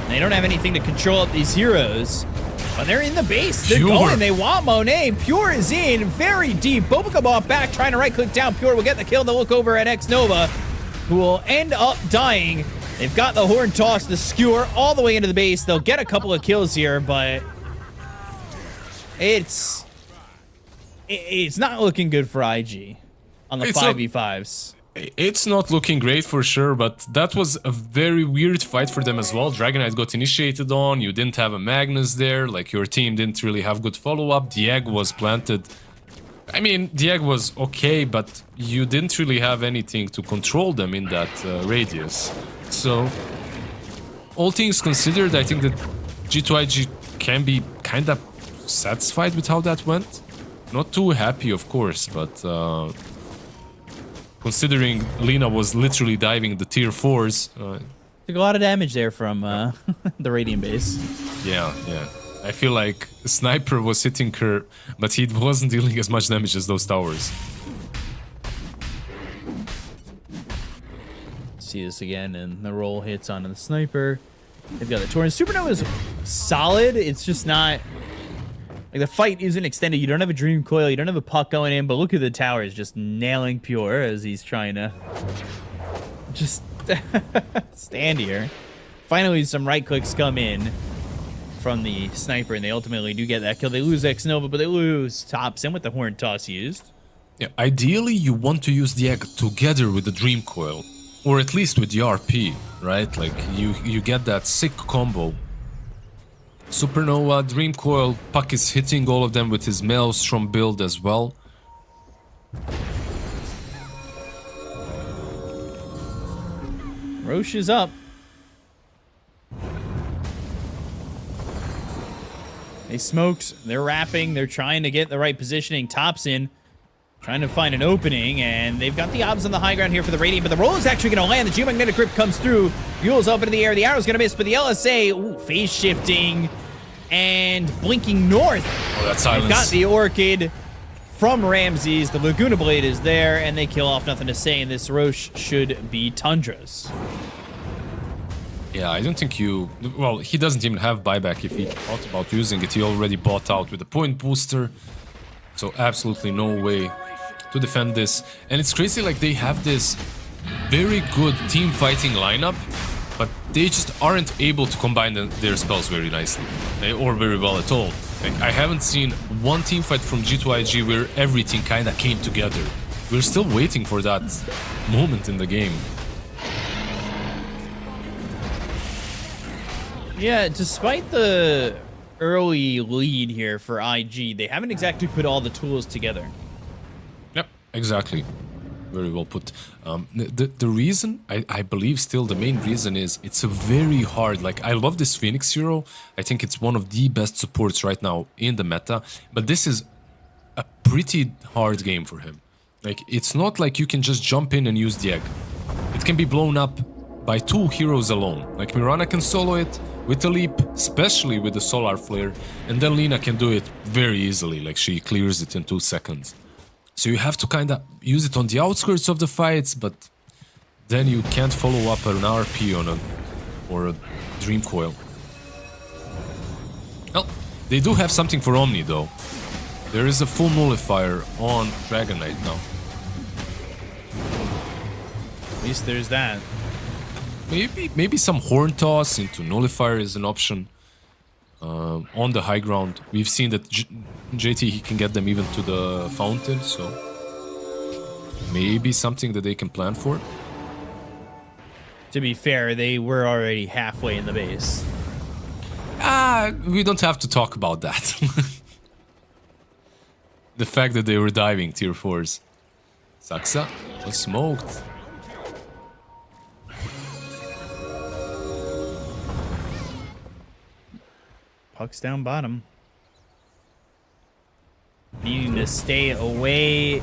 They don't have anything to control up these heroes. But they're in the base. They're going. They want Monet. Pure is in very deep. Bobica bought back, trying to right-click down. Pure will get the kill. They'll look over at X-Nova, who will end up dying. They've got the Horn Toss, the Skewer, all the way into the base. They'll get a couple of kills here, but it's not looking good for IG on the 5v5s. It's not looking great for sure, but that was a very weird fight for them as well. Dragon Knight got initiated on, you didn't have a Magnus there, like your team didn't really have good follow-up, the egg was planted. I mean, the egg was okay, but you didn't really have anything to control them in that radius. So, all things considered, I think that G2IG can be kind of satisfied with how that went. Not too happy, of course, but considering Lina was literally diving the tier 4s. Took a lot of damage there from the Radiant base. Yeah. I feel like Sniper was hitting her, but he wasn't dealing as much damage as those towers. See this again, and the roll hits onto the Sniper. They've got the Torrent. Supernova is solid. It's just not... Like, the fight isn't extended. You don't have a Dream Coil. You don't have a Puck going in. But look at the towers just nailing Pure as he's trying to just stand here. Finally, some right clicks come in from the sniper, and they ultimately do get that kill. They lose X-Nova, but they lose Thompson with the horn toss used. Yeah, ideally, you want to use the egg together with the Dream Coil, or at least with the RP, right? Like, you get that sick combo. Supernova, Dream Coil, Puck is hitting all of them with his Maelstrom build as well. Roche is up. They smoked, they're wrapping, they're trying to get the right positioning. Thompson trying to find an opening, and they've got the obs on the high ground here for the Radiant, but the roll is actually going to land. The Geomagnetic Grip comes through. Yule's up into the air. The arrow's going to miss, but the LSA, phase shifting and blinking north. Oh, that's silence. They've got the Orchid from Ramses. The Laguna Blade is there, and they kill off Nothing to Say, and this Roche should be Tundra's. Yeah, I don't think you... Well, he doesn't even have buyback. If he thought about using it, he already bought out with the point booster. So absolutely no way to defend this. And it's crazy, like, they have this very good team fighting lineup, but they just aren't able to combine their spells very nicely. Or very well at all. Like, I haven't seen one team fight from G2IG where everything kind of came together. We're still waiting for that moment in the game. Yeah, despite the early lead here for IG, they haven't exactly put all the tools together. Yep, exactly. Very well put. The reason, I believe still the main reason is it's a very hard, like, I love this Phoenix hero. I think it's one of the best supports right now in the meta, but this is a pretty hard game for him. Like, it's not like you can just jump in and use the egg. It can be blown up by 2 heroes alone. Like, Mirana can solo it with a leap, especially with the Solar Flare, and then Lina can do it very easily, like she clears it in 2 seconds. So you have to kind of use it on the outskirts of the fights, but then you can't follow up an RP on or a Dream Coil. Well, they do have something for Omni though. There is a full nullifier on Dragon Knight now. At least there's that. Maybe some horn toss into nullifier is an option. On the high ground, we've seen that JT, he can get them even to the fountain, so maybe something that they can plan for. To be fair, they were already halfway in the base. We don't have to talk about that. The fact that they were diving tier 4s. Saksa was smoked. Puck's down bottom. Needing to stay away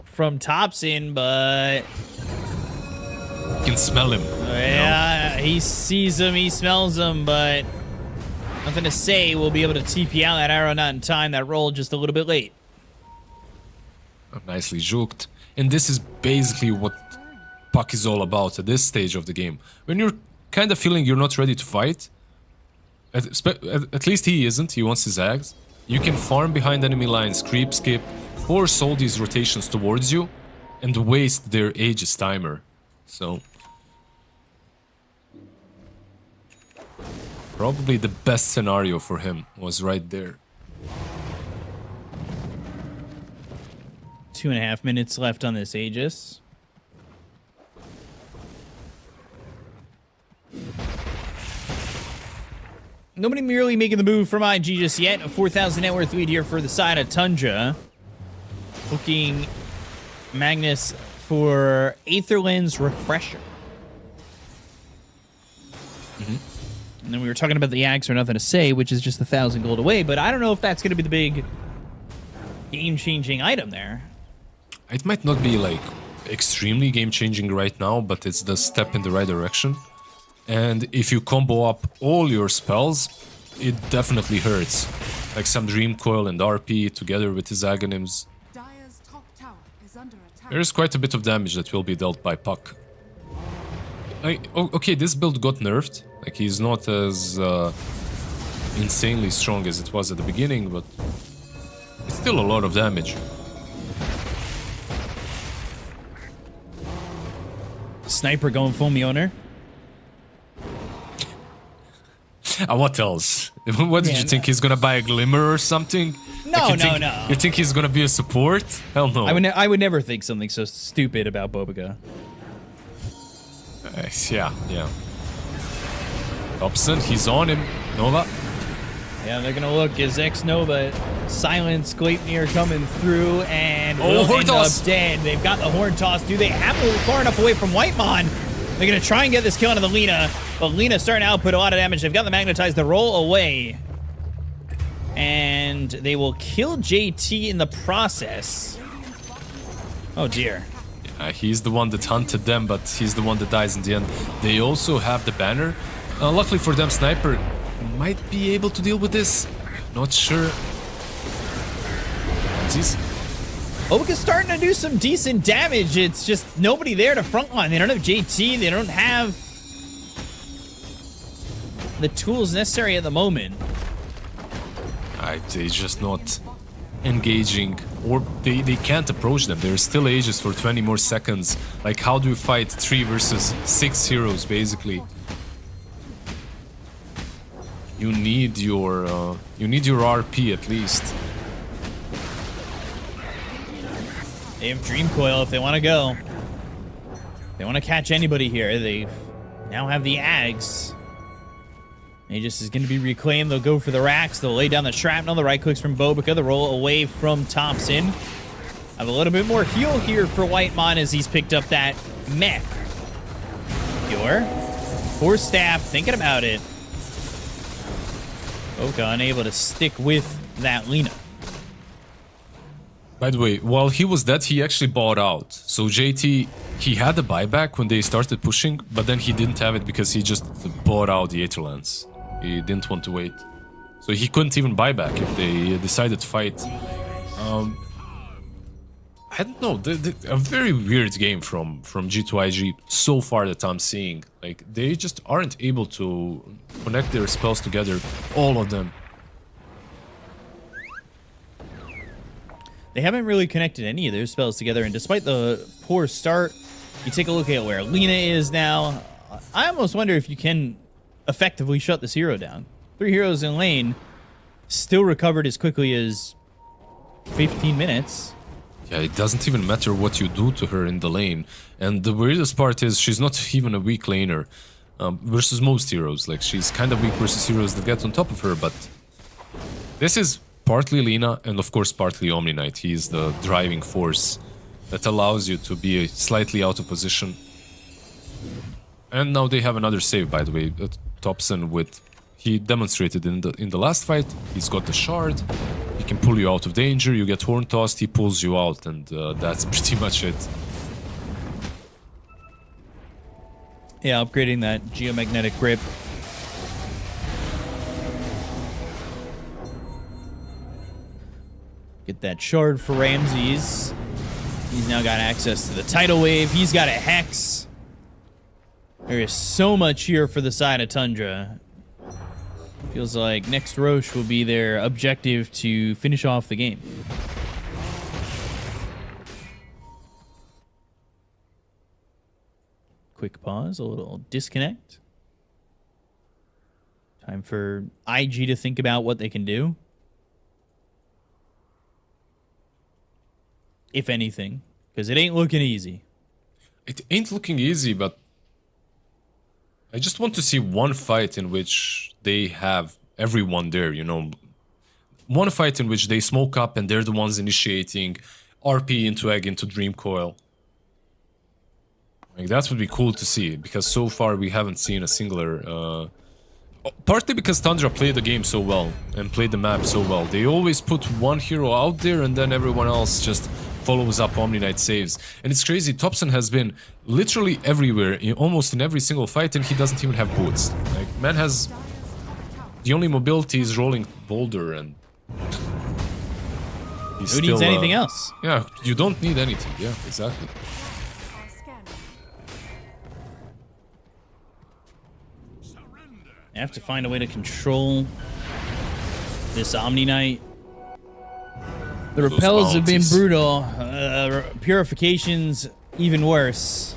from Thompson, but... You can smell him. Yeah, you know? He sees him, he smells him, but... Nothing to Say. We'll be able to TP out that arrow not in time. That roll just a little bit late. Nicely juked. And this is basically what Puck is all about at this stage of the game. When you're kind of feeling you're not ready to fight, at least he isn't, he wants his Ags. You can farm behind enemy lines, creep, skip, force all these rotations towards you, and waste their Aegis timer. So... probably the best scenario for him was right there. 2.5 minutes left on this Aegis. Nobody merely making the move from IG just yet. A 4,000 net worth lead here for the side of Tundra. Looking Magnus for Aetherland's Refresher. And then we were talking about the Ags for Nothing to Say, which is just 1,000 gold away, but I don't know if that's going to be the big game-changing item there. It might not be, like, extremely game-changing right now, but it's the step in the right direction. And if you combo up all your spells, it definitely hurts. Like some Dream Coil and RP together with his Aghanim's. There's quite a bit of damage that will be dealt by Puck. Okay, this build got nerfed. Like, he's not as insanely strong as it was at the beginning, but it's still a lot of damage. Sniper going full Mjolnir. What else? What did you think? He's gonna buy a Glimmer or something? No, no. You think he's gonna be a support? Hell no. I would never think something so stupid about Bobica. Yeah. Dobson, he's on him. Nova. Yeah, they're gonna look as X-Nova silence Gleipnir coming through and will horn end toss. up dead. They've got the horn toss. Do they have to move far enough away from Whitemon? They're gonna try and get this kill onto the Lina, but Lina's starting to output a lot of damage. They've got the magnetize to roll away. And they will kill JT in the process. Oh dear. He's the one that hunted them, but he's the one that dies in the end. They also have the banner. Luckily for them, Sniper might be able to deal with this. Not sure. Bobica's starting to do some decent damage. It's just nobody there to frontline. They don't have JT. They don't have the tools necessary at the moment. They're just not engaging, or they can't approach them. There's still ages for 20 more seconds. Like, how do you fight 3 versus 6 heroes, basically? You need your RP at least. They have Dream Coil if they want to go. They want to catch anybody here. They now have the Ags. Aegis is going to be reclaimed. They'll go for the racks. They'll lay down the shrapnel. The right clicks from Bobica. The roll away from Thompson. Have a little bit more heal here for Whitemon as he's picked up that mech. Pure. Force staff. Thinking about it. Bobica unable to stick with that Lina. By the way, while he was dead, he actually bought out. So JT, he had the buyback when they started pushing, but then he didn't have it because he just bought out the Aetherlands. He didn't want to wait. So he couldn't even buy back if they decided to fight. I don't know, a very weird game from G2IG so far that I'm seeing. Like, they just aren't able to connect their spells together, all of them. They haven't really connected any of their spells together, and despite the poor start, you take a look at where Lina is now. I almost wonder if you can effectively shut this hero down. 3 heroes in lane, still recovered as quickly as 15 minutes. Yeah, it doesn't even matter what you do to her in the lane. And the weirdest part is she's not even a weak laner versus most heroes. Like, she's kind of weak versus heroes that get on top of her, but this is partly Lina and of course partly Omni Knight. He's the driving force that allows you to be slightly out of position. And now they have another save, by the way. Thompson he demonstrated in the last fight. He's got the shard. He can pull you out of danger. You get horn tossed. He pulls you out, and that's pretty much it. Yeah, upgrading that geomagnetic grip. Get that shard for Ramses. He's now got access to the tidal wave. He's got a hex. There is so much here for the side of Tundra. Feels like next Roche will be their objective to finish off the game. Quick pause, a little disconnect. Time for IG to think about what they can do. If anything, because it ain't looking easy. It ain't looking easy, but I just want to see one fight in which they have everyone there, you know. One fight in which they smoke up and they're the ones initiating RP into Egg into Dream Coil. Like, that would be cool to see, because so far we haven't seen a singular... partly because Tundra played the game so well and played the map so well. They always put one hero out there and then everyone else just follows up Omni Knight saves. And it's crazy, Thompson has been literally everywhere, almost in every single fight, and he doesn't even have boots. Like, man has... The only mobility is rolling boulder, and... Who needs anything else? Yeah, you don't need anything, yeah, exactly. I have to find a way to control this Omni Knight. The repels have been brutal. Purification's even worse.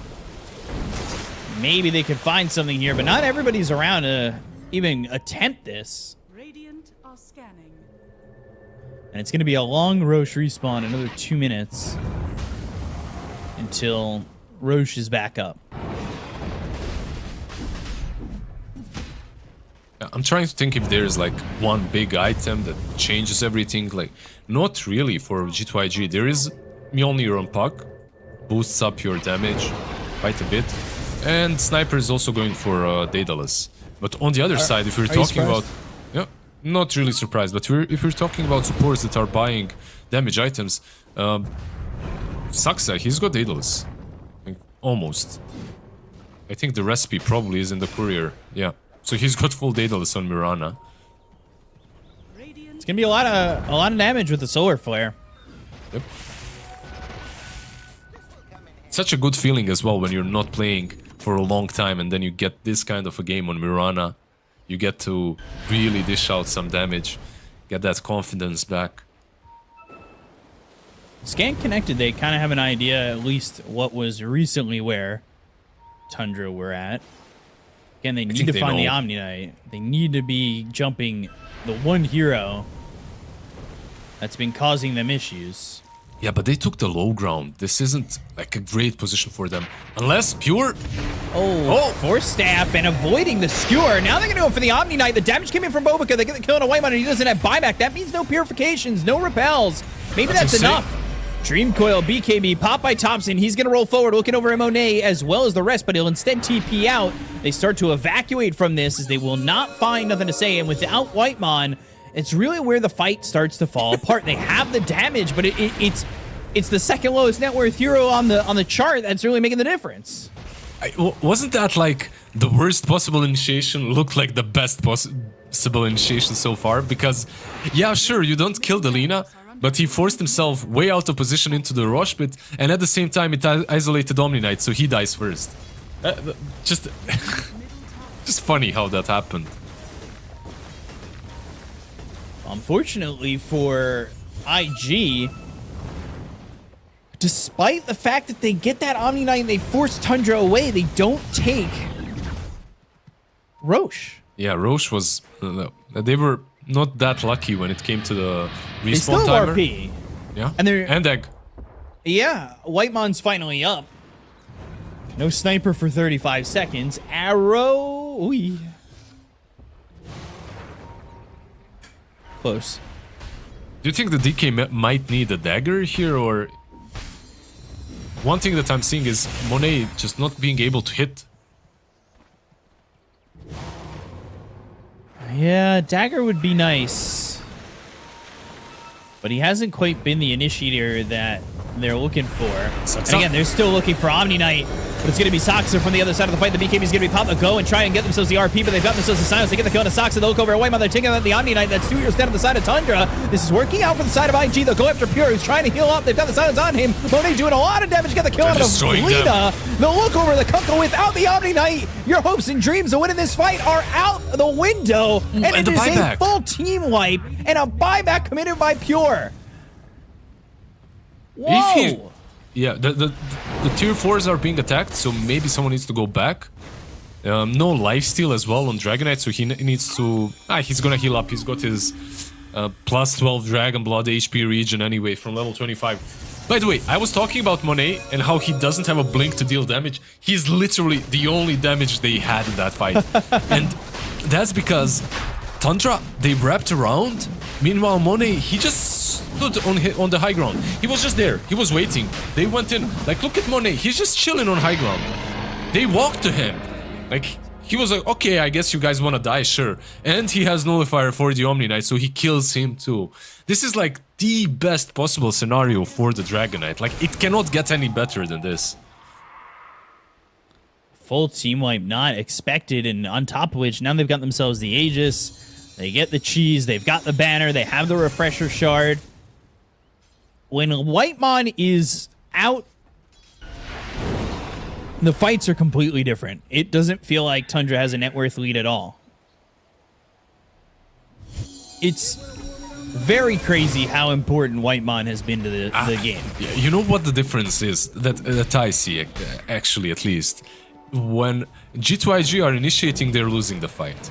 Maybe they could find something here, but not everybody's around to even attempt this. Radiant are scanning. And it's going to be a long Roche respawn, another 2 minutes until Roche is back up. I'm trying to think if there's like one big item that changes everything. Like, not really for G2IG. There is Mjolnir on Puck, boosts up your damage quite a bit, and Sniper is also going for Daedalus. But on the other side, if we're talking about, yeah, not really surprised. But if we're talking about supports that are buying damage items, Saxa, he's got Daedalus, like, almost. I think the recipe probably is in the courier. Yeah. So he's got full Daedalus on Mirana. It's gonna be a lot of damage with the solar flare. Yep. Such a good feeling as well when you're not playing for a long time and then you get this kind of a game on Mirana. You get to really dish out some damage, get that confidence back. Scan Connected, they kind of have an idea at least what was recently where Tundra were at. Again, they need to find the Omni Knight. They need to be jumping the one hero that's been causing them issues. Yeah, but they took the low ground. This isn't like a great position for them. Unless Pure... Oh, Force Staff and avoiding the Skewer. Now they're going to go for the Omni Knight. The damage came in from Bobica. They get the kill on a White Man, and he doesn't have buyback. That means no Purifications, no Repels. Maybe that's enough. Dream Coil, BKB, popped by Thompson. He's going to roll forward, looking over Monet as well as the rest, but he'll instead TP out. They start to evacuate from this as they will not find nothing to say, and without Whitemon, it's really where the fight starts to fall apart. They have the damage, but it's the second lowest net worth hero on the chart that's really making the difference. Wasn't that like the worst possible initiation looked like the best possible initiation so far? Because, yeah, sure, you don't kill the Lina, but he forced himself way out of position into the Rosh pit, and at the same time it isolated Omni Knight, so he dies first. Just funny how that happened. Unfortunately for IG, despite the fact that they get that Omni Knight and they force Tundra away, they don't take Roche. Yeah, Roche was... they were not that lucky when it came to the respawn they still timer. RP. Yeah, and Egg. Yeah, Whitemon's finally up. No sniper for 35 seconds. Arrow. Ooh. Close. Do you think the DK might need a dagger here, or... One thing that I'm seeing is Monet just not being able to hit. Yeah, dagger would be nice. But he hasn't quite been the initiator that they're looking for. And again, they're still looking for Omni Knight, but it's going to be Soxa from the other side of the fight. The BKB is going to be popped a go and try and get themselves the RP, but they've got themselves the silence. They get the kill on Soxa. They'll look over at Whitemon. They're taking out the Omni Knight. That's 2 years down on the side of Tundra. This is working out for the side of IG. They'll go after Pure, who's trying to heal up. They've got the silence on him. Monet doing a lot of damage. Get the kill on Lina. They'll look over the Kunkka without the Omni Knight. Your hopes and dreams of winning this fight are out the window. And it is a full team wipe and a buyback committed by Pure. Whoa! Yeah, the tier 4s are being attacked, so maybe someone needs to go back. No lifesteal as well on Dragonite, so he needs to... he's gonna heal up. He's got his plus 12 Dragon Blood HP regen anyway from level 25. By the way, I was talking about Monet and how he doesn't have a blink to deal damage. He's literally the only damage they had in that fight. And that's because Tundra, they wrapped around. Meanwhile, Monet, he just stood on the high ground. He was just there. He was waiting. They went in. Like, look at Monet. He's just chilling on high ground. They walked to him. Like, he was like, okay, I guess you guys want to die, sure. And he has Nullifier for the Omni Knight, so he kills him too. This is like the best possible scenario for the Dragonite. Like, it cannot get any better than this. Full team wipe not expected, and on top of which, now they've got themselves the Aegis. They get the cheese, they've got the banner, they have the refresher shard. When Whitemon is out, the fights are completely different. It doesn't feel like Tundra has a net worth lead at all. It's very crazy how important Whitemon has been to the game. Yeah, you know what the difference is that I see, actually, at least. When G2IG are initiating, they're losing the fight.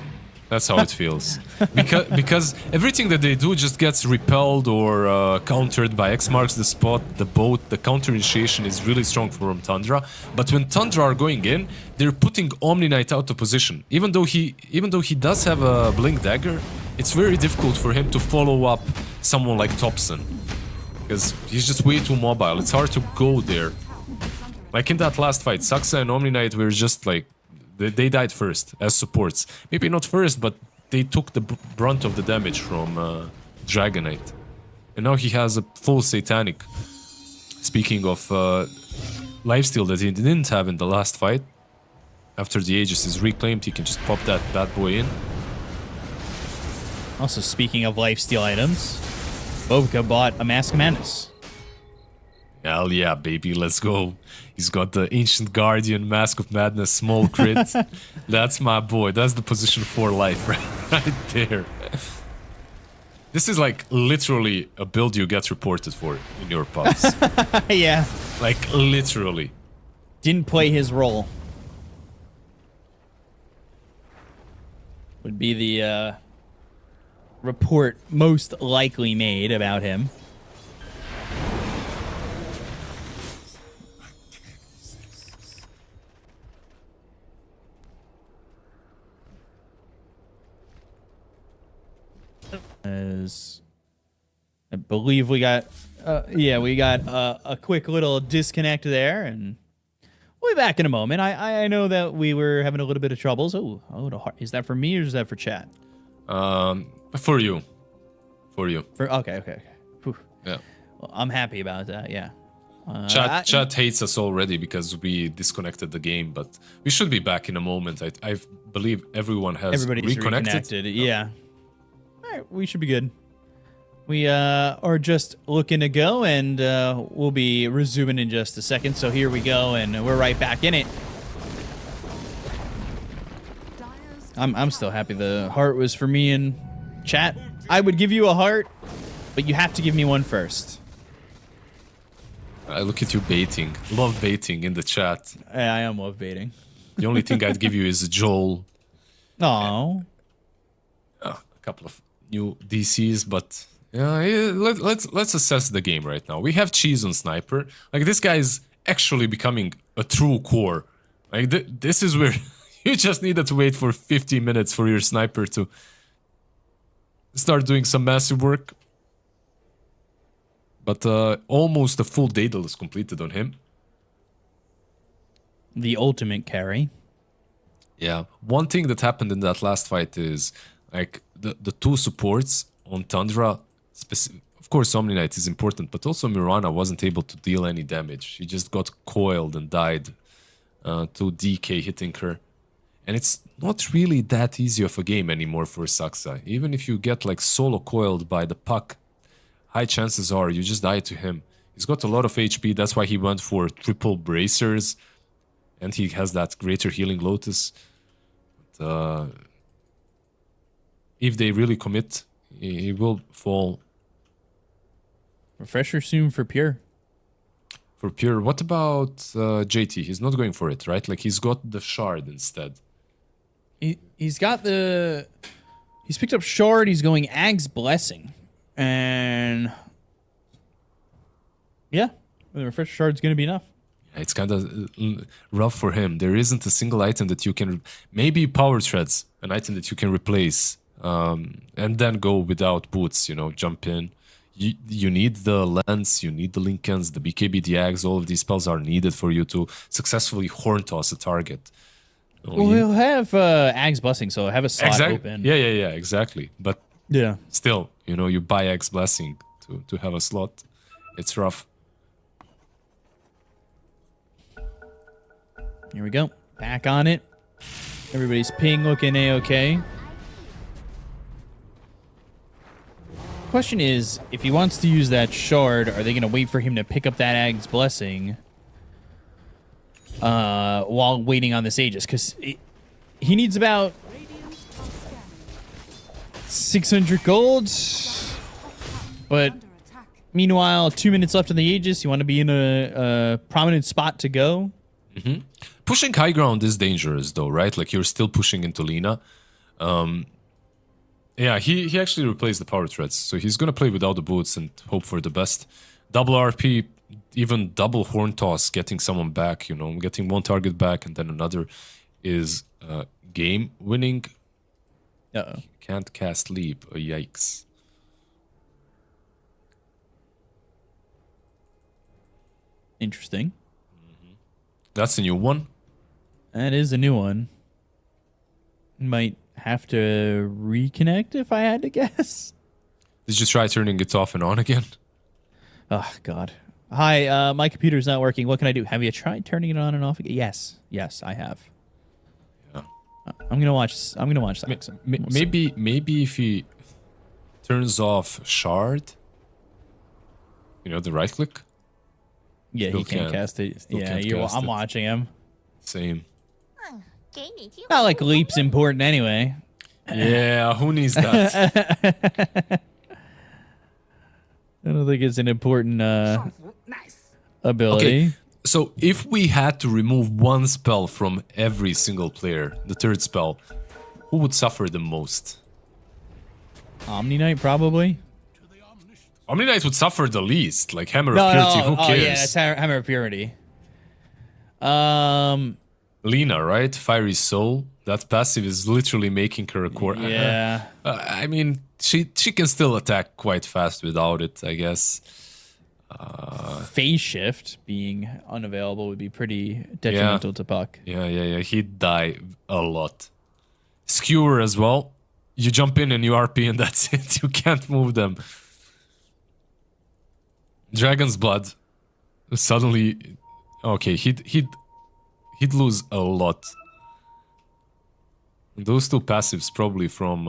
That's how it feels. Because everything that they do just gets repelled or countered by X marks the spot, the boat, the counter initiation is really strong from Tundra. But when Tundra are going in, they're putting Omni Knight out of position. Even though he does have a Blink Dagger, it's very difficult for him to follow up someone like Thompson. Because he's just way too mobile. It's hard to go there. Like in that last fight, Saxa and Omni Knight were just like, they died first as supports. Maybe not first, but they took the brunt of the damage from Dragon Knight. And now he has a full Satanic. Speaking of lifesteal that he didn't have in the last fight, after the Aegis is reclaimed, he can just pop that bad boy in. Also, speaking of lifesteal items, Bobka bought a Mask of Madness. Hell yeah, baby, let's go. He's got the Ancient Guardian, Mask of Madness, small crit. That's my boy. That's the position for life right there. This is like literally a build you get reported for in your pubs. Yeah. Like literally. Didn't play his role. Would be the report most likely made about him. As I believe we got, a quick little disconnect there, and we'll be back in a moment. I know that we were having a little bit of troubles. Is that for me or is that for chat? For you. Okay. Whew. Yeah. Well, I'm happy about that. Yeah. Chat hates us already because we disconnected the game, but we should be back in a moment. I believe everybody's reconnected. Yeah. All right, we should be good. We are just looking to go, and we'll be resuming in just a second. So here we go, and we're right back in it. I'm still happy the heart was for me in chat. I would give you a heart, but you have to give me one first. I look at you baiting. Love baiting in the chat. I am love baiting. The only thing I'd give you is a Joel. Oh. A couple of new DCs, but yeah, let's assess the game right now. We have Cheese on Sniper. Like, this guy is actually becoming a true core. Like, this is where you just needed to wait for 50 minutes for your Sniper to start doing some massive work. But almost a full Daedal is completed on him. The ultimate carry. Yeah. One thing that happened in that last fight is, like, the two supports on Tundra, of course Omni Knight is important, but also Mirana wasn't able to deal any damage. She just got coiled and died to DK hitting her. And it's not really that easy of a game anymore for Saxa. Even if you get like solo coiled by the puck, high chances are you just die to him. He's got a lot of HP, that's why he went for triple bracers. And he has that greater healing Lotus. But, if they really commit, he will fall. Refresher soon for Pure. For Pure, what about JT? He's not going for it, right? Like, he's got the Shard instead. He's got the... He's picked up Shard, he's going Ag's Blessing. And... yeah, the Refresher Shard's going to be enough. It's kind of rough for him. There isn't a single item that you can... Maybe Power Treads, an item that you can replace. And then go without boots, you know, jump in. You need the lens, you need the Linkens, the BKB, the Ags, all of these spells are needed for you to successfully horn toss a target. Well, he'll have Ag's Blessing, so have a slot open. Yeah, exactly. But yeah, still, you know, you buy Ag's Blessing to have a slot. It's rough. Here we go. Back on it. Everybody's ping looking A-okay. Question is, if he wants to use that Shard, are they going to wait for him to pick up that Ag's Blessing while waiting on this Aegis? Because he needs about 600 gold. But meanwhile, 2 minutes left in the Aegis. You want to be in a prominent spot to go. Mm-hmm. Pushing high ground is dangerous, though, right? Like, you're still pushing into Lina. Yeah, he actually replaced the power threads, so he's gonna play without the boots and hope for the best. Double RP, even double horn toss, getting someone back, you know, getting one target back and then another is game winning. Uh-oh. Can't cast leap. Oh, yikes. Interesting. That's a new one. That is a new one. Might have to reconnect if I had to guess. Did you try turning it off and on again? Oh, God. Hi, my computer's not working. What can I do? Have you tried turning it on and off again? Yes. Yes, I have. Yeah. I'm gonna watch that. Maybe if he turns off shard, you know, the right click. Yeah, he can't cast it. Yeah, I'm watching him. Same. Not like leap's important anyway. Yeah, who needs that? I don't think it's an important ability. Okay, so if we had to remove one spell from every single player, the third spell, who would suffer the most? Omni Knight, probably. Omni Knight would suffer the least. Like Hammer of Purity, who cares? Oh, yeah, it's Hammer of Purity. Lina, right? Fiery Soul. That passive is literally making her a core. Yeah. I mean, she can still attack quite fast without it, I guess. Phase Shift being unavailable would be pretty detrimental to Puck. Yeah. He'd die a lot. Skewer as well. You jump in and you RP and that's it. You can't move them. Dragon's Blood. Suddenly... Okay, he'd lose a lot. Those two passives probably from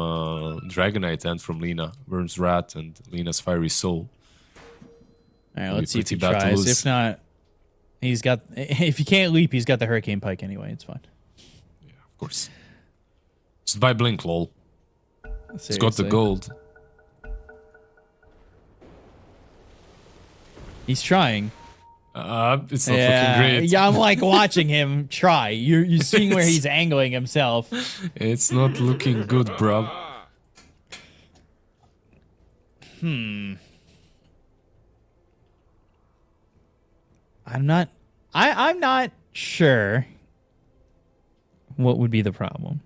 Dragonite and from Lina. Worm's Rat and Lina's Fiery Soul. Alright, let's see if he tries. If not, he's got... If he can't leap, he's got the Hurricane Pike anyway. It's fine. Yeah, of course. Just buy Blink, lol. Seriously. He's got the gold. He's trying. It's not looking great. Yeah, I'm like watching him try. You're seeing where he's angling himself. It's not looking good, bro. I'm not sure what would be the problem.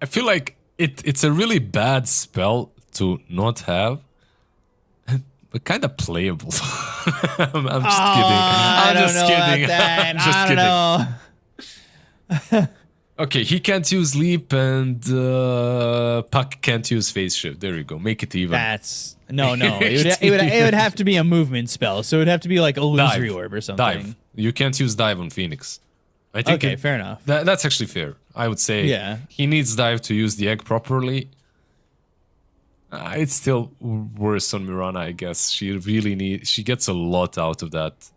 I feel like it's a really bad spell to not have. But kind of playable. I'm just kidding. I'm just kidding. Okay, he can't use leap and Puck can't use phase shift. There you go. Make it even. That's no. It would have to be a movement spell, so it would have to be like illusory orb or something. Dive. You can't use dive on Phoenix. I think okay, fair enough. That's actually fair. I would say. Yeah. He needs dive to use the egg properly. It's still worse on Mirana, I guess. She gets a lot out of that.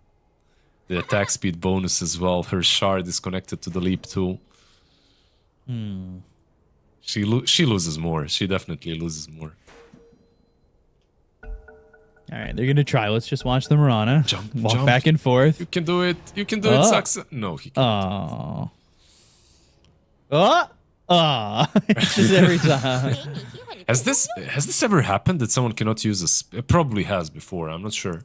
The attack speed bonus as well. Her shard is connected to the leap too. She loses more. She definitely loses more. All right, they're gonna try. Let's just watch the Mirana walk back and forth. You can do it. You can do it. Sucks. No, he can't. Just every time. Has this ever happened that someone cannot use a spell? It probably has before. I'm not sure.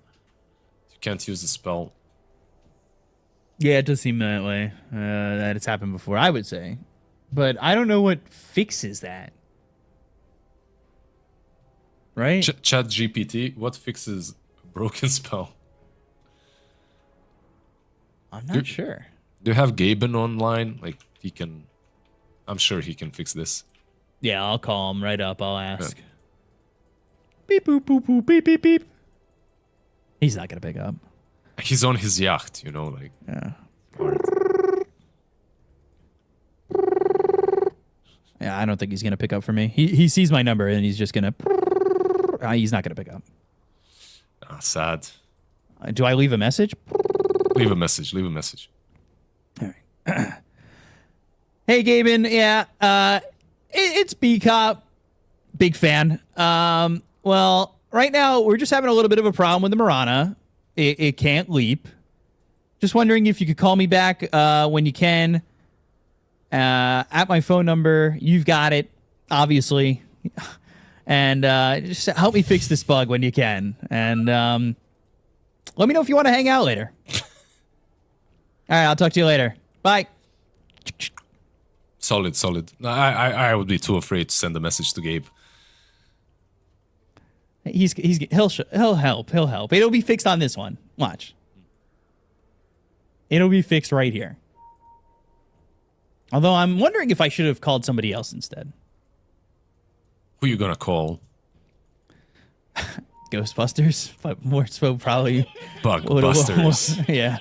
You can't use a spell. Yeah, it does seem that way. That it's happened before, I would say. But I don't know what fixes that. Right? Chat GPT, what fixes a broken spell? I'm not sure. Do you have Gaben online? Like, he can... I'm sure he can fix this. Yeah, I'll call him right up. I'll ask. Yeah. Beep, boop, boop, boop, beep, beep, beep. He's not going to pick up. He's on his yacht, you know, like... Yeah. Yeah, I don't think he's going to pick up for me. He sees my number and he's just going to... he's not going to pick up. Sad. Do I leave a message? Leave a message. Leave a message. All right. Hey, Gaben. Yeah, it's B-Cop. Big fan. Well, right now, we're just having a little bit of a problem with the Mirana. It can't leap. Just wondering if you could call me back when you can. At my phone number. You've got it. obviously. And just help me fix this bug when you can. And let me know if you want to hang out later. All right, I'll talk to you later. Bye. Solid. I would be too afraid to send a message to Gabe. He'll help. It'll be fixed on this one. Watch. It'll be fixed right here. Although I'm wondering if I should have called somebody else instead. Who you gonna call? Ghostbusters, but more so probably Bugbusters. Yeah.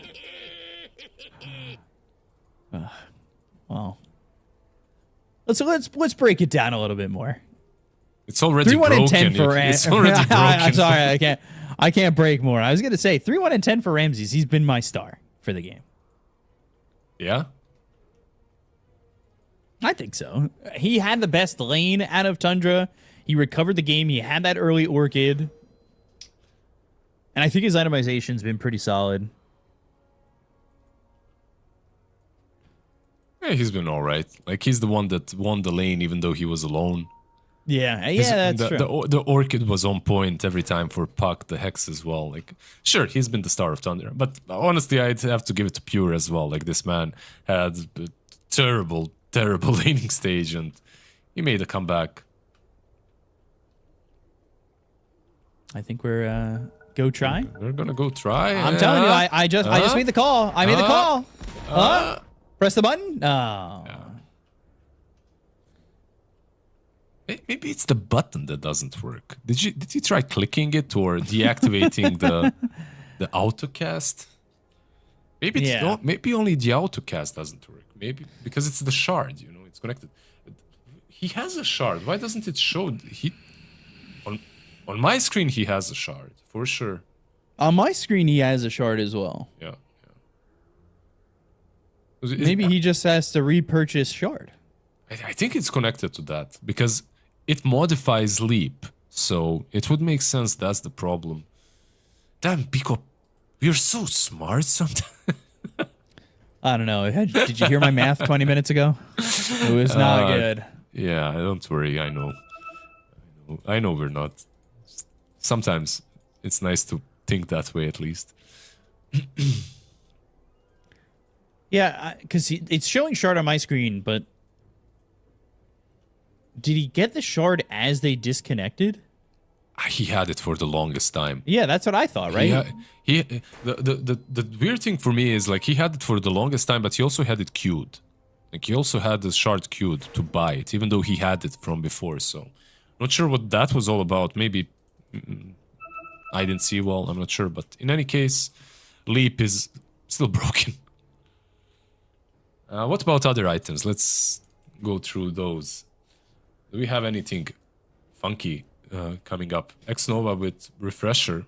Well, let's break it down a little bit more. It's already 3, 1, broken. and 10 for It's already broken. I'm sorry, I can't break more. I was gonna say 3, 1, and 10 for Ramses. He's been my star for the game. Yeah. I think so. He had the best lane out of Tundra. He recovered the game. He had that early Orchid. And I think his itemization's been pretty solid. Yeah, he's been all right. Like, he's the one that won the lane even though he was alone. Yeah, that's true. The Orchid was on point every time for Puck, the Hex as well. Like, sure, he's been the star of Thunder. But honestly, I'd have to give it to Pure as well. Like, this man had a terrible laning stage, and he made a comeback. I think we're go try. We're gonna go try. I'm telling you, I just made the call. I made the call. Press the button. Oh. Yeah. Maybe it's the button that doesn't work. Did you try clicking it or deactivating the autocast? Maybe maybe only the autocast doesn't work. Maybe because it's the shard, it's connected. He has a shard. Why doesn't it show? On my screen he has a shard for sure. On my screen he has a shard as well. Yeah. Maybe he just has to repurchase shard. I think it's connected to that because it modifies leap, so it would make sense. That's the problem. Damn, Pico, you're so smart sometimes. I don't know. Did you hear my math 20 minutes ago? It was not good. Yeah, don't worry. I know we're not. Sometimes it's nice to think that way at least. Yeah, because it's showing shard on my screen, but did he get the shard as they disconnected? He had it for the longest time. Yeah, that's what I thought, right? The weird thing for me is like he had it for the longest time, but he also had it queued. Like he also had the shard queued to buy it, even though he had it from before. So, not sure what that was all about. Maybe I didn't see well. I'm not sure, but in any case, leap is still broken. What about other items? Let's go through those. Do we have anything funky coming up? X-Nova with Refresher.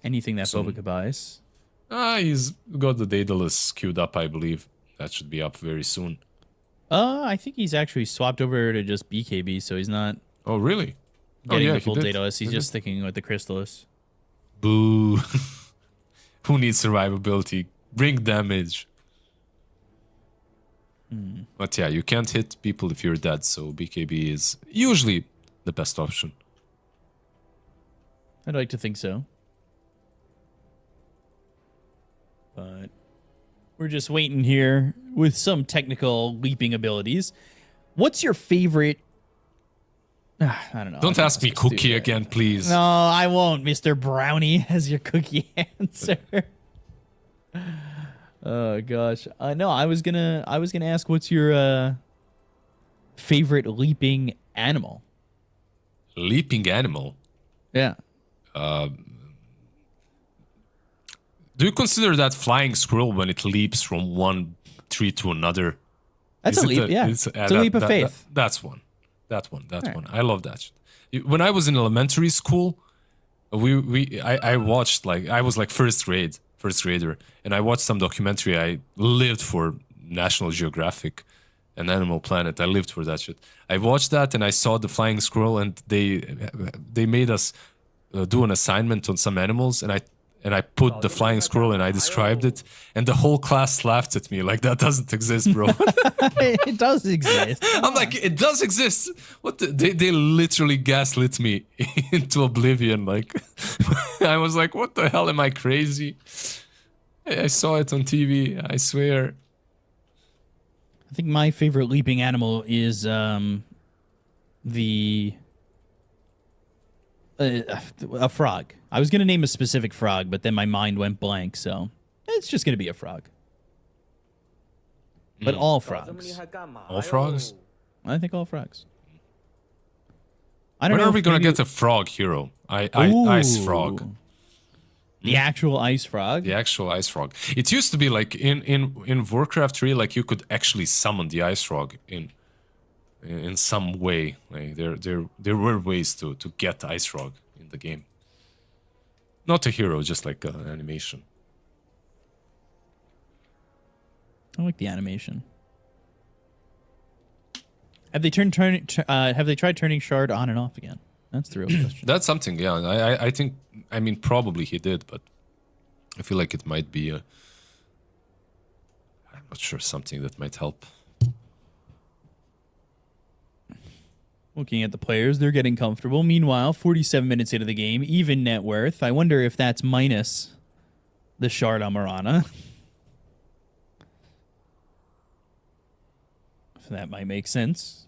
Anything that Bobica buys. He's got the Daedalus queued up, I believe. That should be up very soon. I think he's actually swapped over to just BKB, so he's not... Oh, really? Getting the full Daedalus. He's just sticking with the Crystallis. Boo. Who needs survivability? Bring damage. But yeah, you can't hit people if you're dead, so BKB is usually the best option. I'd like to think so. But we're just waiting here with some technical leaping abilities. What's your favorite... I don't know. Don't ask me Cookie again, please. No, I won't, Mr. Brownie, as your Cookie answer. Oh gosh, no. I was gonna ask, what's your favorite leaping animal? Leaping animal? Yeah. Do you consider that flying squirrel when it leaps from one tree to another? That's a leap. It's a leap of faith. That's one. That's one. I love that shit. When I was in elementary school, I watched I was like first grader, and I watched some documentary. I lived for National Geographic and Animal Planet. I lived for that shit. I watched that and I saw the flying squirrel, and they made us do an assignment on some animals, and and I put the flying squirrel and I described it, and the whole class laughed at me like that doesn't exist, bro. It does exist. I'm like, it does exist. What they literally gaslit me into oblivion. Like, I was like, what the hell, am I crazy? I saw it on TV, I swear. I think my favorite leaping animal is a frog. I was gonna name a specific frog, but then my mind went blank, so it's just gonna be a frog. But all frogs. All frogs? I think all frogs. I don't when know. Are we gonna get a frog hero? Ice frog. The actual ice frog? The actual ice frog. It used to be like in Warcraft 3, like you could actually summon the ice frog in some way. Like there were ways to get ice frog in the game. Not a hero, just like an animation. I like the animation. Have they tried turning Shard on and off again? That's the real question. That's something, yeah. I think, I mean, probably he did, but I feel like it might be I'm not sure, something that might help. Looking at the players, they're getting comfortable. Meanwhile, 47 minutes into the game, even net worth. I wonder if that's minus the Shard on Mirana. If that might make sense.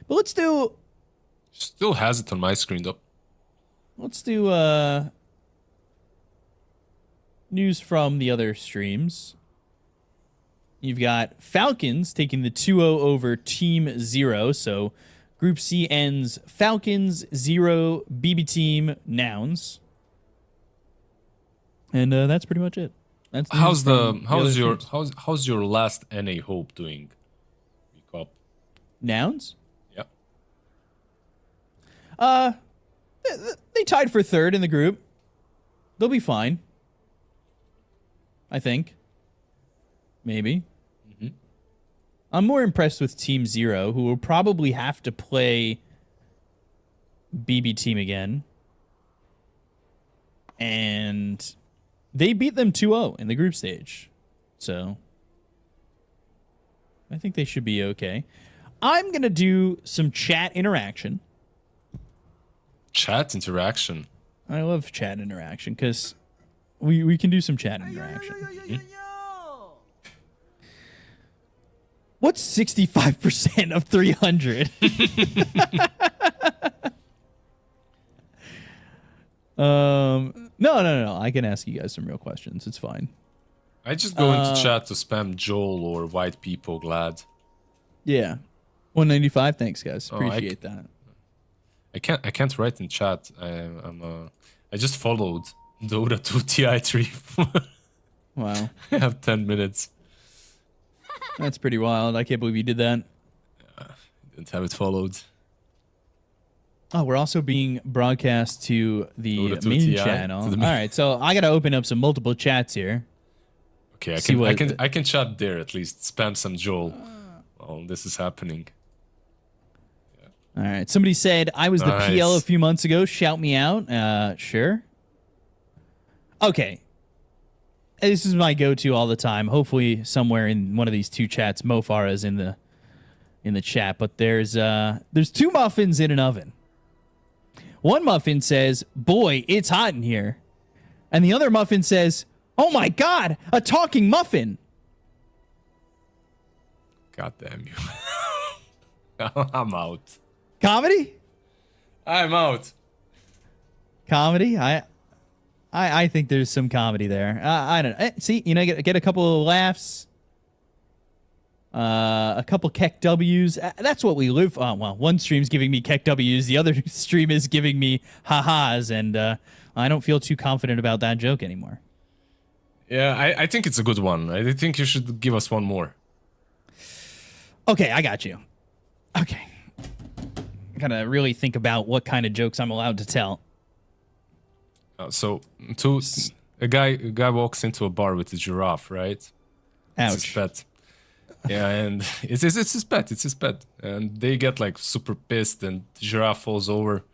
But let's do... Still has it on my screen, though. Let's do news from the other streams. You've got Falcons taking the 2-0 over Team 0. So Group C ends Falcons 0, BB Team Nouns. And that's pretty much it. That's how's your last NA Hope doing? Nouns? Yep. They tied for third in the group. They'll be fine. I think. Maybe. I'm more impressed with Team 0, who will probably have to play BB Team again. And they beat them 2-0 in the group stage. So I think they should be okay. I'm going to do some chat interaction. Chat interaction? I love chat interaction because we can do some chat interaction. What's 65% of 300? No. I can ask you guys some real questions. It's fine. I just go into chat to spam Joel or White People Glad. Yeah. 195. Thanks, guys. Appreciate that. I can't write in chat. I just followed DOTA 2 TI3. Wow. I have 10 minutes. That's pretty wild. I can't believe you did that. Didn't have it followed. Oh, we're also being broadcast to the main TI, channel. All right, so I gotta open up some multiple chats here. Okay, I can chat there at least. Spam some Joel while this is happening. All right. Somebody said I was the PL a few months ago. Shout me out. Sure. Okay. This is my go-to all the time. Hopefully, somewhere in one of these two chats, Mofara is in the chat. But there's two muffins in an oven. One muffin says, "Boy, it's hot in here," and the other muffin says, "Oh my God, a talking muffin." God damn you! I'm out. Comedy? I'm out. Comedy? I think there's some comedy there. I don't know. See, get a couple of laughs, a couple Keck W's. That's what we live on. Well, one stream's giving me Keck W's, the other stream is giving me ha-has, and I don't feel too confident about that joke anymore. Yeah, I think it's a good one. I think you should give us one more. Okay, I got you. Okay. I gotta really think about what kind of jokes I'm allowed to tell. So, a guy walks into a bar with a giraffe, right? Ouch. It's his pet. Yeah, and it's his pet. It's his pet, and they get like super pissed, and the giraffe falls over.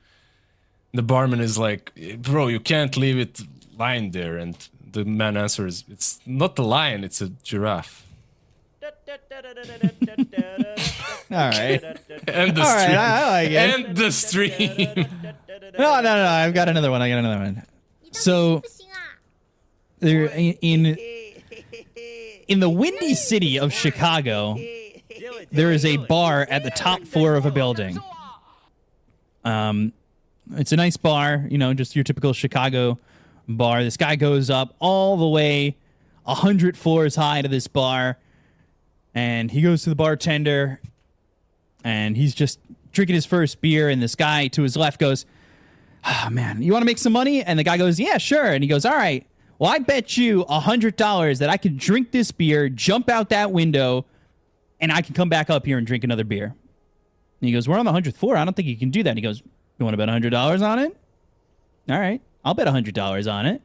The barman is like, "Bro, you can't leave it lion there? And the man answers, it's not a lion, it's a giraffe. All right. End the All stream. right, I like it. End the stream. No, I've got another one. So, there in the windy city of Chicago, there is a bar at the top floor of a building. It's a nice bar, you know, just your typical Chicago bar. This guy goes up all the way 100 floors high to this bar, and he goes to the bartender, and he's just drinking his first beer, and this guy to his left goes, "Ah, man, you want to make some money?" And the guy goes, "Yeah, sure." And he goes, "All right, well, I bet you $100 that I can drink this beer, jump out that window, and I can come back up here and drink another beer." And he goes, "We're on the 100th floor. I don't think you can do that." And he goes, "You want to bet $100 on it?" "All right, I'll bet $100 on it."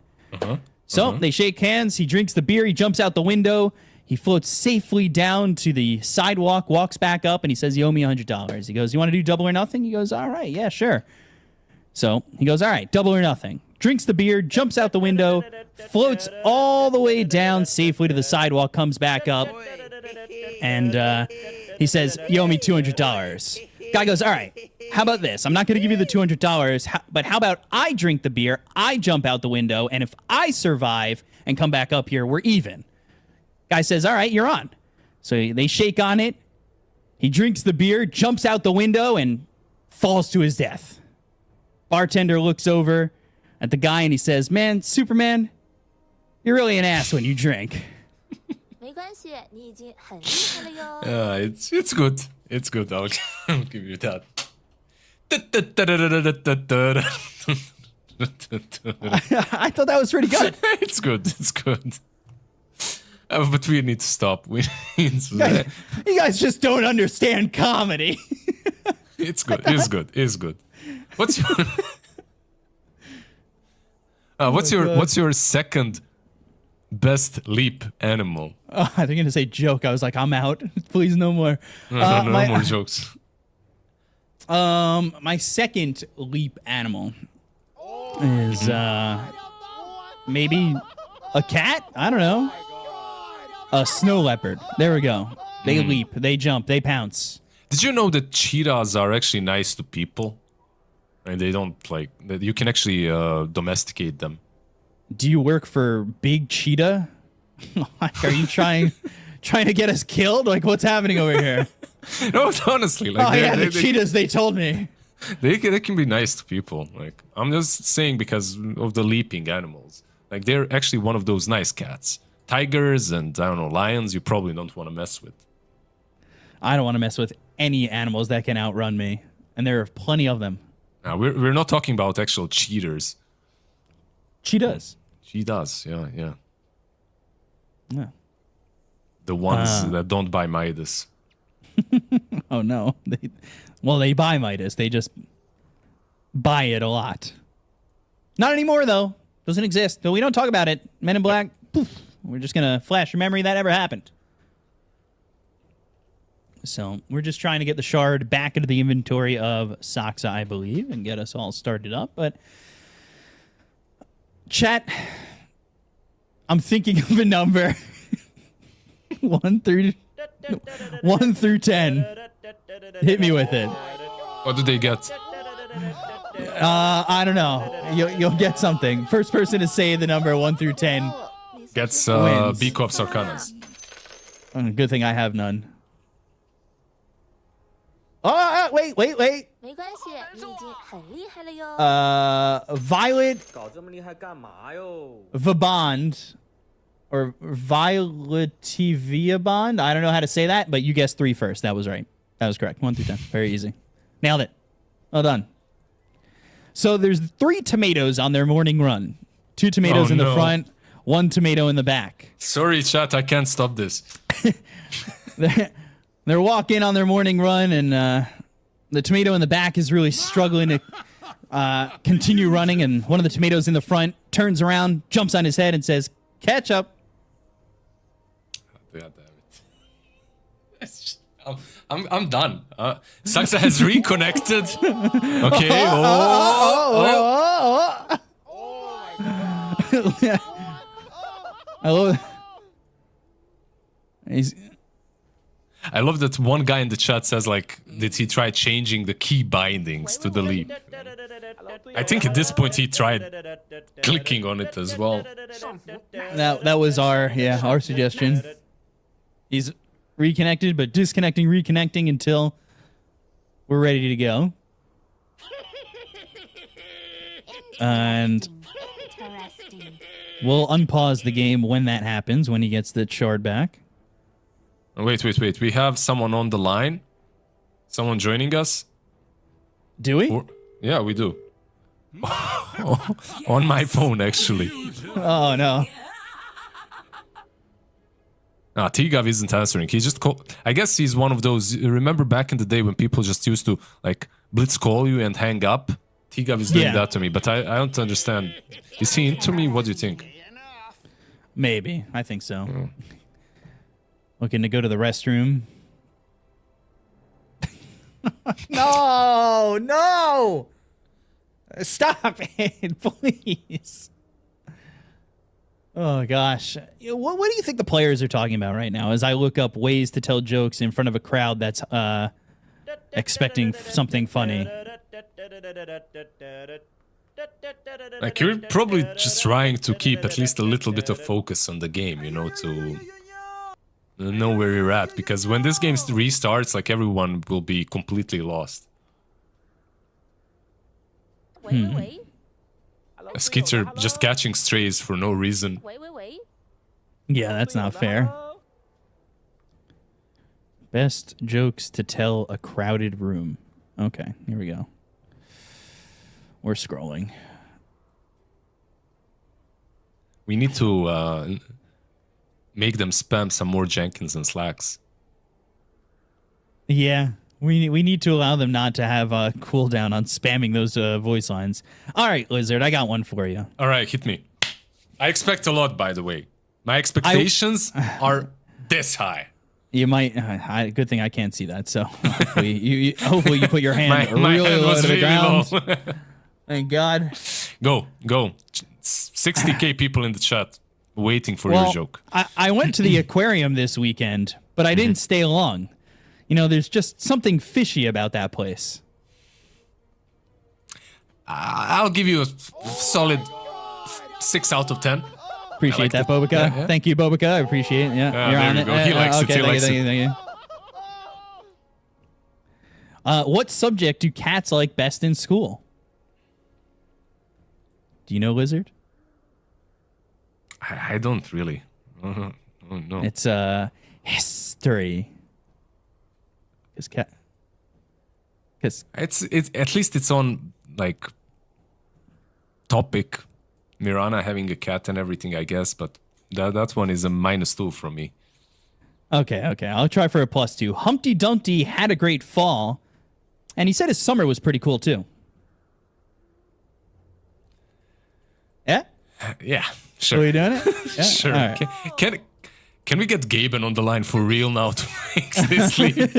So they shake hands. He drinks the beer. He jumps out the window. He floats safely down to the sidewalk, walks back up, and he says, "You owe me $100." He goes, "You want to do double or nothing?" He goes, "All right, yeah, sure." So he goes, "All right, double or nothing." Drinks the beer, jumps out the window, floats all the way down safely to the sidewalk, comes back up, and he says, "You owe me $200. Guy goes, "All right, how about this? I'm not going to give you the $200, but how about I drink the beer, I jump out the window, and if I survive and come back up here, we're even." Guy says, "All right, you're on." So they shake on it. He drinks the beer, jumps out the window, and falls to his death. Bartender looks over at the guy and he says, "Man, Superman, you're really an ass when you drink." It's good. It's good. I'll give you that. I thought that was pretty good. It's good. It's good. But we need to stop. You guys just don't understand comedy. It's good. It's good. It's good. What's your what's your second best leap animal? Oh, I think you're gonna say joke. I was like, I'm out. Please, no more. No more jokes. My second leap animal is maybe a cat. I don't know. A snow leopard. There we go. They leap. They jump. They pounce. Did you know that cheetahs are actually nice to people? And they don't like that. You can actually domesticate them. Do you work for Big Cheetah? Are you trying to get us killed? Like, what's happening over here? No, honestly, like the cheetahs. They told me they can be nice to people. Like, I'm just saying because of the leaping animals. Like, they're actually one of those nice cats. Tigers and I don't know, lions. You probably don't want to mess with. I don't want to mess with any animals that can outrun me, and there are plenty of them. Now, we're not talking about actual cheaters. Cheetahs. Cheetahs, yeah. Yeah. The ones that don't buy Midas. Oh no. They buy Midas. They just buy it a lot. Not anymore though. Doesn't exist. No, we don't talk about it. Men in Black. Poof. We're just gonna flash your memory that ever happened. So we're just trying to get the shard back into the inventory of Saksa, I believe, and get us all started up. But chat, I'm thinking of a number. 1 through 10. Hit me with it. What do they get? I don't know. You'll get something. First person to say the number 1 through 10 gets wins. Beak of Sarkanas. Good thing I have none. Oh, wait. Violet Vabond or Violetivia Bond. I don't know how to say that, but you guessed 3 first. That was right. That was correct. 1 through 10. Very easy. Nailed it. Well done. So there's 3 tomatoes on their morning run. 2 tomatoes in the front, 1 tomato in the back. Sorry, chat. I can't stop this. They're walking on their morning run, and the tomato in the back is really struggling to continue running, and one of the tomatoes in the front turns around, jumps on his head, and says, "Ketchup." God damn it. I'm done. Saksa has reconnected. Okay. I love. I love that one guy in the chat says like, did he try changing the key bindings to the leap? I think at this point he tried clicking on it as well. That was our suggestion. He's reconnected, but disconnecting, reconnecting until we're ready to go. And we'll unpause the game when that happens, when he gets the shard back. Wait. We have someone on the line? Someone joining us? Do we? Yeah, we do. On my phone, actually. Oh, no. T-Gav isn't answering. He just called. I guess he's one of those. Remember back in the day when people just used to like blitz call you and hang up? T-Gav is doing that to me, but I don't understand. Is he into me? What do you think? Maybe. I think so. Looking to go to the restroom. No! Stop it, please. Oh, gosh. What do you think the players are talking about right now as I look up ways to tell jokes in front of a crowd that's expecting something funny? Like, you're probably just trying to keep at least a little bit of focus on the game, you know, to know where you're at. Because when this game restarts, like, everyone will be completely lost. Skeeter just catching strays for no reason. Yeah, that's not fair. Best jokes to tell a crowded room. Okay, here we go. We're scrolling. We need to make them spam some more Jenkins and Slacks. Yeah, we need to allow them not to have a cooldown on spamming those voice lines. All right, Lizard, I got one for you. All right, hit me. I expect a lot, by the way. My expectations are this high. You might. Good thing I can't see that. So hopefully you put your hand my really hand low was to the really ground. low. Thank God. Go. 60k people in the chat waiting for your joke. I went to the aquarium this weekend, but I didn't stay long. You know, there's just something fishy about that place. I'll give you a solid 6 out of 10. Appreciate that, Bobica. Yeah. Thank you, Bobica. I appreciate it. Yeah, you're on it. He likes it. He likes it. Thank you. What subject do cats like best in school? Do you know, Lizard? I don't really. Oh, no. It's history. Because it's at least it's on like topic. Mirana having a cat and everything, I guess, but that one is a -2 from me. Okay. I'll try for a +2. Humpty Dumpty had a great fall, and he said his summer was pretty cool too. Yeah? Yeah, sure. Are we doing it? Yeah? Sure. All right. Can we get Gaben on the line for real now to fix this lead?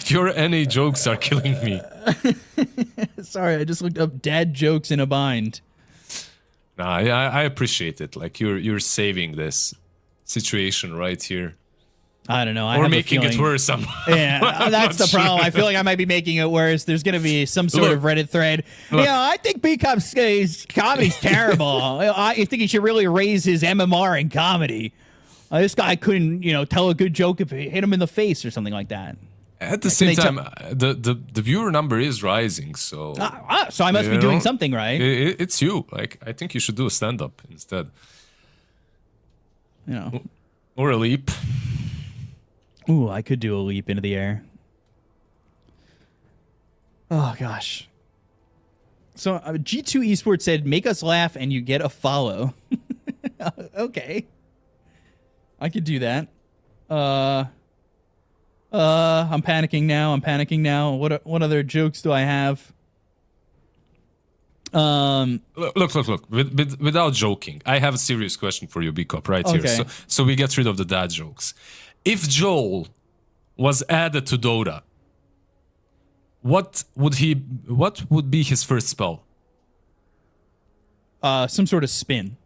Your NA jokes are killing me. Sorry, I just looked up dad jokes in a bind. Nah, I appreciate it. Like you're saving this situation right here. I don't know. Or making it worse. Yeah, that's the problem. I feel like I might be making it worse. There's going to be some sort of Reddit thread. Yeah, I think B-Cup's comedy's terrible. I think he should really raise his MMR in comedy. This guy couldn't, tell a good joke if he hit him in the face or something like that. At the same time, the viewer number is rising, so... so I must be doing something right. It's you. Like, I think you should do a stand-up instead. Or a leap. Ooh, I could do a leap into the air. Oh, gosh. So, G2 Esports said, make us laugh and you get a follow. Okay. I could do that. I'm panicking now. What other jokes do I have? Look. Without joking, I have a serious question for you, B-Cup, right here. So we get rid of the dad jokes. If Joel was added to Dota, what would be his first spell? some sort of spin.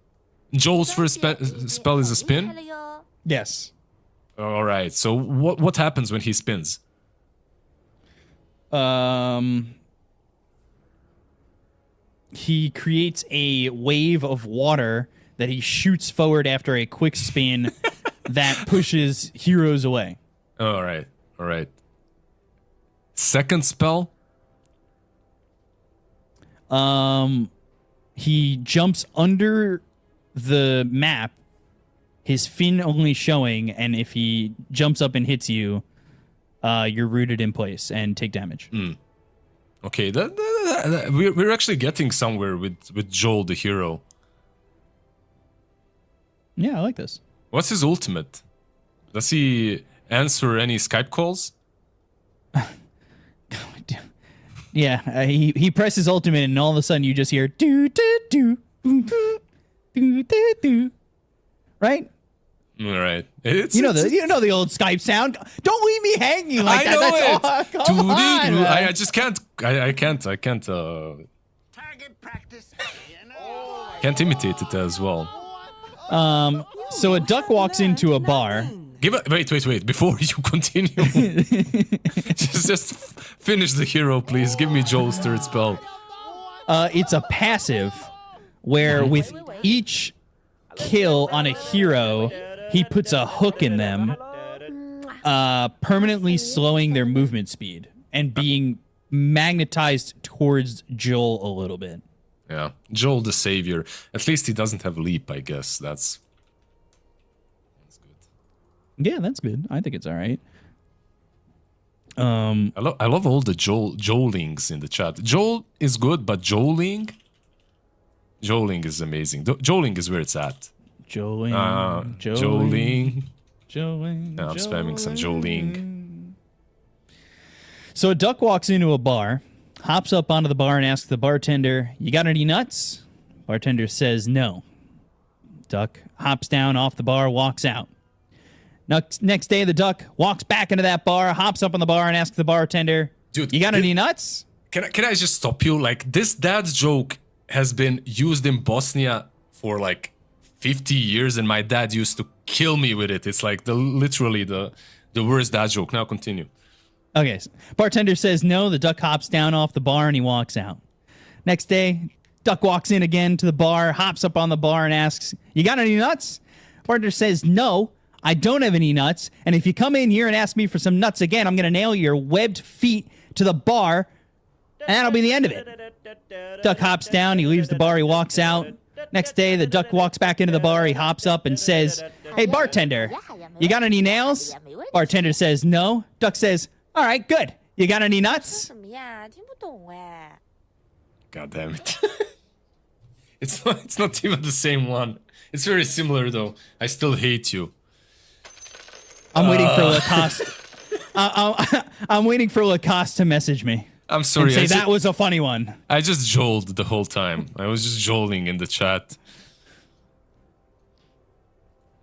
Joel's first spell is a spin? Yes. All right. So what happens when he spins? He creates a wave of water that he shoots forward after a quick spin that pushes heroes away. All right. All right. Second spell? He jumps under the map, his fin only showing, and if he jumps up and hits you, you're rooted in place and take damage. Okay, we're actually getting somewhere with Joel the hero. Yeah, I like this. What's his ultimate? Does he answer any Skype calls? Yeah, he presses ultimate, and all of a sudden you just hear do do do boom boom do do do. Right? All right. You know the old Skype sound. Don't leave me hanging like that. That's all. Come on, I just can't. I can't. Can't imitate it as well. So a duck walks into a bar. Wait. Before you continue, just finish the hero, please. Give me Joel's third spell. It's a passive where with each kill on a hero, he puts a hook in them, permanently slowing their movement speed and being magnetized towards Joel a little bit. Yeah, Joel the savior. At least he doesn't have leap, I guess. That's good. Yeah, that's good. I think it's all right. I love all the Joelings in the chat. Joel is good, but Joeling is amazing. Joeling is where it's at. Joeling. Yeah, I'm spamming some Joeling. So a duck walks into a bar, hops up onto the bar and asks the bartender, "You got any nuts?" Bartender says no. Duck hops down off the bar, walks out. Next day, the duck walks back into that bar, hops up on the bar and asks the bartender, "Dude, you got any nuts?" Can I just stop you? Like, this dad's joke has been used in Bosnia for like 50 years, and my dad used to kill me with it. It's like literally the worst dad joke. Now continue. Okay. Bartender says no. The duck hops down off the bar and he walks out. Next day, duck walks in again to the bar, hops up on the bar and asks, "You got any nuts?" Bartender says no. I don't have any nuts, and if you come in here and ask me for some nuts again, I'm going to nail your webbed feet to the bar, and that'll be the end of it. Duck hops down, he leaves the bar, he walks out. Next day, the duck walks back into the bar, he hops up and says, "Hey, bartender, you got any nails?" Bartender says no. Duck says, "All right, good. You got any nuts?" God damn it. It's not even the same one. It's very similar, though. I still hate you. I'm waiting for Lacoste. I'm waiting for Lacoste to message me. I'm sorry. And say that was a funny one. I just joeled the whole time. I was just joling in the chat.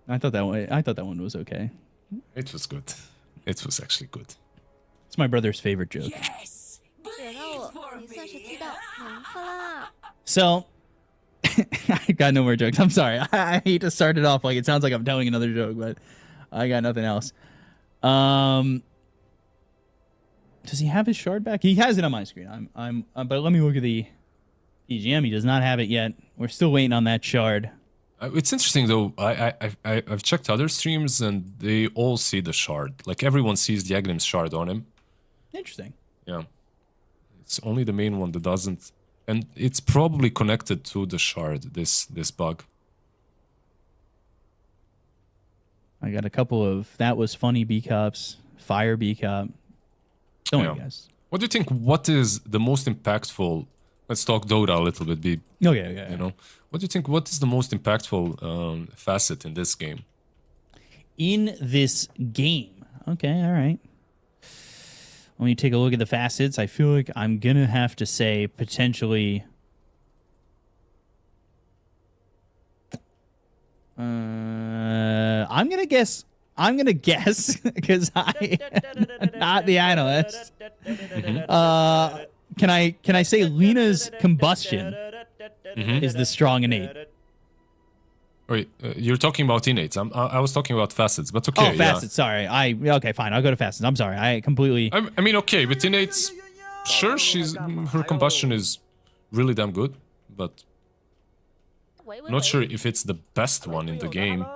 I thought that one was okay. It was good. It was actually good. It's my brother's favorite joke. Yes. So I got no more jokes. I'm sorry. I hate to start it off like it sounds like I'm telling another joke, but I got nothing else. Does he have his shard back? He has it on my screen. But let me look at the EGM. He does not have it yet. We're still waiting on that shard. It's interesting though. I've checked other streams and they all see the shard. Like everyone sees the Aghanim's shard on him. Interesting. Yeah. It's only the main one that doesn't, and it's probably connected to the shard. This bug. I got a couple of that was funny B cups, fire B cup. Don't worry, guys. What do you think? What is the most impactful? Let's talk Dota a little bit. Okay. You know, what do you think? What is the most impactful facet in this game? In this game, okay, all right. Let me take a look at the facets. I feel like I'm gonna have to say potentially. I'm gonna guess because I am not the analyst. Can I say Lena's combustion? is the strong innate. Wait, you're talking about innates. I was talking about facets, but okay. Oh, facets. Sorry. Okay, fine. I'll go to facets. I'm sorry. I completely. I mean, okay, with innates, sure, her combustion is really damn good, but not sure if it's the best one in the game.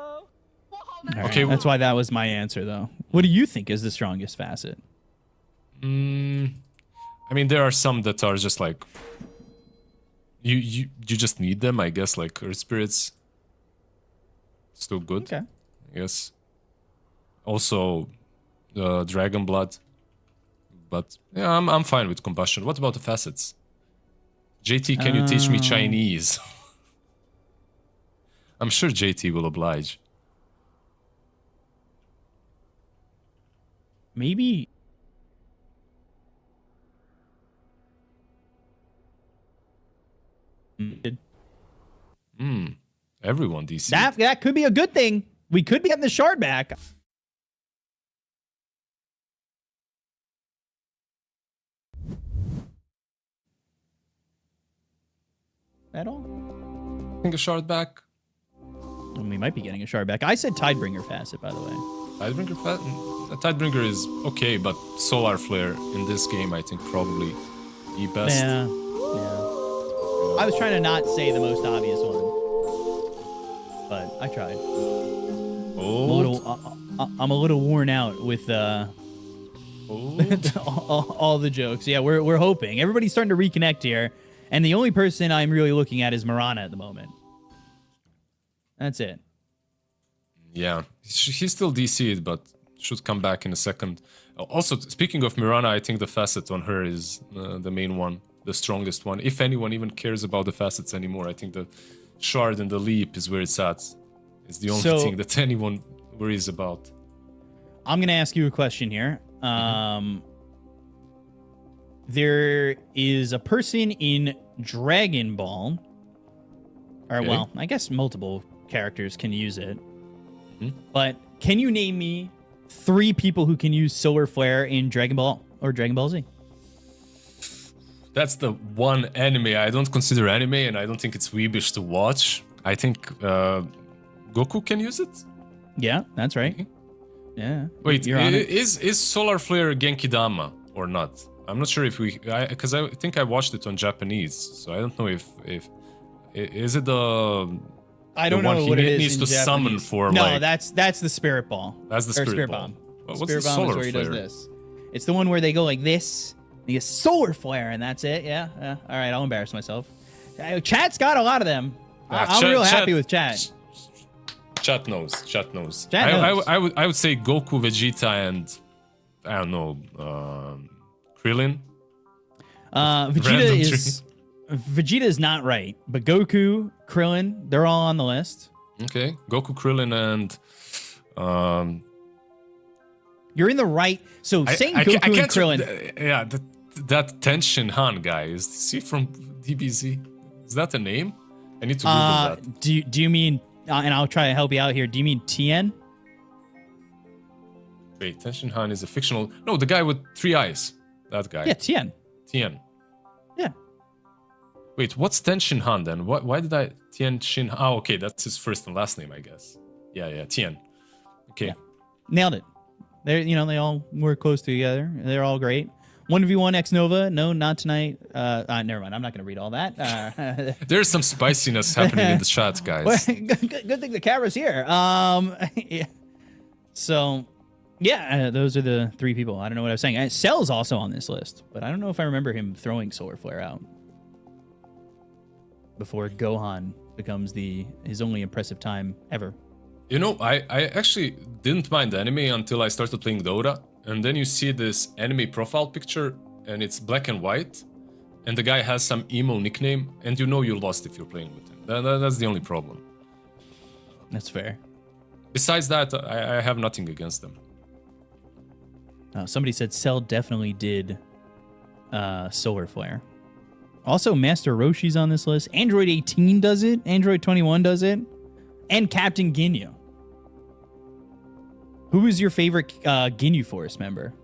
Right, okay, that's why that was my answer, though. What do you think is the strongest facet? I mean, there are some that are just like you just need them, I guess. Like Earth Spirits, still good. Okay. I guess. Also, Dragon Blood. But yeah, I'm fine with combustion. What about the facets? JT, can you teach me Chinese? I'm sure JT will oblige. Maybe. Everyone DC. That could be a good thing. We could be getting the shard back. At all? I think a shard back. And we might be getting a shard back. I said Tidebringer facet, by the way. Tidebringer facet? Tidebringer is okay, but Solar Flare in this game, I think, probably the best. Yeah. I was trying to not say the most obvious one, but I tried. I'm a little worn out with all the jokes. Yeah, we're hoping. Everybody's starting to reconnect here, and the only person I'm really looking at is Marana at the moment. That's it. Yeah, he's still DC'd, but should come back in a second. Also, speaking of Mirana, I think the facet on her is the main one, the strongest one. If anyone even cares about the facets anymore, I think the shard and the leap is where it's at. It's the only thing that anyone worries about. I'm going to ask you a question here. There is a person in Dragon Ball, or well, I guess multiple characters can use it. But can you name me 3 people who can use Solar Flare in Dragon Ball or Dragon Ball Z? That's the one anime I don't consider anime, and I don't think it's weebish to watch. I think Goku can use it. Yeah, that's right. Okay. Yeah. Wait, is Solar Flare Genkidama or not? I'm not sure if because I think I watched it on Japanese, so I don't know if is it the. I don't know what it is. Needs to summon for. No, that's the Spirit Ball. That's the Spirit Ball. What's Spirit Bomb is where he does this. It's the one where they go like this. He gets Solar Flare, and that's it. Yeah. All right, I'll embarrass myself. Chat's got a lot of them. I'm real happy with chat. Chat knows. I would say Goku, Vegeta, and I don't know, Krillin. Vegeta is not right, but Goku, Krillin, they're all on the list. Okay, Goku, Krillin, and you're in the right. So saying Goku and Krillin. That Tenshin Han guy, is he from DBZ? Is that a name? I need to Google that. Do you mean? And I'll try to help you out here. Do you mean Tien? Wait, Tenshin Han is a fictional. No, the guy with 3 eyes. That guy. Yeah, Tien. Yeah. Wait, what's Tenshin Han then? Why did I Tien-Shin? Oh, okay, that's his first and last name, I guess. Yeah, Tien. Okay. Yeah. Nailed it. They all work close together. They're all great. 1v1 X Nova. No, not tonight. Never mind. I'm not going to read all that. There's some spiciness happening in the chat, guys. Well, good thing the camera's here. Yeah. So, yeah, those are the 3 people. I don't know what I was saying. Cell's also on this list, but I don't know if I remember him throwing Solar Flare out before Gohan becomes his only impressive time ever. You know, I actually didn't mind the anime until I started playing Dota. And then you see this enemy profile picture, and it's black and white, and the guy has some emo nickname, and you know you lost if you're playing with him. That's the only problem. That's fair. Besides that, I have nothing against them. Somebody said Cell definitely did Solar Flare. Also, Master Roshi's on this list. Android 18 does it. Android 21 does it. And Captain Ginyu. Who is your favorite Ginyu Forest member?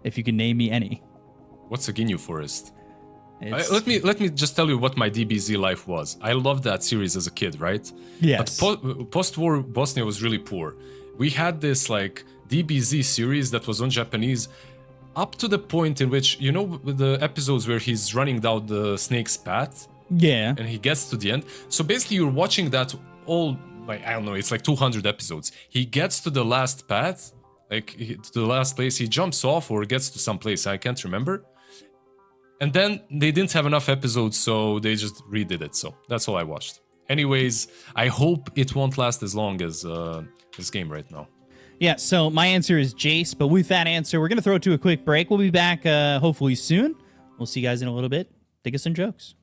If you can name me any. What's a Ginyu Forest? Let me just tell you what my DBZ life was. I loved that series as a kid, right? Yes. But post-war Bosnia was really poor. We had this like DBZ series that was on Japanese up to the point in which, you know, the episodes where he's running down the snake's path? Yeah. And he gets to the end. So basically you're watching that all, like, I don't know, it's like 200 episodes. He gets to the last path, like to the last place, he jumps off or gets to some place, I can't remember. And then they didn't have enough episodes, so they just redid it. So that's all I watched. Anyways, I hope it won't last as long as this game right now. Yeah, so my answer is Jace, but with that answer, we're going to throw it to a quick break. We'll be back hopefully soon. We'll see you guys in a little bit. Think of some jokes.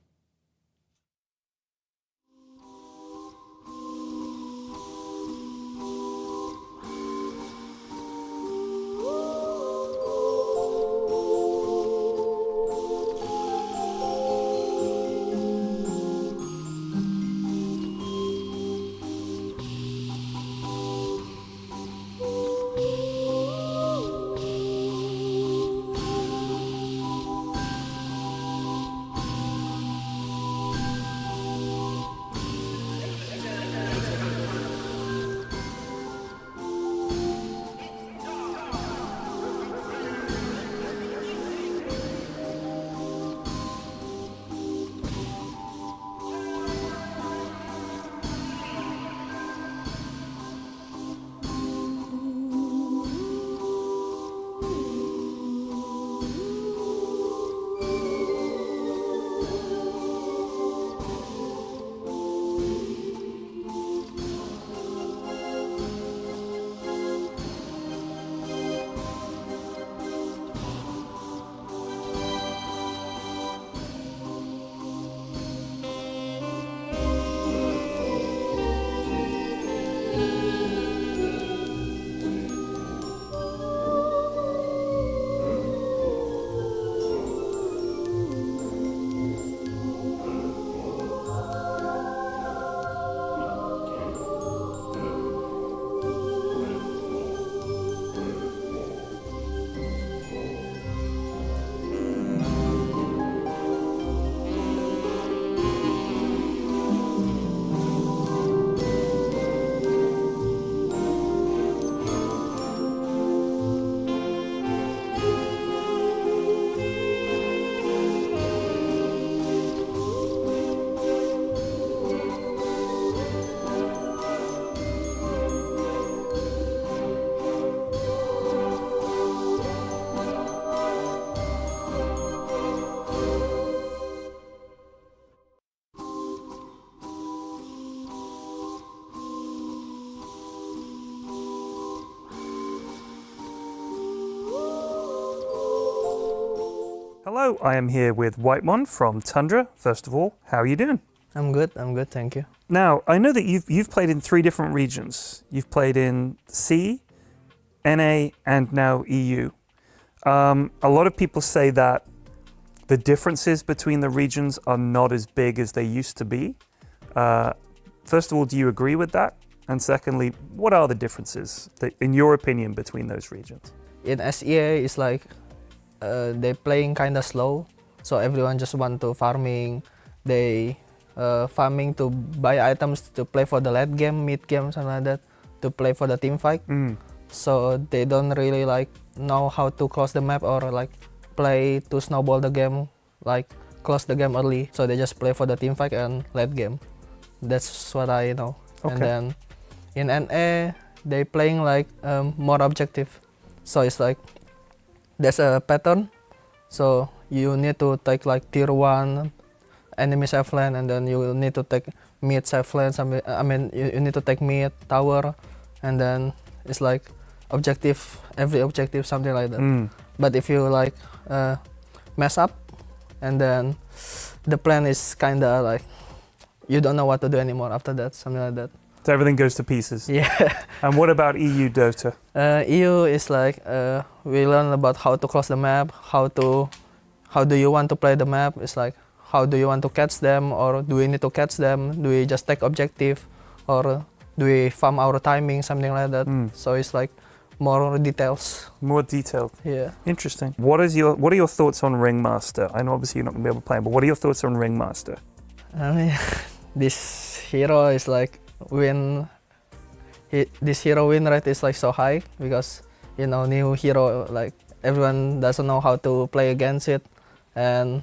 Hello, I am here with Whitemon from Tundra. First of all, how are you doing? I'm good, thank you. Now, I know that you've played in 3 different regions. You've played in C, NA, and now EU. A lot of people say that the differences between the regions are not as big as they used to be. First of all, do you agree with that? And secondly, what are the differences, in your opinion, between those regions? In SEA, it's like they playing kind of slow, so everyone just want to farming. They farming to buy items to play for the late game, mid game, something like that, to play for the team fight. So they don't really like know how to close the map or like play to snowball the game, like close the game early. So they just play for the team fight and late game. That's what I know. Okay. And then in NA, they playing like more objective. So it's like there's a pattern. So you need to take like tier 1 enemy safe lane, and then you need to take mid safe lane. You need to take mid tower, and then it's like objective, every objective, something like that. But if you like mess up, and then the plan is kinda like you don't know what to do anymore after that, something like that. So everything goes to pieces. Yeah. And what about EU Dota? EU is like we learn about how to close the map, how do you want to play the map. It's like how do you want to catch them, or do we need to catch them? Do we just take objective, or do we farm our timing, something like that? So it's like more details. More detailed. Yeah. Interesting. What are your thoughts on Ringmaster? I know obviously you're not gonna be able to play him, but what are your thoughts on Ringmaster? I mean, this hero is like this hero win rate is like so high because new hero, like everyone doesn't know how to play against it, and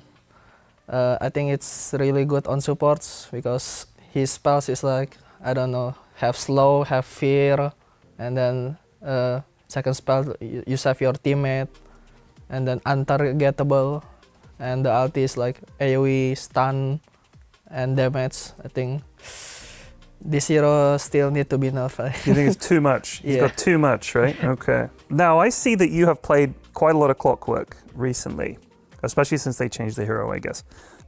I think it's really good on supports because his spells is like, I don't know, have slow, have fear, and then second spell you save your teammate, and then untargetable, and the ulti is like AoE, stun, and damage. I think this hero still need to be nerfed. You think it's too much? You've got too much, right? Okay. Now, I see that you have played quite a lot of Clockwork recently, especially since they changed the hero, I guess.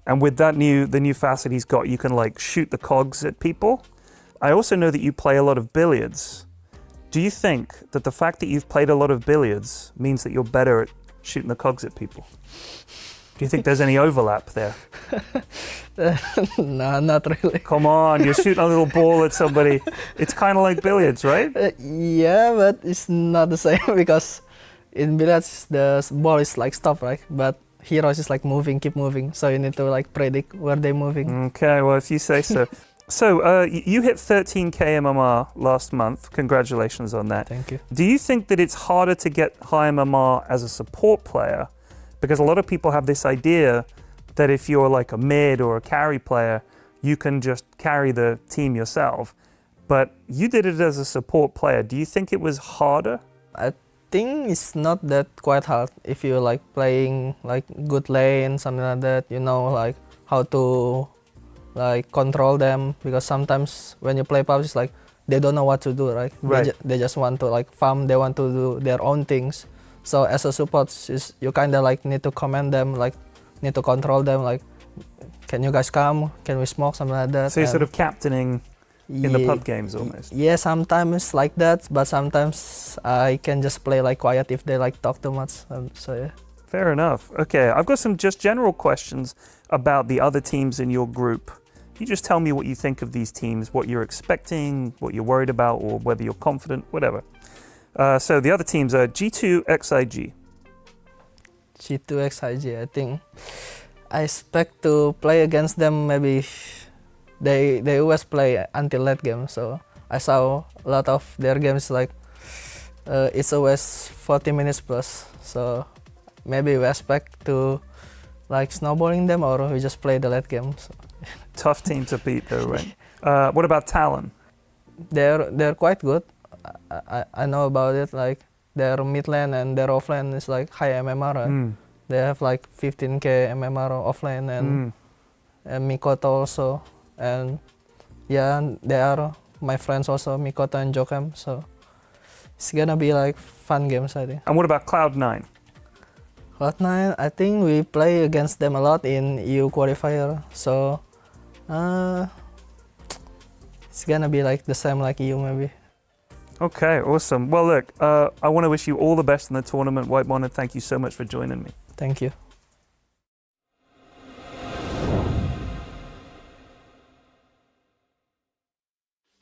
And with the new facet he's got, you can like shoot the cogs at people. I also know that you play a lot of billiards. Do you think that the fact that you've played a lot of billiards means that you're better at shooting the cogs at people? Do you think there's any overlap there? No, not really. Come on, you're shooting a little ball at somebody. It's kind of like billiards, right? Yeah, but it's not the same because in billiards the ball is like stop, right? But heroes is like moving, keep moving. So you need to like predict where they're moving. Okay, well, if you say so. So you hit 13k MMR last month. Congratulations on that. Thank you. Do you think that it's harder to get high MMR as a support player? Because a lot of people have this idea that if you're like a mid or a carry player, you can just carry the team yourself. But you did it as a support player. Do you think it was harder? I think it's not that quite hard if you're like playing like good lane, something like that. You know, like how to like control them, because sometimes when you play PUBG, it's like they don't know what to do, right? They just want to like farm. They want to do their own things. So as a support, you kind of like need to command them, like need to control them, like can you guys come? Can we smoke? Something like that. So you're sort of captaining in the pub games almost. Yeah, sometimes like that, but sometimes I can just play like quiet if they like talk too much. So yeah. Fair enough. Okay, I've got some just general questions about the other teams in your group. You just tell me what you think of these teams, what you're expecting, what you're worried about, or whether you're confident, whatever. So the other teams are G2XIG. G2XIG, I think I expect to play against them. Maybe they always play until late game, so I saw a lot of their games like it's always 40 minutes plus. So maybe we expect to like snowballing them, or we just play the late game. So. Tough team to beat though, right? What about Talon? They're quite good. I know about it. Like their mid lane and their off lane is like high MMR. Right? They have like 15k MMR off lane and Mikoto also. And yeah, they are my friends also, Mikoto and Jokem. So it's gonna be like fun games, I think. And what about Cloud9? Cloud9, I think we play against them a lot in EU qualifier. So it's gonna be like the same like EU maybe. Okay, awesome. Well, look, I want to wish you all the best in the tournament, Whitemon, and thank you so much for joining me. Thank you.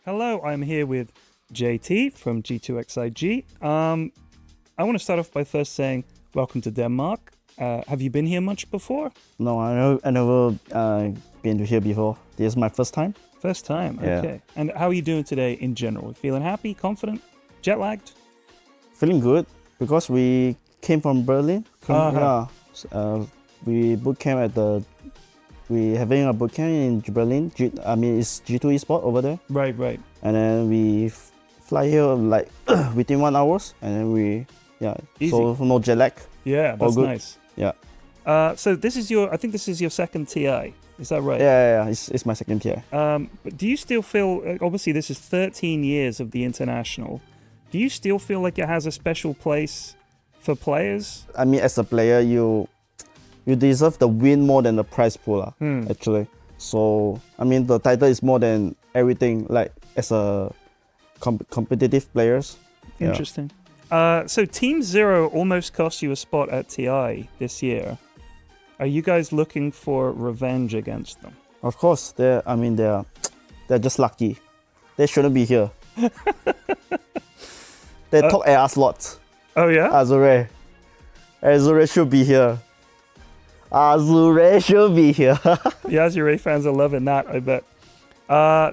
Hello, I'm here with JT from G2XIG. I want to start off by first saying welcome to Denmark. Have you been here much before? No, I never been to here before. This is my first time. First time, Yeah. okay. And how are you doing today in general? Feeling happy, confident, jet lagged? Feeling good because we came from Berlin. Uh-huh. Yeah, we boot camp we having a boot camp in Berlin. It's G2 Esport over there. Right. And then we fly here like within 1 hour, and then Easy. so no jet lag. Yeah, All that's good. nice. Yeah. So I think this is your second TI. Is that right? Yeah. It's my second TI. But do you still feel, obviously this is 13 years of the international, do you still feel like it has a special place for players? I mean, as a player, you deserve the win more than the prize pool, actually. So, I mean, the title is more than everything, like, as a competitive players. Interesting. So Team Zero almost cost you a spot at TI this year. Are you guys looking for revenge against them? Of course, they're just lucky. They shouldn't be here. They talk at us lot. Oh yeah? Azure. Azure should be here. Azure should be here. The Azure fans are loving that, I bet.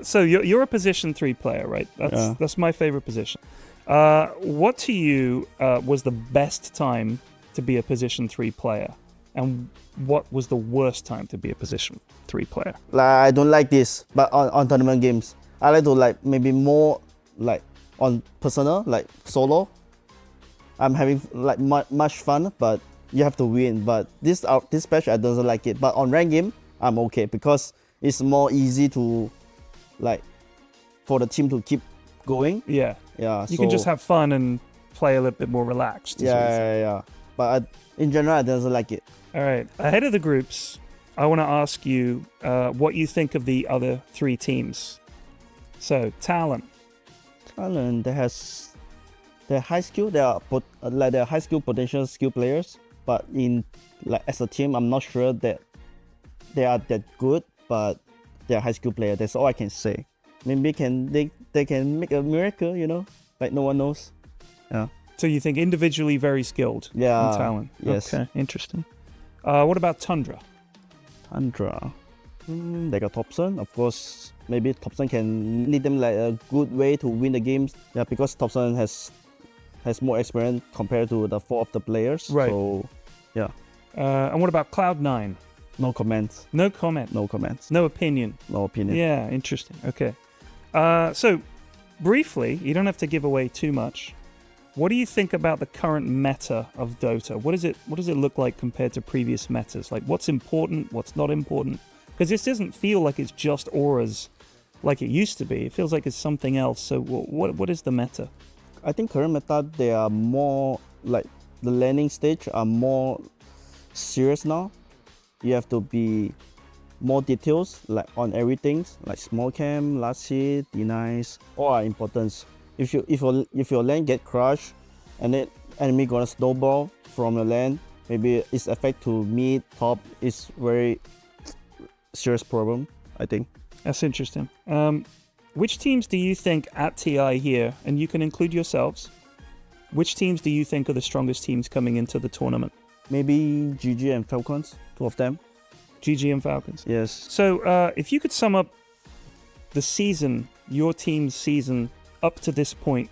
So you're a position 3 player, right? That's my favorite position. What to you was the best time to be a position 3 player? And what was the worst time to be a position 3 player? Like, I don't like this, but on tournament games, I like to like maybe more like on personal, like solo. I'm having like much fun, but you have to win. But this patch I don't like it. But on rank game, I'm okay because it's more easy to like for the team to keep going. Yeah. Yeah. You can just have fun and play a little bit more relaxed. Yeah. But in general, I don't like it. All right. Ahead of the groups, I want to ask you what you think of the other 3 teams. So, Talon. Talon, they're high skill. They are they're high skill potential skill players. But in like as a team, I'm not sure that they are that good. But they're high skill player. That's all I can say. Maybe they can make a miracle. Like no one knows. Yeah. So you think individually very skilled? Yeah. In Talon. Yes. Okay. Interesting. What about Tundra? Tundra. They got Thompson, of course. Maybe Thompson can lead them like a good way to win the games. Yeah, because Thompson has more experience compared to the 4 of the players. Right. So, yeah. And what about Cloud9? No comments. No comment. No comments. No opinion. No opinion. Yeah, interesting. Okay. So, briefly, you don't have to give away too much. What do you think about the current meta of Dota? What does it look like compared to previous metas? Like, what's important? What's not important? Because this doesn't feel like it's just auras like it used to be. It feels like it's something else. So what is the meta? I think current meta, they are more like the landing stage are more serious now. You have to be more details like on everything, like small camp, last hit, denies, all are important. If your lane get crushed and then enemy gonna snowball from your lane, maybe it's affect to mid, top. It's very serious problem, I think. That's interesting. Which teams do you think at TI here, and you can include yourselves, which teams do you think are the strongest teams coming into the tournament? Maybe GG and Falcons, 2 of them. GG and Falcons? Yes. So if you could sum up the season, your team's season up to this point,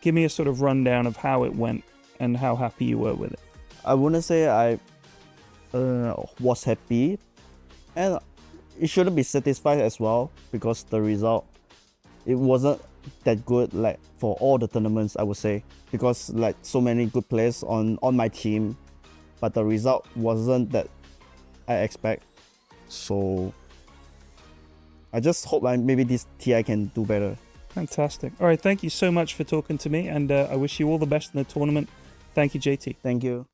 give me a sort of rundown of how it went and how happy you were with it. I wouldn't say I was happy, and it shouldn't be satisfied as well because the result, it wasn't that good like for all the tournaments, I would say, because like so many good players on my team, but the result wasn't that I expect. So I just hope like maybe this TI can do better. Fantastic. All right, thank you so much for talking to me, and I wish you all the best in the tournament. Thank you, JT. Thank you.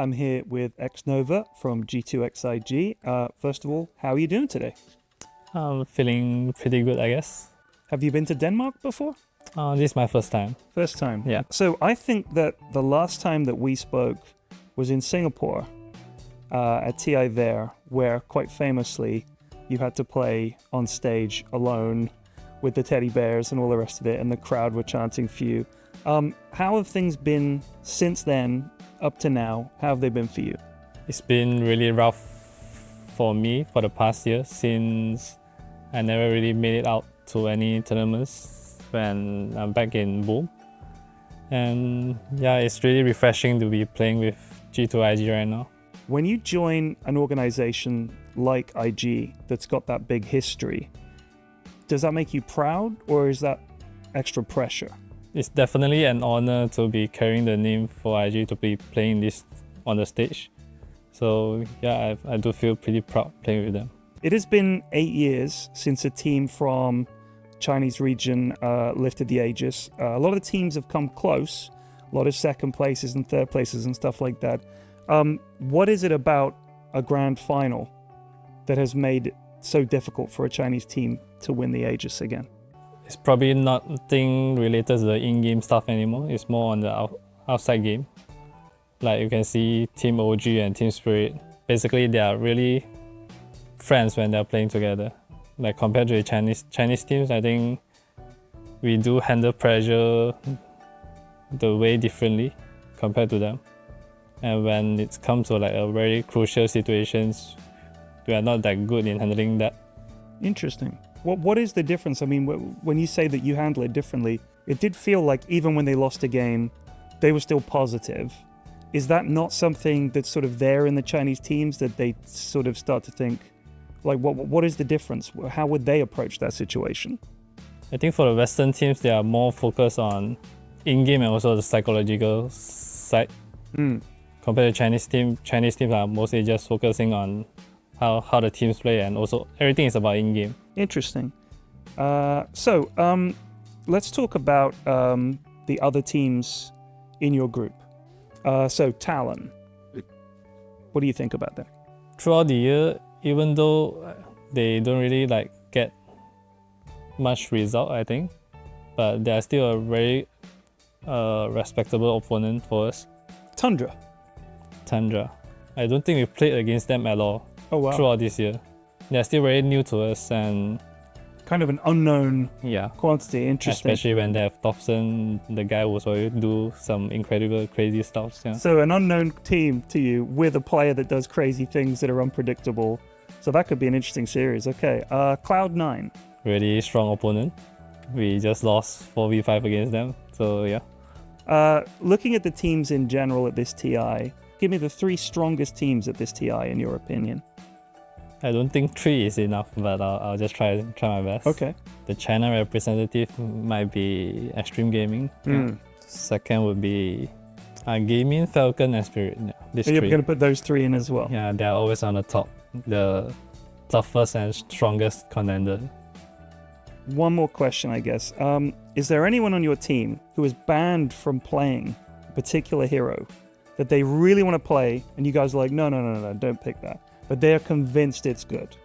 I'm here with Xnova from G2XIG. First of all, how are you doing today? I'm feeling pretty good, I guess. Have you been to Denmark before? This is my first time. First time? Yeah. So I think that the last time that we spoke was in Singapore at TI there, where quite famously you had to play on stage alone with the teddy bears and all the rest of it, and the crowd were chanting for you. How have things been since then up to now? How have they been for you? It's been really rough for me for the past year, since I never really made it out to any tournaments when I'm back in Boom. And yeah, it's really refreshing to be playing with G2IG right now. When you join an organization like IG that's got that big history, does that make you proud, or is that extra pressure? It's definitely an honor to be carrying the name for IG, to be playing this on the stage. So yeah, I do feel pretty proud playing with them. It has been 8 years since a team from Chinese region lifted the Aegis. A lot of the teams have come close, a lot of second places and third places and stuff like that. What is it about a grand final that has made it so difficult for a Chinese team to win the Aegis again? It's probably nothing related to the in-game stuff anymore. It's more on the outside game. Like you can see Team OG and Team Spirit. Basically, they are really friends when they're playing together. Like compared to the Chinese teams, I think we do handle pressure the way differently compared to them. And when it comes to like a very crucial situations, we are not that good in handling that. Interesting. What is the difference? I mean, when you say that you handle it differently, it did feel like even when they lost a game, they were still positive. Is that not something that's sort of there in the Chinese teams, that they sort of start to think, like, what is the difference? How would they approach that situation? I think for the Western teams, they are more focused on in-game and also the psychological side. Compared to Chinese teams are mostly just focusing on how the teams play, and also everything is about in-game. Interesting. So let's talk about the other teams in your group. So Talon, what do you think about that? Throughout the year, even though they don't really like get much result, I think, but they are still a very respectable opponent for us. Tundra. I don't think we played against them at all throughout this year. They're still very new to us and kind of an unknown quantity. Interesting. Especially when they have Thompson, the guy who will do some incredible, crazy stuff. Yeah. So an unknown team to you with a player that does crazy things that are unpredictable. So that could be an interesting series. Okay, Cloud9. Really strong opponent. We just lost 4v5 against them. So yeah. Looking at the teams in general at this TI, give me the 3 strongest teams at this TI in your opinion. I don't think 3 is enough, but I'll just try my best. Okay. The China representative might be Extreme Gaming. Yeah. Second would be Gaming, Falcon, and Spirit. Yeah, so you're going to put those 3 in as well? Yeah, they're always on the top. The toughest and strongest contender. One more question, I guess. Is there anyone on your team who is banned from playing a particular hero that they really want to play, and you guys are like, no, don't pick that, but they're convinced it's good?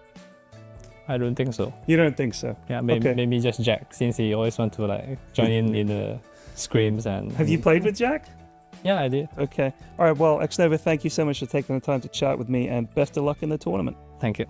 I don't think so. You don't think so? Yeah, maybe just Jack, since he always wants to like join in the scrims. And have you played with Jack? Yeah, I did. Okay. All right, well, Xnova, thank you so much for taking the time to chat with me, and best of luck in the tournament. Thank you.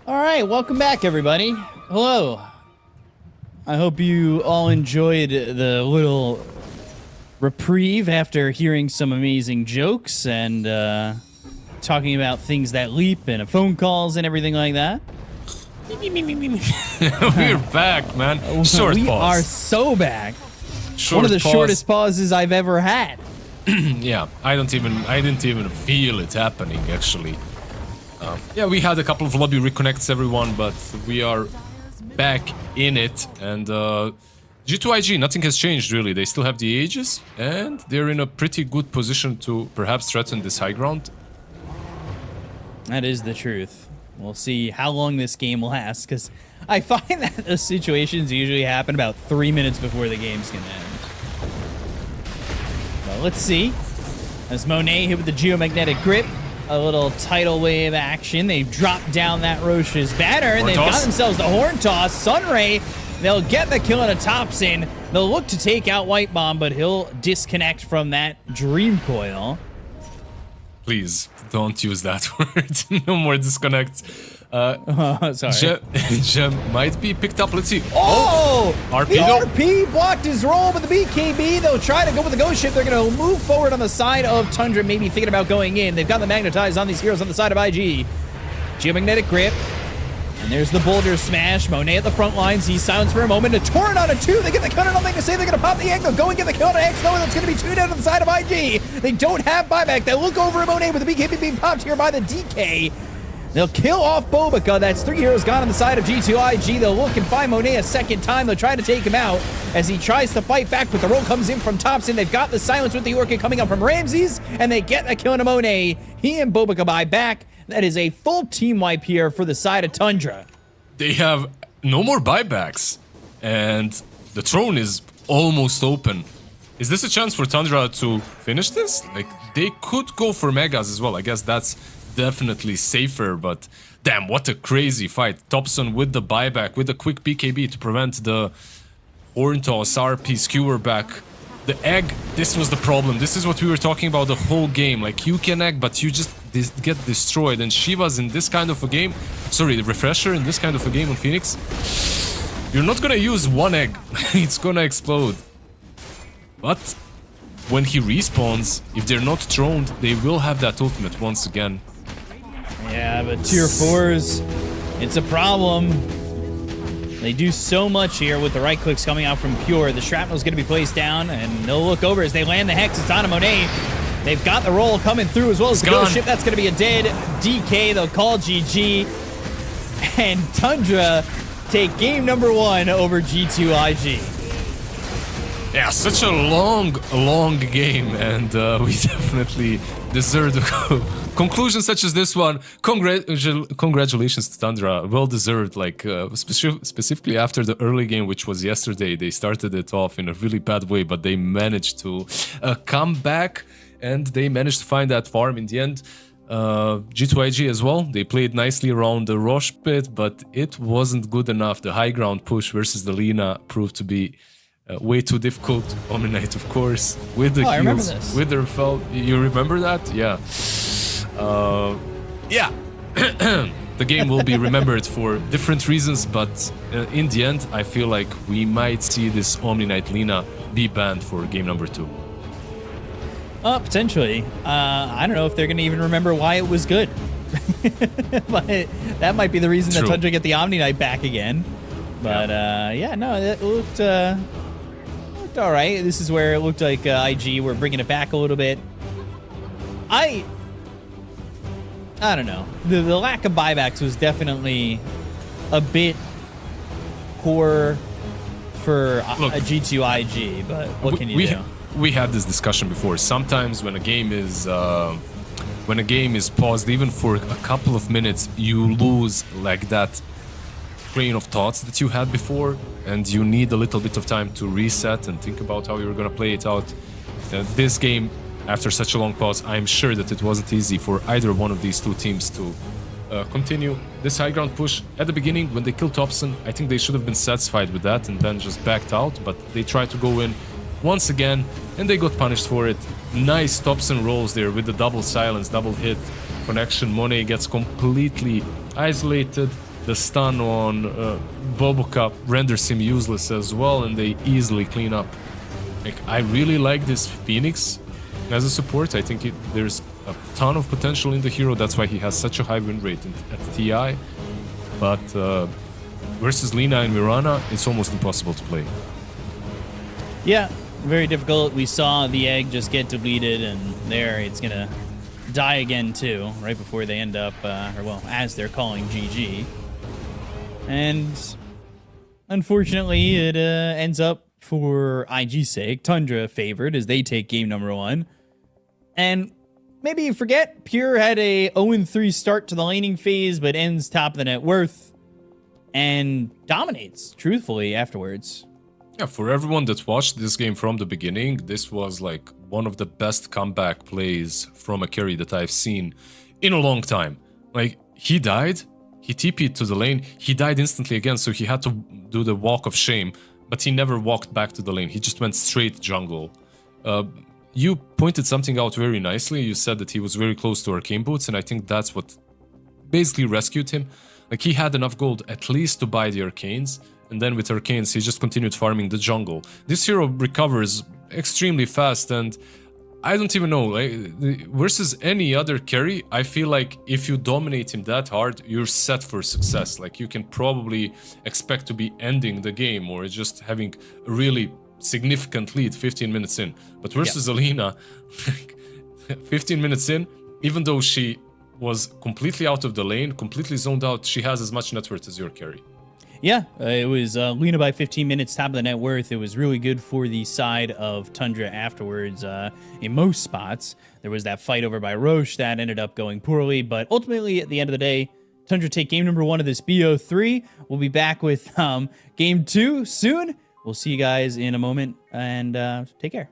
All right, welcome back, everybody. Hello. I hope you all enjoyed the little reprieve after hearing some amazing jokes and talking about things that leap and phone calls and everything like that. We're back, man. Short we pause. are so back. Short One of the pause. shortest pauses I've ever had. Yeah, I didn't even feel it happening, actually. Yeah, we had a couple of lobby reconnects, everyone, but we are back in it. And G2IG, nothing has changed, really. They still have the Aegis, and they're in a pretty good position to perhaps threaten this high ground. That is the truth. We'll see how long this game lasts, because I find that those situations usually happen about 3 minutes before the game's gonna end. Well, let's see. As Monet hit with the geomagnetic grip, a little tidal wave action. They've dropped down that Roche's banner, and they've got themselves the horn toss. Sunray, they'll get the kill on a Thompson. They'll look to take out White Bomb, but he'll disconnect from that Dream Coil. Please, don't use that word. No more disconnects. Sorry. Gem might be picked up. Let's see. Oh! RP The though. RP blocked his roll with the BKB. They'll try to go with the ghost ship. They're going to move forward on the side of Tundra, maybe thinking about going in. They've got the magnetized on these heroes on the side of IG. Geomagnetic grip. And there's the boulder smash. Monet at the front lines. He's silenced for a moment. A torrent on a 2. They get the counter. Nothing to say. They're going to pop the egg. They'll go and get the kill on X. No, that's going to be 2 down on the side of IG. They don't have buyback. They'll look over at Monet with the BKB being popped here by the DK. They'll kill off Bobica. That's 3 heroes gone on the side of G2IG. They'll look and find Monet a second time. They'll try to take him out as he tries to fight back, but the roll comes in from Thompson. They've got the silence with the Orchid coming up from Ramses, and they get a kill on Monet. He and Bobica buy back. That is a full team wipe here for the side of Tundra. They have no more buybacks, and the throne is almost open. Is this a chance for Tundra to finish this? Like, they could go for Megas as well. I guess that's definitely safer, but damn, what a crazy fight. Thompson with the buyback, with a quick BKB to prevent the Horn Toss, RP skewer back. The egg, this was the problem. This is what we were talking about the whole game. Like, you can egg, but you just get destroyed. And Shiva's in this kind of a game, sorry, the Refresher in this kind of a game on Phoenix, you're not gonna use one egg. It's gonna explode. But when he respawns, if they're not throned, they will have that ultimate once again. Yeah, but tier 4s, it's a problem. They do so much here with the right clicks coming out from Pure. The shrapnel's going to be placed down, and they'll look over as they land the Hex. It's on Monet. They've got the roll coming through as well as the ghost ship. That's going to be a dead DK. They'll call GG. And Tundra take game number 1 over G2IG. Yeah, such a long game, and we definitely deserve the conclusion such as this one. Congratulations to Tundra, well deserved. Like specifically after the early game, which was yesterday, they started it off in a really bad way, but they managed to come back, and they managed to find that farm in the end. G2IG as well, they played nicely around the Roche pit, but it wasn't good enough. The high ground push versus the Lina proved to be way too difficult. Omni-Knight, of course, with the heals, with their fell. You remember that? Yeah. Yeah. The game will be remembered for different reasons, but in the end, I feel like we might see this Omni-Knight Lina be banned for game number 2. Potentially. I don't know if they're going to even remember why it was good. But that might be the reason that Tundra get the Omni-Knight back again. But yeah, no, it looked all right. This is where it looked like IG were bringing it back a little bit. I don't know. The lack of buybacks was definitely a bit poor for a G2IG, but what can you do? We had this discussion before. Sometimes when a game is paused, even for a couple of minutes, you lose like that train of thoughts that you had before, and you need a little bit of time to reset and think about how you're gonna play it out. This game, after such a long pause, I'm sure that it wasn't easy for either one of these two teams to continue this high ground push. At the beginning, when they killed Thompson, I think they should have been satisfied with that and then just backed out, but they tried to go in once again, and they got punished for it. Nice Thompson rolls there with the double silence, double hit connection. Monet gets completely isolated. The stun on Boboka renders him useless as well, and they easily clean up. Like, I really like this Phoenix as a support. I think there's a ton of potential in the hero. That's why he has such a high win rate at TI. But versus Lina and Mirana, it's almost impossible to play. Yeah, very difficult. We saw the egg just get deleted, and there it's gonna die again too, right before they end up, or well, as they're calling GG. And unfortunately, it ends up for IG's sake, Tundra favored as they take game number 1. And maybe you forget, Pure had a 0-3 start to the laning phase, but ends top of the net worth and dominates, truthfully, afterwards. Yeah, for everyone that watched this game from the beginning, this was like one of the best comeback plays from a carry that I've seen in a long time. Like, he died, he TP'd to the lane, he died instantly again, so he had to do the walk of shame, but he never walked back to the lane, he just went straight jungle. You pointed something out very nicely. You said that he was very close to Arcane Boots, and I think that's what basically rescued him. Like, he had enough gold at least to buy the Arcanes, and then with Arcanes he just continued farming the jungle. This hero recovers extremely fast, and I don't even know, like, versus any other carry, I feel like if you dominate him that hard, you're set for success. Like, you can probably expect to be ending the game or just having a really significant lead 15 minutes in. But versus Alina, 15 minutes in, even though she was completely out of the lane, completely zoned out, she has as much net worth as your carry. Yeah, it was Lina by 15 minutes, top of the net worth. It was really good for the side of Tundra afterwards in most spots. There was that fight over by Roche that ended up going poorly, but ultimately, at the end of the day, Tundra take game number 1 of this BO3. We'll be back with game 2 soon. We'll see you guys in a moment, and take care.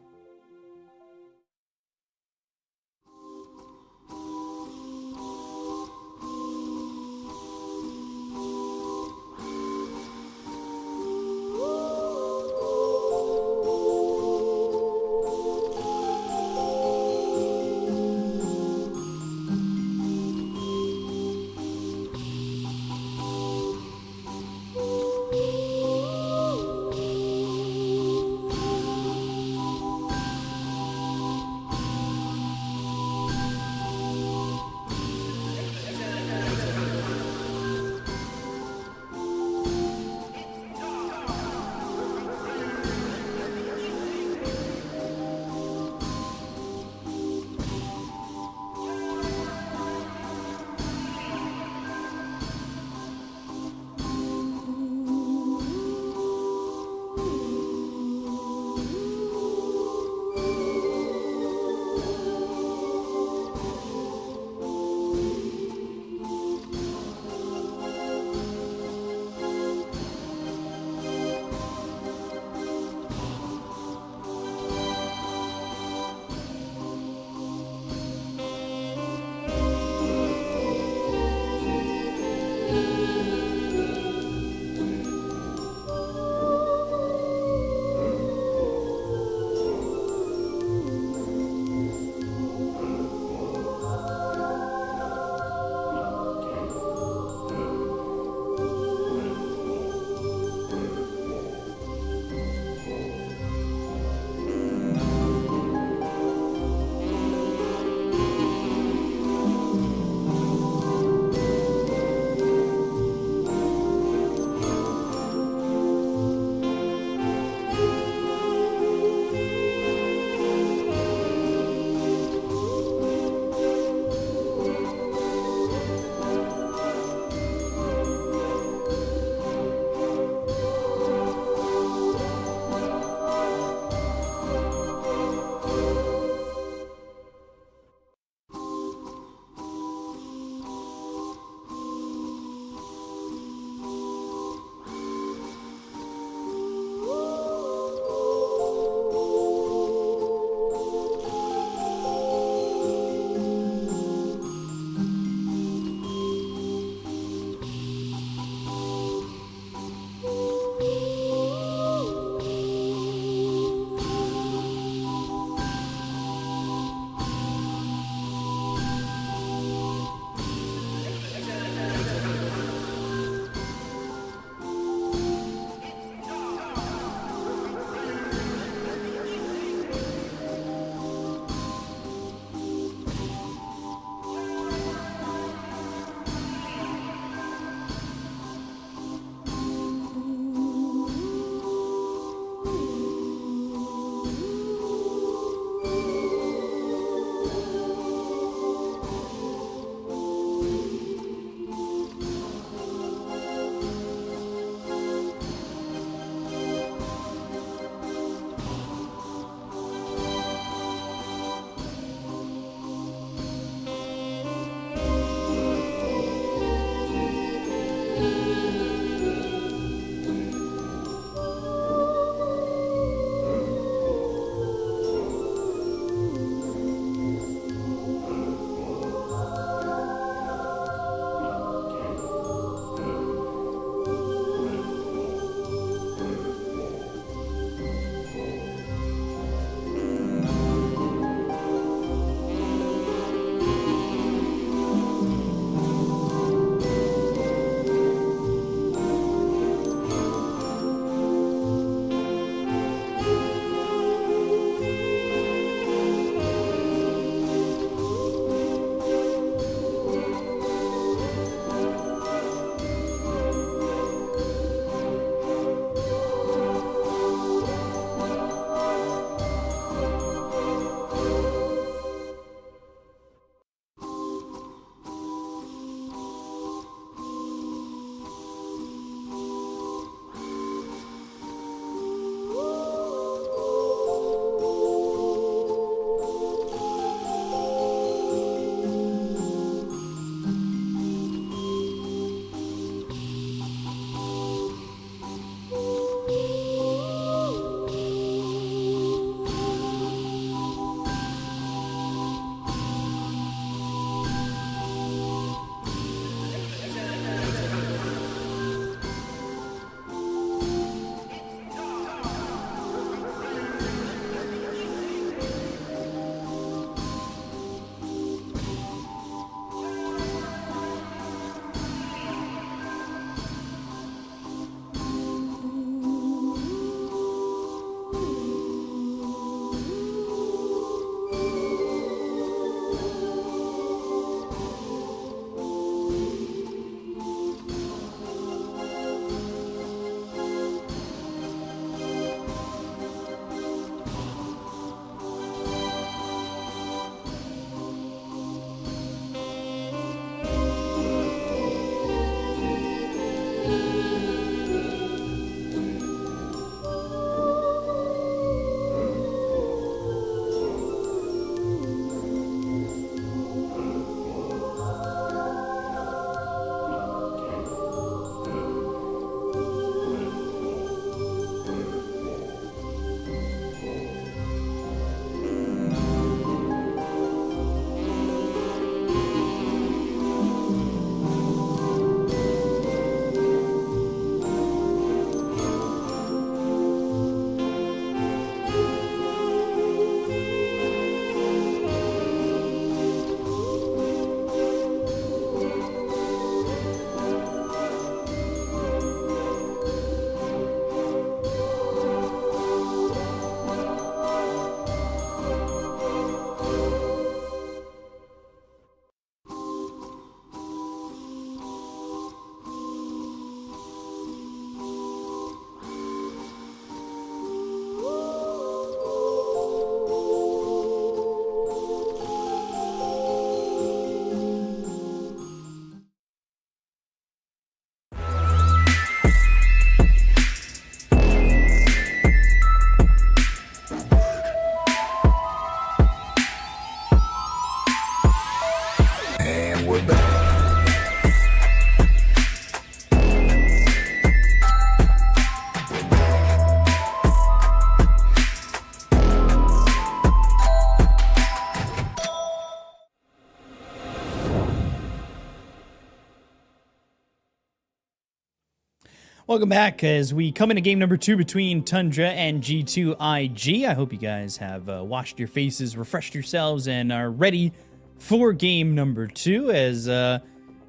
Welcome back as we come into game number 2 between Tundra and G2IG. I hope you guys have washed your faces, refreshed yourselves, and are ready for game number 2 as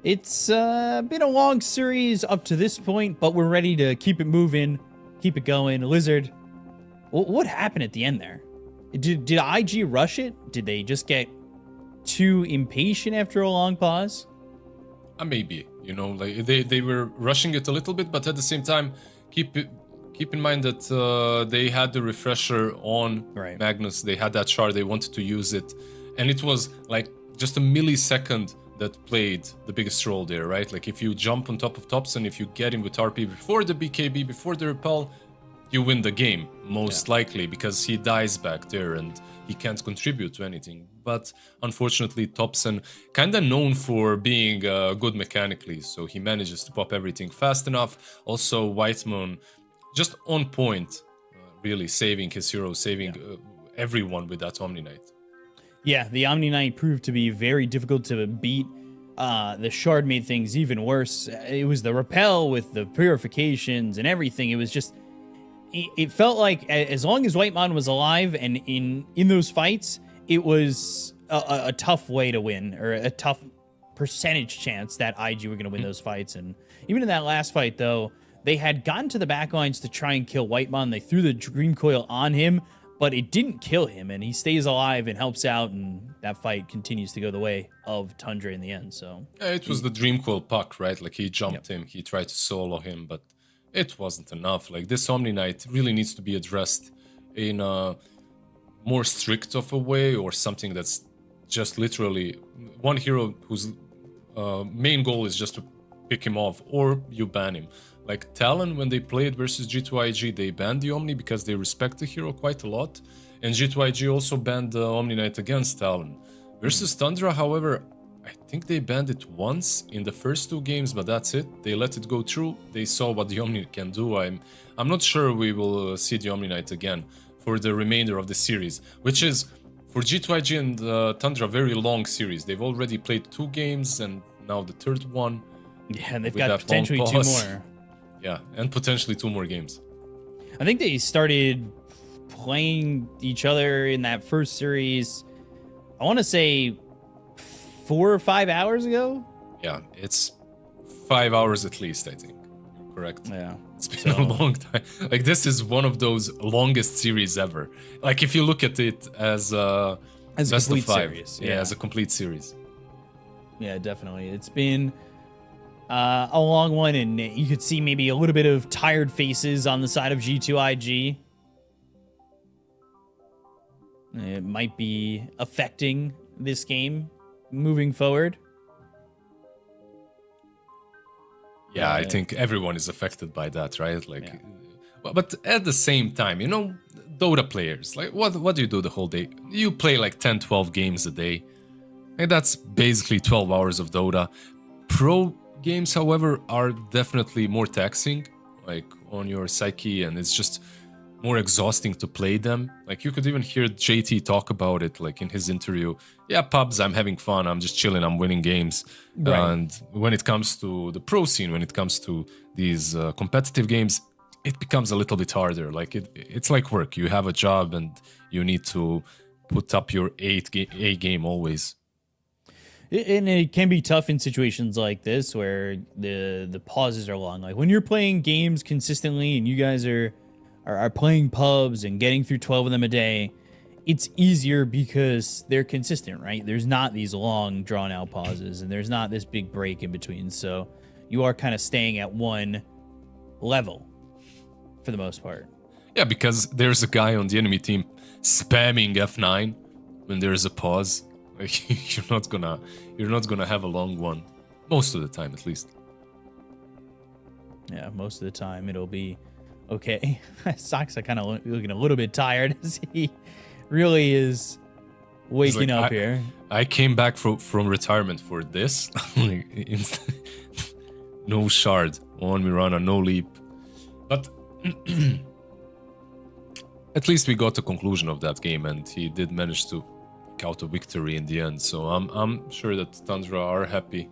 it's been a long series up to this point, but we're ready to keep it moving, keep it going. Lizard, what happened at the end there? Did IG rush it? Did they just get too impatient after a long pause? Maybe, you know, like they were rushing it a little bit, but at the same time, keep in mind that they had the refresher on Magnus. They had that shard. They wanted to use it, and it was like just a millisecond that played the biggest role there, right? Like if you jump on top of Thompson, if you get him with RP before the BKB, before the repel, you win the game most likely because he dies back there and he can't contribute to anything. But unfortunately, Thompson kinda known for being good mechanically, so he manages to pop everything fast enough. Also, Whitemon just on point, really saving his hero, saving everyone with that Omni Knight. Yeah, the Omni Knight proved to be very difficult to beat. The shard made things even worse. It was the repel with the purifications and everything. It was just... It felt like as long as Whitemon was alive and in those fights, it was a tough way to win, or a tough percentage chance that IG were going to win those fights. And even in that last fight, though, they had gotten to the backlines to try and kill Whitemon. They threw the Dream Coil on him, but it didn't kill him, and he stays alive and helps out, and that fight continues to go the way of Tundra in the end. So yeah, it was the Dream Coil puck, right? Like he jumped him, he tried to solo him, but it wasn't enough. Like this Omni Knight really needs to be addressed in a more strict of a way, or something that's just literally one hero whose main goal is just to pick him off, or you ban him. Like Talon, when they played versus G2IG, they banned the Omni because they respect the hero quite a lot, and G2IG also banned the Omni Knight against Talon. Versus Tundra, however, I think they banned it once in the first 2 games, but that's it. They let it go through. They saw what the Omni can do. I'm not sure we will see the Omni Knight again for the remainder of the series, which is, for G2IG and Tundra, a very long series. They've already played 2 games, and now the 3rd one. Yeah, and they've got potentially 2 more. Yeah, and potentially 2 more games. I think they started playing each other in that first series, I want to say 4 or 5 hours ago? Yeah, it's 5 hours at least, I think. Correct? Yeah. It's been a long time. Like, this is one of those longest series ever. Like, if you look at it as a best of 5. Series, yeah, as a complete series. Yeah, definitely. It's been a long one, and you could see maybe a little bit of tired faces on the side of G2IG. It might be affecting this game moving forward. Yeah, I think everyone is affected by that, right? Like, but at the same time, you know, Dota players, like, what do you do the whole day? You play like 10, 12 games a day. And that's basically 12 hours of Dota. Pro games, however, are definitely more taxing, like on your psyche, and it's just more exhausting to play them. Like, you could even hear JT talk about it, like in his interview. Yeah, pubs, I'm having fun, I'm just chilling, I'm winning games. Right. And when it comes to the pro scene, when it comes to these competitive games, it becomes a little bit harder. Like, it's like work. You have a job and you need to put up your A game always. And it can be tough in situations like this where the pauses are long. Like when you're playing games consistently and you guys are playing pubs and getting through 12 of them a day, it's easier because they're consistent, right? There's not these long drawn out pauses and there's not this big break in between. So you are kind of staying at one level for the most part. Yeah, because there's a guy on the enemy team spamming F9 when there's a pause. Like, you're not gonna have a long one most of the time, at least. Yeah, most of the time it'll be okay. Socks are kind of looking a little bit tired as he really is waking up here. I came back from retirement for this. No shard on Mirana, no leap. But at least we got a conclusion of that game, and he did manage to out a victory in the end. So I'm sure that Tundra are happy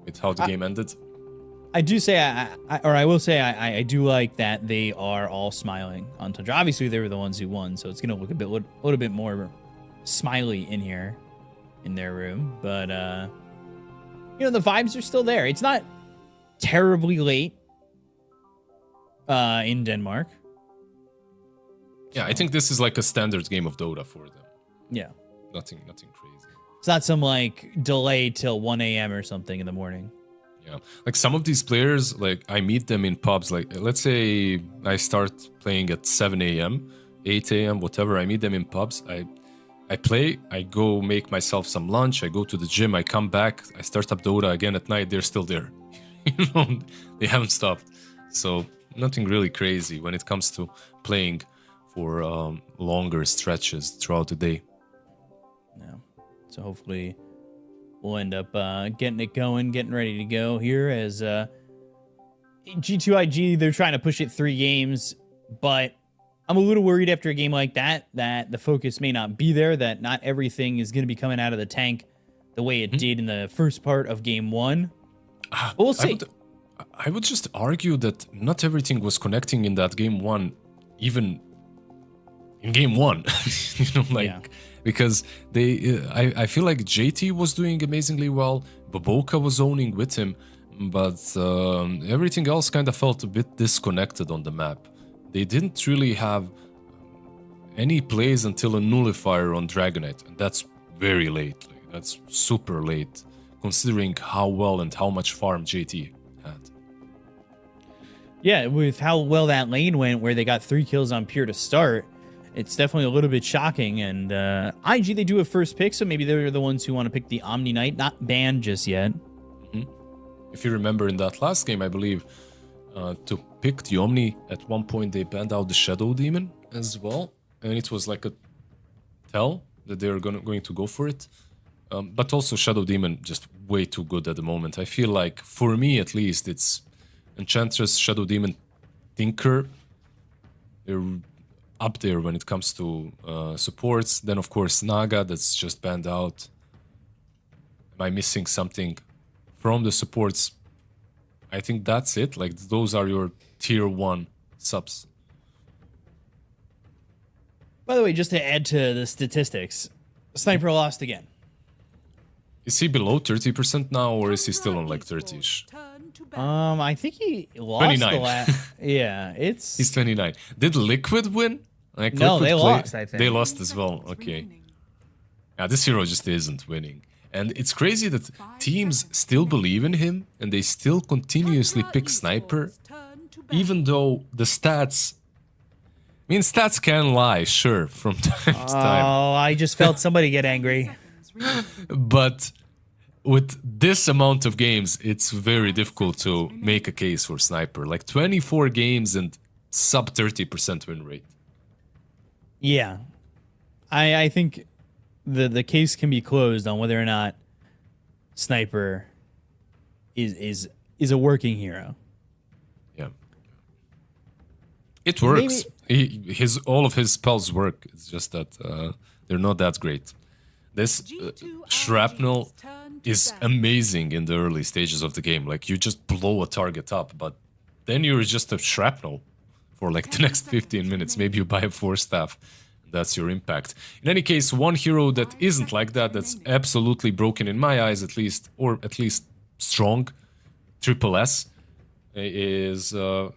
with how the game ended. I do say, I will say, I do like that they are all smiling on Tundra. Obviously, they were the ones who won, so it's gonna look a little bit more smiley in here, in their room. But you know, the vibes are still there. It's not terribly late in Denmark. Yeah, I think this is like a standard game of Dota for them. Yeah. Nothing crazy. It's not some like delay till 1 a.m. or something in the morning. Yeah, like some of these players, like I meet them in pubs. Like let's say I start playing at 7 a.m., 8 a.m., whatever. I meet them in pubs. I play. I go make myself some lunch. I go to the gym. I come back. I start up Dota again at night. They're still there. You know, they haven't stopped. So nothing really crazy when it comes to playing for longer stretches throughout the day. Yeah. So hopefully we'll end up getting it going, getting ready to go here as G2IG, they're trying to push it 3 games, but I'm a little worried after a game like that the focus may not be there, that not everything is going to be coming out of the tank the way it did in the first part of game 1. But we'll see. I would just argue that not everything was connecting in that game 1, even in game 1. You know, like... Yeah. Because I feel like JT was doing amazingly well, Baboka was owning with him, but everything else kind of felt a bit disconnected on the map. They didn't really have any plays until a nullifier on Dragonite, and that's very late. Like, that's super late, considering how well and how much farm JT had. Yeah, with how well that lane went, where they got 3 kills on Pure to start, it's definitely a little bit shocking. And IG, they do a first pick, so maybe they're the ones who want to pick the Omni Knight, not banned just yet. Mm-hmm. If you remember in that last game, I believe, to pick the Omni, at one point they banned out the Shadow Demon as well. And it was like a tell that they're going to go for it. But also Shadow Demon just way too good at the moment. I feel like, for me at least, it's Enchantress, Shadow Demon, Tinker. They're up there when it comes to supports. Then, of course, Naga, that's just banned out. Am I missing something from the supports? I think that's it. Like, those are your tier 1 subs. By the way, just to add to the statistics, Sniper lost again. Is he below 30% now, or is he still on like 30-ish? I think he lost 29. the last. Yeah, it's... He's 29. Did Liquid win? Like, no, Liquid they lost, I think. They lost as well. Okay. Yeah, this hero just isn't winning. And it's crazy that teams still believe in him and they still continuously pick Sniper, even though the stats... I mean, stats can lie, sure, from time to time. Oh, I just felt somebody get angry. But with this amount of games, it's very difficult to make a case for Sniper. Like 24 games and sub 30% win rate. Yeah. I think the case can be closed on whether or not Sniper is a working hero. Yeah. It works. All of his spells work. It's just that they're not that great. This shrapnel is amazing in the early stages of the game. Like, you just blow a target up, but then you're just a shrapnel for like the next 15 minutes. Maybe you buy a 4-staff. That's your impact. In any case, one hero that isn't like that, that's absolutely broken in my eyes at least, or at least strong, triple S, is the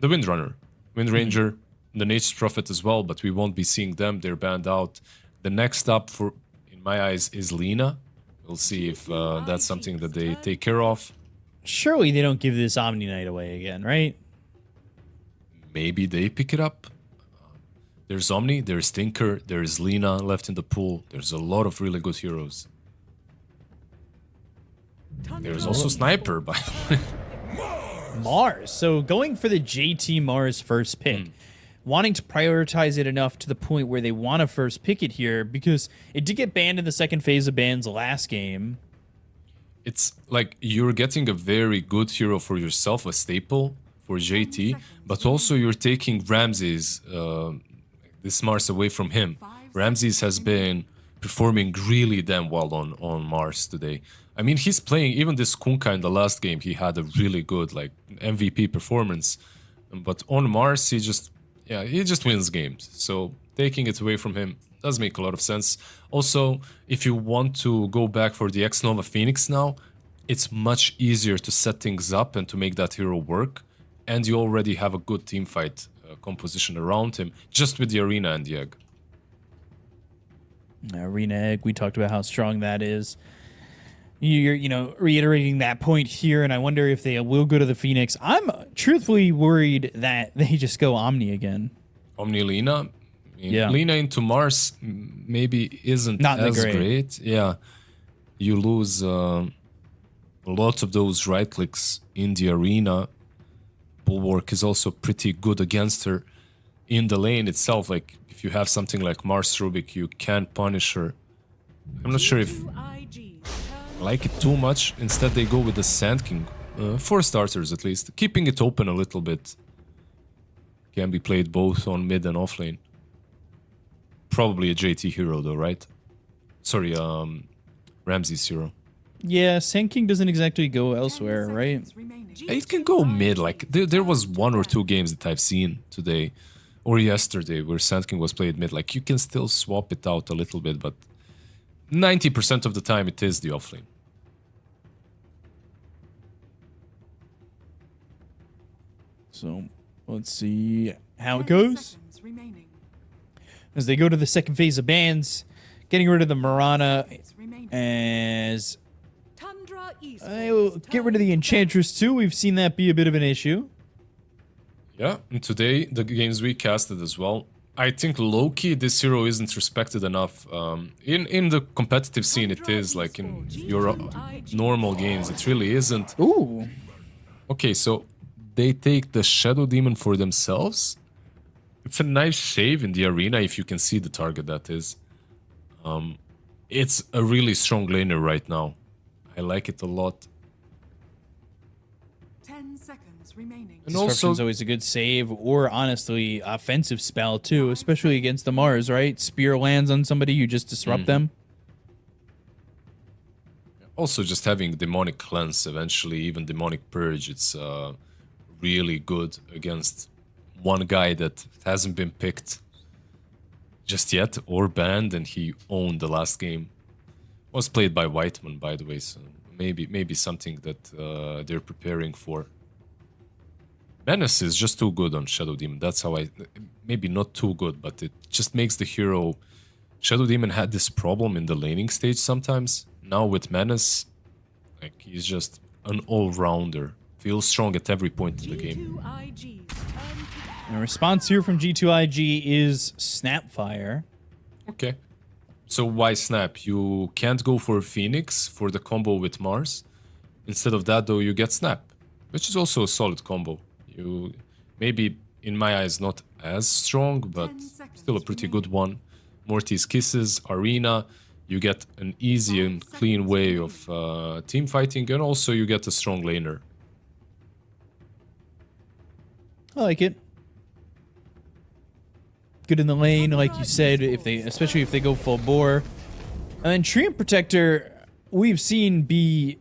Windrunner. Windranger, the Nature's Prophet as well, but we won't be seeing them. They're banned out. The next up, for in my eyes, is Lina. We'll see if that's something that they take care of. Surely they don't give this Omni Knight away again, right? Maybe they pick it up. There's Omni, there's Tinker, there's Lina left in the pool. There's a lot of really good heroes. There's also Sniper, by the way. Mars. So going for the JT Mars first pick. Wanting to prioritize it enough to the point where they want to first pick it here, because it did get banned in the second phase of bans last game. It's like you're getting a very good hero for yourself, a staple for JT, but also you're taking Ramses, this Mars away from him. Ramses has been performing really damn well on Mars today. I mean, he's playing, even this Kunkka in the last game, he had a really good, like, MVP performance. But on Mars, he just wins games. So taking it away from him does make a lot of sense. Also, if you want to go back for the X-Nova Phoenix now, it's much easier to set things up and to make that hero work. And you already have a good teamfight composition around him, just with the Arena and the Egg. Arena Egg, we talked about how strong that is. You're, reiterating that point here, and I wonder if they will go to the Phoenix. I'm truthfully worried that they just go Omni again. Omni Lina? Yeah. Lina into Mars maybe isn't Not as great. great. Yeah. You lose a lot of those right clicks in the Arena. Bulwark is also pretty good against her in the lane itself. Like, if you have something like Mars Rubik, you can't punish her. I'm not sure if I like it too much. Instead, they go with the Sand King, for starters at least. Keeping it open a little bit. Can be played both on mid and off lane. Probably a JT hero though, right? Sorry, Ramsey's hero. Yeah, Sand King doesn't exactly go elsewhere, right? It can go mid. Like, there was 1 or 2 games that I've seen today or yesterday where Sand King was played mid. Like, you can still swap it out a little bit, but 90% of the time it is the offlane. So let's see how it goes. As they go to the second phase of bans, getting rid of the Marana, as I will get rid of the Enchantress too. We've seen that be a bit of an issue. Yeah, and today the games we casted as well. I think low-key this hero isn't respected enough. In the competitive scene it is, like in your normal games it really isn't. Ooh. Okay, so they take the Shadow Demon for themselves. It's a nice save in the Arena if you can see the target, that is. It's a really strong laner right now. I like it a lot. 10 seconds remaining. And Disruption's always a good save, or honestly, offensive spell too, especially against the Mars, right? Spear lands on somebody, you just disrupt them. Also, just having Demonic Cleanse, eventually, even Demonic Purge, it's really good against one guy that hasn't been picked just yet or banned, and he owned the last game. Was played by Whiteman, by the way, so maybe something that they're preparing for. Menace is just too good on Shadow Demon. That's how maybe not too good, but it just makes the hero. Shadow Demon had this problem in the laning stage sometimes. Now with Menace, like, he's just an all-rounder. Feels strong at every point in the game. A response here from G2IG is Snapfire. Okay. So why Snap? You can't go for Phoenix for the combo with Mars. Instead of that, though, you get Snap, which is also a solid combo. You maybe, in my eyes, not as strong, but still a pretty good one. Morty's Kisses, Arena, you get an easy and clean way of team fighting, and also you get a strong laner. I like it. Good in the lane, like you said, especially if they go full bore. And then Treant Protector, we've seen be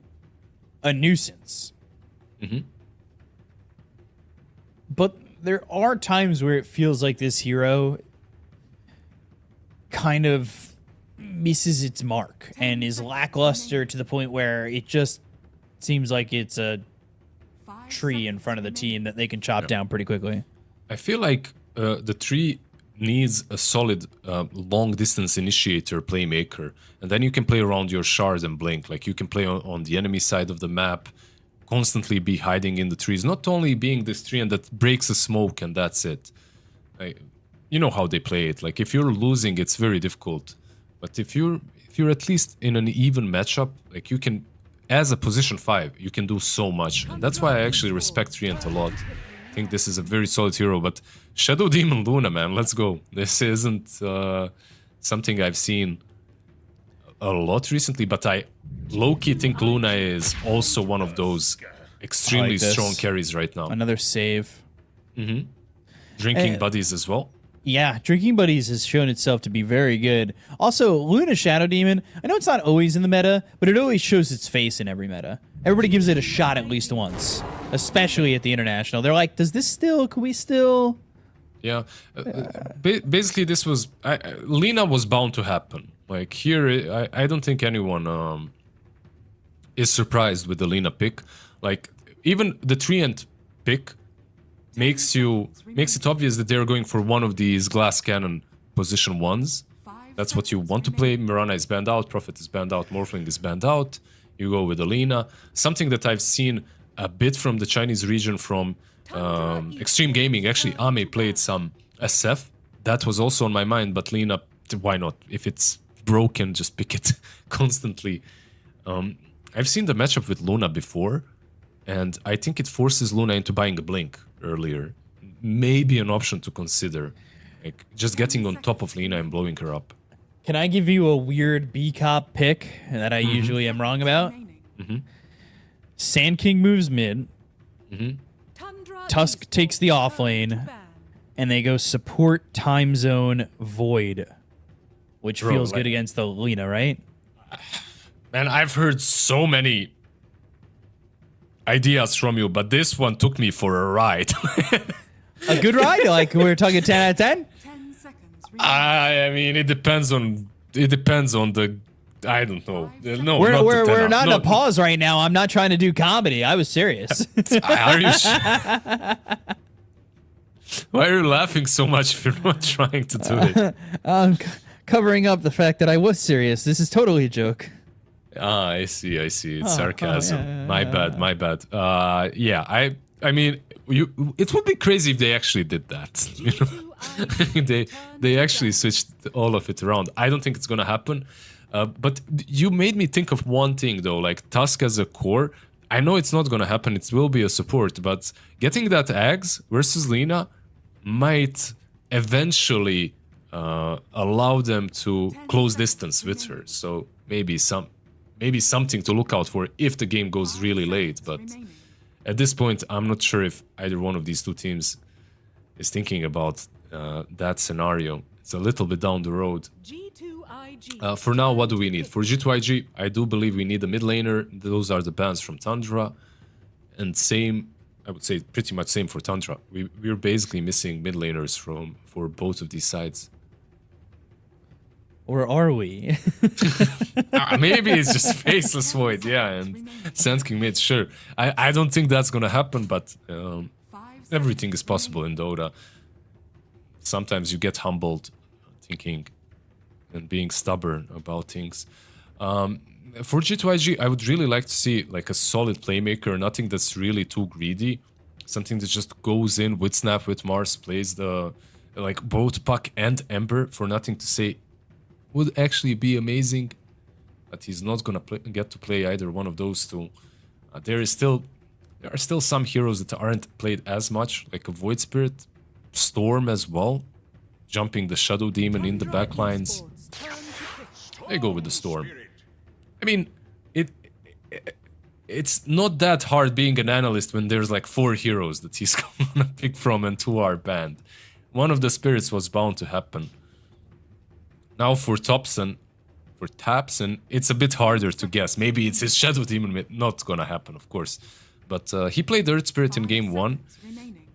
a nuisance. But there are times where it feels like this hero kind of misses its mark and is lackluster to the point where it just seems like it's a tree in front of the team that they can chop down pretty quickly. I feel like the tree needs a solid long-distance initiator playmaker, and then you can play around your shard and blink. Like, you can play on the enemy side of the map, constantly be hiding in the trees, not only being this tree and that breaks a smoke and that's it. You know how they play it. Like, if you're losing, it's very difficult. But if you're at least in an even matchup, like, you can, as a position 5, you can do so much. And that's why I actually respect Treant a lot. I think this is a very solid hero, but Shadow Demon Luna, man, let's go. This isn't something I've seen a lot recently, but I low-key think Luna is also one of those extremely strong carries right now. Another save. Drinking buddies as well. Yeah, Drinking Buddies has shown itself to be very good. Also, Luna Shadow Demon, I know it's not always in the meta, but it always shows its face in every meta. Everybody gives it a shot at least once, especially at the International. They're like, does this still, can we still? Yeah, basically this was, Lina was bound to happen. Like here, I don't think anyone is surprised with the Lina pick. Like even the Treant pick makes it obvious that they're going for one of these glass cannon position ones. That's what you want to play. Mirana is banned out, Prophet is banned out, Morphling is banned out. You go with Alina. Something that I've seen a bit from the Chinese region from Extreme Gaming. Actually, Ame played some SF. That was also on my mind, but Lina, why not? If it's broken, just pick it constantly. I've seen the matchup with Luna before, and I think it forces Luna into buying a Blink earlier. Maybe an option to consider. Like just getting on top of Lina and blowing her up. Can I give you a weird B-Cop pick that I usually am wrong about? Sand King moves mid. Tusk takes the off lane. And they go support time zone Void. Which feels good against the Lina, right? Man, I've heard so many ideas from you, but this one took me for a ride. A good ride? Like we're talking 10 out of 10? I mean, it depends on the, I don't know. No, we're not in a pause right now. I'm not trying to do comedy. I was serious. Are you Why are you laughing so much if you're not trying to do it? I'm covering up the fact that I was serious. This is totally a joke. Ah, I see. It's sarcasm. My bad. Yeah, I mean, it would be crazy if they actually did that. You know, they actually switched all of it around. I don't think it's gonna happen. But you made me think of one thing though, like Tusk as a core. I know it's not gonna happen. It will be a support, but getting that Ags versus Lina might eventually allow them to close distance with her. So maybe something to look out for if the game goes really late. But at this point, I'm not sure if either one of these two teams is thinking about that scenario. It's a little bit down the road. For now, what do we need? For G2IG, I do believe we need a mid laner. Those are the bans from Tundra. And same, I would say pretty much same for Tundra. We're basically missing mid laners for both of these sides. Or are we? Maybe it's just Faceless Void, yeah, and Sand King mid, sure. I don't think that's gonna happen, but everything is possible in Dota. Sometimes you get humbled thinking and being stubborn about things. For G2IG, I would really like to see like a solid playmaker, nothing that's really too greedy. Something that just goes in with Snap, with Mars, plays the like both Puck and Ember for nothing to say. Would actually be amazing, but he's not gonna get to play either one of those two. There are still some heroes that aren't played as much, like a Void Spirit, Storm as well, jumping the Shadow Demon in the backlines. I go with the Storm. I mean, it's not that hard being an analyst when there's like 4 heroes that he's gonna pick from and 2 are banned. One of the spirits was bound to happen. Now for Tapson, it's a bit harder to guess. Maybe it's his Shadow Demon, not gonna happen, of course. But he played Earth Spirit in game 1.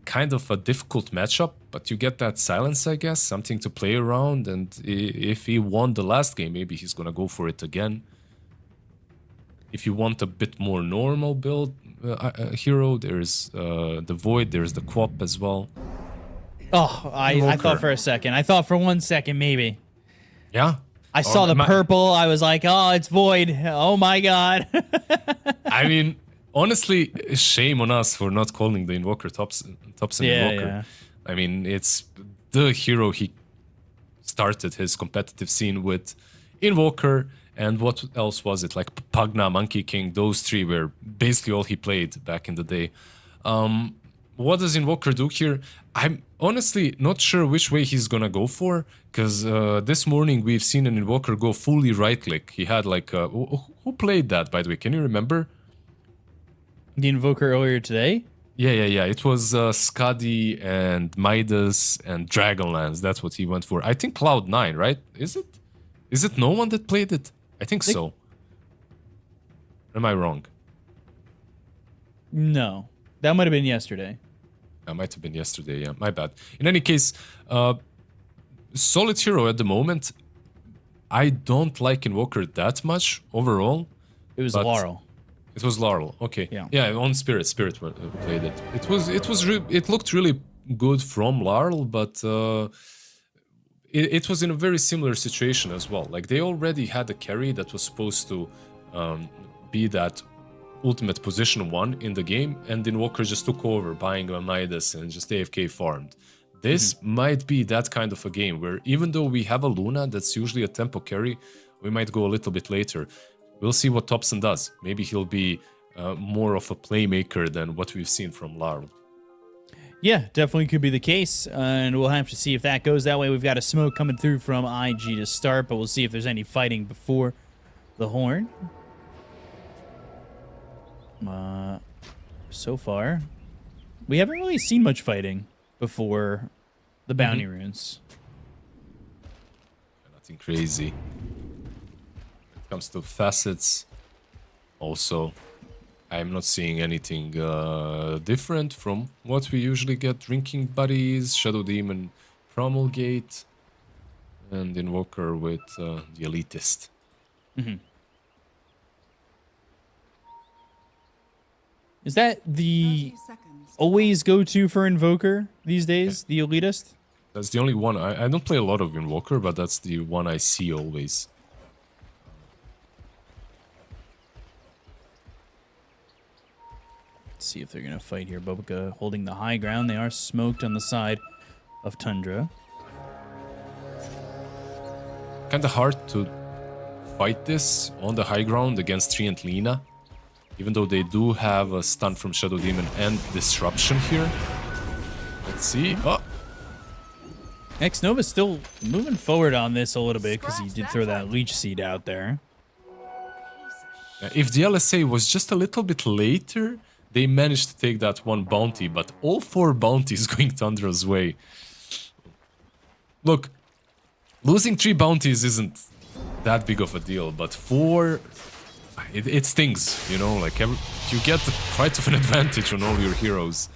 Kind of a difficult matchup, but you get that silence, I guess, something to play around. And if he won the last game, maybe he's gonna go for it again. If you want a bit more normal build hero, there's the Void, there's the Quap as well. Oh, I thought for a second. I thought for 1 second, maybe. Yeah. I saw the purple. I was like, oh, it's Void. Oh my god. I mean, honestly, shame on us for not calling the Invoker Thompson Invoker. Yeah. I mean, it's the hero he started his competitive scene with. Invoker, and what else was it? Like Pugna, Monkey King, those 3 were basically all he played back in the day. What does Invoker do here? I'm honestly not sure which way he's gonna go for, because this morning we've seen an Invoker go fully right-click. He had like... who played that, by the way? Can you remember? The Invoker earlier today? Yeah. It was Skadi and Midas and Dragonlance. That's what he went for. I think Cloud9, right? Is it? Is it no one that played it? I think so. Am I wrong? No. That might have been yesterday. That might have been yesterday, yeah. My bad. In any case, Solid Hero at the moment, I don't like Invoker that much overall. It was Laurel. It was Laurel. Okay. Yeah, on Spirit played it. It looked really good from Laurel, but it was in a very similar situation as well. Like they already had a carry that was supposed to be that ultimate position 1 in the game, and Invoker just took over, buying a Midas and just AFK farmed. This might be that kind of a game where even though we have a Luna that's usually a tempo carry, we might go a little bit later. We'll see what Topson does. Maybe he'll be more of a playmaker than what we've seen from Laurel. Yeah, definitely could be the case, and we'll have to see if that goes that way. We've got a smoke coming through from IG to start, but we'll see if there's any fighting before the horn. So far, we haven't really seen much fighting before the bounty runes. Nothing crazy. When it comes to facets, also, I'm not seeing anything different from what we usually get. Drinking Buddies, Shadow Demon, Promulgate, and Invoker with the Elitist. Is that the always go-to for Invoker these days, the Elitist? That's the only one. I don't play a lot of Invoker, but that's the one I see always. Let's see if they're going to fight here. Bobica holding the high ground. They are smoked on the side of Tundra. Kind of hard to fight this on the high ground against Tree and Lina. Even though they do have a stun from Shadow Demon and Disruption here. Let's see. Oh! X-Nova's still moving forward on this a little bit because he did throw that Leech Seed out there. If the LSA was just a little bit later, they managed to take that one bounty, but all 4 bounties going Tundra's way. Look, losing 3 bounties isn't that big of a deal, but 4... It stings, you know, like you get quite of an advantage on all your heroes.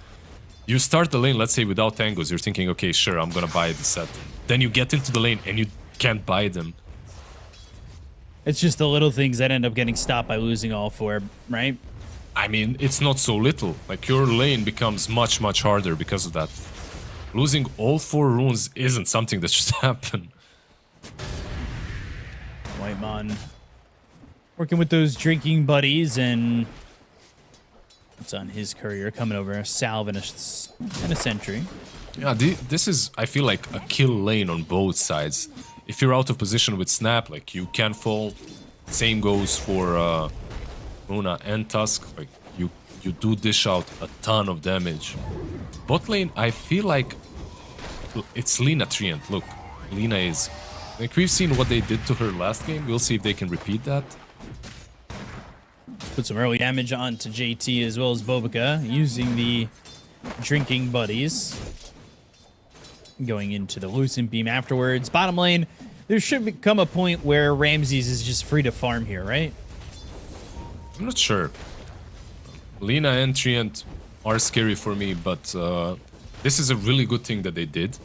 You start the lane, let's say, without tangos, you're thinking, okay, sure, I'm gonna buy the set. Then you get into the lane and you can't buy them. It's just the little things that end up getting stopped by losing all 4, right? I mean, it's not so little. Like, your lane becomes much, much harder because of that. Losing all 4 runes isn't something that should happen. Whitemon working with those drinking buddies, and it's on his courier coming over, a salve and a sentry. Yeah, this is, I feel like, a kill lane on both sides. If you're out of position with Snap, like, you can fall. Same goes for Luna and Tusk. Like, you do dish out a ton of damage. Bot lane, I feel like it's Lina Treant. Look, Lina is... Like, we've seen what they did to her last game. We'll see if they can repeat that. Put some early damage onto JT as well as Bobica, using the drinking buddies. Going into the Lucent Beam afterwards. Bottom lane, there should come a point where Ramses is just free to farm here, right? I'm not sure. Lina and Treant are scary for me, but this is a really good thing that they did.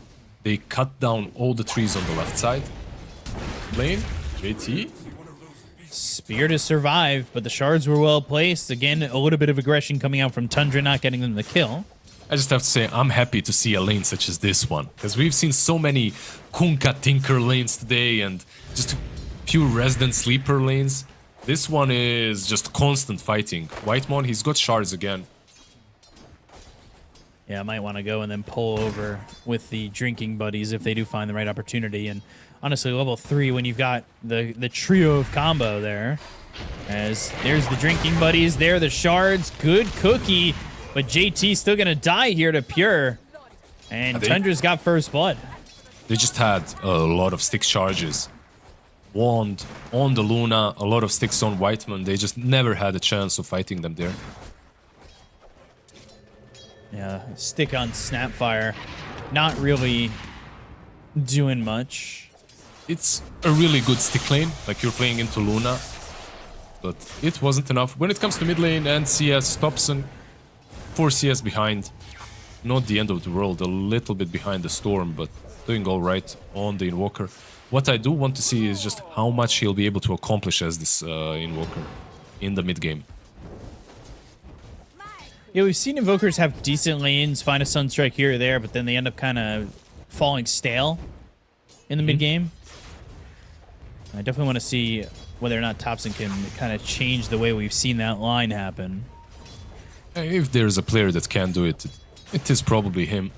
They cut down all the trees on the left side. Lane, JT. Spear to survive, but the shards were well placed. Again, a little bit of aggression coming out from Tundra, not getting them the kill. I just have to say, I'm happy to see a lane such as this one, because we've seen so many Kunkka Tinker lanes today and just a few resident sleeper lanes. This one is just constant fighting. Whitemon, he's got shards again. Yeah, I might want to go and then pull over with the drinking buddies if they do find the right opportunity. And honestly, level 3, when you've got the trio of combo there, as there's the drinking buddies, there the shards, good cookie, but JT's still gonna die here to Pure, and Tundra's got first blood. They just had a lot of stick charges. Wand on the Luna, a lot of sticks on Whitemon. They just never had a chance of fighting them there. Yeah, stick on Snapfire. Not really doing much. It's a really good stick lane, like you're playing into Luna. But it wasn't enough. When it comes to mid lane and CS, Thompson 4 CS behind. Not the end of the world, a little bit behind the Storm, but doing all right on the Invoker. What I do want to see is just how much he'll be able to accomplish as this Invoker in the mid game. Yeah, we've seen Invokers have decent lanes, find a Sunstrike here or there, but then they end up kind of falling stale in the mid game. I definitely want to see whether or not Thompson can kind of change the way we've seen that line happen. If there's a player that can do it, it is probably him.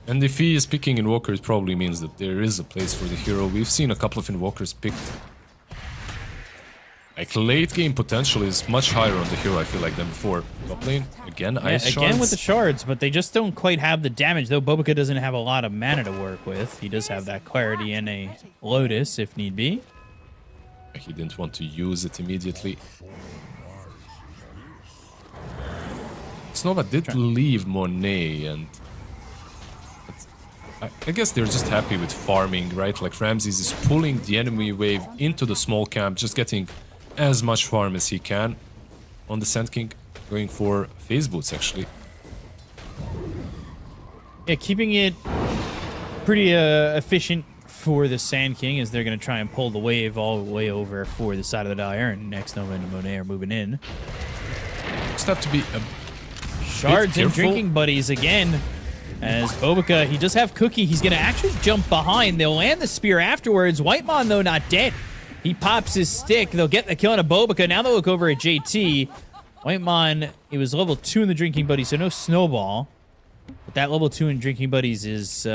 And if he is picking Invoker, it probably means that there is a place for the hero. We've seen a couple of Invokers picked. Like, late game potential is much higher on the hero, I feel like, than before. Top lane, again, Ice Shards. Again with the shards, but they just don't quite have the damage, though Bobica doesn't have a lot of mana to work with. He does have that clarity and a Lotus, if need be. He didn't want to use it immediately. Snova did leave Monet, and I guess they're just happy with farming, right? Like, Ramses is pulling the enemy wave into the small camp, just getting as much farm as he can on the Sand King, going for phase boots, actually. Yeah, keeping it pretty efficient for the Sand King as they're going to try and pull the wave all the way over for the side of the Dire, and next Nova and Monet are moving in. Just have to be a Shards and drinking buddies again. As Bobica, he does have Cookie. He's going to actually jump behind. They'll land the spear afterwards. Whitemon, though, not dead. He pops his stick. They'll get the kill on a Bobica. Now they'll look over at JT. Whitemon, he was level 2 in the Drinking Buddies, so no Snowball. But that level 2 in Drinking Buddies is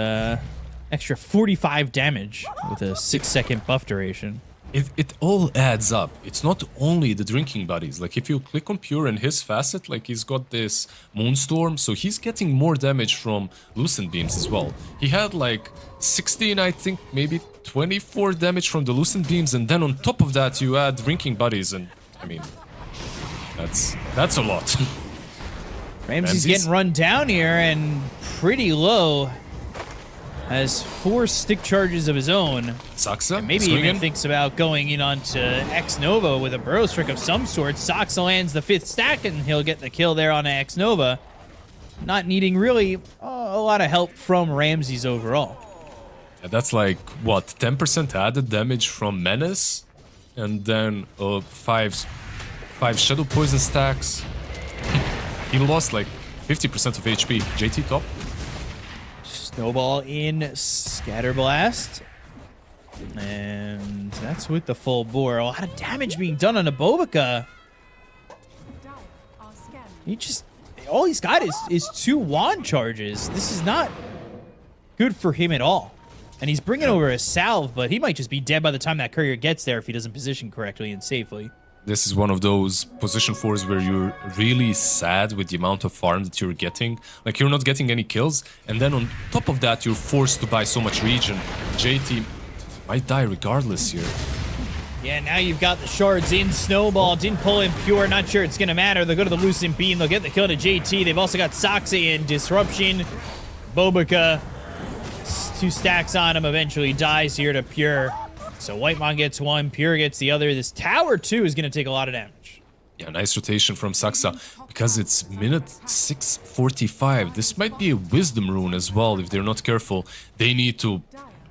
extra 45 damage with a 6-second buff duration. It all adds up. It's not only the Drinking Buddies. Like, if you click on Pure and his facet, like, he's got this Moonstorm, so he's getting more damage from Lucent Beams as well. He had like 16, I think, maybe 24 damage from the Lucent Beams, and then on top of that you add Drinking Buddies, and I mean, that's a lot. Ramsey's getting run down here and pretty low. Has 4 stick charges of his own. Saxa maybe even thinks about going in onto X-Nova with a Burrow Strike of some sort. Saxa lands the 5th stack and he'll get the kill there on X-Nova. Not needing really a lot of help from Ramses overall. Yeah, that's like, what, 10% added damage from Menace? And then 5 Shadow Poison stacks. He lost like 50% of HP. JT top. Snowball in Scatterblast. And that's with the full bore. A lot of damage being done on a Bobica. All he's got is 2 wand charges. This is not good for him at all. And he's bringing over a salve, but he might just be dead by the time that courier gets there if he doesn't position correctly and safely. This is one of those position 4s where you're really sad with the amount of farm that you're getting. Like, you're not getting any kills, and then on top of that, you're forced to buy so much regen. JT might die regardless here. Yeah, now you've got the shards in. Snowball didn't pull in Pure. Not sure it's going to matter. They'll go to the Lucent Beam. They'll get the kill to JT. They've also got Saxa in. Disruption. Bobica. 2 stacks on him. Eventually dies here to Pure. So Whitemon gets 1, Pure gets the other. This tower, too, is going to take a lot of damage. Yeah, nice rotation from Saxa. Because it's minute 6:45. This might be a Wisdom rune as well, if they're not careful. They need to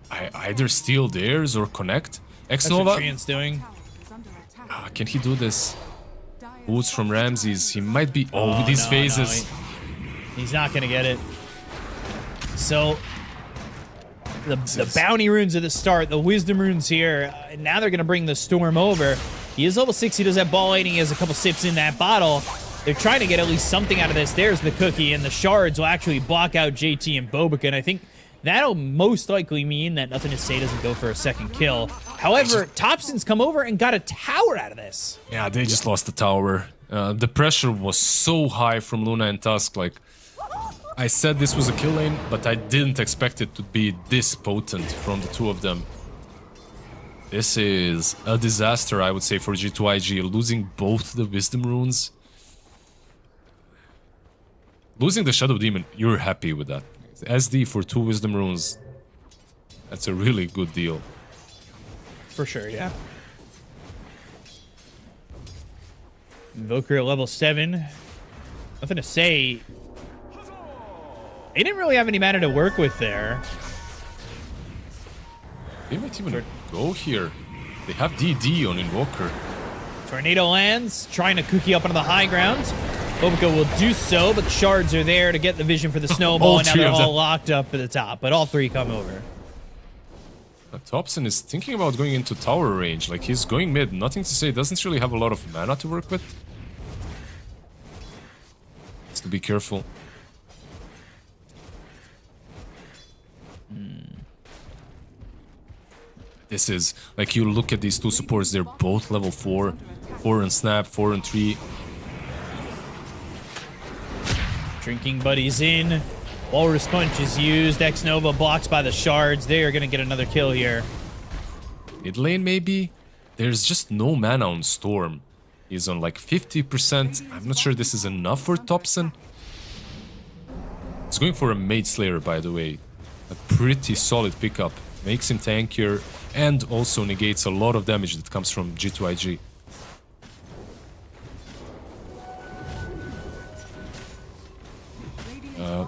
either steal theirs or connect. X-Nova. That's what Trian's doing. Can he do this? Boots from Ramses. He might be... Oh, with these phases. No, he's not going to get it. So... The bounty runes at the start, the wisdom runes here, and now they're going to bring the storm over. He is level 6, he does have ball lighting, he has a couple sips in that bottle. They're trying to get at least something out of this. There's the cookie, and the shards will actually block out JT and Bobica, and I think that'll most likely mean that Nothing to Say doesn't go for a second kill. However, Thompson's come over and got a tower out of this. Yeah, they just lost the tower. The pressure was so high from Luna and Tusk, like... I said this was a kill lane, but I didn't expect it to be this potent from the 2 of them. This is a disaster, I would say, for G2IG, losing both the Wisdom runes. losing the Shadow Demon, you're happy with that. SD for 2 Wisdom Runes, that's a really good deal. For sure, yeah. Invoker at level 7. Nothing to say. They didn't really have any mana to work with there. They might even go here. They have DD on Invoker. Tornado lands, trying to cookie up onto the high ground. Bobica will do so, but the shards are there to get the vision for the snowball, and now they're all locked up at the top, but all 3 come over. Thompson is thinking about going into tower range. Like, he's going mid. Nothing to say. Doesn't really have a lot of mana to work with. Has to be careful. This is, like, you look at these 2 supports, they're both level 4. 4 and Snap, 4 and 3. Drinking buddies in. Walrus Punch is used. X-Nova blocked by the shards. They are going to get another kill here. Mid lane, maybe? There's just no mana on Storm. He's on like 50%. I'm not sure this is enough for Thompson. He's going for a Mage Slayer, by the way. A pretty solid pickup. Makes him tankier and also negates a lot of damage that comes from G2IG.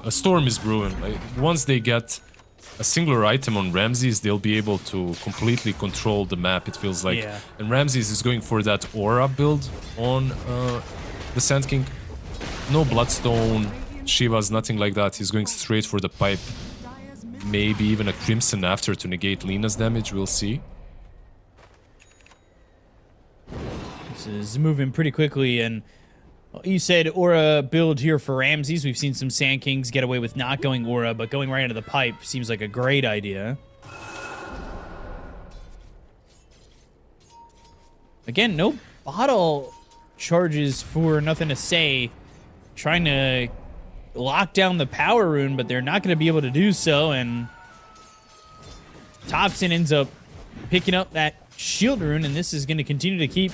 A storm is brewing. Like, once they get a singular item on Ramses, they'll be able to completely control the map, it feels like. Yeah. And Ramses is going for that aura build on the Sand King. No Bloodstone, Shivas, nothing like that. He's going straight for the pipe. Maybe even a Crimson after to negate Lina's damage, we'll see. This is moving pretty quickly, and you said aura build here for Ramses. We've seen some Sand Kings get away with not going aura, but going right into the pipe seems like a great idea. Again, no bottle charges for Nothing to Say. Trying to lock down the power rune, but they're not going to be able to do so, and Thompson ends up picking up that shield rune, and this is going to continue to keep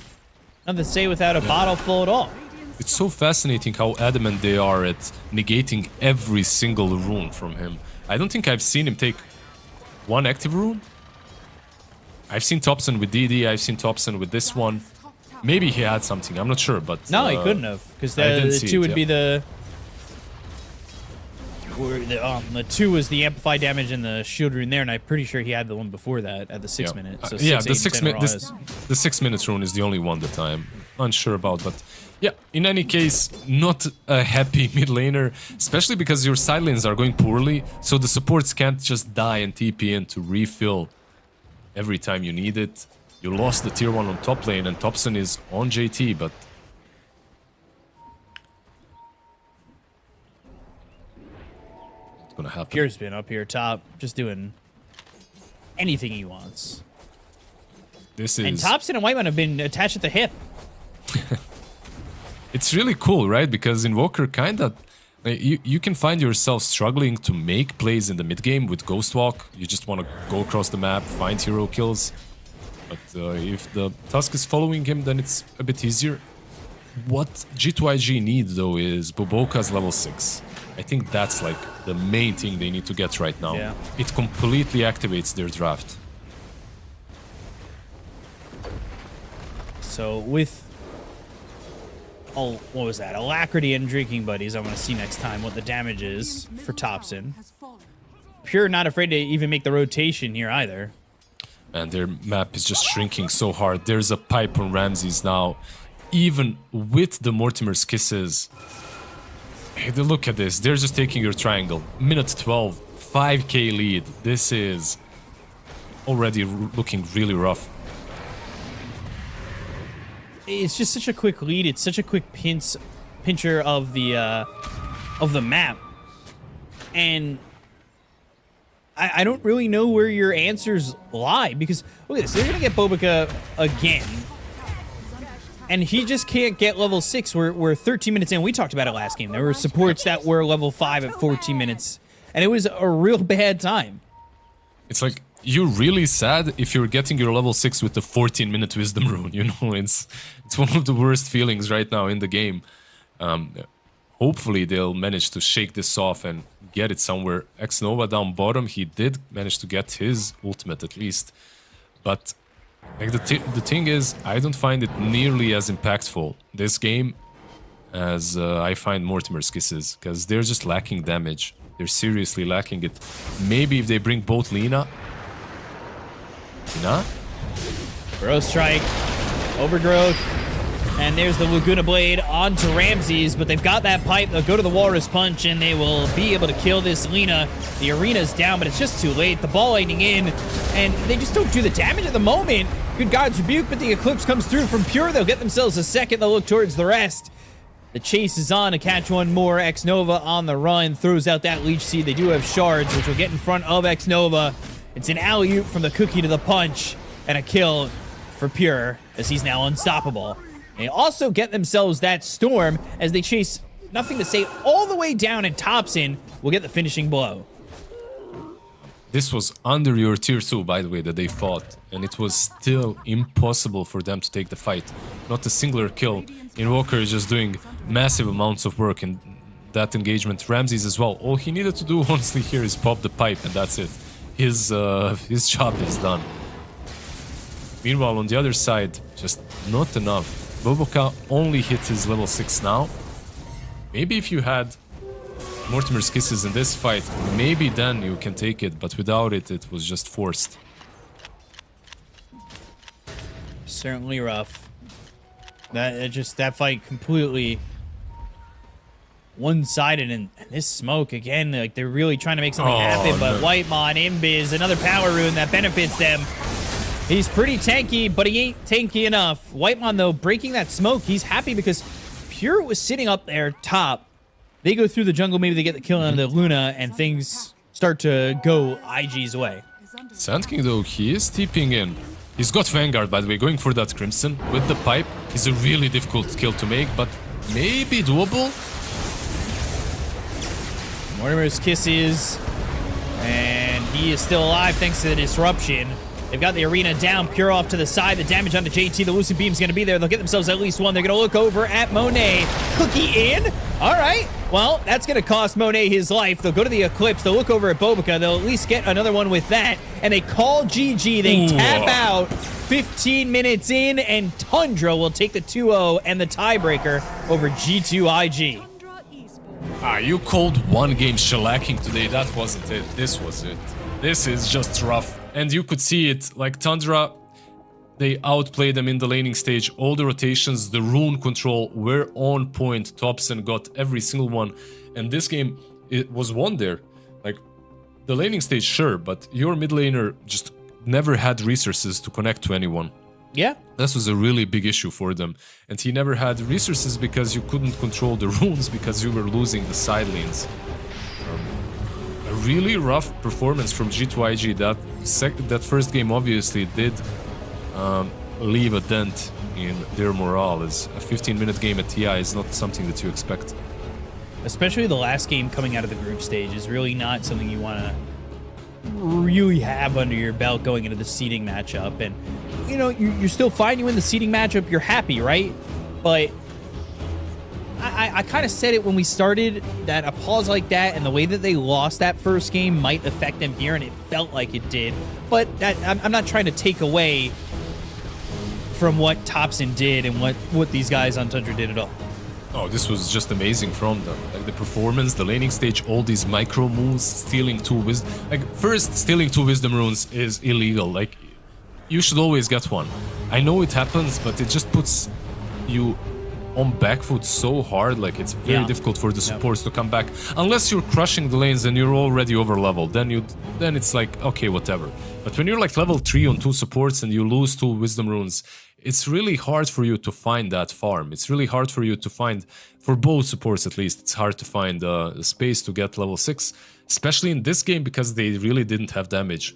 Nothing to Say without a bottle full at all. It's so fascinating how adamant they are at negating every single rune from him. I don't think I've seen him take one active rune. I've seen Thompson with DD, I've seen Thompson with this one. Maybe he had something, I'm not sure, but... No, he couldn't have, because the 2 would be the... The 2 was the amplified damage and the shield rune there, and I'm pretty sure he had the one before that at the 6 minute. So yeah, the 6 minute rune is the only one that I'm unsure about, but yeah, in any case, not a happy mid laner, especially because your side lanes are going poorly, so the supports can't just die and TP in to refill every time you need it. You lost the tier 1 on top lane, and Thompson is on JT, but gonna happen. Pure's been up here top, just doing anything he wants. This is... And Thompson and Whiteman have been attached at the hip. It's really cool, right? Because Invoker kinda... You can find yourself struggling to make plays in the mid game with Ghost Walk. You just want to go across the map, find hero kills. But if the Tusk is following him, then it's a bit easier. What G2IG need, though, is Boboka's level 6. I think that's like the main thing they need to get right now. Yeah. It completely activates their draft. So with what was that? Alacrity and Drinking Buddies, I want to see next time what the damage is for Thompson. Pure not afraid to even make the rotation here either. And their map is just shrinking so hard. There's a pipe on Ramses now. Even with the Mortimer's Kisses. Hey, look at this. They're just taking your triangle. Minute 12, 5k lead. This is already looking really rough. It's just such a quick lead. It's such a quick pincher of the map, and I don't really know where your answers lie, because look at this. They're gonna get Bobica again, and he just can't get level 6. We're 13 minutes in. We talked about it last game. There were supports that were level 5 at 14 minutes, and it was a real bad time. It's like, you're really sad if you're getting your level 6 with the 14-minute Wisdom Rune, you know? It's one of the worst feelings right now in the game. hopefully they'll manage to shake this off and get it somewhere. X-Nova down bottom, he did manage to get his ultimate at least. But like the thing is, I don't find it nearly as impactful this game as I find Mortimer's Kisses, because they're just lacking damage. They're seriously lacking it. Maybe if they bring both Lina. Growth Strike, Overgrowth, and there's the Laguna Blade onto Ramses, but they've got that pipe. They'll go to the Walrus Punch, and they will be able to kill this Lina. The arena's down, but it's just too late. The ball lightning in, and they just don't do the damage at the moment. Good God's Rebuke, but the Eclipse comes through from Pure. They'll get themselves a second. They'll look towards the rest. The chase is on to catch one more. X-Nova on the run, throws out that Leech Seed. They do have shards, which will get in front of X-Nova. It's an alley-oop from the Cookie to the Punch, and a kill for Pure, as he's now unstoppable. They also get themselves that Storm as they chase Nothing to Say all the way down, and Thompson will get the finishing blow. This was under your tier 2, by the way, that they fought, and it was still impossible for them to take the fight. Not a singular kill. Invoker is just doing massive amounts of work in that engagement. Ramses as well. All he needed to do, honestly, here is pop the pipe, and that's it. His job is done. Meanwhile, on the other side, just not enough. Boboka only hit his level 6 now. Maybe if you had Mortimer's Kisses in this fight, maybe then you can take it, but without it, it was just forced. Certainly rough. That fight completely one-sided, and this smoke again, like they're really trying to make something happen, but no. Whitemon, Imbiz, another power rune that benefits them. He's pretty tanky, but he ain't tanky enough. Whitemon, though, breaking that smoke, he's happy because Pure was sitting up there top. They go through the jungle, maybe they get the kill on the Luna, and things start to go IG's way. Sand King, though, he is TPing in. He's got Vanguard, by the way, going for that Crimson with the pipe. Is a really difficult kill to make, but maybe doable. Mortimer's Kisses, and he is still alive thanks to the disruption. They've got the arena down, Pure off to the side. The damage onto JT, the Lucid Beam's going to be there. They'll get themselves at least one. They're going to look over at Monet. Cookie in. All right. Well, that's going to cost Monet his life. They'll go to the Eclipse. They'll look over at Bobica. They'll at least get another one with that. And they call GG. They tap out 15 minutes in, and Tundra will take the 2-0 and the tiebreaker over G2IG. You called one game shellacking today. That wasn't it. This was it. This is just rough. And you could see it, like Tundra, they outplayed them in the laning stage. All the rotations, the rune control were on point. Thompson got every single one. And this game, it was won there. Like, the laning stage, sure, but your mid laner just never had resources to connect to anyone. Yeah. This was a really big issue for them. And he never had resources because you couldn't control the runes because you were losing the side lanes. A really rough performance from G2IG. That first game obviously did leave a dent in their morale, as a 15-minute game at TI is not something that you expect. Especially the last game coming out of the group stage is really not something you want to really have under your belt going into the seeding matchup. And, you know, you're still fine. You win the seeding matchup, you're happy, right? But I kind of said it when we started, that a pause like that and the way that they lost that first game might affect them here, and it felt like it did. But I'm not trying to take away from what Thompson did and what these guys on Tundra did at all. Oh, this was just amazing from them. Like, the performance, the laning stage, all these micro moves, stealing 2 wisdom. Like, first, stealing 2 wisdom runes is illegal. Like, you should always get one. I know it happens, but it just puts you on back foot so hard. Like, it's very difficult for the supports to come back. Unless you're crushing the lanes and you're already over leveled, then it's like, okay, whatever. But when you're like level 3 on 2 supports and you lose 2 wisdom runes, it's really hard for you to find that farm. It's really hard for you to find, for both supports at least, it's hard to find space to get level 6, especially in this game because they really didn't have damage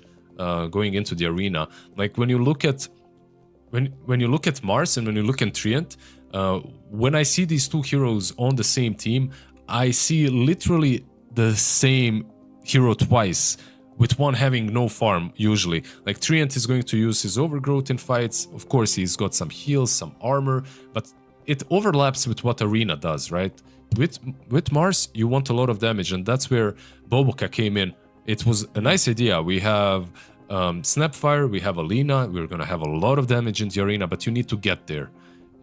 going into the arena. Like, when you look at when you look at Mars and when you look at Treant, when I see these 2 heroes on the same team, I see literally the same hero twice, with one having no farm, usually. Like, Treant is going to use his overgrowth in fights. Of course, he's got some heals, some armor, but it overlaps with what Arena does, right? with Mars, you want a lot of damage, and that's where Boboka came in. It was a nice idea. We have Snapfire, we have Alina, we're gonna have a lot of damage in the arena, but you need to get there.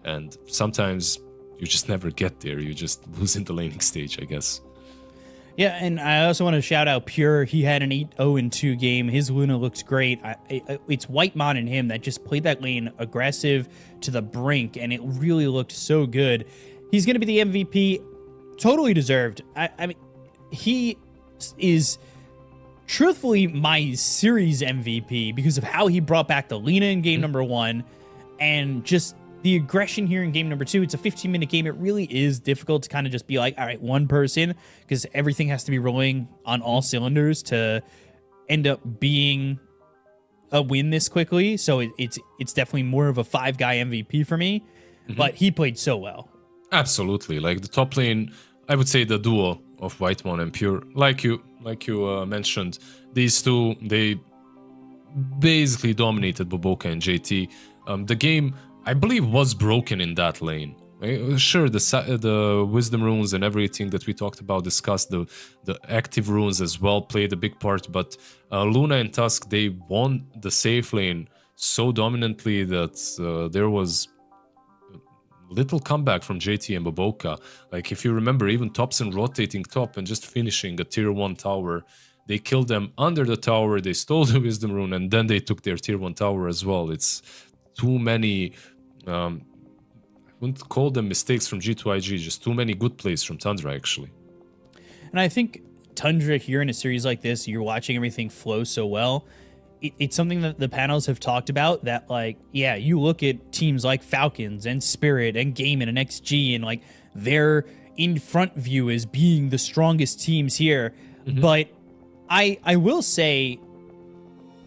And sometimes you just never get there. You just lose in the laning stage, I guess. Yeah, and I also want to shout out Pure. He had an 8-0-2 game. His Luna looked great. It's Whitemon and him that just played that lane aggressive to the brink, and it really looked so good. He's going to be the MVP. Totally deserved. I mean, he is truthfully my series MVP because of how he brought back the Lina in game number 1 and just the aggression here in game number 2. It's a 15-minute game. It really is difficult to kind of just be like, all right, one person, because everything has to be rolling on all cylinders to end up being a win this quickly. So it's definitely more of a 5-guy MVP for me, but he played so well. Absolutely. Like the top lane, I would say the duo of Whitemon and Pure, like you mentioned, these two, they basically dominated Boboka and JT. The game, I believe, was broken in that lane. Sure, the wisdom runes and everything that we talked about, discussed, the active runes as well played a big part, but Luna and Tusk, they won the safe lane so dominantly that there was little comeback from JT and Boboka. Like, if you remember, even Thompson rotating top and just finishing a tier 1 tower, they killed them under the tower, they stole the wisdom rune, and then they took their tier 1 tower as well. It's too many, I wouldn't call them mistakes from G2IG, just too many good plays from Tundra, actually. And I think Tundra here in a series like this, you're watching everything flow so well. It's something that the panels have talked about, that, like, yeah, you look at teams like Falcons and Spirit and Gaimin and XG, and like they're in front view as being the strongest teams here. But I will say,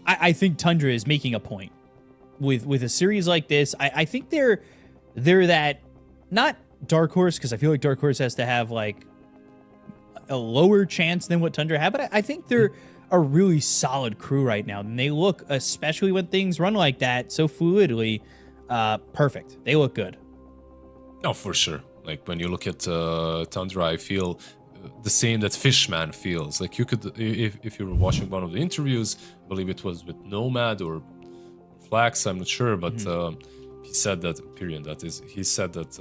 I think Tundra is making a point with a series like this. I think they're that, not Dark Horse, because I feel like Dark Horse has to have like a lower chance than what Tundra had, but I think they're a really solid crew right now, and they look, especially when things run like that so fluidly, perfect. They look good. Oh, for sure. Like, when you look at Tundra, I feel the same that Fishman feels. Like, you could, if you were watching one of the interviews, I believe it was with Nomad or Flax, I'm not sure, but he said that, he said that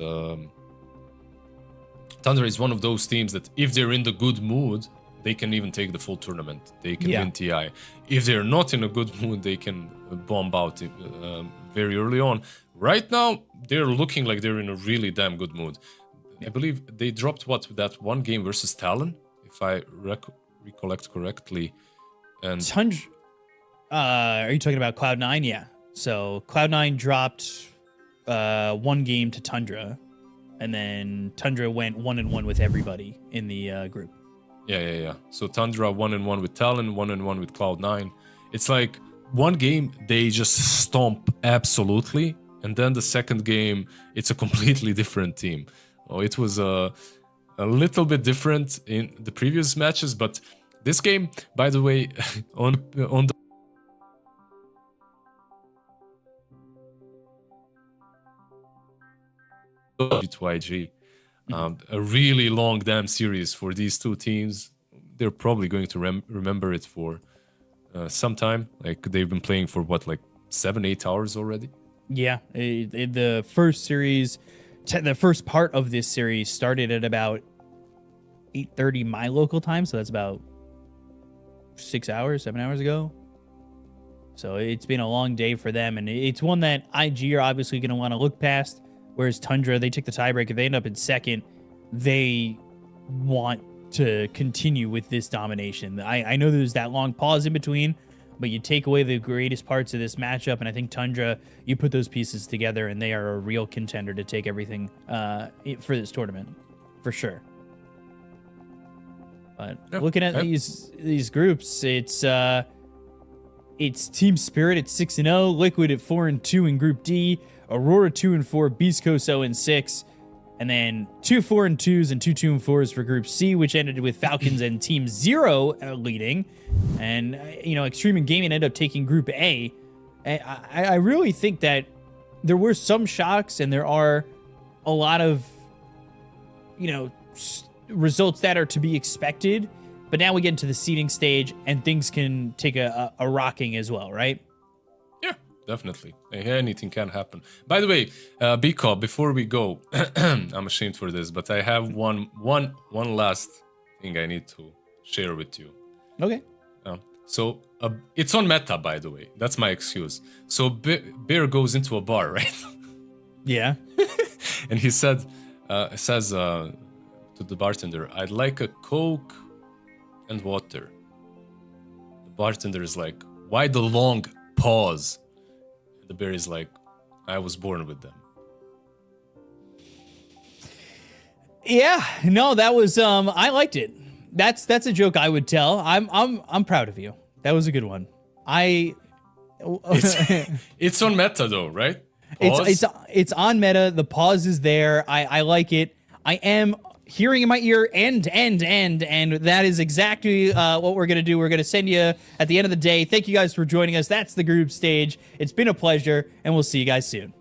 Tundra is one of those teams that if they're in the good mood, they can even take the full tournament. They can win TI. If they're not in a good mood, they can bomb out very early on. Right now, they're looking like they're in a really damn good mood. I believe they dropped that one game versus Talon, if I recollect correctly. And Tundra, are you talking about Cloud9? Yeah. So Cloud9 dropped one game to Tundra, and then Tundra went 1-1 with everybody in the group. Yeah. So Tundra 1-1 with Talon, 1-1 with Cloud9. It's like one game they just stomp absolutely, and then the second game it's a completely different team. Oh, it was a little bit different in the previous matches, but this game, by the way, on the G2IG. A really long damn series for these two teams. They're probably going to remember it for some time. Like, they've been playing for what, like 7-8 hours already? Yeah, the first series, the first part of this series started at about 8:30 my local time, so that's about 7 hours ago. So it's been a long day for them, and it's one that IG are obviously going to want to look past. Whereas Tundra, they took the tiebreaker. They end up in second. They want to continue with this domination. I know there's that long pause in between, but you take away the greatest parts of this matchup, and I think Tundra, you put those pieces together, and they are a real contender to take everything for this tournament, for sure. But looking at these groups, it's Team Spirit at 6-0, Liquid at 4-2 in Group D, Aurora 2-4, Beast Coast 0-6, and then 2 4-2s and 2 2-4s for Group C, which ended with Falcons and Team Zero leading. And, Extreme and Gaming ended up taking Group A. I really think that there were some shocks, and there are a lot of, results that are to be expected. But now we get into the seeding stage, and things can take a rocking as well, right? Yeah, definitely. Anything can happen. By the way, Biko, before we go, I'm ashamed for this, but I have one last thing I need to share with you. Okay. So it's on meta, by the way. That's my excuse. So Bear goes into a bar, right? Yeah. And he says to the bartender, "I'd like a Coke and water." The bartender is like, "Why the long pause?" The bear is like, "I was born with them." Yeah, no, that was I liked it. That's a joke I would tell. I'm proud of you. That was a good one. It's on meta though, right? Pause. It's on meta. The pause is there. I like it. I am hearing in my ear and that is exactly what we're gonna do. We're gonna send you at the end of the day. Thank you guys for joining us. That's the group stage. It's been a pleasure, and we'll see you guys soon.